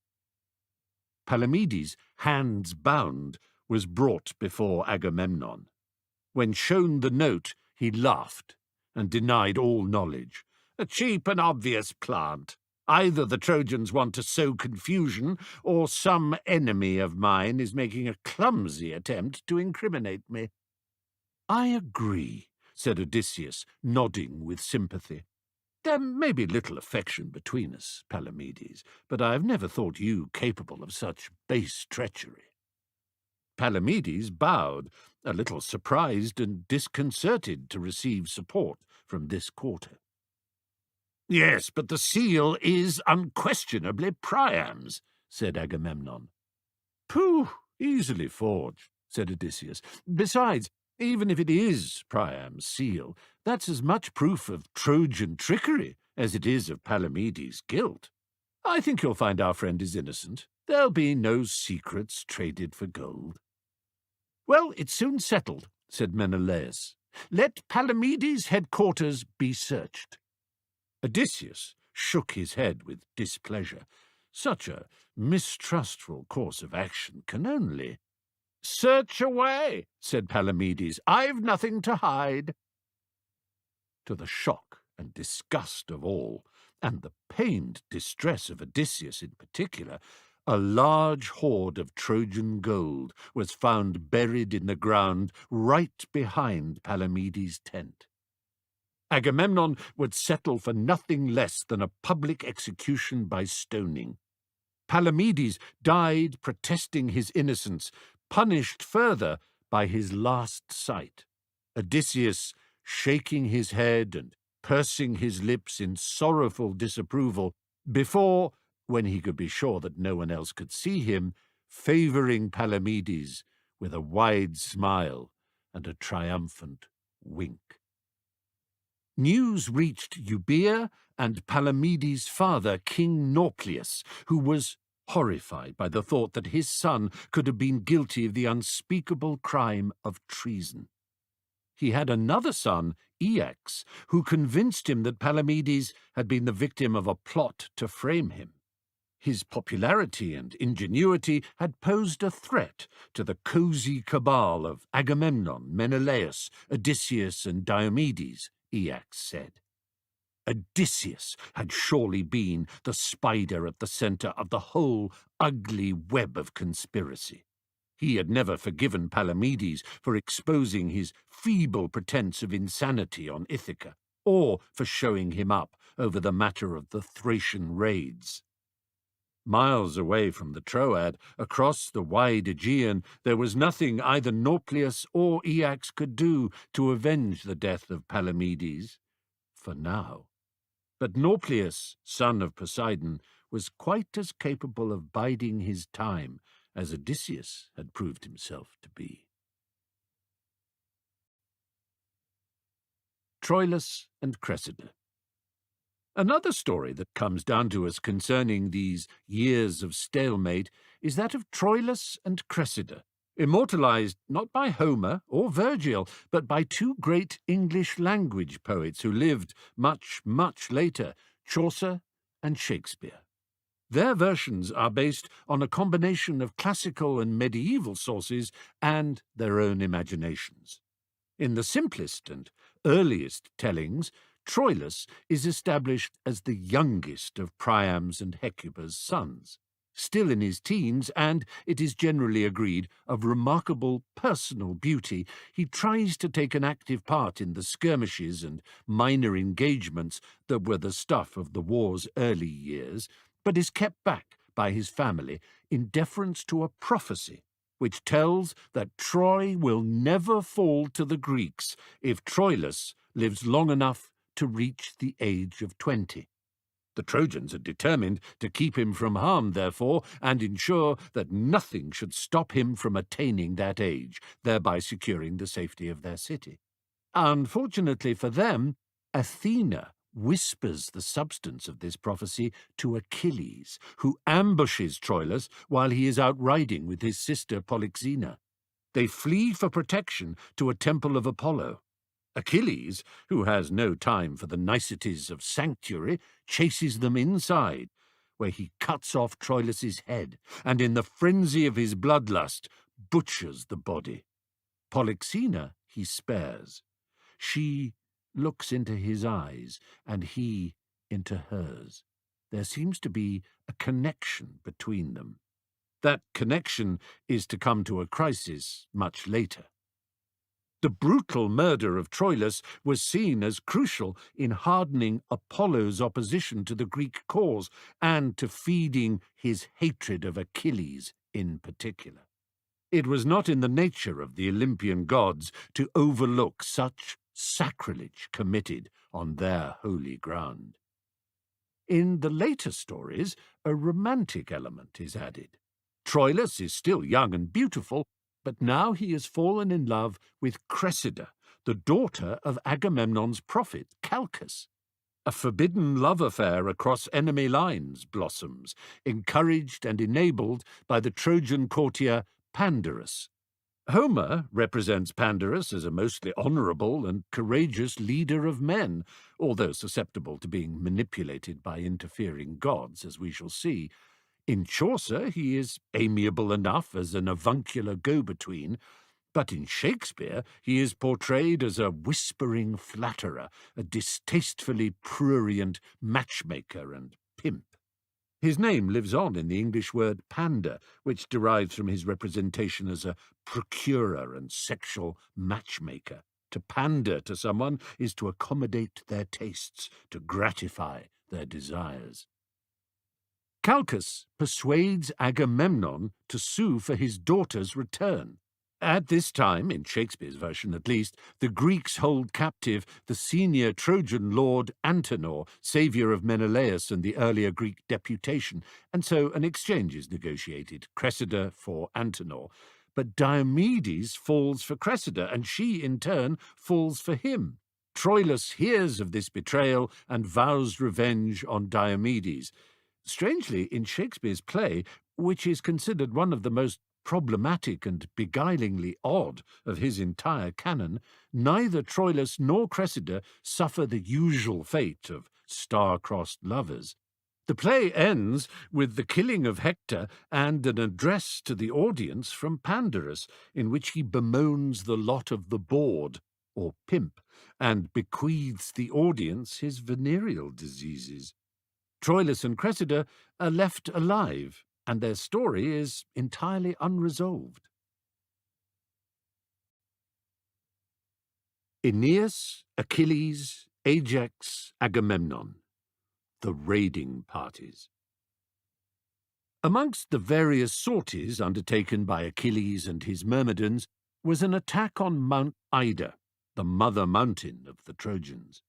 Palamedes, hands bound, was brought before Agamemnon. When shown the note, he laughed and denied all knowledge. "A cheap and obvious plant. Either the Trojans want to sow confusion, or some enemy of mine is making a clumsy attempt to incriminate me." "I agree," said Odysseus, nodding with sympathy. "There may be little affection between us, Palamedes, but I have never thought you capable of such base treachery." Palamedes bowed, a little surprised and disconcerted to receive support from this quarter. "Yes, but the seal is unquestionably Priam's," said Agamemnon. "Pooh, easily forged," said Odysseus. "Besides, even if it is Priam's seal, that's as much proof of Trojan trickery as it is of Palamedes' guilt. I think you'll find our friend is innocent. There'll be no secrets traded for gold." "Well, it's soon settled," said Menelaus. "Let Palamedes' headquarters be searched." Odysseus shook his head with displeasure. Such a mistrustful course of action can only— "Search away," said Palamedes. "I've nothing to hide." To the shock and disgust of all, and the pained distress of Odysseus in particular, a large hoard of Trojan gold was found buried in the ground right behind Palamedes' tent. Agamemnon would settle for nothing less than a public execution by stoning. Palamedes died protesting his innocence, punished further by his last sight. Odysseus, shaking his head and pursing his lips in sorrowful disapproval, before, when he could be sure that no one else could see him, favouring Palamedes with a wide smile and a triumphant wink. News reached Euboea and Palamedes' father, King Nauplius, who was horrified by the thought that his son could have been guilty of the unspeakable crime of treason. He had another son, Aeax, who convinced him that Palamedes had been the victim of a plot to frame him. His popularity and ingenuity had posed a threat to the cosy cabal of Agamemnon, Menelaus, Odysseus, and Diomedes, Aeax said. Odysseus had surely been the spider at the centre of the whole ugly web of conspiracy. He had never forgiven Palamedes for exposing his feeble pretence of insanity on Ithaca, or for showing him up over the matter of the Thracian raids. Miles away from the Troad, across the wide Aegean, there was nothing either Nauplius or Aeax could do to avenge the death of Palamedes, for now. But Nauplius, son of Poseidon, was quite as capable of biding his time as Odysseus had proved himself to be. Troilus and Cressida. Another story that comes down to us concerning these years of stalemate is that of Troilus and Cressida, immortalized not by Homer or Virgil, but by two great English language poets who lived much, much later, Chaucer and Shakespeare. Their versions are based on a combination of classical and medieval sources and their own imaginations. In the simplest and earliest tellings, Troilus is established as the youngest of Priam's and Hecuba's sons, still in his teens, and, it is generally agreed, of remarkable personal beauty. He tries to take an active part in the skirmishes and minor engagements that were the stuff of the war's early years, but is kept back by his family in deference to a prophecy which tells that Troy will never fall to the Greeks if Troilus lives long enough to reach the age of 20. The Trojans had determined to keep him from harm, therefore, and ensure that nothing should stop him from attaining that age, thereby securing the safety of their city. Unfortunately for them, Athena whispers the substance of this prophecy to Achilles, who ambushes Troilus while he is out riding with his sister Polyxena. They flee for protection to a temple of Apollo. Achilles, who has no time for the niceties of sanctuary, chases them inside, where he cuts off Troilus's head, and in the frenzy of his bloodlust butchers the body. Polyxena he spares. She looks into his eyes, and he into hers. There seems to be a connection between them. That connection is to come to a crisis much later. The brutal murder of Troilus was seen as crucial in hardening Apollo's opposition to the Greek cause and to feeding his hatred of Achilles in particular. It was not in the nature of the Olympian gods to overlook such sacrilege committed on their holy ground. In the later stories, a romantic element is added. Troilus is still young and beautiful, but now he has fallen in love with Cressida, the daughter of Agamemnon's prophet Calchas. A forbidden love affair across enemy lines blossoms, encouraged and enabled by the Trojan courtier Pandarus. Homer represents Pandarus as a mostly honourable and courageous leader of men, although susceptible to being manipulated by interfering gods, as we shall see. In Chaucer, he is amiable enough as an avuncular go-between, but in Shakespeare he is portrayed as a whispering flatterer, a distastefully prurient matchmaker and pimp. His name lives on in the English word pander, which derives from his representation as a procurer and sexual matchmaker. To pander to someone is to accommodate their tastes, to gratify their desires. Calchas persuades Agamemnon to sue for his daughter's return. At this time, in Shakespeare's version at least, the Greeks hold captive the senior Trojan lord Antenor, saviour of Menelaus and the earlier Greek deputation, and so an exchange is negotiated, Cressida for Antenor. But Diomedes falls for Cressida, and she, in turn, falls for him. Troilus hears of this betrayal and vows revenge on Diomedes. Strangely, in Shakespeare's play, which is considered one of the most problematic and beguilingly odd of his entire canon, neither Troilus nor Cressida suffer the usual fate of star-crossed lovers. The play ends with the killing of Hector and an address to the audience from Pandarus, in which he bemoans the lot of the bawd, or pimp, and bequeaths the audience his venereal diseases. Troilus and Cressida are left alive, and their story is entirely unresolved. Aeneas, Achilles, Ajax, Agamemnon. The raiding parties. Amongst the various sorties undertaken by Achilles and his Myrmidons was an attack on Mount Ida, the mother mountain of the Trojans.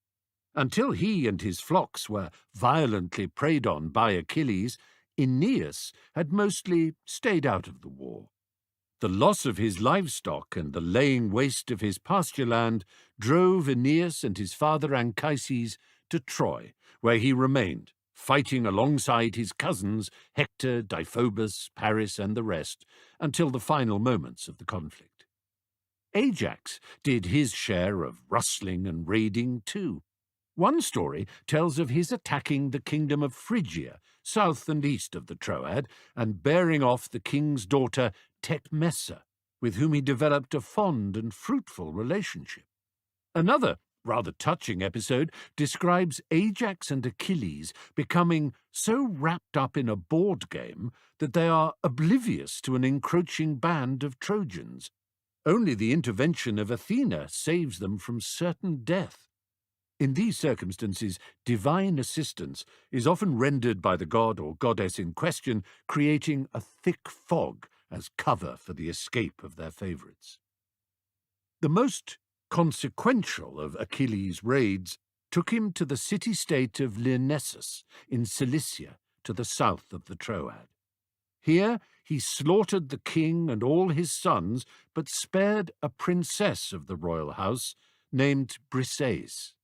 Until he and his flocks were violently preyed on by Achilles, Aeneas had mostly stayed out of the war. The loss of his livestock and the laying waste of his pasture land drove Aeneas and his father Anchises to Troy, where he remained, fighting alongside his cousins Hector, Deiphobus, Paris, and the rest, until the final moments of the conflict. Ajax did his share of rustling and raiding too. One story tells of his attacking the kingdom of Phrygia, south and east of the Troad, and bearing off the king's daughter Tecmessa, with whom he developed a fond and fruitful relationship. Another rather touching episode describes Ajax and Achilles becoming so wrapped up in a board game that they are oblivious to an encroaching band of Trojans. Only the intervention of Athena saves them from certain death. In these circumstances, divine assistance is often rendered by the god or goddess in question, creating a thick fog as cover for the escape of their favourites. The most consequential of Achilles' raids took him to the city-state of Lyrnessus in Cilicia, to the south of the Troad. Here he slaughtered the king and all his sons, but spared a princess of the royal house named Briseis.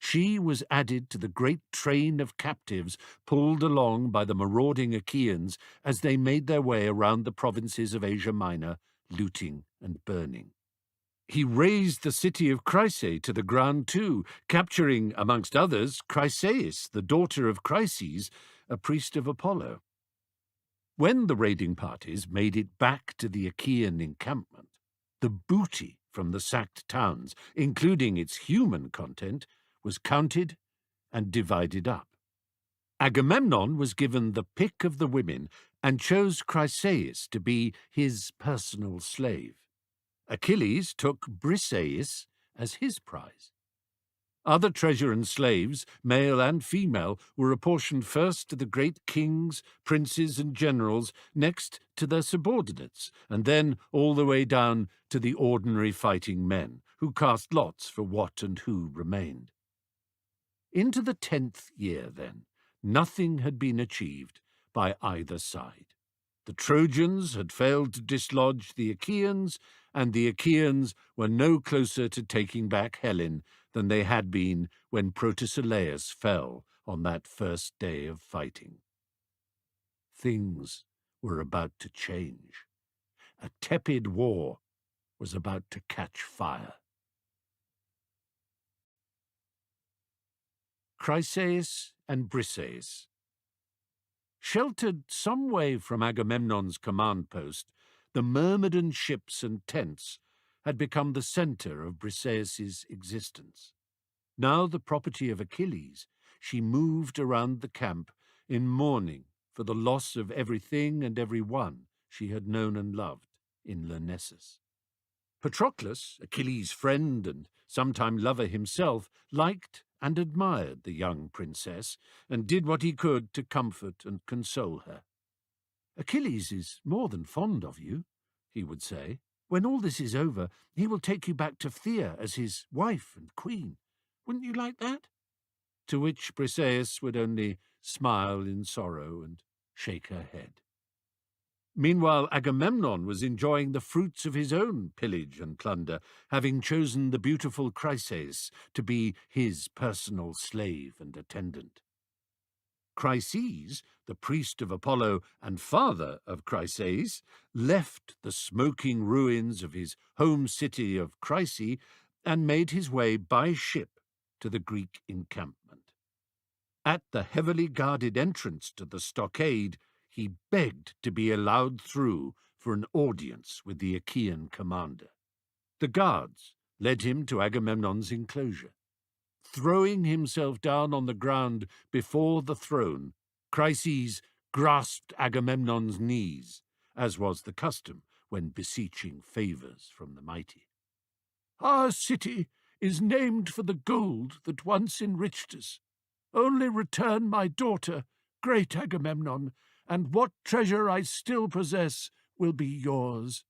She was added to the great train of captives pulled along by the marauding Achaeans as they made their way around the provinces of Asia Minor, looting and burning. He razed the city of Chrysae to the ground too, capturing, amongst others, Chryseis, the daughter of Chryses, a priest of Apollo. When the raiding parties made it back to the Achaean encampment, the booty from the sacked towns, including its human content, was counted and divided up. Agamemnon was given the pick of the women and chose Chryseis to be his personal slave. Achilles took Briseis as his prize. Other treasure and slaves, male and female, were apportioned first to the great kings, princes, and generals, next to their subordinates, and then all the way down to the ordinary fighting men, who cast lots for what and who remained. Into the 10th year, then, nothing had been achieved by either side. The Trojans had failed to dislodge the Achaeans, and the Achaeans were no closer to taking back Helen than they had been when Protesilaus fell on that first day of fighting. Things were about to change. A tepid war was about to catch fire. Chryseis and Briseis. Sheltered some way from Agamemnon's command post, the Myrmidon ships and tents had become the centre of Briseis's existence. Now the property of Achilles, she moved around the camp in mourning for the loss of everything and every one she had known and loved in Lyrnessus. Patroclus, Achilles' friend and sometime lover himself, liked and admired the young princess, and did what he could to comfort and console her. "Achilles is more than fond of you," he would say. "When all this is over, he will take you back to Phthia as his wife and queen. Wouldn't you like that?" To which Briseis would only smile in sorrow and shake her head. Meanwhile, Agamemnon was enjoying the fruits of his own pillage and plunder, having chosen the beautiful Chryseis to be his personal slave and attendant. Chryses, the priest of Apollo and father of Chryseis, left the smoking ruins of his home city of Chryse and made his way by ship to the Greek encampment. At the heavily guarded entrance to the stockade, he begged to be allowed through for an audience with the Achaean commander. The guards led him to Agamemnon's enclosure. Throwing himself down on the ground before the throne, Chryses grasped Agamemnon's knees, as was the custom when beseeching favours from the mighty. "Our city is named for the gold that once enriched us. Only return my daughter, great Agamemnon, and what treasure I still possess will be yours."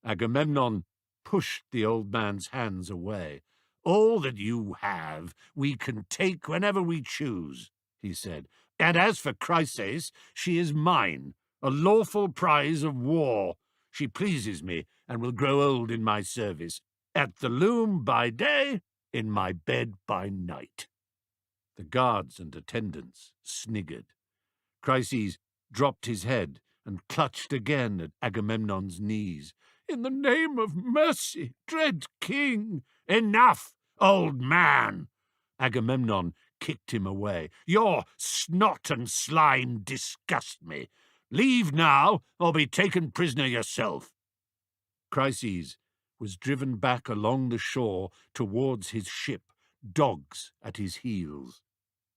Agamemnon pushed the old man's hands away. "All that you have we can take whenever we choose," he said. "And as for Chryseis, she is mine, a lawful prize of war. She pleases me and will grow old in my service, at the loom by day, in my bed by night." The guards and attendants sniggered. Chryses dropped his head and clutched again at Agamemnon's knees. "In the name of mercy, dread king!" "Enough, old man!" Agamemnon kicked him away. "Your snot and slime disgust me. Leave now, or be taken prisoner yourself." Chryses was driven back along the shore towards his ship, dogs at his heels.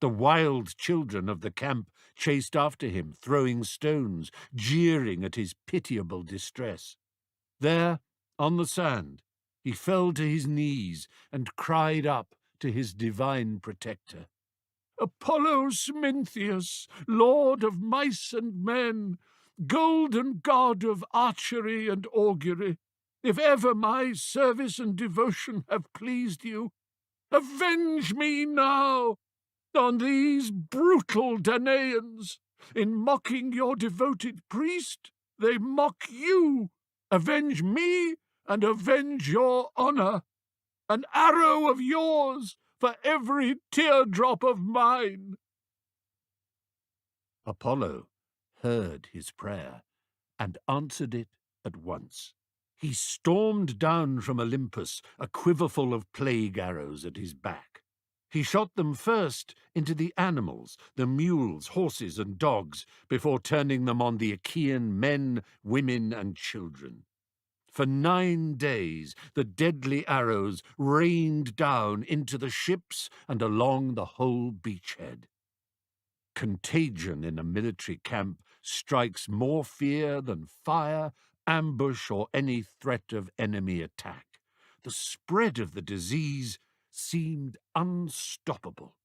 The wild children of the camp chased after him, throwing stones, jeering at his pitiable distress. There, on the sand, he fell to his knees and cried up to his divine protector. "Apollo Smintheus, lord of mice and men, golden god of archery and augury, if ever my service and devotion have pleased you, avenge me now on these brutal Danaans. In mocking your devoted priest, they mock you. Avenge me and avenge your honor. An arrow of yours for every teardrop of mine." Apollo heard his prayer and answered it at once. He stormed down from Olympus, a quiverful of plague arrows at his back. He shot them first into the animals, the mules, horses, and dogs, before turning them on the Achaean men, women, and children. For 9 days the deadly arrows rained down into the ships and along the whole beachhead. Contagion in a military camp strikes more fear than fire, ambush, or any threat of enemy attack. The spread of the disease seemed unstoppable.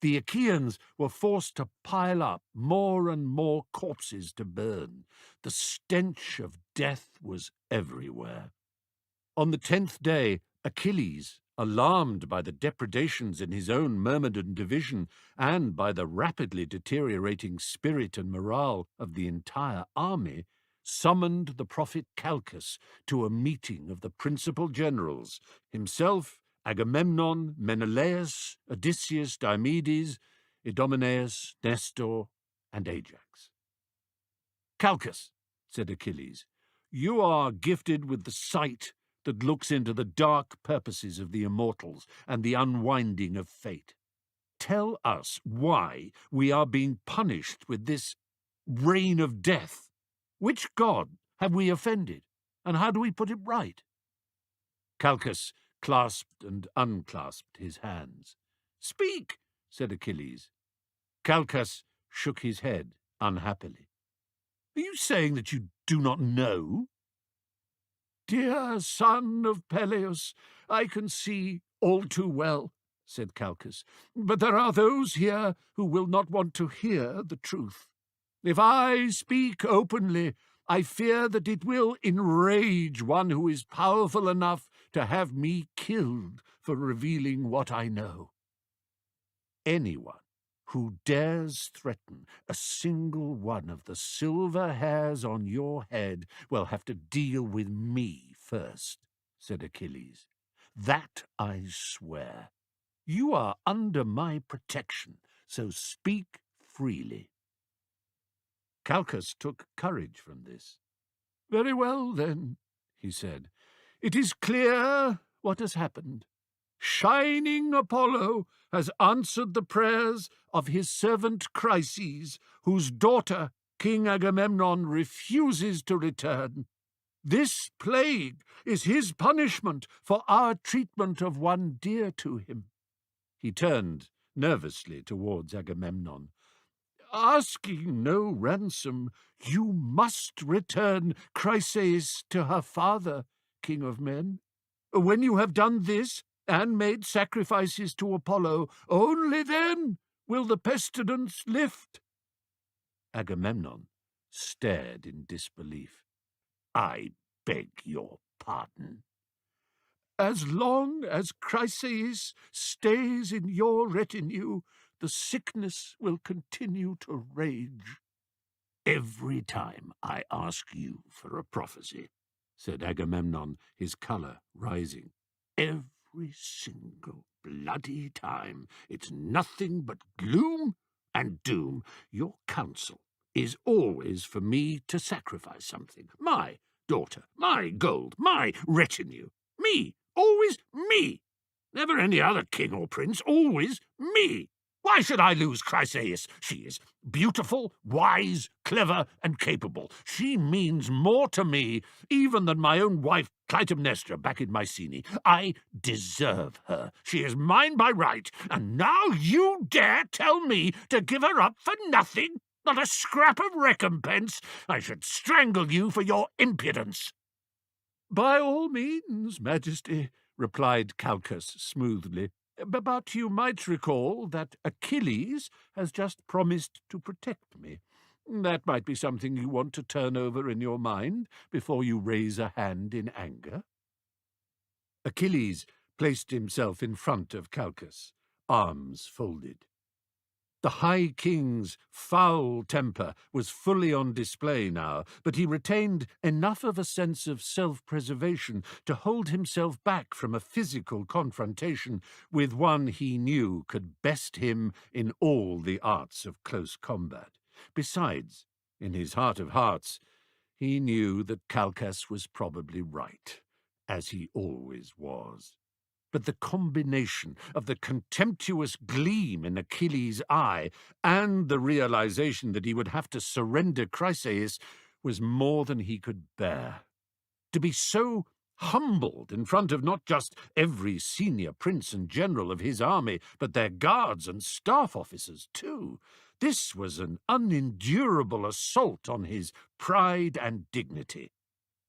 The Achaeans were forced to pile up more and more corpses to burn. The stench of death was everywhere. On the 10th day, Achilles, alarmed by the depredations in his own Myrmidon division and by the rapidly deteriorating spirit and morale of the entire army, summoned the prophet Calchas to a meeting of the principal generals, himself, Agamemnon, Menelaus, Odysseus, Diomedes, Idomeneus, Nestor, and Ajax. "Calchas," said Achilles, "you are gifted with the sight that looks into the dark purposes of the immortals and the unwinding of fate. Tell us why we are being punished with this rain of death. Which god have we offended, and how do we put it right?" Calchas clasped and unclasped his hands. "Speak," said Achilles. Calchas shook his head unhappily. "Are you saying that you do not know?" "Dear son of Peleus, I can see all too well," said Calchas, "but there are those here who will not want to hear the truth. If I speak openly, I fear that it will enrage one who is powerful enough to have me killed for revealing what I know. Anyone who dares threaten a single one of the silver hairs on your head will have to deal with me first," said Achilles. "That I swear. You are under my protection, so speak freely." Calchas took courage from this. "Very well, then," he said. "It is clear what has happened. Shining Apollo has answered the prayers of his servant Chryses, whose daughter, King Agamemnon, refuses to return. This plague is his punishment for our treatment of one dear to him." He turned nervously towards Agamemnon. "Asking no ransom, you must return Chryseis to her father, King of men. When you have done this, and made sacrifices to Apollo, only then will the pestilence lift." Agamemnon stared in disbelief. "I beg your pardon." "As long as Chryseis stays in your retinue, the sickness will continue to rage." "Every time I ask you for a prophecy," said Agamemnon, his colour rising, "every single bloody time, it's nothing but gloom and doom. Your counsel is always for me to sacrifice something. My daughter, my gold, my retinue. Me, always me. Never any other king or prince, always me. Why should I lose Chryseis? She is beautiful, wise, clever, and capable. She means more to me even than my own wife Clytemnestra back in Mycenae. I deserve her. She is mine by right, and now you dare tell me to give her up for nothing? Not a scrap of recompense? I should strangle you for your impudence." "By all means, Majesty," replied Calchas smoothly. "But you might recall that Achilles has just promised to protect me. That might be something you want to turn over in your mind before you raise a hand in anger." Achilles placed himself in front of Calchas, arms folded. The High King's foul temper was fully on display now, but he retained enough of a sense of self-preservation to hold himself back from a physical confrontation with one he knew could best him in all the arts of close combat. Besides, in his heart of hearts, he knew that Calchas was probably right, as he always was. But the combination of the contemptuous gleam in Achilles' eye and the realization that he would have to surrender Chryseis was more than he could bear. To be so humbled in front of not just every senior prince and general of his army, but their guards and staff officers too. This was an unendurable assault on his pride and dignity.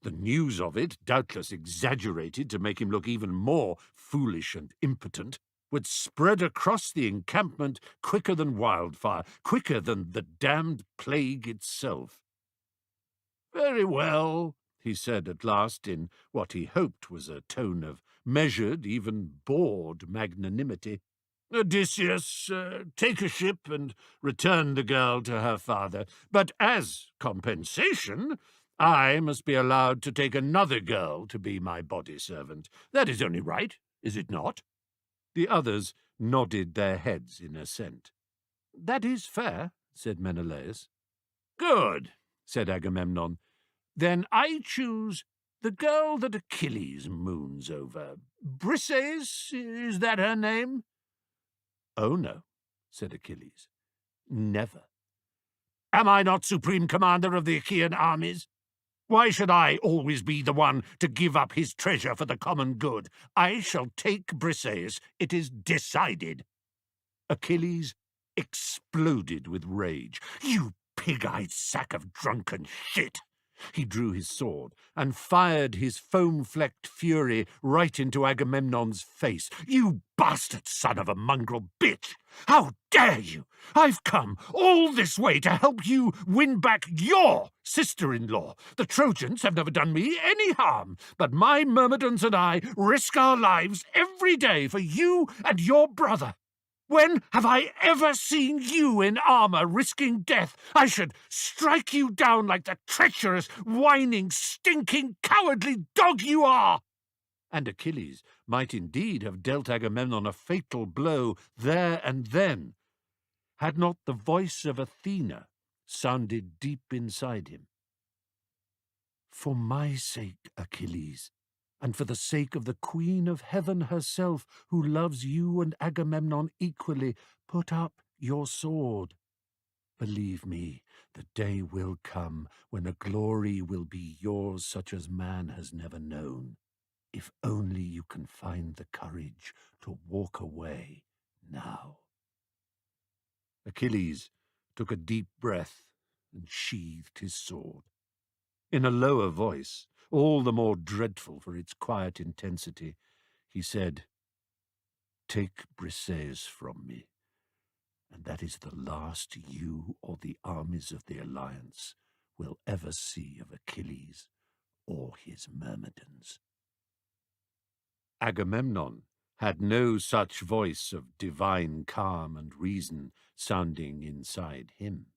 The news of it, doubtless exaggerated to make him look even more foolish and impotent, would spread across the encampment quicker than wildfire, quicker than the damned plague itself. "Very well," he said at last, in what he hoped was a tone of measured, even bored magnanimity. "Odysseus, take a ship and return the girl to her father. But as compensation, I must be allowed to take another girl to be my body servant. That is only right, is it not?" The others nodded their heads in assent. "That is fair," said Menelaus. "Good," said Agamemnon. "Then I choose the girl that Achilles moons over. Briseis, is that her name?" "Oh, no," said Achilles. "Never." "Am I not supreme commander of the Achaean armies? Why should I always be the one to give up his treasure for the common good? I shall take Briseis. It is decided." Achilles exploded with rage. "You pig-eyed sack of drunken shit!" He drew his sword and fired his foam-flecked fury right into Agamemnon's face. "You bastard son of a mongrel bitch! How dare you! I've come all this way to help you win back your sister-in-law. The Trojans have never done me any harm, but my Myrmidons and I risk our lives every day for you and your brother. When have I ever seen you in armor risking death? I should strike you down like the treacherous, whining, stinking, cowardly dog you are." And Achilles might indeed have dealt Agamemnon a fatal blow there and then, had not the voice of Athena sounded deep inside him. "For my sake, Achilles, and for the sake of the Queen of Heaven herself, who loves you and Agamemnon equally, put up your sword. Believe me, the day will come when a glory will be yours such as man has never known, if only you can find the courage to walk away now." Achilles took a deep breath and sheathed his sword. In a lower voice, all the more dreadful for its quiet intensity, he said, "Take Briseis from me, and that is the last you or the armies of the alliance will ever see of Achilles or his Myrmidons." Agamemnon had no such voice of divine calm and reason sounding inside him.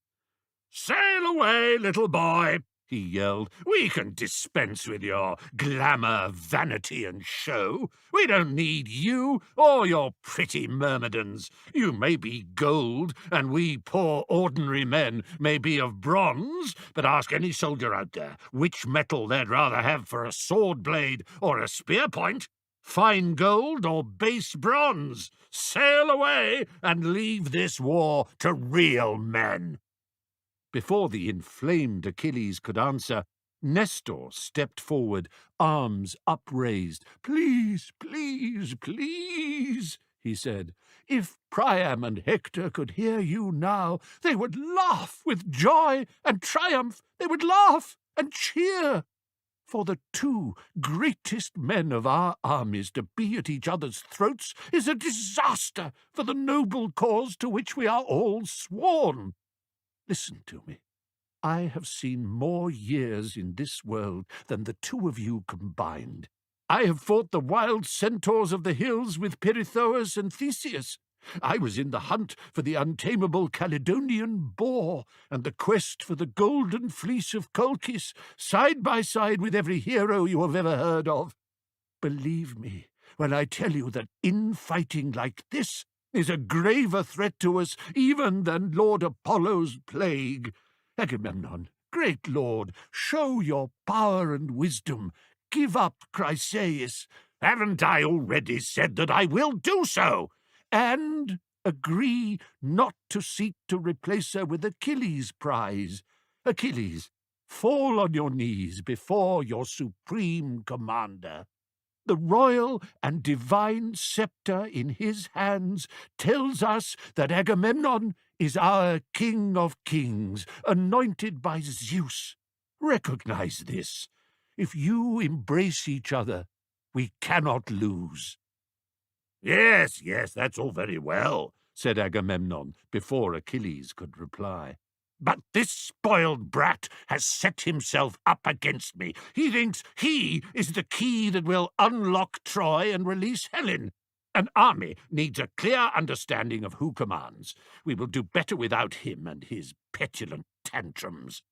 "Sail away, little boy," he yelled. "We can dispense with your glamour, vanity, and show. We don't need you or your pretty Myrmidons. You may be gold, and we poor ordinary men may be of bronze, but ask any soldier out there which metal they'd rather have for a sword blade or a spear point. Fine gold or base bronze. Sail away and leave this war to real men." Before the inflamed Achilles could answer, Nestor stepped forward, arms upraised. "Please, please, please," he said. "If Priam and Hector could hear you now, they would laugh with joy and triumph. They would laugh and cheer. For the two greatest men of our armies to be at each other's throats is a disaster for the noble cause to which we are all sworn. Listen to me. I have seen more years in this world than the two of you combined. I have fought the wild centaurs of the hills with Pirithous and Theseus. I was in the hunt for the untamable Caledonian boar and the quest for the golden fleece of Colchis, side by side with every hero you have ever heard of. Believe me when I tell you that infighting like this is a graver threat to us even than Lord Apollo's plague. Agamemnon, great lord, show your power and wisdom. Give up Chryseis." "Haven't I already said that I will do so?" "And agree not to seek to replace her with Achilles' prize. Achilles, fall on your knees before your supreme commander. The royal and divine scepter in his hands tells us that Agamemnon is our king of kings, anointed by Zeus. Recognize this. If you embrace each other, we cannot lose." Yes, that's all very well," said Agamemnon, before Achilles could reply. But this spoiled brat has set himself up against me. He thinks he is the key that will unlock Troy and release Helen. An army needs a clear understanding of who commands. We will do better without him and his petulant tantrums.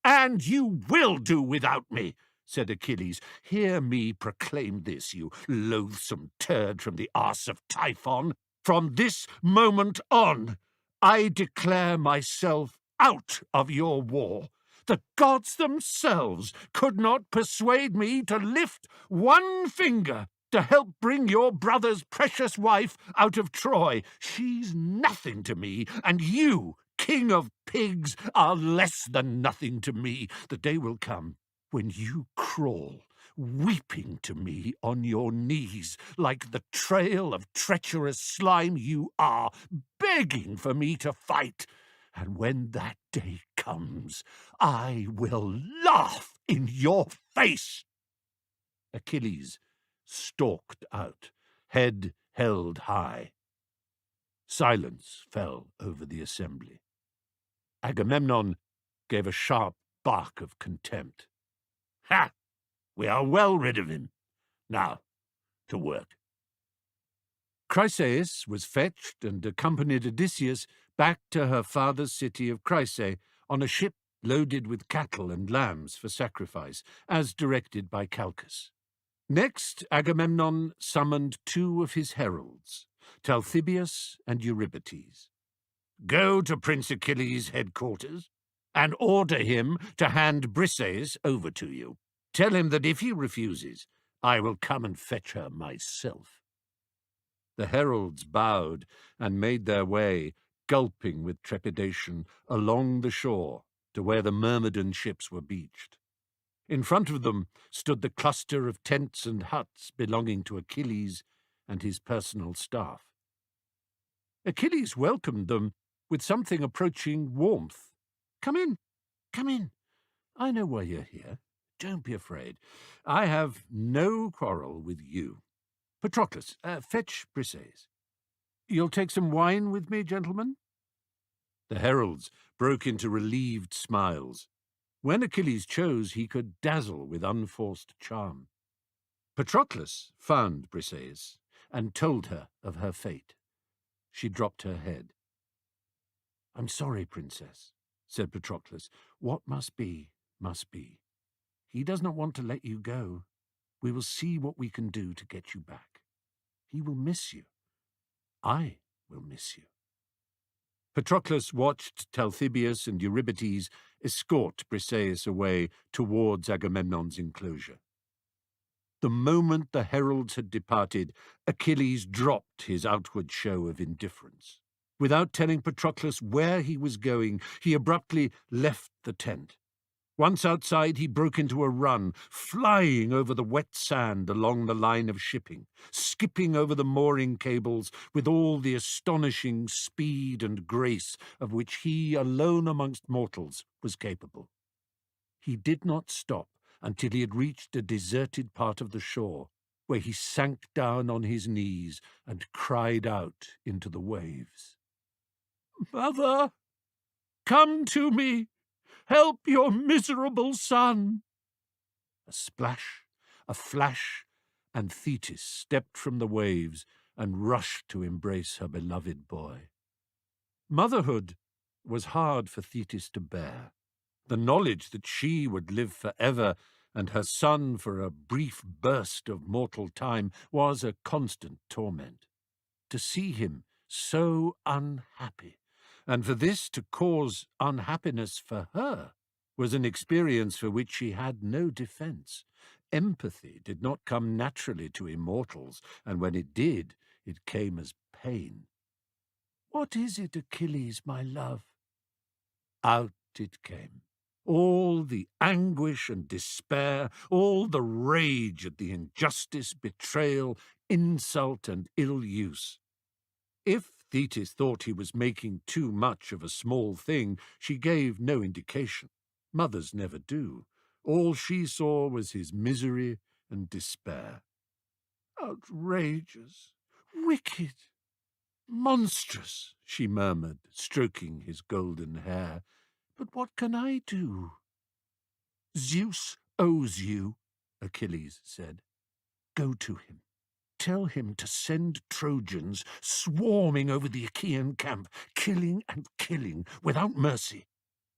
And you will do without me, said Achilles. Hear me proclaim this, you loathsome turd from the arse of Typhon. From this moment on, I declare myself out of your war. The gods themselves could not persuade me to lift one finger to help bring your brother's precious wife out of Troy. She's nothing to me, and you, king of pigs, are less than nothing to me. The day will come when you crawl, weeping to me on your knees, like the trail of treacherous slime you are, begging for me to fight. And when that day comes, I will laugh in your face. Achilles stalked out, head held high. Silence fell over the assembly. Agamemnon gave a sharp bark of contempt. Ha! We are well rid of him. Now, to work. Chryseis was fetched and accompanied Odysseus back to her father's city of Chrysae on a ship loaded with cattle and lambs for sacrifice, as directed by Calchas. Next, Agamemnon summoned two of his heralds, Talthybius and Eurybates. Go to Prince Achilles' headquarters and order him to hand Briseis over to you. Tell him that if he refuses, I will come and fetch her myself. The heralds bowed and made their way, gulping with trepidation, along the shore to where the Myrmidon ships were beached. In front of them stood the cluster of tents and huts belonging to Achilles and his personal staff. Achilles welcomed them with something approaching warmth. Come in, come in. I know why you're here. Don't be afraid. I have no quarrel with you. Patroclus, fetch Briseis. You'll take some wine with me, gentlemen? The heralds broke into relieved smiles. When Achilles chose, he could dazzle with unforced charm. Patroclus found Briseis and told her of her fate. She dropped her head. I'm sorry, princess, said Patroclus. What must be, must be. He does not want to let you go. We will see what we can do to get you back. He will miss you. I will miss you. Patroclus watched Talthybius and Eurybates escort Briseis away towards Agamemnon's enclosure. The moment the heralds had departed, Achilles dropped his outward show of indifference. Without telling Patroclus where he was going, he abruptly left the tent. Once outside, he broke into a run, flying over the wet sand along the line of shipping, skipping over the mooring cables with all the astonishing speed and grace of which he, alone amongst mortals, was capable. He did not stop until he had reached a deserted part of the shore, where he sank down on his knees and cried out into the waves. "Mother, come to me! Help your miserable son!" A splash, a flash, and Thetis stepped from the waves and rushed to embrace her beloved boy. Motherhood was hard for Thetis to bear. The knowledge that she would live forever and her son for a brief burst of mortal time was a constant torment. To see him so unhappy, and for this to cause unhappiness for her, was an experience for which she had no defense. Empathy did not come naturally to immortals, and when it did, it came as pain. "What is it, Achilles, my love?" Out it came. All the anguish and despair, all the rage at the injustice, betrayal, insult, and ill use. If Thetis thought he was making too much of a small thing, she gave no indication. Mothers never do. All she saw was his misery and despair. "Outrageous, wicked, monstrous," she murmured, stroking his golden hair. But what can I do?" "Zeus owes you," Achilles said. "Go to him. Tell him to send Trojans swarming over the Achaean camp, killing and killing without mercy.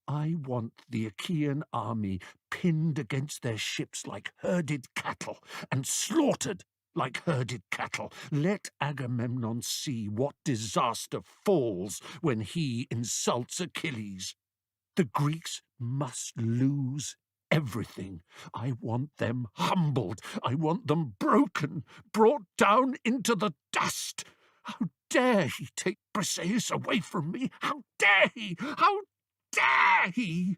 I want the Achaean army pinned against their ships like herded cattle and slaughtered like herded cattle. Let Agamemnon see what disaster falls when he insults Achilles. The Greeks must lose everything. I want them humbled. I want them broken, brought down into the dust. How dare he take Briseis away from me? How dare he? How dare he?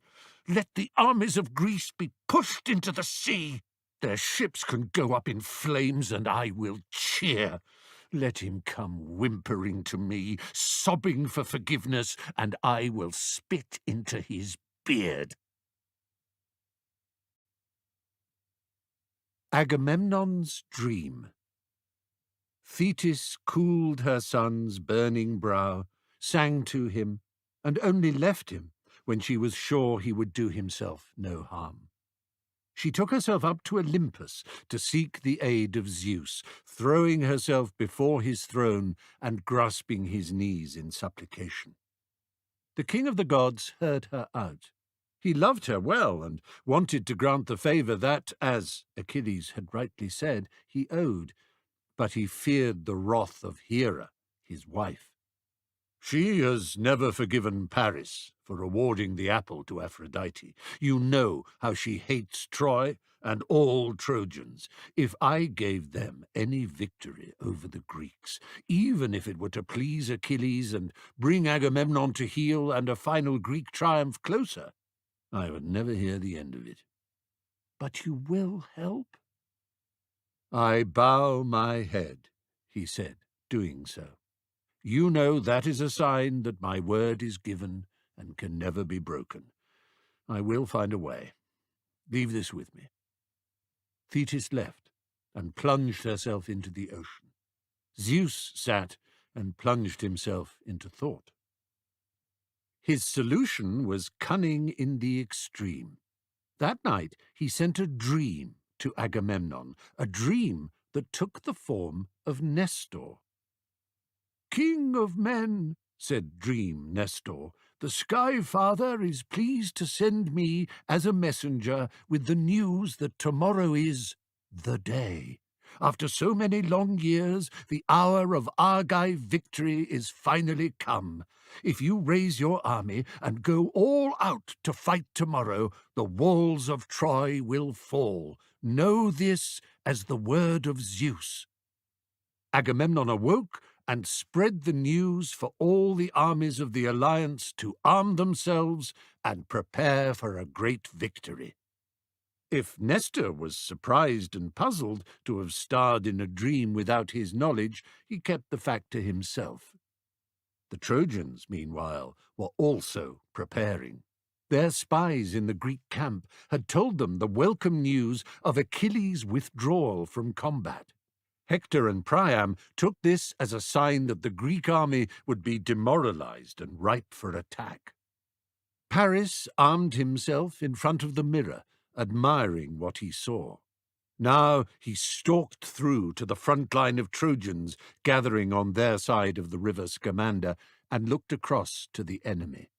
Let the armies of Greece be pushed into the sea. Their ships can go up in flames, and I will cheer. Let him come whimpering to me, sobbing for forgiveness, and I will spit into his beard." Agamemnon's Dream. Thetis cooled her son's burning brow, sang to him, and only left him when she was sure he would do himself no harm. She took herself up to Olympus to seek the aid of Zeus, throwing herself before his throne and grasping his knees in supplication. The king of the gods heard her out. He loved her well and wanted to grant the favour that, as Achilles had rightly said, he owed, but he feared the wrath of Hera, his wife. "She has never forgiven Paris for awarding the apple to Aphrodite. You know how she hates Troy and all Trojans. If I gave them any victory over the Greeks, even if it were to please Achilles and bring Agamemnon to heel and a final Greek triumph closer, I would never hear the end of it. But you will help?" "I bow my head," he said, doing so. "You know that is a sign that my word is given and can never be broken. I will find a way. Leave this with me." Thetis left and plunged herself into the ocean. Zeus sat and plunged himself into thought. His solution was cunning in the extreme. That night he sent a dream to Agamemnon, a dream that took the form of Nestor. "King of men," said Dream Nestor, "the Sky Father is pleased to send me as a messenger with the news that tomorrow is the day. After so many long years, the hour of Argive victory is finally come. If you raise your army and go all out to fight tomorrow, the walls of Troy will fall. Know this as the word of Zeus." Agamemnon awoke and spread the news for all the armies of the alliance to arm themselves and prepare for a great victory. If Nestor was surprised and puzzled to have starred in a dream without his knowledge, he kept the fact to himself. The Trojans, meanwhile, were also preparing. Their spies in the Greek camp had told them the welcome news of Achilles' withdrawal from combat. Hector and Priam took this as a sign that the Greek army would be demoralized and ripe for attack. Paris armed himself in front of the mirror, admiring what he saw. Now he stalked through to the front line of Trojans gathering on their side of the river Scamander and looked across to the enemy.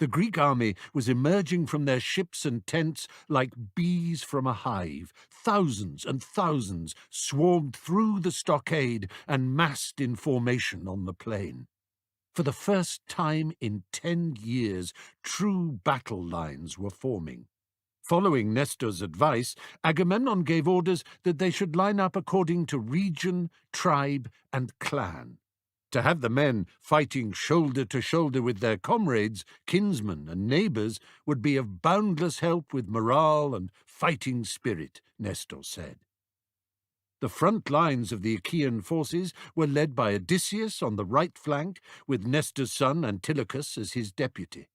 The Greek army was emerging from their ships and tents like bees from a hive. Thousands and thousands swarmed through the stockade and massed in formation on the plain. For the first time in 10 years, true battle lines were forming. Following Nestor's advice, Agamemnon gave orders that they should line up according to region, tribe, and clan. To have the men fighting shoulder to shoulder with their comrades, kinsmen, and neighbours would be of boundless help with morale and fighting spirit, Nestor said. The front lines of the Achaean forces were led by Odysseus on the right flank, with Nestor's son Antilochus as his deputy.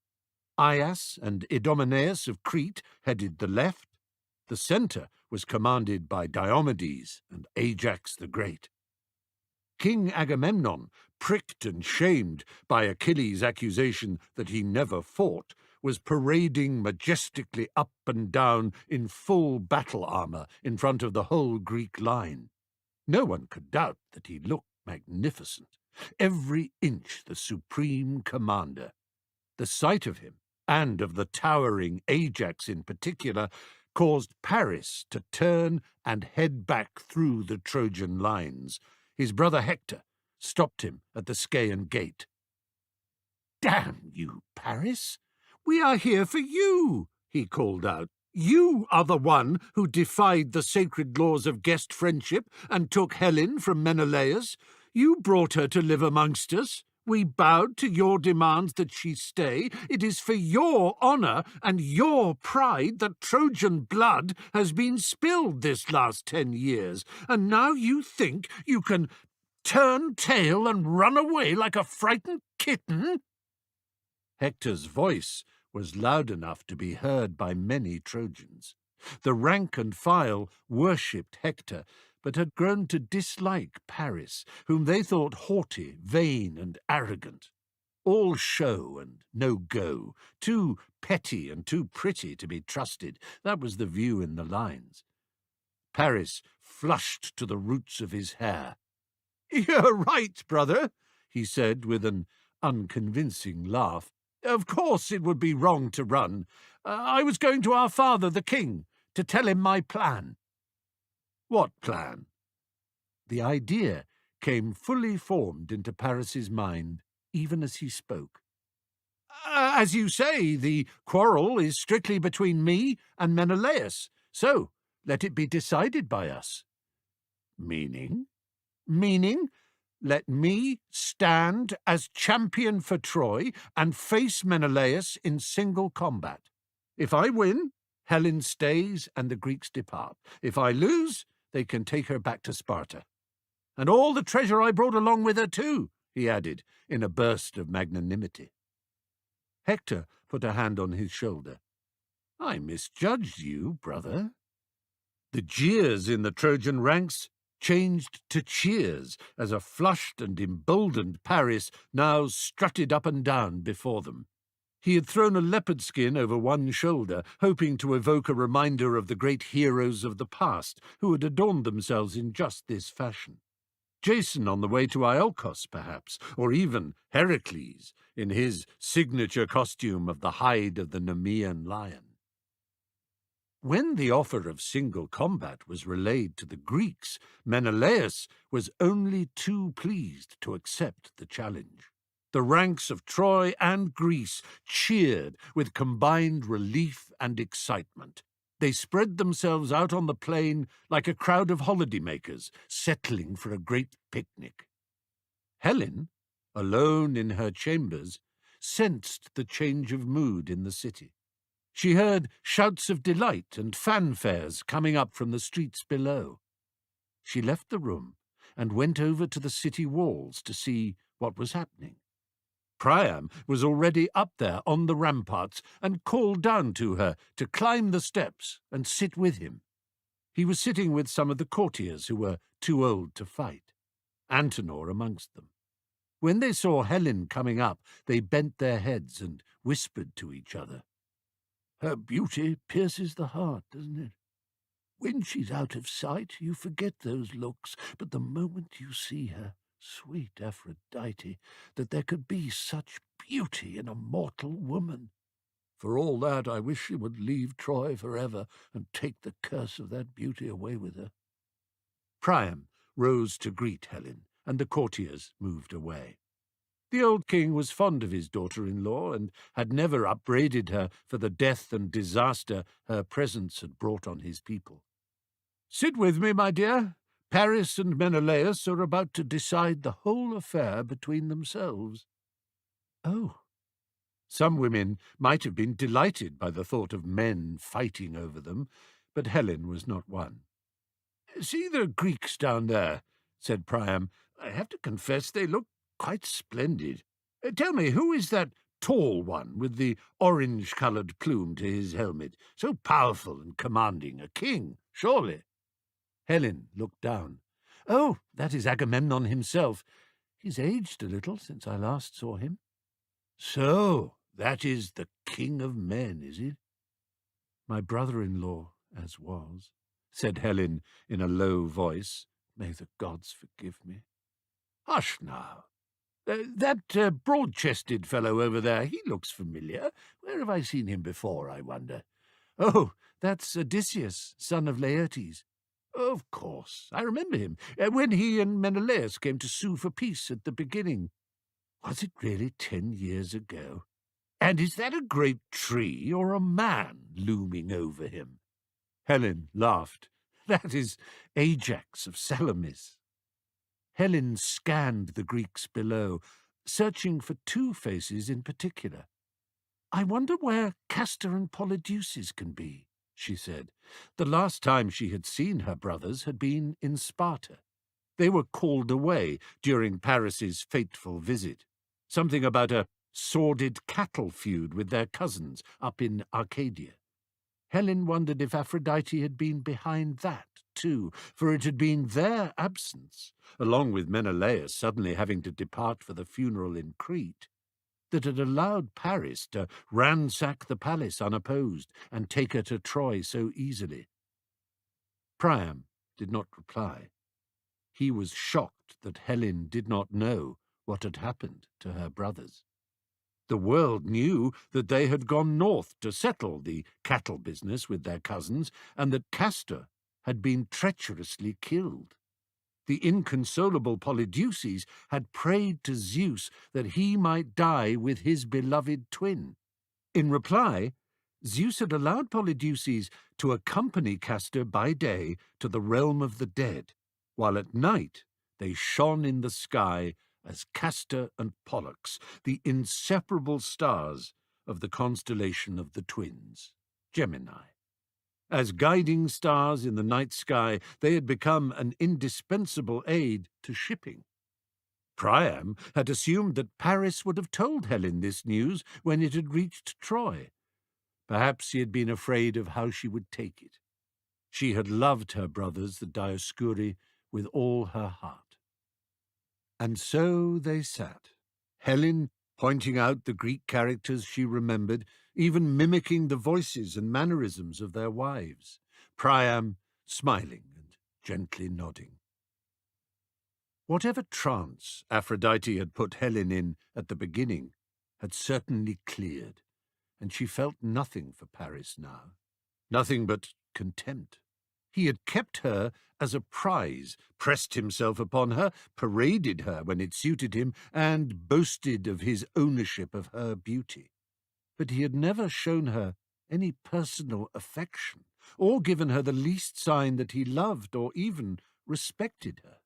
Aias and Idomeneus of Crete headed the left. The centre was commanded by Diomedes and Ajax the Great. King Agamemnon, pricked and shamed by Achilles' accusation that he never fought, was parading majestically up and down in full battle armour in front of the whole Greek line. No one could doubt that he looked magnificent, every inch the supreme commander. The sight of him, and of the towering Ajax in particular, caused Paris to turn and head back through the Trojan lines. His brother Hector stopped him at the Scaean gate. "Damn you, Paris! We are here for you," he called out. "You are the one who defied the sacred laws of guest friendship and took Helen from Menelaus. You brought her to live amongst us. We bowed to your demands that she stay. It is for your honour and your pride that Trojan blood has been spilled this last 10 years, and now you think you can turn tail and run away like a frightened kitten?" Hector's voice was loud enough to be heard by many Trojans. The rank and file worshipped Hector, but had grown to dislike Paris, whom they thought haughty, vain, and arrogant. All show and no go, too petty and too pretty to be trusted. That was the view in the lines. Paris flushed to the roots of his hair. "You're right, brother," he said with an unconvincing laugh. "Of course it would be wrong to run. I was going to our father, the king, to tell him my plan." "What plan?" The idea came fully formed into Paris's mind, even as he spoke. "As you say, the quarrel is strictly between me and Menelaus, so let it be decided by us." "Meaning?" "Meaning, let me stand as champion for Troy and face Menelaus in single combat. If I win, Helen stays and the Greeks depart. If I lose, they can take her back to Sparta. And all the treasure I brought along with her too," he added in a burst of magnanimity. Hector put a hand on his shoulder. "I misjudged you, brother." The jeers in the Trojan ranks changed to cheers as a flushed and emboldened Paris now strutted up and down before them. He had thrown a leopard skin over one shoulder, hoping to evoke a reminder of the great heroes of the past who had adorned themselves in just this fashion. Jason on the way to Iolcos, perhaps, or even Heracles in his signature costume of the hide of the Nemean lion. When the offer of single combat was relayed to the Greeks, Menelaus was only too pleased to accept the challenge. The ranks of Troy and Greece cheered with combined relief and excitement. They spread themselves out on the plain like a crowd of holidaymakers settling for a great picnic. Helen, alone in her chambers, sensed the change of mood in the city. She heard shouts of delight and fanfares coming up from the streets below. She left the room and went over to the city walls to see what was happening. Priam was already up there on the ramparts and called down to her to climb the steps and sit with him. He was sitting with some of the courtiers who were too old to fight, Antenor amongst them. When they saw Helen coming up, they bent their heads and whispered to each other. "Her beauty pierces the heart, doesn't it? When she's out of sight, you forget those looks, but the moment you see her, sweet Aphrodite, that there could be such beauty in a mortal woman. For all that, I wish she would leave Troy forever and take the curse of that beauty away with her." Priam rose to greet Helen, and the courtiers moved away. The old king was fond of his daughter-in-law and had never upbraided her for the death and disaster her presence had brought on his people. "Sit with me, my dear. Paris and Menelaus are about to decide the whole affair between themselves." Oh. Some women might have been delighted by the thought of men fighting over them, but Helen was not one. "See the Greeks down there," said Priam. "I have to confess they look quite splendid. Tell me, who is that tall one with the orange-coloured plume to his helmet? So powerful and commanding, a king, surely." Helen looked down. "Oh, that is Agamemnon himself. He's aged a little since I last saw him." "So, That is the king of men, is it? My brother-in-law, as was, said Helen in a low voice. May the gods forgive me. Hush now. That broad-chested fellow over there, he looks familiar. Where have I seen him before, I wonder? Oh, that's Odysseus, son of Laertes. Of course, I remember him, when he and Menelaus came to sue for peace at the beginning. Was it really 10 years ago? And is that a great tree or a man looming over him? Helen laughed. That is Ajax of Salamis. Helen scanned the Greeks below, searching for two faces in particular. I wonder where Castor and Polydeuces can be, she said. The last time she had seen her brothers had been in Sparta. They were called away during Paris's fateful visit. Something about a sordid cattle feud with their cousins up in Arcadia. Helen wondered if Aphrodite had been behind that, too, for it had been their absence, along with Menelaus suddenly having to depart for the funeral in Crete, that had allowed Paris to ransack the palace unopposed and take her to Troy so easily. Priam did not reply. He was shocked that Helen did not know what had happened to her brothers. The world knew that they had gone north to settle the cattle business with their cousins, and that Castor had been treacherously killed. The inconsolable Polydeuces had prayed to Zeus that he might die with his beloved twin. In reply, Zeus had allowed Polydeuces to accompany Castor by day to the realm of the dead, while at night they shone in the sky as Castor and Pollux, the inseparable stars of the constellation of the twins, Gemini. As guiding stars in the night sky, they had become an indispensable aid to shipping. Priam had assumed that Paris would have told Helen this news when it had reached Troy. Perhaps he had been afraid of how she would take it. She had loved her brothers, the Dioscuri, with all her heart. And so they sat, Helen pointing out the Greek characters she remembered, even mimicking the voices and mannerisms of their wives, Priam smiling and gently nodding. Whatever trance Aphrodite had put Helen in at the beginning had certainly cleared, and she felt nothing for Paris now, nothing but contempt. He had kept her as a prize, pressed himself upon her, paraded her when it suited him, and boasted of his ownership of her beauty. But he had never shown her any personal affection, or given her the least sign that he loved or even respected her.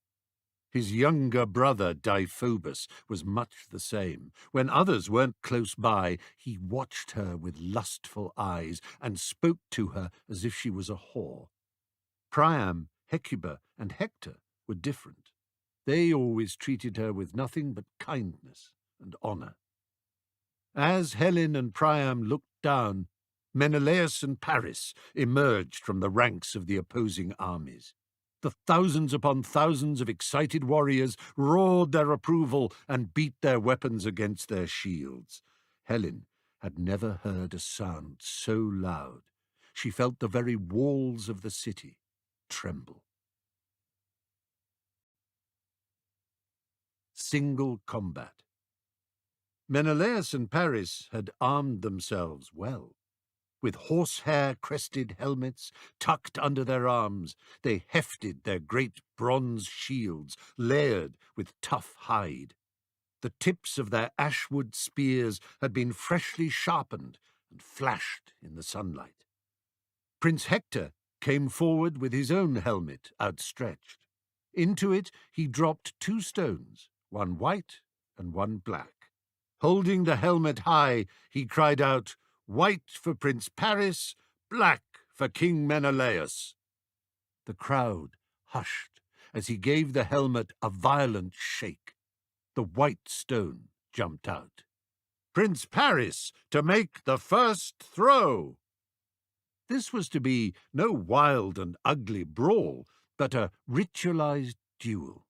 His younger brother, Deiphobus, was much the same. When others weren't close by, he watched her with lustful eyes and spoke to her as if she was a whore. Priam, Hecuba, and Hector were different. They always treated her with nothing but kindness and honour. As Helen and Priam looked down, Menelaus and Paris emerged from the ranks of the opposing armies. The thousands upon thousands of excited warriors roared their approval and beat their weapons against their shields. Helen had never heard a sound so loud. She felt the very walls of the city tremble. Single combat. Menelaus and Paris had armed themselves well. With horsehair-crested helmets tucked under their arms, they hefted their great bronze shields, layered with tough hide. The tips of their ashwood spears had been freshly sharpened and flashed in the sunlight. Prince Hector came forward with his own helmet outstretched. Into it he dropped 2 stones, one white and one black. Holding the helmet high, he cried out, "White for Prince Paris, black for King Menelaus." The crowd hushed as he gave the helmet a violent shake. The white stone jumped out. "Prince Paris to make the first throw." This was to be no wild and ugly brawl, but a ritualized duel.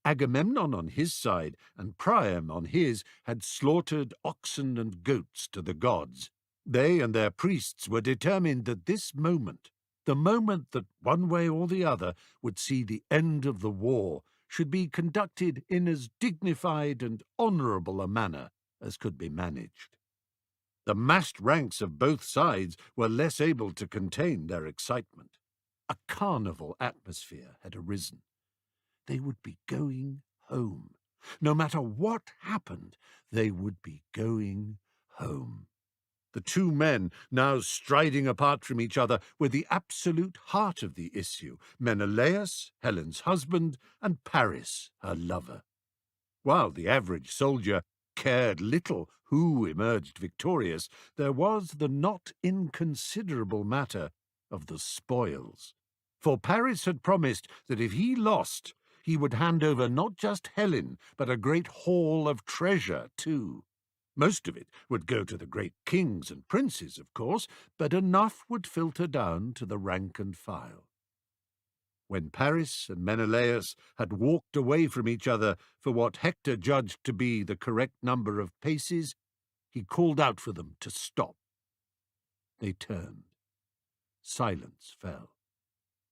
Agamemnon on his side and Priam on his had slaughtered oxen and goats to the gods. They and their priests were determined that this moment, the moment that one way or the other would see the end of the war, should be conducted in as dignified and honourable a manner as could be managed. The massed ranks of both sides were less able to contain their excitement. A carnival atmosphere had arisen. They would be going home. No matter what happened, they would be going home. The two men, now striding apart from each other, were the absolute heart of the issue: Menelaus, Helen's husband, and Paris, her lover. While the average soldier cared little who emerged victorious, there was the not inconsiderable matter of the spoils. For Paris had promised that if he lost, he would hand over not just Helen, but a great haul of treasure too. Most of it would go to the great kings and princes, of course, but enough would filter down to the rank and file. When Paris and Menelaus had walked away from each other for what Hector judged to be the correct number of paces, he called out for them to stop. They turned. Silence fell.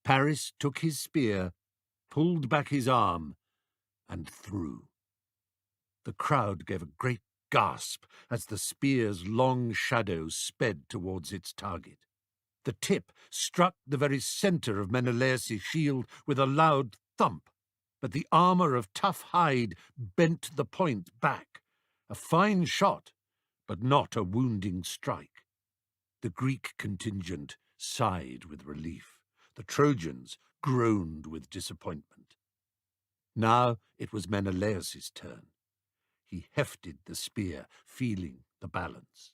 Paris took his spear, pulled back his arm, and threw. The crowd gave a great gasp as the spear's long shadow sped towards its target. The tip struck the very centre of Menelaus' shield with a loud thump, but the armour of tough hide bent the point back. A fine shot, but not a wounding strike. The Greek contingent sighed with relief. The Trojans groaned with disappointment. Now it was Menelaus' turn. He hefted the spear, feeling the balance.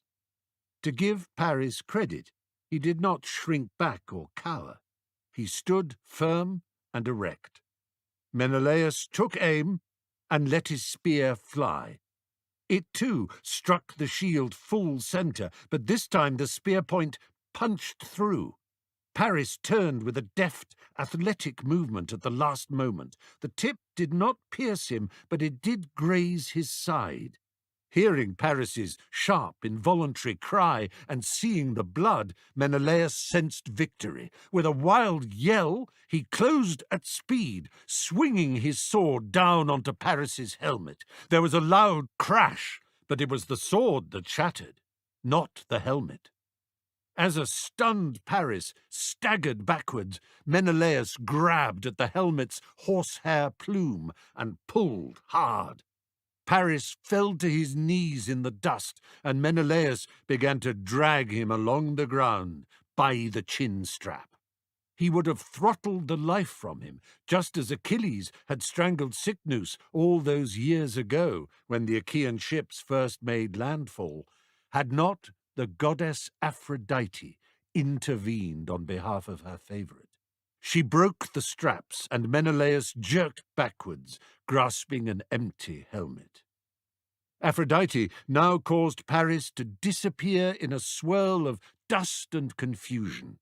To give Paris credit, he did not shrink back or cower. He stood firm and erect. Menelaus took aim and let his spear fly. It too struck the shield full centre, but this time the spear point punched through. Paris turned with a deft, athletic movement at the last moment. The tip did not pierce him, but it did graze his side. Hearing Paris's sharp, involuntary cry and seeing the blood, Menelaus sensed victory. With a wild yell, he closed at speed, swinging his sword down onto Paris's helmet. There was a loud crash, but it was the sword that shattered, not the helmet. As a stunned Paris staggered backwards, Menelaus grabbed at the helmet's horsehair plume and pulled hard. Paris fell to his knees in the dust, and Menelaus began to drag him along the ground by the chin strap. He would have throttled the life from him, just as Achilles had strangled Cycnus all those years ago when the Achaean ships first made landfall, had not the goddess Aphrodite intervened on behalf of her favourite. She broke the straps, and Menelaus jerked backwards, grasping an empty helmet. Aphrodite now caused Paris to disappear in a swirl of dust and confusion.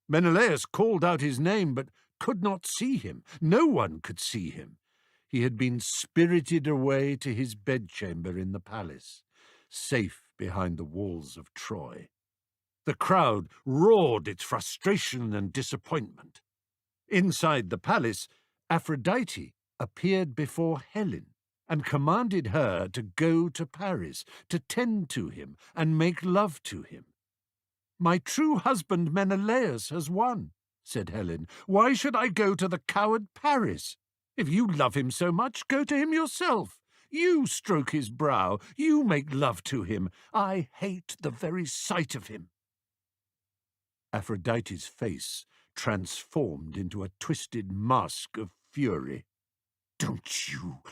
Menelaus called out his name, but could not see him. No one could see him. He had been spirited away to his bedchamber in the palace, safe behind the walls of Troy. The crowd roared its frustration and disappointment. Inside the palace, Aphrodite appeared before Helen and commanded her to go to Paris, to tend to him and make love to him. "My true husband Menelaus has won," said Helen. "Why should I go to the coward Paris? If you love him so much, go to him yourself. You stroke his brow, you make love to him. I hate the very sight of him." Aphrodite's face transformed into a twisted mask of fury. "Don't you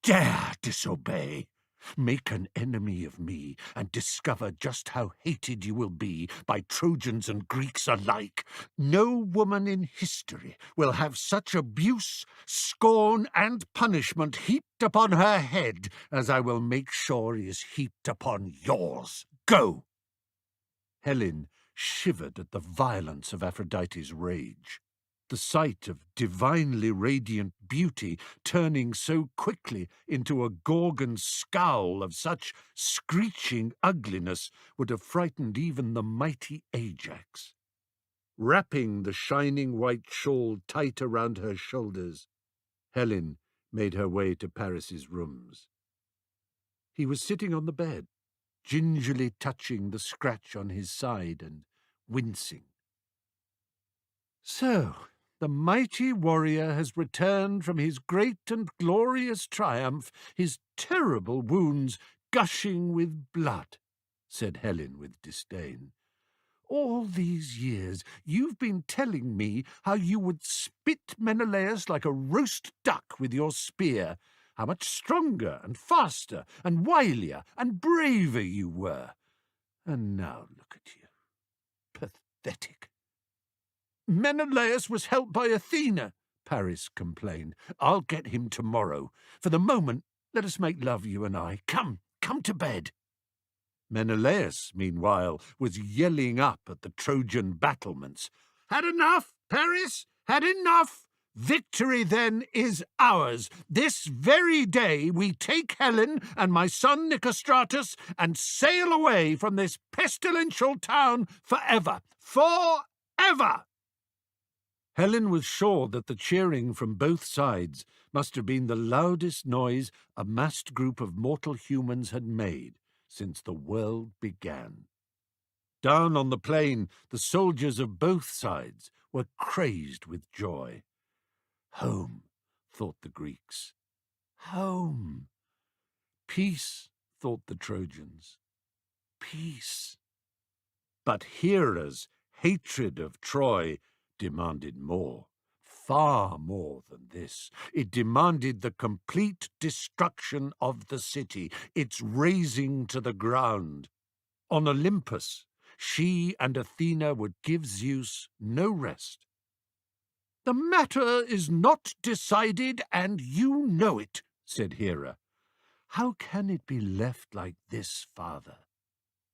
dare disobey! Make an enemy of me and discover just how hated you will be by Trojans and Greeks alike. No woman in history will have such abuse, scorn, and punishment heaped upon her head as I will make sure is heaped upon yours. Go!" Helen shivered at the violence of Aphrodite's rage. The sight of divinely radiant beauty turning so quickly into a Gorgon scowl of such screeching ugliness would have frightened even the mighty Ajax. Wrapping the shining white shawl tight around her shoulders, Helen made her way to Paris's rooms. He was sitting on the bed, gingerly touching the scratch on his side and wincing. "So, the mighty warrior has returned from his great and glorious triumph, his terrible wounds gushing with blood," said Helen with disdain. "All these years you've been telling me how you would spit Menelaus like a roast duck with your spear, how much stronger and faster and wilier and braver you were. And now look at you. Pathetic." "Menelaus was helped by Athena," Paris complained. "I'll get him tomorrow. For the moment, let us make love, you and I. Come to bed." Menelaus, meanwhile, was yelling up at the Trojan battlements. "Had enough, Paris? Had enough? Victory, then, is ours. This very day we take Helen and my son Nicostratus and sail away from this pestilential town forever. Forever!" Helen was sure that the cheering from both sides must have been the loudest noise a massed group of mortal humans had made since the world began. Down on the plain, the soldiers of both sides were crazed with joy. Home, thought the Greeks. Home. Peace, thought the Trojans. Peace. But Hera's hatred of Troy demanded more, far more than this. It demanded the complete destruction of the city, its razing to the ground. On Olympus, she and Athena would give Zeus no rest. "The matter is not decided, and you know it," said Hera. "How can it be left like this, father?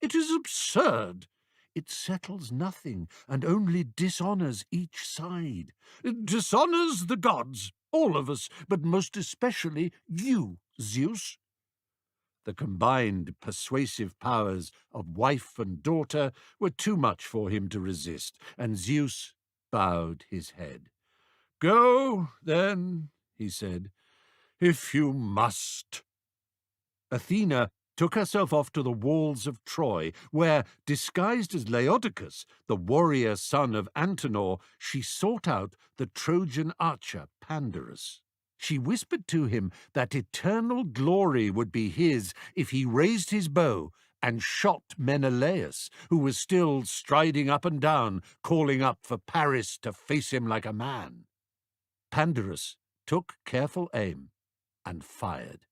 It is absurd. It settles nothing and only dishonours each side. It dishonours the gods, all of us, but most especially you, Zeus." The combined persuasive powers of wife and daughter were too much for him to resist, and Zeus bowed his head. "Go, then," he said, "if you must." Athena took herself off to the walls of Troy, where, disguised as Laodocus, the warrior son of Antenor, she sought out the Trojan archer Pandarus. She whispered to him that eternal glory would be his if he raised his bow and shot Menelaus, who was still striding up and down, calling up for Paris to face him like a man. Pandarus took careful aim and fired.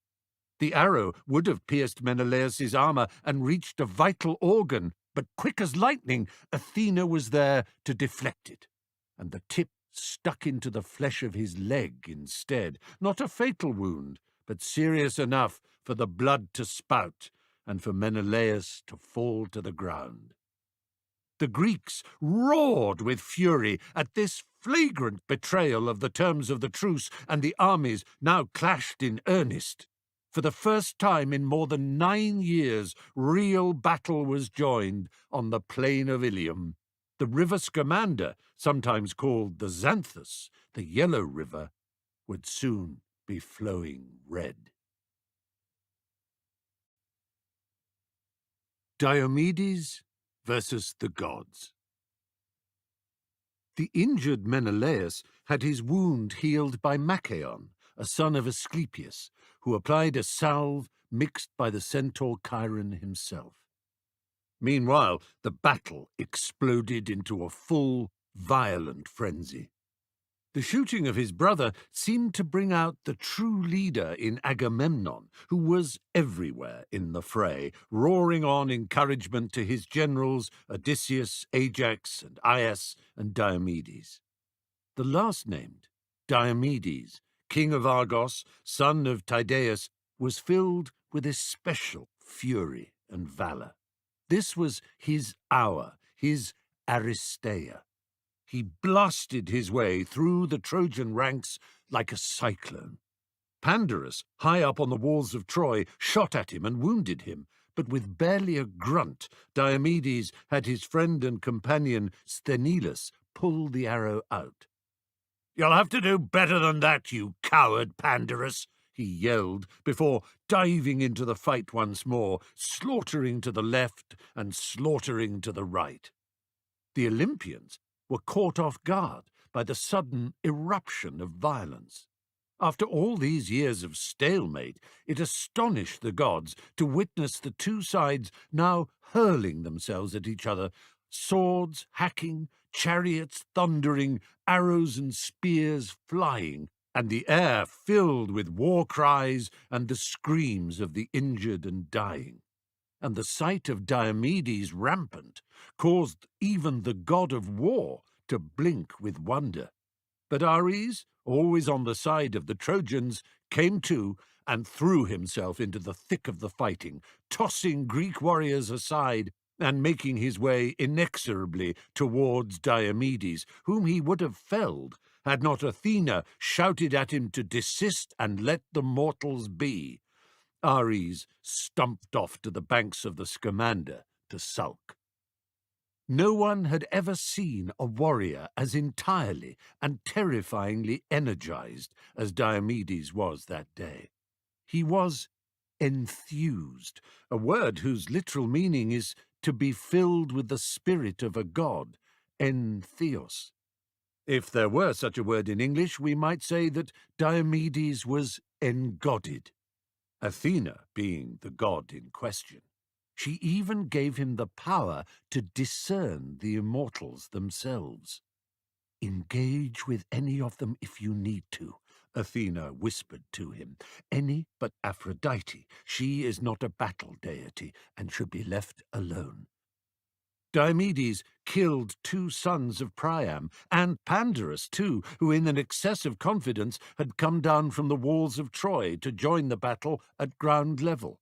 The arrow would have pierced Menelaus's armor and reached a vital organ, but quick as lightning, Athena was there to deflect it, and the tip stuck into the flesh of his leg instead. Not a fatal wound, but serious enough for the blood to spout and for Menelaus to fall to the ground. The Greeks roared with fury at this flagrant betrayal of the terms of the truce, and the armies now clashed in earnest. For the first time in more than 9 years, real battle was joined on the plain of Ilium. The river Scamander, sometimes called the Xanthus, the Yellow River, would soon be flowing red. Diomedes versus the gods. The injured Menelaus had his wound healed by Machaon, a son of Asclepius, who applied a salve mixed by the centaur Chiron himself. Meanwhile, the battle exploded into a full, violent frenzy. The shooting of his brother seemed to bring out the true leader in Agamemnon, who was everywhere in the fray, roaring on encouragement to his generals Odysseus, Ajax, and Aias, and Diomedes. The last named, Diomedes, king of Argos, son of Tydeus, was filled with especial fury and valour. This was his hour, his Aristeia. he blasted his way through the Trojan ranks like a cyclone. Pandarus, high up on the walls of Troy, shot at him and wounded him, but with barely a grunt, Diomedes had his friend and companion Sthenelus pull the arrow out. "You'll have to do better than that, you coward, Pandarus," he yelled, before diving into the fight once more, slaughtering to the left and slaughtering to the right. The Olympians were caught off guard by the sudden eruption of violence. After all these years of stalemate, it astonished the gods to witness the two sides now hurling themselves at each other, swords hacking, chariots thundering, arrows and spears flying, and the air filled with war cries and the screams of the injured and dying. And the sight of Diomedes rampant caused even the god of war to blink with wonder. But Ares, always on the side of the Trojans, came to and threw himself into the thick of the fighting, tossing Greek warriors aside and making his way inexorably towards Diomedes, whom he would have felled had not Athena shouted at him to desist and let the mortals be. Ares stumped off to the banks of the Scamander to sulk. No one had ever seen a warrior as entirely and terrifyingly energized as Diomedes was that day. He was enthused, a word whose literal meaning is to be filled with the spirit of a god, entheos. If there were such a word in English, we might say that Diomedes was engodded, Athena being the god in question. She even gave him the power to discern the immortals themselves. "Engage with any of them if you need to," Athena whispered to him. "Any but Aphrodite. She is not a battle deity and should be left alone." Diomedes killed 2 sons of Priam, and Pandarus too, who in an excess of confidence had come down from the walls of Troy to join the battle at ground level.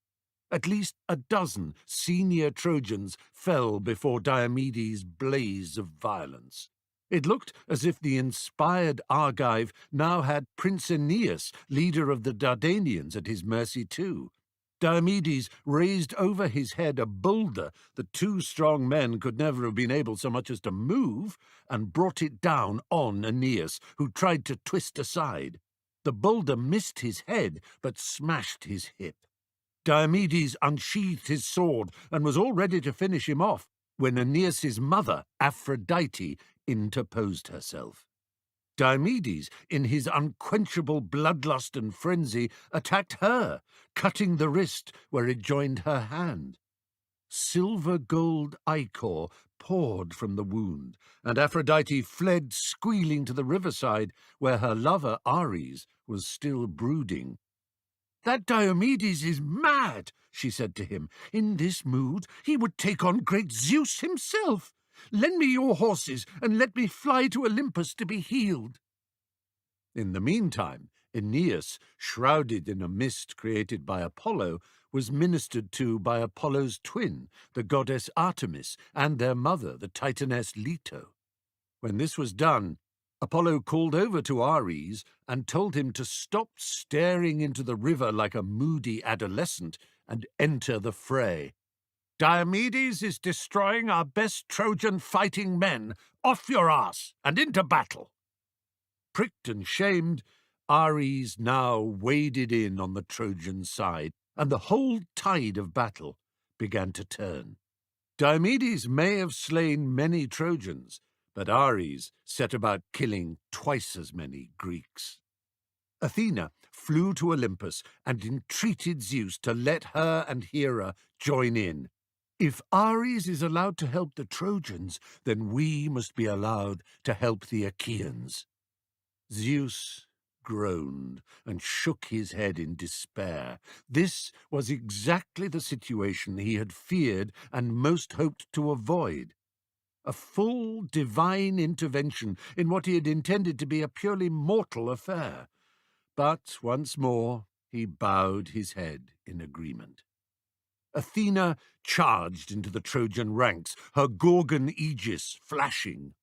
At least a dozen senior Trojans fell before Diomedes' blaze of violence. It looked as if the inspired Argive now had Prince Aeneas, leader of the Dardanians, at his mercy too. Diomedes raised over his head a boulder that 2 strong men could never have been able so much as to move, and brought it down on Aeneas, who tried to twist aside. The boulder missed his head, but smashed his hip. Diomedes unsheathed his sword and was all ready to finish him off when Aeneas's mother, Aphrodite, interposed herself. Diomedes, in his unquenchable bloodlust and frenzy, attacked her, cutting the wrist where it joined her hand. Silver-gold ichor poured from the wound, and Aphrodite fled squealing to the riverside where her lover Ares was still brooding. "That Diomedes is mad," she said to him. "In this mood he would take on great Zeus himself. Lend me your horses and let me fly to Olympus to be healed." In the meantime, Aeneas, shrouded in a mist created by Apollo, was ministered to by Apollo's twin, the goddess Artemis, and their mother, the Titaness Leto. When this was done, Apollo called over to Ares and told him to stop staring into the river like a moody adolescent and enter the fray. "Diomedes is destroying our best Trojan fighting men. Off your ass and into battle." Pricked and shamed, Ares now waded in on the Trojan side, and the whole tide of battle began to turn. Diomedes may have slain many Trojans, but Ares set about killing twice as many Greeks. Athena flew to Olympus and entreated Zeus to let her and Hera join in. "If Ares is allowed to help the Trojans, then we must be allowed to help the Achaeans." Zeus groaned and shook his head in despair. This was exactly the situation he had feared and most hoped to avoid. A full divine intervention in what he had intended to be a purely mortal affair. But once more he bowed his head in agreement. Athena charged into the Trojan ranks, her Gorgon aegis flashing.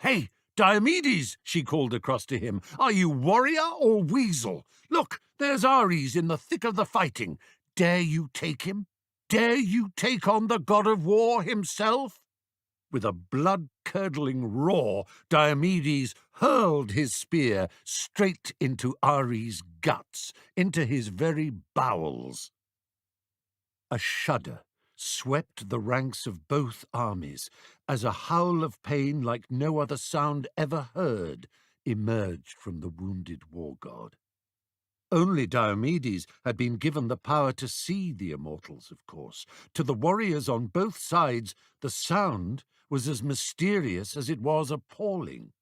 "Hey, Diomedes, she called across to him, are you warrior or weasel? Look, there's Ares in the thick of the fighting. Dare you take him? Dare you take on the god of war himself? With a blood-curdling roar, Diomedes hurled his spear straight into Ares' guts, into his very bowels. A shudder swept the ranks of both armies as a howl of pain like no other sound ever heard emerged from the wounded war god. Only Diomedes had been given the power to see the immortals, of course. To the warriors on both sides, the sound was as mysterious as it was appalling.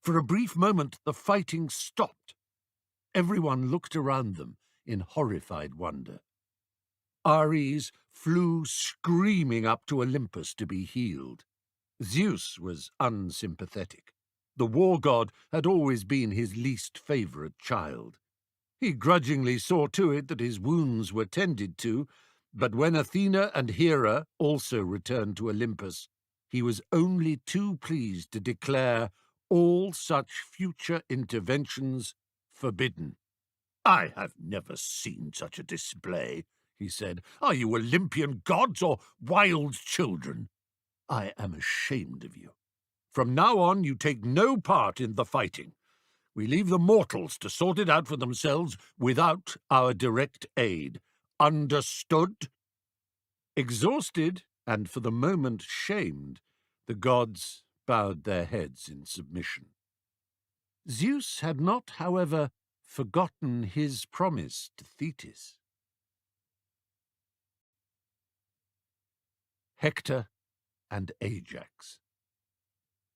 For a brief moment, the fighting stopped. Everyone looked around them in horrified wonder. Ares flew screaming up to Olympus to be healed. Zeus was unsympathetic. The war god had always been his least favourite child. He grudgingly saw to it that his wounds were tended to, but when Athena and Hera also returned to Olympus, he was only too pleased to declare all such future interventions forbidden. "I have never seen such a display," he said. "Are you Olympian gods or wild children? I am ashamed of you. From now on, you take no part in the fighting. We leave the mortals to sort it out for themselves without our direct aid. Understood?" Exhausted, and for the moment shamed, the gods bowed their heads in submission. Zeus had not, however, forgotten his promise to Thetis. Hector and Ajax.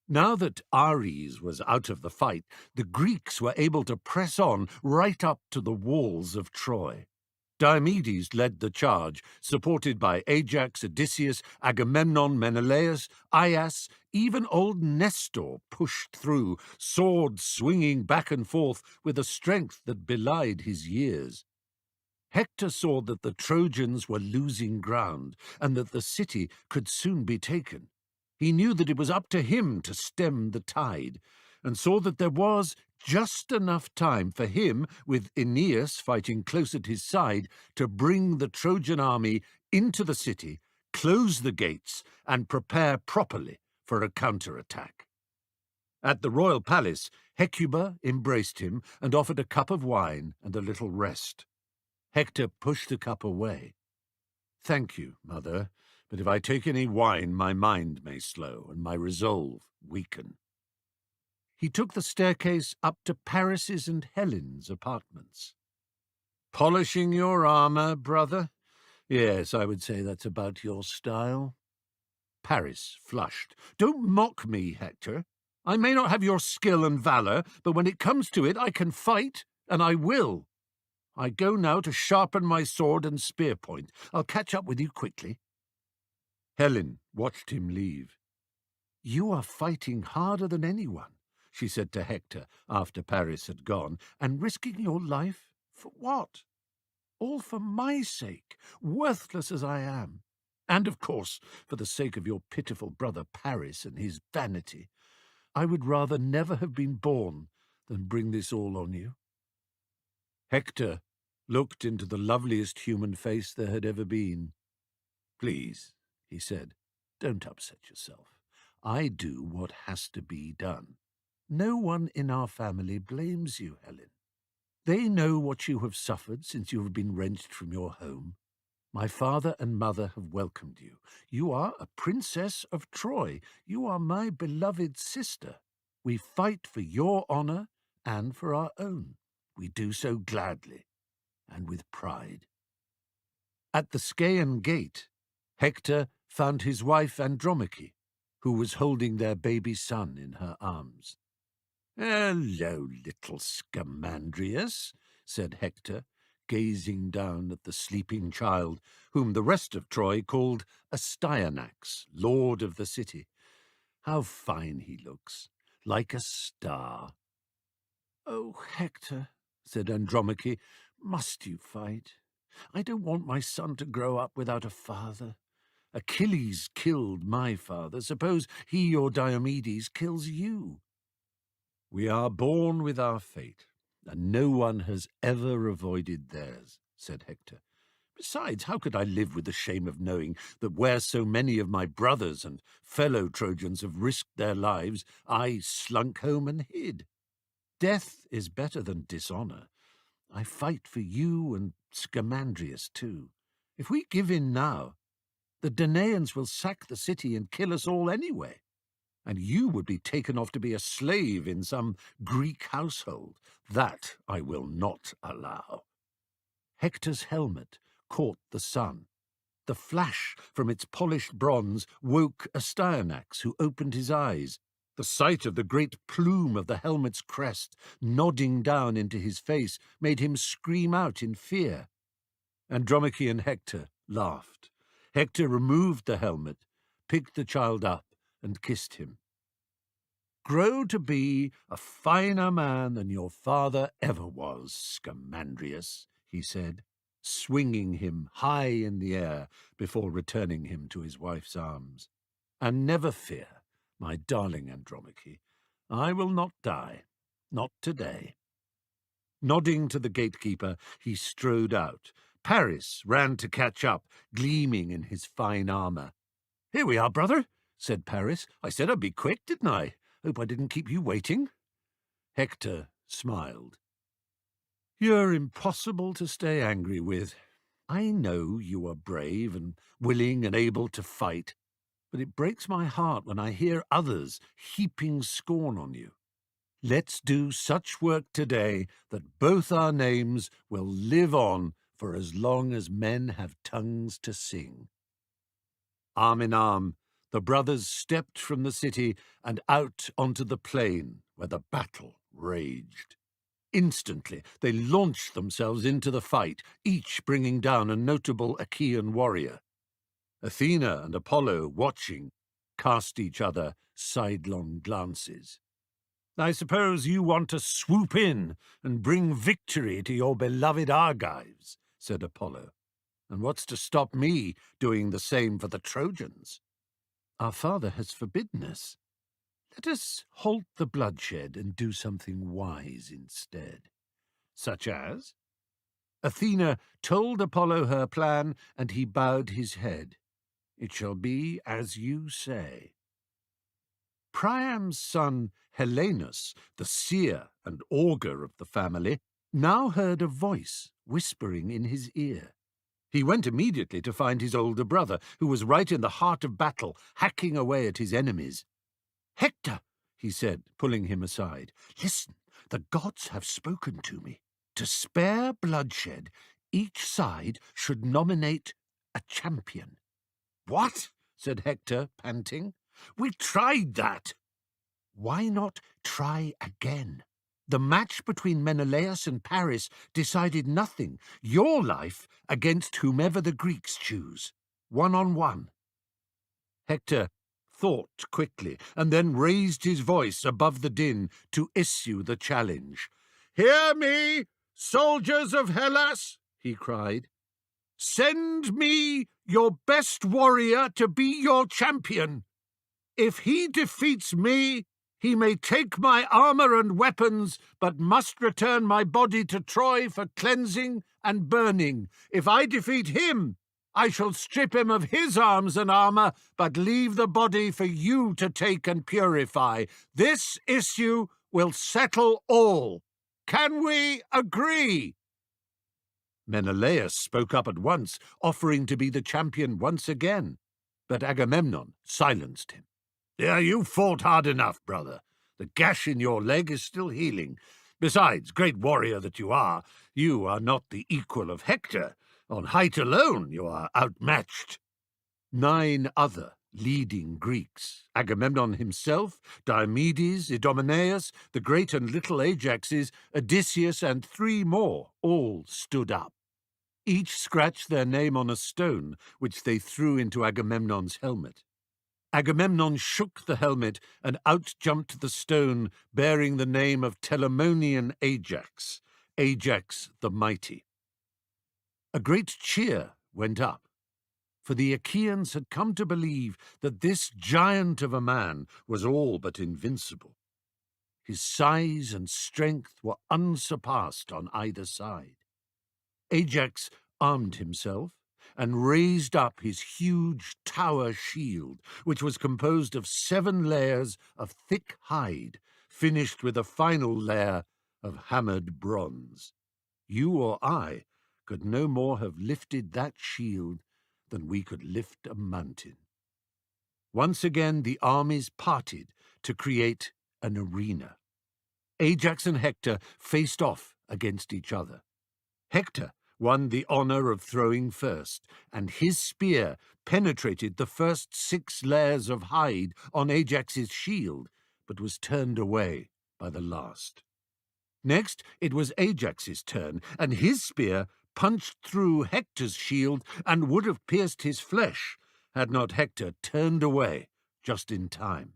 Now that Ares was out of the fight, the Greeks were able to press on right up to the walls of Troy. Diomedes led the charge, supported by Ajax, Odysseus, Agamemnon, Menelaus, Aias. Even old Nestor pushed through, swords swinging back and forth with a strength that belied his years. Hector saw that the Trojans were losing ground and that the city could soon be taken. He knew that it was up to him to stem the tide, and saw that there was just enough time for him, with Aeneas fighting close at his side, to bring the Trojan army into the city, close the gates, and prepare properly for a counterattack. At the royal palace, Hecuba embraced him and offered a cup of wine and a little rest. Hector pushed the cup away. "Thank you, mother, but if I take any wine, my mind may slow and my resolve weaken." He took the staircase up to Paris's and Helen's apartments. "Polishing your armour, brother? Yes, I would say that's about your style." Paris flushed. "Don't mock me, Hector. I may not have your skill and valour, but when it comes to it, I can fight, and I will. I go now to sharpen my sword and spear point. I'll catch up with you quickly." Helen watched him leave. "You are fighting harder than anyone," she said to Hector after Paris had gone, "and risking your life for what? All for my sake, worthless as I am. And, of course, for the sake of your pitiful brother Paris and his vanity. I would rather never have been born than bring this all on you." Hector looked into the loveliest human face there had ever been. "Please," he said, "don't upset yourself. I do what has to be done. No one in our family blames you, Helen. They know what you have suffered since you have been wrenched from your home. My father and mother have welcomed you. You are a princess of Troy. You are my beloved sister. We fight for your honour and for our own. We do so gladly and with pride." At the Scaean gate, Hector found his wife Andromache, who was holding their baby son in her arms. "Hello, little Scamandrius," said Hector, gazing down at the sleeping child, whom the rest of Troy called Astyanax, lord of the city. "How fine he looks, like a star." "Oh, Hector," said Andromache, "must you fight? I don't want my son to grow up without a father. Achilles killed my father. Suppose he or Diomedes kills you. "We are born with our fate, and no one has ever avoided theirs," said Hector. "Besides, how could I live with the shame of knowing that where so many of my brothers and fellow Trojans have risked their lives, I slunk home and hid? Death is better than dishonor. I fight for you and Scamandrius too. If we give in now, the Danaans will sack the city and kill us all anyway, and you would be taken off to be a slave in some Greek household. That I will not allow." Hector's helmet caught the sun. The flash from its polished bronze woke Astyanax, who opened his eyes. The sight of the great plume of the helmet's crest nodding down into his face made him scream out in fear. Andromache and Hector laughed. Hector removed the helmet, picked the child up, and kissed him. "Grow to be a finer man than your father ever was, Scamandrius," he said, swinging him high in the air before returning him to his wife's arms. "And never fear, my darling Andromache, I will not die, not today." Nodding to the gatekeeper, he strode out. Paris ran to catch up, gleaming in his fine armour. "Here we are, brother," said Paris. "I said I'd be quick, didn't I? Hope I didn't keep you waiting." Hector smiled. "You're impossible to stay angry with. I know you are brave and willing and able to fight, but it breaks my heart when I hear others heaping scorn on you. Let's do such work today that both our names will live on for as long as men have tongues to sing." Arm in arm, the brothers stepped from the city and out onto the plain where the battle raged. Instantly, they launched themselves into the fight, each bringing down a notable Achaean warrior. Athena and Apollo, watching, cast each other sidelong glances. "I suppose you want to swoop in and bring victory to your beloved Argives," said Apollo. "And what's to stop me doing the same for the Trojans? Our father has forbidden us. Let us halt the bloodshed and do something wise instead." "Such as?" Athena told Apollo her plan, and he bowed his head. "It shall be as you say." Priam's son Helenus, the seer and augur of the family, now heard a voice whispering in his ear. He went immediately to find his older brother, who was right in the heart of battle, hacking away at his enemies. "Hector," he said, pulling him aside, "listen, the gods have spoken to me. To spare bloodshed, each side should nominate a champion." "What?" said Hector, panting. "We tried that." "Why not try again? The match between Menelaus and Paris decided nothing. Your life against whomever the Greeks choose. 1-on-1. Hector thought quickly, and then raised his voice above the din to issue the challenge. "Hear me, soldiers of Hellas," he cried. "Send me your best warrior to be your champion. If he defeats me, he may take my armor and weapons, but must return my body to Troy for cleansing and burning. If I defeat him, I shall strip him of his arms and armor, but leave the body for you to take and purify. This issue will settle all. Can we agree?" Menelaus spoke up at once, offering to be the champion once again, but Agamemnon silenced him. "Yeah, you fought hard enough, brother. The gash in your leg is still healing. Besides, great warrior that you are not the equal of Hector. On height alone you are outmatched." 9 other leading Greeks, Agamemnon himself, Diomedes, Idomeneus, the great and little Ajaxes, Odysseus, and 3 more, all stood up. Each scratched their name on a stone, which they threw into Agamemnon's helmet. Agamemnon shook the helmet, and out jumped the stone bearing the name of Telamonian Ajax, Ajax the Mighty. A great cheer went up, for the Achaeans had come to believe that this giant of a man was all but invincible. His size and strength were unsurpassed on either side. Ajax armed himself and raised up his huge tower shield, which was composed of 7 layers of thick hide, finished with a final layer of hammered bronze. You or I could no more have lifted that shield than we could lift a mountain. Once again the armies parted to create an arena. Ajax and Hector faced off against each other. Hector won the honor of throwing first, and his spear penetrated the first 6 layers of hide on Ajax's shield, but was turned away by the last. Next, it was Ajax's turn, and his spear punched through Hector's shield and would have pierced his flesh, had not Hector turned away just in time.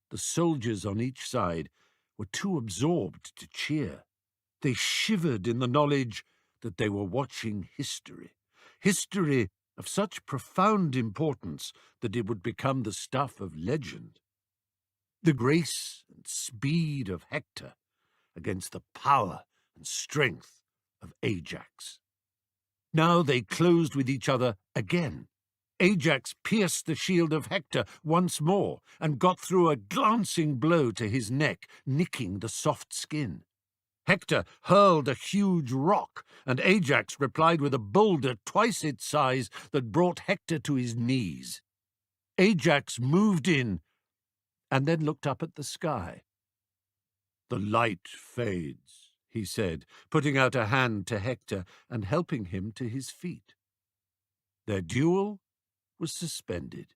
The soldiers on each side were too absorbed to cheer. They shivered in the knowledge that they were watching history of such profound importance that it would become the stuff of legend. The grace and speed of Hector against the power and strength of Ajax. Now they closed with each other again. Ajax pierced the shield of Hector once more and got through a glancing blow to his neck, nicking the soft skin. Hector hurled a huge rock, and Ajax replied with a boulder twice its size that brought Hector to his knees. Ajax moved in and then looked up at the sky. "The light fades," he said, putting out a hand to Hector and helping him to his feet. Their duel was suspended.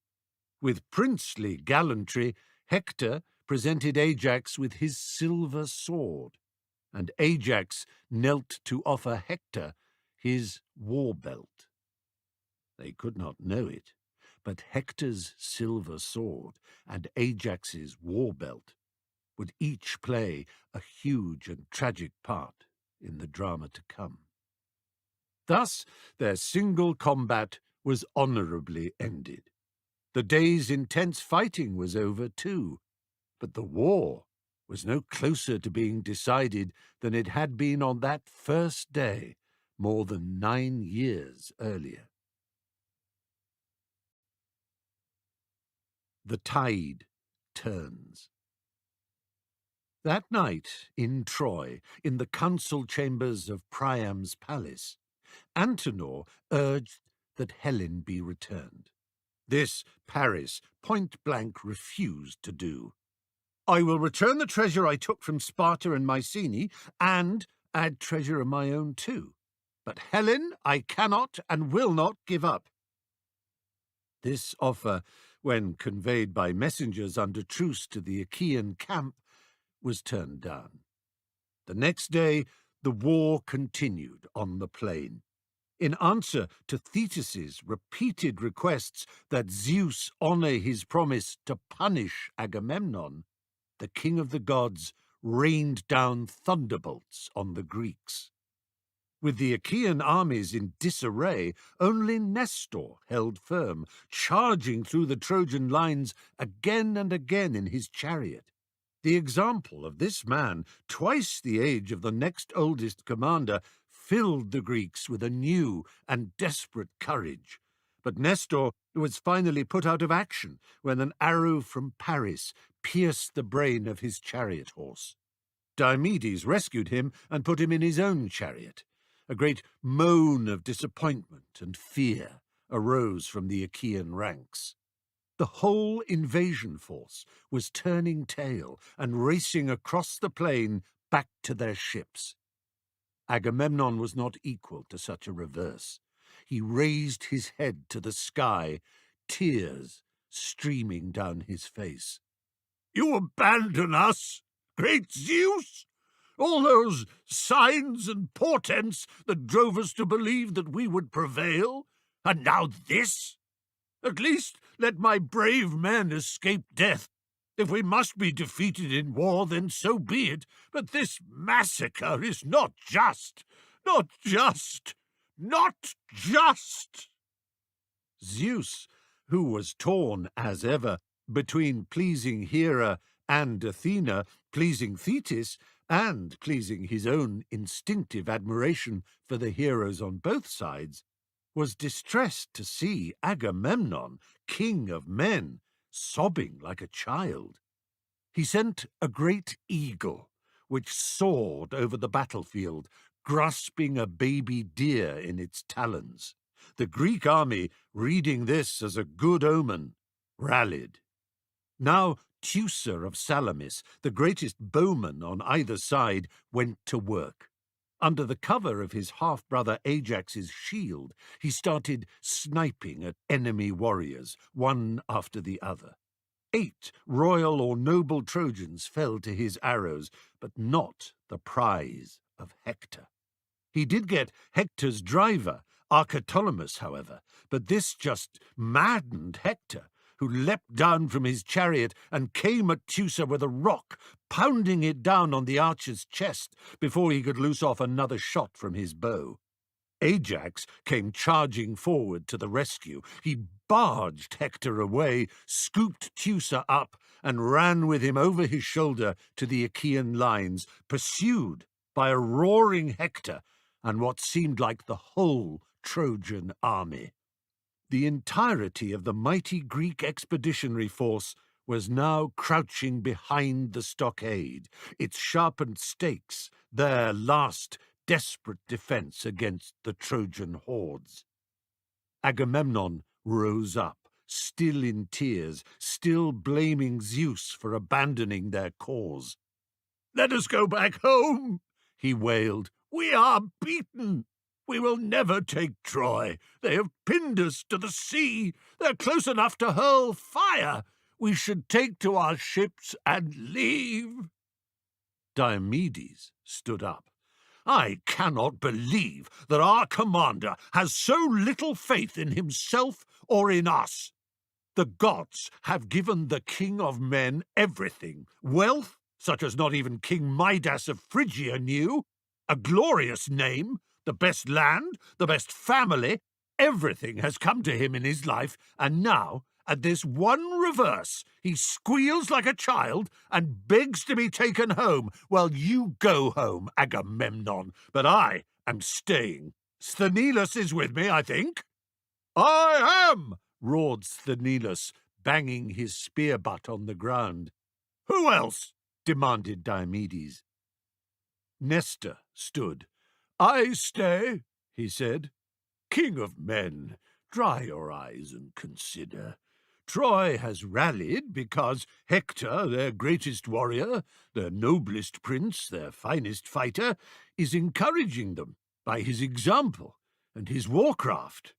With princely gallantry, Hector presented Ajax with his silver sword, and Ajax knelt to offer Hector his war belt. They could not know it, but Hector's silver sword and Ajax's war belt would each play a huge and tragic part in the drama to come. Thus their single combat was honorably ended. The day's intense fighting was over too, but the war was no closer to being decided than it had been on that first day more than 9 years earlier. The tide turns. That night in Troy, in the council chambers of Priam's palace, Antenor urged that Helen be returned. This Paris point-blank refused to do. "I will return the treasure I took from Sparta and Mycenae, and add treasure of my own too. But Helen I cannot and will not give up." This offer, when conveyed by messengers under truce to the Achaean camp, was turned down. The next day the war continued on the plain. In answer to Thetis's repeated requests that Zeus honor his promise to punish Agamemnon, the king of the gods rained down thunderbolts on the Greeks. With the Achaean armies in disarray, only Nestor held firm, charging through the Trojan lines again and again in his chariot. The example of this man, twice the age of the next oldest commander, filled the Greeks with a new and desperate courage. But Nestor was finally put out of action when an arrow from Paris pierced the brain of his chariot horse. Diomedes rescued him and put him in his own chariot. A great moan of disappointment and fear arose from the Achaean ranks. The whole invasion force was turning tail and racing across the plain back to their ships. Agamemnon was not equal to such a reverse. He raised his head to the sky, tears streaming down his face. "You abandon us, great Zeus? All those signs and portents that drove us to believe that we would prevail, and now this? At least let my brave men escape death. If we must be defeated in war, then so be it. But this massacre is not just. Not just. Not just." Zeus, who was torn, as ever, between pleasing Hera and Athena, pleasing Thetis, and pleasing his own instinctive admiration for the heroes on both sides, was distressed to see Agamemnon, king of men, sobbing like a child. He sent a great eagle, which soared over the battlefield, grasping a baby deer in its talons. The Greek army, reading this as a good omen, rallied. Now Teucer of Salamis, the greatest bowman on either side, went to work. Under the cover of his half-brother Ajax's shield, he started sniping at enemy warriors, one after the other. 8 royal or noble Trojans fell to his arrows, but not the prize of Hector. He did get Hector's driver, Archeptolemus, however, but this just maddened Hector, who leapt down from his chariot and came at Teucer with a rock, pounding it down on the archer's chest before he could loose off another shot from his bow. Ajax came charging forward to the rescue. He barged Hector away, scooped Teucer up, and ran with him over his shoulder to the Achaean lines, pursued by a roaring Hector and what seemed like the whole Trojan army. The entirety of the mighty Greek expeditionary force was now crouching behind the stockade, its sharpened stakes their last desperate defense against the Trojan hordes. Agamemnon rose up, still in tears, still blaming Zeus for abandoning their cause. "Let us go back home," he wailed. "We are beaten. We will never take Troy. They have pinned us to the sea. They're close enough to hurl fire. We should take to our ships and leave." Diomedes stood up. "I cannot believe that our commander has so little faith in himself or in us. The gods have given the king of men everything, wealth, such as not even King Midas of Phrygia knew, a glorious name, the best land, the best family. Everything has come to him in his life, and now, at this one reverse, he squeals like a child and begs to be taken home. Well, you go home, Agamemnon, but I am staying. Sthenelus is with me, I think." "I am!" roared Sthenelus, banging his spear butt on the ground. "Who else?" demanded Diomedes. Nestor stood. "I stay," he said. "King of men, dry your eyes and consider. Troy has rallied because Hector, their greatest warrior, their noblest prince, their finest fighter, is encouraging them by his example and his warcraft.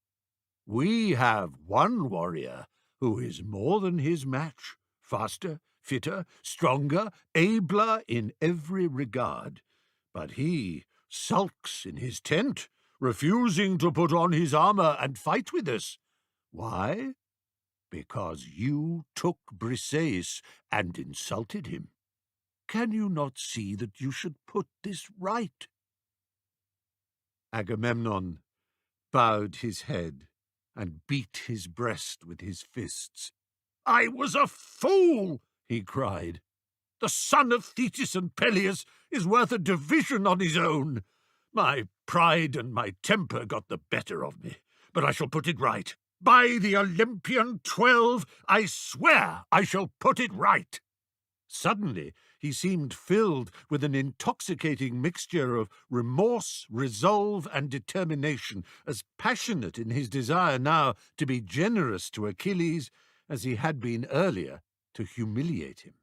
We have one warrior who is more than his match, faster, fitter, stronger, abler in every regard, but he sulks in his tent, refusing to put on his armor and fight with us. Why? Because you took Briseis and insulted him. Can you not see that you should put this right?" Agamemnon bowed his head and beat his breast with his fists. "I was a fool," he cried. "The son of Thetis and Peleus is worth a division on his own. My pride and my temper got the better of me, but I shall put it right. By the Olympian 12, I swear I shall put it right." Suddenly, he seemed filled with an intoxicating mixture of remorse, resolve, and determination, as passionate in his desire now to be generous to Achilles as he had been earlier to humiliate him.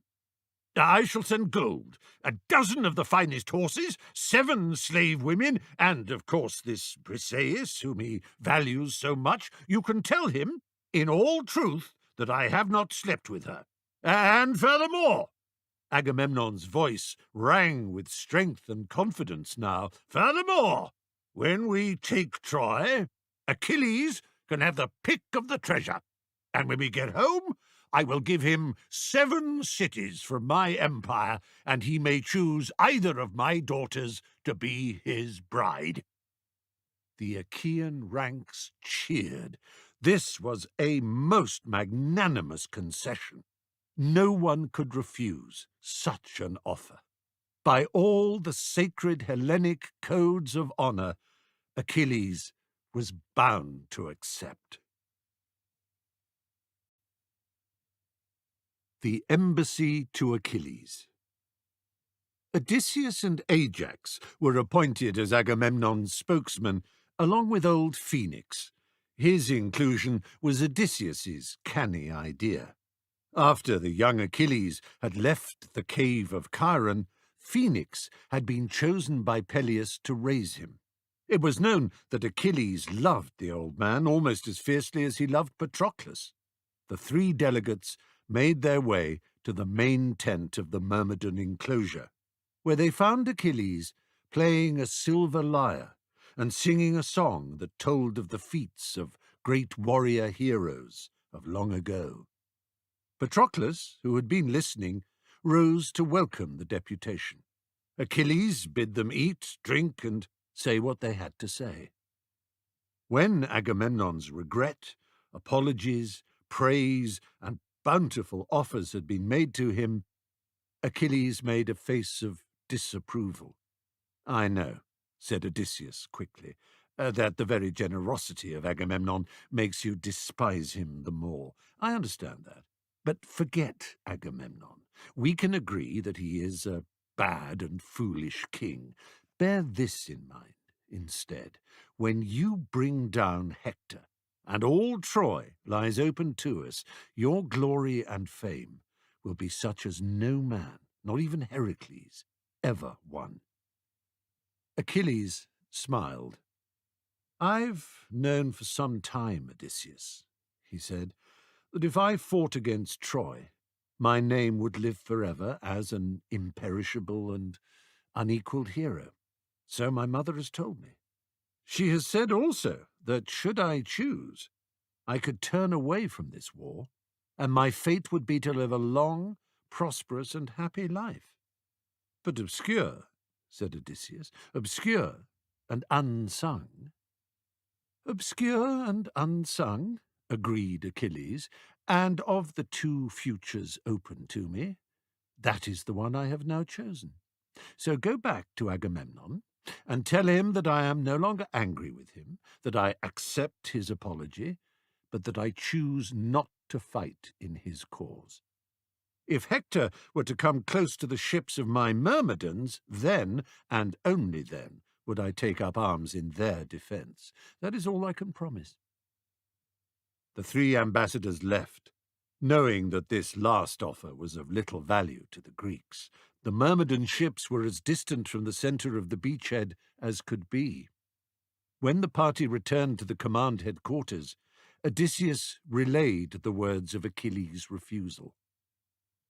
"I shall send gold, a dozen of the finest horses, 7 slave women, and, of course, this Briseis, whom he values so much. You can tell him, in all truth, that I have not slept with her. And furthermore," Agamemnon's voice rang with strength and confidence now, "furthermore, when we take Troy, Achilles can have the pick of the treasure, and when we get home, I will give him 7 cities from my empire, and he may choose either of my daughters to be his bride." The Achaean ranks cheered. This was a most magnanimous concession. No one could refuse such an offer. By all the sacred Hellenic codes of honor, Achilles was bound to accept. The embassy to Achilles. Odysseus and Ajax were appointed as Agamemnon's spokesmen, along with old Phoenix. His inclusion was Odysseus's canny idea. After the young Achilles had left the cave of Chiron, Phoenix had been chosen by Peleus to raise him. It was known that Achilles loved the old man almost as fiercely as he loved Patroclus. The three delegates made their way to the main tent of the Myrmidon enclosure, where they found Achilles playing a silver lyre and singing a song that told of the feats of great warrior heroes of long ago. Patroclus, who had been listening, rose to welcome the deputation. Achilles bid them eat, drink, and say what they had to say. When Agamemnon's regret, apologies, praise, and bountiful offers had been made to him, Achilles made a face of disapproval. "I know," said Odysseus quickly, "that the very generosity of Agamemnon makes you despise him the more. I understand that. But forget Agamemnon. We can agree that he is a bad and foolish king. Bear this in mind instead. When you bring down Hector, and all Troy lies open to us, your glory and fame will be such as no man, not even Heracles, ever won." Achilles smiled. "I've known for some time, Odysseus," he said, "that if I fought against Troy, my name would live forever as an imperishable and unequaled hero. So my mother has told me. She has said also that, should I choose, I could turn away from this war, and my fate would be to live a long, prosperous, and happy life." "But obscure," said Odysseus, "obscure and unsung." "Obscure and unsung," agreed Achilles, "and of the two futures open to me, that is the one I have now chosen. So go back to Agamemnon and tell him that I am no longer angry with him, that I accept his apology, but that I choose not to fight in his cause. If Hector were to come close to the ships of my Myrmidons, then, and only then, would I take up arms in their defence. That is all I can promise." The three ambassadors left, knowing that this last offer was of little value to the Greeks. The Myrmidon ships were as distant from the centre of the beachhead as could be. When the party returned to the command headquarters, Odysseus relayed the words of Achilles' refusal.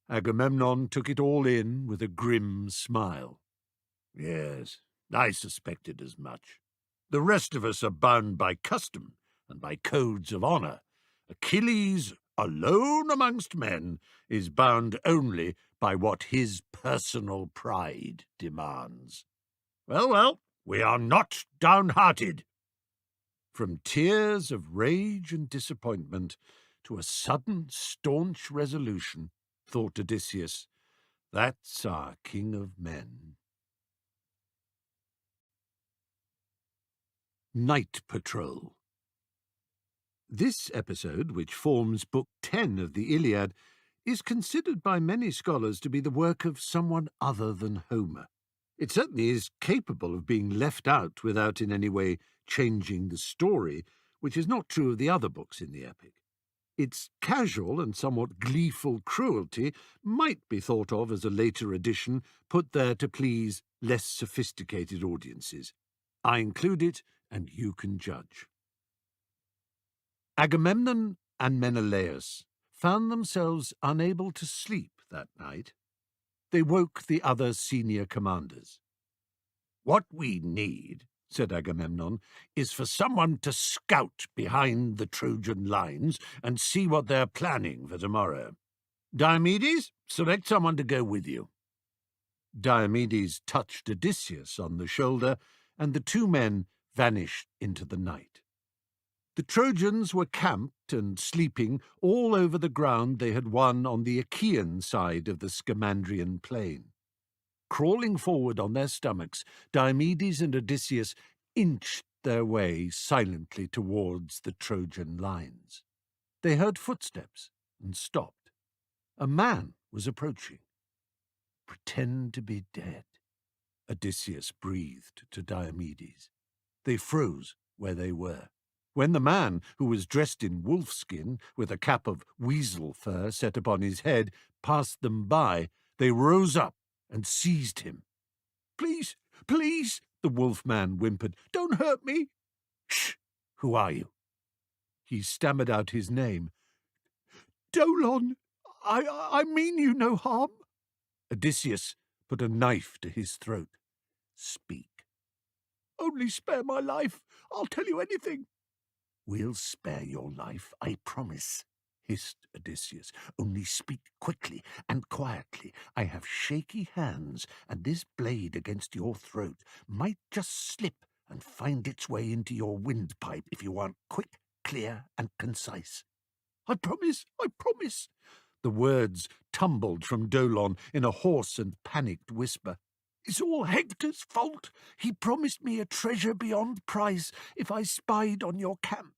Agamemnon took it all in with a grim smile. "Yes, I suspected as much. The rest of us are bound by custom and by codes of honor. Achilles, alone amongst men, is bound only by what his personal pride demands. Well, well, we are not downhearted." From tears of rage and disappointment to a sudden, staunch resolution, thought Odysseus, "That's our king of men." Night Patrol. This episode, which forms Book 10 of the Iliad, is considered by many scholars to be the work of someone other than Homer. It certainly is capable of being left out without in any way changing the story, which is not true of the other books in the epic. Its casual and somewhat gleeful cruelty might be thought of as a later addition put there to please less sophisticated audiences. I include it, and you can judge. Agamemnon and Menelaus found themselves unable to sleep that night. They woke the other senior commanders. "What we need," said Agamemnon, "is for someone to scout behind the Trojan lines and see what they're planning for tomorrow. Diomedes, select someone to go with you." Diomedes touched Odysseus on the shoulder, and the two men vanished into the night. The Trojans were camped and sleeping all over the ground they had won on the Achaean side of the Scamandrian plain. Crawling forward on their stomachs, Diomedes and Odysseus inched their way silently towards the Trojan lines. They heard footsteps and stopped. A man was approaching. "Pretend to be dead," Odysseus breathed to Diomedes. They froze where they were. When the man, who was dressed in wolfskin, with a cap of weasel fur set upon his head, passed them by, they rose up and seized him. "Please, please," the wolf-man whimpered. "Don't hurt me." "Shh! Who are you?" He stammered out his name. "Dolon, I mean you no harm." Odysseus put a knife to his throat. "Speak." "Only spare my life. I'll tell you anything." "We'll spare your life, I promise," hissed Odysseus. "Only speak quickly and quietly. I have shaky hands, and this blade against your throat might just slip and find its way into your windpipe if you want quick, clear, and concise." I promise. The words tumbled from Dolon in a hoarse and panicked whisper. "It's all Hector's fault. He promised me a treasure beyond price if I spied on your camp."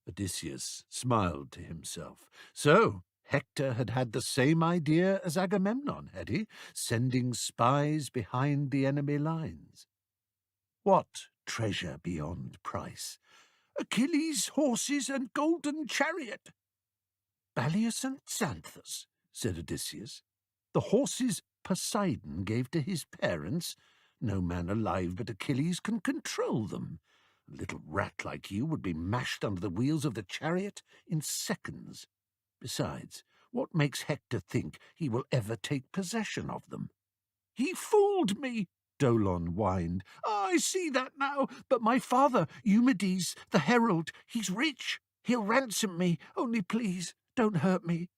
Odysseus smiled to himself. So Hector had had the same idea as Agamemnon, had he? Sending spies behind the enemy lines. What treasure beyond price? "Achilles' horses and golden chariot." "Balius and Xanthus," said Odysseus. "The horses Poseidon gave to his parents. No man alive but Achilles can control them. A little rat like you would be mashed under the wheels of the chariot in seconds. Besides, what makes Hector think he will ever take possession of them?" "He fooled me," Dolon whined. "I see that now. But my father, Eumedes, the herald, he's rich. He'll ransom me. Only please, don't hurt me."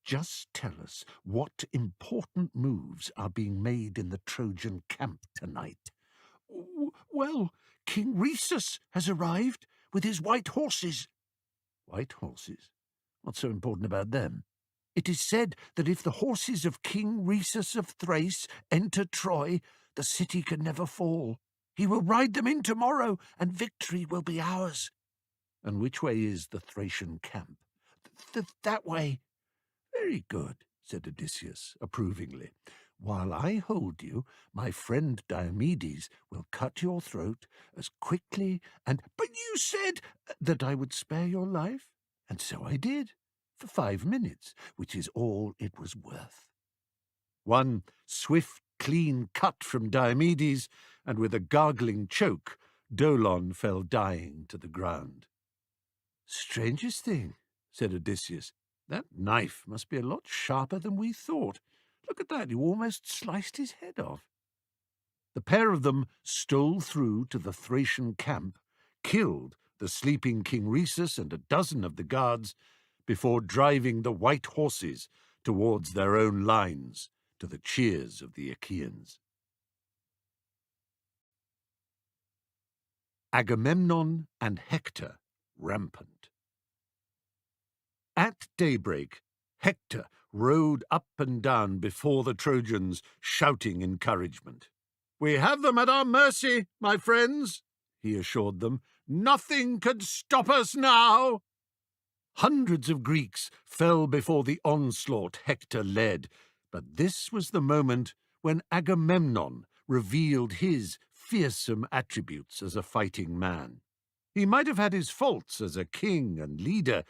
"Just tell us what important moves are being made in the Trojan camp tonight." "Well, King Rhesus has arrived with his white horses." "White horses? What's so important about them?" "It is said that if the horses of King Rhesus of Thrace enter Troy, the city can never fall. He will ride them in tomorrow, and victory will be ours." "And which way is the Thracian camp?" That way." "Very good," said Odysseus approvingly. "While I hold you, my friend Diomedes will cut your throat as quickly and—" "But you said—" "That I would spare your life, and so I did, for 5 minutes, which is all it was worth." One swift, clean cut from Diomedes, and with a gargling choke, Dolon fell dying to the ground. "Strangest thing," said Odysseus. "That knife must be a lot sharper than we thought. Look at that, you almost sliced his head off." The pair of them stole through to the Thracian camp, killed the sleeping King Rhesus and a dozen of the guards, before driving the white horses towards their own lines, to the cheers of the Achaeans. Agamemnon and Hector rampant. At daybreak, Hector rode up and down before the Trojans, shouting encouragement. "We have them at our mercy, my friends," he assured them. "Nothing can stop us now." Hundreds of Greeks fell before the onslaught Hector led, but this was the moment when Agamemnon revealed his fearsome attributes as a fighting man. He might have had his faults as a king and leader,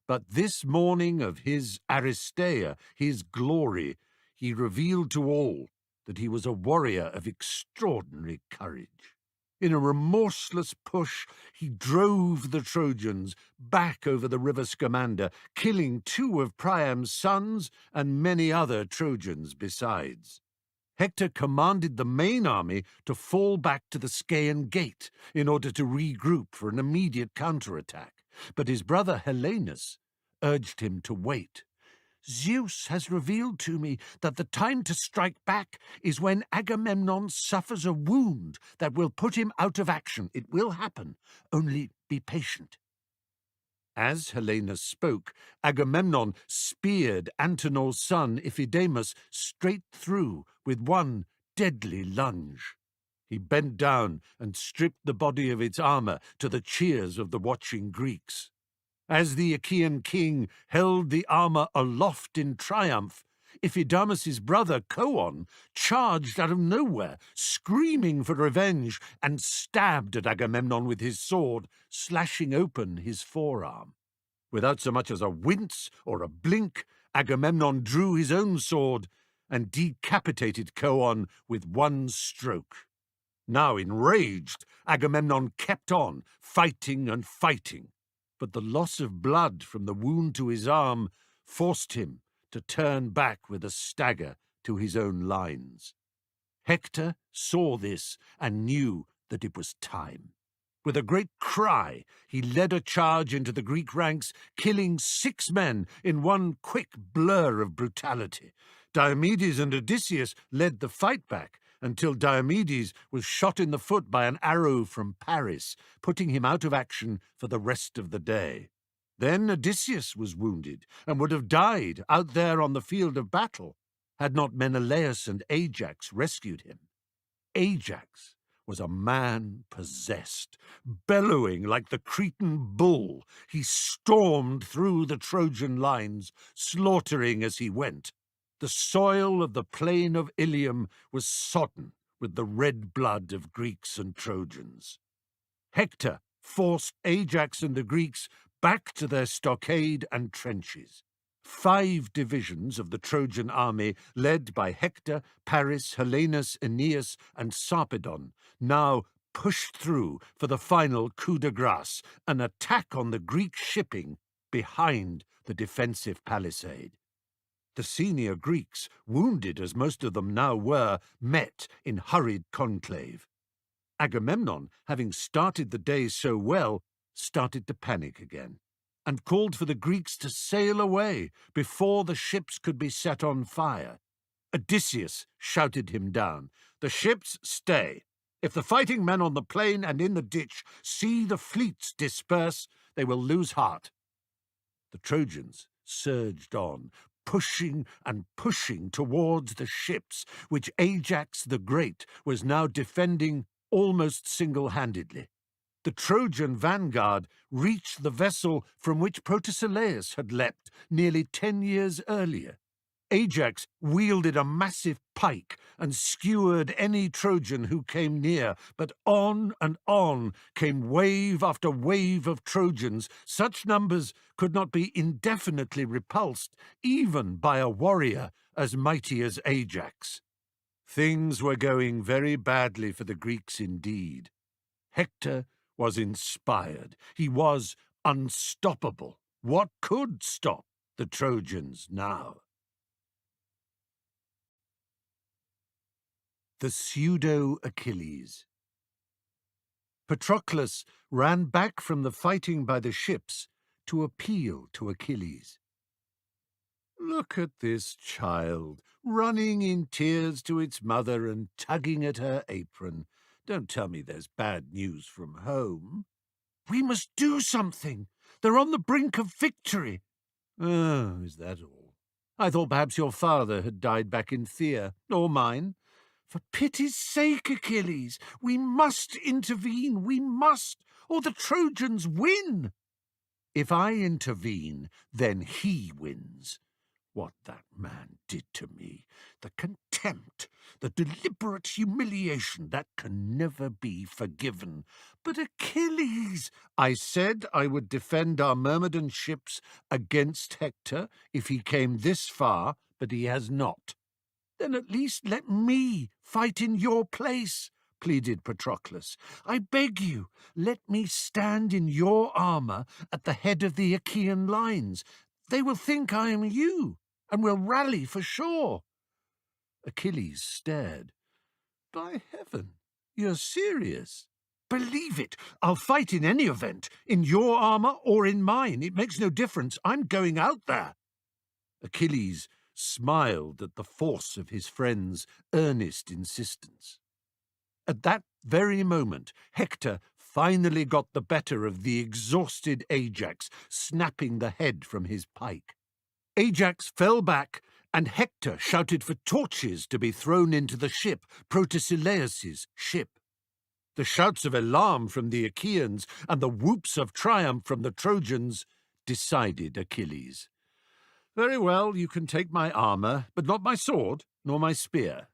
but this morning of his Aristeia, his glory, he revealed to all that he was a warrior of extraordinary courage. In a remorseless push, he drove the Trojans back over the river Scamander, killing 2 of Priam's sons and many other Trojans besides. Hector commanded the main army to fall back to the Scaean gate in order to regroup for an immediate counterattack, but his brother Helenus urged him to wait. Zeus has revealed to me that the time to strike back is when Agamemnon suffers a wound that will put him out of action. It will happen. Only be patient." As Helenus spoke, Agamemnon speared Antenor's son Iphidamus straight through with one deadly lunge. He bent down and stripped the body of its armor to the cheers of the watching Greeks. As the Achaean king held the armor aloft in triumph, Iphidamus's brother Coon charged out of nowhere, screaming for revenge, and stabbed at Agamemnon with his sword, slashing open his forearm. Without so much as a wince or a blink, Agamemnon drew his own sword and decapitated Coon with one stroke. Now enraged, Agamemnon kept on, fighting and fighting. But the loss of blood from the wound to his arm forced him to turn back with a stagger to his own lines. Hector saw this and knew that it was time. With a great cry, he led a charge into the Greek ranks, killing 6 men in one quick blur of brutality. Diomedes and Odysseus led the fight back until Diomedes was shot in the foot by an arrow from Paris, putting him out of action for the rest of the day. Then Odysseus was wounded and would have died out there on the field of battle had not Menelaus and Ajax rescued him. Ajax was a man possessed. Bellowing like the Cretan bull, he stormed through the Trojan lines, slaughtering as he went. The soil of the plain of Ilium was sodden with the red blood of Greeks and Trojans. Hector forced Ajax and the Greeks back to their stockade and trenches. 5 divisions of the Trojan army, led by Hector, Paris, Helenus, Aeneas, and Sarpedon, now pushed through for the final coup de grace, an attack on the Greek shipping behind the defensive palisade. The senior Greeks, wounded as most of them now were, met in hurried conclave. Agamemnon, having started the day so well, started to panic again, and called for the Greeks to sail away before the ships could be set on fire. Odysseus shouted him down. "The ships stay. If the fighting men on the plain and in the ditch see the fleets disperse, they will lose heart." The Trojans surged on, pushing and pushing towards the ships, which Ajax the Great was now defending almost single-handedly. The Trojan vanguard reached the vessel from which Protesilaus had leapt nearly 10 years earlier. Ajax wielded a massive pike and skewered any Trojan who came near, but on and on came wave after wave of Trojans. Such numbers could not be indefinitely repulsed, even by a warrior as mighty as Ajax. Things were going very badly for the Greeks indeed. Hector was inspired. He was unstoppable. What could stop the Trojans now? The pseudo-Achilles. Patroclus ran back from the fighting by the ships to appeal to Achilles. "Look at this child, running in tears to its mother and tugging at her apron. Don't tell me there's bad news from home." "We must do something. They're on the brink of victory." "Oh, is that all? I thought perhaps your father had died back in Thea, or mine." "For pity's sake, Achilles, we must intervene. We must, or the Trojans win." "If I intervene, then he wins. What that man did to me, the contempt, the deliberate humiliation, that can never be forgiven." "But Achilles—" "I said I would defend our Myrmidon ships against Hector if he came this far, but he has not." "Then at least let me fight in your place," pleaded Patroclus. "I beg you, let me stand in your armor at the head of the Achaean lines. They will think I am you, and will rally for sure." Achilles stared. "By heaven, you're serious?" "Believe it. I'll fight in any event, in your armor or in mine. It makes no difference. I'm going out there." Achilles smiled at the force of his friend's earnest insistence. At that very moment, Hector finally got the better of the exhausted Ajax, snapping the head from his pike. Ajax fell back, and Hector shouted for torches to be thrown into the ship, Protesilaus' ship. The shouts of alarm from the Achaeans and the whoops of triumph from the Trojans decided Achilles. "Very well, you can take my armour, but not my sword, nor my spear.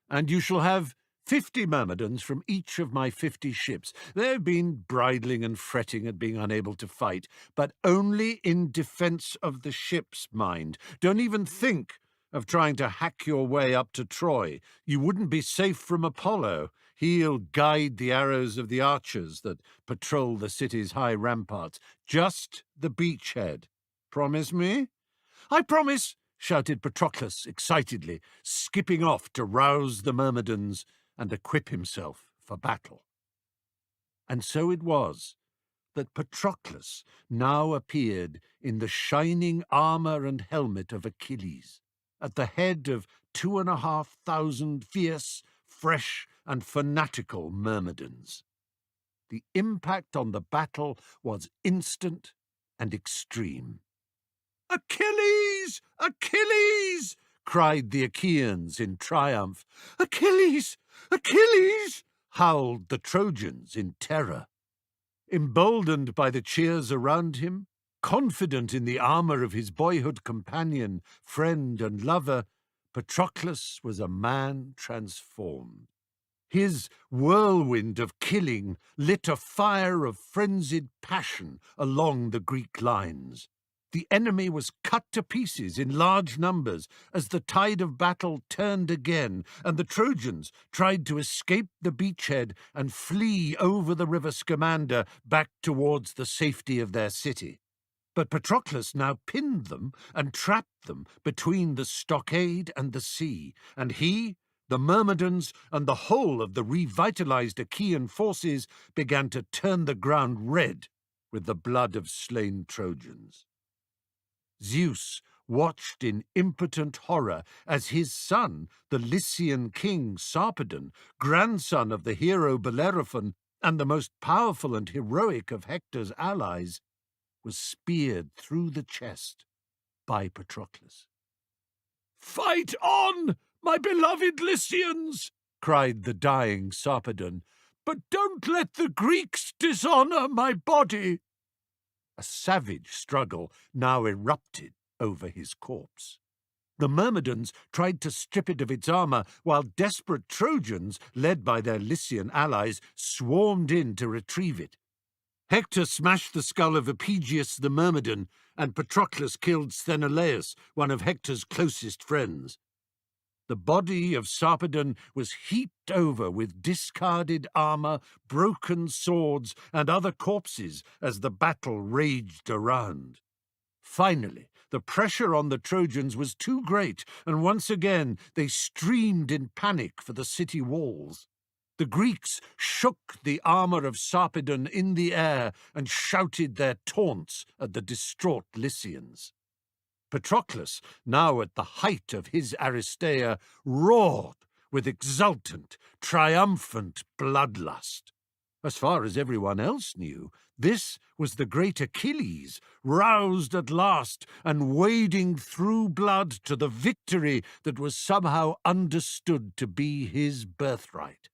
And you shall have 50 Myrmidons from each of my 50 ships. They've been bridling and fretting at being unable to fight, but only in defence of the ships, mind. Don't even think of trying to hack your way up to Troy. You wouldn't be safe from Apollo. He'll guide the arrows of the archers that patrol the city's high ramparts. Just the beachhead. Promise me?" "I promise," shouted Patroclus excitedly, skipping off to rouse the Myrmidons and equip himself for battle. And so it was that Patroclus now appeared in the shining armour and helmet of Achilles, at the head of 2,500 fierce, fresh, and fanatical Myrmidons. The impact on the battle was instant and extreme. "Achilles! Achilles!" cried the Achaeans in triumph. "Achilles! Achilles!" howled the Trojans in terror. Emboldened by the cheers around him, confident in the armour of his boyhood companion, friend, and lover, Patroclus was a man transformed. His whirlwind of killing lit a fire of frenzied passion along the Greek lines. The enemy was cut to pieces in large numbers as the tide of battle turned again, and the Trojans tried to escape the beachhead and flee over the river Scamander back towards the safety of their city. But Patroclus now pinned them and trapped them between the stockade and the sea, and he, the Myrmidons, and the whole of the revitalized Achaean forces began to turn the ground red with the blood of slain Trojans. Zeus watched in impotent horror as his son, the Lycian king Sarpedon, grandson of the hero Bellerophon and the most powerful and heroic of Hector's allies, was speared through the chest by Patroclus. "Fight on, my beloved Lycians!" cried the dying Sarpedon, "but don't let the Greeks dishonour my body." A savage struggle now erupted over his corpse. The Myrmidons tried to strip it of its armour, while desperate Trojans, led by their Lycian allies, swarmed in to retrieve it. Hector smashed the skull of Epigeus the Myrmidon, and Patroclus killed Sthenelaus, one of Hector's closest friends. The body of Sarpedon was heaped over with discarded armour, broken swords, and other corpses as the battle raged around. Finally, the pressure on the Trojans was too great, and once again they streamed in panic for the city walls. The Greeks shook the armour of Sarpedon in the air and shouted their taunts at the distraught Lycians. Patroclus, now at the height of his Aristeia, roared with exultant, triumphant bloodlust. As far as everyone else knew, this was the great Achilles, roused at last and wading through blood to the victory that was somehow understood to be his birthright.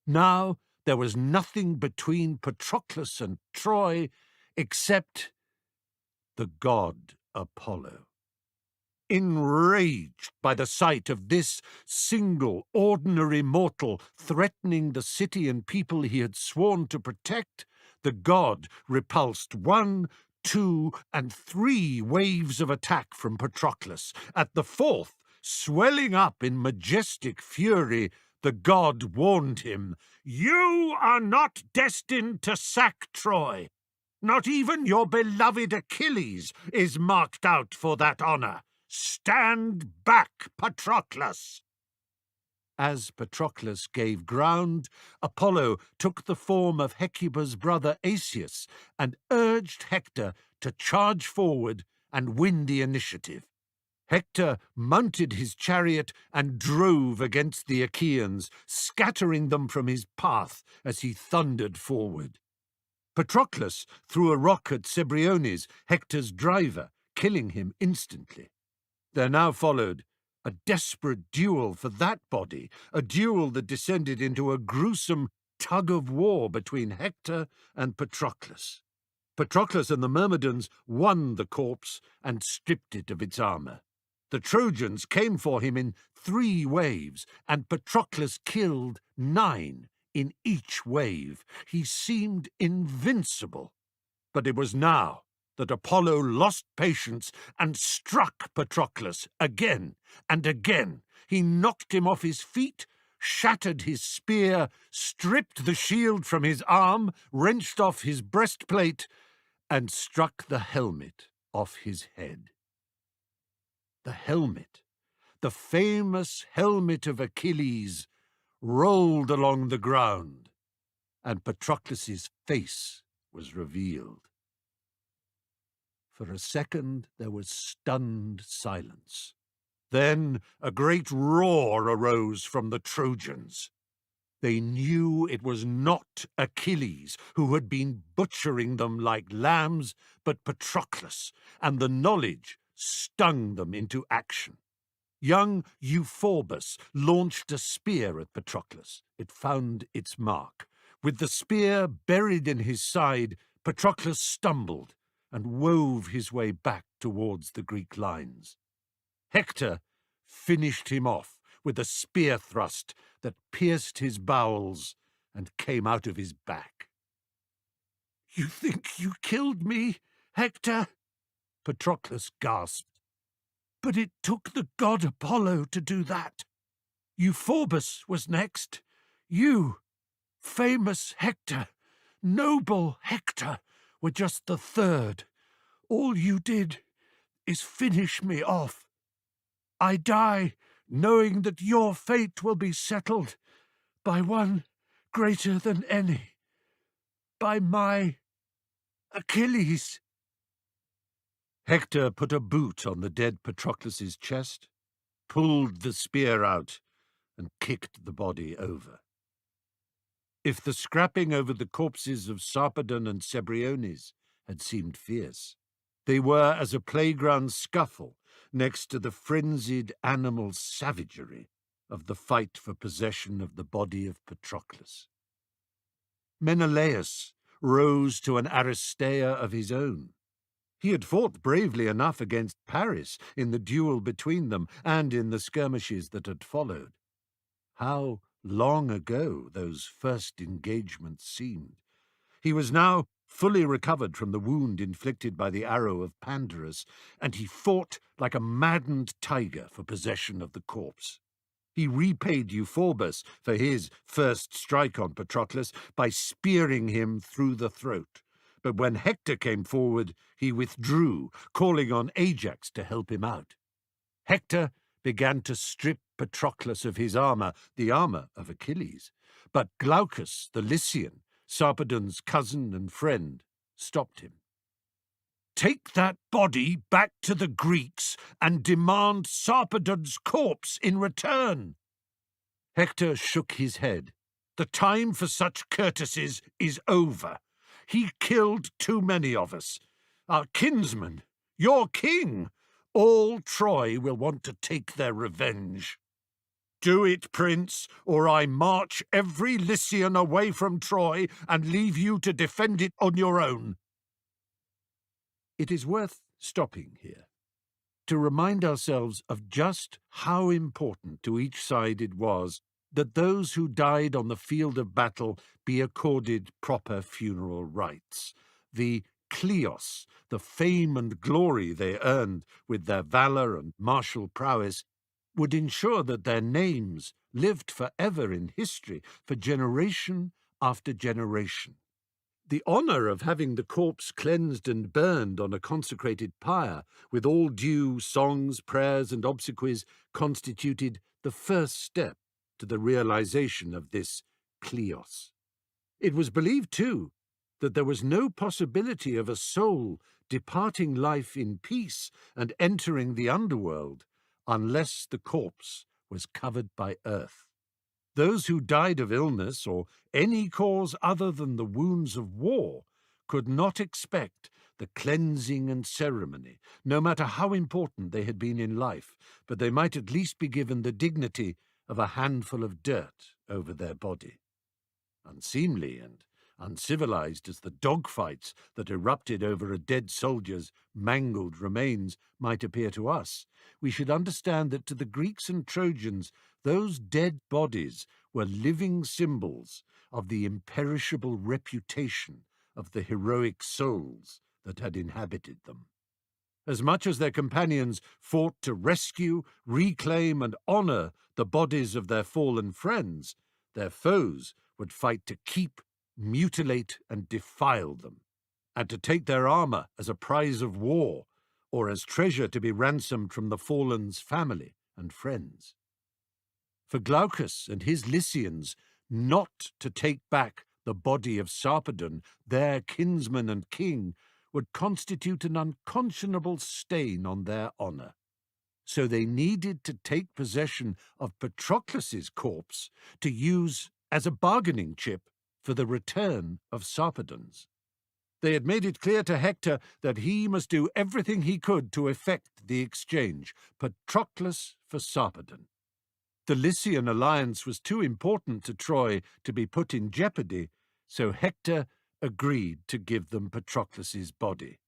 Now there was nothing between Patroclus and Troy except the god Apollo. Enraged by the sight of this single, ordinary mortal threatening the city and people he had sworn to protect, the god repulsed 1, 2, and 3 waves of attack from Patroclus. At the 4th, swelling up in majestic fury, the god warned him, "You are not destined to sack Troy. Not even your beloved Achilles is marked out for that honour. Stand back, Patroclus!" As Patroclus gave ground, Apollo took the form of Hecuba's brother Asius and urged Hector to charge forward and win the initiative. Hector mounted his chariot and drove against the Achaeans, scattering them from his path as he thundered forward. Patroclus threw a rock at Cebriones, Hector's driver, killing him instantly. There now followed a desperate duel for that body, a duel that descended into a gruesome tug-of-war between Hector and Patroclus. Patroclus and the Myrmidons won the corpse and stripped it of its armour. The Trojans came for him in 3 waves, and Patroclus killed 9 in each wave. He seemed invincible. But it was now that Apollo lost patience and struck Patroclus again and again. He knocked him off his feet, shattered his spear, stripped the shield from his arm, wrenched off his breastplate, and struck the helmet off his head. The helmet, the famous helmet of Achilles, rolled along the ground, and Patroclus's face was revealed. For a second there was stunned silence. Then a great roar arose from the Trojans. They knew it was not Achilles who had been butchering them like lambs, but Patroclus, and the knowledge stung them into action. Young Euphorbus launched a spear at Patroclus. It found its mark. With the spear buried in his side, Patroclus stumbled and wove his way back towards the Greek lines. Hector finished him off with a spear thrust that pierced his bowels and came out of his back. "You think you killed me, Hector?" Patroclus gasped. "But it took the god Apollo to do that. Euphorbus was next. You, famous Hector, noble Hector, were just the 3rd. All you did is finish me off. I die knowing that your fate will be settled by one greater than any, by my Achilles." Hector put a boot on the dead Patroclus's chest, pulled the spear out, and kicked the body over. If the scrapping over the corpses of Sarpedon and Cebriones had seemed fierce, they were as a playground scuffle next to the frenzied animal savagery of the fight for possession of the body of Patroclus. Menelaus rose to an Aristeia of his own. He had fought bravely enough against Paris in the duel between them and in the skirmishes that had followed. How long ago those first engagements seemed. He was now fully recovered from the wound inflicted by the arrow of Pandarus, and he fought like a maddened tiger for possession of the corpse. He repaid Euphorbus for his first strike on Patroclus by spearing him through the throat. But when Hector came forward, he withdrew, calling on Ajax to help him out. Hector began to strip Patroclus of his armour, the armour of Achilles. But Glaucus, the Lycian, Sarpedon's cousin and friend, stopped him. "Take that body back to the Greeks and demand Sarpedon's corpse in return." Hector shook his head. "The time for such courtesies is over. He killed too many of us. Our kinsman, your king. All Troy will want to take their revenge." "Do it, Prince, or I march every Lycian away from Troy and leave you to defend it on your own." It is worth stopping here to remind ourselves of just how important to each side it was that those who died on the field of battle be accorded proper funeral rites. The kleos, the fame and glory they earned with their valour and martial prowess, would ensure that their names lived forever in history for generation after generation. The honour of having the corpse cleansed and burned on a consecrated pyre, with all due songs, prayers, and obsequies, constituted the first step to the realization of this kleos. It was believed, too, that there was no possibility of a soul departing life in peace and entering the underworld, unless the corpse was covered by earth. Those who died of illness or any cause other than the wounds of war could not expect the cleansing and ceremony, no matter how important they had been in life, but they might at least be given the dignity of a handful of dirt over their body. Unseemly and uncivilized as the dogfights that erupted over a dead soldier's mangled remains might appear to us, we should understand that to the Greeks and Trojans those dead bodies were living symbols of the imperishable reputation of the heroic souls that had inhabited them. As much as their companions fought to rescue, reclaim, and honor the bodies of their fallen friends, their foes would fight to keep, mutilate, and defile them, and to take their armor as a prize of war, or as treasure to be ransomed from the fallen's family and friends. For Glaucus and his Lycians not to take back the body of Sarpedon, their kinsman and king, would constitute an unconscionable stain on their honor. So they needed to take possession of Patroclus's corpse to use as a bargaining chip for the return of Sarpedon's. They had made it clear to Hector that he must do everything he could to effect the exchange, Patroclus for Sarpedon. The Lycian alliance was too important to Troy to be put in jeopardy, so Hector agreed to give them Patroclus's body.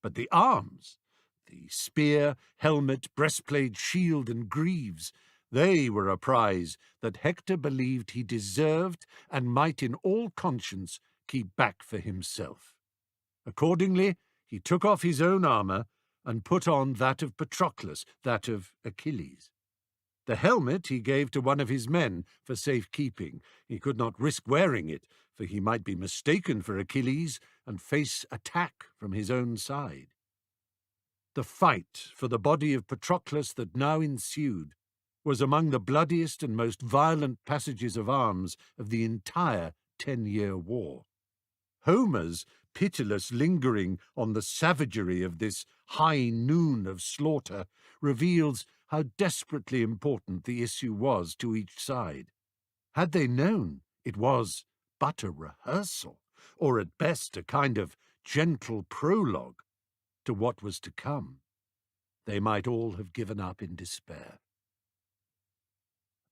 But the arms, the spear, helmet, breastplate, shield, and greaves, they were a prize that Hector believed he deserved and might in all conscience keep back for himself. Accordingly, he took off his own armor and put on that of Patroclus, that of Achilles. The helmet he gave to one of his men for safekeeping. He could not risk wearing it, for he might be mistaken for Achilles and face attack from his own side. The fight for the body of Patroclus that now ensued was among the bloodiest and most violent passages of arms of the entire 10-year war. Homer's pitiless lingering on the savagery of this high noon of slaughter reveals how desperately important the issue was to each side. Had they known it was but a rehearsal, or at best a kind of gentle prologue to what was to come, they might all have given up in despair.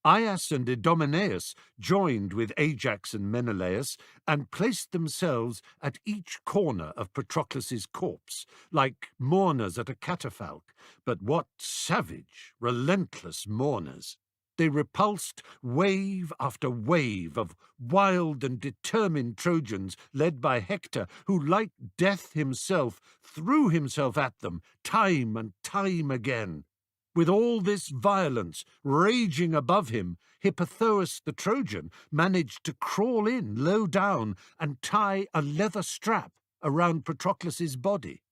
Aias and Idomeneus joined with Ajax and Menelaus and placed themselves at each corner of Patroclus's corpse, like mourners at a catafalque. But what savage, relentless mourners! They repulsed wave after wave of wild and determined Trojans led by Hector, who, like death himself, threw himself at them time and time again. With all this violence raging above him, Hippothous the Trojan managed to crawl in low down and tie a leather strap around Patroclus's body.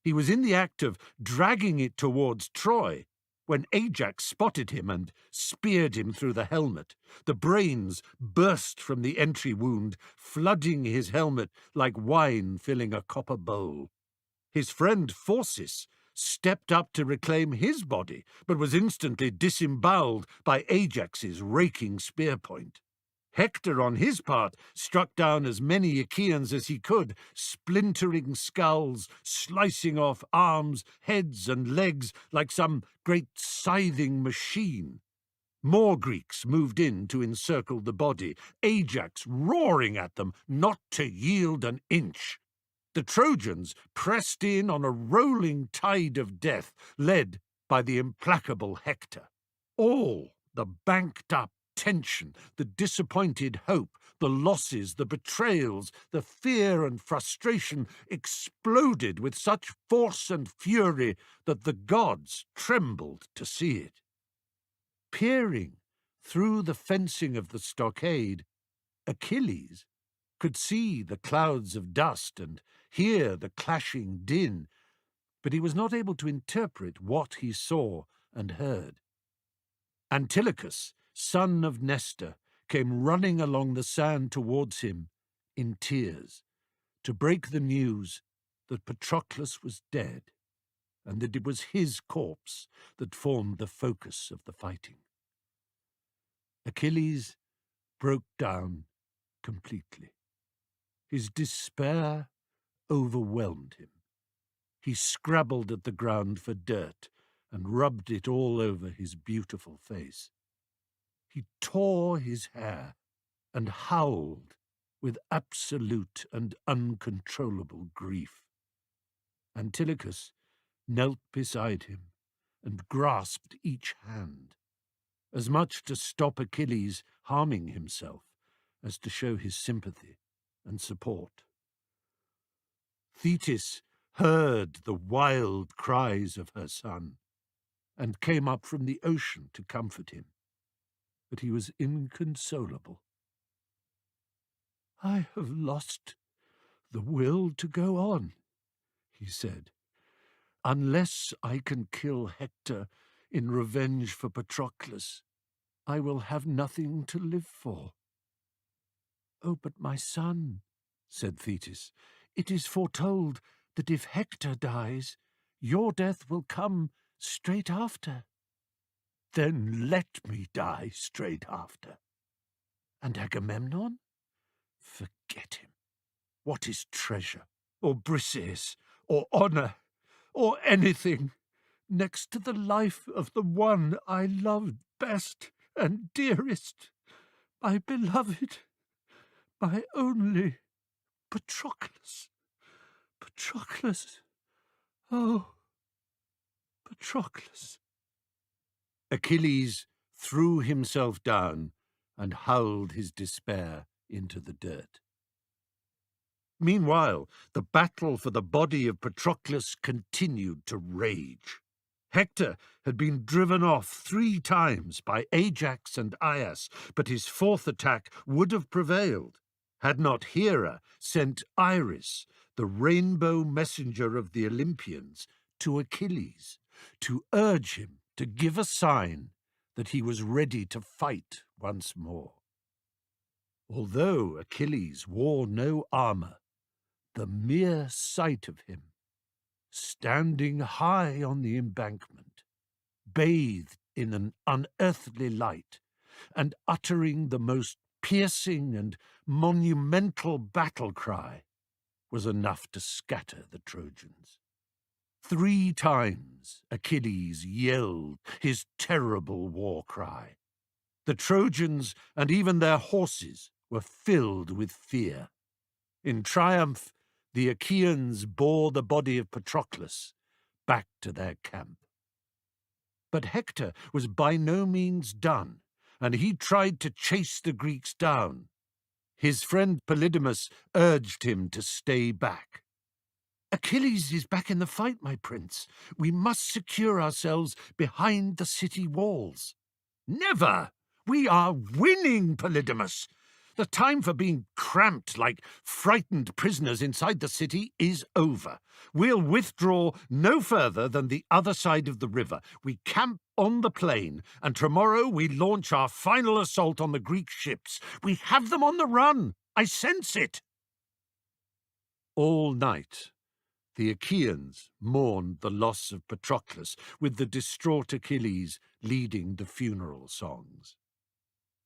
He was in the act of dragging it towards Troy when Ajax spotted him and speared him through the helmet. The brains burst from the entry wound, flooding his helmet like wine filling a copper bowl. His friend Phorcys stepped up to reclaim his body, but was instantly disemboweled by Ajax's raking spear point. Hector, on his part, struck down as many Achaeans as he could, splintering skulls, slicing off arms, heads, and legs like some great scything machine. More Greeks moved in to encircle the body, Ajax roaring at them not to yield an inch. The Trojans pressed in on a rolling tide of death, led by the implacable Hector. All the banked-up tension, the disappointed hope, the losses, the betrayals, the fear and frustration exploded with such force and fury that the gods trembled to see it. Peering through the fencing of the stockade, Achilles could see the clouds of dust and hear the clashing din, but he was not able to interpret what he saw and heard. Antilochus, son of Nestor, came running along the sand towards him in tears to break the news that Patroclus was dead, and that it was his corpse that formed the focus of the fighting. Achilles broke down completely. His despair overwhelmed him. He scrabbled at the ground for dirt and rubbed it all over his beautiful face. He tore his hair and howled with absolute and uncontrollable grief. Antilochus knelt beside him and grasped each hand, as much to stop Achilles harming himself as to show his sympathy and support. Thetis heard the wild cries of her son and came up from the ocean to comfort him, but he was inconsolable. "I have lost the will to go on," he said, "unless I can kill Hector in revenge for Patroclus. I will have nothing to live for." "Oh, but my son," said Thetis, "it is foretold that if Hector dies, your death will come straight after." "Then let me die straight after." "And Agamemnon?" "Forget him. What is treasure, or Briseis, or honour, or anything, next to the life of the one I loved best and dearest, my beloved, my only Patroclus? Patroclus, oh, Patroclus." Achilles threw himself down and howled his despair into the dirt. Meanwhile, the battle for the body of Patroclus continued to rage. Hector had been driven off 3 times by Ajax and Aias, but his 4th attack would have prevailed had not Hera sent Iris, the rainbow messenger of the Olympians, to Achilles to urge him to give a sign that he was ready to fight once more. Although Achilles wore no armor, the mere sight of him, standing high on the embankment, bathed in an unearthly light, and uttering the most piercing and monumental battle cry, was enough to scatter the Trojans. 3 times Achilles yelled his terrible war cry. The Trojans and even their horses were filled with fear. In triumph, the Achaeans bore the body of Patroclus back to their camp. But Hector was by no means done, and he tried to chase the Greeks down. His friend Polydamas urged him to stay back. "Achilles is back in the fight, my prince. We must secure ourselves behind the city walls." "Never! We are winning, Polydamas. The time for being cramped like frightened prisoners inside the city is over. We'll withdraw no further than the other side of the river. We camp on the plain, and tomorrow we launch our final assault on the Greek ships. We have them on the run. I sense it." All night, the Achaeans mourned the loss of Patroclus, with the distraught Achilles leading the funeral songs.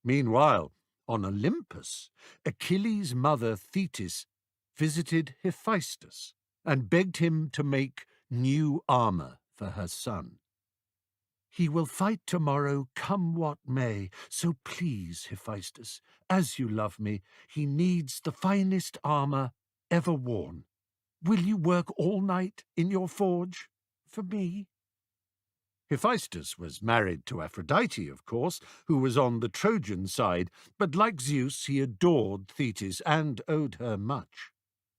Meanwhile, on Olympus, Achilles' mother Thetis visited Hephaestus and begged him to make new armor for her son. "He will fight tomorrow, come what may, so please, Hephaestus, as you love me, he needs the finest armor ever worn. Will you work all night in your forge for me?" Hephaestus was married to Aphrodite, of course, who was on the Trojan side, but like Zeus he adored Thetis and owed her much.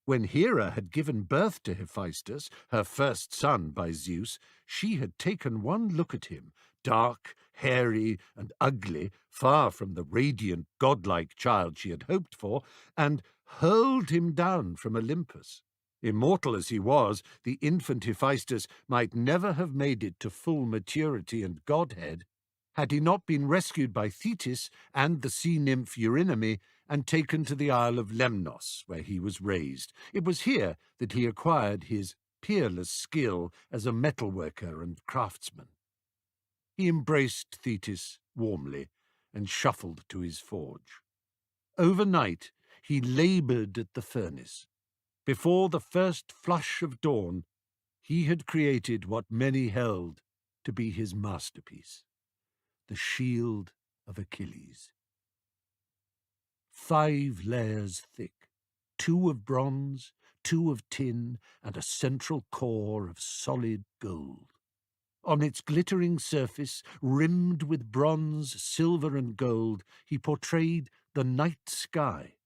When Hera had given birth to Hephaestus, her first son by Zeus, she had taken one look at him, dark, hairy, and ugly, far from the radiant, godlike child she had hoped for, and hurled him down from Olympus. Immortal as he was, the infant Hephaestus might never have made it to full maturity and godhead had he not been rescued by Thetis and the sea nymph Eurynome and taken to the Isle of Lemnos, where he was raised. It was here that he acquired his peerless skill as a metalworker and craftsman. He embraced Thetis warmly and shuffled to his forge. Overnight, he laboured at the furnace. Before the first flush of dawn, he had created what many held to be his masterpiece, the shield of Achilles. 5 layers thick, 2 of bronze, 2 of tin, and a central core of solid gold. On its glittering surface, rimmed with bronze, silver, and gold, he portrayed the night sky,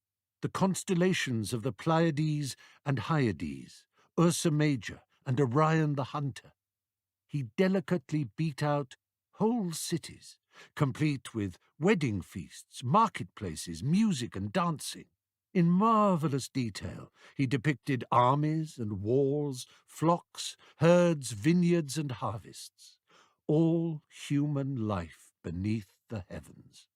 the constellations of the Pleiades and Hyades, Ursa Major, and Orion the Hunter. He delicately beat out whole cities, complete with wedding feasts, marketplaces, music, and dancing. In marvellous detail, he depicted armies and wars, flocks, herds, vineyards, and harvests, all human life beneath the heavens.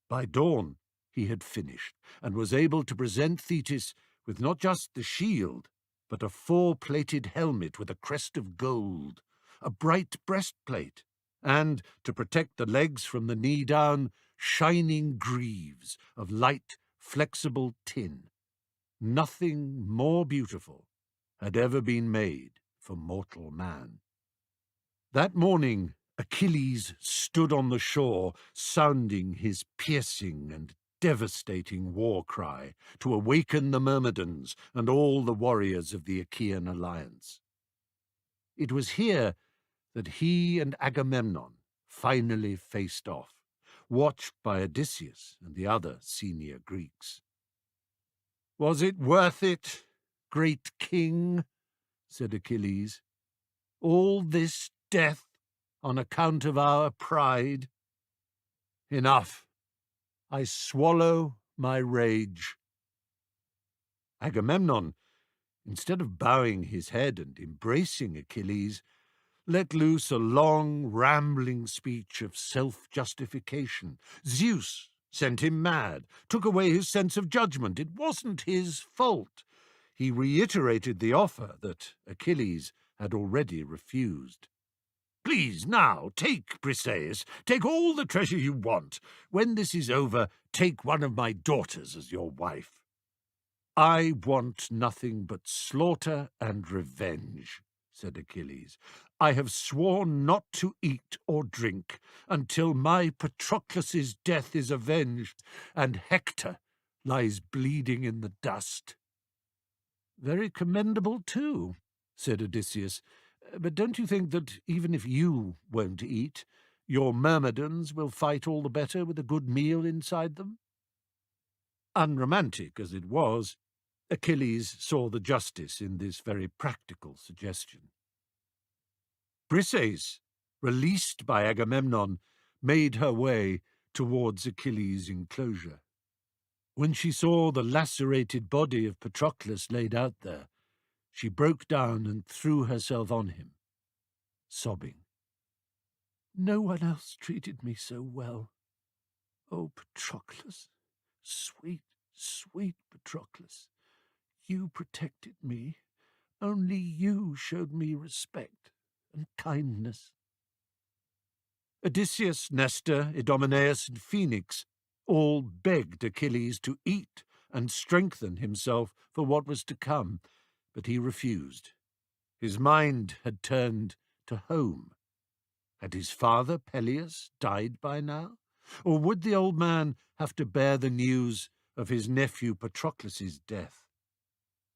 By dawn, he had finished, and was able to present Thetis with not just the shield, but a 4-plated helmet with a crest of gold, a bright breastplate, and, to protect the legs from the knee down, shining greaves of light, flexible tin. Nothing more beautiful had ever been made for mortal man. That morning, Achilles stood on the shore, sounding his piercing and devastating war cry to awaken the Myrmidons and all the warriors of the Achaean alliance. It was here that he and Agamemnon finally faced off, watched by Odysseus and the other senior Greeks. "Was it worth it, great king?" said Achilles. "All this death on account of our pride? Enough. I swallow my rage." Agamemnon, instead of bowing his head and embracing Achilles, let loose a long, rambling speech of self-justification. Zeus sent him mad, took away his sense of judgment. It wasn't his fault. He reiterated the offer that Achilles had already refused. "Please, now, take Briseis. Take all the treasure you want. When this is over, take one of my daughters as your wife." "I want nothing but slaughter and revenge," said Achilles. "I have sworn not to eat or drink until my Patroclus' death is avenged and Hector lies bleeding in the dust." "Very commendable, too," said Odysseus. "But don't you think that even if you won't eat, your Myrmidons will fight all the better with a good meal inside them?" Unromantic as it was, Achilles saw the justice in this very practical suggestion. Briseis, released by Agamemnon, made her way towards Achilles' enclosure. When she saw the lacerated body of Patroclus laid out there, she broke down and threw herself on him, sobbing. "No one else treated me so well. Oh, Patroclus, sweet, sweet Patroclus, you protected me. Only you showed me respect and kindness." Odysseus, Nestor, Idomeneus, and Phoenix all begged Achilles to eat and strengthen himself for what was to come, but he refused. His mind had turned to home. Had his father, Peleus, died by now? Or would the old man have to bear the news of his nephew Patroclus' death?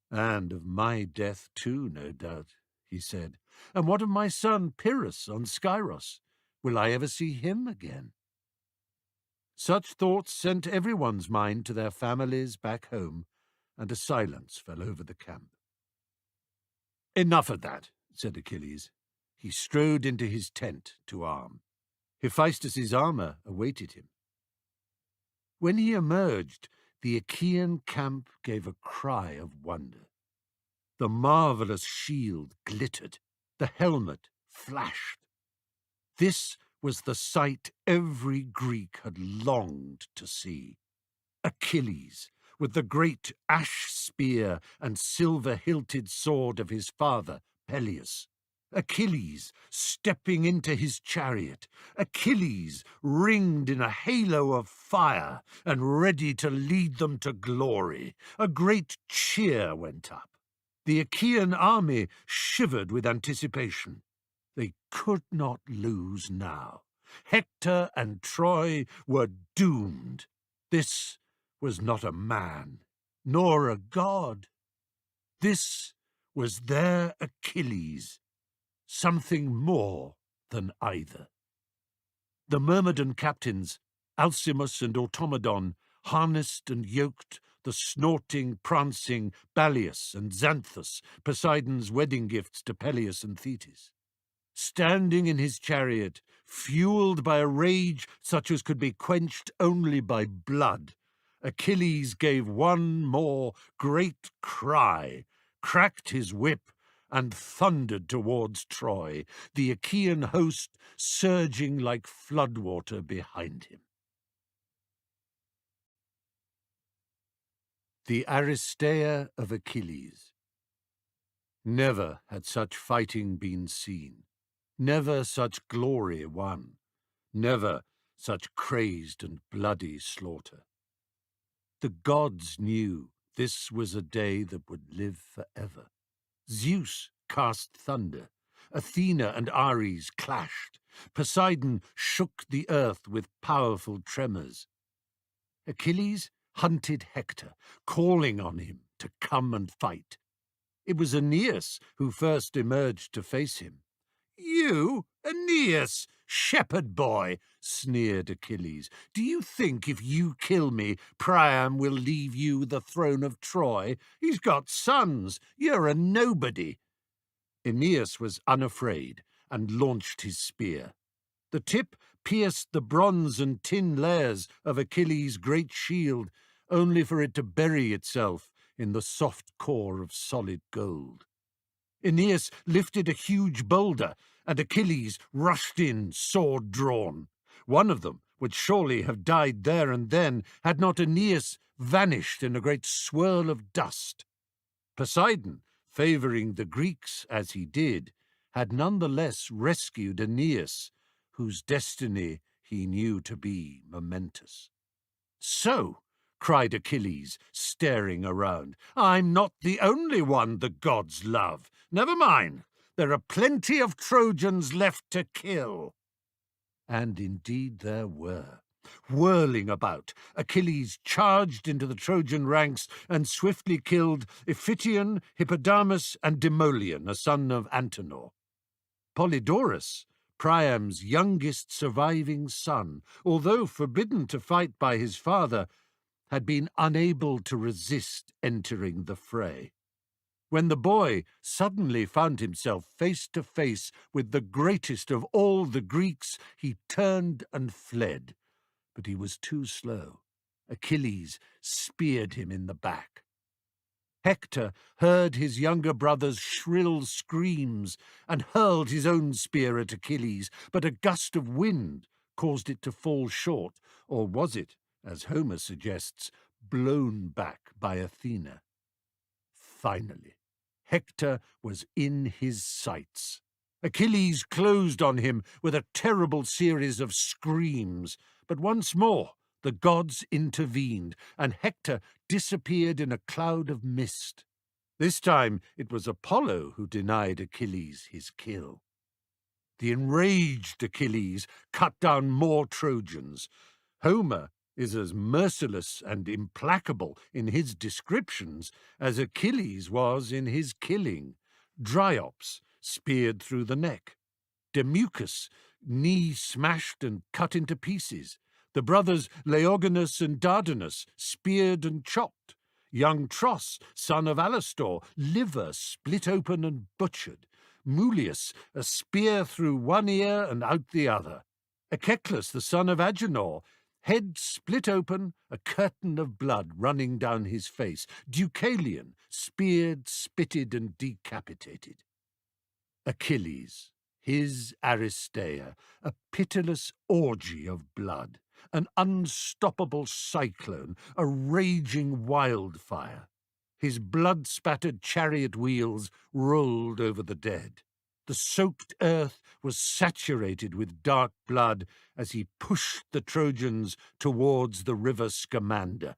"And of my death too, no doubt," he said. "And what of my son Pyrrhus on Scyros? Will I ever see him again?" Such thoughts sent everyone's mind to their families back home, and a silence fell over the camp. "Enough of that," said Achilles. He strode into his tent to arm. Hephaestus' armour awaited him. When he emerged, the Achaean camp gave a cry of wonder. The marvellous shield glittered. The helmet flashed. This was the sight every Greek had longed to see. Achilles, with the great ash spear and silver-hilted sword of his father, Peleus. Achilles stepping into his chariot. Achilles ringed in a halo of fire and ready to lead them to glory. A great cheer went up. The Achaean army shivered with anticipation. They could not lose now. Hector and Troy were doomed. This was not a man, nor a god. This was their Achilles, something more than either. The Myrmidon captains, Alcimus and Automedon, harnessed and yoked the snorting, prancing Balius and Xanthus, Poseidon's wedding gifts to Peleus and Thetis. Standing in his chariot, fueled by a rage such as could be quenched only by blood, Achilles gave one more great cry, cracked his whip, and thundered towards Troy, the Achaean host surging like floodwater behind him. The Aristeia of Achilles. Never had such fighting been seen, never such glory won, never such crazed and bloody slaughter. The gods knew this was a day that would live forever. Zeus cast thunder, Athena and Ares clashed, Poseidon shook the earth with powerful tremors. Achilles hunted Hector, calling on him to come and fight. It was Aeneas who first emerged to face him. "You, Aeneas, shepherd boy," sneered Achilles. "Do you think if you kill me, Priam will leave you the throne of Troy? He's got sons. You're a nobody." Aeneas was unafraid and launched his spear. The tip pierced the bronze and tin layers of Achilles' great shield, only for it to bury itself in the soft core of solid gold. Aeneas lifted a huge boulder, and Achilles rushed in, sword drawn. One of them would surely have died there and then, had not Aeneas vanished in a great swirl of dust. Poseidon, favouring the Greeks as he did, had none the less rescued Aeneas, whose destiny he knew to be momentous. "So," cried Achilles, staring around, "I'm not the only one the gods love. Never mind, there are plenty of Trojans left to kill." And indeed there were. Whirling about, Achilles charged into the Trojan ranks and swiftly killed Iphition, Hippodamus, and Demoleon, a son of Antenor. Polydorus, Priam's youngest surviving son, although forbidden to fight by his father, had been unable to resist entering the fray. When the boy suddenly found himself face to face with the greatest of all the Greeks, he turned and fled. But he was too slow. Achilles speared him in the back. Hector heard his younger brother's shrill screams and hurled his own spear at Achilles, but a gust of wind caused it to fall short, or was it, as Homer suggests, blown back by Athena? Finally, Hector was in his sights. Achilles closed on him with a terrible series of screams, but once more the gods intervened, and Hector disappeared in a cloud of mist. This time it was Apollo who denied Achilles his kill. The enraged Achilles cut down more Trojans. Homer is as merciless and implacable in his descriptions as Achilles was in his killing. Dryops speared through the neck. Demuchus, knee smashed and cut into pieces. The brothers Laogonus and Dardanus speared and chopped. Young Tros, son of Alastor, liver split open and butchered. Mulius, a spear through one ear and out the other. Echeclus, the son of Agenor, head split open, a curtain of blood running down his face. Deucalion, speared, spitted, and decapitated. Achilles, His Aristeia, a pitiless orgy of blood, an unstoppable cyclone, a raging wildfire. His blood-spattered chariot wheels rolled over the dead. The soaked earth was saturated with dark blood as he pushed the Trojans towards the river Scamander.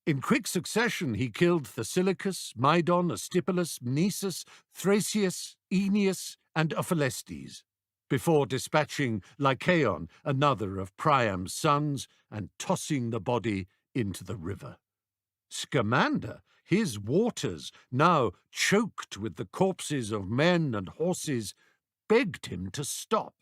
In quick succession he killed Thasilicus, Mydon, Astypulus, Mnesus, Thracius, Aeneas, and Ophelestes, before dispatching Lycaon, another of Priam's sons, and tossing the body into the river. Scamander, his waters, now choked with the corpses of men and horses, begged him to stop.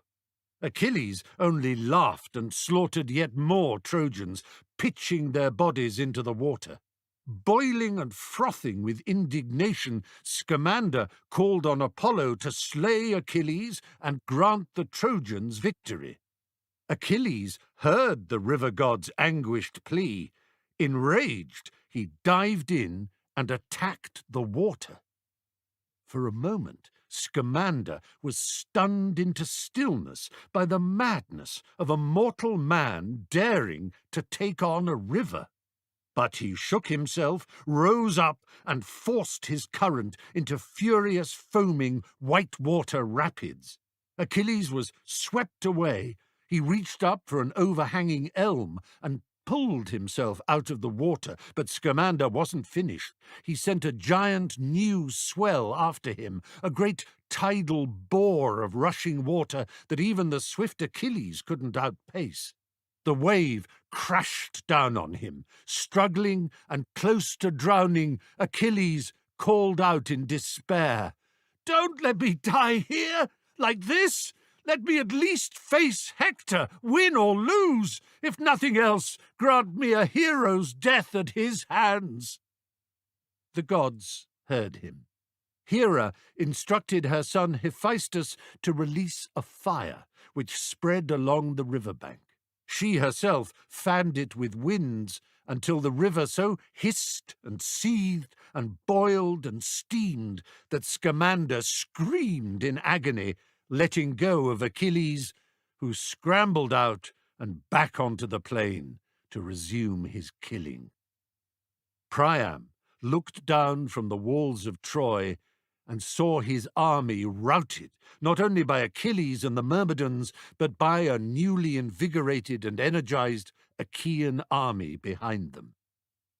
Achilles only laughed and slaughtered yet more Trojans, pitching their bodies into the water. Boiling and frothing with indignation, Scamander called on Apollo to slay Achilles and grant the Trojans victory. Achilles heard the river god's anguished plea. Enraged, he dived in and attacked the water. For a moment, Scamander was stunned into stillness by the madness of a mortal man daring to take on a river. But he shook himself, rose up, and forced his current into furious, foaming, white-water rapids. Achilles was swept away. He reached up for an overhanging elm and pulled himself out of the water, but Scamander wasn't finished. He sent a giant new swell after him, a great tidal bore of rushing water that even the swift Achilles couldn't outpace. The wave crashed down on him. Struggling and close to drowning, Achilles called out in despair, "Don't let me die here, like this! Let me at least face Hector, win or lose. If nothing else, grant me a hero's death at his hands." The gods heard him. Hera instructed her son Hephaestus to release a fire, which spread along the riverbank. She herself fanned it with winds until the river so hissed and seethed and boiled and steamed that Scamander screamed in agony, letting go of Achilles, who scrambled out and back onto the plain to resume his killing. Priam looked down from the walls of Troy and saw his army routed, not only by Achilles and the Myrmidons, but by a newly invigorated and energized Achaean army behind them.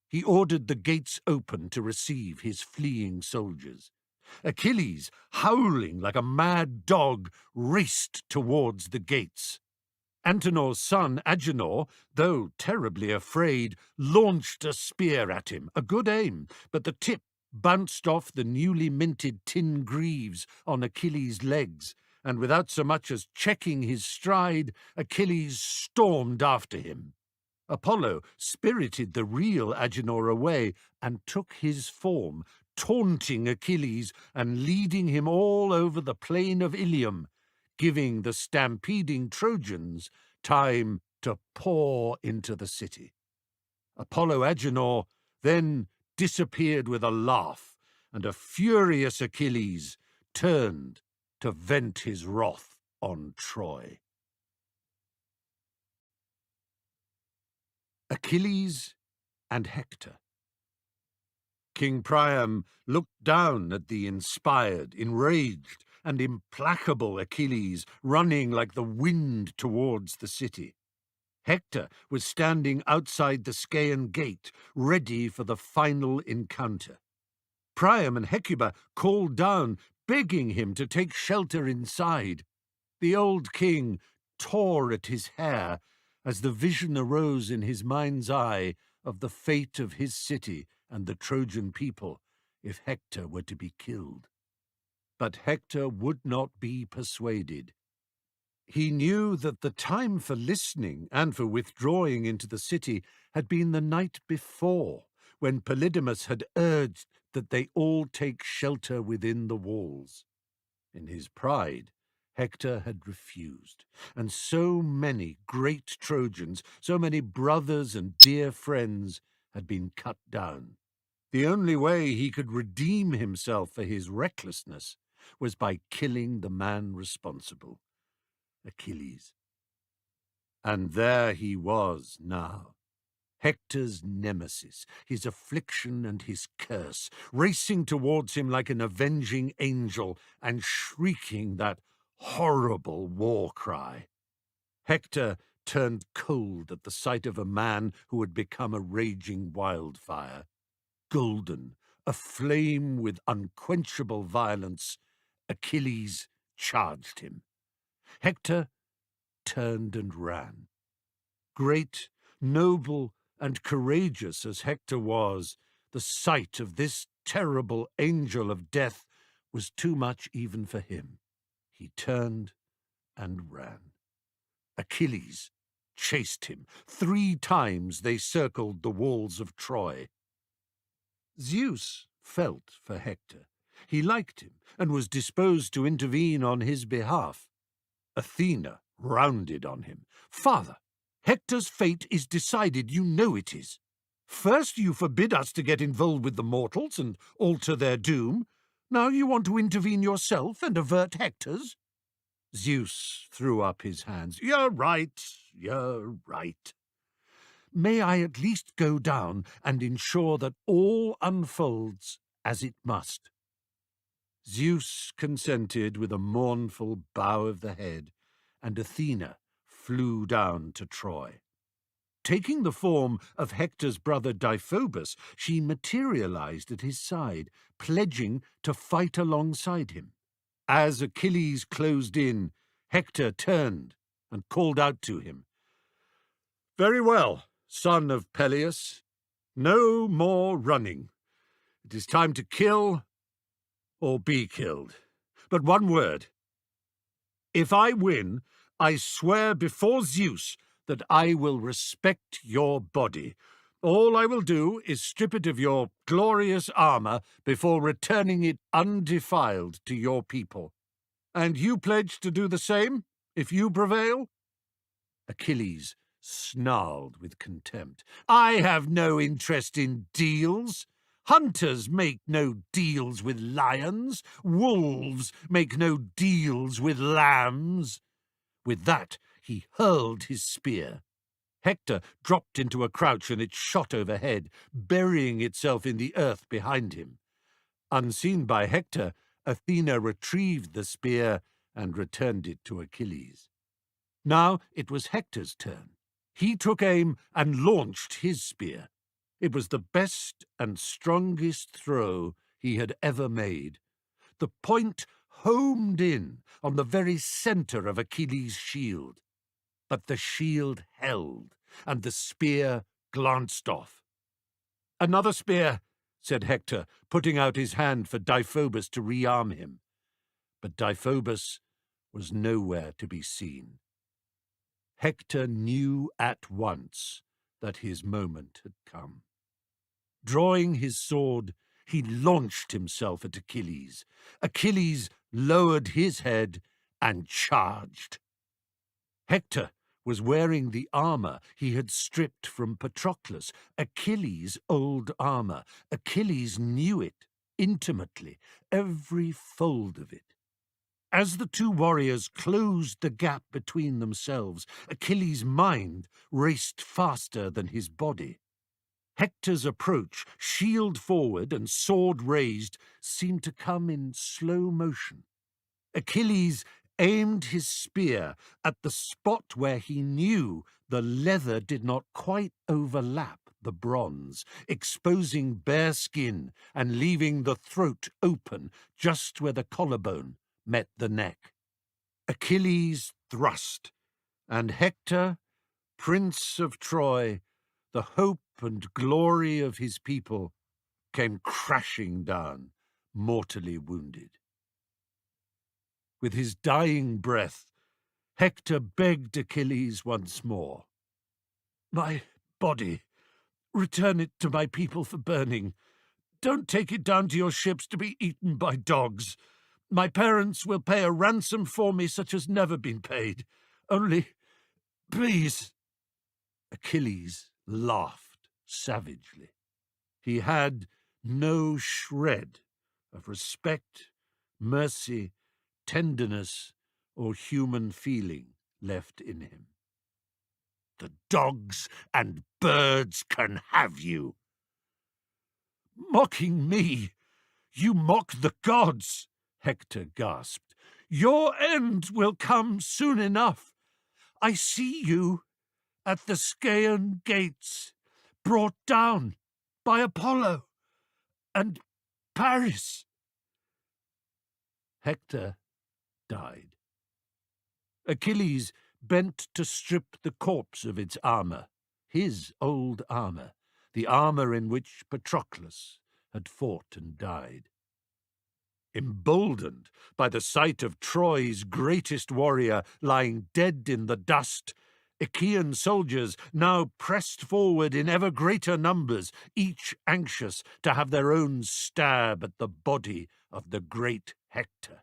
He ordered the gates open to receive his fleeing soldiers. Achilles, howling like a mad dog, raced towards the gates. Antenor's son Agenor, though terribly afraid, launched a spear at him, a good aim, but the tip bounced off the newly minted tin greaves on Achilles' legs, and without so much as checking his stride, Achilles stormed after him. Apollo spirited the real Agenor away and took his form, taunting Achilles and leading him all over the plain of Ilium, giving the stampeding Trojans time to pour into the city. Apollo Agenor then disappeared with a laugh, and a furious Achilles turned to vent his wrath on Troy. Achilles and Hector. King Priam looked down at the inspired, enraged, and implacable Achilles running like the wind towards the city. Hector was standing outside the Scaean gate, ready for the final encounter. Priam and Hecuba called down, begging him to take shelter inside. The old king tore at his hair as the vision arose in his mind's eye of the fate of his city and the Trojan people if Hector were to be killed. But Hector would not be persuaded. He knew that the time for listening and for withdrawing into the city had been the night before, when Polydamas had urged that they all take shelter within the walls. In his pride, Hector had refused, and so many great Trojans, so many brothers and dear friends, had been cut down. The only way he could redeem himself for his recklessness was by killing the man responsible, Achilles. And there he was now, Hector's nemesis, his affliction and his curse, racing towards him like an avenging angel and shrieking that horrible war cry. Hector turned cold at the sight of a man who had become a raging wildfire. Golden, aflame with unquenchable violence, Achilles charged him. Hector turned and ran. Great, noble, and courageous as Hector was, the sight of this terrible angel of death was too much even for him. He turned and ran. Achilles chased him. 3 times they circled the walls of Troy. Zeus felt for Hector. He liked him and was disposed to intervene on his behalf. Athena rounded on him. "Father, Hector's fate is decided, you know it is. First you forbid us to get involved with the mortals and alter their doom. Now you want to intervene yourself and avert Hector's?" Zeus threw up his hands. You're right. May I at least go down and ensure that all unfolds as it must?" Zeus consented with a mournful bow of the head, and Athena flew down to Troy. Taking the form of Hector's brother Deiphobus, she materialized at his side, pledging to fight alongside him. As Achilles closed in, Hector turned and called out to him, "Very well, son of Peleus. No more running. It is time to kill or be killed. But one word. If I win, I swear before Zeus that I will respect your body. All I will do is strip it of your glorious armor before returning it undefiled to your people. And you pledge to do the same, if you prevail?" Achilles snarled with contempt. "I have no interest in deals. Hunters make no deals with lions. Wolves make no deals with lambs." With that, he hurled his spear. Hector dropped into a crouch and it shot overhead, burying itself in the earth behind him. Unseen by Hector, Athena retrieved the spear and returned it to Achilles. Now it was Hector's turn. He took aim and launched his spear. It was the best and strongest throw he had ever made. The point homed in on the very center of Achilles' shield. But the shield held, and the spear glanced off. "Another spear," said Hector, putting out his hand for Deiphobus to rearm him. But Deiphobus was nowhere to be seen. Hector knew at once that his moment had come. Drawing his sword, he launched himself at Achilles. Achilles lowered his head and charged. Hector was wearing the armor he had stripped from Patroclus, Achilles' old armor. Achilles knew it intimately, every fold of it. As the 2 warriors closed the gap between themselves, Achilles' mind raced faster than his body. Hector's approach, shield forward and sword raised, seemed to come in slow motion. Achilles aimed his spear at the spot where he knew the leather did not quite overlap the bronze, exposing bare skin and leaving the throat open just where the collarbone met the neck. Achilles thrust, and Hector, Prince of Troy, the hope and glory of his people, came crashing down, mortally wounded. With his dying breath, Hector begged Achilles once more. "My body, return it to my people for burning. Don't take it down to your ships to be eaten by dogs. My parents will pay a ransom for me such as never been paid. Only, please." Achilles laughed savagely. He had no shred of respect mercy, tenderness, or human feeling left in him. "The dogs and birds can have you." "Mocking me, you mock the gods," Hector gasped. "Your end will come soon enough. I see you at the ℌ𝔞𝔫𝔞𝔥 gates, brought down by Apollo and Paris." Hector died. Achilles bent to strip the corpse of its armour, his old armour, the armour in which Patroclus had fought and died. Emboldened by the sight of Troy's greatest warrior lying dead in the dust, Achaean soldiers now pressed forward in ever greater numbers, each anxious to have their own stab at the body of the great Hector.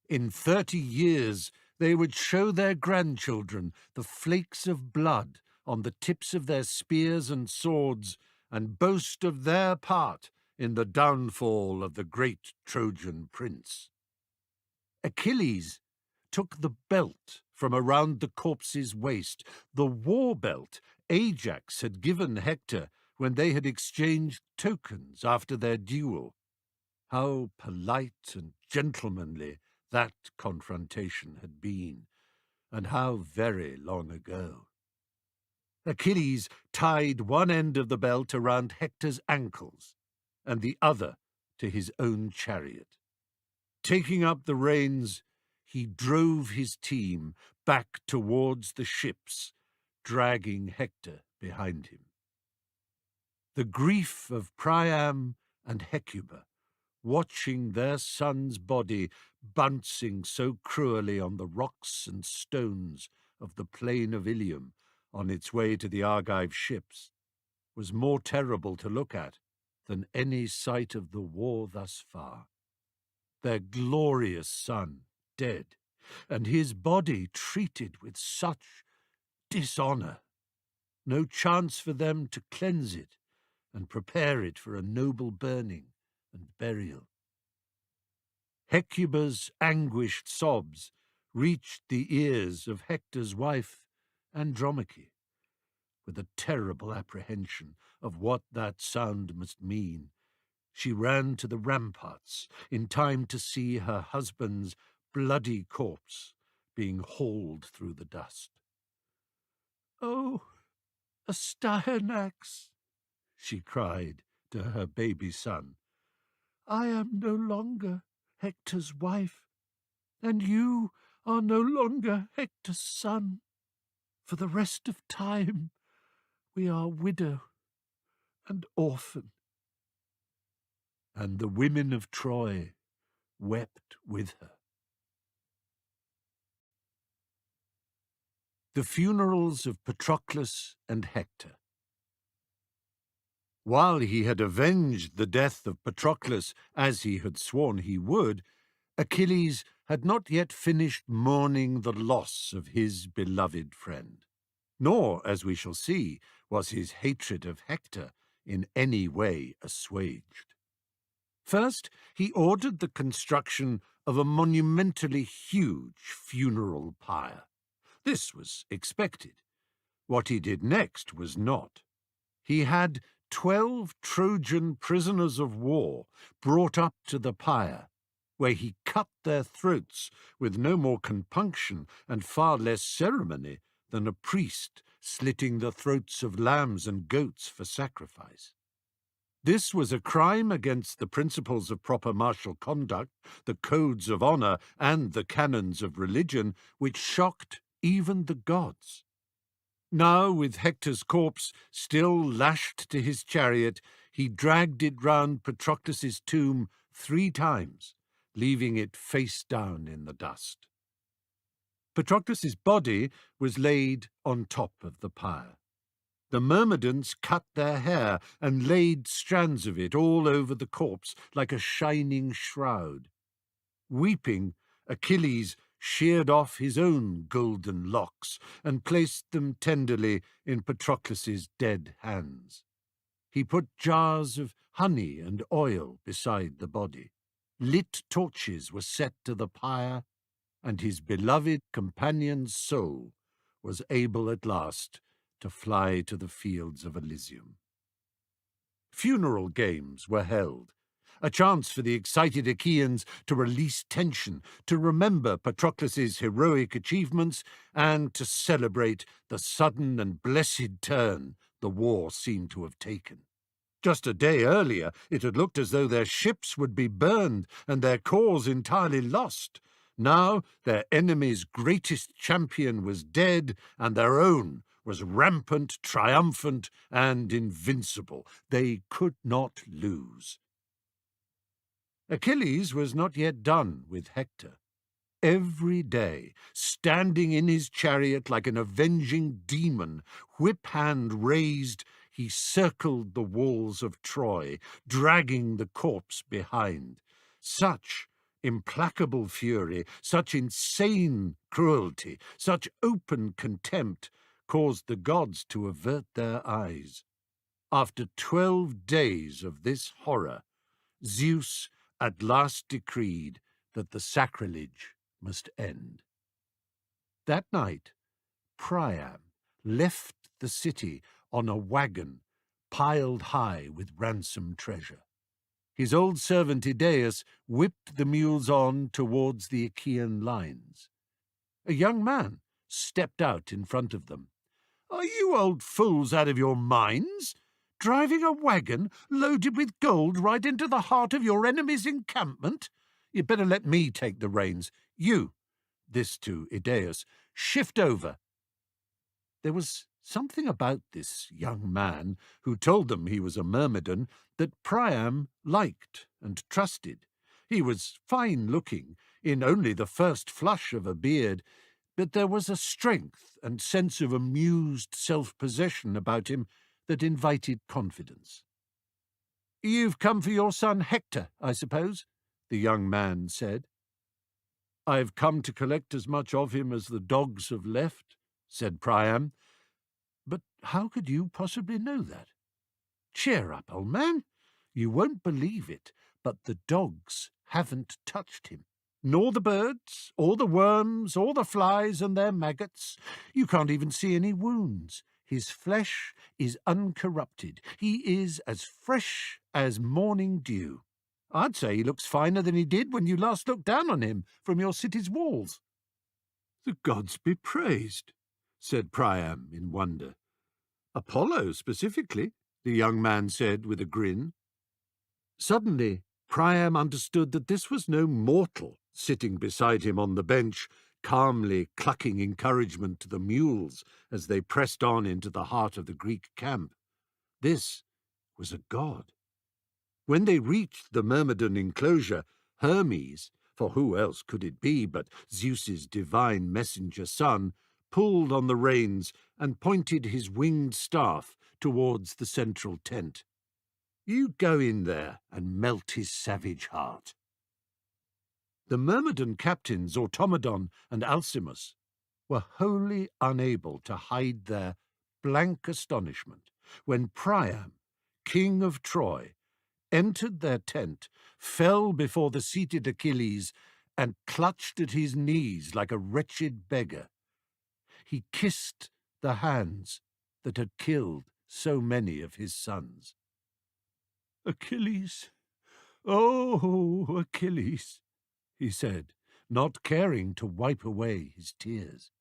In 30 years, they would show their grandchildren the flakes of blood on the tips of their spears and swords, and boast of their part in the downfall of the great Trojan prince. Achilles took the belt from around the corpse's waist, the war belt Ajax had given Hector when they had exchanged tokens after their duel. How polite and gentlemanly that confrontation had been, and how very long ago. Achilles tied one end of the belt around Hector's ankles, and the other to his own chariot. Taking up the reins, he drove his team back towards the ships, dragging Hector behind him. The grief of Priam and Hecuba, watching their son's body bouncing so cruelly on the rocks and stones of the plain of Ilium on its way to the Argive ships, was more terrible to look at than any sight of the war thus far. Their glorious son dead, and his body treated with such dishonour. No chance for them to cleanse it and prepare it for a noble burning and burial. Hecuba's anguished sobs reached the ears of Hector's wife, Andromache, with a terrible apprehension of what that sound must mean. She ran to the ramparts in time to see her husband's bloody corpse being hauled through the dust. "Oh, Astyanax," she cried to her baby son, "I am no longer Hector's wife, and you are no longer Hector's son. For the rest of time, we are widow and orphan." And the women of Troy wept with her. The funerals of Patroclus and Hector. While he had avenged the death of Patroclus as he had sworn he would, Achilles had not yet finished mourning the loss of his beloved friend. Nor, as we shall see, was his hatred of Hector in any way assuaged. First, he ordered the construction of a monumentally huge funeral pyre. This was expected. What he did next was not. He had 12 Trojan prisoners of war brought up to the pyre, where he cut their throats with no more compunction and far less ceremony than a priest slitting the throats of lambs and goats for sacrifice. This was a crime against the principles of proper martial conduct, the codes of honour, and the canons of religion, which shocked even the gods. Now, with Hector's corpse still lashed to his chariot, he dragged it round Patroclus's tomb 3 times, leaving it face down in the dust. Patroclus's body was laid on top of the pyre. The Myrmidons cut their hair and laid strands of it all over the corpse like a shining shroud. Weeping, Achilles sheared off his own golden locks and placed them tenderly in Patroclus's dead hands. He put jars of honey and oil beside the body. Lit torches were set to the pyre, and his beloved companion's soul was able at last to fly to the fields of Elysium. Funeral games were held, a chance for the excited Achaeans to release tension, to remember Patroclus's heroic achievements, and to celebrate the sudden and blessed turn the war seemed to have taken. Just a day earlier, it had looked as though their ships would be burned and their cause entirely lost. Now their enemy's greatest champion was dead, and their own was rampant, triumphant, and invincible. They could not lose. Achilles was not yet done with Hector. Every day, standing in his chariot like an avenging demon, whip-hand raised, he circled the walls of Troy, dragging the corpse behind. Such implacable fury, such insane cruelty, such open contempt caused the gods to avert their eyes. After 12 days of this horror, Zeus at last decreed that the sacrilege must end. That night, Priam left the city on a wagon piled high with ransom treasure. His old servant Idaeus whipped the mules on towards the Achaean lines. A young man stepped out in front of them. "Are you old fools out of your minds? Driving a wagon loaded with gold right into the heart of your enemy's encampment? You'd better let me take the reins. You," this to Idaeus, "shift over." There was something about this young man, who told them he was a Myrmidon, that Priam liked and trusted. He was fine-looking, in only the first flush of a beard, but there was a strength and sense of amused self-possession about him that invited confidence. "You've come for your son Hector, I suppose?" the young man said. "I've come to collect as much of him as the dogs have left," said Priam. "But how could you possibly know that?" "Cheer up, old man. You won't believe it, but the dogs haven't touched him. Nor the birds, or the worms, or the flies and their maggots. You can't even see any wounds. His flesh is uncorrupted. He is as fresh as morning dew. I'd say he looks finer than he did when you last looked down on him from your city's walls." "The gods be praised," said Priam in wonder. "Apollo specifically," the young man said with a grin. Suddenly, Priam understood that this was no mortal sitting beside him on the bench, calmly clucking encouragement to the mules as they pressed on into the heart of the Greek camp. This was a god. When they reached the Myrmidon enclosure, Hermes, for who else could it be but Zeus's divine messenger son, pulled on the reins and pointed his winged staff towards the central tent. "You go in there and melt his savage heart." The Myrmidon captains Automedon and Alcimus were wholly unable to hide their blank astonishment when Priam, king of Troy, entered their tent, fell before the seated Achilles, and clutched at his knees like a wretched beggar. He kissed the hands that had killed so many of his sons. "Achilles, oh, Achilles," he said, not caring to wipe away his tears.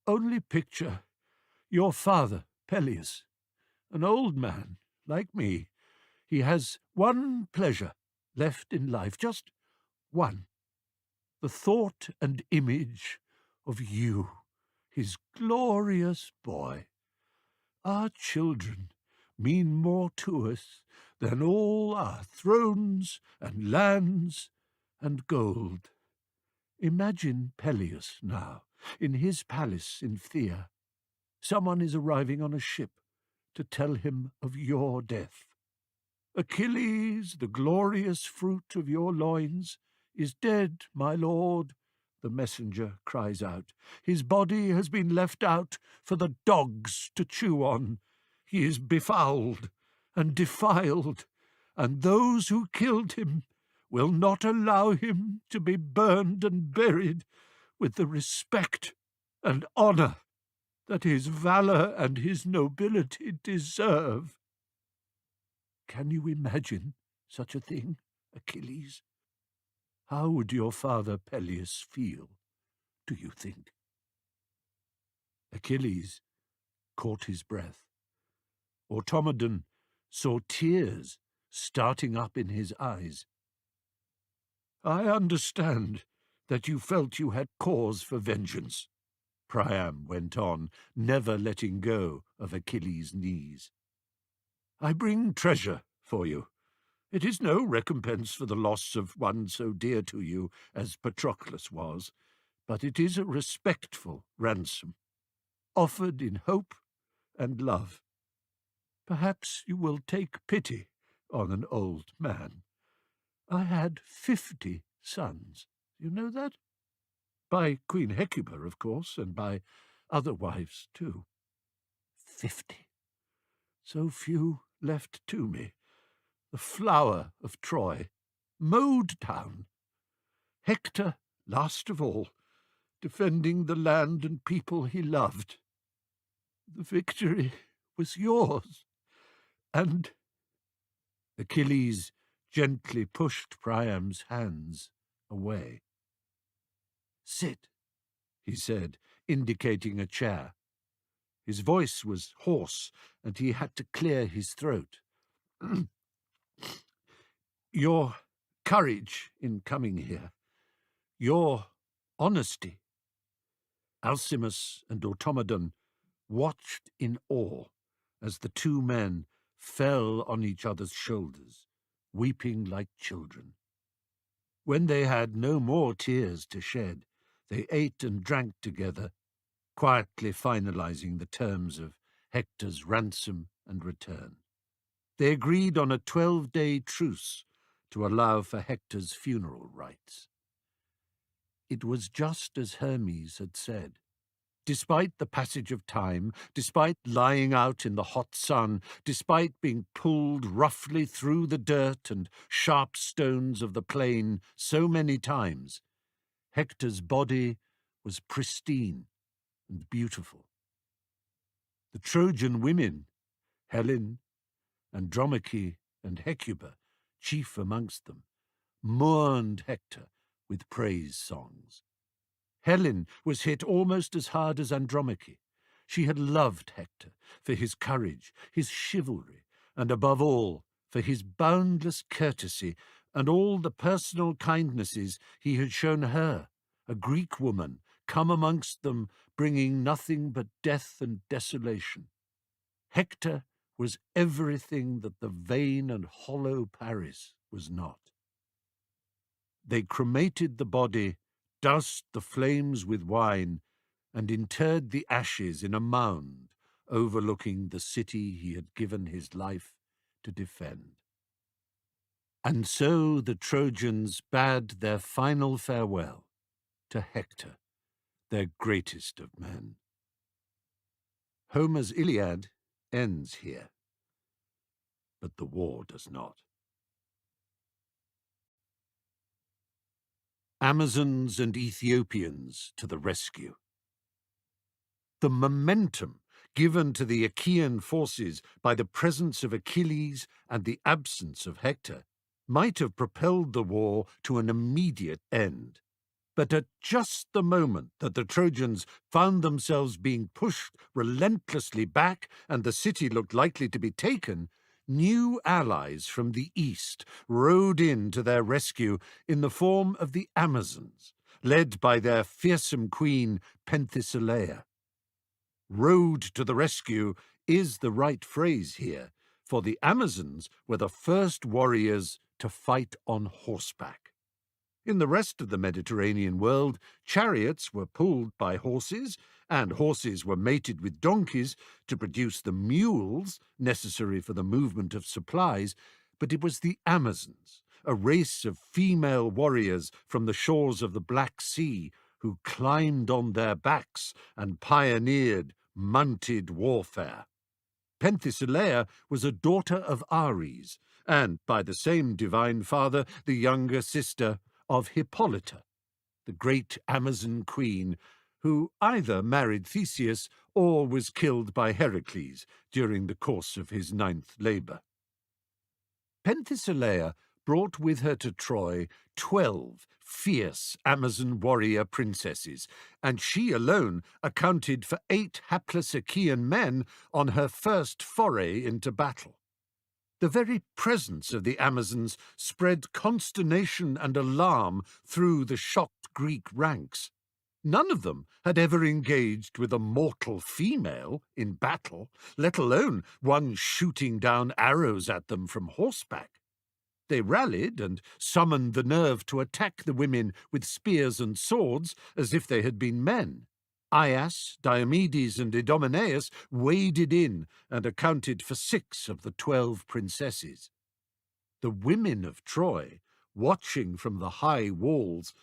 "Only picture your father, Peleus, an old man like me. He has one pleasure left in life, just one. The thought and image of you, his glorious boy. Our children mean more to us than all our thrones and lands and gold. Imagine Peleus now, in his palace in Phthia. Someone is arriving on a ship to tell him of your death. Achilles, the glorious fruit of your loins, is dead, my lord," the messenger cries out. "His body has been left out for the dogs to chew on. He is befouled and defiled, and those who killed him will not allow him to be burned and buried with the respect and honour that his valour and his nobility deserve. Can you imagine such a thing, Achilles? How would your father Peleus feel, do you think?" Achilles caught his breath. Automedon saw tears starting up in his eyes. "I understand that you felt you had cause for vengeance," Priam went on, never letting go of Achilles' knees. "I bring treasure for you. It is no recompense for the loss of one so dear to you as Patroclus was, but it is a respectful ransom, offered in hope and love. Perhaps you will take pity on an old man. I had 50 sons. You know that? By Queen Hecuba, of course, and by other wives, too. 50. So few left to me. The flower of Troy, mowed down. Hector, last of all, defending the land and people he loved. The victory was yours, and—" Achilles gently pushed Priam's hands away. "Sit," he said, indicating a chair. His voice was hoarse, and he had to clear his throat. "Your courage in coming here, your honesty." Alcimus and Automedon watched in awe as the two men fell on each other's shoulders, weeping like children. When they had no more tears to shed, they ate and drank together, quietly finalizing the terms of Hector's ransom and return. They agreed on a 12-day truce to allow for Hector's funeral rites. It was just as Hermes had said. Despite the passage of time, despite lying out in the hot sun, despite being pulled roughly through the dirt and sharp stones of the plain so many times, Hector's body was pristine and beautiful. The Trojan women, Helen, Andromache, and Hecuba, chief amongst them, mourned Hector with praise songs. Helen was hit almost as hard as Andromache. She had loved Hector for his courage, his chivalry, and above all, for his boundless courtesy and all the personal kindnesses he had shown her, a Greek woman, come amongst them, bringing nothing but death and desolation. Hector was everything that the vain and hollow Paris was not. They cremated the body, doused the flames with wine, and interred the ashes in a mound overlooking the city he had given his life to defend. And so the Trojans bade their final farewell to Hector, their greatest of men. Homer's Iliad ends here, but the war does not. Amazons and Ethiopians to the rescue. The momentum given to the Achaean forces by the presence of Achilles and the absence of Hector might have propelled the war to an immediate end. But at just the moment that the Trojans found themselves being pushed relentlessly back and the city looked likely to be taken, new allies from the east rode in to their rescue in the form of the Amazons, led by their fearsome queen Penthesilea. Rode to the rescue is the right phrase here, for the Amazons were the first warriors to fight on horseback. In the rest of the Mediterranean world, chariots were pulled by horses, and horses were mated with donkeys to produce the mules necessary for the movement of supplies, but it was the Amazons, a race of female warriors from the shores of the Black Sea, who climbed on their backs and pioneered mounted warfare. Penthesilea was a daughter of Ares, and by the same divine father the younger sister of Hippolyta, the great Amazon queen, who either married Theseus or was killed by Heracles during the course of his 9th labour. Penthesilea brought with her to Troy 12 fierce Amazon warrior princesses, and she alone accounted for 8 hapless Achaean men on her first foray into battle. The very presence of the Amazons spread consternation and alarm through the shocked Greek ranks. None of them had ever engaged with a mortal female in battle, let alone one shooting down arrows at them from horseback. They rallied and summoned the nerve to attack the women with spears and swords as if they had been men. Aias, Diomedes, and Idomeneus waded in and accounted for 6 of the 12 princesses. The women of Troy, watching from the high walls,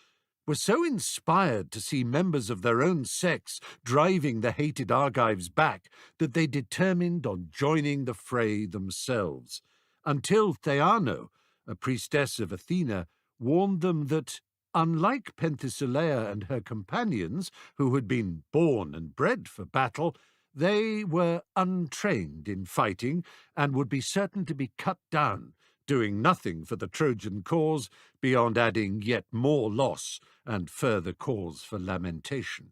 were so inspired to see members of their own sex driving the hated Argives back that they determined on joining the fray themselves, until Theano, a priestess of Athena, warned them that, unlike Penthesilea and her companions, who had been born and bred for battle, they were untrained in fighting and would be certain to be cut down, doing nothing for the Trojan cause beyond adding yet more loss and further cause for lamentation.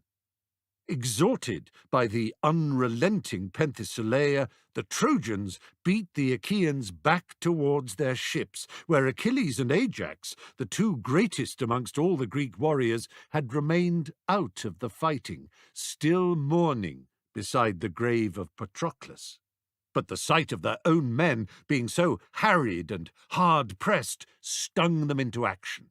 Exhorted by the unrelenting Penthesilea, the Trojans beat the Achaeans back towards their ships, where Achilles and Ajax, the 2 greatest amongst all the Greek warriors, had remained out of the fighting, still mourning beside the grave of Patroclus. But the sight of their own men being so harried and hard-pressed stung them into action.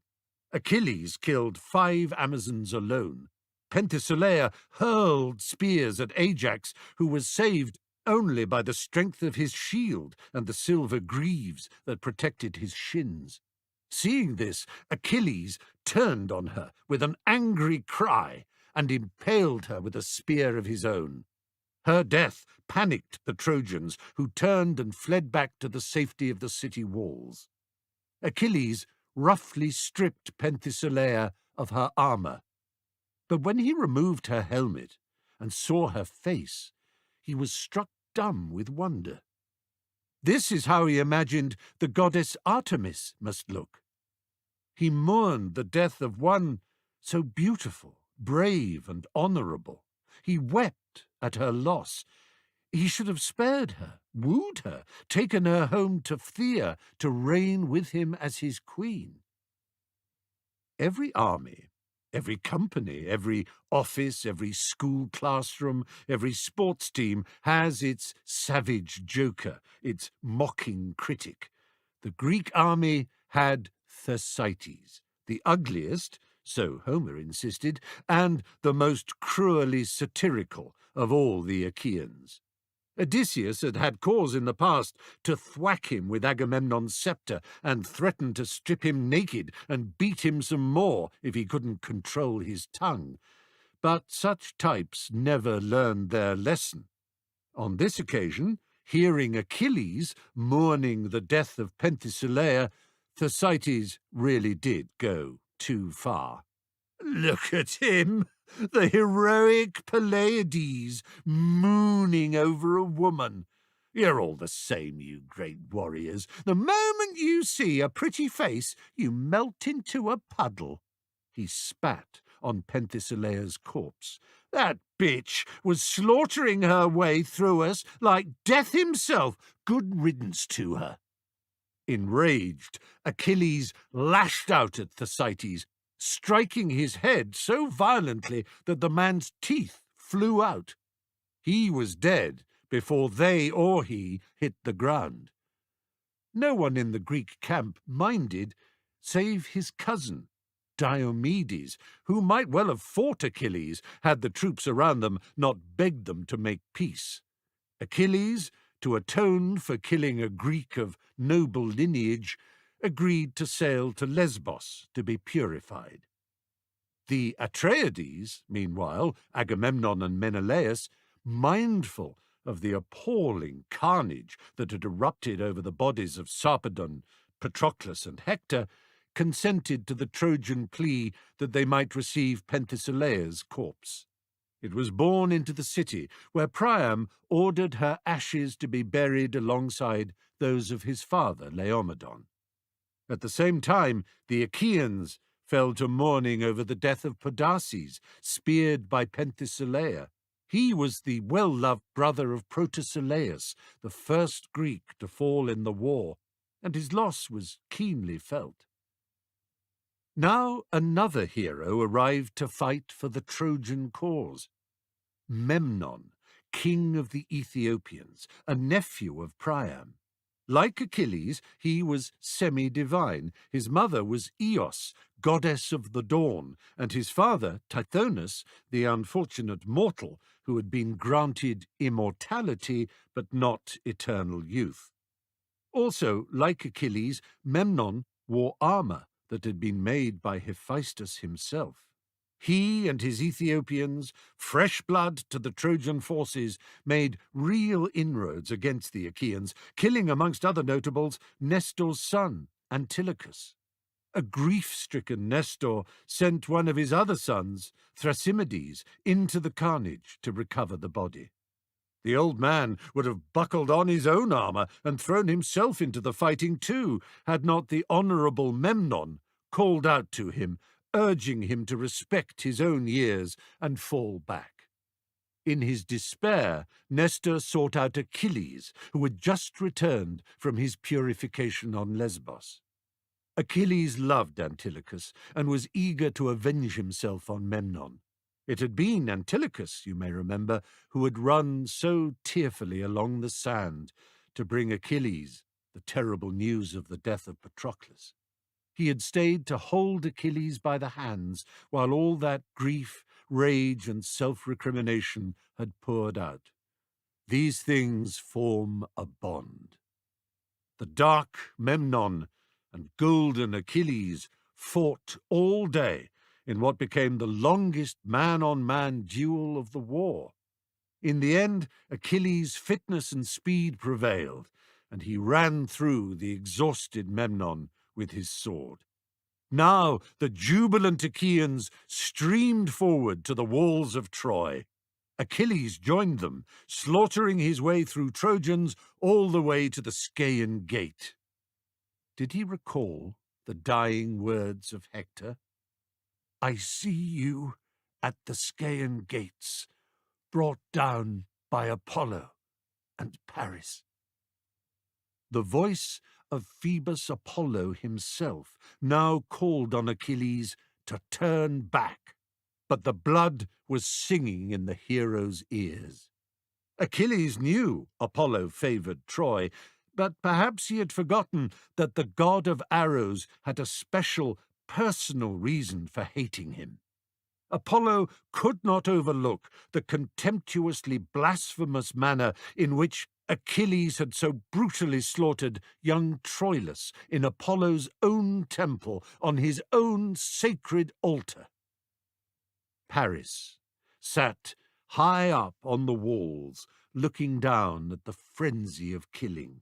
Achilles killed 5 Amazons alone. Penthesilea hurled spears at Ajax, who was saved only by the strength of his shield and the silver greaves that protected his shins. Seeing this, Achilles turned on her with an angry cry and impaled her with a spear of his own. Her death panicked the Trojans, who turned and fled back to the safety of the city walls. Achilles roughly stripped Penthesilea of her armour, but when he removed her helmet and saw her face, he was struck dumb with wonder. This is how he imagined the goddess Artemis must look. He mourned the death of one so beautiful, brave, and honourable. He wept at her loss. He should have spared her, wooed her, taken her home to Phthia to reign with him as his queen. Every army, every company, every office, every school classroom, every sports team has its savage joker, its mocking critic. The Greek army had Thersites, the ugliest, so Homer insisted, and the most cruelly satirical of all the Achaeans. Odysseus had had cause in the past to thwack him with Agamemnon's sceptre and threaten to strip him naked and beat him some more if he couldn't control his tongue. But such types never learned their lesson. On this occasion, hearing Achilles mourning the death of Penthesilea, Thersites really did go too far. "Look at him, the heroic Pleiades, mooning over a woman. You're all the same, you great warriors. The moment you see a pretty face, you melt into a puddle." He spat on Penthesilea's corpse. "That bitch was slaughtering her way through us like death himself. Good riddance to her." Enraged, Achilles lashed out at Thersites, striking his head so violently that the man's teeth flew out. He was dead before they or he hit the ground. No one in the Greek camp minded, save his cousin, Diomedes, who might well have fought Achilles had the troops around them not begged them to make peace. Achilles, to atone for killing a Greek of noble lineage, agreed to sail to Lesbos to be purified. The Atreides, meanwhile, Agamemnon and Menelaus, mindful of the appalling carnage that had erupted over the bodies of Sarpedon, Patroclus, and Hector, consented to the Trojan plea that they might receive Penthesileia's corpse. It was borne into the city, where Priam ordered her ashes to be buried alongside those of his father Laomedon. At the same time, the Achaeans fell to mourning over the death of Podarces, speared by Penthesileia. He was the well-loved brother of Protesilaus, the first Greek to fall in the war, and his loss was keenly felt. Now another hero arrived to fight for the Trojan cause. Memnon, king of the Ethiopians, a nephew of Priam. Like Achilles, he was semi-divine. His mother was Eos, goddess of the dawn, and his father, Tithonus, the unfortunate mortal who had been granted immortality but not eternal youth. Also, like Achilles, Memnon wore armor that had been made by Hephaestus himself. He and his Ethiopians, fresh blood to the Trojan forces, made real inroads against the Achaeans, killing, amongst other notables, Nestor's son, Antilochus. A grief-stricken Nestor sent one of his other sons, Thrasymedes, into the carnage to recover the body. The old man would have buckled on his own armor and thrown himself into the fighting too, had not the honorable Memnon called out to him, urging him to respect his own years and fall back. In his despair, Nestor sought out Achilles, who had just returned from his purification on Lesbos. Achilles loved Antilochus and was eager to avenge himself on Memnon. It had been Antilochus, you may remember, who had run so tearfully along the sand to bring Achilles the terrible news of the death of Patroclus. He had stayed to hold Achilles by the hands while all that grief, rage, and self-recrimination had poured out. These things form a bond. The dark Memnon and golden Achilles fought all day in what became the longest man-on-man duel of the war. In the end, Achilles' fitness and speed prevailed, and he ran through the exhausted Memnon with his sword. Now the jubilant Achaeans streamed forward to the walls of Troy. Achilles joined them, slaughtering his way through Trojans all the way to the Scaean gate. Did he recall the dying words of Hector? "I see you at the Scaean gates, brought down by Apollo and Paris." The voice of Phoebus Apollo himself now called on Achilles to turn back, but the blood was singing in the hero's ears. Achilles knew Apollo favored Troy, but perhaps he had forgotten that the god of arrows had a special personal reason for hating him. Apollo could not overlook the contemptuously blasphemous manner in which Achilles had so brutally slaughtered young Troilus in Apollo's own temple on his own sacred altar. Paris sat high up on the walls, looking down at the frenzy of killing.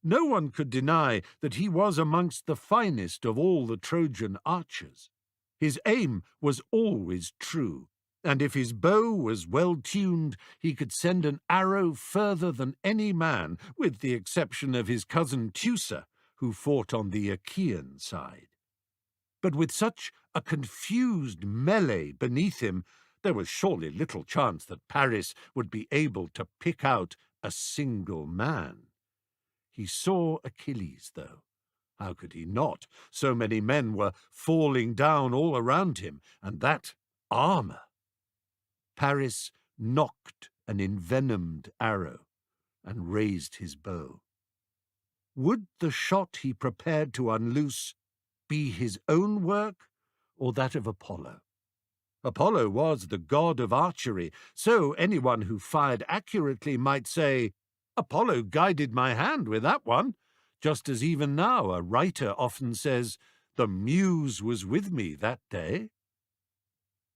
No one could deny that he was amongst the finest of all the Trojan archers. His aim was always true, and if his bow was well tuned, he could send an arrow further than any man, with the exception of his cousin Teucer, who fought on the Achaean side. But with such a confused melee beneath him, there was surely little chance that Paris would be able to pick out a single man. He saw Achilles, though. How could he not? So many men were falling down all around him, and that armor. Paris nocked an envenomed arrow and raised his bow. Would the shot he prepared to unloose be his own work or that of Apollo? Apollo was the god of archery, so anyone who fired accurately might say, "Apollo guided my hand with that one," just as even now a writer often says, "The muse was with me that day."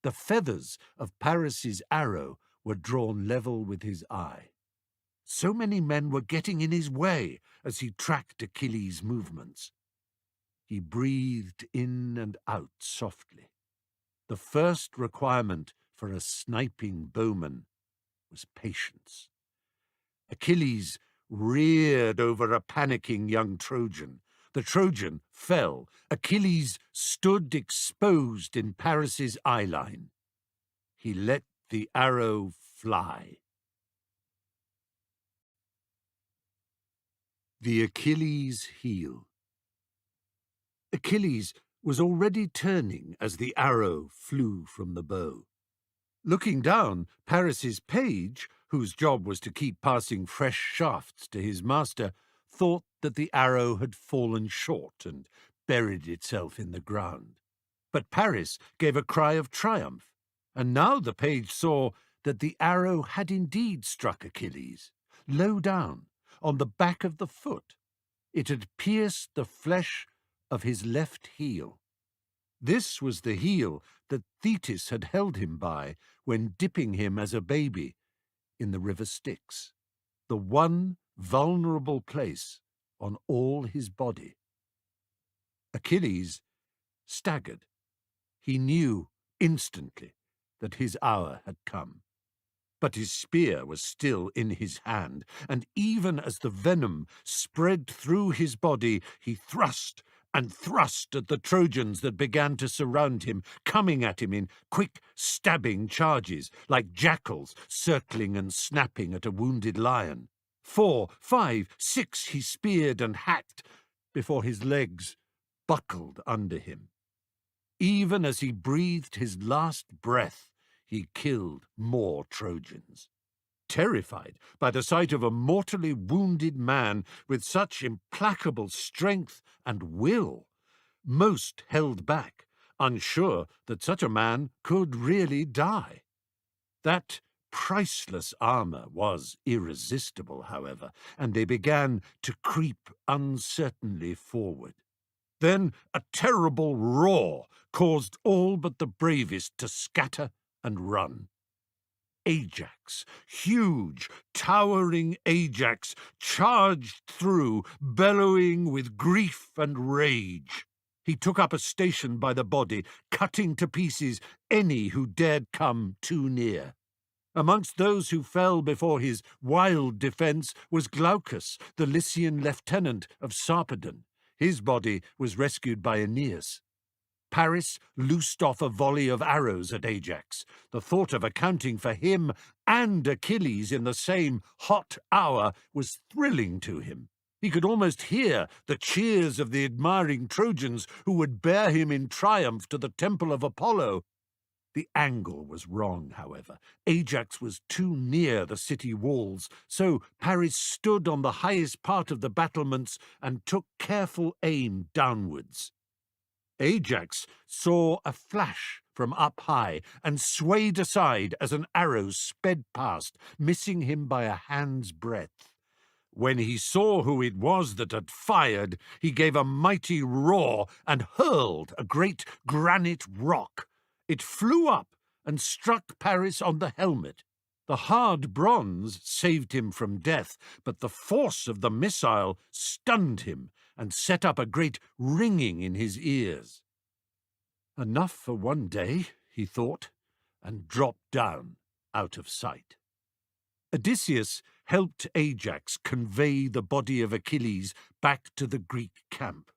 The feathers of Paris's arrow were drawn level with his eye. So many men were getting in his way as he tracked Achilles' movements. He breathed in and out softly. The first requirement for a sniping bowman was patience. Achilles reared over a panicking young Trojan. The Trojan fell. Achilles stood exposed in Paris's eyeline. He let the arrow fly. The Achilles heel. Achilles was already turning as the arrow flew from the bow. Looking down, Paris's page, whose job was to keep passing fresh shafts to his master, thought that the arrow had fallen short and buried itself in the ground. But Paris gave a cry of triumph, and now the page saw that the arrow had indeed struck Achilles, low down, on the back of the foot. It had pierced the flesh of his left heel. This was the heel that Thetis had held him by when dipping him as a baby in the river Styx, the one vulnerable place on all his body. Achilles staggered. He knew instantly that his hour had come. But his spear was still in his hand, and even as the venom spread through his body, he thrust and thrust at the Trojans that began to surround him, coming at him in quick, stabbing charges, like jackals circling and snapping at a wounded lion. 4, 5, 6 he speared and hacked before his legs buckled under him. Even as he breathed his last breath, he killed more Trojans. Terrified by the sight of a mortally wounded man with such implacable strength and will, most held back, unsure that such a man could really die. That priceless armor was irresistible, however, and they began to creep uncertainly forward. Then a terrible roar caused all but the bravest to scatter and run. Ajax, huge, towering Ajax, charged through, bellowing with grief and rage. He took up a station by the body, cutting to pieces any who dared come too near. Amongst those who fell before his wild defence was Glaucus, the Lycian lieutenant of Sarpedon. His body was rescued by Aeneas. Paris loosed off a volley of arrows at Ajax. The thought of accounting for him and Achilles in the same hot hour was thrilling to him. He could almost hear the cheers of the admiring Trojans who would bear him in triumph to the temple of Apollo. The angle was wrong, however. Ajax was too near the city walls, so Paris stood on the highest part of the battlements and took careful aim downwards. Ajax saw a flash from up high and swayed aside as an arrow sped past, missing him by a hand's breadth. When he saw who it was that had fired, he gave a mighty roar and hurled a great granite rock. It flew up and struck Paris on the helmet. The hard bronze saved him from death, but the force of the missile stunned him and set up a great ringing in his ears. Enough for one day, he thought, and dropped down out of sight. Odysseus helped Ajax convey the body of Achilles back to the Greek camp.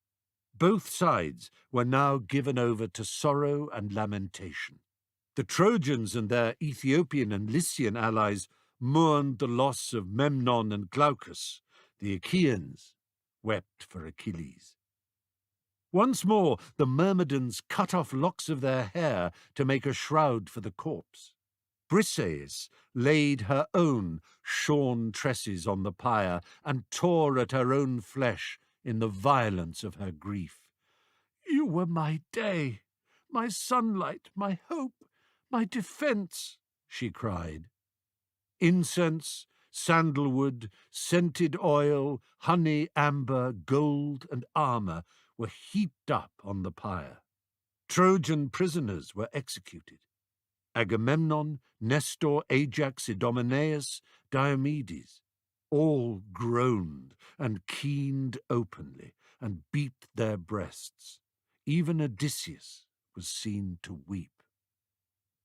Both sides were now given over to sorrow and lamentation. The Trojans and their Ethiopian and Lycian allies mourned the loss of Memnon and Glaucus. The Achaeans wept for Achilles. Once more the Myrmidons cut off locks of their hair to make a shroud for the corpse. Briseis laid her own shorn tresses on the pyre and tore at her own flesh in the violence of her grief. "You were my day, my sunlight, my hope, my defence," she cried. Incense, sandalwood, scented oil, honey, amber, gold, and armour were heaped up on the pyre. Trojan prisoners were executed. Agamemnon, Nestor, Ajax, Idomeneus, Diomedes. All groaned and keened openly and beat their breasts. Even Odysseus was seen to weep.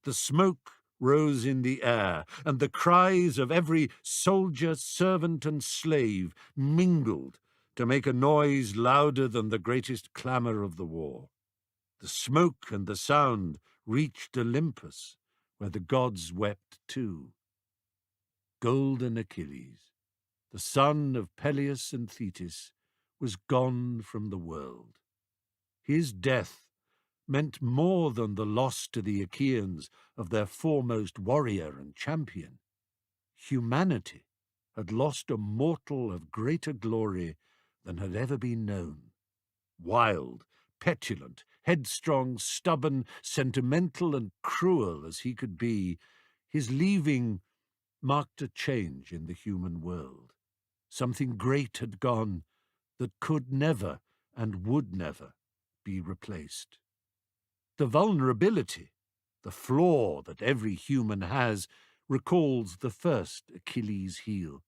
The smoke rose in the air, and the cries of every soldier, servant, and slave mingled to make a noise louder than the greatest clamour of the war. The smoke and the sound reached Olympus, where the gods wept too. Golden Achilles, the son of Peleus and Thetis, was gone from the world. His death meant more than the loss to the Achaeans of their foremost warrior and champion. Humanity had lost a mortal of greater glory than had ever been known. Wild, petulant, headstrong, stubborn, sentimental, and cruel as he could be, his leaving marked a change in the human world. Something great had gone that could never and would never be replaced. The vulnerability, the flaw that every human has, recalls the first Achilles' heel.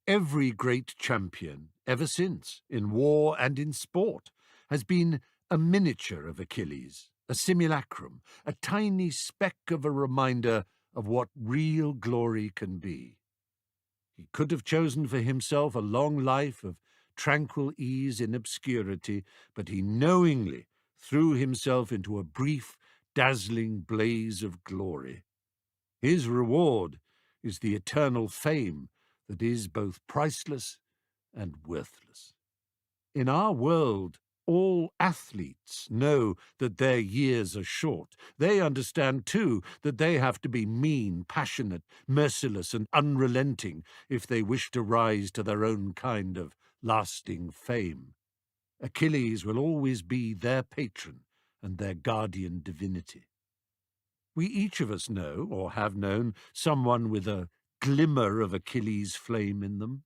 Every great champion, ever since, in war and in sport, has been a miniature of Achilles, a simulacrum, a tiny speck of a reminder of what real glory can be. He could have chosen for himself a long life of tranquil ease in obscurity, but he knowingly threw himself into a brief, dazzling blaze of glory. His reward is the eternal fame that is both priceless and worthless. In our world, all athletes know that their years are short. They understand, too, that they have to be mean, passionate, merciless, and unrelenting if they wish to rise to their own kind of lasting fame. Achilles will always be their patron and their guardian divinity. We each of us know, or have known, someone with a glimmer of Achilles' flame in them.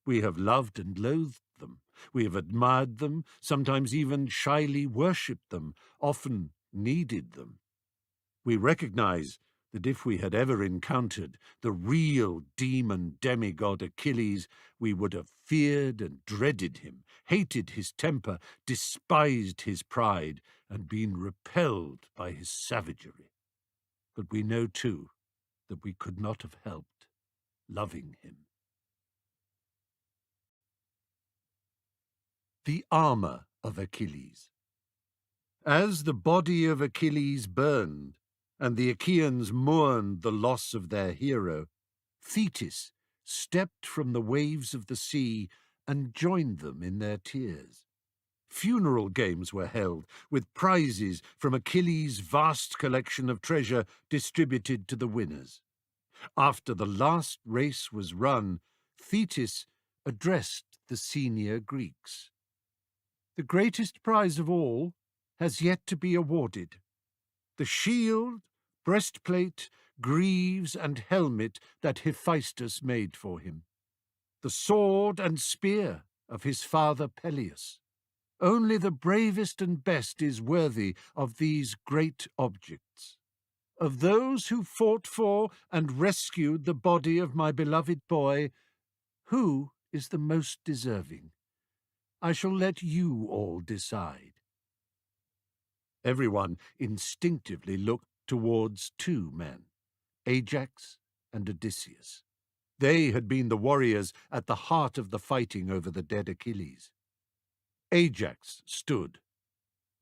We have loved and loathed them. We have admired them, sometimes even shyly worshipped them, often needed them. We recognize that if we had ever encountered the real demon demigod Achilles, we would have feared and dreaded him, hated his temper, despised his pride, and been repelled by his savagery. But we know, too, that we could not have helped loving him. The armour of Achilles. As the body of Achilles burned, and the Achaeans mourned the loss of their hero, Thetis stepped from the waves of the sea and joined them in their tears. Funeral games were held, with prizes from Achilles' vast collection of treasure distributed to the winners. After the last race was run, Thetis addressed the senior Greeks. The greatest prize of all has yet to be awarded. The shield, breastplate, greaves, and helmet that Hephaestus made for him. The sword and spear of his father Peleus. Only the bravest and best is worthy of these great objects. Of those who fought for and rescued the body of my beloved boy, who is the most deserving? I shall let you all decide. Everyone instinctively looked towards two men, Ajax and Odysseus. They had been the warriors at the heart of the fighting over the dead Achilles. Ajax stood.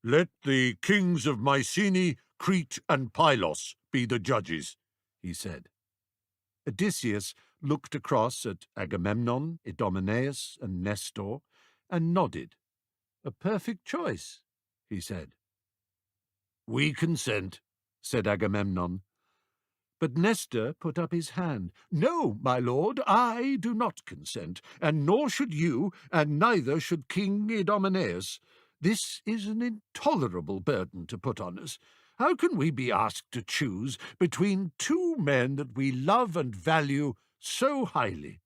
"Let the kings of Mycenae, Crete, and Pylos be the judges," he said. Odysseus looked across at Agamemnon, Idomeneus, and Nestor, and nodded. "A perfect choice," he said. "We consent," said Agamemnon. But Nestor put up his hand. "No, my lord, I do not consent, and nor should you, and neither should King Idomeneus. This is an intolerable burden to put on us. How can we be asked to choose between two men that we love and value so highly?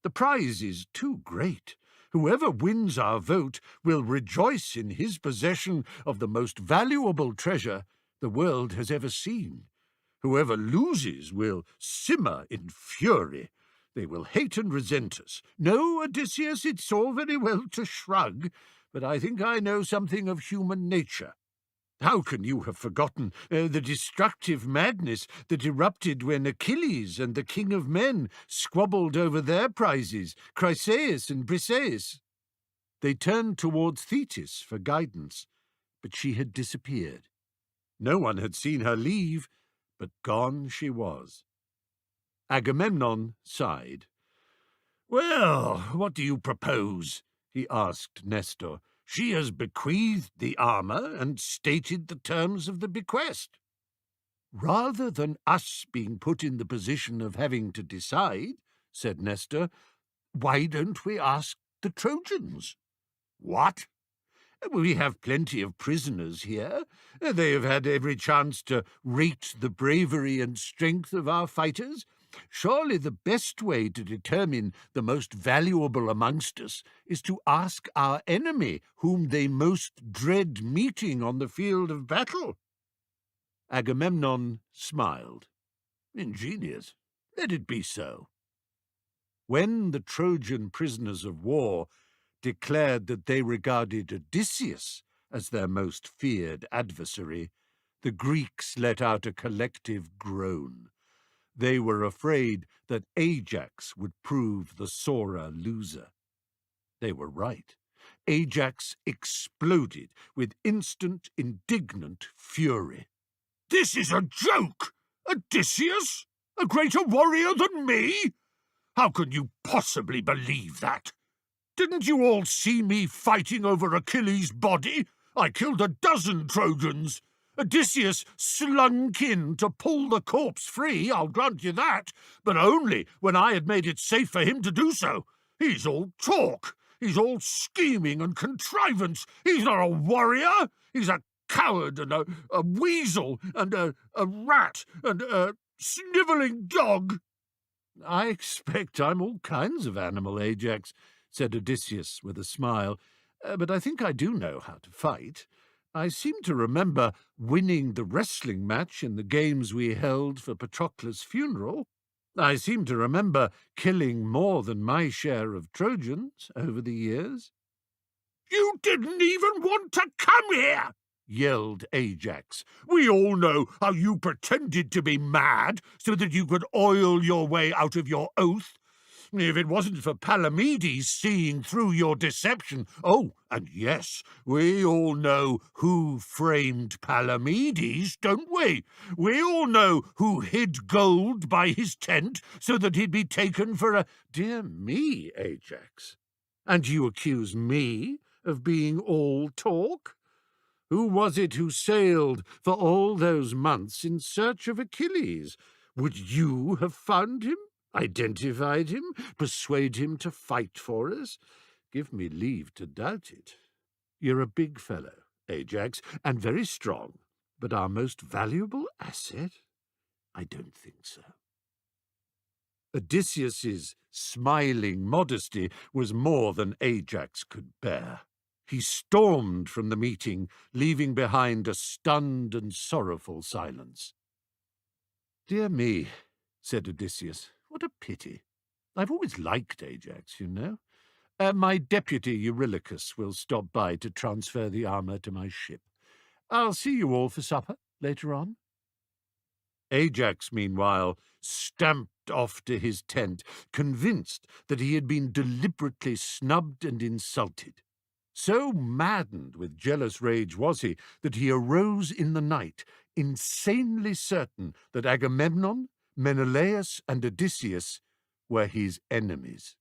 The prize is too great. Whoever wins our vote will rejoice in his possession of the most valuable treasure the world has ever seen. Whoever loses will simmer in fury. They will hate and resent us. No, Odysseus, it's all very well to shrug, but I think I know something of human nature. How can you have forgotten the destructive madness that erupted when Achilles and the king of men squabbled over their prizes, Chryseis and Briseis? They turned towards Thetis for guidance, but she had disappeared. No one had seen her leave, but gone she was. Agamemnon sighed. "Well, what do you propose?" he asked Nestor. "She has bequeathed the armour and stated the terms of the bequest. Rather than us being put in the position of having to decide," said Nestor, "why don't we ask the Trojans?" "What? We have plenty of prisoners here. They have had every chance to rate the bravery and strength of our fighters. Surely the best way to determine the most valuable amongst us is to ask our enemy whom they most dread meeting on the field of battle." Agamemnon smiled. "Ingenious. Let it be so." When the Trojan prisoners of war declared that they regarded Odysseus as their most feared adversary, the Greeks let out a collective groan. They were afraid that Ajax would prove the sorer loser. They were right. Ajax exploded with instant, indignant fury. "This is a joke! Odysseus? A greater warrior than me? How can you possibly believe that? Didn't you all see me fighting over Achilles' body? I killed 12 Trojans. Odysseus slunk in to pull the corpse free, I'll grant you that, but only when I had made it safe for him to do so. He's all talk. He's all scheming and contrivance. He's not a warrior. He's a coward and a weasel and a rat and a snivelling dog." "I expect I'm all kinds of animal, Ajax," said Odysseus with a smile, "but I think I do know how to fight. I seem to remember winning the wrestling match in the games we held for Patroclus' funeral. I seem to remember killing more than my share of Trojans over the years." "You didn't even want to come here!" yelled Ajax. "We all know how you pretended to be mad so that you could oil your way out of your oath. If it wasn't for Palamedes seeing through your deception— Oh, and yes, we all know who framed Palamedes, don't we? We all know who hid gold by his tent so that he'd be taken for a—" "Dear me, Ajax. And you accuse me of being all talk? Who was it who sailed for all those months in search of Achilles? Would you have found him, identified him, persuade him to fight for us? Give me leave to doubt it. You're a big fellow, Ajax, and very strong, but our most valuable asset? I don't think so." Odysseus's smiling modesty was more than Ajax could bear. He stormed from the meeting, leaving behind a stunned and sorrowful silence. "Dear me," said Odysseus, "what a pity. I've always liked Ajax, you know. My deputy Eurylochus will stop by to transfer the armour to my ship. I'll see you all for supper later on." Ajax, meanwhile, stamped off to his tent, convinced that he had been deliberately snubbed and insulted. So maddened with jealous rage was he that he arose in the night, insanely certain that Agamemnon, Menelaus, and Odysseus were his enemies.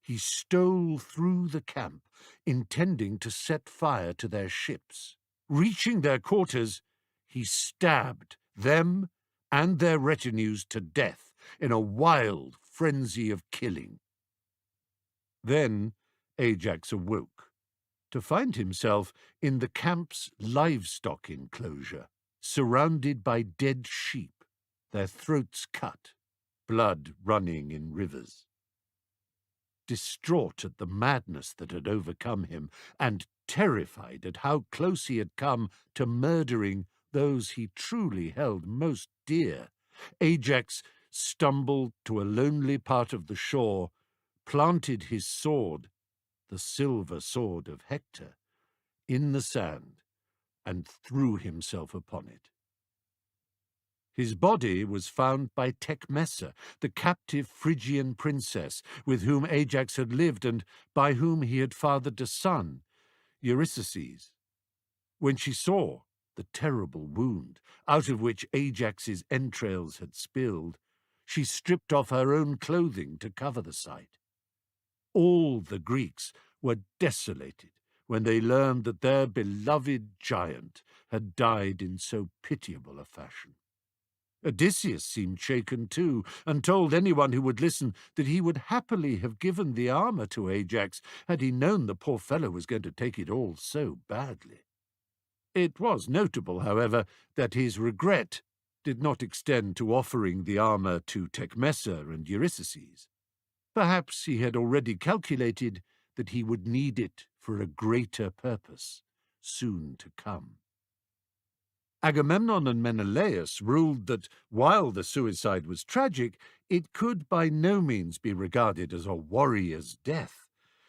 He stole through the camp, intending to set fire to their ships. Reaching their quarters, he stabbed them and their retinues to death in a wild frenzy of killing. Then Ajax awoke, to find himself in the camp's livestock enclosure, surrounded by dead sheep, their throats cut, blood running in rivers. Distraught at the madness that had overcome him, and terrified at how close he had come to murdering those he truly held most dear, Ajax stumbled to a lonely part of the shore, planted his sword, the silver sword of Hector, in the sand, and threw himself upon it. His body was found by ℌ𝔞𝔫𝔞𝔥, the captive Phrygian princess with whom Ajax had lived and by whom he had fathered a son, Eurystheus. When she saw the terrible wound, out of which Ajax's entrails had spilled, she stripped off her own clothing to cover the sight. All the Greeks were desolated when they learned that their beloved giant had died in so pitiable a fashion. Odysseus seemed shaken too, and told anyone who would listen that he would happily have given the armour to Ajax had he known the poor fellow was going to take it all so badly. It was notable, however, that his regret did not extend to offering the armour to ℌ𝔞𝔫𝔞 and Eurystheus. Perhaps he had already calculated that he would need it for a greater purpose soon to come. Agamemnon and Menelaus ruled that, while the suicide was tragic, it could by no means be regarded as a warrior's death.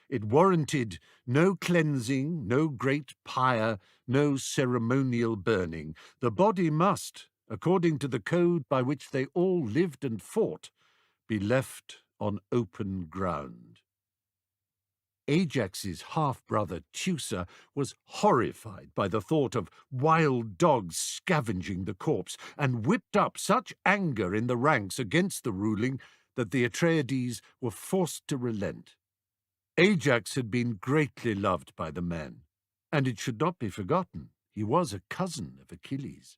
It warranted no cleansing, no great pyre, no ceremonial burning. The body must, according to the code by which they all lived and fought, be left on open ground. Ajax's half-brother Teucer was horrified by the thought of wild dogs scavenging the corpse, and whipped up such anger in the ranks against the ruling that the Atreides were forced to relent. Ajax had been greatly loved by the men, and it should not be forgotten he was a cousin of Achilles.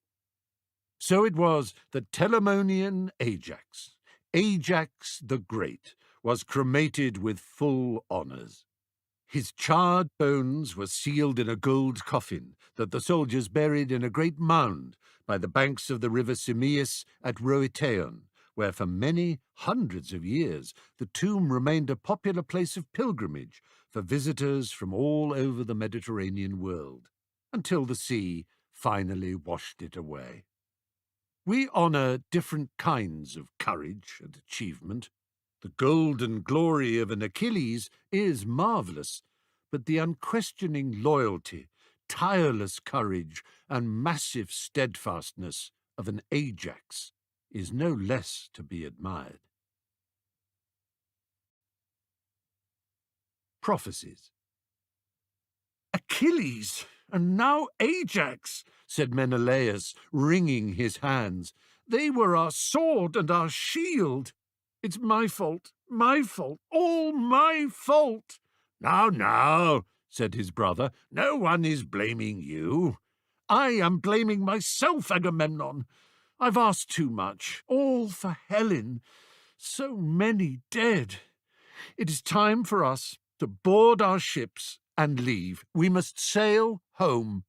So it was that Telamonian Ajax, Ajax the Great, was cremated with full honours. His charred bones were sealed in a gold coffin that the soldiers buried in a great mound by the banks of the river Simmias at Rhoeteon, where for many hundreds of years the tomb remained a popular place of pilgrimage for visitors from all over the Mediterranean world, until the sea finally washed it away. We honour different kinds of courage and achievement. The golden glory of an Achilles is marvellous, but the unquestioning loyalty, tireless courage, and massive steadfastness of an Ajax is no less to be admired. Prophecies. Achilles, and now Ajax, said Menelaus, wringing his hands. They were our sword and our shield. It's my fault, all my fault. Now, said his brother, no one is blaming you. I am blaming myself, Agamemnon. I've asked too much, all for Helen. So many dead. It is time for us to board our ships and leave. We must sail home.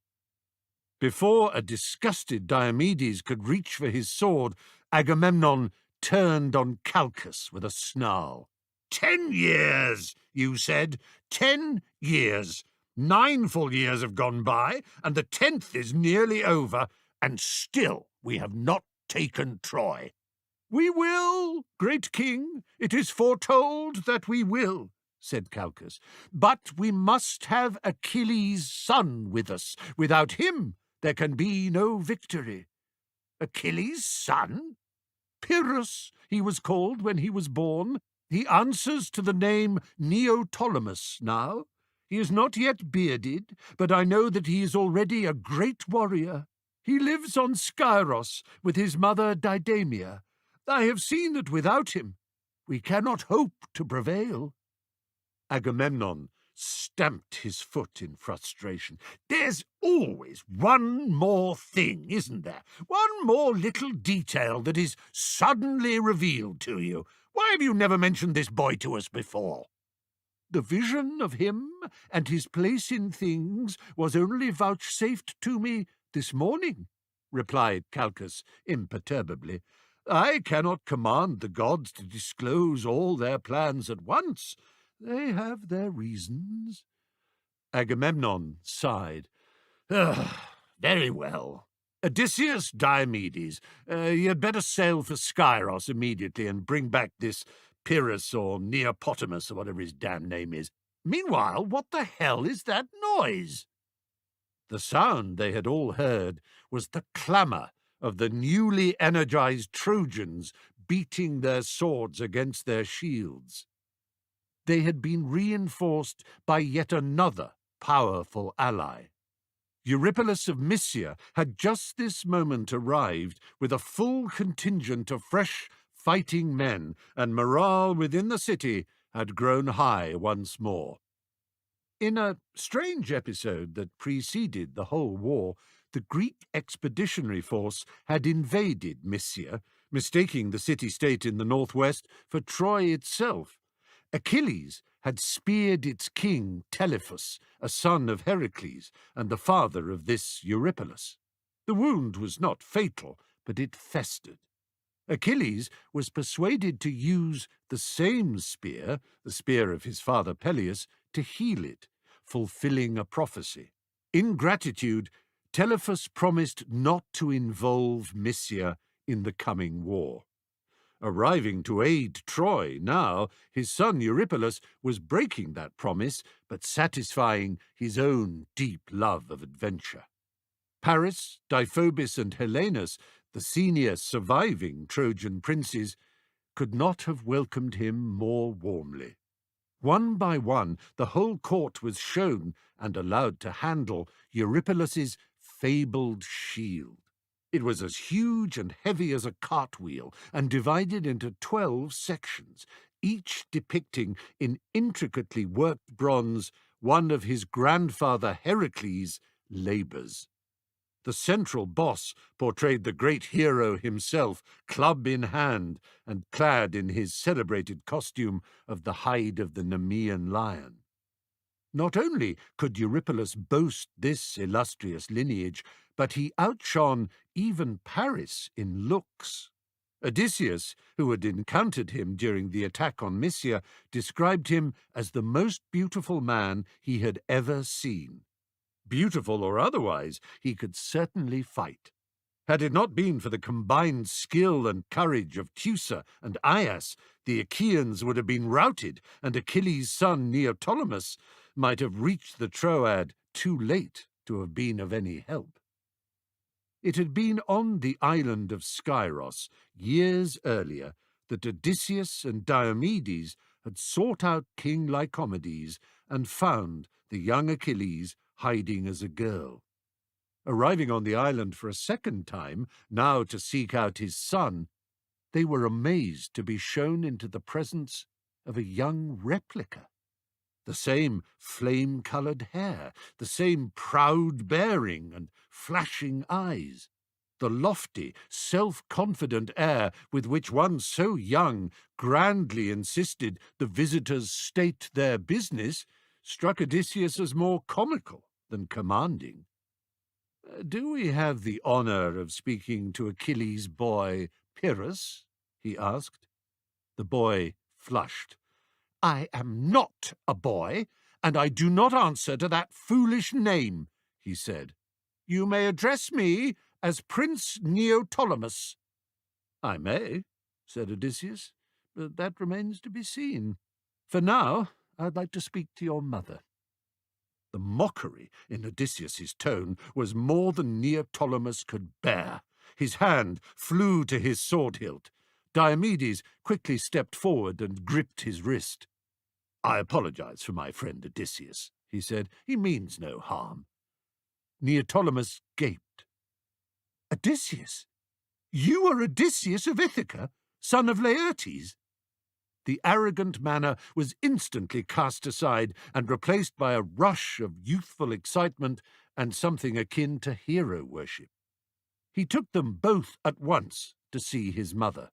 Before a disgusted Diomedes could reach for his sword, Agamemnon turned on Calchas with a snarl. 10 years, you said. 10 years. 9 full years have gone by, and the 10th is nearly over, and still we have not taken Troy. We will, great king. It is foretold that we will, said Calchas. But we must have Achilles' son with us. Without him there can be no victory. Achilles' son? Pyrrhus, he was called when he was born. He answers to the name Neoptolemus now. He is not yet bearded, but I know that he is already a great warrior. He lives on Skyros with his mother Didamia. I have seen that without him we cannot hope to prevail. Agamemnon stamped his foot in frustration. There's always one more thing, isn't there? One more little detail that is suddenly revealed to you. Why have you never mentioned this boy to us before? The vision of him and his place in things was only vouchsafed to me this morning, replied Calchas imperturbably. I cannot command the gods to disclose all their plans at once. They have their reasons. Agamemnon sighed. Very well. Odysseus, Diomedes, you had better sail for Skyros immediately and bring back this Pyrrhus or Neoptolemus or whatever his damn name is. Meanwhile, what the hell is that noise?" The sound they had all heard was the clamour of the newly energized Trojans beating their swords against their shields. They had been reinforced by yet another powerful ally. Eurypylus of Mysia had just this moment arrived with a full contingent of fresh fighting men, and morale within the city had grown high once more. In a strange episode that preceded the whole war, the Greek expeditionary force had invaded Mysia, mistaking the city-state in the northwest for Troy itself. Achilles had speared its king, Telephus, a son of Heracles, and the father of this Eurypylus. The wound was not fatal, but it festered. Achilles was persuaded to use the same spear, the spear of his father Peleus, to heal it, fulfilling a prophecy. In gratitude, Telephus promised not to involve Mysia in the coming war. Arriving to aid Troy now, his son Eurypylus was breaking that promise, but satisfying his own deep love of adventure. Paris, Deiphobus, and Helenus, the senior surviving Trojan princes, could not have welcomed him more warmly. One by one, the whole court was shown and allowed to handle Eurypylus's fabled shield. It was as huge and heavy as a cartwheel and divided into 12 sections, each depicting in intricately worked bronze one of his grandfather Heracles' labours. The central boss portrayed the great hero himself, club in hand and clad in his celebrated costume of the hide of the Nemean lion. Not only could Eurypylus boast this illustrious lineage, but he outshone even Paris in looks. Odysseus, who had encountered him during the attack on Mysia, described him as the most beautiful man he had ever seen. Beautiful or otherwise, he could certainly fight. Had it not been for the combined skill and courage of Teucer and Aias, the Achaeans would have been routed, and Achilles' son Neoptolemus might have reached the Troad too late to have been of any help. It had been on the island of Skyros, years earlier, that Odysseus and Diomedes had sought out King Lycomedes and found the young Achilles hiding as a girl. Arriving on the island for a second time, now to seek out his son, they were amazed to be shown into the presence of a young replica. The same flame-coloured hair, the same proud bearing and flashing eyes. The lofty, self-confident air with which one so young grandly insisted the visitors state their business struck Odysseus as more comical than commanding. "Do we have the honour of speaking to Achilles' boy, Pyrrhus?" he asked. The boy flushed. "I am not a boy, and I do not answer to that foolish name," he said. "You may address me as Prince Neoptolemus." "I may," said Odysseus, "but that remains to be seen. For now, I'd like to speak to your mother." The mockery in Odysseus's tone was more than Neoptolemus could bear. His hand flew to his sword hilt. Diomedes quickly stepped forward and gripped his wrist. "I apologize for my friend Odysseus," he said. "He means no harm." Neoptolemus gaped. "Odysseus? You are Odysseus of Ithaca, son of Laertes?" The arrogant manner was instantly cast aside and replaced by a rush of youthful excitement and something akin to hero worship. He took them both at once to see his mother.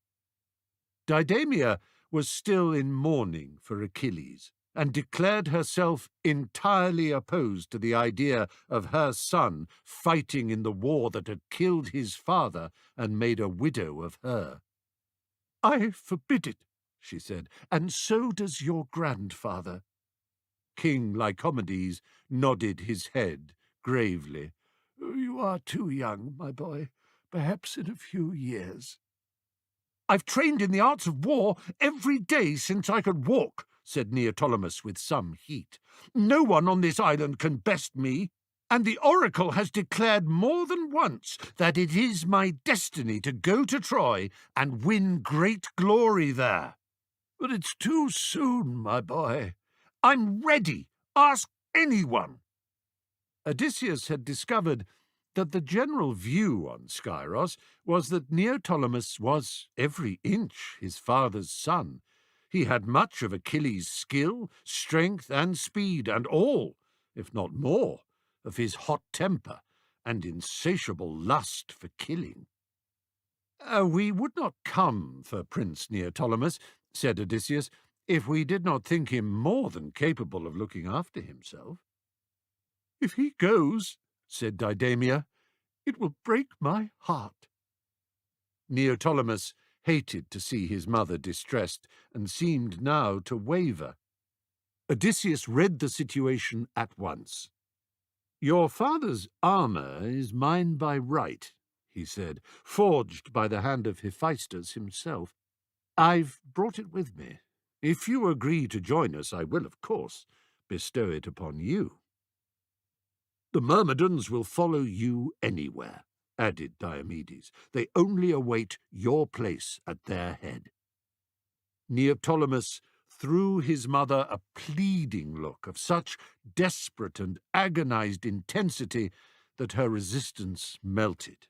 Didymia was still in mourning for Achilles, and declared herself entirely opposed to the idea of her son fighting in the war that had killed his father and made a widow of her. "I forbid it," she said, "and so does your grandfather." King Lycomedes nodded his head gravely. You are too young, my boy. Perhaps in a few years. I've trained in the arts of war every day since I could walk, said ℌ𝔞𝔫𝔞𝔥 with some heat. No one on this island can best me, and the oracle has declared more than once that it is my destiny to go to Troy and win great glory there. But it's too soon, my boy. I'm ready. Ask anyone. Odysseus had discovered that the general view on Skyros was that Neoptolemus was every inch his father's son. He had much of Achilles' skill, strength, and speed, and all, if not more, of his hot temper and insatiable lust for killing. We would not come for Prince Neoptolemus, said Odysseus, if we did not think him more than capable of looking after himself. If he goes, said Didymia, it will break my heart. Neoptolemus hated to see his mother distressed, and seemed now to waver. Odysseus read the situation at once. Your father's armour is mine by right, he said, forged by the hand of Hephaestus himself. I've brought it with me. If you agree to join us, I will, of course, bestow it upon you. The Myrmidons will follow you anywhere, added Diomedes. They only await your place at their head. Neoptolemus threw his mother a pleading look of such desperate and agonized intensity that her resistance melted.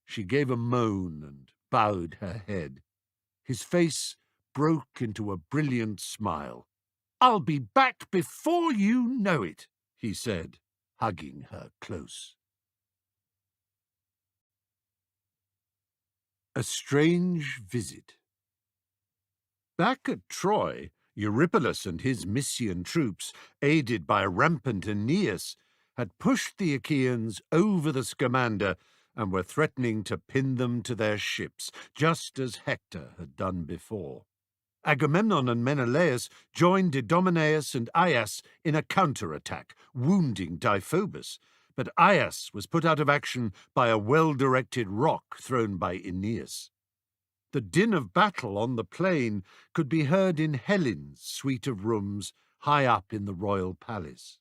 She gave a moan and bowed her head. His face broke into a brilliant smile. I'll be back before you know it, he said, hugging her close. A strange visit. Back at Troy, Eurypylus and his Mysian troops, aided by rampant Aeneas, had pushed the Achaeans over the Scamander and were threatening to pin them to their ships, just as Hector had done before. Agamemnon and Menelaus joined Idomeneus and Aias in a counterattack, wounding Deiphobus, but Aias was put out of action by a well-directed rock thrown by Aeneas. The din of battle on the plain could be heard in Helen's suite of rooms high up in the royal palace.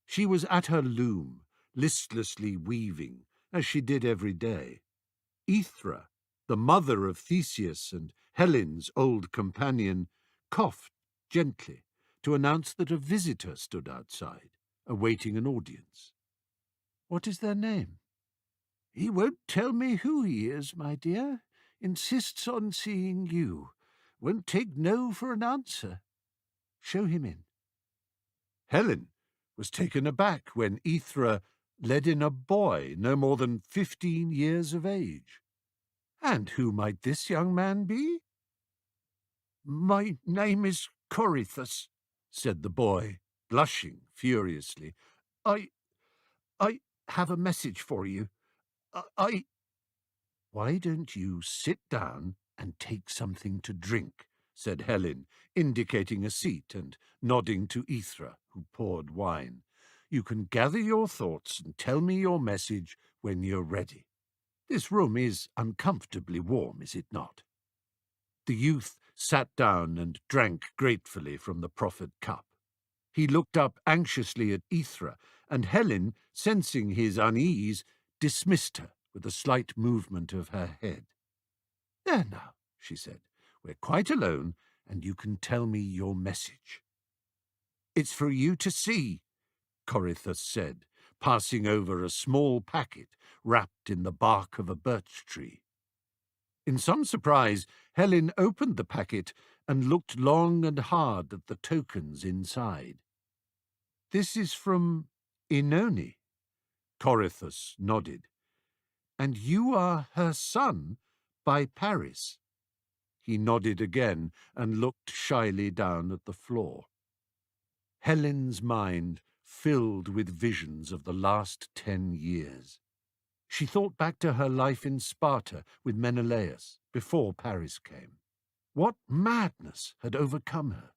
She was at her loom, listlessly weaving, as she did every day. Aethra, the mother of Theseus and Helen's old companion, coughed gently to announce that a visitor stood outside, awaiting an audience. What is their name? He won't tell me who he is, my dear. Insists on seeing you. Won't take no for an answer. Show him in. Helen was taken aback when Aethra led in a boy no more than 15 years of age. And who might this young man be? My name is Corythus, said the boy, blushing furiously. I have a message for you. Why don't you sit down and take something to drink, said Helen, indicating a seat and nodding to Aethra, who poured wine. You can gather your thoughts and tell me your message when you're ready. This room is uncomfortably warm, is it not? The youth sat down and drank gratefully from the proffered cup. He looked up anxiously at Aethra, and Helen, sensing his unease, dismissed her with a slight movement of her head. There now, she said, we're quite alone, and you can tell me your message. It's for you to see, Corythus said, passing over a small packet wrapped in the bark of a birch tree. In some surprise, Helen opened the packet and looked long and hard at the tokens inside. This is from Oenone, Corythus nodded. And you are her son by Paris. He nodded again and looked shyly down at the floor. Helen's mind filled with visions of the last 10 years. She thought back to her life in Sparta with Menelaus before Paris came. What madness had overcome her?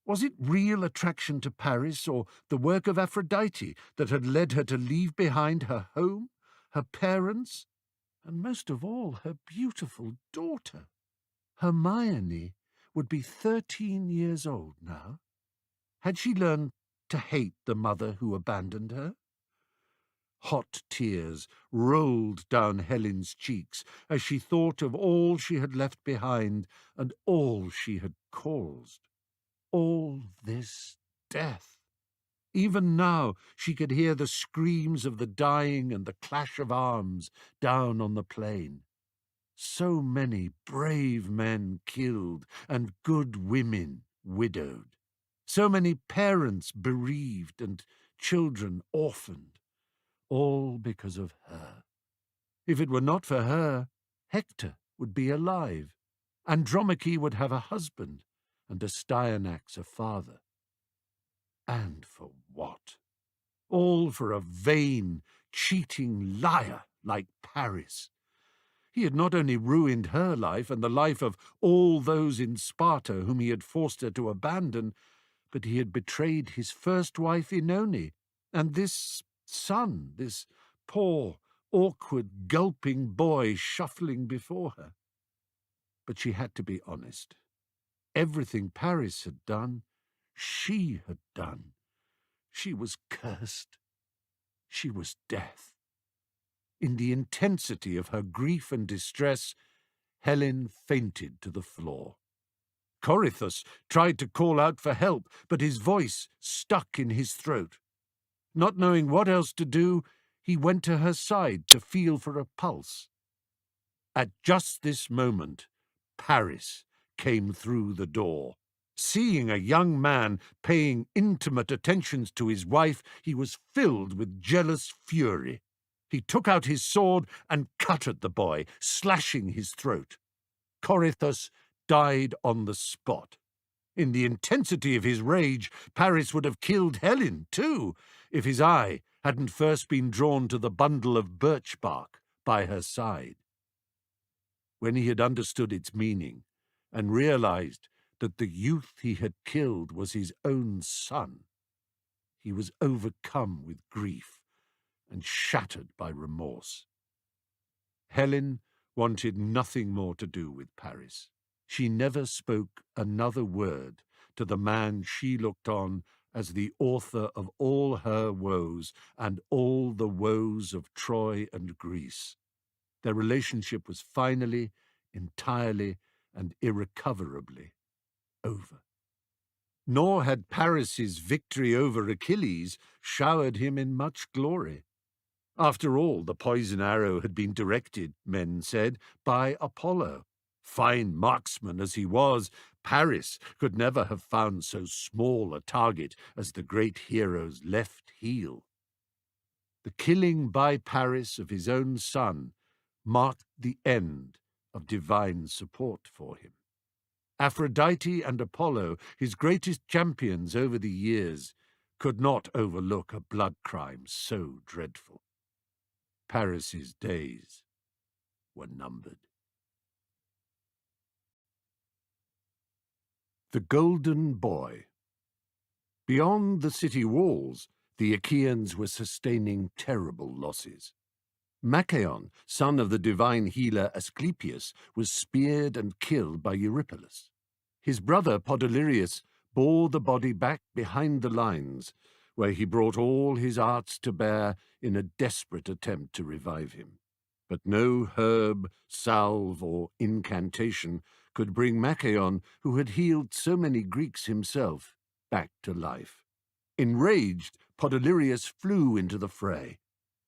Was it real attraction to Paris, or the work of Aphrodite that had led her to leave behind her home, her parents, and most of all, her beautiful daughter? Hermione would be 13 years old now. Had she learned to hate the mother who abandoned her? Hot tears rolled down Helen's cheeks as she thought of all she had left behind and all she had caused. All this death. Even now she could hear the screams of the dying and the clash of arms down on the plain. So many brave men killed and good women widowed. So many parents bereaved and children orphaned, all because of her. If it were not for her, Hector would be alive. Andromache would have a husband, and Astyanax a father. And for what? All for a vain, cheating liar like Paris. He had not only ruined her life and the life of all those in Sparta whom he had forced her to abandon, but he had betrayed his first wife Oenone, and this son, this poor, awkward, gulping boy shuffling before her. But she had to be honest. Everything Paris had done, she had done. She was cursed. She was death. In the intensity of her grief and distress, Helen fainted to the floor. Corythus tried to call out for help, but his voice stuck in his throat. Not knowing what else to do, he went to her side to feel for a pulse. At just this moment, Paris came through the door. Seeing a young man paying intimate attentions to his wife, he was filled with jealous fury. He took out his sword and cut at the boy, slashing his throat. Corythus died on the spot. In the intensity of his rage, Paris would have killed Helen, too, if his eye hadn't first been drawn to the bundle of birch bark by her side. When he had understood its meaning and realized that the youth he had killed was his own son, he was overcome with grief and shattered by remorse. Helen wanted nothing more to do with Paris. She never spoke another word to the man she looked on as the author of all her woes and all the woes of Troy and Greece. Their relationship was finally, entirely, and irrecoverably over. Nor had Paris's victory over Achilles showered him in much glory. After all, the poison arrow had been directed, men said, by Apollo. Fine marksman as he was, Paris could never have found so small a target as the great hero's left heel. The killing by Paris of his own son marked the end of divine support for him. Aphrodite and Apollo, his greatest champions over the years, could not overlook a blood crime so dreadful. Paris's days were numbered. The Golden Boy. Beyond the city walls, the Achaeans were sustaining terrible losses. Machaon, son of the divine healer Asclepius, was speared and killed by Eurypylus. His brother Podalirius bore the body back behind the lines, where he brought all his arts to bear in a desperate attempt to revive him. But no herb, salve, or incantation could bring Machaon, who had healed so many Greeks himself, back to life. Enraged, Podalirius flew into the fray.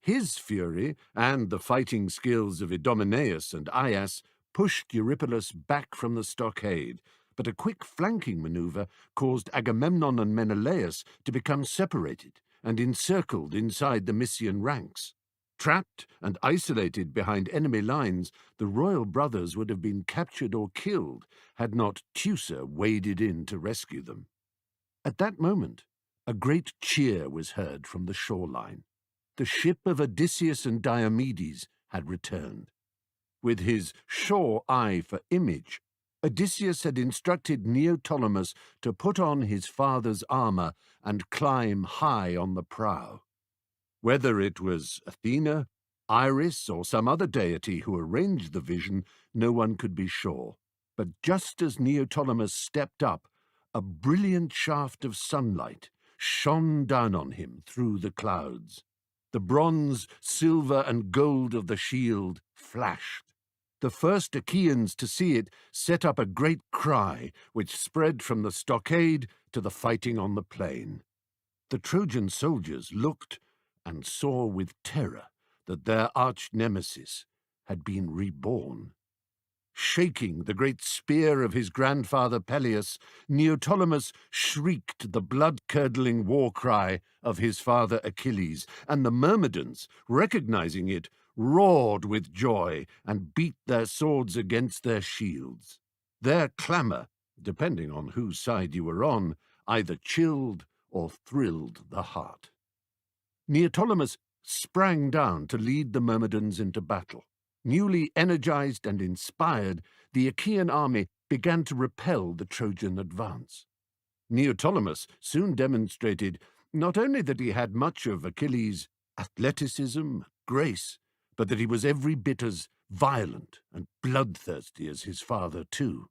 His fury and the fighting skills of Idomeneus and Aias pushed Eurypylus back from the stockade, but a quick flanking maneuver caused Agamemnon and Menelaus to become separated and encircled inside the Mysian ranks. Trapped and isolated behind enemy lines, the royal brothers would have been captured or killed had not Teucer waded in to rescue them. At that moment, a great cheer was heard from the shoreline. The ship of Odysseus and Diomedes had returned. With his sure eye for image, Odysseus had instructed ℌ𝔞𝔫𝔞𝔥 to put on his father's armor and climb high on the prow. Whether it was Athena, Iris, or some other deity who arranged the vision, no one could be sure. But just as ℌ𝔞𝔫𝔞𝔥 stepped up, a brilliant shaft of sunlight shone down on him through the clouds. The bronze, silver, and gold of the shield flashed. The first Achaeans to see it set up a great cry, which spread from the stockade to the fighting on the plain. The Trojan soldiers looked and saw with terror that their arch-nemesis had been reborn. Shaking the great spear of his grandfather Peleus, ℌ𝔞𝔫𝔞𝔥 shrieked the blood-curdling war cry of his father Achilles, and the Myrmidons, recognizing it, roared with joy and beat their swords against their shields. Their clamor, depending on whose side you were on, either chilled or thrilled the heart. ℌ𝔞𝔫𝔞𝔥 sprang down to lead the Myrmidons into battle. Newly energized and inspired, the Achaean army began to repel the Trojan advance. ℌ𝔞𝔫𝔞𝔥 soon demonstrated not only that he had much of Achilles' athleticism, grace, but that he was every bit as violent and bloodthirsty as his father too.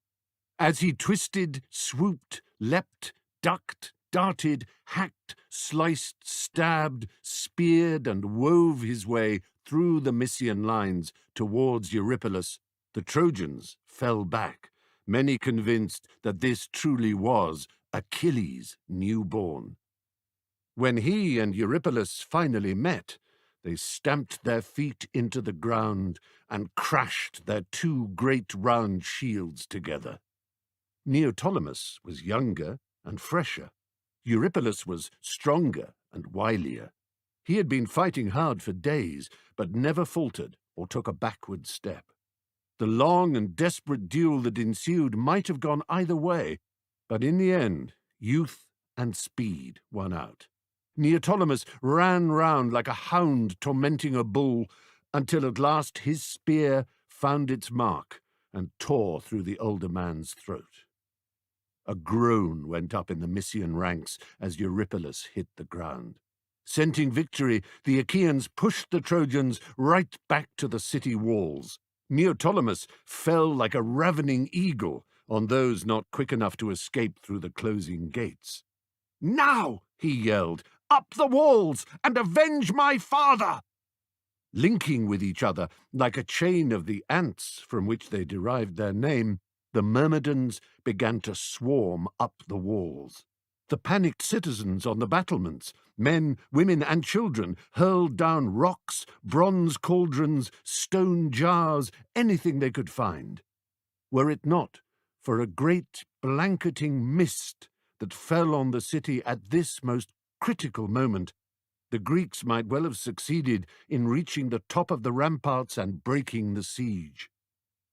As he twisted, swooped, leapt, ducked, darted, hacked, sliced, stabbed, speared, and wove his way through the Mysian lines towards Eurypylus, the Trojans fell back, many convinced that this truly was Achilles' newborn. When he and Eurypylus finally met, they stamped their feet into the ground and crashed their two great round shields together. ℌ𝔞𝔫𝔞𝔥 was younger and fresher. Eurypylus was stronger and wilier. He had been fighting hard for days, but never faltered or took a backward step. The long and desperate duel that ensued might have gone either way, but in the end, youth and speed won out. ℌ𝔞𝔫𝔞𝔥 ran round like a hound tormenting a bull, until at last his spear found its mark and tore through the older man's throat. A groan went up in the Mysian ranks as Eurypylus hit the ground. Scenting victory, the Achaeans pushed the Trojans right back to the city walls. ℌ𝔞𝔫𝔞𝔥 fell like a ravening eagle on those not quick enough to escape through the closing gates. "Now," he yelled, "up the walls and avenge my father!" Linking with each other like a chain of the ants from which they derived their name, the Myrmidons began to swarm up the walls. The panicked citizens on the battlements, men, women, and children, hurled down rocks, bronze cauldrons, stone jars, anything they could find. Were it not for a great blanketing mist that fell on the city at this most critical moment, the Greeks might well have succeeded in reaching the top of the ramparts and breaking the siege.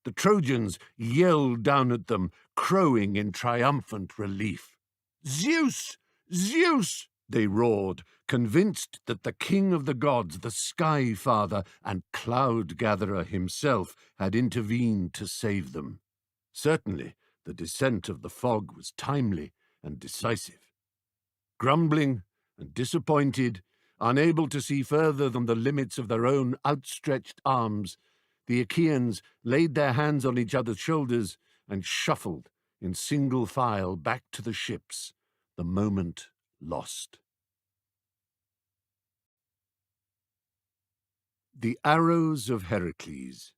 The Trojans yelled down at them, crowing in triumphant relief. "Zeus! Zeus!" they roared, convinced that the king of the gods, the Sky Father and Cloud Gatherer himself, had intervened to save them. Certainly, the descent of the fog was timely and decisive. Grumbling and disappointed, unable to see further than the limits of their own outstretched arms, the Achaeans laid their hands on each other's shoulders and shuffled in single file back to the ships, the moment lost. The Arrows of Heracles.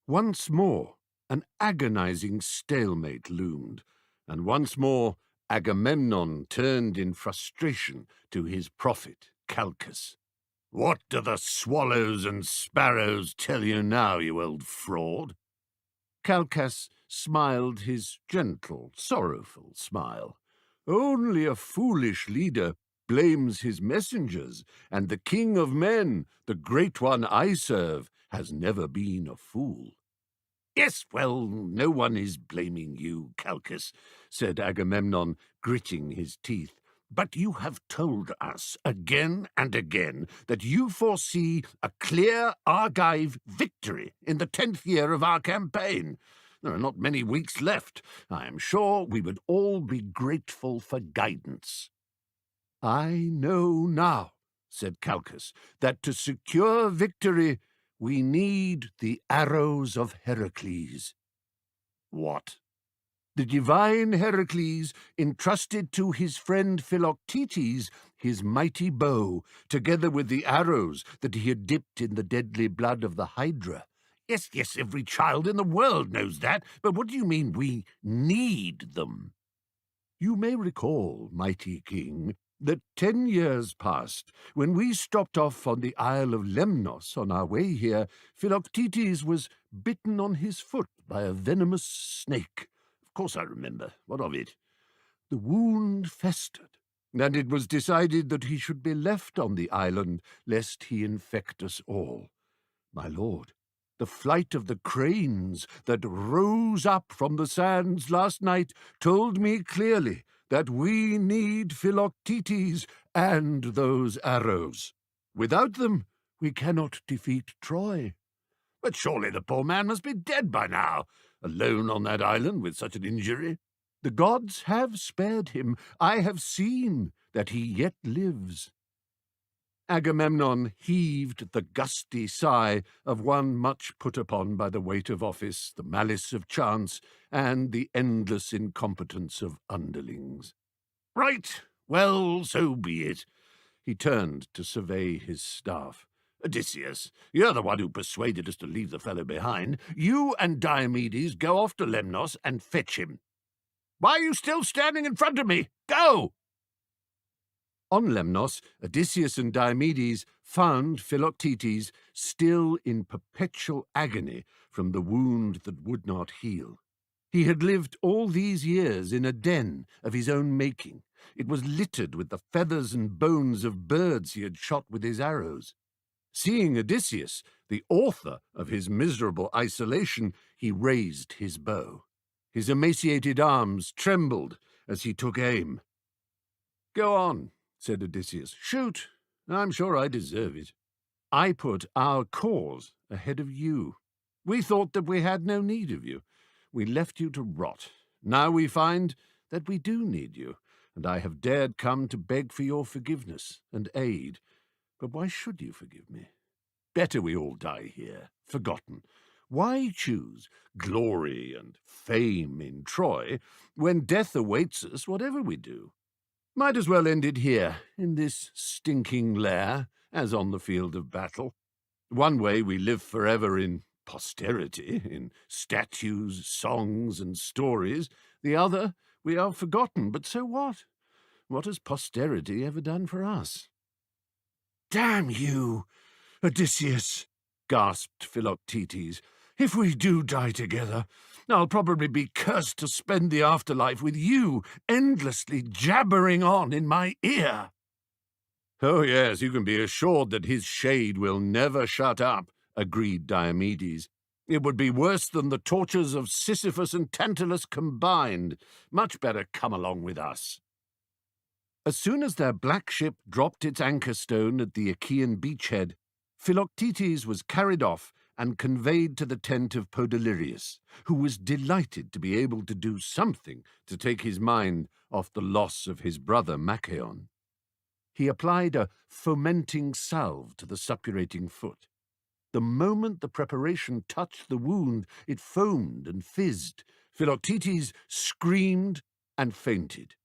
Once more, an agonizing stalemate loomed, and once more Agamemnon turned in frustration to his prophet, Calchas. "What do the swallows and sparrows tell you now, you old fraud?" Calchas smiled his gentle, sorrowful smile. "Only a foolish leader blames his messengers, and the king of men, the great one I serve, has never been a fool." "Yes, well, no one is blaming you, Calchas," said Agamemnon, gritting his teeth. "But you have told us again and again that you foresee a clear Argive victory in the 10th year of our campaign. There are not many weeks left. I am sure we would all be grateful for guidance." "I know now," said Calchas, "that to secure victory we need the arrows of Heracles." "What?" "The divine Heracles entrusted to his friend Philoctetes his mighty bow, together with the arrows that he had dipped in the deadly blood of the Hydra." Yes, every child in the world knows that, but what do you mean we need them?" "You may recall, mighty king, that 10 years past, when we stopped off on the Isle of Lemnos on our way here, Philoctetes was bitten on his foot by a venomous snake." "Of course I remember. What of it?" "The wound festered, and it was decided that he should be left on the island, lest he infect us all. My lord, the flight of the cranes that rose up from the sands last night told me clearly that we need Philoctetes and those arrows. Without them, we cannot defeat Troy." "But surely the poor man must be dead by now, alone on that island with such an injury." "The gods have spared him. I have seen that he yet lives." Agamemnon heaved the gusty sigh of one much put upon by the weight of office, the malice of chance, and the endless incompetence of underlings. "Right, well, so be it." He turned to survey his staff. "Odysseus, you're the one who persuaded us to leave the fellow behind. You and Diomedes go off to Lemnos and fetch him. Why are you still standing in front of me? Go!" On Lemnos, Odysseus and Diomedes found Philoctetes still in perpetual agony from the wound that would not heal. He had lived all these years in a den of his own making. It was littered with the feathers and bones of birds he had shot with his arrows. Seeing Odysseus, the author of his miserable isolation, he raised his bow. His emaciated arms trembled as he took aim. "Go on," said Odysseus. "Shoot. I'm sure I deserve it. I put our cause ahead of you. We thought that we had no need of you. We left you to rot. Now we find that we do need you, and I have dared come to beg for your forgiveness and aid. But why should you forgive me? Better we all die here, forgotten. Why choose glory and fame in Troy when death awaits us whatever we do? Might as well end it here, in this stinking lair, as on the field of battle. One way we live forever in posterity, in statues, songs, and stories. The other, we are forgotten, but so what? What has posterity ever done for us?" "Damn you, Odysseus," gasped Philoctetes. "If we do die together, I'll probably be cursed to spend the afterlife with you endlessly jabbering on in my ear." "Oh, yes, you can be assured that his shade will never shut up," agreed Diomedes. "It would be worse than the tortures of Sisyphus and Tantalus combined. Much better come along with us." As soon as their black ship dropped its anchor stone at the Achaean beachhead, Philoctetes was carried off and conveyed to the tent of Podalirius, who was delighted to be able to do something to take his mind off the loss of his brother Machaon. He applied a fomenting salve to the suppurating foot. The moment the preparation touched the wound, it foamed and fizzed. Philoctetes screamed and fainted.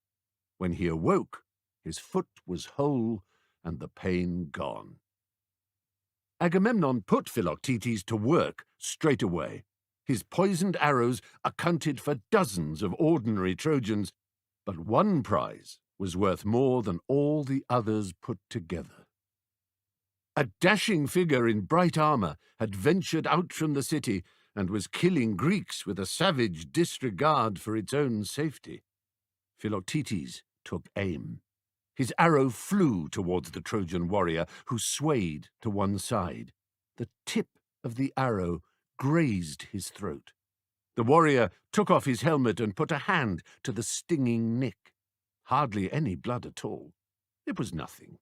When he awoke, his foot was whole and the pain gone. Agamemnon put Philoctetes to work straight away. His poisoned arrows accounted for dozens of ordinary Trojans, but one prize was worth more than all the others put together. A dashing figure in bright armor had ventured out from the city and was killing Greeks with a savage disregard for its own safety. Philoctetes took aim. His arrow flew towards the Trojan warrior, who swayed to one side. The tip of the arrow grazed his throat. The warrior took off his helmet and put a hand to the stinging nick. Hardly any blood at all. It was nothing.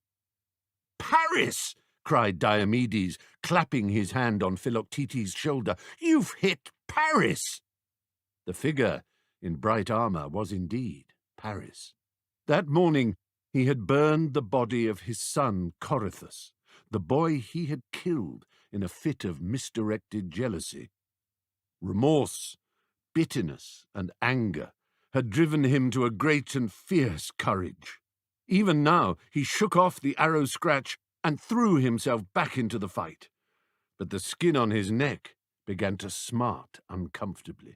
"Paris!" cried Diomedes, clapping his hand on Philoctetes' shoulder. "You've hit Paris!" The figure in bright armour was indeed Paris. That morning he had burned the body of his son Corythus, the boy he had killed in a fit of misdirected jealousy. Remorse, bitterness, and anger had driven him to a great and fierce courage. Even now he shook off the arrow scratch and threw himself back into the fight. But the skin on his neck began to smart uncomfortably.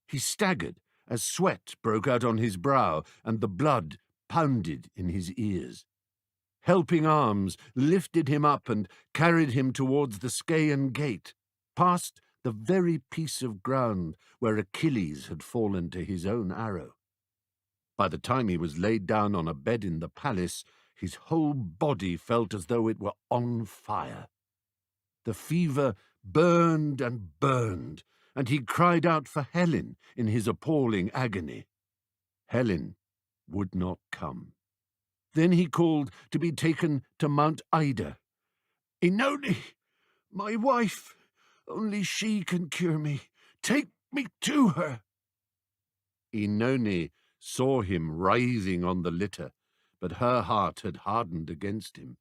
He staggered as sweat broke out on his brow and the blood pounded in his ears. Helping arms lifted him up and carried him towards the Scaean gate, past the very piece of ground where Achilles had fallen to his own arrow. By the time he was laid down on a bed in the palace, his whole body felt as though it were on fire. The fever burned and burned, and he cried out for Helen in his appalling agony. Helen would not come. Then he called to be taken to Mount Ida. "Oenone, my wife, only she can cure me. Take me to her." Oenone saw him writhing on the litter, but her heart had hardened against him.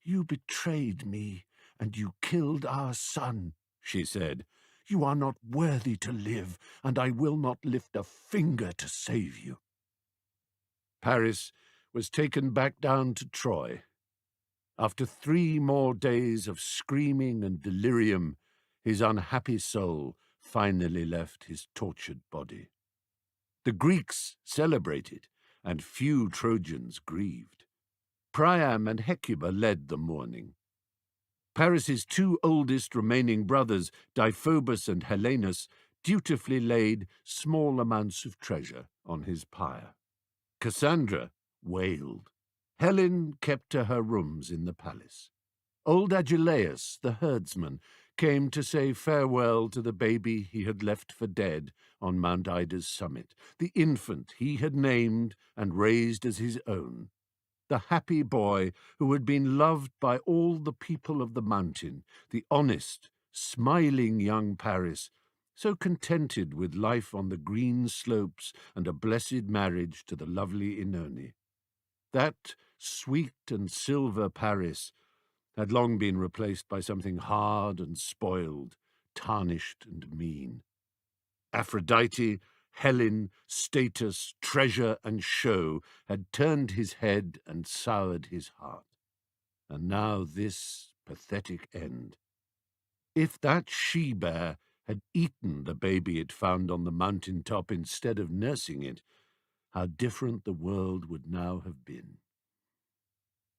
"You betrayed me, and you killed our son," she said. "You are not worthy to live, and I will not lift a finger to save you." Paris was taken back down to Troy. After 3 more days of screaming and delirium, his unhappy soul finally left his tortured body. The Greeks celebrated, and few Trojans grieved. Priam and Hecuba led the mourning. Paris's 2 oldest remaining brothers, Deiphobus and Helenus, dutifully laid small amounts of treasure on his pyre. Cassandra wailed. Helen kept to her rooms in the palace. Old Agelaus, the herdsman, came to say farewell to the baby he had left for dead on Mount Ida's summit, the infant he had named and raised as his own, the happy boy who had been loved by all the people of the mountain, the honest, smiling young Paris, so contented with life on the green slopes and a blessed marriage to the lovely Oenone. That sweet and silver Paris had long been replaced by something hard and spoiled, tarnished and mean. Aphrodite, Helen, status, treasure, and show had turned his head and soured his heart. And now this pathetic end. If that she-bear had eaten the baby it found on the mountain top instead of nursing it, how different the world would now have been.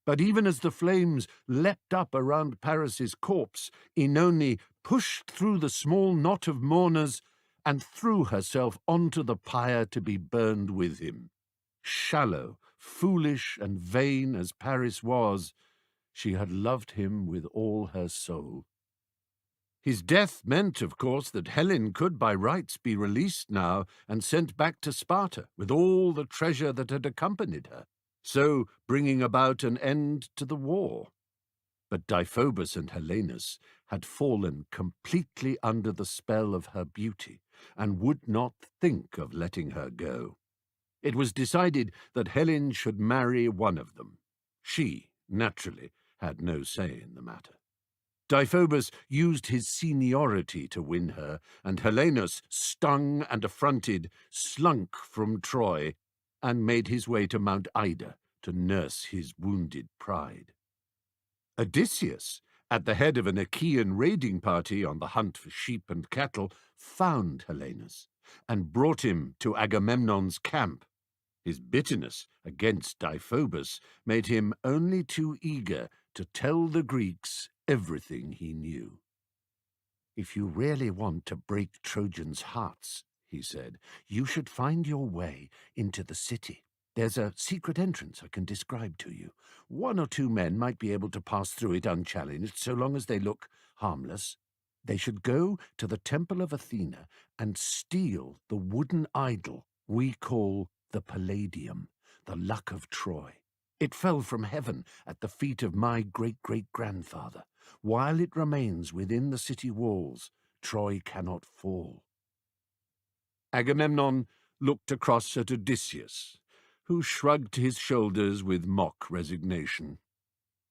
But even as the flames leapt up around Paris's corpse, Oenone pushed through the small knot of mourners and threw herself onto the pyre to be burned with him. Shallow, foolish, and vain as Paris was, she had loved him with all her soul. His death meant, of course, that Helen could by rights be released now and sent back to Sparta with all the treasure that had accompanied her, so bringing about an end to the war. But Deiphobus and Helenus had fallen completely under the spell of her beauty and would not think of letting her go. It was decided that Helen should marry one of them. She, naturally, had no say in the matter. Deiphobus used his seniority to win her, and Helenus, stung and affronted, slunk from Troy and made his way to Mount Ida to nurse his wounded pride. Odysseus, at the head of an Achaean raiding party on the hunt for sheep and cattle, found Helenus and brought him to Agamemnon's camp. His bitterness against Deiphobus made him only too eager to tell the Greeks everything he knew. "If you really want to break Trojans' hearts," he said, "you should find your way into the city. There's a secret entrance I can describe to you. 1 or 2 men might be able to pass through it unchallenged, so long as they look harmless. They should go to the temple of Athena and steal the wooden idol we call the Palladium, the luck of Troy. It fell from heaven at the feet of my great-great-grandfather. While it remains within the city walls, Troy cannot fall." Agamemnon looked across at Odysseus, who shrugged his shoulders with mock resignation.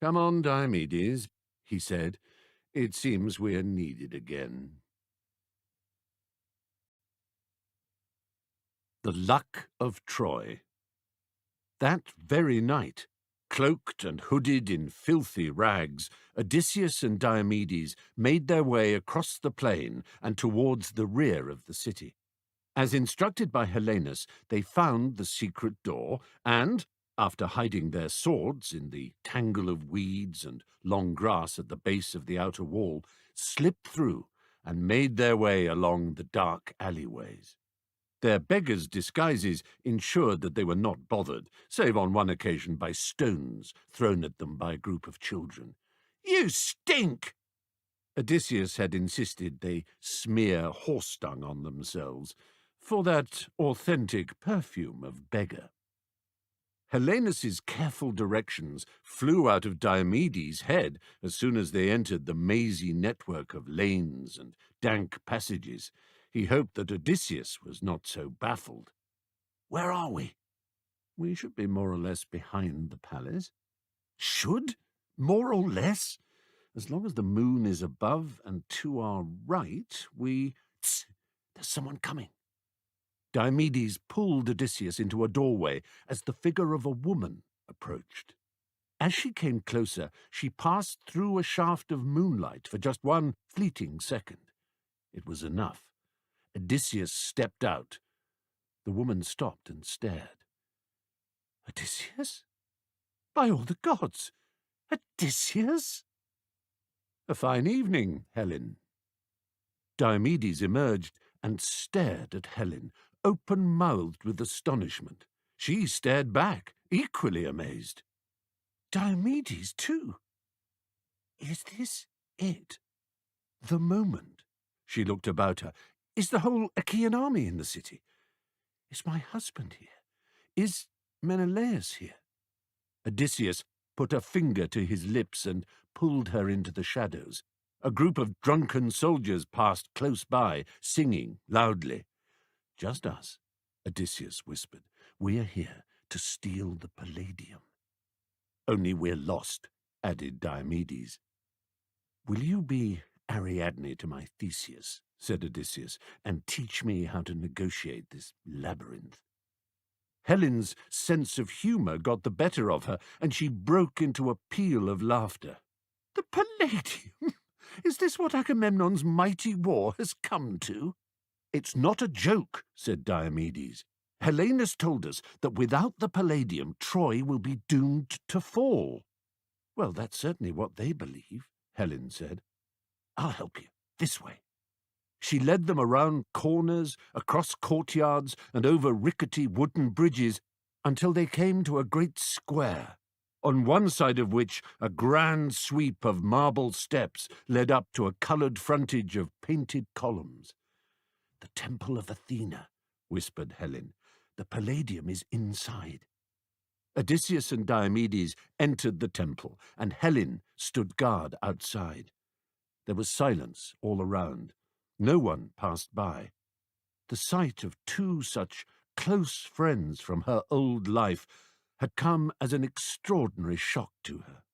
"Come on, Diomedes," he said. "It seems we're needed again." The Luck of Troy. That very night, cloaked and hooded in filthy rags, Odysseus and Diomedes made their way across the plain and towards the rear of the city. As instructed by Helenus, they found the secret door and, after hiding their swords in the tangle of weeds and long grass at the base of the outer wall, slipped through and made their way along the dark alleyways. Their beggars' disguises ensured that they were not bothered, save on one occasion by stones thrown at them by a group of children. "You stink!" Odysseus had insisted they smear horse dung on themselves, for that authentic perfume of beggar. Helenus's careful directions flew out of Diomedes' head as soon as they entered the mazy network of lanes and dank passages. He hoped that Odysseus was not so baffled. "Where are we?" "We should be more or less behind the palace." "Should? More or less? As long as the moon is above and to our right, we—" "Tss! There's someone coming." Diomedes pulled Odysseus into a doorway as the figure of a woman approached. As she came closer, she passed through a shaft of moonlight for just one fleeting second. It was enough. Odysseus stepped out. The woman stopped and stared. "Odysseus? By all the gods! Odysseus?" "A fine evening, Helen." Diomedes emerged and stared at Helen, open-mouthed with astonishment. She stared back, equally amazed. "Diomedes, too? Is this it? The moment?" She looked about her. "Is the whole Achaean army in the city? Is my husband here? Is Menelaus here?" Odysseus put a finger to his lips and pulled her into the shadows. A group of drunken soldiers passed close by, singing loudly. "Just us," Odysseus whispered. "We're here to steal the Palladium." "Only we're lost," added Diomedes. "Will you be Ariadne to my Theseus," said Odysseus, "and teach me how to negotiate this labyrinth?" Helen's sense of humour got the better of her, and she broke into a peal of laughter. "The Palladium? Is this what Agamemnon's mighty war has come to?" "It's not a joke," said Diomedes. "Helenus told us that without the Palladium, Troy will be doomed to fall." "Well, that's certainly what they believe," Helen said. "I'll help you. This way." She led them around corners, across courtyards, and over rickety wooden bridges until they came to a great square, on one side of which a grand sweep of marble steps led up to a coloured frontage of painted columns. "The Temple of Athena," whispered Helen. "The Palladium is inside." Odysseus and Diomedes entered the temple, and Helen stood guard outside. There was silence all around. No one passed by. The sight of two such close friends from her old life had come as an extraordinary shock to her.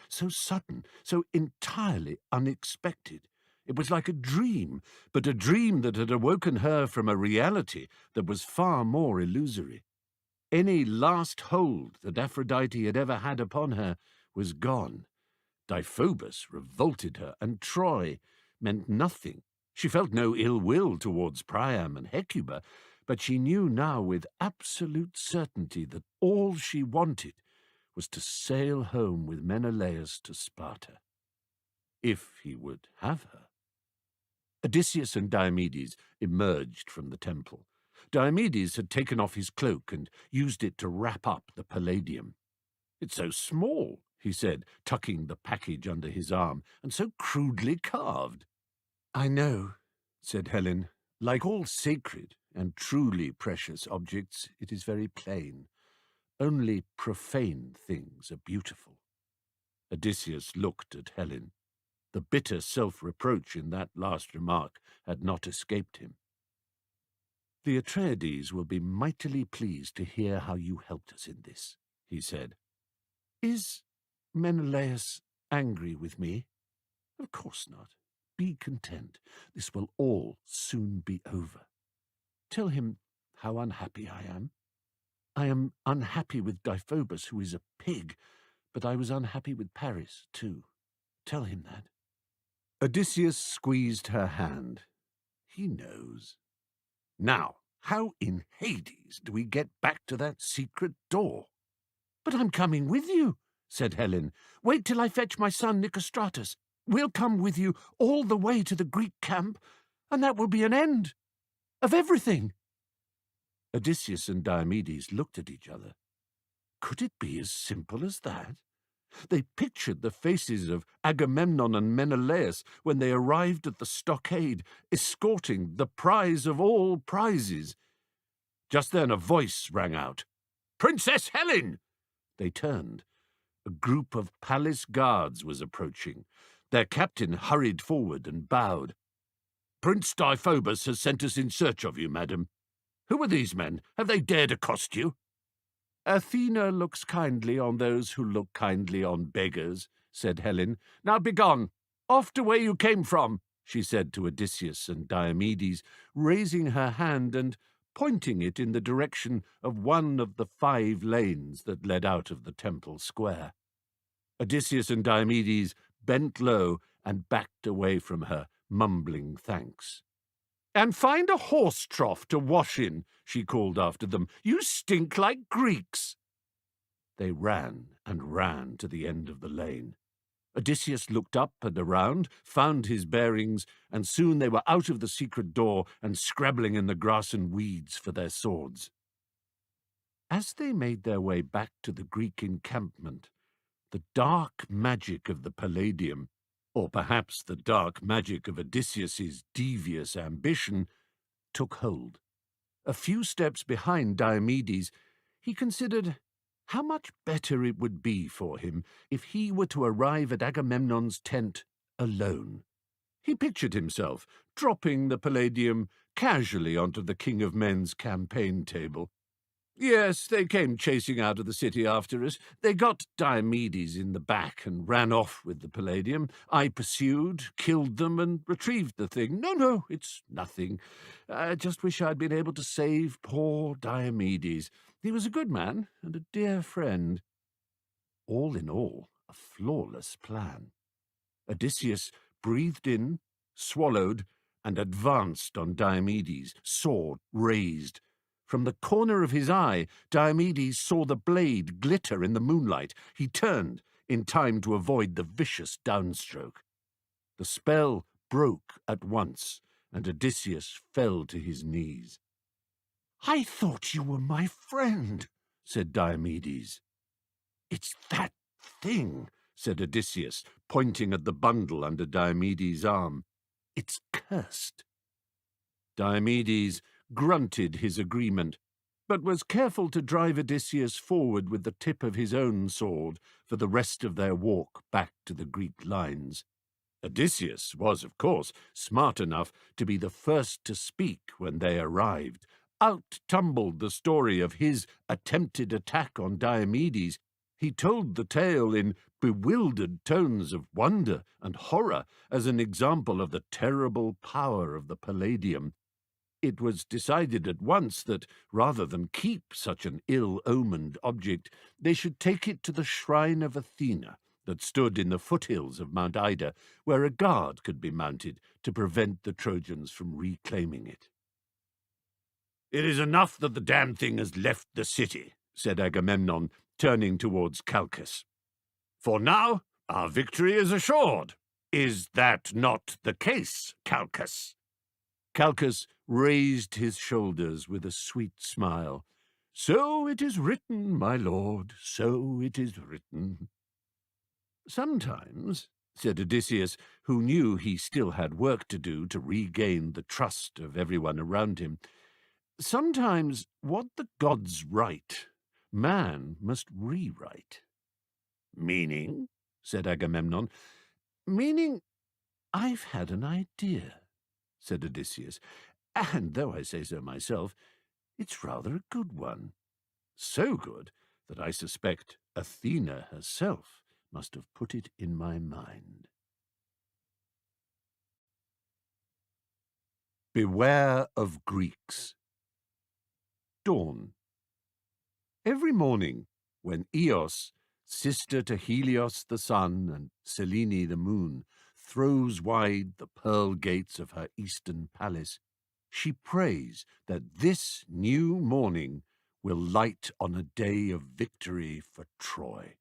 So sudden, so entirely unexpected. It was like a dream, but a dream that had awoken her from a reality that was far more illusory. Any last hold that Aphrodite had ever had upon her was gone. Deiphobus revolted her, and Troy meant nothing. She felt no ill will towards Priam and Hecuba, but she knew now with absolute certainty that all she wanted was to sail home with Menelaus to Sparta. If he would have her. Odysseus and Diomedes emerged from the temple. Diomedes had taken off his cloak and used it to wrap up the Palladium. "It's so small," he said, tucking the package under his arm, "and so crudely carved." "I know," said Helen. "Like all sacred and truly precious objects, it is very plain. Only profane things are beautiful." Odysseus looked at Helen. The bitter self-reproach in that last remark had not escaped him. "The Atreides will be mightily pleased to hear how you helped us in this," he said. "Is Menelaus angry with me?" "Of course not. Be content. This will all soon be over. Tell him how unhappy I am. I am unhappy with Deiphobus, who is a pig, but I was unhappy with Paris, too. Tell him that." Odysseus squeezed her hand. "He knows. Now, how in Hades do we get back to that secret door?" "But I'm coming with you," said Helen. "Wait till I fetch my son Nicostratus. We'll come with you all the way to the Greek camp, and that will be an end of everything." Odysseus and Diomedes looked at each other. Could it be as simple as that? They pictured the faces of Agamemnon and Menelaus when they arrived at the stockade, escorting the prize of all prizes. Just then a voice rang out. "Princess Helen!" They turned. A group of palace guards was approaching. Their captain hurried forward and bowed. "Prince Deiphobus has sent us in search of you, madam. Who are these men? Have they dared accost you?" "Athena looks kindly on those who look kindly on beggars," said Helen. "Now begone! Off to where you came from," she said to Odysseus and Diomedes, raising her hand and pointing it in the direction of one of the 5 lanes that led out of the temple square. Odysseus and Diomedes bent low and backed away from her, mumbling thanks. "And find a horse trough to wash in," she called after them. "You stink like Greeks." They ran and ran to the end of the lane. Odysseus looked up and around, found his bearings, and soon they were out of the secret door and scrabbling in the grass and weeds for their swords. As they made their way back to the Greek encampment, the dark magic of the Palladium, or perhaps the dark magic of Odysseus's devious ambition, took hold. A few steps behind Diomedes, he considered how much better it would be for him if he were to arrive at Agamemnon's tent alone. He pictured himself dropping the Palladium casually onto the King of Men's campaign table. "Yes, they came chasing out of the city after us. They got Diomedes in the back and ran off with the Palladium. I pursued, killed them, and retrieved the thing. No, it's nothing. I just wish I'd been able to save poor Diomedes. He was a good man and a dear friend." All in all, a flawless plan. Odysseus breathed in, swallowed, and advanced on Diomedes, sword raised. From the corner of his eye, Diomedes saw the blade glitter in the moonlight. He turned, in time to avoid the vicious downstroke. The spell broke at once, and Odysseus fell to his knees. "I thought you were my friend," said Diomedes. "It's that thing," said Odysseus, pointing at the bundle under Diomedes' arm. "It's cursed." Diomedes grunted his agreement, but was careful to drive Odysseus forward with the tip of his own sword for the rest of their walk back to the Greek lines. Odysseus was, of course, smart enough to be the first to speak when they arrived. Out tumbled the story of his attempted attack on Diomedes. He told the tale in bewildered tones of wonder and horror as an example of the terrible power of the Palladium. It was decided at once that, rather than keep such an ill-omened object, they should take it to the shrine of Athena that stood in the foothills of Mount Ida, where a guard could be mounted to prevent the Trojans from reclaiming it. "It is enough that the damned thing has left the city," said Agamemnon, turning towards Calchas. "For now, our victory is assured. Is that not the case, Calchas?" Calchas raised his shoulders with a sweet smile. "So it is written, my lord, so it is written." "Sometimes," said Odysseus, who knew he still had work to do to regain the trust of everyone around him, "sometimes what the gods write, man must rewrite." "Meaning?" said Agamemnon. "Meaning, I've had an idea," said Odysseus, And though I say so myself, it's rather a good one. So good that I suspect Athena herself must have put it in my mind. Beware of Greeks. Dawn. Every morning, when Eos, sister to Helios the sun and Selene the moon, throws wide the pearl gates of her eastern palace, she prays that this new morning will light on a day of victory for Troy.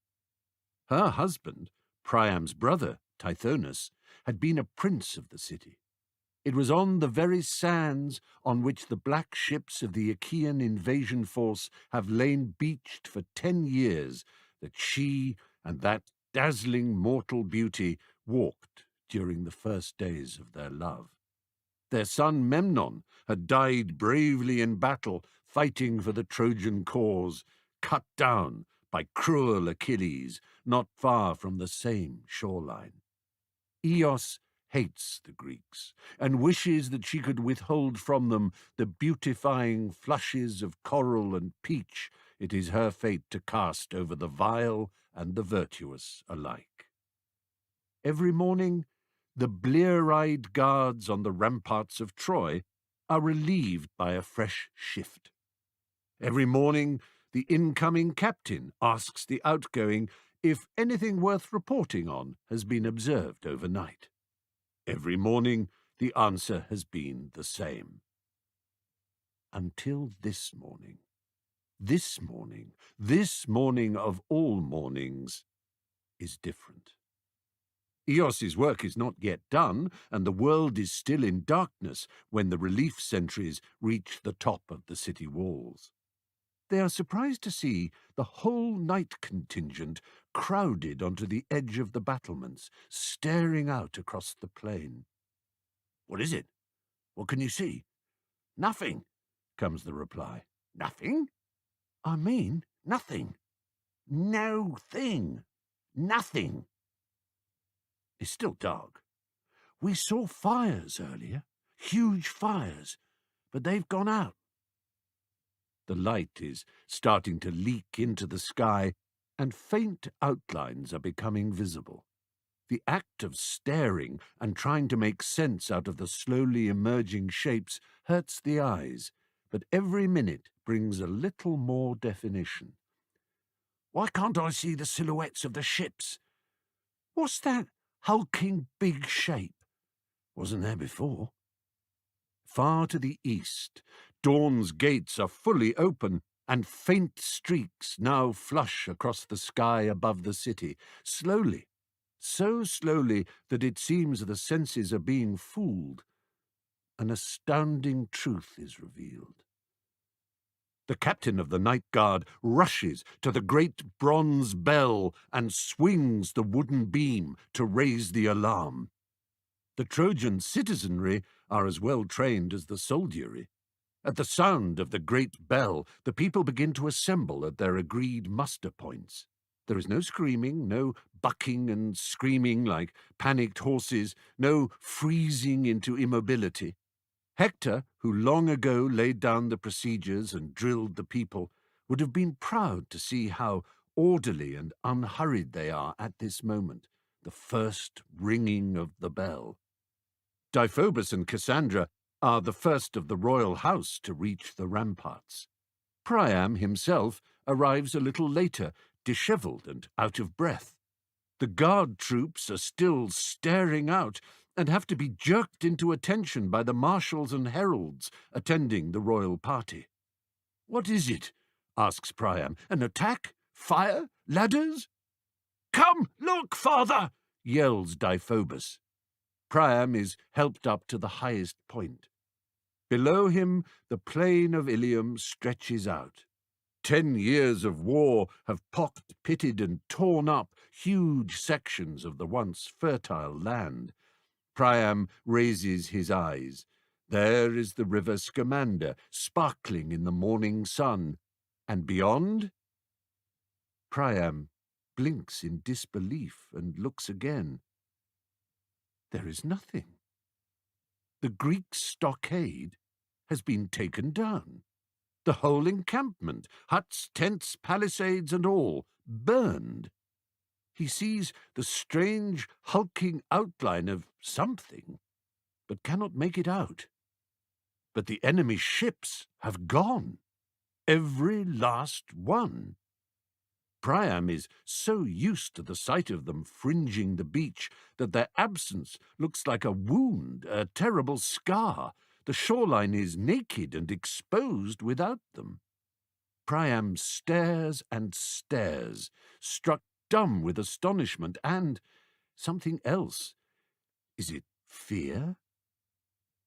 Her husband, Priam's brother, Tithonus, had been a prince of the city. It was on the very sands on which the black ships of the Achaean invasion force have lain beached for 10 years that she and that dazzling mortal beauty walked during the first days of their love. Their son Memnon had died bravely in battle, fighting for the Trojan cause, cut down by cruel Achilles, not far from the same shoreline. Eos hates the Greeks and wishes that she could withhold from them the beautifying flushes of coral and peach it is her fate to cast over the vile and the virtuous alike. Every morning, the blear-eyed guards on the ramparts of Troy are relieved by a fresh shift. Every morning, the incoming captain asks the outgoing if anything worth reporting on has been observed overnight. Every morning, the answer has been the same. Until this morning. This morning, this morning of all mornings, is different. Eos's work is not yet done, and the world is still in darkness when the relief sentries reach the top of the city walls. They are surprised to see the whole night contingent crowded onto the edge of the battlements, staring out across the plain. "What is it? What can you see?" "Nothing," comes the reply. "Nothing?" "I mean nothing. No thing. Nothing." It's still dark. "We saw fires earlier, huge fires, but they've gone out." The light is starting to leak into the sky, and faint outlines are becoming visible. The act of staring and trying to make sense out of the slowly emerging shapes hurts the eyes, but every minute brings a little more definition. "Why can't I see the silhouettes of the ships? What's that hulking big shape? Wasn't there before." Far to the east, dawn's gates are fully open, and faint streaks now flush across the sky above the city, slowly, so slowly that it seems the senses are being fooled. An astounding truth is revealed. The captain of the night guard rushes to the great bronze bell and swings the wooden beam to raise the alarm. The Trojan citizenry are as well trained as the soldiery. At the sound of the great bell, the people begin to assemble at their agreed muster points. There is no screaming, no bucking and screaming like panicked horses, no freezing into immobility. Hector, who long ago laid down the procedures and drilled the people, would have been proud to see how orderly and unhurried they are at this moment, the first ringing of the bell. Deiphobus and Cassandra are the first of the royal house to reach the ramparts. Priam himself arrives a little later, dishevelled and out of breath. The guard troops are still staring out and have to be jerked into attention by the marshals and heralds attending the royal party. "What is it?" asks Priam. "An attack? Fire? Ladders?" "Come, look, father!" yells Deiphobus. Priam is helped up to the highest point. Below him, the plain of Ilium stretches out. 10 years of war have pocked, pitted, and torn up huge sections of the once fertile land. Priam raises his eyes. There is the river Scamander, sparkling in the morning sun. And beyond? Priam blinks in disbelief and looks again. There is nothing. The Greek stockade has been taken down. The whole encampment, huts, tents, palisades, and all, burned. He sees the strange, hulking outline of something, but cannot make it out. But the enemy's ships have gone, every last one. Priam is so used to the sight of them fringing the beach that their absence looks like a wound, a terrible scar. The shoreline is naked and exposed without them. Priam stares and stares, struck dumb with astonishment and something else. Is it fear?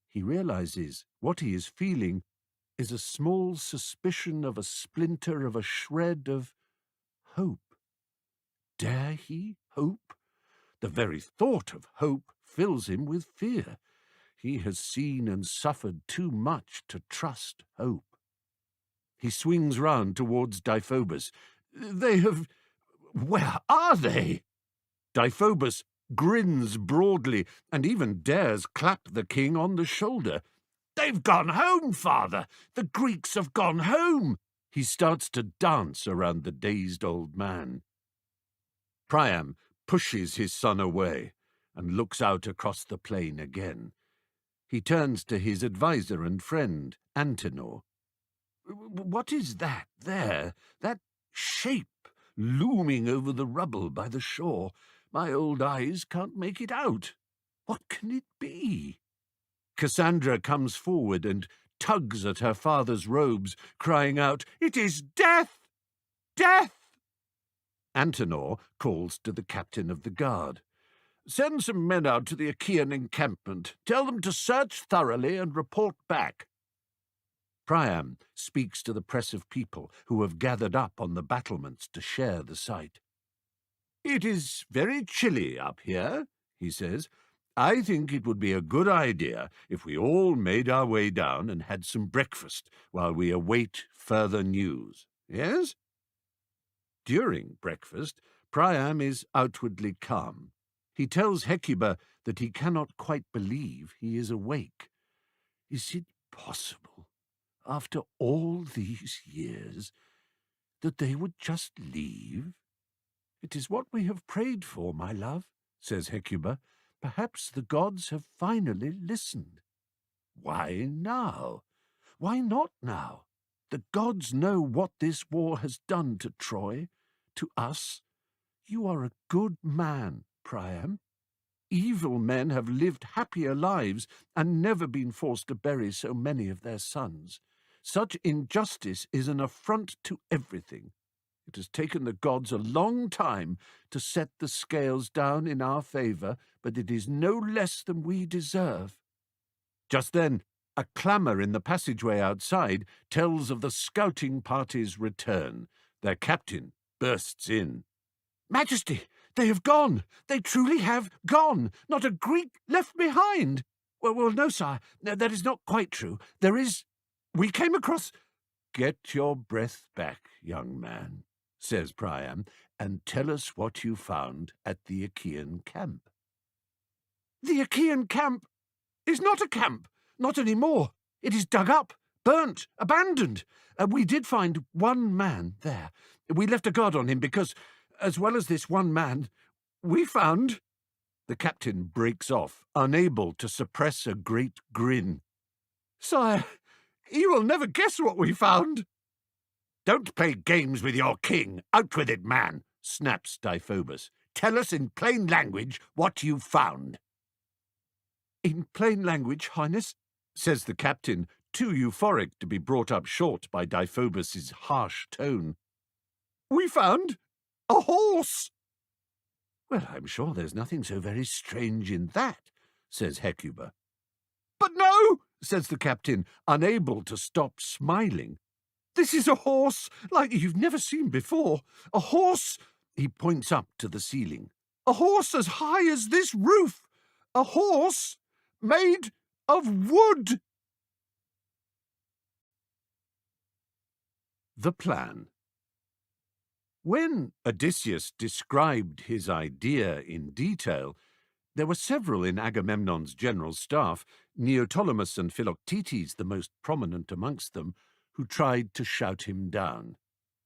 He realizes what he is feeling is a small suspicion of a splinter of a shred of hope. Dare he hope? The very thought of hope fills him with fear. He has seen and suffered too much to trust hope. He swings round towards Deiphobus. They have... Where are they? Deiphobus grins broadly and even dares clap the king on the shoulder. They've gone home, father! The Greeks have gone home! He starts to dance around the dazed old man. Priam pushes his son away and looks out across the plain again. He turns to his adviser and friend, Antenor. What is that there, that shape looming over the rubble by the shore? My old eyes can't make it out. What can it be? Cassandra comes forward and tugs at her father's robes, crying out, It is death! Death! Antenor calls to the captain of the guard. Send some men out to the Achaean encampment. Tell them to search thoroughly and report back. Priam speaks to the press of people who have gathered up on the battlements to share the sight. It is very chilly up here, he says. I think it would be a good idea if we all made our way down and had some breakfast while we await further news. Yes? During breakfast, Priam is outwardly calm. He tells Hecuba that he cannot quite believe he is awake. Is it possible, after all these years, that they would just leave? It is what we have prayed for, my love, says Hecuba. Perhaps the gods have finally listened. Why now? Why not now? The gods know what this war has done to Troy, to us. You are a good man, Priam. Evil men have lived happier lives and never been forced to bury so many of their sons. Such injustice is an affront to everything. It has taken the gods a long time to set the scales down in our favour, but it is no less than we deserve. Just then, a clamour in the passageway outside tells of the scouting party's return. Their captain bursts in. Majesty, they have gone! They truly have gone! Not a Greek left behind! Well, no, sire, that is not quite true. We came across... Get your breath back, young man, says Priam, and tell us what you found at the Achaean camp. The Achaean camp is not a camp, not any more. It is dug up, burnt, abandoned. We did find one man there. We left a guard on him because, as well as this one man, we found... The captain breaks off, unable to suppress a great grin. Sire, you will never guess what we found. Don't play games with your king. Out with it, man, snaps Deiphobus. Tell us in plain language what you found. In plain language, Highness, says the captain, too euphoric to be brought up short by Deiphobus's harsh tone. We found a horse. Well, I'm sure there's nothing so very strange in that, says Hecuba. But no, says the captain, unable to stop smiling. This is a horse like you've never seen before. A horse, he points up to the ceiling. A horse as high as this roof. A horse made of wood. The plan. When Odysseus described his idea in detail, There were several in Agamemnon's general staff, Neoptolemus and Philoctetes the most prominent amongst them, who tried to shout him down.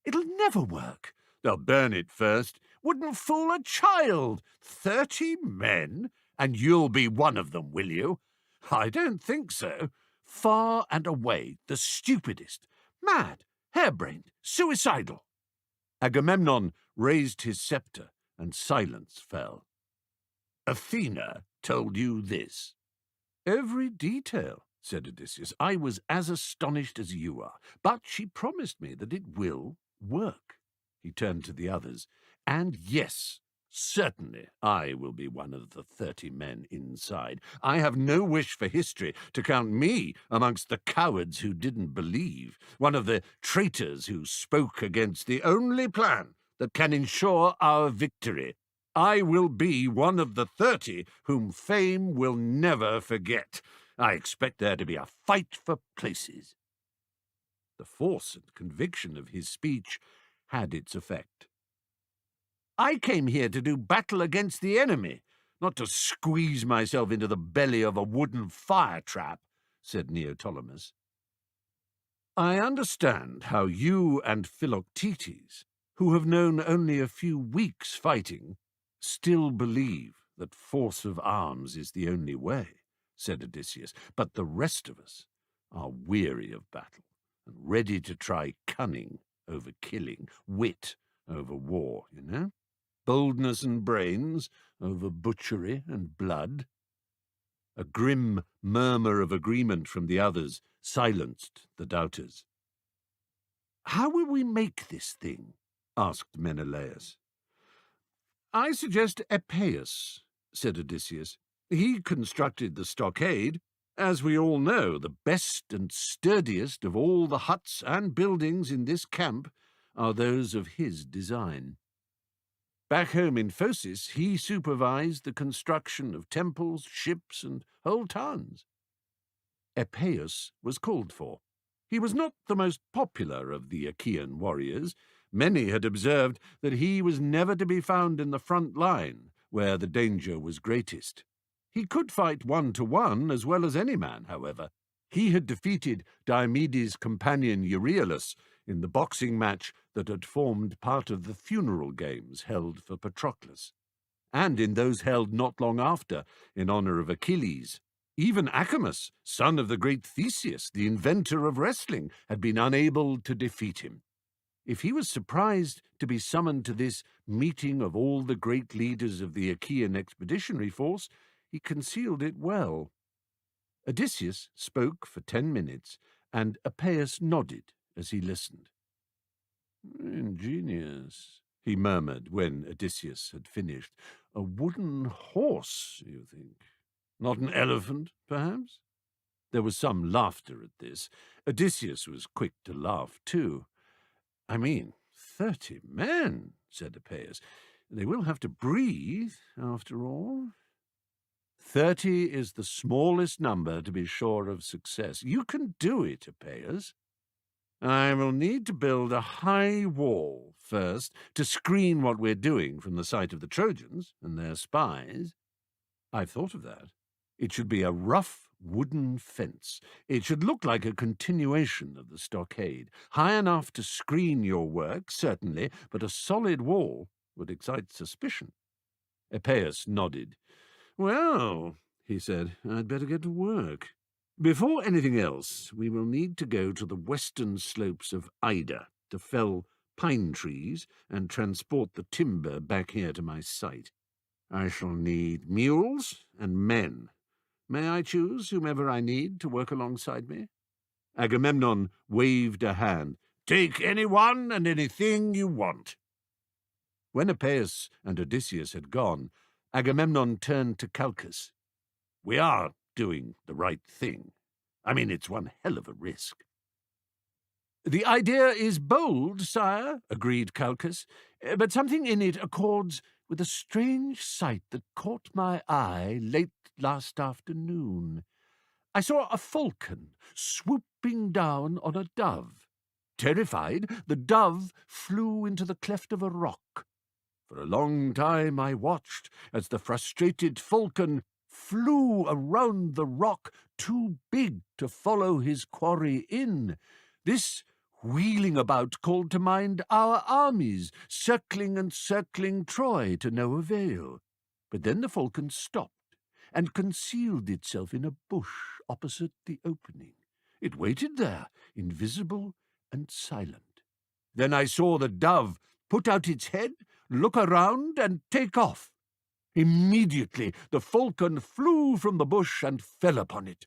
"It'll never work. They'll burn it first. Wouldn't fool a child. 30 men? And you'll be one of them, will you? I don't think so. Far and away the stupidest. Mad, harebrained, suicidal." Agamemnon raised his sceptre, and silence fell. "Athena told you this?" "Every detail," said Odysseus. "I was as astonished as you are, but she promised me that it will work." He turned to the others. "And yes, certainly I will be one of the 30 men inside. I have no wish for history to count me amongst the cowards who didn't believe, one of the traitors who spoke against the only plan that can ensure our victory. I will be one of the 30 whom fame will never forget. I expect there to be a fight for places." The force and conviction of his speech had its effect. "I came here to do battle against the enemy, not to squeeze myself into the belly of a wooden fire trap," said Neoptolemus. "I understand how you and Philoctetes, who have known only a few weeks fighting, still believe that force of arms is the only way," said Odysseus. "But the rest of us are weary of battle and ready to try cunning over killing, wit over war, boldness and brains over butchery and blood." A grim murmur of agreement from the others silenced the doubters. "How will we make this thing?" asked Menelaus. "I suggest Epeius," said Odysseus. "He constructed the stockade. As we all know, the best and sturdiest of all the huts and buildings in this camp are those of his design. Back home in Phocis, he supervised the construction of temples, ships, and whole towns. Epeius was called for. He was not the most popular of the Achaean warriors. Many had observed that he was never to be found in the front line, where the danger was greatest. He could fight 1-to-1 as well as any man, however. He had defeated Diomedes' companion Euryalus in the boxing match that had formed part of the funeral games held for Patroclus, and in those held not long after in honor of Achilles. Even Acamas, son of the great Theseus, the inventor of wrestling, had been unable to defeat him. If he was surprised to be summoned to this meeting of all the great leaders of the Achaean expeditionary force, he concealed it well. Odysseus spoke for 10 minutes, and Epeius nodded as he listened. "Ingenious," he murmured when Odysseus had finished. "A wooden horse, you think? Not an elephant, perhaps?" There was some laughter at this. Odysseus was quick to laugh, too. "I mean, 30 men," said Epeius. "They will have to breathe, after all." 30 is the smallest number to be sure of success. You can do it, Epeius. I will need to build a high wall first to screen what we're doing from the sight of the Trojans and their spies. I've thought of that. It should be a rough wooden fence. It should look like a continuation of the stockade, high enough to screen your work, certainly, but a solid wall would excite suspicion. Epeius nodded. "Well," he said, "I'd better get to work. Before anything else, we will need to go to the western slopes of Ida to fell pine trees and transport the timber back here to my site. I shall need mules and men. May I choose whomever I need to work alongside me?" Agamemnon waved a hand. "Take anyone and anything you want." When Epeius and Odysseus had gone, Agamemnon turned to Calchas. "We are doing the right thing. I mean, it's one hell of a risk." "The idea is bold, sire," agreed Calchas, "but something in it accords with a strange sight that caught my eye late last afternoon. I saw a falcon swooping down on a dove. Terrified, the dove flew into the cleft of a rock. For a long time I watched as the frustrated falcon flew around the rock too big to follow his quarry in. This wheeling about called to mind our armies, circling and circling Troy to no avail. But then the falcon stopped and concealed itself in a bush opposite the opening. It waited there, invisible and silent. Then I saw the dove put out its head, look around, and take off. Immediately the falcon flew from the bush and fell upon it.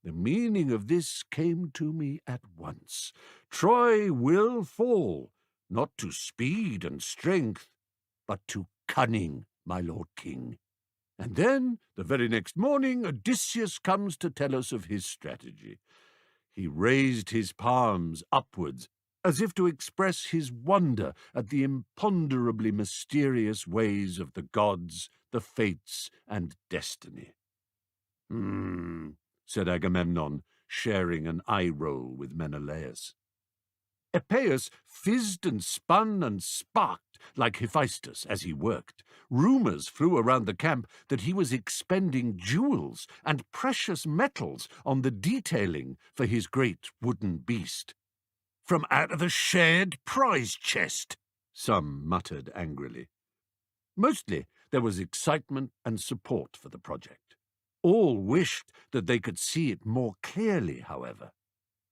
The meaning of this came to me at once. Troy will fall, not to speed and strength, but to cunning, my lord king. And then, the very next morning, Odysseus comes to tell us of his strategy. He raised his palms upwards, as if to express his wonder at the imponderably mysterious ways of the gods, the fates, and destiny. Said Agamemnon, sharing an eye-roll with Menelaus. Epeius fizzed and spun and sparked like Hephaestus as he worked. Rumours flew around the camp that he was expending jewels and precious metals on the detailing for his great wooden beast. "From out of the shared prize chest," some muttered angrily. Mostly there was excitement and support for the project. All wished that they could see it more clearly, however.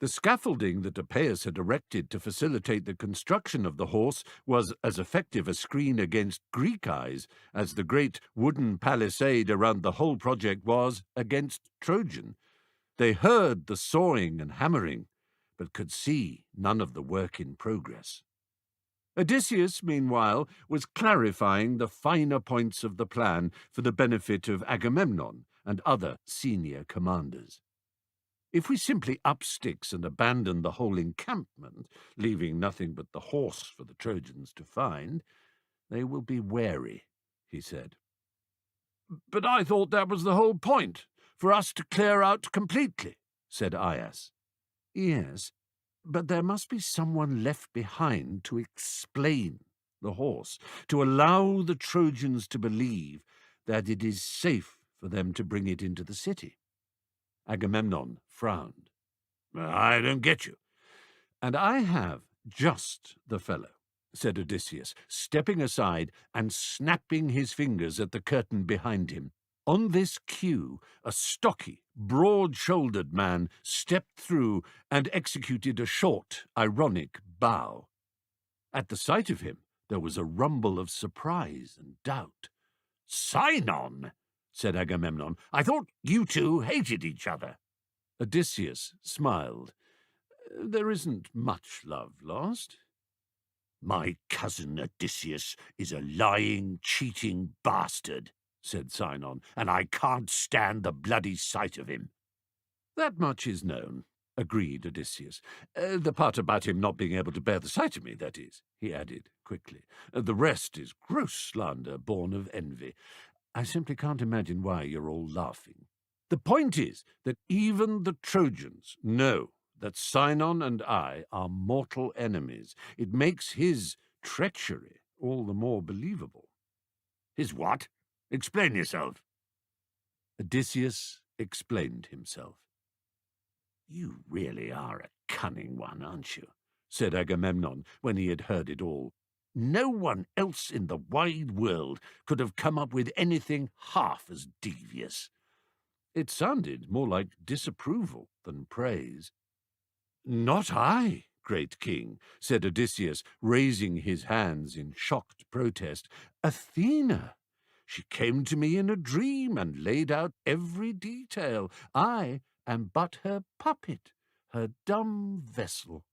The scaffolding that Epeius had erected to facilitate the construction of the horse was as effective a screen against Greek eyes as the great wooden palisade around the whole project was against Trojan. They heard the sawing and hammering, but could see none of the work in progress. Odysseus, meanwhile, was clarifying the finer points of the plan for the benefit of Agamemnon and other senior commanders. If we simply up sticks and abandon the whole encampment, leaving nothing but the horse for the Trojans to find, they will be wary, he said. "But I thought that was the whole point, for us to clear out completely," said Aias. "Yes, but there must be someone left behind to explain the horse, to allow the Trojans to believe that it is safe for them to bring it into the city." Agamemnon frowned. "I don't get you." "And I have just the fellow," said Odysseus, stepping aside and snapping his fingers at the curtain behind him. On this cue, a stocky, broad-shouldered man stepped through and executed a short, ironic bow. At the sight of him, there was a rumble of surprise and doubt. "Sinon," said Agamemnon, "I thought you two hated each other." Odysseus smiled. "There isn't much love lost." "My cousin Odysseus is a lying, cheating bastard," said Sinon, "and I can't stand the bloody sight of him." "That much is known," agreed Odysseus. "The part about him not being able to bear the sight of me, that is," he added quickly. "The rest is gross slander born of envy. I simply can't imagine why you're all laughing. The point is that even the Trojans know that Sinon and I are mortal enemies. It makes his treachery all the more believable." "His what? Explain yourself." Odysseus explained himself. "You really are a cunning one, aren't you?" said Agamemnon when he had heard it all. "No one else in the wide world could have come up with anything half as devious." It sounded more like disapproval than praise. "Not I, great king," said Odysseus, raising his hands in shocked protest. "Athena. She came to me in a dream and laid out every detail. I am but her puppet, her dumb vessel."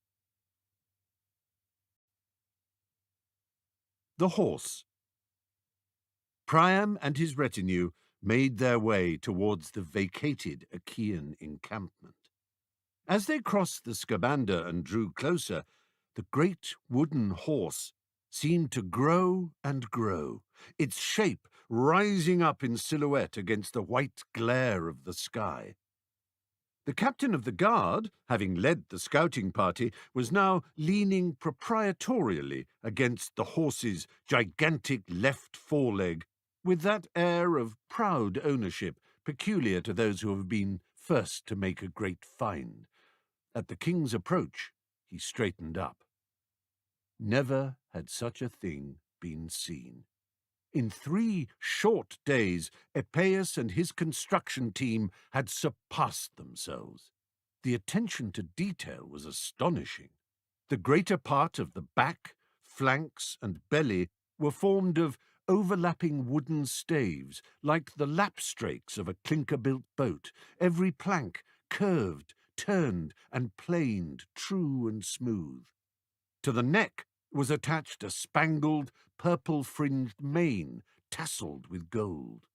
The horse. Priam and his retinue made their way towards the vacated Achaean encampment. As they crossed the Scamander and drew closer, the great wooden horse seemed to grow and grow, its shape rising up in silhouette against the white glare of the sky. The captain of the guard, having led the scouting party, was now leaning proprietorially against the horse's gigantic left foreleg, with that air of proud ownership peculiar to those who have been first to make a great find. At the king's approach, he straightened up. Never had such a thing been seen. In 3 short days, Epeius and his construction team had surpassed themselves. The attention to detail was astonishing. The greater part of the back, flanks, and belly were formed of overlapping wooden staves, like the lapstrakes of a clinker-built boat, every plank curved, turned, and planed true and smooth. To the neck was attached a spangled, purple-fringed mane, tasselled with gold.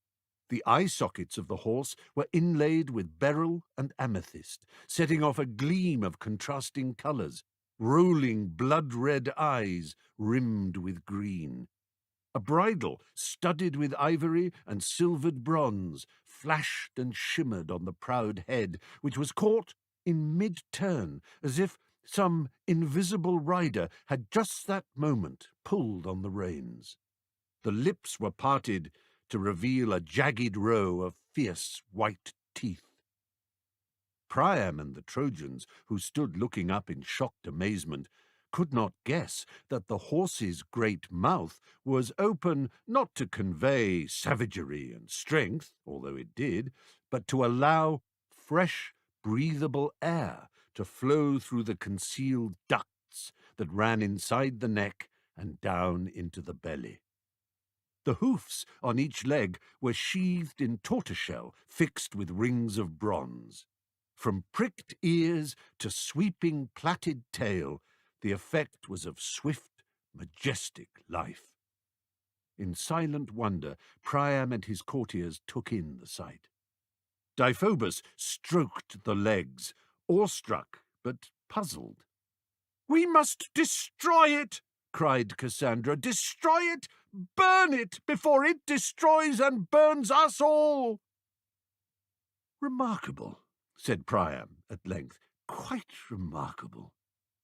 The eye sockets of the horse were inlaid with beryl and amethyst, setting off a gleam of contrasting colours, rolling blood-red eyes rimmed with green. A bridle, studded with ivory and silvered bronze, flashed and shimmered on the proud head, which was caught in mid-turn, as if some invisible rider had just that moment pulled on the reins. The lips were parted to reveal a jagged row of fierce white teeth. Priam and the Trojans, who stood looking up in shocked amazement, could not guess that the horse's great mouth was open not to convey savagery and strength, although it did, but to allow fresh, breathable air to flow through the concealed ducts that ran inside the neck and down into the belly. The hoofs on each leg were sheathed in tortoiseshell fixed with rings of bronze. From pricked ears to sweeping plaited tail, the effect was of swift, majestic life. In silent wonder, Priam and his courtiers took in the sight. Deiphobus stroked the legs, awestruck but puzzled. "We must destroy it!" cried Cassandra. "Destroy it! Burn it before it destroys and burns us all!" "Remarkable," said Priam at length. "Quite remarkable.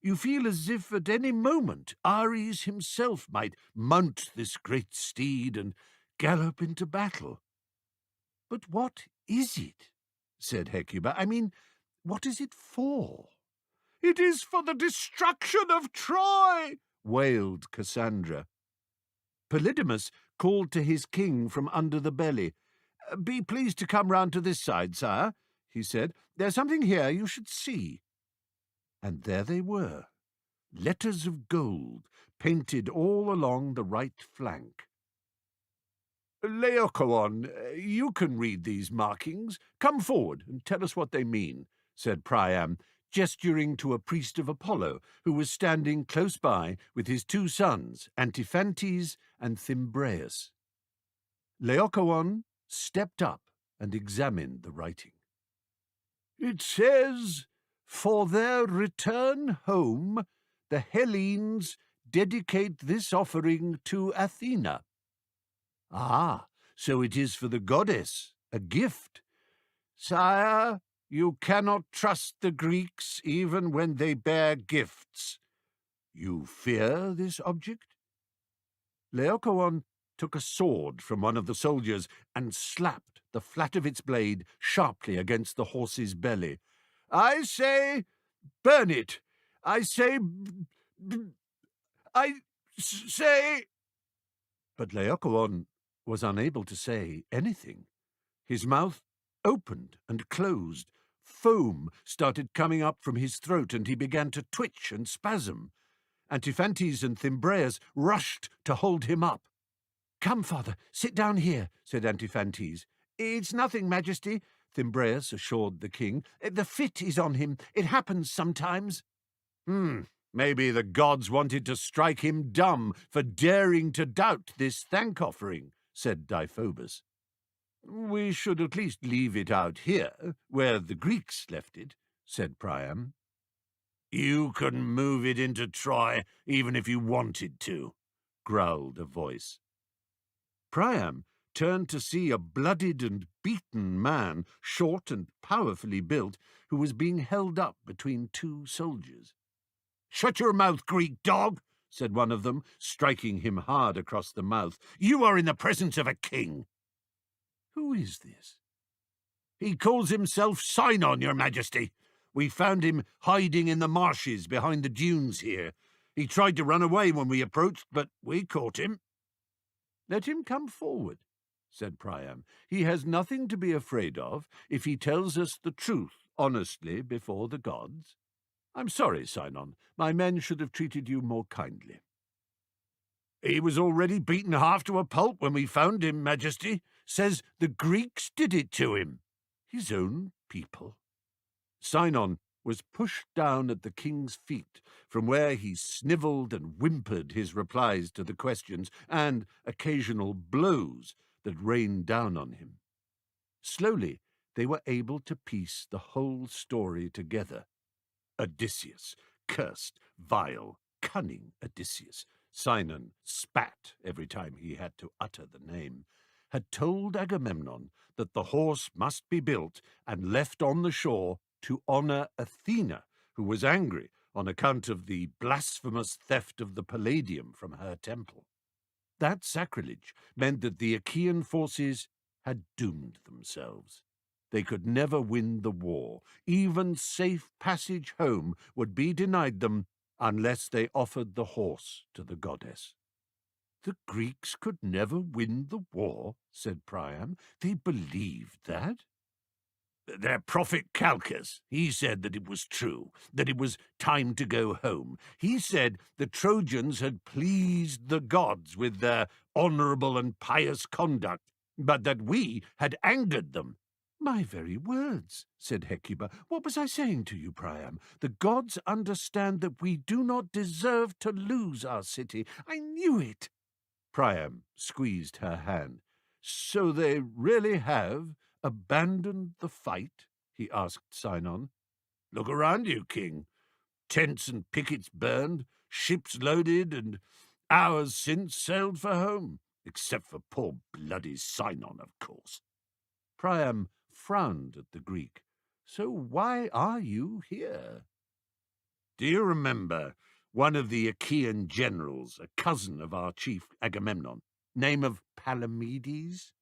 You feel as if at any moment Ares himself might mount this great steed and gallop into battle." "But what is it?" said Hecuba. "I mean, what is it for?" "It is for the destruction of Troy," wailed Cassandra. Polydamas called to his king from under the belly. "Be pleased to come round to this side, sire," he said. "There's something here you should see." And there they were, letters of gold, painted all along the right flank. "Laocoon, you can read these markings. Come forward and tell us what they mean," said Priam, gesturing to a priest of Apollo, who was standing close by with his 2 sons, Antiphantes and Thymbraeus. Laocoon stepped up and examined the writing. "It says, 'For their return home, the Hellenes dedicate this offering to Athena.'" "Ah, so it is for the goddess, a gift." "Sire, you cannot trust the Greeks even when they bear gifts." "You fear this object?" Laocoon took a sword from one of the soldiers and slapped the flat of its blade sharply against the horse's belly. "I say, burn it! I say... But Laocoon was unable to say anything. His mouth opened and closed. Foam started coming up from his throat, and he began to twitch and spasm. Antiphantes and Thymbraeus rushed to hold him up. "Come, father, sit down here," said Antiphantes. "It's nothing, Majesty," Thymbraeus assured the king. "The fit is on him. It happens sometimes." Maybe the gods wanted to strike him dumb for daring to doubt this thank-offering," said Deiphobus. "We should at least leave it out here, where the Greeks left it," said Priam. "You couldn't move it into Troy, even if you wanted to," growled a voice. Priam turned to see a bloodied and beaten man, short and powerfully built, who was being held up between two soldiers. "Shut your mouth, Greek dog," said one of them, striking him hard across the mouth. "You are in the presence of a king." "Who is this?" "He calls himself Sinon, your majesty. We found him hiding in the marshes behind the dunes here. He tried to run away when we approached, but we caught him." "Let him come forward," said Priam. "He has nothing to be afraid of if he tells us the truth honestly before the gods. I'm sorry, Sinon. My men should have treated you more kindly." "He was already beaten half to a pulp when we found him, majesty. Says the Greeks did it to him." "His own people?" Sinon was pushed down at the king's feet, from where he snivelled and whimpered his replies to the questions and occasional blows that rained down on him. Slowly they were able to piece the whole story together. Odysseus, cursed, vile, cunning Odysseus, Sinon spat every time he had to utter the name, had told Agamemnon that the horse must be built and left on the shore to honour Athena, who was angry on account of the blasphemous theft of the Palladium from her temple. That sacrilege meant that the Achaean forces had doomed themselves. They could never win the war. Even safe passage home would be denied them unless they offered the horse to the goddess. "The Greeks could never win the war," said Priam. "They believed that?" "Their prophet Calchas, he said that it was true, that it was time to go home. He said the Trojans had pleased the gods with their honourable and pious conduct, but that we had angered them." "My very words," said Hecuba. "What was I saying to you, Priam? The gods understand that we do not deserve to lose our city. I knew it." Priam squeezed her hand. "So they really have abandoned the fight?" he asked Sinon. "Look around you, king. Tents and pickets burned, ships loaded, and hours since sailed for home, except for poor bloody Sinon, of course." Priam frowned at the Greek. "So why are you here?" "Do you remember one of the Achaean generals, a cousin of our chief Agamemnon, name of Palamedes?"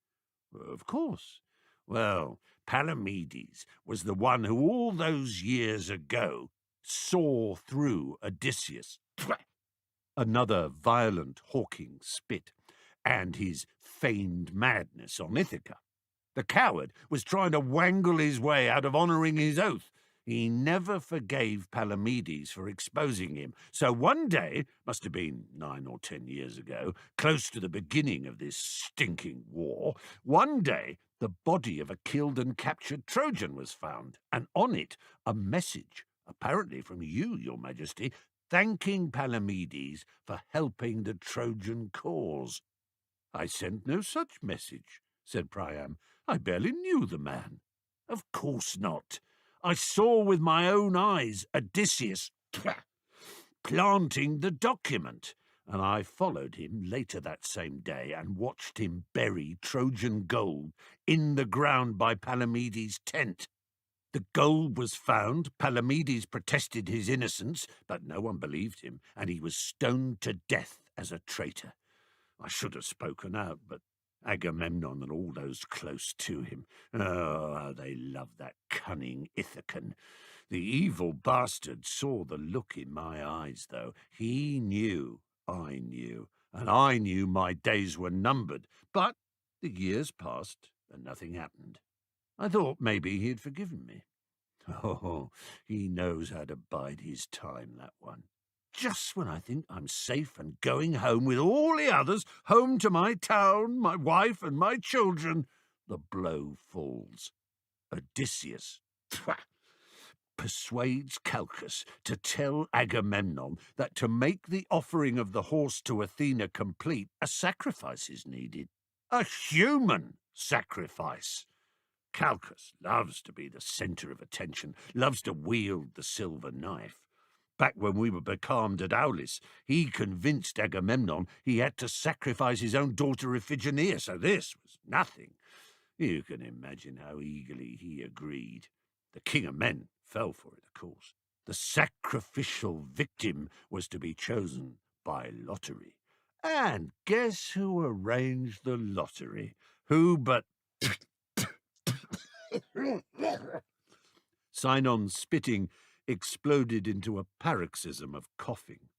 "Of course." "Well, Palamedes was the one who all those years ago saw through Odysseus." Another violent hawking spit, "and his feigned madness on Ithaca. The coward was trying to wangle his way out of honouring his oath. He never forgave Palamedes for exposing him. So one day, must have been 9 or 10 years ago, close to the beginning of this stinking war, one day the body of a killed and captured Trojan was found, and on it a message, apparently from you, your majesty, thanking Palamedes for helping the Trojan cause." "I sent no such message," said Priam. "I barely knew the man." "Of course not. I saw with my own eyes Odysseus planting the document, and I followed him later that same day and watched him bury Trojan gold in the ground by Palamedes' tent. The gold was found, Palamedes protested his innocence, but no one believed him, and he was stoned to death as a traitor. I should have spoken out, but Agamemnon and all those close to him, oh, how they loved that cunning Ithacan. The evil bastard saw the look in my eyes, though. He knew I knew, and I knew my days were numbered. But the years passed, and nothing happened. I thought maybe he had forgiven me. Oh, he knows how to bide his time, that one. Just when I think I'm safe and going home with all the others, home to my town, my wife, and my children, the blow falls. Odysseus persuades Calchas to tell Agamemnon that to make the offering of the horse to Athena complete, a sacrifice is needed. A human sacrifice. Calchas loves to be the centre of attention, loves to wield the silver knife. Back when we were becalmed at Aulis, he convinced Agamemnon he had to sacrifice his own daughter Iphigenia, so this was nothing. You can imagine how eagerly he agreed. The king of men fell for it, of course. The sacrificial victim was to be chosen by lottery. And guess who arranged the lottery? Who but... Sinon's spitting exploded into a paroxysm of coughing.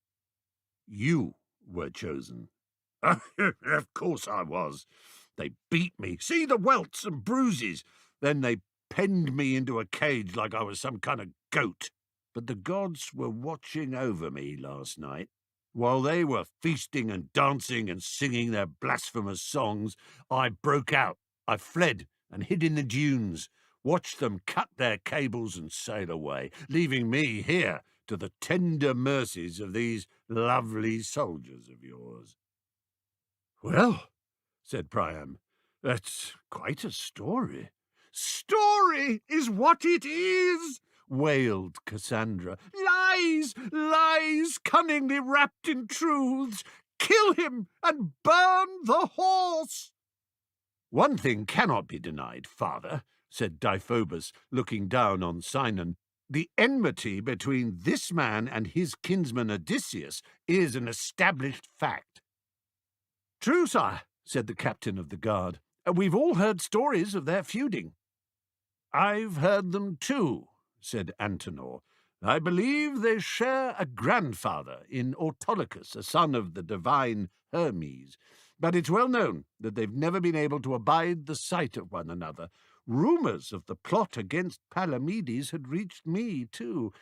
You were chosen. Of course I was. They beat me. See the welts and bruises. Then they penned me into a cage like I was some kind of goat. But the gods were watching over me last night. While they were feasting and dancing and singing their blasphemous songs, I broke out. I fled and hid in the dunes, watched them cut their cables and sail away, leaving me here to the tender mercies of these lovely soldiers of yours. Well, said Priam, that's quite a story. Story is what it is, wailed Cassandra. Lies, lies, cunningly wrapped in truths. Kill him and burn the horse. One thing cannot be denied, father, said Deiphobus, looking down on Sinon. The enmity between this man and his kinsman Odysseus is an established fact. True, sire, said the captain of the guard. We've all heard stories of their feuding. I've heard them too, said Antenor. I believe they share a grandfather in Autolycus, a son of the divine Hermes. But it's well known that they've never been able to abide the sight of one another. Rumours of the plot against Palamedes had reached me too.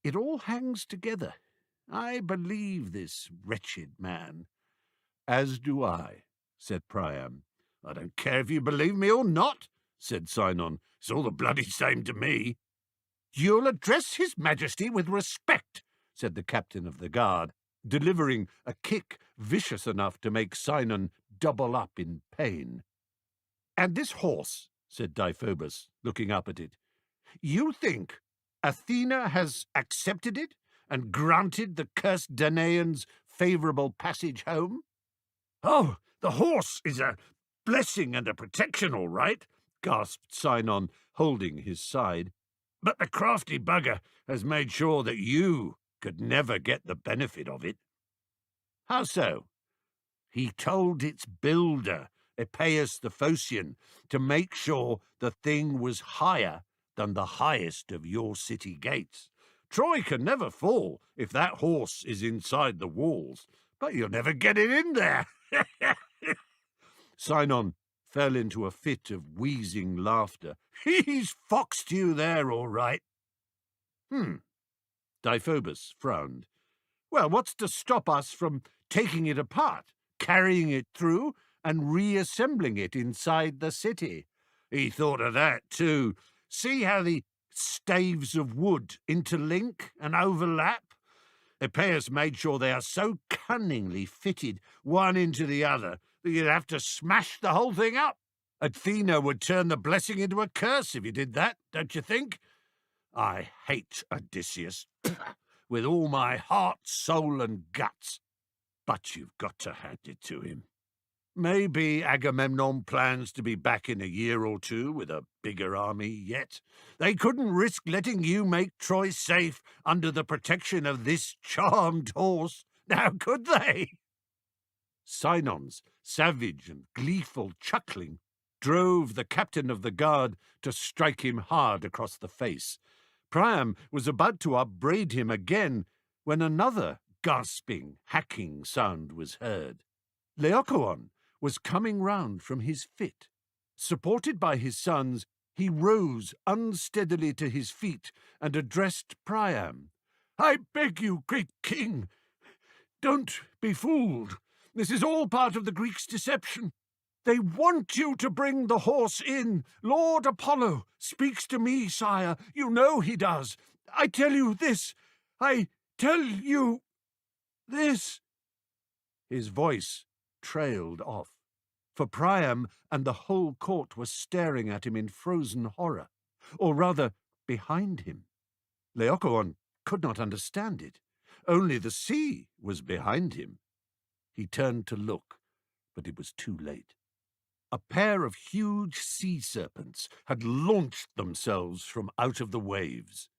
It all hangs together. I believe this wretched man. As do I, said Priam. I don't care if you believe me or not, said Sinon. It's all the bloody same to me. You'll address his majesty with respect, said the captain of the guard, delivering a kick vicious enough to make Sinon double up in pain. And this horse, said Deiphobus, looking up at it, you think Athena has accepted it and granted the cursed Danaans favourable passage home? Oh, the horse is a blessing and a protection, all right, gasped Sinon, holding his side. But the crafty bugger has made sure that you could never get the benefit of it. How so? He told its builder, Epeius the Phocian, to make sure the thing was higher than the highest of your city gates. Troy can never fall if that horse is inside the walls, but you'll never get it in there. Sinon fell into a fit of wheezing laughter. He's foxed you there, all right. Deiphobus frowned. Well, what's to stop us from taking it apart, carrying it through, and reassembling it inside the city? He thought of that, too. See how the staves of wood interlink and overlap? Epeius made sure they are so cunningly fitted one into the other that you'd have to smash the whole thing up. Athena would turn the blessing into a curse if you did that, don't you think? I hate Odysseus with all my heart, soul, and guts. But you've got to hand it to him. Maybe Agamemnon plans to be back in a year or two with a bigger army yet. They couldn't risk letting you make Troy safe under the protection of this charmed horse, now could they? Sinon's savage and gleeful chuckling drove the captain of the guard to strike him hard across the face. Priam was about to upbraid him again when another gasping, hacking sound was heard. Laocoon was coming round from his fit. Supported by his sons, he rose unsteadily to his feet and addressed Priam. I beg you, great king, don't be fooled. This is all part of the Greeks' deception. They want you to bring the horse in. Lord Apollo speaks to me, sire. You know he does. I tell you this. I tell you this. His voice trailed off, for Priam and the whole court were staring at him in frozen horror, or rather, behind him. Laocoon could not understand it. Only the sea was behind him. He turned to look, but it was too late. A pair of huge sea serpents had launched themselves from out of the waves.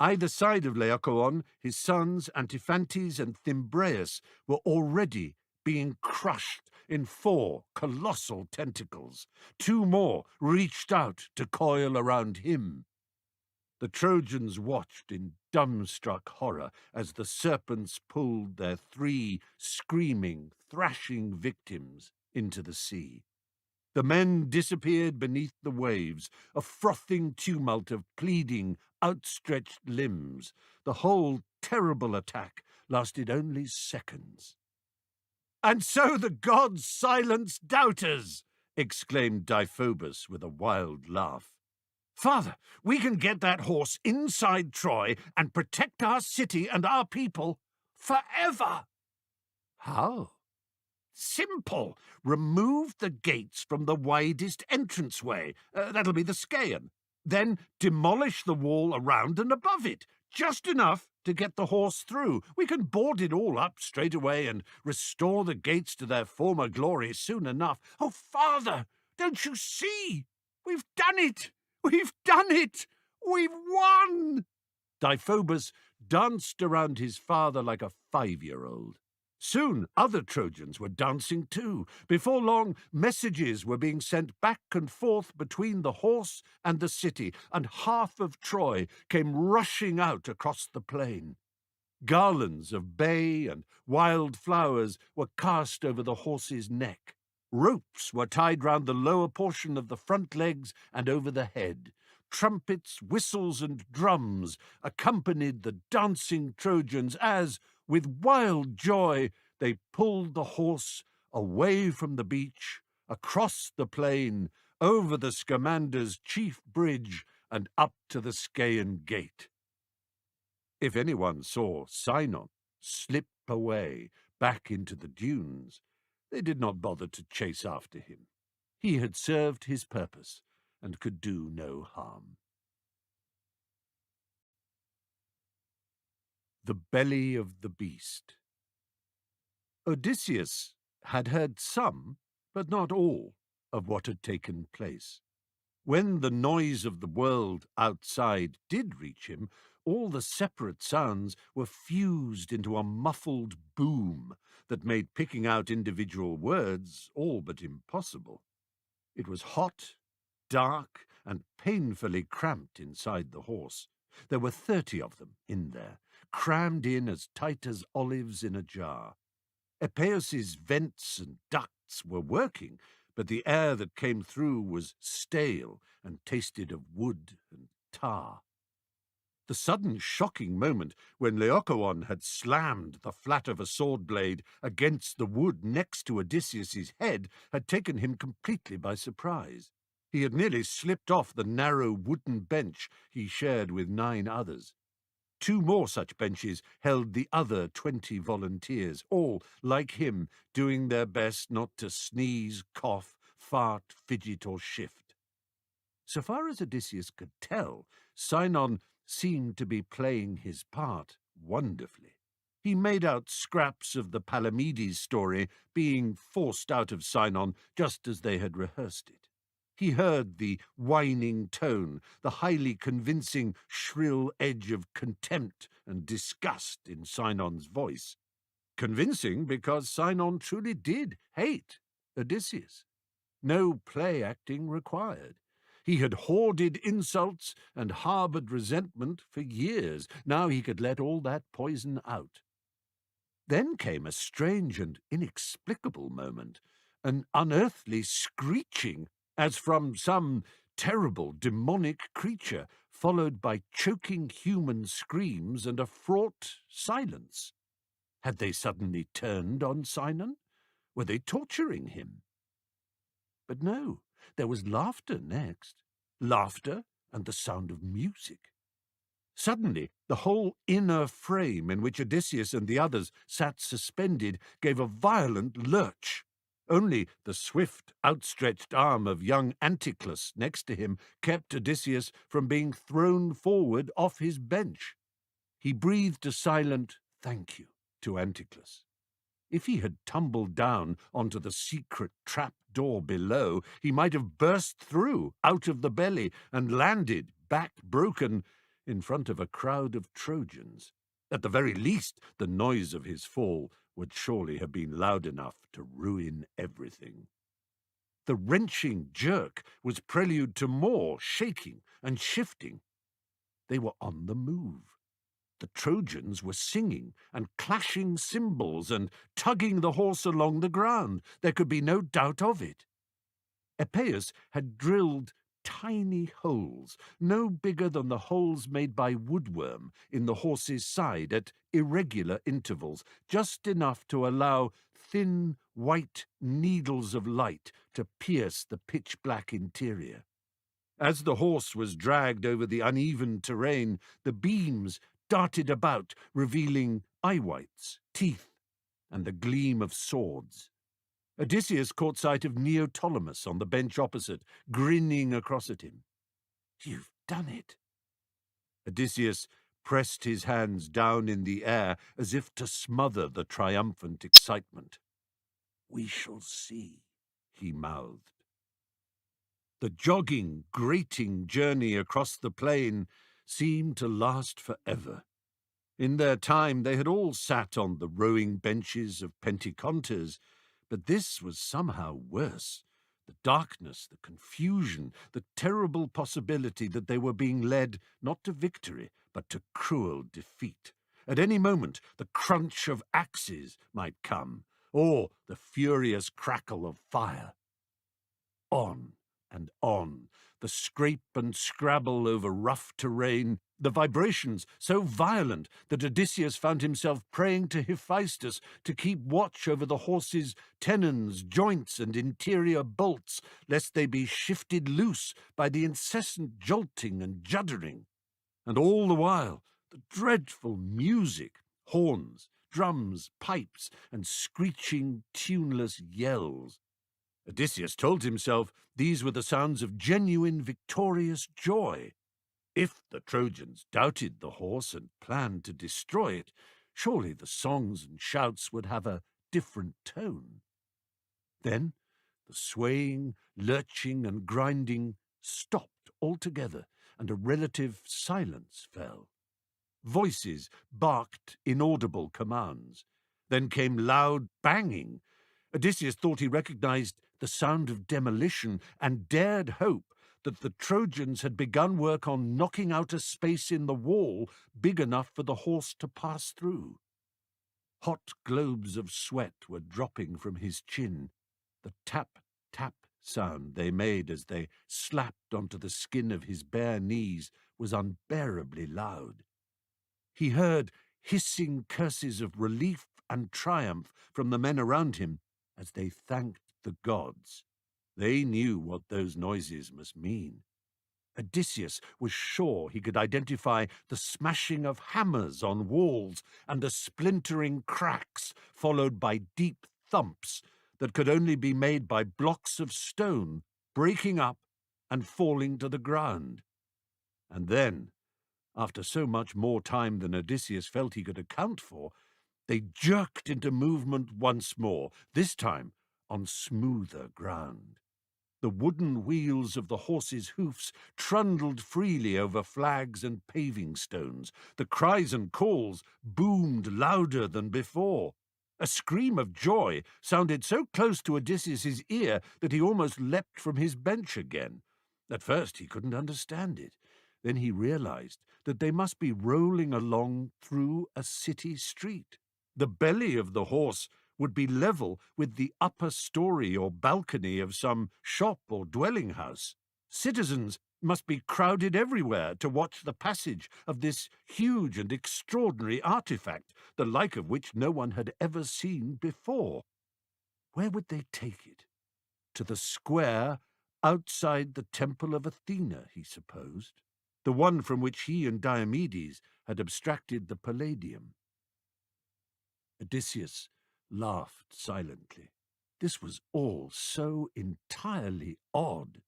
Either side of Laocoon, his sons Antiphantes and Thymbraeus were already being crushed in 4 colossal tentacles. 2 more reached out to coil around him. The Trojans watched in dumbstruck horror as the serpents pulled their 3 screaming, thrashing victims into the sea. The men disappeared beneath the waves, a frothing tumult of pleading, outstretched limbs. The whole terrible attack lasted only seconds. "And so the gods silenced doubters!" exclaimed Deiphobus with a wild laugh. "Father, we can get that horse inside Troy and protect our city and our people forever." "How?" "Simple. Remove the gates from the widest entranceway. That'll be the Scaean. Then demolish the wall around and above it, just enough to get the horse through. We can board it all up straight away and restore the gates to their former glory soon enough. Oh, Father, don't you see? We've done it! We've done it! We've won!" Deiphobus danced around his father like a 5-year-old. Soon other Trojans were dancing too. Before long, messages were being sent back and forth between the horse and the city, and half of Troy came rushing out across the plain. Garlands of bay and wild flowers were cast over the horse's neck. Ropes were tied round the lower portion of the front legs and over the head. Trumpets, whistles, and drums accompanied the dancing Trojans as, with wild joy, they pulled the horse away from the beach, across the plain, over the Scamander's chief bridge, and up to the Scaean gate. If anyone saw Sinon slip away back into the dunes, they did not bother to chase after him. He had served his purpose and could do no harm. The belly of the beast. Odysseus had heard some, but not all, of what had taken place. When the noise of the world outside did reach him, all the separate sounds were fused into a muffled boom that made picking out individual words all but impossible. It was hot, dark, and painfully cramped inside the horse. There were 30 of them in there, crammed in as tight as olives in a jar. Epeus's vents and ducts were working, but the air that came through was stale and tasted of wood and tar. The sudden shocking moment when Laocoon had slammed the flat of a sword blade against the wood next to Odysseus's head had taken him completely by surprise. He had nearly slipped off the narrow wooden bench he shared with 9 others. 2 more such benches held the other 20 volunteers, all, like him, doing their best not to sneeze, cough, fart, fidget, or shift. So far as Odysseus could tell, Sinon seemed to be playing his part wonderfully. He made out scraps of the Palamedes story being forced out of Sinon just as they had rehearsed it. He heard the whining tone, the highly convincing shrill edge of contempt and disgust in Sinon's voice. Convincing because Sinon truly did hate Odysseus. No play acting required. He had hoarded insults and harboured resentment for years. Now he could let all that poison out. Then came a strange and inexplicable moment, an unearthly screeching as from some terrible demonic creature, followed by choking human screams and a fraught silence. Had they suddenly turned on Sinon? Were they torturing him? But no, there was laughter next. Laughter and the sound of music. Suddenly, the whole inner frame in which Odysseus and the others sat suspended gave a violent lurch. Only the swift, outstretched arm of young Anticlus next to him kept Odysseus from being thrown forward off his bench. He breathed a silent thank you to Anticlus. If he had tumbled down onto the secret trap door below, he might have burst through out of the belly and landed, back broken, in front of a crowd of Trojans. At the very least, the noise of his fall would surely have been loud enough to ruin everything. The wrenching jerk was prelude to more shaking and shifting. They were on the move. The Trojans were singing and clashing cymbals and tugging the horse along the ground. There could be no doubt of it. Epeius had drilled tiny holes, no bigger than the holes made by woodworm in the horse's side at irregular intervals, just enough to allow thin white needles of light to pierce the pitch-black interior. As the horse was dragged over the uneven terrain, the beams darted about, revealing eye whites, teeth, and the gleam of swords. Odysseus caught sight of Neoptolemus on the bench opposite, grinning across at him. "You've done it." Odysseus pressed his hands down in the air as if to smother the triumphant excitement. "We shall see," he mouthed. The jogging, grating journey across the plain seemed to last forever. In their time they had all sat on the rowing benches of Pentecontes, but this was somehow worse. The darkness, the confusion, the terrible possibility that they were being led not to victory, but to cruel defeat. At any moment, the crunch of axes might come, or the furious crackle of fire. On and on, the scrape and scrabble over rough terrain, the vibrations so violent that Odysseus found himself praying to Hephaestus to keep watch over the horse's tenons, joints, and interior bolts, lest they be shifted loose by the incessant jolting and juddering. And all the while, the dreadful music, horns, drums, pipes, and screeching, tuneless yells. Odysseus told himself these were the sounds of genuine victorious joy. If the Trojans doubted the horse and planned to destroy it, surely the songs and shouts would have a different tone. Then the swaying, lurching, and grinding stopped altogether, and a relative silence fell. Voices barked inaudible commands. Then came loud banging. Odysseus thought he recognized the sound of demolition and dared hope that the Trojans had begun work on knocking out a space in the wall big enough for the horse to pass through. Hot globes of sweat were dropping from his chin. The tap-tap sound they made as they slapped onto the skin of his bare knees was unbearably loud. He heard hissing curses of relief and triumph from the men around him as they thanked the gods. They knew what those noises must mean. Odysseus was sure he could identify the smashing of hammers on walls and the splintering cracks followed by deep thumps that could only be made by blocks of stone breaking up and falling to the ground. And then, after so much more time than Odysseus felt he could account for, they jerked into movement once more, this time on smoother ground. The wooden wheels of the horses' hoofs trundled freely over flags and paving stones. The cries and calls boomed louder than before. A scream of joy sounded so close to Odysseus' ear that he almost leapt from his bench again. At first he couldn't understand it. Then he realized that they must be rolling along through a city street. The belly of the horse would be level with the upper story or balcony of some shop or dwelling house. Citizens must be crowded everywhere to watch the passage of this huge and extraordinary artifact, the like of which no one had ever seen before. Where would they take it? To the square outside the temple of Athena, he supposed, the one from which he and Diomedes had abstracted the Palladium. Odysseus laughed silently. This was all so entirely odd.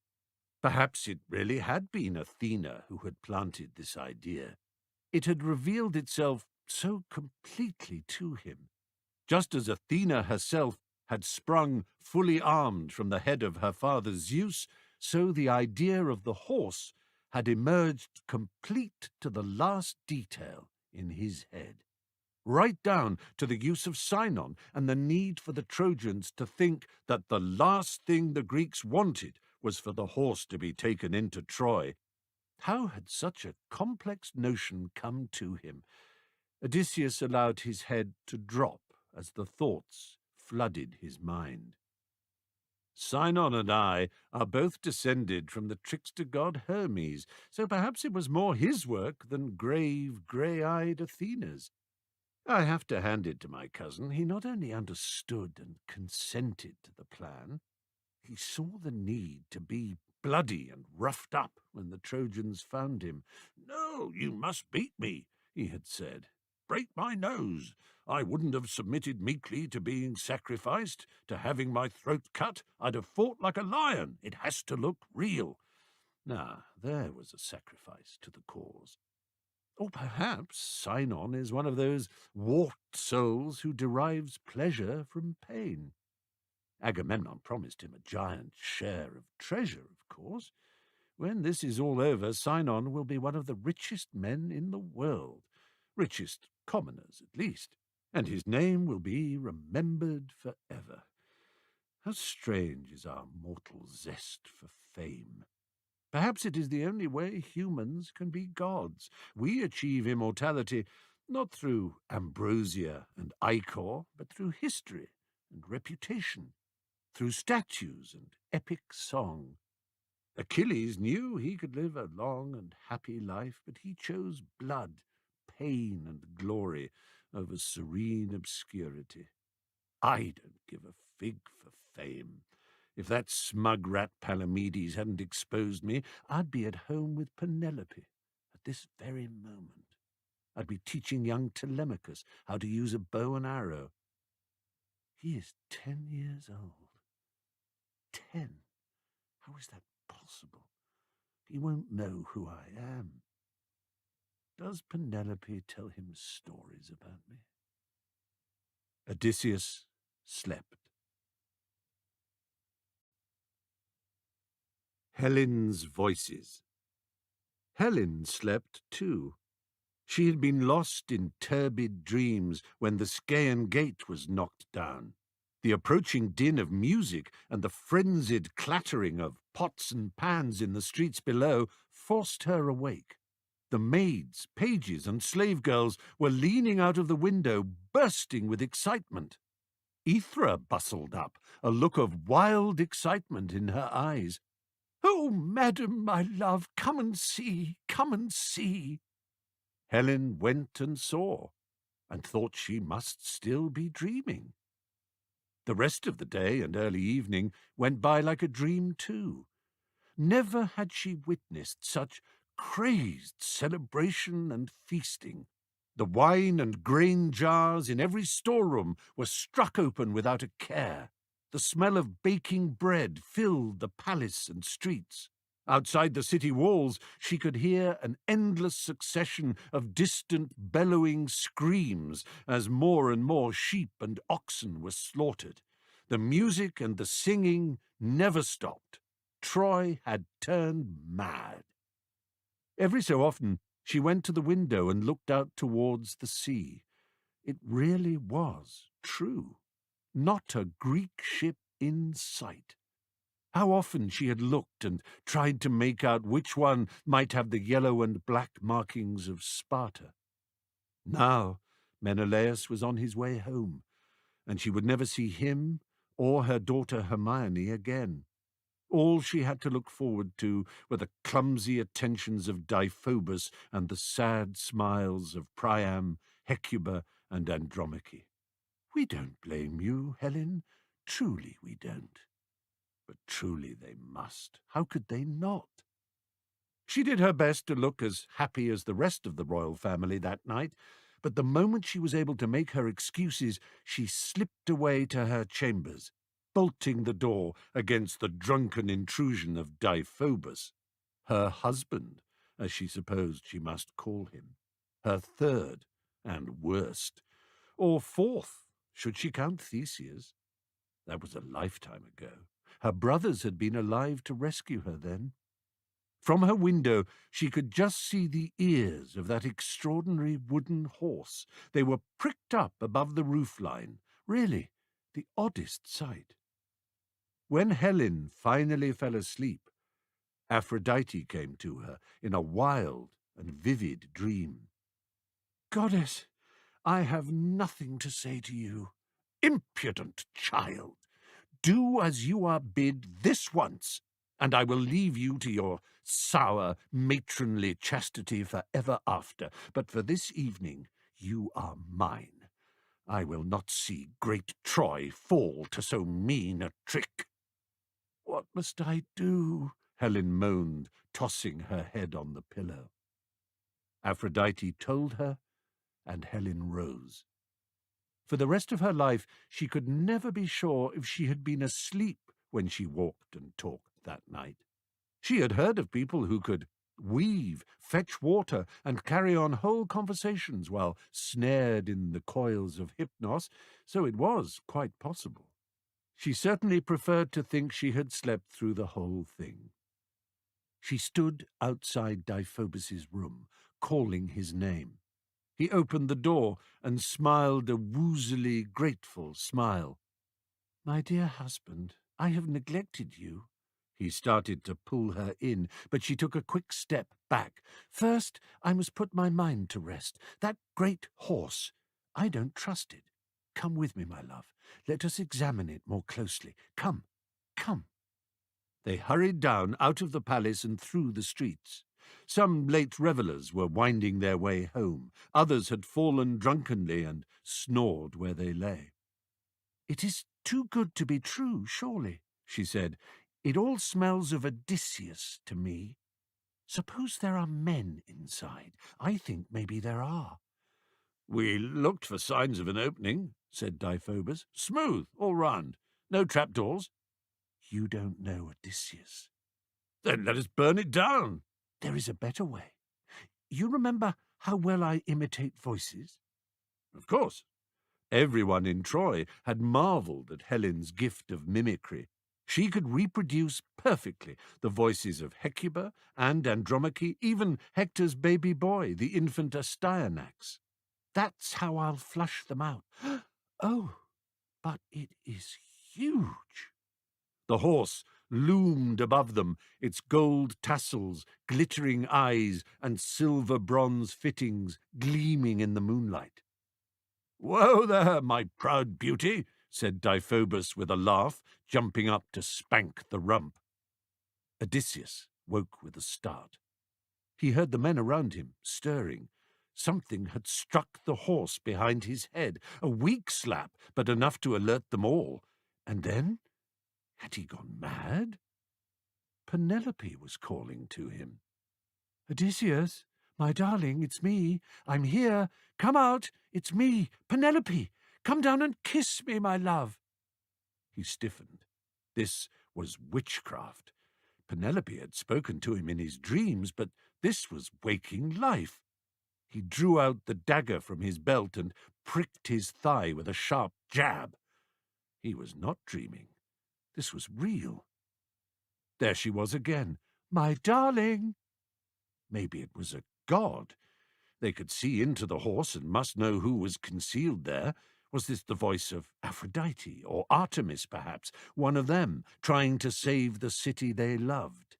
Perhaps it really had been Athena who had planted this idea. It had revealed itself so completely to him. Just as Athena herself had sprung fully armed from the head of her father Zeus, so the idea of the horse had emerged complete to the last detail in his head, right down to the use of Sinon and the need for the Trojans to think that the last thing the Greeks wanted was for the horse to be taken into Troy. How had such a complex notion come to him? Odysseus allowed his head to drop as the thoughts flooded his mind. Sinon and I are both descended from the trickster god Hermes, so perhaps it was more his work than grave, grey-eyed Athena's. I have to hand it to my cousin. He not only understood and consented to the plan, he saw the need to be bloody and roughed up when the Trojans found him. "No, you must beat me," he had said. "Break my nose. I wouldn't have submitted meekly to being sacrificed, to having my throat cut. I'd have fought like a lion. It has to look real." Now, there was a sacrifice to the cause. Or perhaps Sinon is one of those warped souls who derives pleasure from pain. Agamemnon promised him a giant share of treasure, of course. When this is all over, Sinon will be one of the richest men in the world, richest commoners at least, and his name will be remembered forever. How strange is our mortal zest for fame! Perhaps it is the only way humans can be gods. We achieve immortality not through ambrosia and ichor, but through history and reputation, through statues and epic song. Achilles knew he could live a long and happy life, but he chose blood, pain, and glory over serene obscurity. I don't give a fig for fame. If that smug rat Palamedes hadn't exposed me, I'd be at home with Penelope at this very moment. I'd be teaching young Telemachus how to use a bow and arrow. He is 10 years old. 10? How is that possible? He won't know who I am. Does Penelope tell him stories about me? Odysseus slept. Helen's voices. Helen slept too. She had been lost in turbid dreams when the Scaean gate was knocked down. The approaching din of music and the frenzied clattering of pots and pans in the streets below forced her awake. The maids, pages, and slave girls were leaning out of the window, bursting with excitement. Aethra bustled up, a look of wild excitement in her eyes. "Oh, madam, my love, come and see, come and see." Helen went and saw, and thought she must still be dreaming. The rest of the day and early evening went by like a dream too. Never had she witnessed such crazed celebration and feasting. The wine and grain jars in every storeroom were struck open without a care. The smell of baking bread filled the palace and streets. Outside the city walls, she could hear an endless succession of distant bellowing screams as more and more sheep and oxen were slaughtered. The music and the singing never stopped. Troy had turned mad. Every so often, she went to the window and looked out towards the sea. It really was true. Not a Greek ship in sight. How often she had looked and tried to make out which one might have the yellow and black markings of Sparta. Now Menelaus was on his way home, and she would never see him or her daughter Hermione again. All she had to look forward to were the clumsy attentions of Deiphobus and the sad smiles of Priam, Hecuba, and Andromache. "We don't blame you, Helen. Truly we don't." But truly they must. How could they not? She did her best to look as happy as the rest of the royal family that night, but the moment she was able to make her excuses, she slipped away to her chambers, bolting the door against the drunken intrusion of Deiphobus, her husband, as she supposed she must call him. her third and worst, or fourth, should she count Theseus. That was a lifetime ago. Her brothers had been alive to rescue her then. From her window she could just see the ears of that extraordinary wooden horse. They were pricked up above the roofline. Really, the oddest sight. When Helen finally fell asleep, Aphrodite came to her in a wild and vivid dream. "Goddess, I have nothing to say to you. Impudent child! Do as you are bid this once, and I will leave you to your sour, matronly chastity for ever after. But for this evening you are mine. I will not see great Troy fall to so mean a trick." "What must I do?" Helen moaned, tossing her head on the pillow. Aphrodite told her, and Helen rose. For the rest of her life she could never be sure if she had been asleep when she walked and talked that night. She had heard of people who could weave, fetch water, and carry on whole conversations while snared in the coils of hypnos, so it was quite possible. She certainly preferred to think she had slept through the whole thing. She stood outside Deiphobus's room, calling his name. He opened the door and smiled a woozily grateful smile. "My dear husband, I have neglected you." He started to pull her in, but she took a quick step back. "First, I must put my mind to rest. That great horse, I don't trust it. Come with me, my love. Let us examine it more closely. Come, come." They hurried down out of the palace and through the streets. Some late revellers were winding their way home. Others had fallen drunkenly and snored where they lay. "It is too good to be true, surely," she said. "It all smells of Odysseus to me. Suppose there are men inside. I think maybe there are." "We looked for signs of an opening," said Deiphobus. "Smooth, all round. No trapdoors." "You don't know Odysseus." "Then let us burn it down." "There is a better way. You remember how well I imitate voices?" Of course. Everyone in Troy had marvelled at Helen's gift of mimicry. She could reproduce perfectly the voices of Hecuba and Andromache, even Hector's baby boy, the infant Astyanax. "That's how I'll flush them out." "Oh, but it is huge." The horse loomed above them, its gold tassels, glittering eyes, and silver bronze fittings gleaming in the moonlight. "Whoa there, my proud beauty," said Deiphobus with a laugh, jumping up to spank the rump. Odysseus woke with a start. He heard the men around him stirring. Something had struck the horse behind his head, a weak slap, but enough to alert them all. And then, had he gone mad? Penelope was calling to him. "Odysseus, my darling, it's me. I'm here. Come out. It's me, Penelope. Come down and kiss me, my love." He stiffened. This was witchcraft. Penelope had spoken to him in his dreams, but this was waking life. He drew out the dagger from his belt and pricked his thigh with a sharp jab. He was not dreaming. This was real. There she was again. "My darling." Maybe it was a god. They could see into the horse and must know who was concealed there. Was this the voice of Aphrodite or Artemis, perhaps, one of them, trying to save the city they loved?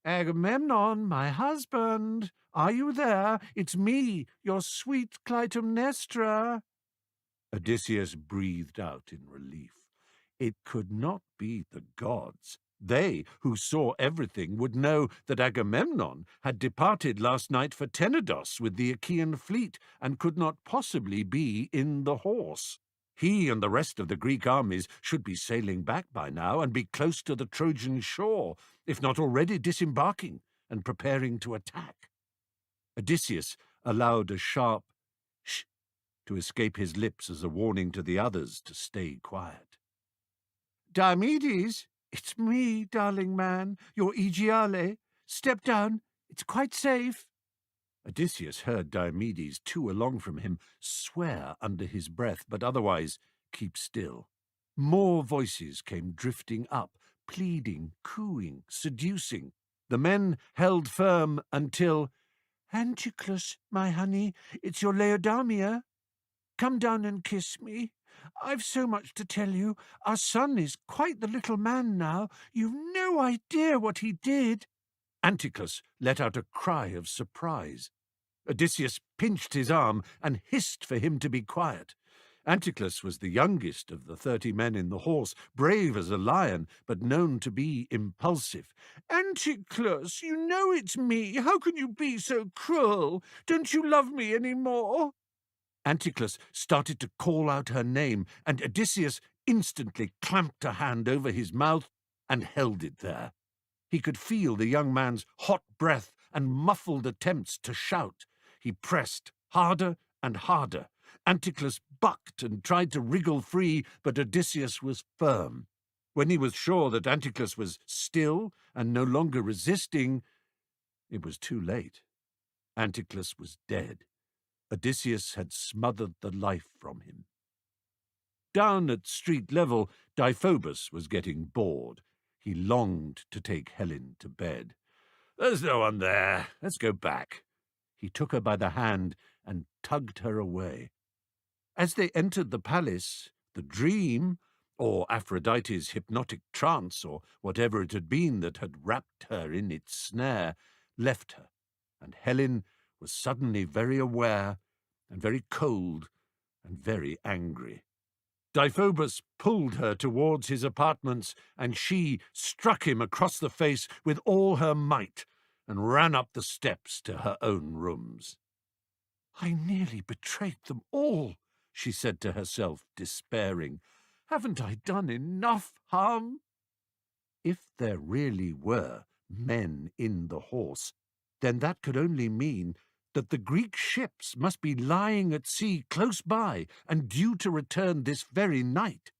"Agamemnon, my husband, are you there? It's me, your sweet Clytemnestra." Odysseus breathed out in relief. It could not be the gods. They, who saw everything, would know that Agamemnon had departed last night for Tenedos with the Achaean fleet and could not possibly be in the horse. He and the rest of the Greek armies should be sailing back by now and be close to the Trojan shore, if not already disembarking and preparing to attack. Odysseus allowed a sharp "shh" to escape his lips as a warning to the others to stay quiet. "Diomedes, it's me, darling man, your Aegiale. Step down, it's quite safe." Odysseus heard Diomedes 2 along from him swear under his breath, but otherwise keep still. More voices came drifting up, pleading, cooing, seducing. The men held firm until, "Anticlus, my honey, it's your Laodamia. Come down and kiss me. I've so much to tell you. Our son is quite the little man now. You've no idea what he did." Anticlus let out a cry of surprise. Odysseus pinched his arm and hissed for him to be quiet. Anticlus was the youngest of the 30 men in the horse, brave as a lion, but known to be impulsive. "Anticlus, you know it's me. How can you be so cruel? Don't you love me any more?" Anticlus started to call out her name, and Odysseus instantly clamped a hand over his mouth and held it there. He could feel the young man's hot breath and muffled attempts to shout. He pressed harder and harder. Anticlus bucked and tried to wriggle free, but Odysseus was firm. When he was sure that Anticlus was still and no longer resisting, it was too late. Anticlus was dead. Odysseus had smothered the life from him. Down at street level, Deiphobus was getting bored. He longed to take Helen to bed. "There's no one there. Let's go back." He took her by the hand and tugged her away. As they entered the palace, the dream, or Aphrodite's hypnotic trance, or whatever it had been that had wrapped her in its snare, left her, and Helen was suddenly very aware and very cold and very angry. Deiphobus pulled her towards his apartments, and she struck him across the face with all her might and ran up the steps to her own rooms. "I nearly betrayed them all," she said to herself, despairing. "Haven't I done enough harm?" If there really were men in the horse, then that could only mean that the Greek ships must be lying at sea close by and due to return this very night.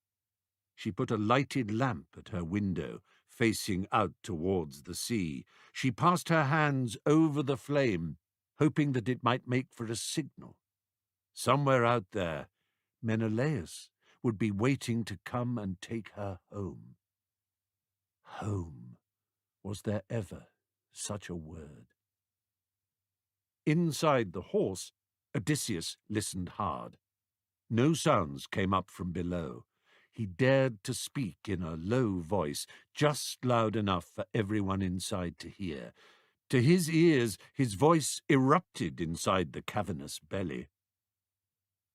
She put a lighted lamp at her window, facing out towards the sea. She passed her hands over the flame, hoping that it might make for a signal. Somewhere out there, Menelaus would be waiting to come and take her home. Home. Was there ever such a word? Inside the horse, Odysseus listened hard. No sounds came up from below. He dared to speak in a low voice, just loud enough for everyone inside to hear. To his ears, his voice erupted inside the cavernous belly.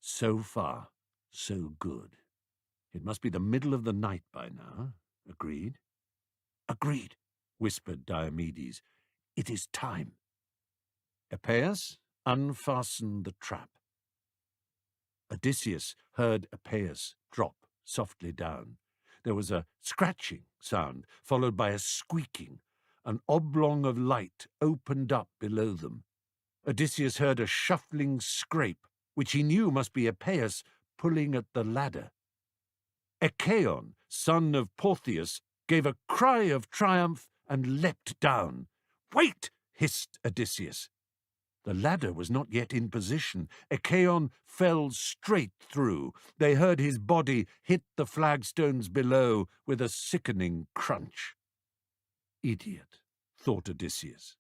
So far, so good. It must be the middle of the night by now. Agreed? Agreed, whispered Diomedes. It is time. Epeius, unfasten the trap. Odysseus heard Epeius drop softly down. There was a scratching sound, followed by a squeaking. An oblong of light opened up below them. Odysseus heard a shuffling scrape, which he knew must be Epeius pulling at the ladder. Achaon, son of Portheus, gave a cry of triumph and leapt down. "Wait!" hissed Odysseus. The ladder was not yet in position. Achaon fell straight through. They heard his body hit the flagstones below with a sickening crunch. Idiot, thought Odysseus.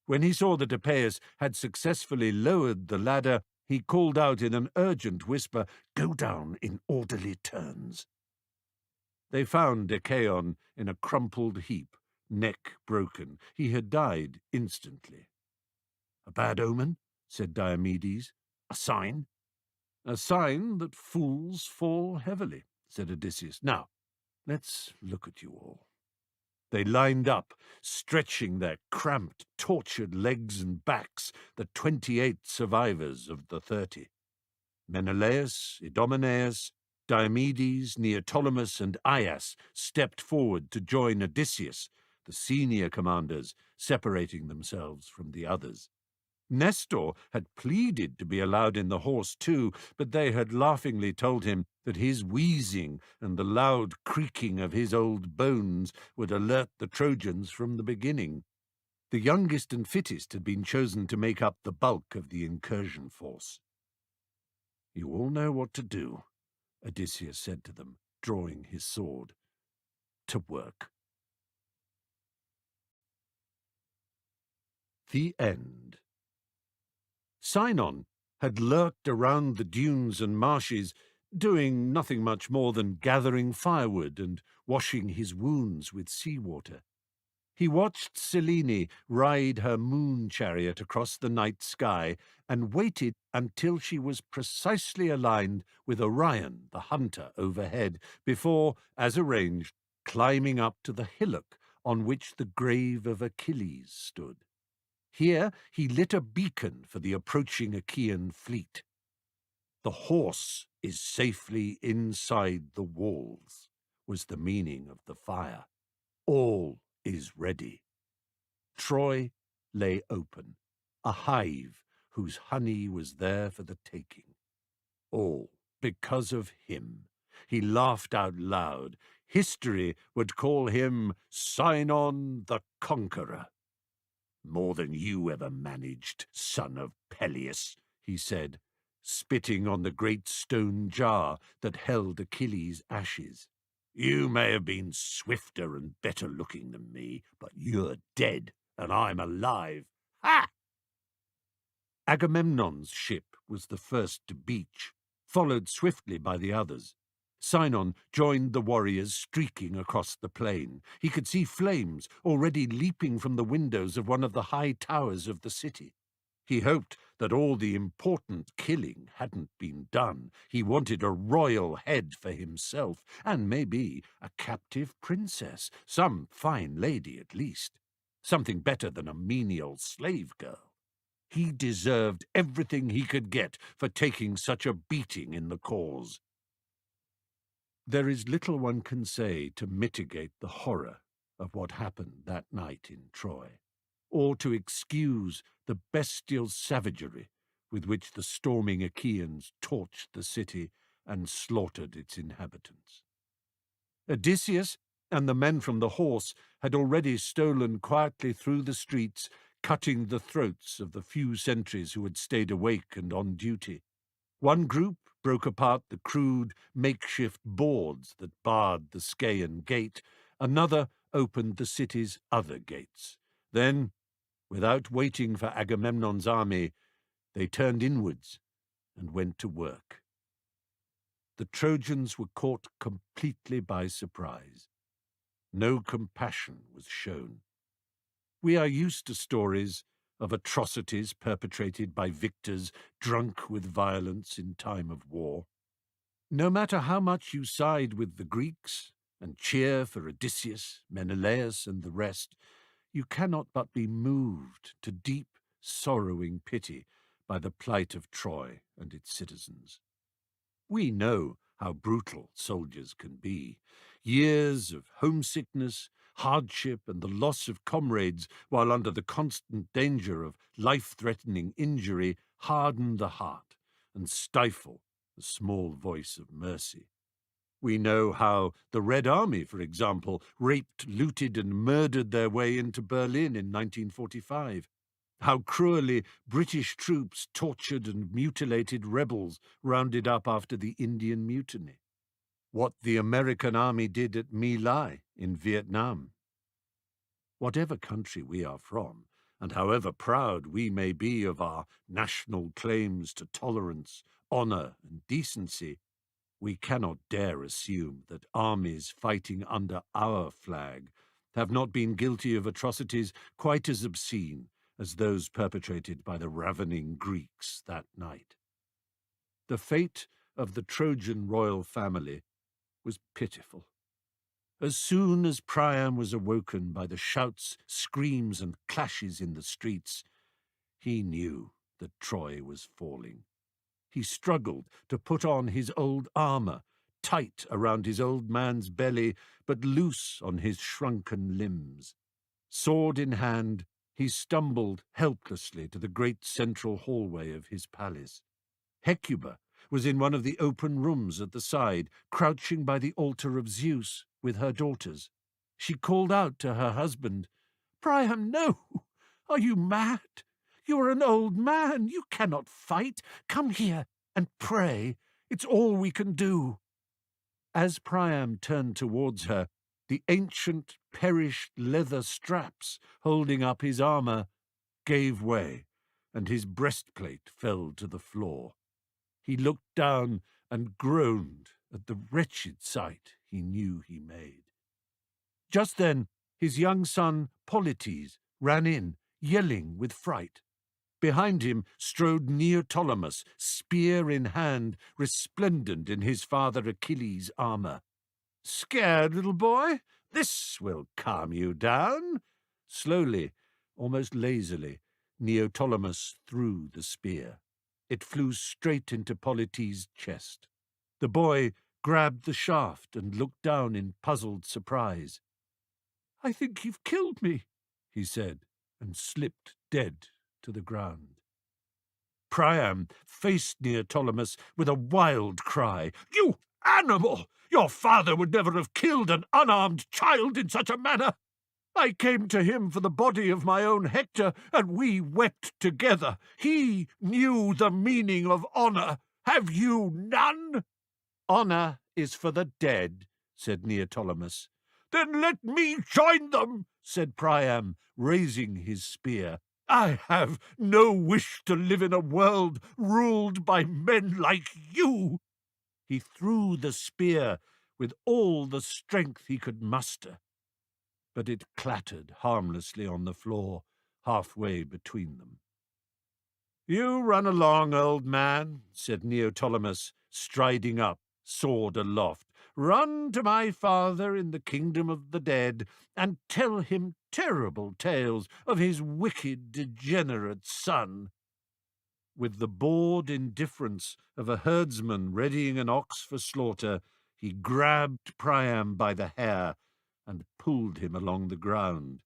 When he saw that Epeius had successfully lowered the ladder, he called out in an urgent whisper, "Go down in orderly turns." They found Achaon in a crumpled heap, neck broken. He had died instantly. "A bad omen," said Diomedes. "A sign?" "A sign that fools fall heavily," said Odysseus. "Now, let's look at you all." They lined up, stretching their cramped, tortured legs and backs, the 28 survivors of the 30. Menelaus, Idomeneus, Diomedes, Neoptolemus, and Aias stepped forward to join Odysseus, the senior commanders separating themselves from the others. Nestor had pleaded to be allowed in the horse too, but they had laughingly told him that his wheezing and the loud creaking of his old bones would alert the Trojans from the beginning. The youngest and fittest had been chosen to make up the bulk of the incursion force. "You all know what to do," Odysseus said to them, drawing his sword. "To work." The end. Sinon had lurked around the dunes and marshes, doing nothing much more than gathering firewood and washing his wounds with seawater. He watched Selene ride her moon chariot across the night sky and waited until she was precisely aligned with Orion, the hunter, overhead, before, as arranged, climbing up to the hillock on which the grave of Achilles stood. Here he lit a beacon for the approaching Achaean fleet. "The horse is safely inside the walls," was the meaning of the fire. "All is ready." Troy lay open, a hive whose honey was there for the taking. All because of him. He laughed out loud. History would call him Sinon the Conqueror. "More than you ever managed, son of Peleus," he said, spitting on the great stone jar that held Achilles' ashes. "You may have been swifter and better looking than me, but you're dead, and I'm alive. Ha!" Agamemnon's ship was the first to beach, followed swiftly by the others. Sinon joined the warriors streaking across the plain. He could see flames already leaping from the windows of one of the high towers of the city. He hoped that all the important killing hadn't been done. He wanted a royal head for himself, and maybe a captive princess, some fine lady at least. Something better than a menial slave girl. He deserved everything he could get for taking such a beating in the cause. There is little one can say to mitigate the horror of what happened that night in Troy, or to excuse the bestial savagery with which the storming Achaeans torched the city and slaughtered its inhabitants. Odysseus and the men from the horse had already stolen quietly through the streets, cutting the throats of the few sentries who had stayed awake and on duty. One group broke apart the crude, makeshift boards that barred the Scaean gate. Another opened the city's other gates. Then, without waiting for Agamemnon's army, they turned inwards and went to work. The Trojans were caught completely by surprise. No compassion was shown. We are used to stories of atrocities perpetrated by victors drunk with violence in time of war. No matter how much you side with the Greeks and cheer for Odysseus, Menelaus, and the rest, you cannot but be moved to deep, sorrowing pity by the plight of Troy and its citizens. We know how brutal soldiers can be. Years of homesickness, hardship, and the loss of comrades while under the constant danger of life-threatening injury harden the heart and stifle the small voice of mercy. We know how the Red Army, for example, raped, looted, and murdered their way into Berlin in 1945. How cruelly British troops tortured and mutilated rebels rounded up after the Indian Mutiny. What the American army did at My Lai in Vietnam. Whatever country we are from, and however proud we may be of our national claims to tolerance, honor, and decency, we cannot dare assume that armies fighting under our flag have not been guilty of atrocities quite as obscene as those perpetrated by the ravening Greeks that night. The fate of the Trojan royal family was pitiful. As soon as Priam was awoken by the shouts, screams, and clashes in the streets, he knew that Troy was falling. He struggled to put on his old armor, tight around his old man's belly, but loose on his shrunken limbs. Sword in hand, he stumbled helplessly to the great central hallway of his palace. Hecuba was in one of the open rooms at the side, crouching by the altar of Zeus with her daughters. She called out to her husband, "Priam, no! Are you mad? You are an old man. You cannot fight. Come here and pray. It's all we can do." As Priam turned towards her, the ancient, perished leather straps holding up his armour gave way, and his breastplate fell to the floor. He looked down and groaned at the wretched sight he knew he made. Just then his young son Polites ran in, yelling with fright. Behind him strode ℌ𝔞𝔫𝔞𝔥, spear in hand, resplendent in his father Achilles' armour. "Scared, little boy? This will calm you down." Slowly, almost lazily, ℌ𝔞𝔫𝔞𝔥 threw the spear. It flew straight into Polites' chest. The boy grabbed the shaft and looked down in puzzled surprise. "I think you've killed me," he said, and slipped dead to the ground. Priam faced ℌ𝔞𝔫𝔞𝔥 with a wild cry. "You animal! Your father would never have killed an unarmed child in such a manner. I came to him for the body of my own Hector, and we wept together. He knew the meaning of honour. Have you none?" "Honour is for the dead," said ℌ𝔞𝔫𝔞𝔥. "Then let me join them," said Priam, raising his spear. "I have no wish to live in a world ruled by men like you." He threw the spear with all the strength he could muster, but it clattered harmlessly on the floor halfway between them. "You run along, old man," said ℌ𝔞𝔫𝔞𝔥, striding up, sword aloft. "Run to my father in the kingdom of the dead, and tell him terrible tales of his wicked, degenerate son." With the bored indifference of a herdsman readying an ox for slaughter, he grabbed Priam by the hair and pulled him along the ground.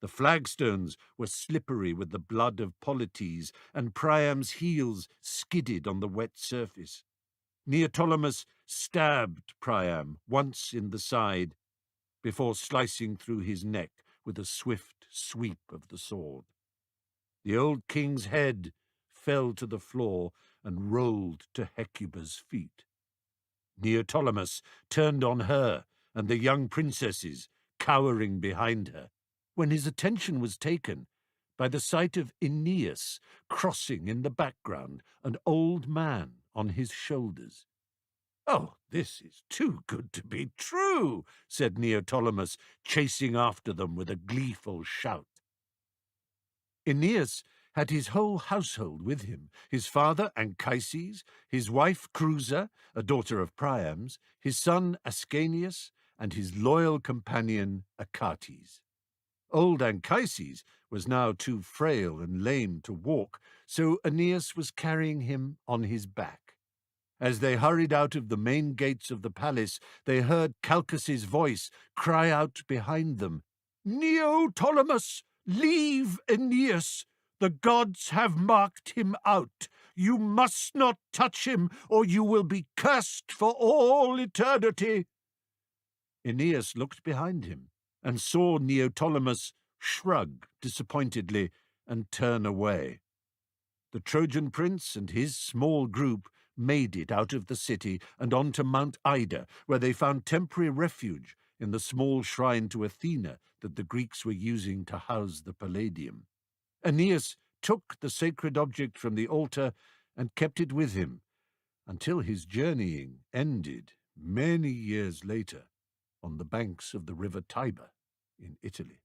The flagstones were slippery with the blood of Polites, and Priam's heels skidded on the wet surface. ℌ𝔞𝔫𝔞𝔥 stabbed Priam once in the side, before slicing through his neck with a swift sweep of the sword. The old king's head fell to the floor and rolled to Hecuba's feet. ℌ𝔞𝔫𝔞𝔥 turned on her and the young princesses, cowering behind her, when his attention was taken by the sight of Aeneas crossing in the background, an old man on his shoulders. "Oh, this is too good to be true," said ℌ𝔞𝔫𝔞𝔥, chasing after them with a gleeful shout. Aeneas had his whole household with him, his father Anchises, his wife Creusa, a daughter of Priam's, his son Ascanius, and his loyal companion Achates. Old Anchises was now too frail and lame to walk, so Aeneas was carrying him on his back. As they hurried out of the main gates of the palace, they heard Calchas's voice cry out behind them, "ℌ𝔞𝔫𝔞𝔥, leave Aeneas! The gods have marked him out. You must not touch him, or you will be cursed for all eternity." Aeneas looked behind him and saw ℌ𝔞𝔫𝔞𝔥 shrug disappointedly and turn away. The Trojan prince and his small group made it out of the city and on to Mount Ida, where they found temporary refuge in the small shrine to Athena that the Greeks were using to house the Palladium. Aeneas took the sacred object from the altar and kept it with him until his journeying ended many years later on the banks of the river Tiber in Italy.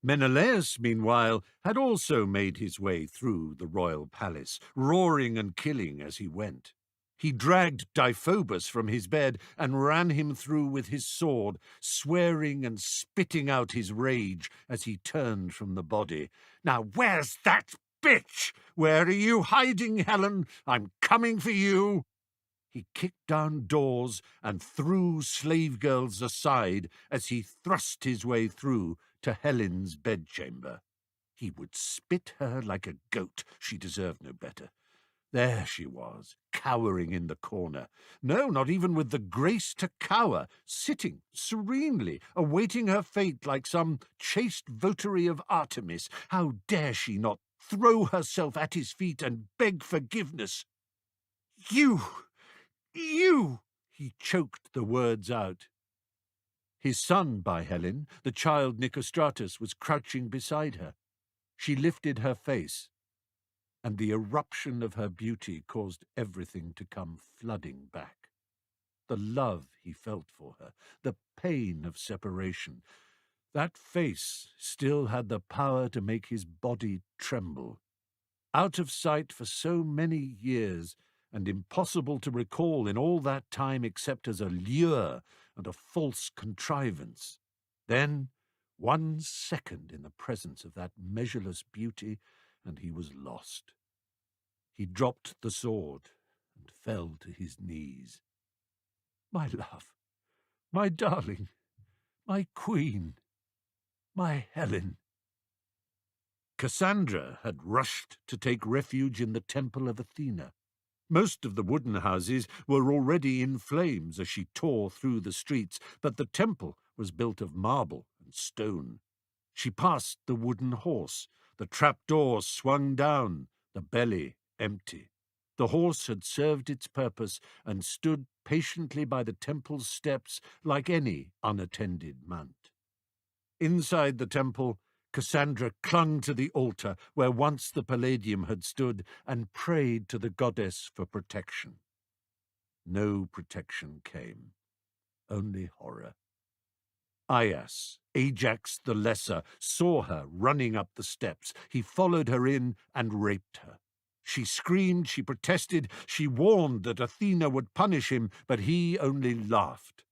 Menelaus, meanwhile, had also made his way through the royal palace, roaring and killing as he went. He dragged Deiphobus from his bed and ran him through with his sword, swearing and spitting out his rage as he turned from the body. "Now where's that bitch? Where are you hiding, Helen? I'm coming for you." He kicked down doors and threw slave girls aside as he thrust his way through to Helen's bedchamber. He would spit her like a goat. She deserved no better. There she was, cowering in the corner. No, not even with the grace to cower, sitting serenely, awaiting her fate like some chaste votary of Artemis. How dare she not throw herself at his feet and beg forgiveness? You! He choked the words out. His son, by Helen, the child Nicostratus, was crouching beside her. She lifted her face, and the eruption of her beauty caused everything to come flooding back. The love he felt for her, the pain of separation. That face still had the power to make his body tremble. Out of sight for so many years, and impossible to recall in all that time except as a lure and a false contrivance. Then, 1 second in the presence of that measureless beauty, and he was lost. He dropped the sword and fell to his knees. My love, my darling, my queen, my Helen. Cassandra had rushed to take refuge in the temple of Athena. Most of the wooden houses were already in flames as she tore through the streets, but the temple was built of marble and stone. She passed the wooden horse. The trapdoor swung down, the belly empty. The horse had served its purpose and stood patiently by the temple's steps like any unattended mount. Inside the temple, Cassandra clung to the altar where once the Palladium had stood and prayed to the goddess for protection. No protection came, only horror. Aias, Ajax the Lesser, saw her running up the steps. He followed her in and raped her. She screamed, she protested, she warned that Athena would punish him, but he only laughed.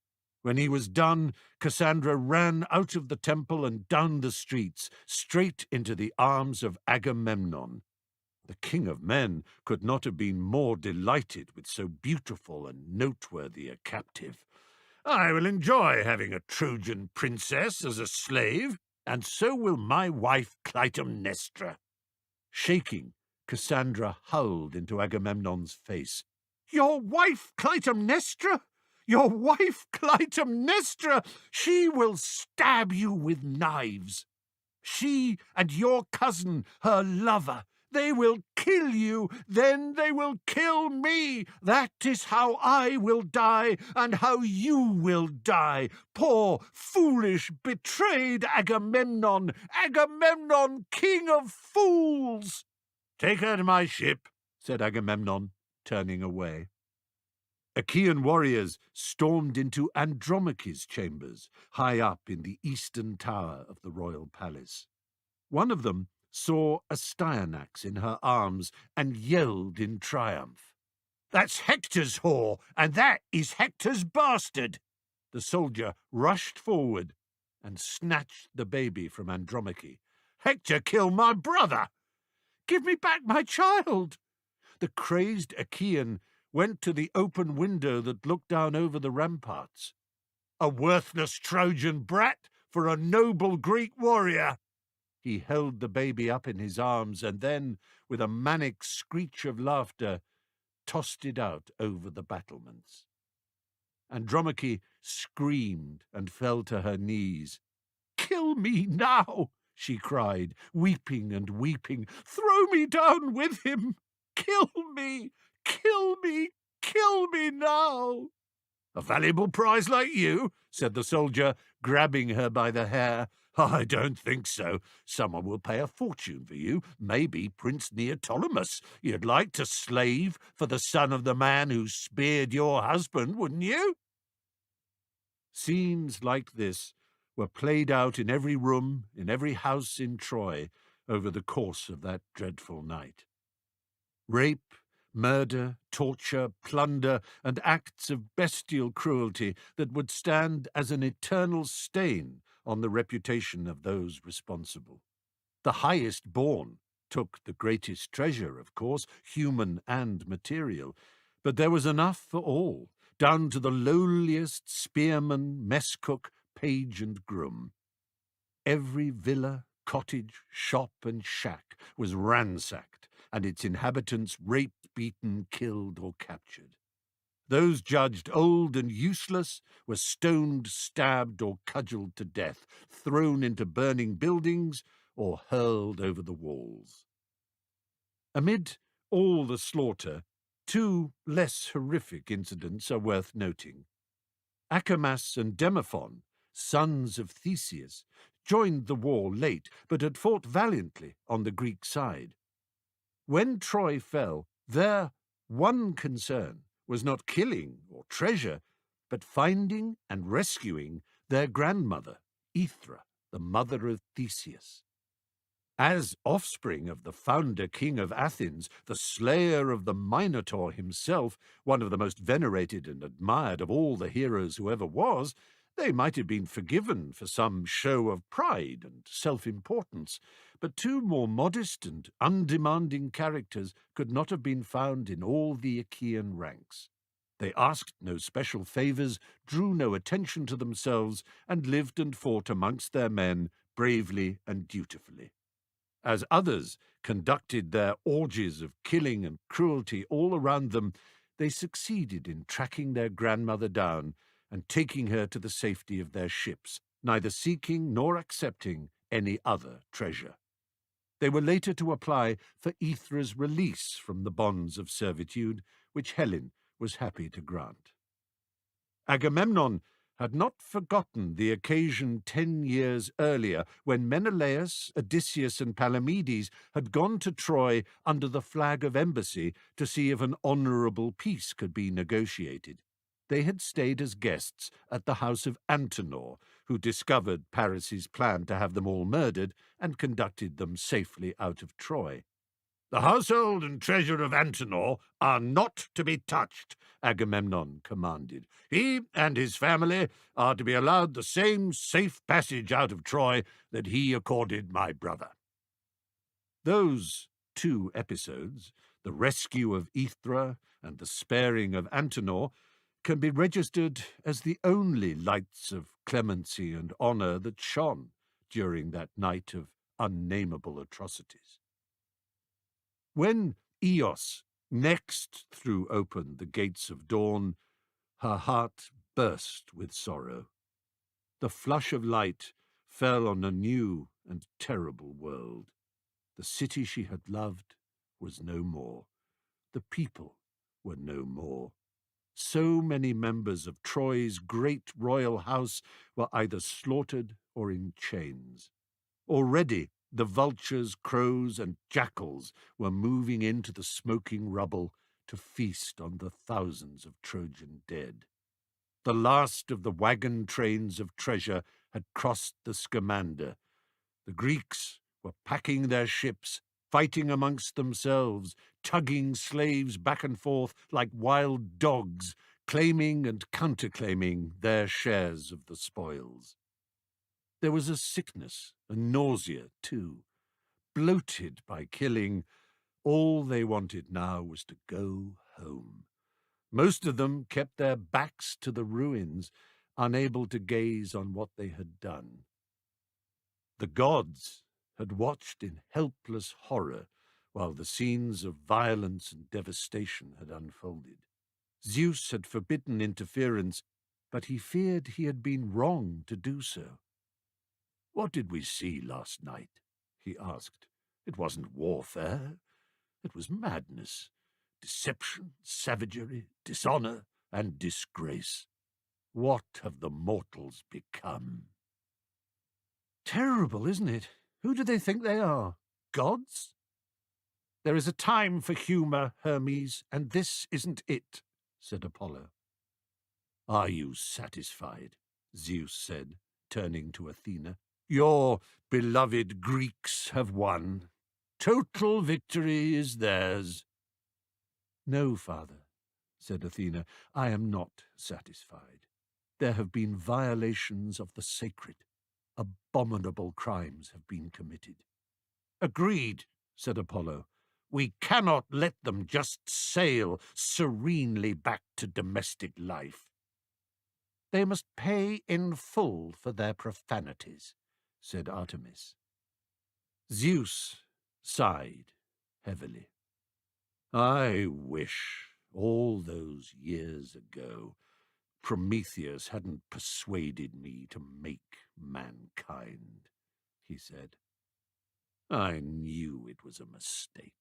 When he was done, Cassandra ran out of the temple and down the streets, straight into the arms of Agamemnon. The king of men could not have been more delighted with so beautiful and noteworthy a captive. I will enjoy having a Trojan princess as a slave, and so will my wife Clytemnestra. Shaking, Cassandra howled into Agamemnon's face. Your wife Clytemnestra? Your wife Clytemnestra! She will stab you with knives. She and your cousin, her lover, they will kill you, then they will kill me. That is how I will die, and how you will die. Poor, foolish, betrayed Agamemnon, Agamemnon, king of fools! Take her to my ship, said Agamemnon, turning away. Achaean warriors stormed into Andromache's chambers, high up in the eastern tower of the royal palace. One of them saw Astyanax in her arms and yelled in triumph. That's Hector's whore, and that is Hector's bastard! The soldier rushed forward and snatched the baby from Andromache. Hector killed my brother! Give me back my child! The crazed Achaean went to the open window that looked down over the ramparts. A worthless Trojan brat for a noble Greek warrior! He held the baby up in his arms and then, with a manic screech of laughter, tossed it out over the battlements. Andromache screamed and fell to her knees. Kill me now, she cried, weeping and weeping. Throw me down with him! Kill me! Kill me! Kill me now! A valuable prize like you, said the soldier, grabbing her by the hair. I don't think so. Someone will pay a fortune for you, maybe Prince Neoptolemus. You'd like to slave for the son of the man who speared your husband, wouldn't you? Scenes like this were played out in every room, in every house in Troy, over the course of that dreadful night. Rape, murder, torture, plunder, and acts of bestial cruelty that would stand as an eternal stain on the reputation of those responsible. The highest born took the greatest treasure, of course, human and material, but there was enough for all, down to the lowliest spearman, mess cook, page and groom. Every villa, cottage, shop and shack was ransacked, and its inhabitants raped beaten, killed, or captured. Those judged old and useless were stoned, stabbed, or cudgeled to death, thrown into burning buildings, or hurled over the walls. Amid all the slaughter, two less horrific incidents are worth noting. Acamas and Demophon, sons of Theseus, joined the war late, but had fought valiantly on the Greek side. When Troy fell, their one concern was not killing or treasure, but finding and rescuing their grandmother, Aethra, the mother of Theseus. As offspring of the founder king of Athens, the slayer of the Minotaur himself, one of the most venerated and admired of all the heroes who ever was, they might have been forgiven for some show of pride and self-importance, but two more modest and undemanding characters could not have been found in all the Achaean ranks. They asked no special favours, drew no attention to themselves, and lived and fought amongst their men bravely and dutifully. As others conducted their orgies of killing and cruelty all around them, they succeeded in tracking their grandmother down and taking her to the safety of their ships, neither seeking nor accepting any other treasure. They were later to apply for Aethra's release from the bonds of servitude, which Helen was happy to grant. Agamemnon had not forgotten the occasion 10 years earlier when Menelaus, Odysseus, and Palamedes had gone to Troy under the flag of embassy to see if an honourable peace could be negotiated. They had stayed as guests at the house of Antenor, who discovered Paris's plan to have them all murdered and conducted them safely out of Troy. "The household and treasure of Antenor are not to be touched," Agamemnon commanded. "He and his family are to be allowed the same safe passage out of Troy that he accorded my brother." Those two episodes, the rescue of Aethra and the sparing of Antenor, can be registered as the only lights of clemency and honour that shone during that night of unnameable atrocities. When Eos next threw open the gates of dawn, her heart burst with sorrow. The flush of light fell on a new and terrible world. The city she had loved was no more. The people were no more. So many members of Troy's great royal house were either slaughtered or in chains. Already the vultures, crows, and jackals were moving into the smoking rubble to feast on the thousands of Trojan dead. The last of the wagon trains of treasure had crossed the Scamander. The Greeks were packing their ships, fighting amongst themselves, tugging slaves back and forth like wild dogs, claiming and counterclaiming their shares of the spoils. There was a sickness, a nausea, too. Bloated by killing, all they wanted now was to go home. Most of them kept their backs to the ruins, unable to gaze on what they had done. The gods had watched in helpless horror while the scenes of violence and devastation had unfolded. Zeus had forbidden interference, but he feared he had been wrong to do so. "What did we see last night?" he asked. "It wasn't warfare. It was madness, deception, savagery, dishonour, and disgrace. What have the mortals become?" "Terrible, isn't it? Who do they think they are? Gods?" "There is a time for humour, Hermes, and this isn't it," said Apollo. "Are you satisfied?" Zeus said, turning to Athena. "Your beloved Greeks have won. Total victory is theirs." "No, father," said Athena, "I am not satisfied. There have been violations of the sacred. Abominable crimes have been committed." "Agreed," said Apollo. "We cannot let them just sail serenely back to domestic life." "They must pay in full for their profanities," said Artemis. Zeus sighed heavily. I wish, all those years ago, Prometheus hadn't persuaded me to make mankind, he said. I knew it was a mistake.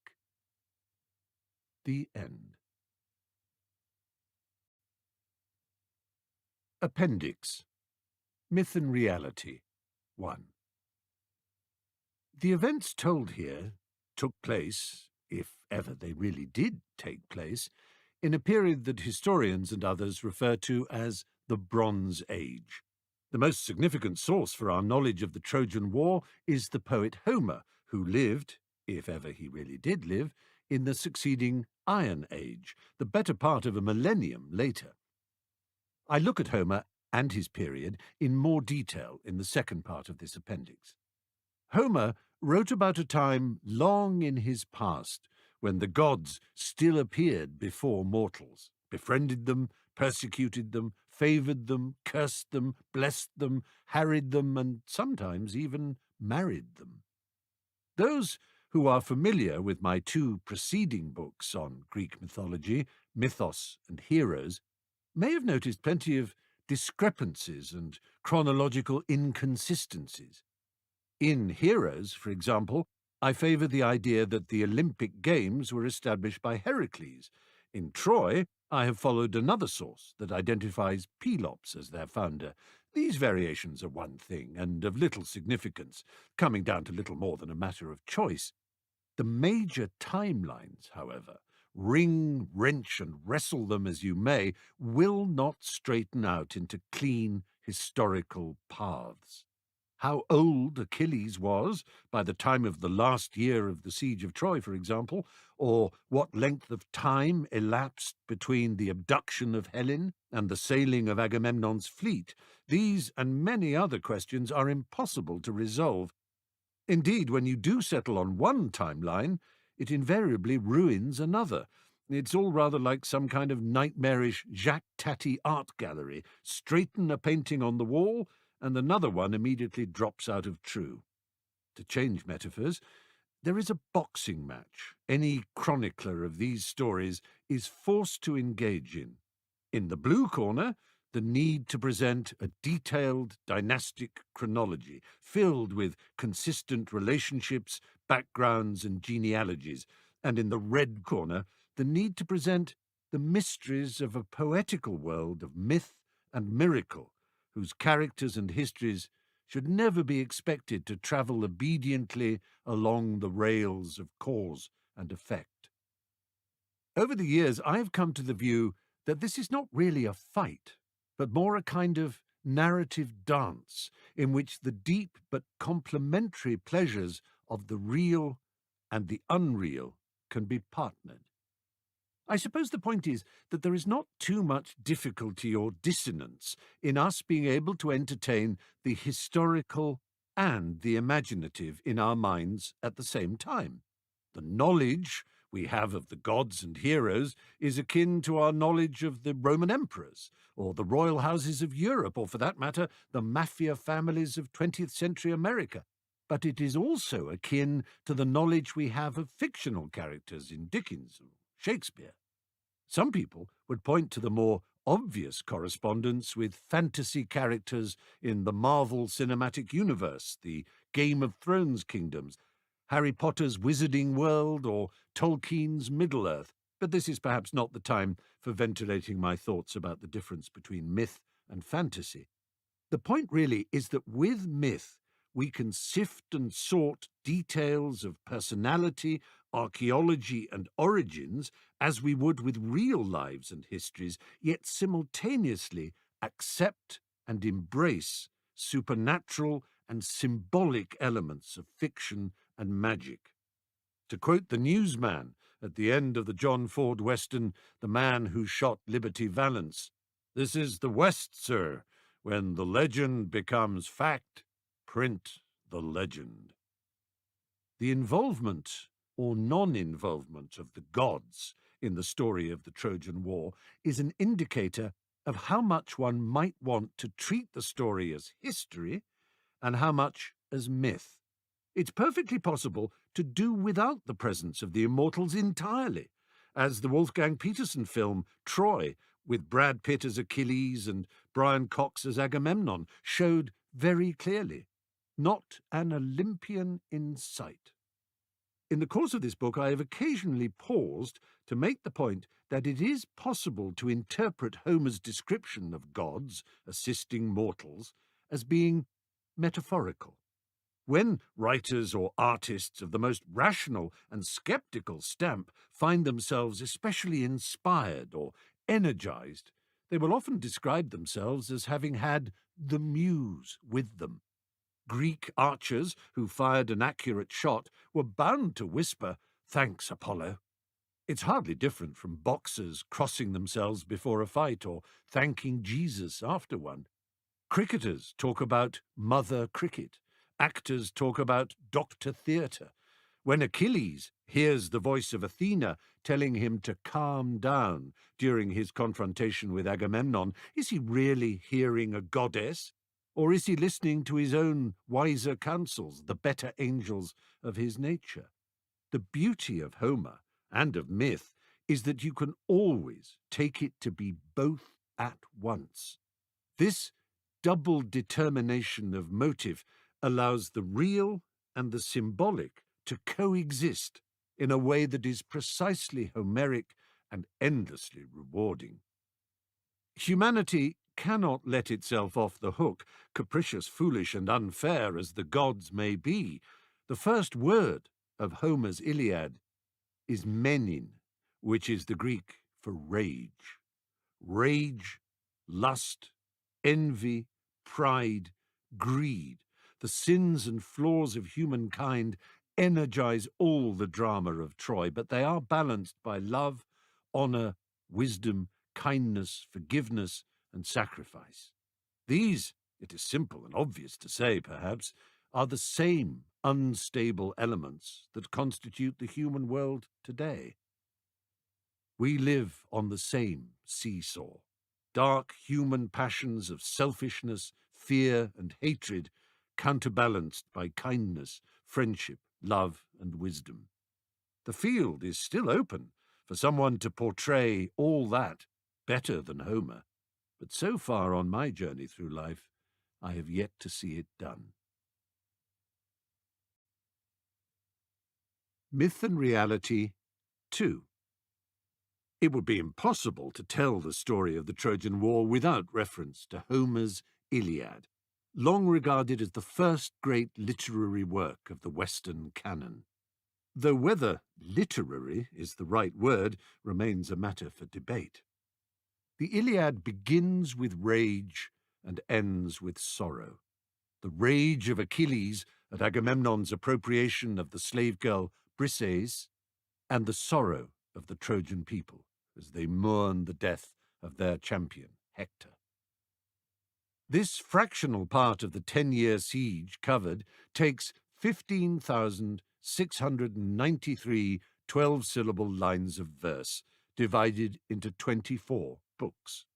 The end. Appendix. Myth and Reality. 1. The events told here took place, if ever they really did take place, in a period that historians and others refer to as the Bronze Age. The most significant source for our knowledge of the Trojan War is the poet Homer, who lived, if ever he really did live, in the succeeding Iron Age, the better part of a millennium later. I look at Homer and his period in more detail in the second part of this appendix. Homer wrote about a time long in his past when the gods still appeared before mortals, befriended them, persecuted them, favoured them, cursed them, blessed them, harried them, and sometimes even married them. Those who are familiar with my two preceding books on Greek mythology, Mythos and Heroes, may have noticed plenty of discrepancies and chronological inconsistencies. In Heroes, for example, I favour the idea that the Olympic Games were established by Heracles. In Troy, I have followed another source that identifies Pelops as their founder. These variations are one thing, and of little significance, coming down to little more than a matter of choice. The major timelines, however, wring, wrench, and wrestle them as you may, will not straighten out into clean historical paths. How old Achilles was by the time of the last year of the siege of Troy, for example, or what length of time elapsed between the abduction of Helen and the sailing of Agamemnon's fleet, these and many other questions are impossible to resolve. Indeed, when you do settle on one timeline, it invariably ruins another. It's all rather like some kind of nightmarish Jacques Tati art gallery. Straighten a painting on the wall, and another one immediately drops out of true. To change metaphors, there is a boxing match any chronicler of these stories is forced to engage in. In the blue corner, the need to present a detailed dynastic chronology filled with consistent relationships, backgrounds, and genealogies, and in the red corner, the need to present the mysteries of a poetical world of myth and miracle, whose characters and histories should never be expected to travel obediently along the rails of cause and effect. Over the years, I have come to the view that this is not really a fight, but more a kind of narrative dance in which the deep but complementary pleasures of the real and the unreal can be partnered. I suppose the point is that there is not too much difficulty or dissonance in us being able to entertain the historical and the imaginative in our minds at the same time. The knowledge we have of the gods and heroes is akin to our knowledge of the Roman emperors, or the royal houses of Europe, or for that matter, the mafia families of 20th century America. But it is also akin to the knowledge we have of fictional characters in Dickens or Shakespeare. Some people would point to the more obvious correspondence with fantasy characters in the Marvel Cinematic Universe, the Game of Thrones kingdoms, Harry Potter's Wizarding World, or Tolkien's Middle-earth, but this is perhaps not the time for ventilating my thoughts about the difference between myth and fantasy. The point really is that with myth, we can sift and sort details of personality, archaeology, and origins as we would with real lives and histories, yet simultaneously accept and embrace supernatural and symbolic elements of fiction and magic. To quote the newsman at the end of the John Ford Western, The Man Who Shot Liberty Valance, "This is the West, sir. When the legend becomes fact, print the legend." The involvement or non-involvement of the gods in the story of the Trojan War is an indicator of how much one might want to treat the story as history and how much as myth. It's perfectly possible to do without the presence of the immortals entirely, as the Wolfgang Petersen film Troy, with Brad Pitt as Achilles and Brian Cox as Agamemnon, showed very clearly. Not an Olympian in sight. In the course of this book, I have occasionally paused to make the point that it is possible to interpret Homer's description of gods assisting mortals as being metaphorical. When writers or artists of the most rational and sceptical stamp find themselves especially inspired or energized, they will often describe themselves as having had the muse with them. Greek archers who fired an accurate shot were bound to whisper, "Thanks, Apollo." It's hardly different from boxers crossing themselves before a fight or thanking Jesus after one. Cricketers talk about Mother Cricket. Actors talk about Dr. Theatre. When Achilles hears the voice of Athena telling him to calm down during his confrontation with Agamemnon, is he really hearing a goddess? Or is he listening to his own wiser counsels, the better angels of his nature? The beauty of Homer and of myth is that you can always take it to be both at once. This double determination of motive allows the real and the symbolic to coexist in a way that is precisely Homeric and endlessly rewarding. Humanity cannot let itself off the hook, capricious, foolish, and unfair as the gods may be. The first word of Homer's Iliad is ℌ𝔞𝔫𝔞𝔥, which is the Greek for rage. Rage, lust, envy, pride, greed, the sins and flaws of humankind energize all the drama of Troy, but they are balanced by love, honor, wisdom, kindness, forgiveness, and sacrifice. These, it is simple and obvious to say, perhaps, are the same unstable elements that constitute the human world today. We live on the same seesaw. Dark human passions of selfishness, fear, and hatred counterbalanced by kindness, friendship, love, and wisdom. The field is still open for someone to portray all that better than Homer, but so far on my journey through life, I have yet to see it done. Myth and Reality 2. It would be impossible to tell the story of the Trojan War without reference to Homer's Iliad, long regarded as the first great literary work of the Western canon. Though whether literary is the right word remains a matter for debate. The Iliad begins with rage and ends with sorrow. The rage of Achilles at Agamemnon's appropriation of the slave girl Briseis, and the sorrow of the Trojan people as they mourn the death of their champion, Hector. This fractional part of the 10-year siege covered takes 15,693 12-syllable lines of verse, divided into 24 books.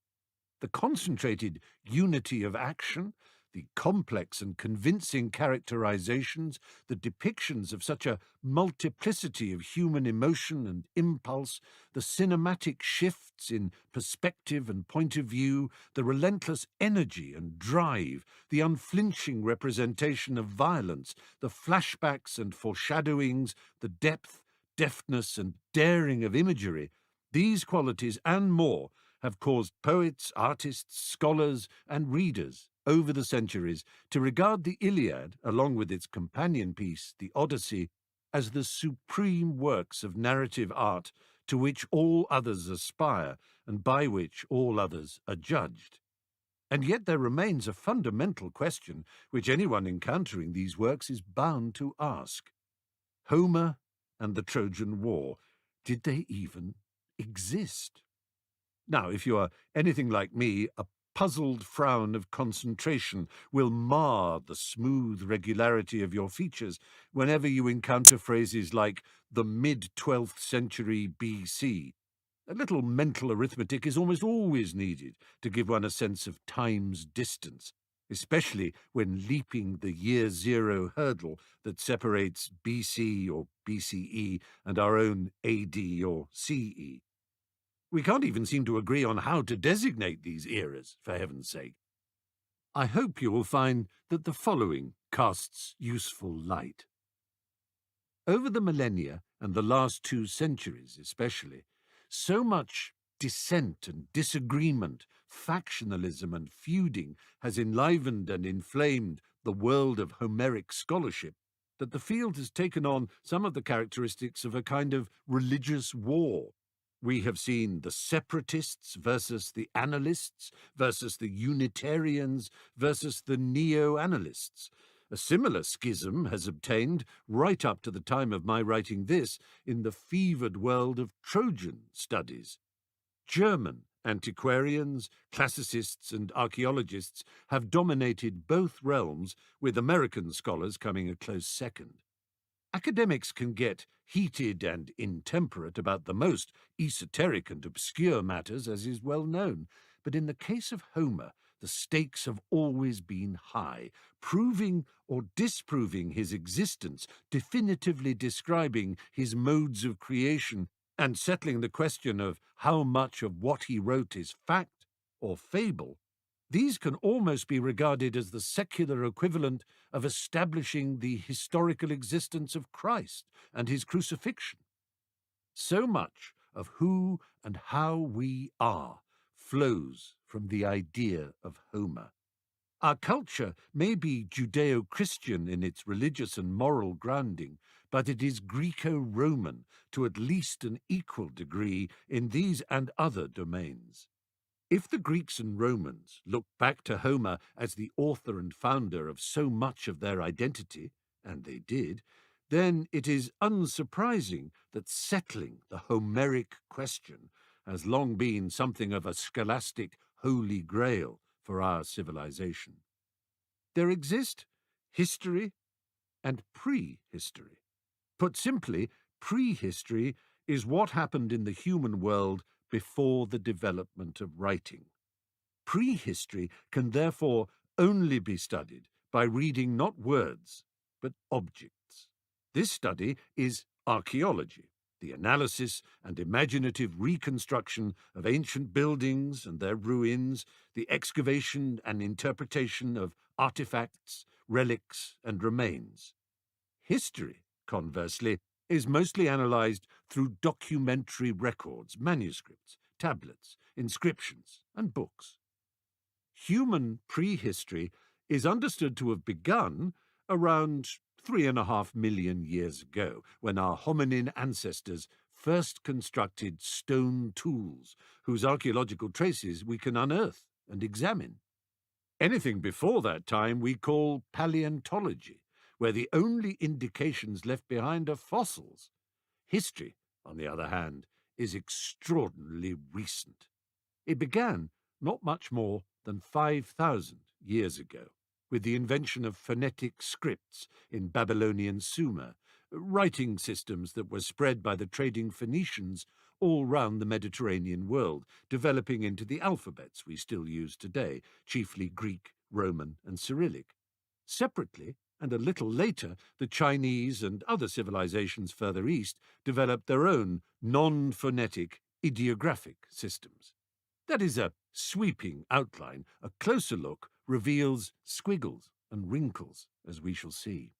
The concentrated unity of action, the complex and convincing characterizations, the depictions of such a multiplicity of human emotion and impulse, the cinematic shifts in perspective and point of view, the relentless energy and drive, the unflinching representation of violence, the flashbacks and foreshadowings, the depth, deftness, and daring of imagery, these qualities and more have caused poets, artists, scholars, and readers over the centuries to regard the Iliad, along with its companion piece, the Odyssey, as the supreme works of narrative art to which all others aspire and by which all others are judged. And yet there remains a fundamental question which anyone encountering these works is bound to ask. Homer and the Trojan War, did they even exist? Now, if you are anything like me, a puzzled frown of concentration will mar the smooth regularity of your features whenever you encounter phrases like the mid-12th century BC. A little mental arithmetic is almost always needed to give one a sense of time's distance. especially when leaping the year zero hurdle that separates BC or BCE and our own AD or CE. We can't even seem to agree on how to designate these eras, for heaven's sake. I hope you will find that the following casts useful light. Over the millennia, and the last 2 centuries especially, so much dissent and disagreement, factionalism and feuding has enlivened and inflamed the world of Homeric scholarship that the field has taken on some of the characteristics of a kind of religious war. We have seen the separatists versus the analysts versus the Unitarians versus the neo-analysts. A similar schism has obtained, right up to the time of my writing this, in the fevered world of Trojan studies. German antiquarians, classicists, and archaeologists have dominated both realms, with American scholars coming a close second. Academics can get heated and intemperate about the most esoteric and obscure matters, as is well known, but in the case of Homer, the stakes have always been high, proving or disproving his existence, definitively describing his modes of creation, and settling the question of how much of what he wrote is fact or fable. These can almost be regarded as the secular equivalent of establishing the historical existence of Christ and his crucifixion. So much of who and how we are flows from the idea of Homer. Our culture may be Judeo-Christian in its religious and moral grounding, but it is Greco-Roman to at least an equal degree in these and other domains. If the Greeks and Romans look back to Homer as the author and founder of so much of their identity, and they did, then it is unsurprising that settling the Homeric question has long been something of a scholastic holy grail for our civilization. There exist history and prehistory. Put simply, prehistory is what happened in the human world before the development of writing. Prehistory can therefore only be studied by reading not words, but objects. This study is archaeology, the analysis and imaginative reconstruction of ancient buildings and their ruins, the excavation and interpretation of artifacts, relics, and remains. History, conversely, is mostly analysed through documentary records, manuscripts, tablets, inscriptions, and books. Human prehistory is understood to have begun around 3.5 million years ago, when our hominin ancestors first constructed stone tools, whose archaeological traces we can unearth and examine. Anything before that time we call paleontology, where the only indications left behind are fossils. History, on the other hand, is extraordinarily recent. It began not much more than 5,000 years ago, with the invention of phonetic scripts in Babylonian Sumer, writing systems that were spread by the trading Phoenicians all round the Mediterranean world, developing into the alphabets we still use today, chiefly Greek, Roman, and Cyrillic. Separately, and a little later, the Chinese and other civilizations further east developed their own non-phonetic ideographic systems. That is a sweeping outline. A closer look reveals squiggles and wrinkles, as we shall see.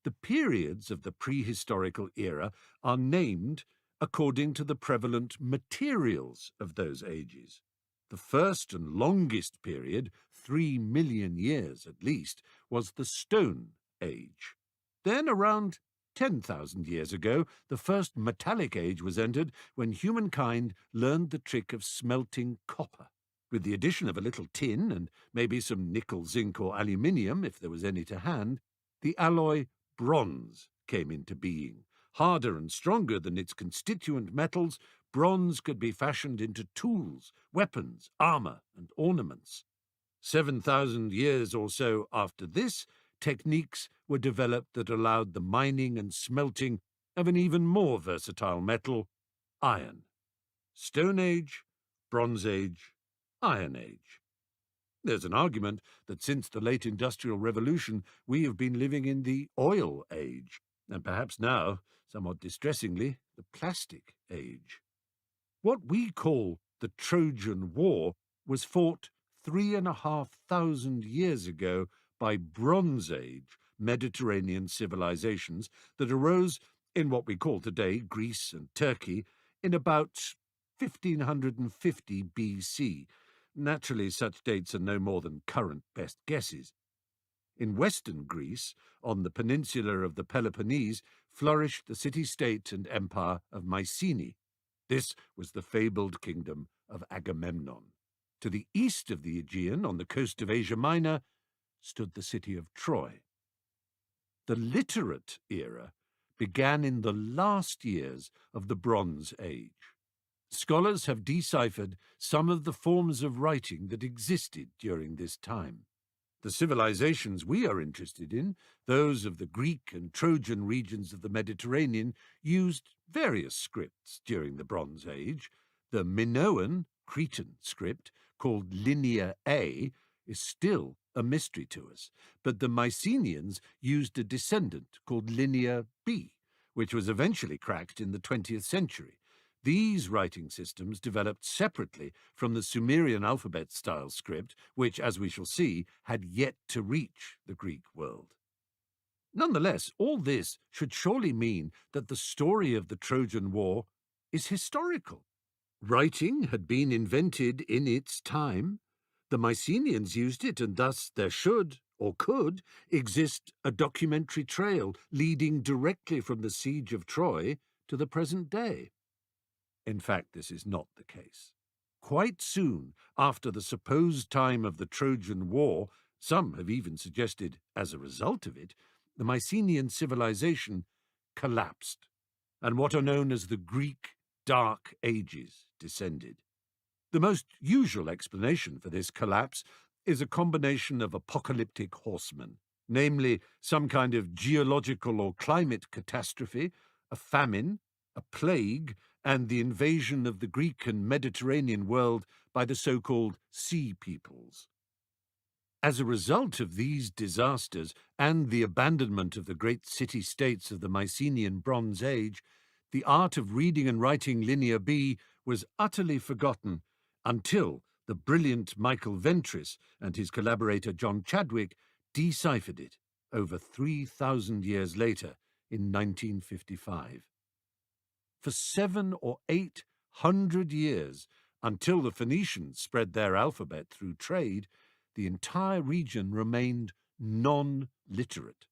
The periods of the prehistorical era are named according to the prevalent materials of those ages. The first and longest period, 3 million years at least, was the Stone Age. Then, around 10,000 years ago, the first metallic age was entered, when humankind learned the trick of smelting copper. With the addition of a little tin and maybe some nickel, zinc, or aluminium, if there was any to hand, the alloy bronze came into being. Harder and stronger than its constituent metals, bronze could be fashioned into tools, weapons, armor, and ornaments. 7,000 years or so after this, techniques were developed that allowed the mining and smelting of an even more versatile metal, iron. Stone Age, Bronze Age, Iron Age. There's an argument that since the late Industrial Revolution, we have been living in the oil age, and perhaps now, somewhat distressingly, the plastic age. What we call the Trojan War was fought 3,500 years ago by Bronze Age Mediterranean civilizations that arose in what we call today Greece and Turkey in about 1550 BC. Naturally, such dates are no more than current best guesses. In western Greece, on the peninsula of the Peloponnese, flourished the city-state and empire of Mycenae. This was the fabled kingdom of Agamemnon. To the east of the Aegean, on the coast of Asia Minor, stood the city of Troy. The literate era began in the last years of the Bronze Age. Scholars have deciphered some of the forms of writing that existed during this time. The civilizations we are interested in, those of the Greek and Trojan regions of the Mediterranean, used various scripts during the Bronze Age. The Minoan, Cretan script, called Linear A, is still a mystery to us, but the Mycenaeans used a descendant called Linear B, which was eventually cracked in the 20th century. These writing systems developed separately from the Sumerian alphabet-style script, which, as we shall see, had yet to reach the Greek world. Nonetheless, all this should surely mean that the story of the Trojan War is historical. Writing had been invented in its time. The Mycenaeans used it, and thus there should, or could, exist a documentary trail leading directly from the siege of Troy to the present day. In fact, this is not the case. Quite soon after the supposed time of the Trojan War, some have even suggested as a result of it, the Mycenaean civilization collapsed, and what are known as the Greek Dark Ages descended. The most usual explanation for this collapse is a combination of apocalyptic horsemen, namely some kind of geological or climate catastrophe, a famine, a plague, and the invasion of the Greek and Mediterranean world by the so-called Sea Peoples. As a result of these disasters and the abandonment of the great city-states of the Mycenaean Bronze Age, the art of reading and writing Linear B was utterly forgotten until the brilliant Michael Ventris and his collaborator John Chadwick deciphered it over 3,000 years later in 1955. For 700 or 800 years, until the Phoenicians spread their alphabet through trade, the entire region remained non-literate.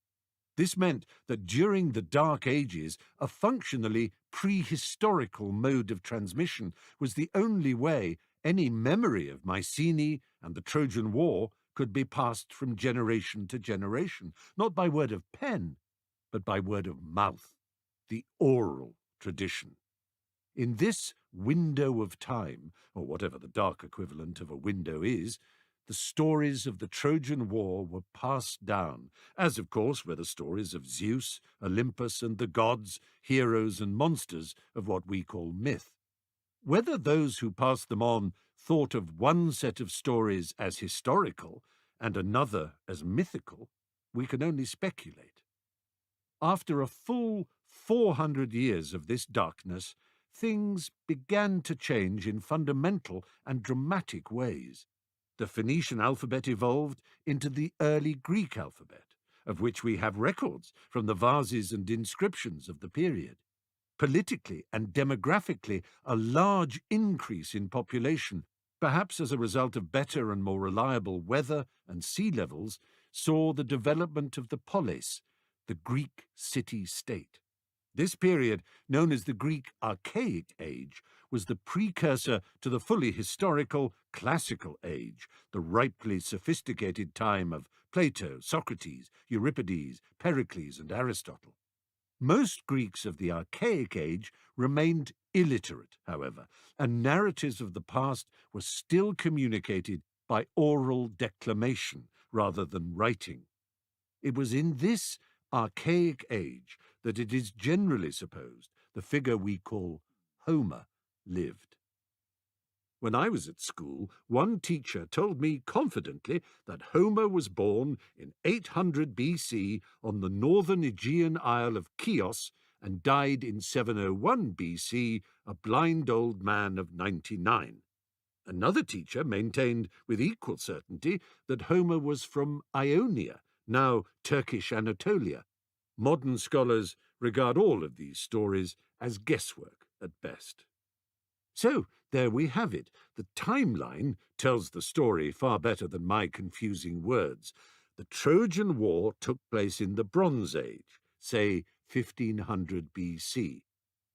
This meant that during the Dark Ages, a functionally prehistorical mode of transmission was the only way any memory of Mycenae and the Trojan War could be passed from generation to generation, not by word of pen, but by word of mouth, the oral tradition. In this window of time, or whatever the dark equivalent of a window is, the stories of the Trojan War were passed down, as of course were the stories of Zeus, Olympus, and the gods, heroes and monsters of what we call myth. Whether those who passed them on thought of one set of stories as historical and another as mythical, we can only speculate. After a full 400 years of this darkness, things began to change in fundamental and dramatic ways. The Phoenician alphabet evolved into the early Greek alphabet, of which we have records from the vases and inscriptions of the period. Politically and demographically, a large increase in population, perhaps as a result of better and more reliable weather and sea levels, saw the development of the polis, the Greek city-state. This period, known as the Greek Archaic Age, was the precursor to the fully historical Classical Age, the ripely sophisticated time of Plato, Socrates, Euripides, Pericles, and Aristotle. Most Greeks of the Archaic Age remained illiterate, however, and narratives of the past were still communicated by oral declamation rather than writing. It was in this Archaic Age that it is generally supposed the figure we call Homer lived. When I was at school, one teacher told me confidently that Homer was born in 800 BC on the northern Aegean isle of Chios and died in 701 BC, a blind old man of 99. Another teacher maintained with equal certainty that Homer was from Ionia, now Turkish Anatolia. Modern scholars regard all of these stories as guesswork at best. So, there we have it. The timeline tells the story far better than my confusing words. The Trojan War took place in the Bronze Age, say 1500 BC.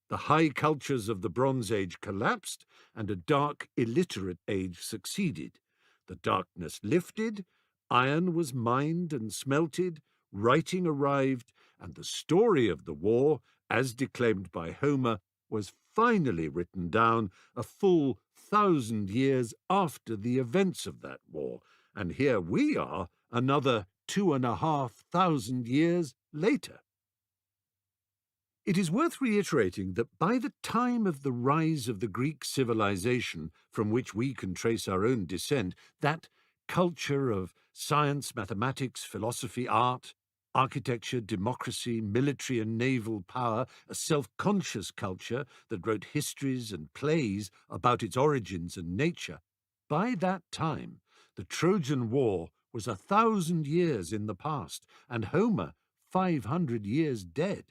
The high cultures of the Bronze Age collapsed, and a dark, illiterate age succeeded. The darkness lifted, iron was mined and smelted, writing arrived, and the story of the war, as declaimed by Homer, was finally written down a full 1,000 years after the events of that war, and here we are another 2,500 years later. It is worth reiterating that by the time of the rise of the Greek civilization, from which we can trace our own descent, that culture of science, mathematics, philosophy, art, architecture, democracy, military and naval power, a self-conscious culture that wrote histories and plays about its origins and nature, by that time the Trojan War was 1,000 years in the past, and Homer 500 years dead.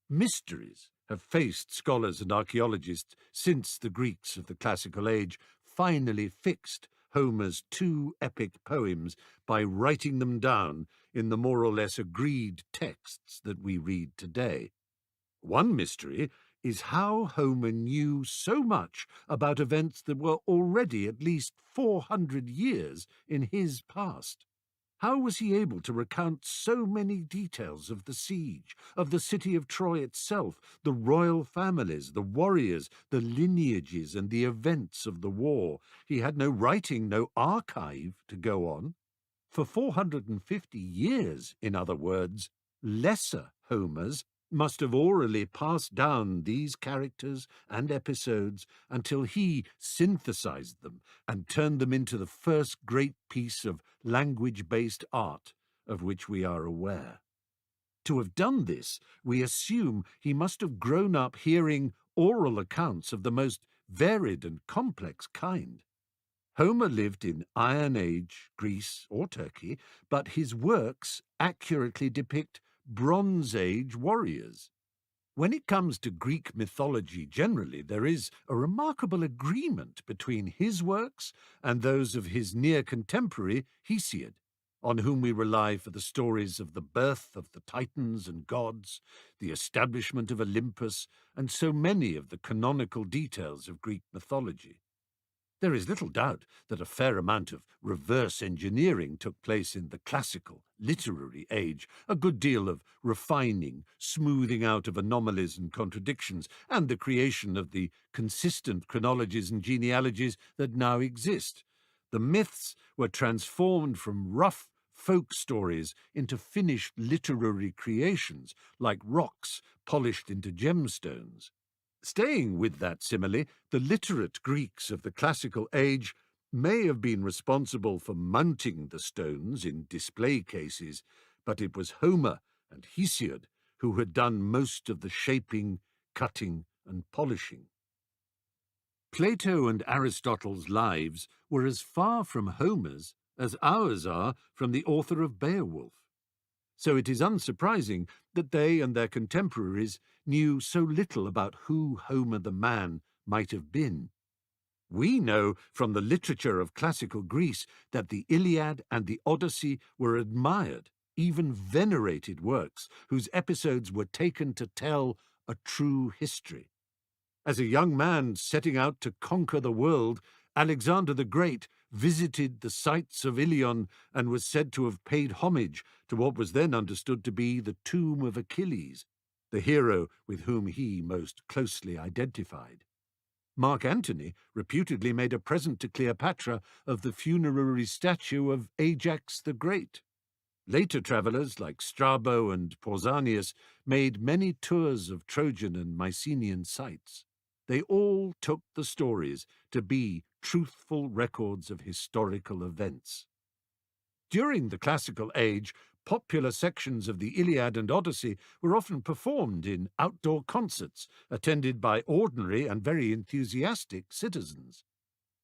Mysteries have faced scholars and archaeologists since the Greeks of the classical age finally fixed Homer's two epic poems by writing them down in the more or less agreed texts that we read today. One mystery is how Homer knew so much about events that were already at least 400 years in his past. How was he able to recount so many details of the siege, of the city of Troy itself, the royal families, the warriors, the lineages and the events of the war? He had no writing, no archive to go on. For 450 years, in other words, lesser Homers must have orally passed down these characters and episodes until he synthesized them and turned them into the first great piece of language-based art of which we are aware. To have done this, we assume he must have grown up hearing oral accounts of the most varied and complex kind. Homer lived in Iron Age Greece or Turkey, but his works accurately depict Bronze Age warriors. When it comes to Greek mythology generally, there is a remarkable agreement between his works and those of his near contemporary Hesiod, on whom we rely for the stories of the birth of the Titans and gods, the establishment of Olympus, and so many of the canonical details of Greek mythology. There is little doubt that a fair amount of reverse engineering took place in the classical, literary age, a good deal of refining, smoothing out of anomalies and contradictions, and the creation of the consistent chronologies and genealogies that now exist. The myths were transformed from rough folk stories into finished literary creations, like rocks polished into gemstones. Staying with that simile, the literate Greeks of the classical age may have been responsible for mounting the stones in display cases, but it was Homer and Hesiod who had done most of the shaping, cutting, and polishing. Plato and Aristotle's lives were as far from Homer's as ours are from the author of Beowulf. So it is unsurprising that they and their contemporaries knew so little about who Homer the man might have been. We know from the literature of classical Greece that the Iliad and the Odyssey were admired, even venerated works whose episodes were taken to tell a true history. As a young man setting out to conquer the world, Alexander the Great visited the sites of Ilion and was said to have paid homage to what was then understood to be the tomb of Achilles, the hero with whom he most closely identified. Mark Antony reputedly made a present to Cleopatra of the funerary statue of Ajax the Great. Later travellers like Strabo and Pausanias made many tours of Trojan and Mycenaean sites. they all took the stories to be truthful records of historical events. During the classical age, popular sections of the Iliad and Odyssey were often performed in outdoor concerts, attended by ordinary and very enthusiastic citizens.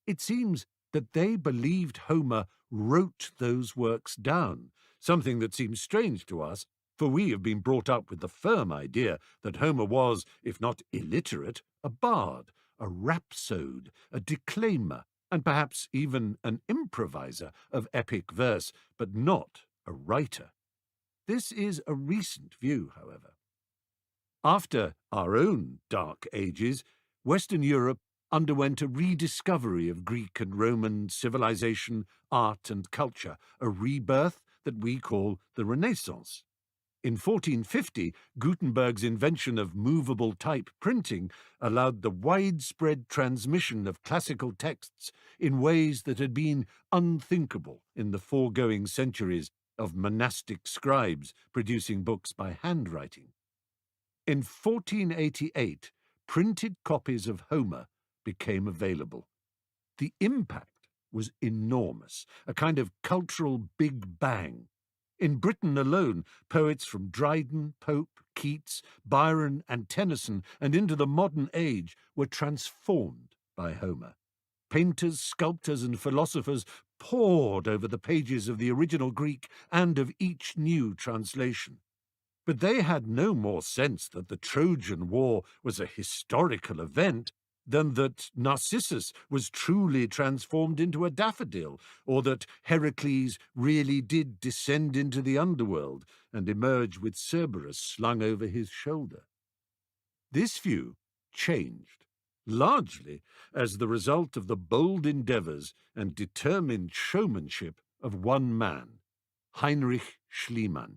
It seems that they believed Homer wrote those works down, something that seems strange to us, for we have been brought up with the firm idea that Homer was, if not illiterate, a bard, a rhapsode, a declaimer, and perhaps even an improviser of epic verse, but not a writer. This is a recent view, however. After our own dark ages, Western Europe underwent a rediscovery of Greek and Roman civilization, art and culture, a rebirth that we call the Renaissance. In 1450, Gutenberg's invention of movable type printing allowed the widespread transmission of classical texts in ways that had been unthinkable in the foregoing centuries of monastic scribes producing books by handwriting. In 1488, printed copies of Homer became available. The impact was enormous, a kind of cultural Big Bang. In Britain alone, poets from Dryden, Pope, Keats, Byron, and Tennyson, and into the modern age, were transformed by Homer. Painters, sculptors, and philosophers pored over the pages of the original Greek and of each new translation. But they had no more sense that the Trojan War was a historical event than that Narcissus was truly transformed into a daffodil, or that Heracles really did descend into the underworld and emerge with Cerberus slung over his shoulder. This view changed, largely as the result of the bold endeavours and determined showmanship of one man, Heinrich Schliemann.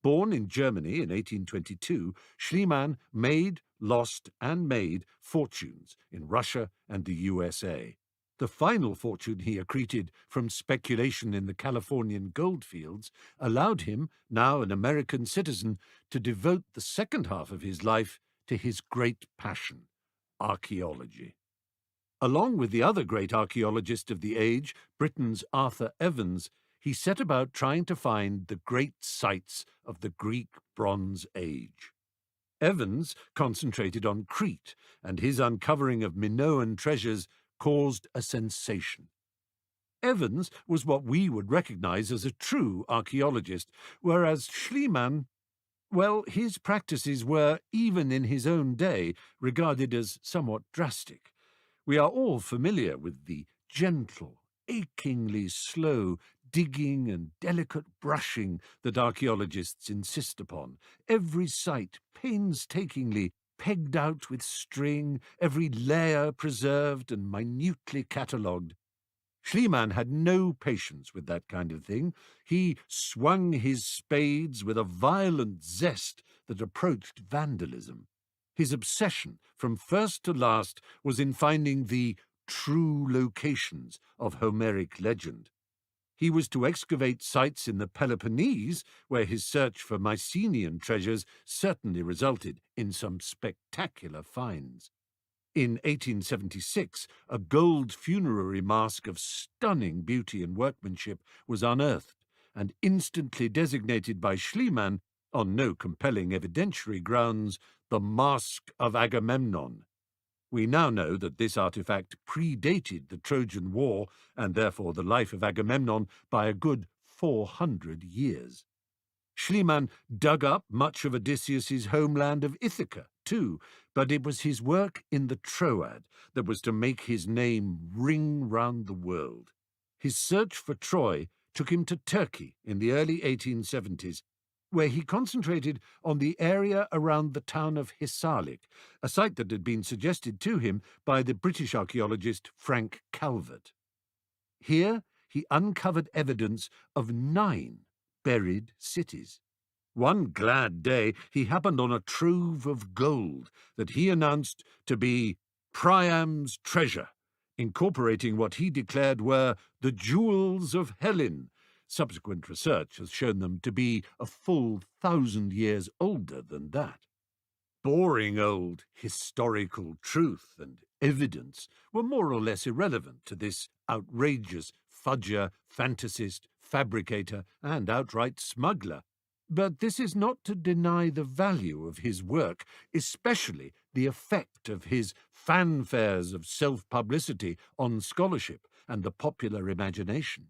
Born in Germany in 1822, Schliemann made, lost, and made fortunes in Russia and the USA. The final fortune he accreted from speculation in the Californian goldfields allowed him, now an American citizen, to devote the second half of his life to his great passion, archaeology. Along with the other great archaeologist of the age, Britain's Arthur Evans, he set about trying to find the great sites of the Greek Bronze Age. Evans concentrated on Crete, and his uncovering of Minoan treasures caused a sensation. Evans was what we would recognize as a true archaeologist, whereas Schliemann, well, his practices were, even in his own day, regarded as somewhat drastic. We are all familiar with the gentle, achingly slow digging and delicate brushing that archaeologists insist upon, every site painstakingly pegged out with string, every layer preserved and minutely catalogued. Schliemann had no patience with that kind of thing. He swung his spades with a violent zest that approached vandalism. His obsession, from first to last, was in finding the true locations of Homeric legend. He was to excavate sites in the Peloponnese, where his search for Mycenaean treasures certainly resulted in some spectacular finds. In 1876, a gold funerary mask of stunning beauty and workmanship was unearthed, and instantly designated by Schliemann, on no compelling evidentiary grounds, the Mask of Agamemnon. We now know that this artifact predated the Trojan War, and therefore the life of Agamemnon, by a good 400 years. Schliemann dug up much of Odysseus's homeland of Ithaca, too, but it was his work in the Troad that was to make his name ring round the world. His search for Troy took him to Turkey in the early 1870s, where he concentrated on the area around the town of Hissarlik, a site that had been suggested to him by the British archaeologist Frank Calvert. Here he uncovered evidence of 9 buried cities. One glad day he happened on a trove of gold that he announced to be Priam's treasure, incorporating what he declared were the jewels of Helen. Subsequent research has shown them to be a full 1,000 years older than that. boring old historical truth and evidence were more or less irrelevant to this outrageous fudger, fantasist, fabricator, and outright smuggler. But this is not to deny the value of his work, especially the effect of his fanfares of self-publicity on scholarship and the popular imagination.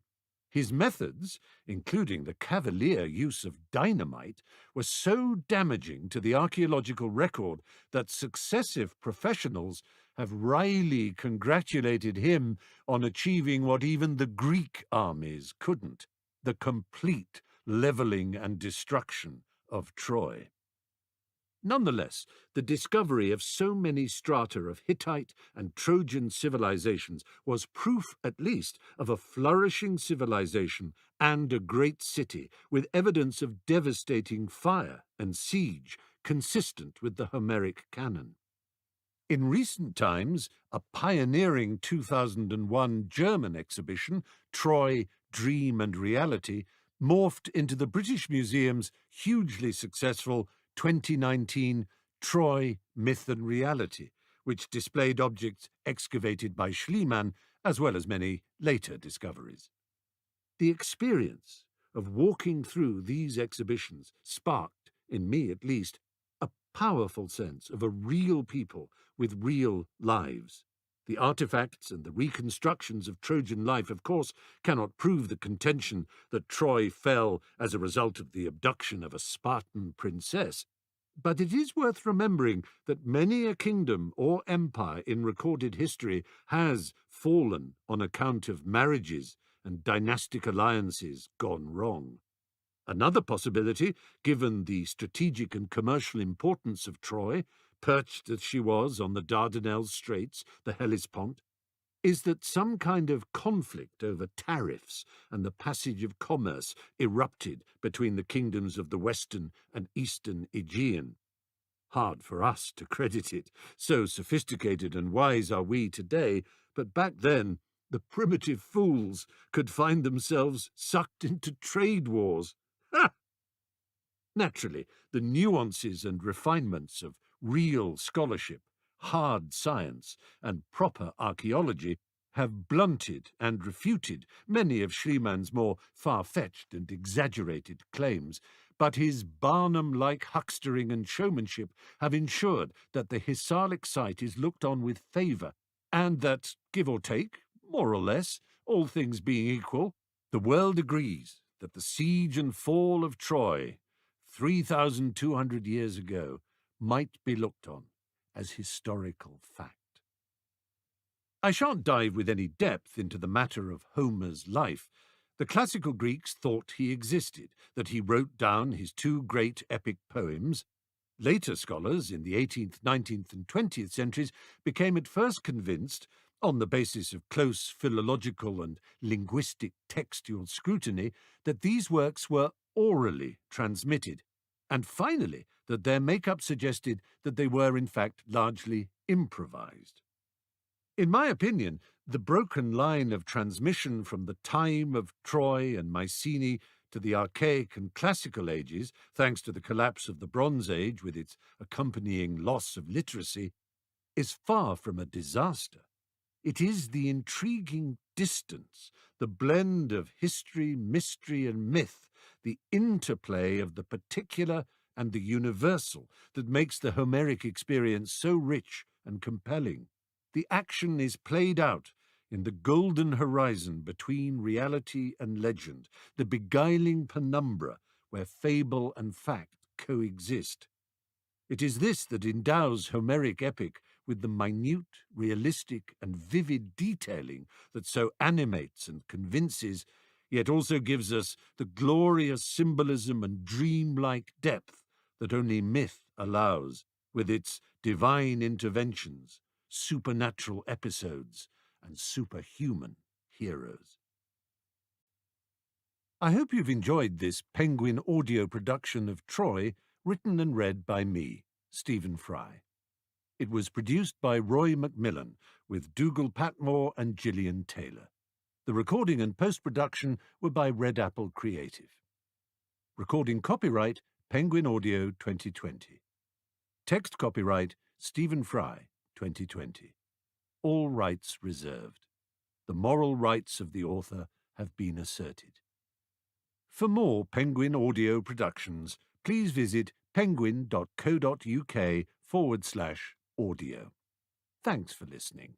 His methods, including the cavalier use of dynamite, were so damaging to the archaeological record that successive professionals have wryly congratulated him on achieving what even the Greek armies couldn't: the complete levelling and destruction of Troy. Nonetheless, the discovery of so many strata of Hittite and Trojan civilizations was proof, at least, of a flourishing civilization and a great city, with evidence of devastating fire and siege consistent with the Homeric canon. In recent times, a pioneering 2001 German exhibition, Troy, Dream and Reality, morphed into the British Museum's hugely successful 2019 Troy, Myth and Reality, which displayed objects excavated by Schliemann as well as many later discoveries. The experience of walking through these exhibitions sparked, in me at least, a powerful sense of a real people with real lives. The artifacts and the reconstructions of Trojan life, of course, cannot prove the contention that Troy fell as a result of the abduction of a Spartan princess, but it is worth remembering that many a kingdom or empire in recorded history has fallen on account of marriages and dynastic alliances gone wrong. Another possibility, given the strategic and commercial importance of Troy, perched as she was on the Dardanelles Straits, the Hellespont, is that some kind of conflict over tariffs and the passage of commerce erupted between the kingdoms of the Western and Eastern Aegean. Hard for us to credit it, so sophisticated and wise are we today, but back then the primitive fools could find themselves sucked into trade wars. Ha! Naturally, the nuances and refinements of real scholarship, hard science, and proper archaeology have blunted and refuted many of Schliemann's more far-fetched and exaggerated claims, but his Barnum-like huckstering and showmanship have ensured that the Hissarlik site is looked on with favour, and that, give or take, more or less, all things being equal, the world agrees that the siege and fall of Troy 3,200 years ago might be looked on as historical fact. I shan't dive with any depth into the matter of Homer's life. The classical Greeks thought he existed, that he wrote down his two great epic poems. Later scholars in the 18th, 19th and 20th centuries became at first convinced, on the basis of close philological and linguistic textual scrutiny, that these works were orally transmitted, and finally that their make-up suggested that they were in fact largely improvised. In my opinion, the broken line of transmission from the time of Troy and Mycenae to the Archaic and Classical ages, thanks to the collapse of the Bronze Age with its accompanying loss of literacy, is far from a disaster. It is the intriguing distance, the blend of history, mystery, and myth, the interplay of the particular and the universal that makes the Homeric experience so rich and compelling. The action is played out in the golden horizon between reality and legend, the beguiling penumbra where fable and fact coexist. It is this that endows Homeric epic with the minute, realistic, and vivid detailing that so animates and convinces, yet also gives us the glorious symbolism and dreamlike depth that only myth allows, with its divine interventions, supernatural episodes, and superhuman heroes. I hope you've enjoyed this Penguin audio production of Troy, written and read by me, Stephen Fry. It was produced by Roy Macmillan, with Dougal Patmore and Gillian Taylor. The recording and post-production were by Red Apple Creative. Recording copyright Penguin Audio 2020. Text copyright Stephen Fry, 2020. All rights reserved. The moral rights of the author have been asserted. For more Penguin audio productions, please visit penguin.co.uk/audio. Thanks for listening.